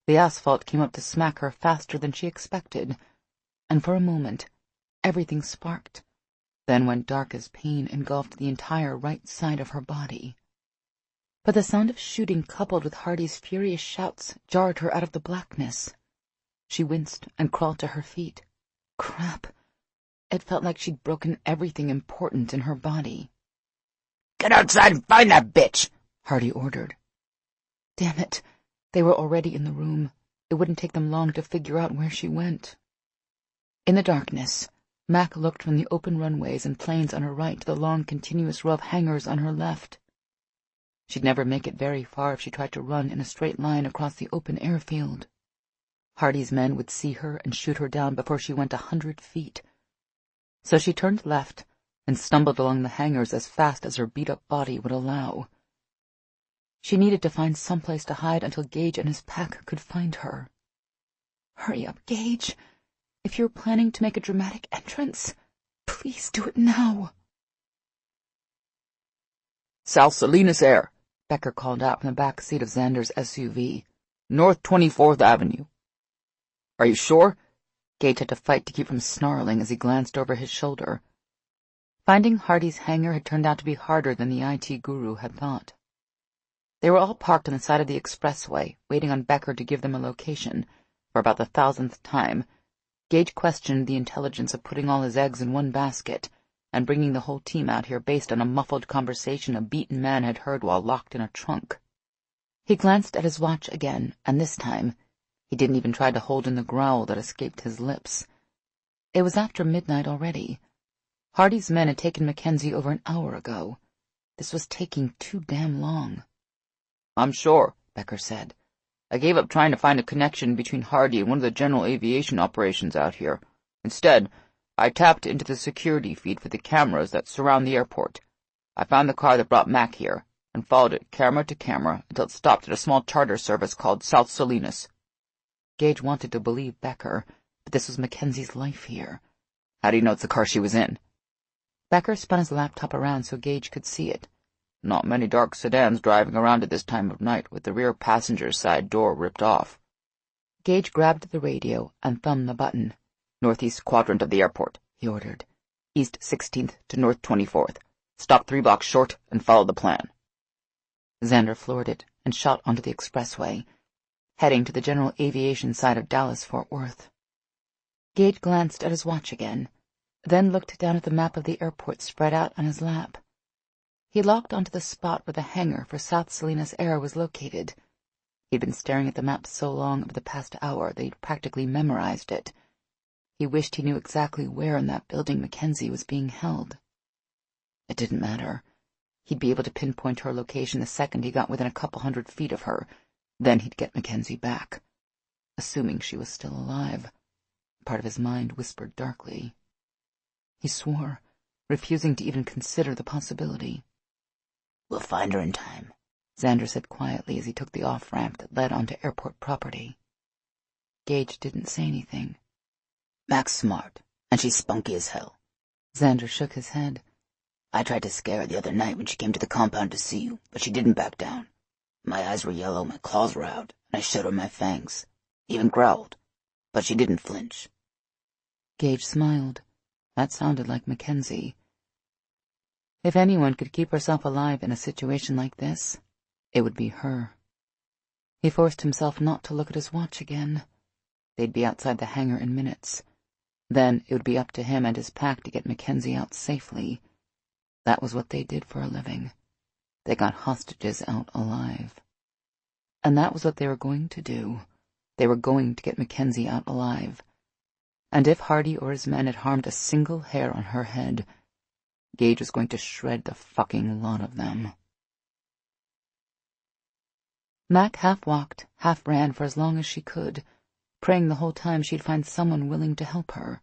The asphalt came up to smack her faster than she expected, and for a moment, everything sparked, then went dark as pain engulfed the entire right side of her body. But the sound of shooting coupled with Hardy's furious shouts jarred her out of the blackness. She winced and crawled to her feet. Crap. It felt like she'd broken everything important in her body. "Get outside and find that bitch," Hardy ordered. Damn it. They were already in the room. It wouldn't take them long to figure out where she went. In the darkness, Mac looked from the open runways and planes on her right to the long continuous row of hangars on her left. She'd never make it very far if she tried to run in a straight line across the open airfield. Hardy's men would see her and shoot her down before she went 100 feet. So she turned left and stumbled along the hangars as fast as her beat-up body would allow. She needed to find someplace to hide until Gage and his pack could find her. Hurry up, Gage. If you're planning to make a dramatic entrance, please do it now. South Salinas Air, Becker called out from the back seat of Xander's SUV. North 24th Avenue. Are you sure? Gage had to fight to keep from snarling as he glanced over his shoulder. Finding Hardy's hangar had turned out to be harder than the IT guru had thought. They were all parked on the side of the expressway, waiting on Becker to give them a location. For about the 1000th time, Gage questioned the intelligence of putting all his eggs in one basket and bringing the whole team out here based on a muffled conversation a beaten man had heard while locked in a trunk. He glanced at his watch again, and this time, he didn't even try to hold in the growl that escaped his lips. It was after midnight already. Hardy's men had taken Mackenzie over an hour ago. This was taking too damn long. I'm sure, Becker said. I gave up trying to find a connection between Hardy and one of the general aviation operations out here. Instead, I tapped into the security feed for the cameras that surround the airport. I found the car that brought Mac here, and followed it camera to camera until it stopped at a small charter service called South Salinas. Gage wanted to believe Becker, but this was Mackenzie's life here. How do you know it's the car she was in? Becker spun his laptop around so Gage could see it. Not many dark sedans driving around at this time of night with the rear passenger's side door ripped off. Gage grabbed the radio and thumbed the button. Northeast quadrant of the airport, he ordered. East 16th to North 24th. Stop 3 blocks short and follow the plan. Xander floored it and shot onto the expressway, heading to the general aviation side of Dallas-Fort Worth. Gage glanced at his watch again, then looked down at the map of the airport spread out on his lap. He locked onto the spot where the hangar for South Salinas Air was located. He'd been staring at the map so long over the past hour that he'd practically memorized it. He wished he knew exactly where in that building Mackenzie was being held. It didn't matter. He'd be able to pinpoint her location the second he got within a couple 100 feet of her. Then he'd get Mackenzie back. Assuming she was still alive. Part of his mind whispered darkly. He swore, refusing to even consider the possibility. "We'll find her in time," Xander said quietly as he took the off-ramp that led onto airport property. Gage didn't say anything. "Mac's smart, and she's spunky as hell." Xander shook his head. "I tried to scare her the other night when she came to the compound to see you, but she didn't back down. My eyes were yellow, my claws were out, and I showed her my fangs. Even growled, but she didn't flinch." Gage smiled. That sounded like Mackenzie. If anyone could keep herself alive in a situation like this, it would be her. He forced himself not to look at his watch again. They'd be outside the hangar in minutes. Then it would be up to him and his pack to get Mackenzie out safely. That was what they did for a living. They got hostages out alive. And that was what they were going to do. They were going to get Mackenzie out alive. And if Hardy or his men had harmed a single hair on her head, Gage was going to shred the fucking lot of them. Mac half-walked, half-ran for as long as she could, praying the whole time she'd find someone willing to help her.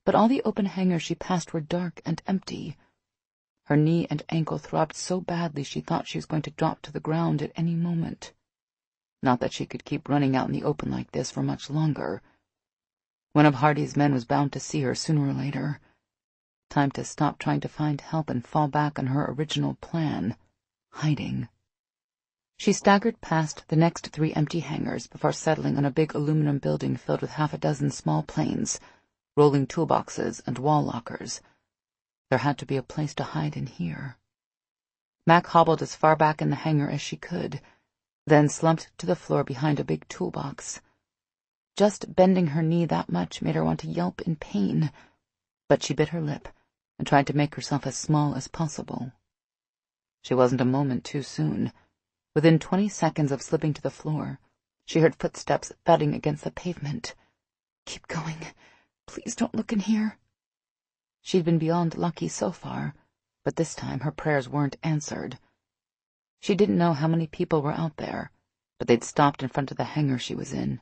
But all the open hangars she passed were dark and empty. Her knee and ankle throbbed so badly she thought she was going to drop to the ground at any moment. Not that she could keep running out in the open like this for much longer. One of Hardy's men was bound to see her sooner or later. Time to stop trying to find help and fall back on her original plan, hiding. She staggered past the next 3 empty hangars before settling on a big aluminum building filled with half a dozen small planes, rolling toolboxes, and wall lockers. There had to be a place to hide in here. Mac hobbled as far back in the hangar as she could, then slumped to the floor behind a big toolbox. Just bending her knee that much made her want to yelp in pain, but she bit her lip and tried to make herself as small as possible. She wasn't a moment too soon. Within 20 seconds of slipping to the floor, she heard footsteps thudding against the pavement. "Keep going. Please don't look in here." She'd been beyond lucky so far, but this time her prayers weren't answered. She didn't know how many people were out there, but they'd stopped in front of the hangar she was in.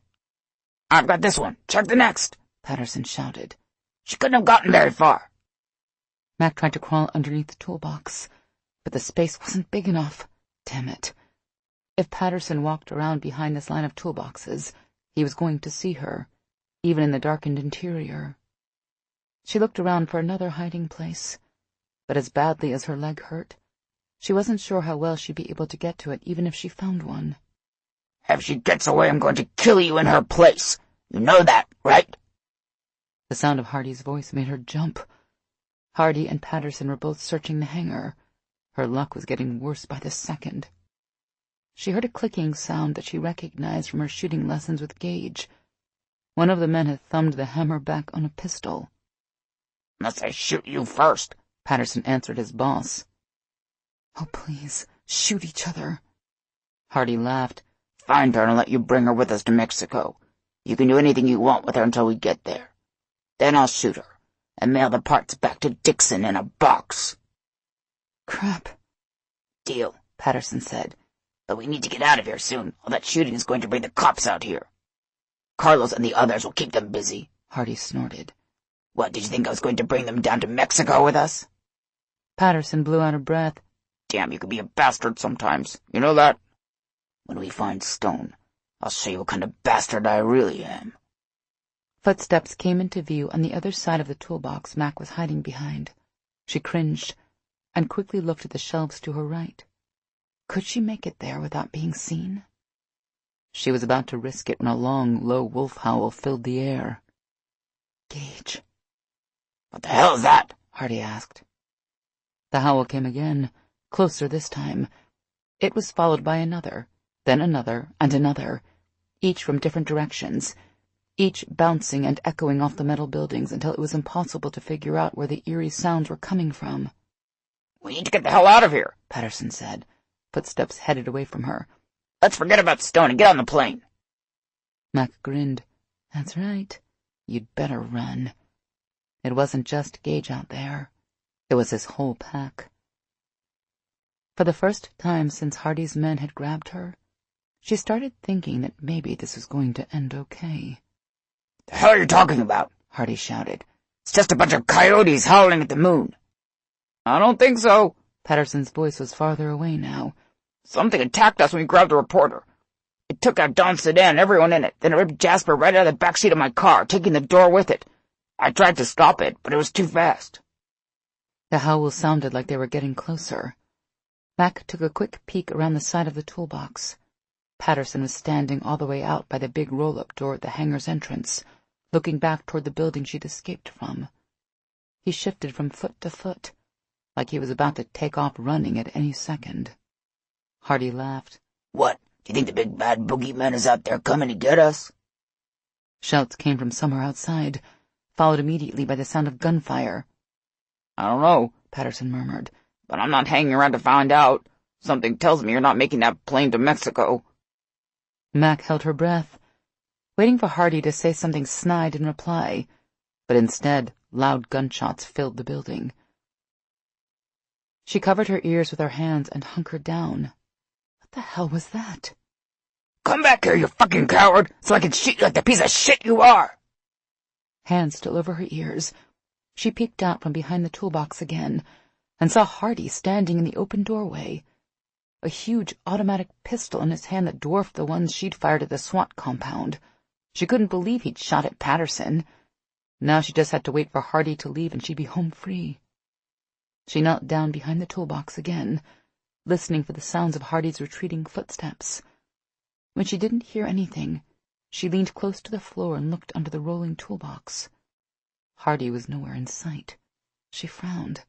"I've got this one. Check the next," Patterson shouted. "She couldn't have gotten very far." Mac tried to crawl underneath the toolbox, but the space wasn't big enough. Damn it. If Patterson walked around behind this line of toolboxes, he was going to see her, even in the darkened interior. She looked around for another hiding place, but as badly as her leg hurt, she wasn't sure how well she'd be able to get to it even if she found one. "If she gets away, I'm going to kill you in her place. You know that, right?" The sound of Hardy's voice made her jump. Hardy and Patterson were both searching the hangar. Her luck was getting worse by the second. She heard a clicking sound that she recognized from her shooting lessons with Gage. One of the men had thumbed the hammer back on a pistol. "Unless I shoot you first," Patterson answered his boss. "Oh, please, shoot each other." Hardy laughed. "Find her and let you bring her with us to Mexico. You can do anything you want with her until we get there. Then I'll shoot her and mail the parts back to Dixon in a box." "Crap." "Deal," Patterson said. "But we need to get out of here soon. All that shooting is going to bring the cops out here. Carlos and the others will keep them busy." Hardy snorted. "What, did you think I was going to bring them down to Mexico with us?" Patterson blew out a breath. "Damn, you can be a bastard sometimes. You know that? When we find Stone, I'll show you what kind of bastard I really am." Footsteps came into view on the other side of the toolbox Mac was hiding behind. She cringed and quickly looked at the shelves to her right. Could she make it there without being seen? She was about to risk it when a long, low wolf howl filled the air. "Gage." "What the hell is that?" Hardy asked. The howl came again, closer this time. It was followed by another, then another, and another, each from different directions, each bouncing and echoing off the metal buildings until it was impossible to figure out where the eerie sounds were coming from. "We need to get the hell out of here," Patterson said. Footsteps headed away from her. "Let's forget about Stone and get on the plane." Mac grinned. "That's right. You'd better run." It wasn't just Gage out there. It was his whole pack. For the first time since Hardy's men had grabbed her, she started thinking that maybe this was going to end okay. "The hell are you talking about?" Hardy shouted. "It's just a bunch of coyotes howling at the moon." "I don't think so." Patterson's voice was farther away now. "Something attacked us when we grabbed the reporter. It took out Don's sedan and everyone in it, then it ripped Jasper right out of the backseat of my car, taking the door with it. I tried to stop it, but it was too fast." The howls sounded like they were getting closer. Mac took a quick peek around the side of the toolbox. Patterson was standing all the way out by the big roll-up door at the hangar's entrance, looking back toward the building she'd escaped from. He shifted from foot to foot, like he was about to take off running at any second. Hardy laughed. "What, do you think the big bad boogeyman is out there coming to get us?" Shouts came from somewhere outside, followed immediately by the sound of gunfire. "I don't know," Patterson murmured. "but I'm not hanging around to find out. Something tells me you're not making that plane to Mexico." Mac held her breath, waiting for Hardy to say something snide in reply, but instead loud gunshots filled the building. She covered her ears with her hands and hunkered down. What the hell was that? "Come back here, you fucking coward, so I can shoot you like the piece of shit you are!" Hands still over her ears, she peeked out from behind the toolbox again and saw Hardy standing in the open doorway. a huge automatic pistol in his hand that dwarfed the ones she'd fired at the SWAT compound. She couldn't believe he'd shot at Patterson. Now she just had to wait for Hardy to leave and she'd be home free. She knelt down behind the toolbox again, listening for the sounds of Hardy's retreating footsteps. When she didn't hear anything, she leaned close to the floor and looked under the rolling toolbox. Hardy was nowhere in sight. She frowned.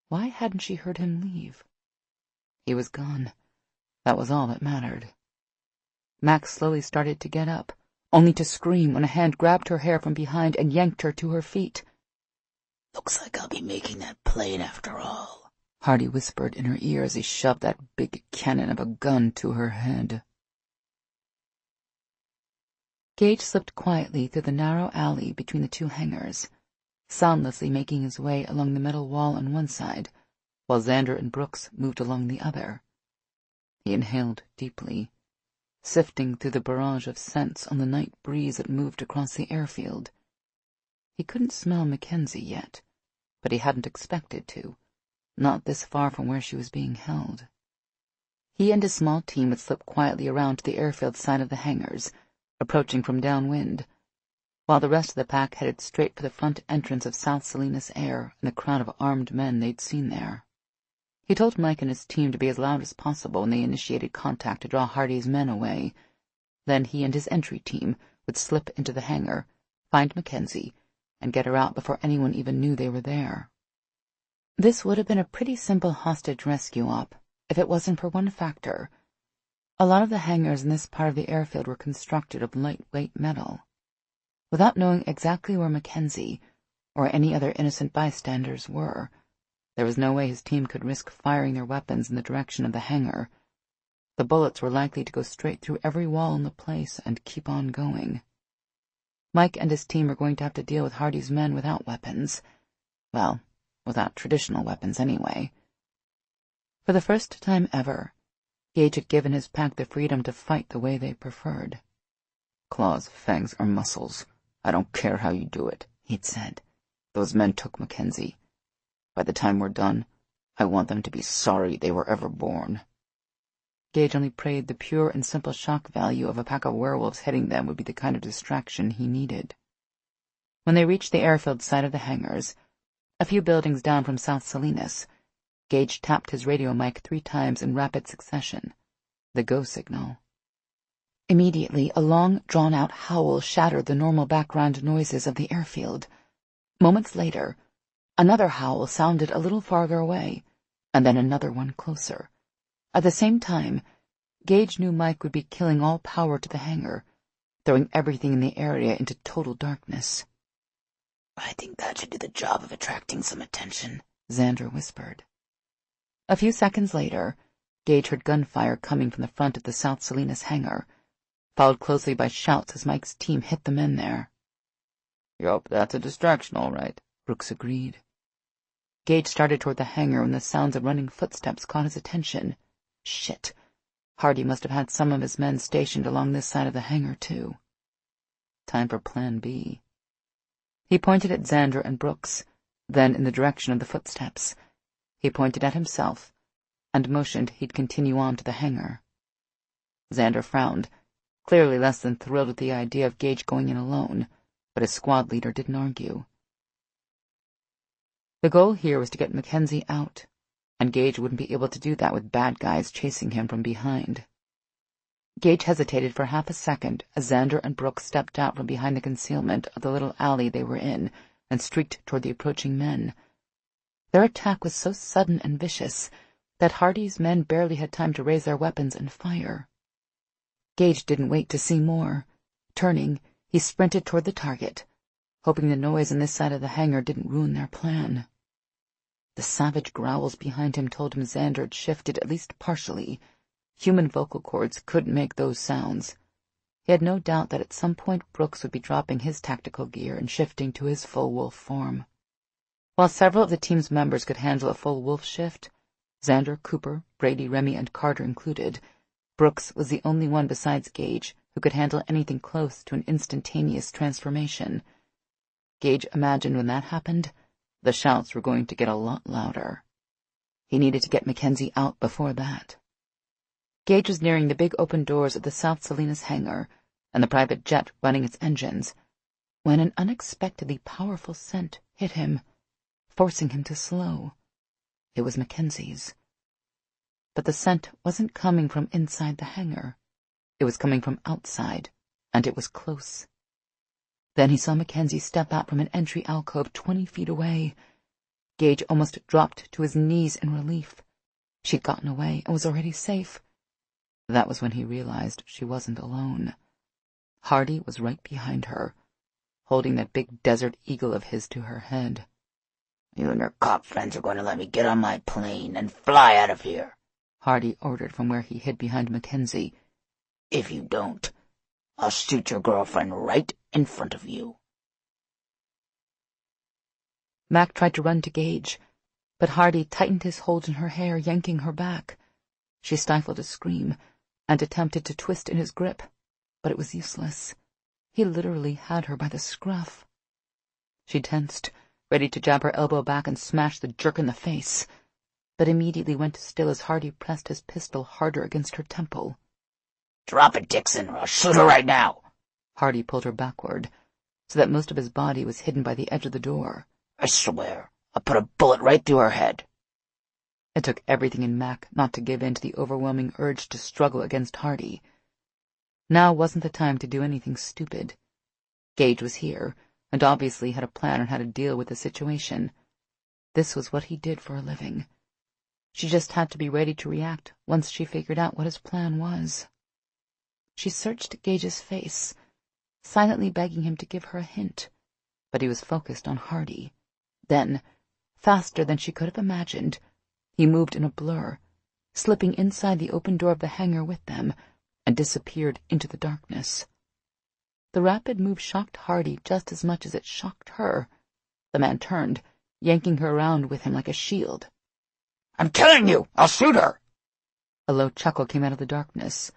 Why hadn't she heard him leave? He was gone. That was all that mattered. Max slowly started to get up, only to scream when a hand grabbed her hair from behind and yanked her to her feet. "Looks like I'll be making that plane after all," Hardy whispered in her ear as he shoved that big cannon of a gun to her head. Gage slipped quietly through the narrow alley between the two hangars, soundlessly making his way along the metal wall on one side, while Xander and Brooks moved along the other. He inhaled deeply, sifting through the barrage of scents on the night breeze that moved across the airfield. He couldn't smell Mackenzie yet, but he hadn't expected to, not this far from where she was being held. He and his small team would slip quietly around to the airfield side of the hangars, approaching from downwind, while the rest of the pack headed straight for the front entrance of South Salinas Air and the crowd of armed men they'd seen there. He told Mike and his team to be as loud as possible when they initiated contact to draw Hardy's men away. Then he and his entry team would slip into the hangar, find Mackenzie, and get her out before anyone even knew they were there. This would have been a pretty simple hostage rescue op, if it wasn't for one factor. A lot of the hangars in this part of the airfield were constructed of lightweight metal. Without knowing exactly where Mackenzie or any other innocent bystanders were, there was no way his team could risk firing their weapons in the direction of the hangar. The bullets were likely to go straight through every wall in the place and keep on going. Mike and his team were going to have to deal with Hardy's men without weapons. Well, without traditional weapons anyway. For the first time ever, Gage had given his pack the freedom to fight the way they preferred. "Claws, fangs, or muscles, I don't care how you do it," he'd said. "Those men took Mackenzie. By the time we're done, I want them to be sorry they were ever born." Gage only prayed the pure and simple shock value of a pack of werewolves hitting them would be the kind of distraction he needed. When they reached the airfield side of the hangars, a few buildings down from South Salinas, Gage tapped his radio mic 3 times in rapid succession, the go signal. Immediately, a long, drawn-out howl shattered the normal background noises of the airfield. Moments later, another howl sounded a little farther away, and then another one closer. At the same time, Gage knew Mike would be killing all power to the hangar, throwing everything in the area into total darkness. "I think that should do the job of attracting some attention," Xander whispered. A few seconds later, Gage heard gunfire coming from the front of the South Salinas hangar, followed closely by shouts as Mike's team hit the men there. "Yup, that's a distraction, all right," Brooks agreed. Gage started toward the hangar when the sounds of running footsteps caught his attention. Shit. Hardy must have had some of his men stationed along this side of the hangar, too. Time for Plan B. He pointed at Xander and Brooks, then in the direction of the footsteps. He pointed at himself, and motioned he'd continue on to the hangar. Xander frowned, clearly less than thrilled with the idea of Gage going in alone, but his squad leader didn't argue. The goal here was to get Mackenzie out, and Gage wouldn't be able to do that with bad guys chasing him from behind. Gage hesitated for half a second as Xander and Brooks stepped out from behind the concealment of the little alley they were in and streaked toward the approaching men. Their attack was so sudden and vicious that Hardy's men barely had time to raise their weapons and fire. Gage didn't wait to see more. Turning, he sprinted toward the target, hoping the noise on this side of the hangar didn't ruin their plan. The savage growls behind him told him Xander had shifted at least partially. Human vocal cords couldn't make those sounds. He had no doubt that at some point Brooks would be dropping his tactical gear and shifting to his full wolf form. While several of the team's members could handle a full wolf shift, Xander, Cooper, Brady, Remy, and Carter included, Brooks was the only one besides Gage who could handle anything close to an instantaneous transformation. Gage imagined when that happened, the shouts were going to get a lot louder. He needed to get Mackenzie out before that. Gage was nearing the big open doors of the South Salinas hangar and the private jet running its engines when an unexpectedly powerful scent hit him, forcing him to slow. It was Mackenzie's. But the scent wasn't coming from inside the hangar. It was coming from outside, and it was close. Then he saw Mackenzie step out from an entry alcove 20 feet away. Gage almost dropped to his knees in relief. She'd gotten away and was already safe. That was when he realized she wasn't alone. Hardy was right behind her, holding that big desert eagle of his to her head. "You and your cop friends are going to let me get on my plane and fly out of here," Hardy ordered from where he hid behind Mackenzie. "If you don't, I'll shoot your girlfriend right in front of you." Mac tried to run to Gage, but Hardy tightened his hold in her hair, yanking her back. She stifled a scream and attempted to twist in his grip, but it was useless. He literally had her by the scruff. She tensed, ready to jab her elbow back and smash the jerk in the face, but immediately went still as Hardy pressed his pistol harder against her temple. "Drop it, Dixon, or I'll shoot her right now." Hardy pulled her backward, so that most of his body was hidden by the edge of the door. "I swear, I'll put a bullet right through her head." It took everything in Mac not to give in to the overwhelming urge to struggle against Hardy. Now wasn't the time to do anything stupid. Gage was here, and obviously had a plan on how to deal with the situation. This was what he did for a living. She just had to be ready to react once she figured out what his plan was. She searched Gage's face, silently begging him to give her a hint, but he was focused on Hardy. Then, faster than she could have imagined, he moved in a blur, slipping inside the open door of the hangar with them, and disappeared into the darkness. The rapid move shocked Hardy just as much as it shocked her. The man turned, yanking her around with him like a shield. "I'm killing you! I'll shoot her!" A low chuckle came out of the darkness.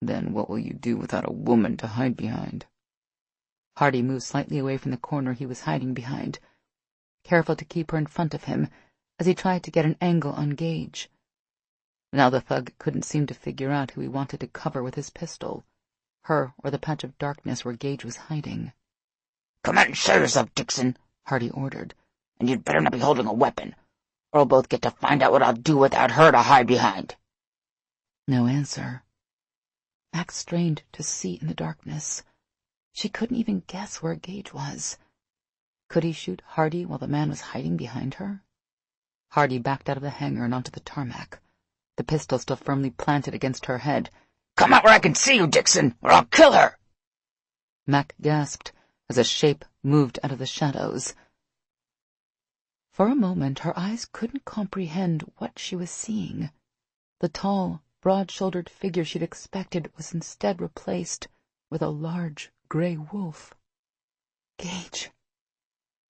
"Then what will you do without a woman to hide behind?" Hardy moved slightly away from the corner he was hiding behind, careful to keep her in front of him as he tried to get an angle on Gage. Now the thug couldn't seem to figure out who he wanted to cover with his pistol, her or the patch of darkness where Gage was hiding. "Come out and show yourself, Dixon," Hardy ordered. "And you'd better not be holding a weapon, or we'll both get to find out what I'll do without her to hide behind." No answer. Max strained to see in the darkness. She couldn't even guess where Gage was. Could he shoot Hardy while the man was hiding behind her? Hardy backed out of the hangar and onto the tarmac, the pistol still firmly planted against her head. "Come out where I can see you, Dixon, or I'll kill her!" Mac gasped as a shape moved out of the shadows. For a moment her eyes couldn't comprehend what she was seeing. The tall, broad-shouldered figure she'd expected was instead replaced with a large, gray wolf. "Gage."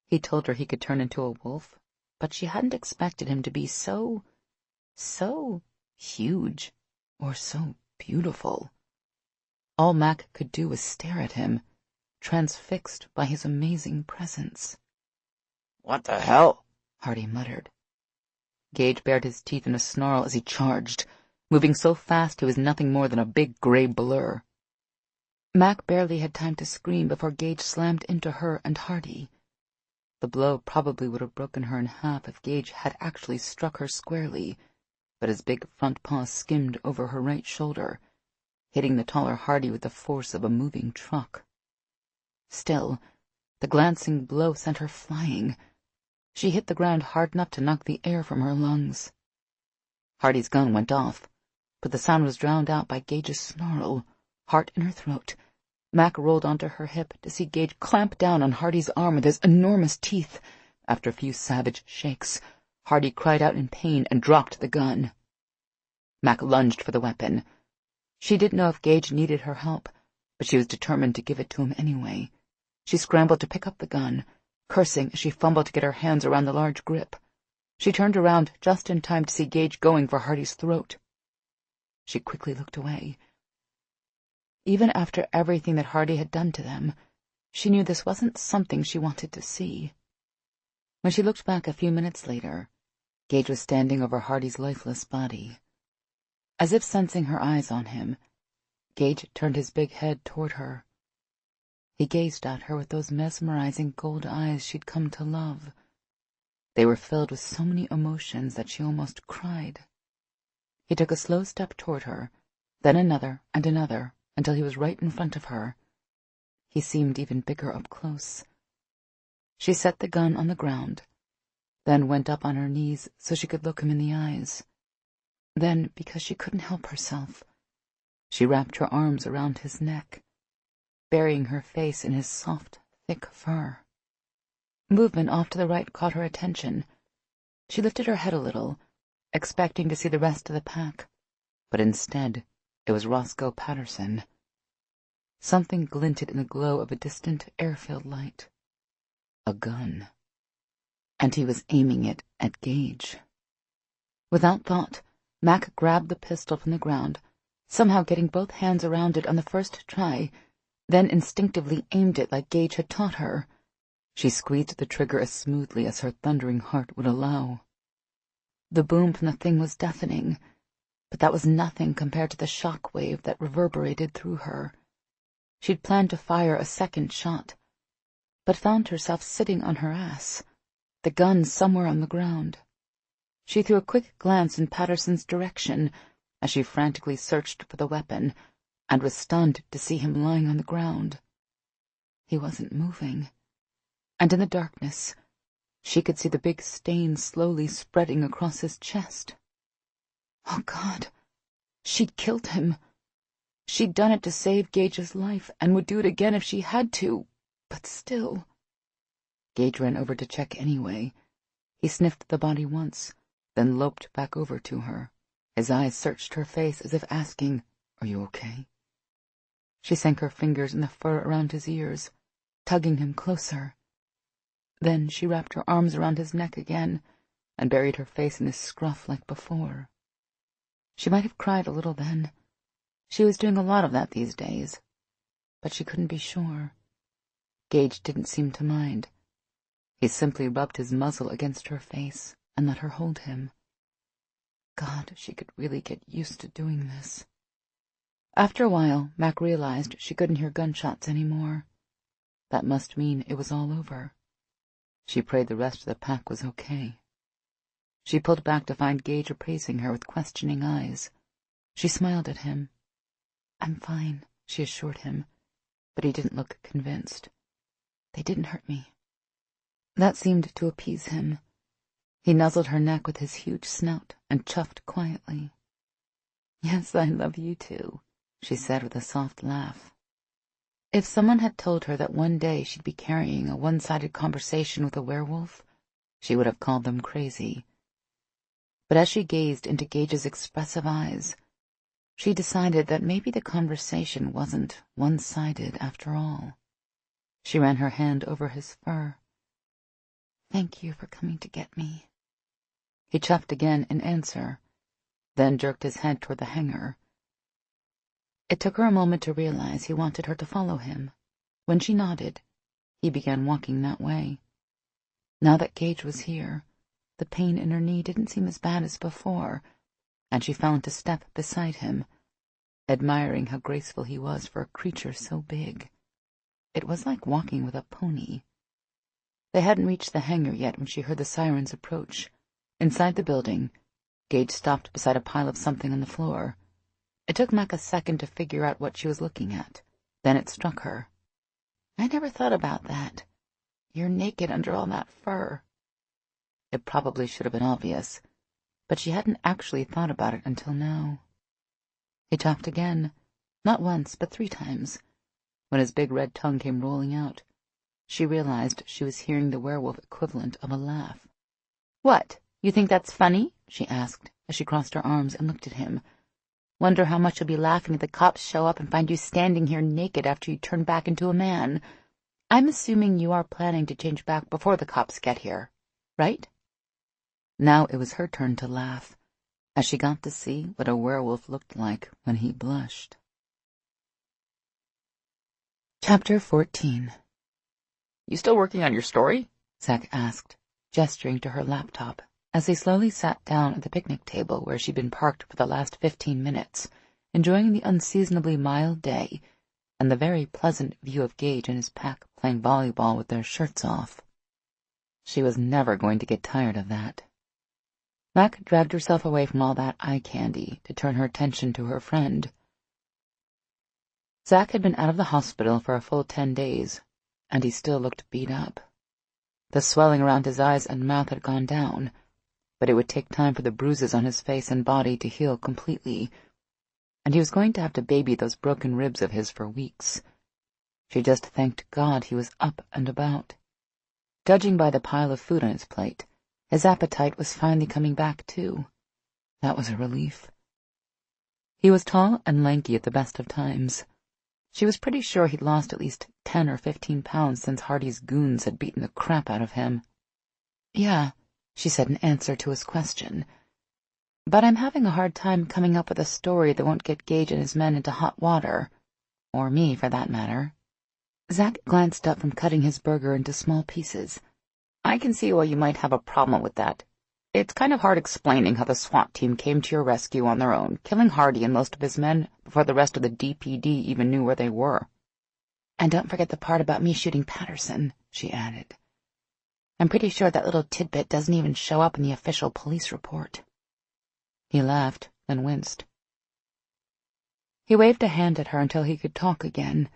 He told her he could turn into a wolf, but she hadn't expected him to be so huge or so beautiful. All Mac could do was stare at him, transfixed by his amazing presence. "What the hell?" Hardy muttered. Gage bared his teeth in a snarl as he charged, moving so fast he was nothing more than a big gray blur. Mac barely had time to scream before Gage slammed into her and Hardy. The blow probably would have broken her in half if Gage had actually struck her squarely, but his big front paw skimmed over her right shoulder, hitting the taller Hardy with the force of a moving truck. Still, the glancing blow sent her flying. She hit the ground hard enough to knock the air from her lungs. Hardy's gun went off, but the sound was drowned out by Gage's snarl, heart in her throat. Mac rolled onto her hip to see Gage clamp down on Hardy's arm with his enormous teeth. After a few savage shakes, Hardy cried out in pain and dropped the gun. Mac lunged for the weapon. She didn't know if Gage needed her help, but she was determined to give it to him anyway. She scrambled to pick up the gun, cursing as she fumbled to get her hands around the large grip. She turned around just in time to see Gage going for Hardy's throat. She quickly looked away. Even after everything that Hardy had done to them, she knew this wasn't something she wanted to see. When she looked back a few minutes later, Gage was standing over Hardy's lifeless body. As if sensing her eyes on him, Gage turned his big head toward her. He gazed at her with those mesmerizing gold eyes she'd come to love. They were filled with so many emotions that she almost cried. He took a slow step toward her, then another and another, until he was right in front of her. He seemed even bigger up close. She set the gun on the ground, then went up on her knees so she could look him in the eyes. Then, because she couldn't help herself, she wrapped her arms around his neck, burying her face in his soft, thick fur. Movement off to the right caught her attention. She lifted her head a little, expecting to see the rest of the pack, but instead it was Roscoe Patterson. Something glinted in the glow of a distant airfield light. A gun. And he was aiming it at Gage. Without thought, Mac grabbed the pistol from the ground, somehow getting both hands around it on the first try, then instinctively aimed it like Gage had taught her. She squeezed the trigger as smoothly as her thundering heart would allow. The boom from the thing was deafening, but that was nothing compared to the shock wave that reverberated through her. She'd planned to fire a second shot, but found herself sitting on her ass, the gun somewhere on the ground. She threw a quick glance in Patterson's direction as she frantically searched for the weapon, and was stunned to see him lying on the ground. He wasn't moving, and in the darkness she could see the big stain slowly spreading across his chest. Oh, God! She'd killed him. She'd done it to save Gage's life, and would do it again if she had to, but still. Gage ran over to check anyway. He sniffed the body once, then loped back over to her. His eyes searched her face as if asking, "Are you okay?" She sank her fingers in the fur around his ears, tugging him closer. Then she wrapped her arms around his neck again and buried her face in his scruff like before. She might have cried a little then. She was doing a lot of that these days, but she couldn't be sure. Gage didn't seem to mind. He simply rubbed his muzzle against her face and let her hold him. God, she could really get used to doing this. After a while, Mac realized she couldn't hear gunshots anymore. That must mean it was all over. She prayed the rest of the pack was okay. She pulled back to find Gage appraising her with questioning eyes. She smiled at him. "I'm fine," she assured him, but he didn't look convinced. "They didn't hurt me." That seemed to appease him. He nuzzled her neck with his huge snout and chuffed quietly. "Yes, I love you too," she said with a soft laugh. If someone had told her that one day she'd be carrying a one-sided conversation with a werewolf, she would have called them crazy. But as she gazed into Gage's expressive eyes, she decided that maybe the conversation wasn't one-sided after all. She ran her hand over his fur. "Thank you for coming to get me." He chuffed again in answer, then jerked his head toward the hangar. It took her a moment to realize he wanted her to follow him. When she nodded, he began walking that way. Now that Gage was here, the pain in her knee didn't seem as bad as before, and she fell into step beside him, admiring how graceful he was for a creature so big. It was like walking with a pony. They hadn't reached the hangar yet when she heard the sirens approach. Inside the building, Gage stopped beside a pile of something on the floor. It took Mac a second to figure out what she was looking at. Then it struck her. "I never thought about that. You're naked under all that fur." It probably should have been obvious, but she hadn't actually thought about it until now. He chuffed again, not once, but 3 times. When his big red tongue came rolling out, she realized she was hearing the werewolf equivalent of a laugh. "What, you think that's funny?" she asked as she crossed her arms and looked at him. "Wonder how much you'll be laughing if the cops show up and find you standing here naked after you turn back into a man. I'm assuming you are planning to change back before the cops get here, right?" Now it was her turn to laugh, as she got to see what a werewolf looked like when he blushed. Chapter 14. "You still working on your story?" Zach asked, gesturing to her laptop As they slowly sat down at the picnic table where she'd been parked for the last 15 minutes, enjoying the unseasonably mild day and the very pleasant view of Gage and his pack playing volleyball with their shirts off. She was never going to get tired of that. Mac dragged herself away from all that eye candy to turn her attention to her friend. Zach had been out of the hospital for a full 10 days, and he still looked beat up. The swelling around his eyes and mouth had gone down, but it would take time for the bruises on his face and body to heal completely, and he was going to have to baby those broken ribs of his for weeks. She just thanked God he was up and about. Judging by the pile of food on his plate, his appetite was finally coming back, too. That was a relief. He was tall and lanky at the best of times. She was pretty sure he'd lost at least 10 or 15 pounds since Hardy's goons had beaten the crap out of him. "Yeah," she said in answer to his question. "But I'm having a hard time coming up with a story that won't get Gage and his men into hot water. Or me, for that matter." Zach glanced up from cutting his burger into small pieces. "I can see why you might have a problem with that. It's kind of hard explaining how the SWAT team came to your rescue on their own, killing Hardy and most of his men before the rest of the DPD even knew where they were." "And don't forget the part about me shooting Patterson," she added. "I'm pretty sure that little tidbit doesn't even show up in the official police report." He laughed, then winced. He waved a hand at her until he could talk again.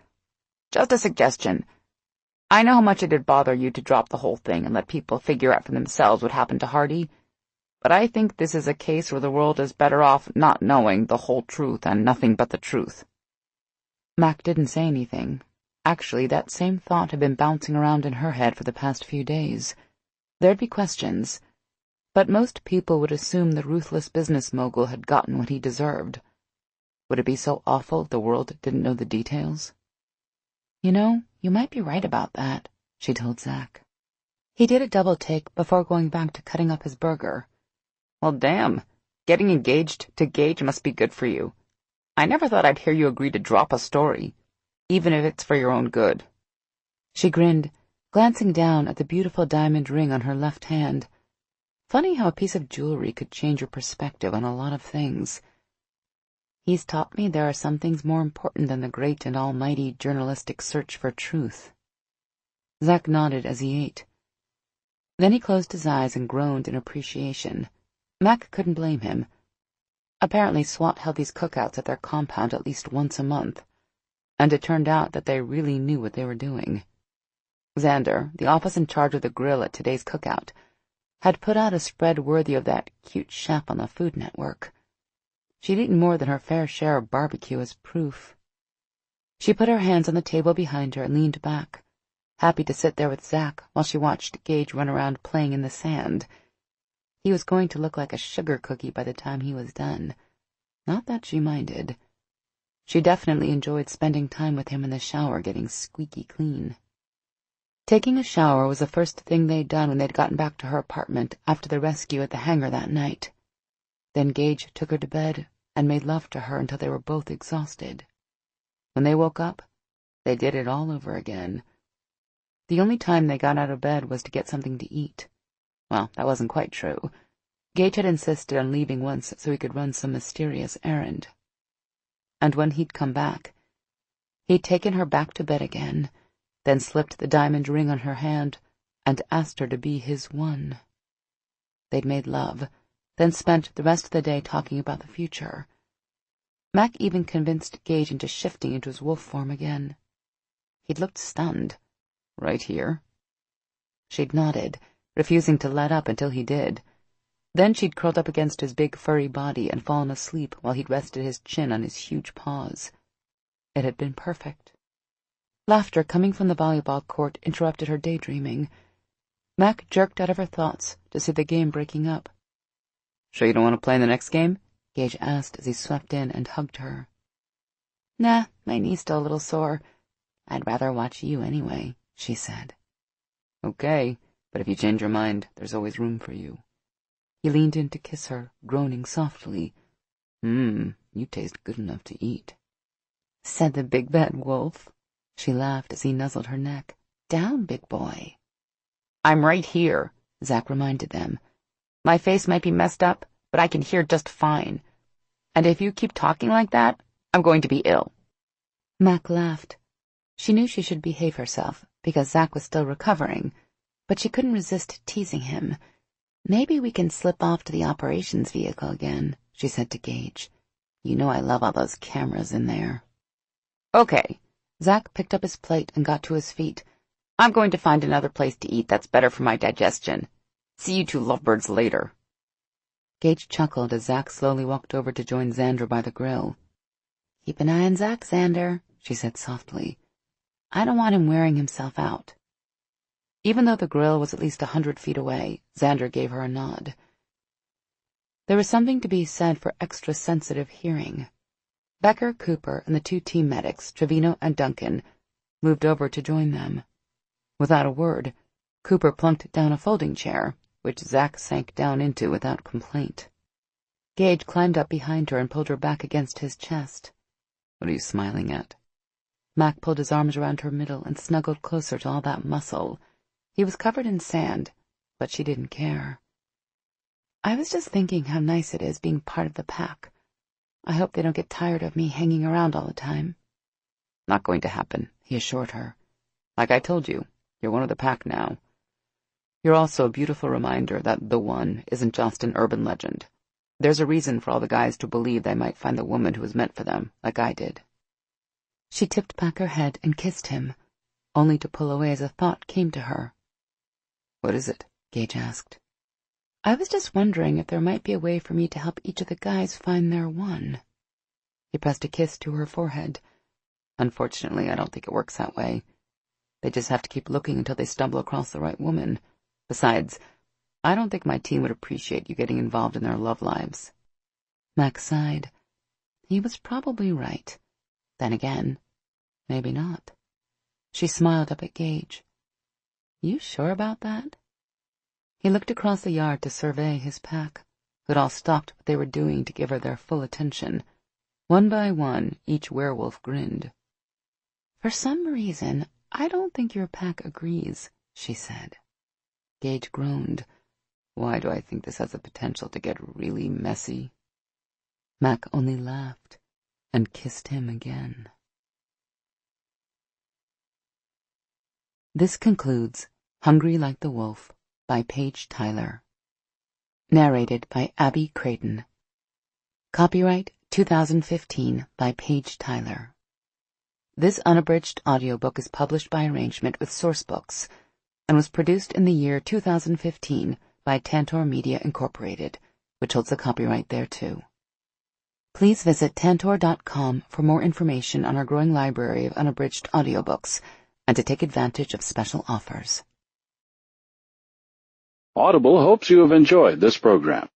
"Just a suggestion. I know how much it'd bother you to drop the whole thing and let people figure out for themselves what happened to Hardy, but I think this is a case where the world is better off not knowing the whole truth and nothing but the truth." Mac didn't say anything. Actually, that same thought had been bouncing around in her head for the past few days. There'd be questions, but most people would assume the ruthless business mogul had gotten what he deserved. Would it be so awful the world didn't know the details? "You know, you might be right about that," she told Zach. He did a double take before going back to cutting up his burger. "Well, damn. Getting engaged to Gage must be good for you. I never thought I'd hear you agree to drop a story, even if it's for your own good." She grinned, glancing down at the beautiful diamond ring on her left hand. Funny how a piece of jewelry could change your perspective on a lot of things. "He's taught me there are some things more important than the great and almighty journalistic search for truth." Zach nodded as he ate. Then he closed his eyes and groaned in appreciation. Mac couldn't blame him. Apparently SWAT held these cookouts at their compound at least once a month, and it turned out that they really knew what they were doing. Xander, the officer in charge of the grill at today's cookout, had put out a spread worthy of that cute chef on the Food Network. She'd eaten more than her fair share of barbecue as proof. She put her hands on the table behind her and leaned back, happy to sit there with Zach while she watched Gage run around playing in the sand. He was going to look like a sugar cookie by the time he was done. Not that she minded. She definitely enjoyed spending time with him in the shower getting squeaky clean. Taking a shower was the first thing they'd done when they'd gotten back to her apartment after the rescue at the hangar that night. Then Gage took her to bed and made love to her until they were both exhausted. When they woke up, they did it all over again. The only time they got out of bed was to get something to eat. Well, that wasn't quite true. Gage had insisted on leaving once so he could run some mysterious errand. And when he'd come back, he'd taken her back to bed again, then slipped the diamond ring on her hand and asked her to be his one. They'd made love, then spent the rest of the day talking about the future. Mac even convinced Gage into shifting into his wolf form again. He'd looked stunned. "Right here?" She'd nodded, refusing to let up until he did. Then she'd curled up against his big furry body and fallen asleep while he'd rested his chin on his huge paws. It had been perfect. Laughter coming from the volleyball court interrupted her daydreaming. Mac jerked out of her thoughts to see the game breaking up. "Sure you don't want to play in the next game?" Gage asked as he swept in and hugged her. "Nah, my knee's still a little sore. I'd rather watch you anyway," she said. "Okay, but if you change your mind, there's always room for you." He leaned in to kiss her, groaning softly. You taste good enough to eat," said the big bad wolf. She laughed as he nuzzled her neck. "Down, big boy." "I'm right here," Zach reminded them. My face might be messed up, but I can hear just fine. And if you keep talking like that, I'm going to be ill." Mac laughed. She knew she should behave herself, because Zach was still recovering, but she couldn't resist teasing him. "Maybe we can slip off to the operations vehicle again," she said to Gage. "You know I love all those cameras in there." "Okay." Zach picked up his plate and got to his feet. "I'm going to find another place to eat that's better for my digestion. See you two lovebirds later." Gage chuckled as Zach slowly walked over to join Xander by the grill. "Keep an eye on Zach, Xander," she said softly. "I don't want him wearing himself out." Even though the grill was at least 100 feet away, Xander gave her a nod. There was something to be said for extra sensitive hearing. Becker, Cooper, and the 2 team medics, Trevino and Duncan, moved over to join them. Without a word, Cooper plunked down a folding chair, which Zach sank down into without complaint. Gage climbed up behind her and pulled her back against his chest. "What are you smiling at?" Mac pulled his arms around her middle and snuggled closer to all that muscle. He was covered in sand, but she didn't care. "I was just thinking how nice it is being part of the pack. I hope they don't get tired of me hanging around all the time." "Not going to happen," he assured her. "Like I told you, you're one of the pack now. You're also a beautiful reminder that the one isn't just an urban legend. There's a reason for all the guys to believe they might find the woman who was meant for them, like I did." She tipped back her head and kissed him, only to pull away as a thought came to her. "What is it?" Gage asked. "I was just wondering if there might be a way for me to help each of the guys find their one." He pressed a kiss to her forehead. "Unfortunately, I don't think it works that way. They just have to keep looking until they stumble across the right woman. Besides, I don't think my team would appreciate you getting involved in their love lives." Max sighed. He was probably right. Then again, maybe not. She smiled up at Gage. "You sure about that?" He looked across the yard to survey his pack, who had all stopped what they were doing to give her their full attention. One by one, each werewolf grinned. "For some reason, I don't think your pack agrees," she said. Gage groaned. "Why do I think this has the potential to get really messy?" Mac only laughed and kissed him again. This concludes Hungry Like the Wolf by Paige Tyler. Narrated by Abby Creighton. Copyright 2015 by Paige Tyler. This unabridged audiobook is published by arrangement with Sourcebooks and was produced in the year 2015 by Tantor Media Incorporated, which holds the copyright thereto. Please visit tantor.com for more information on our growing library of unabridged audiobooks and to take advantage of special offers. Audible hopes you have enjoyed this program.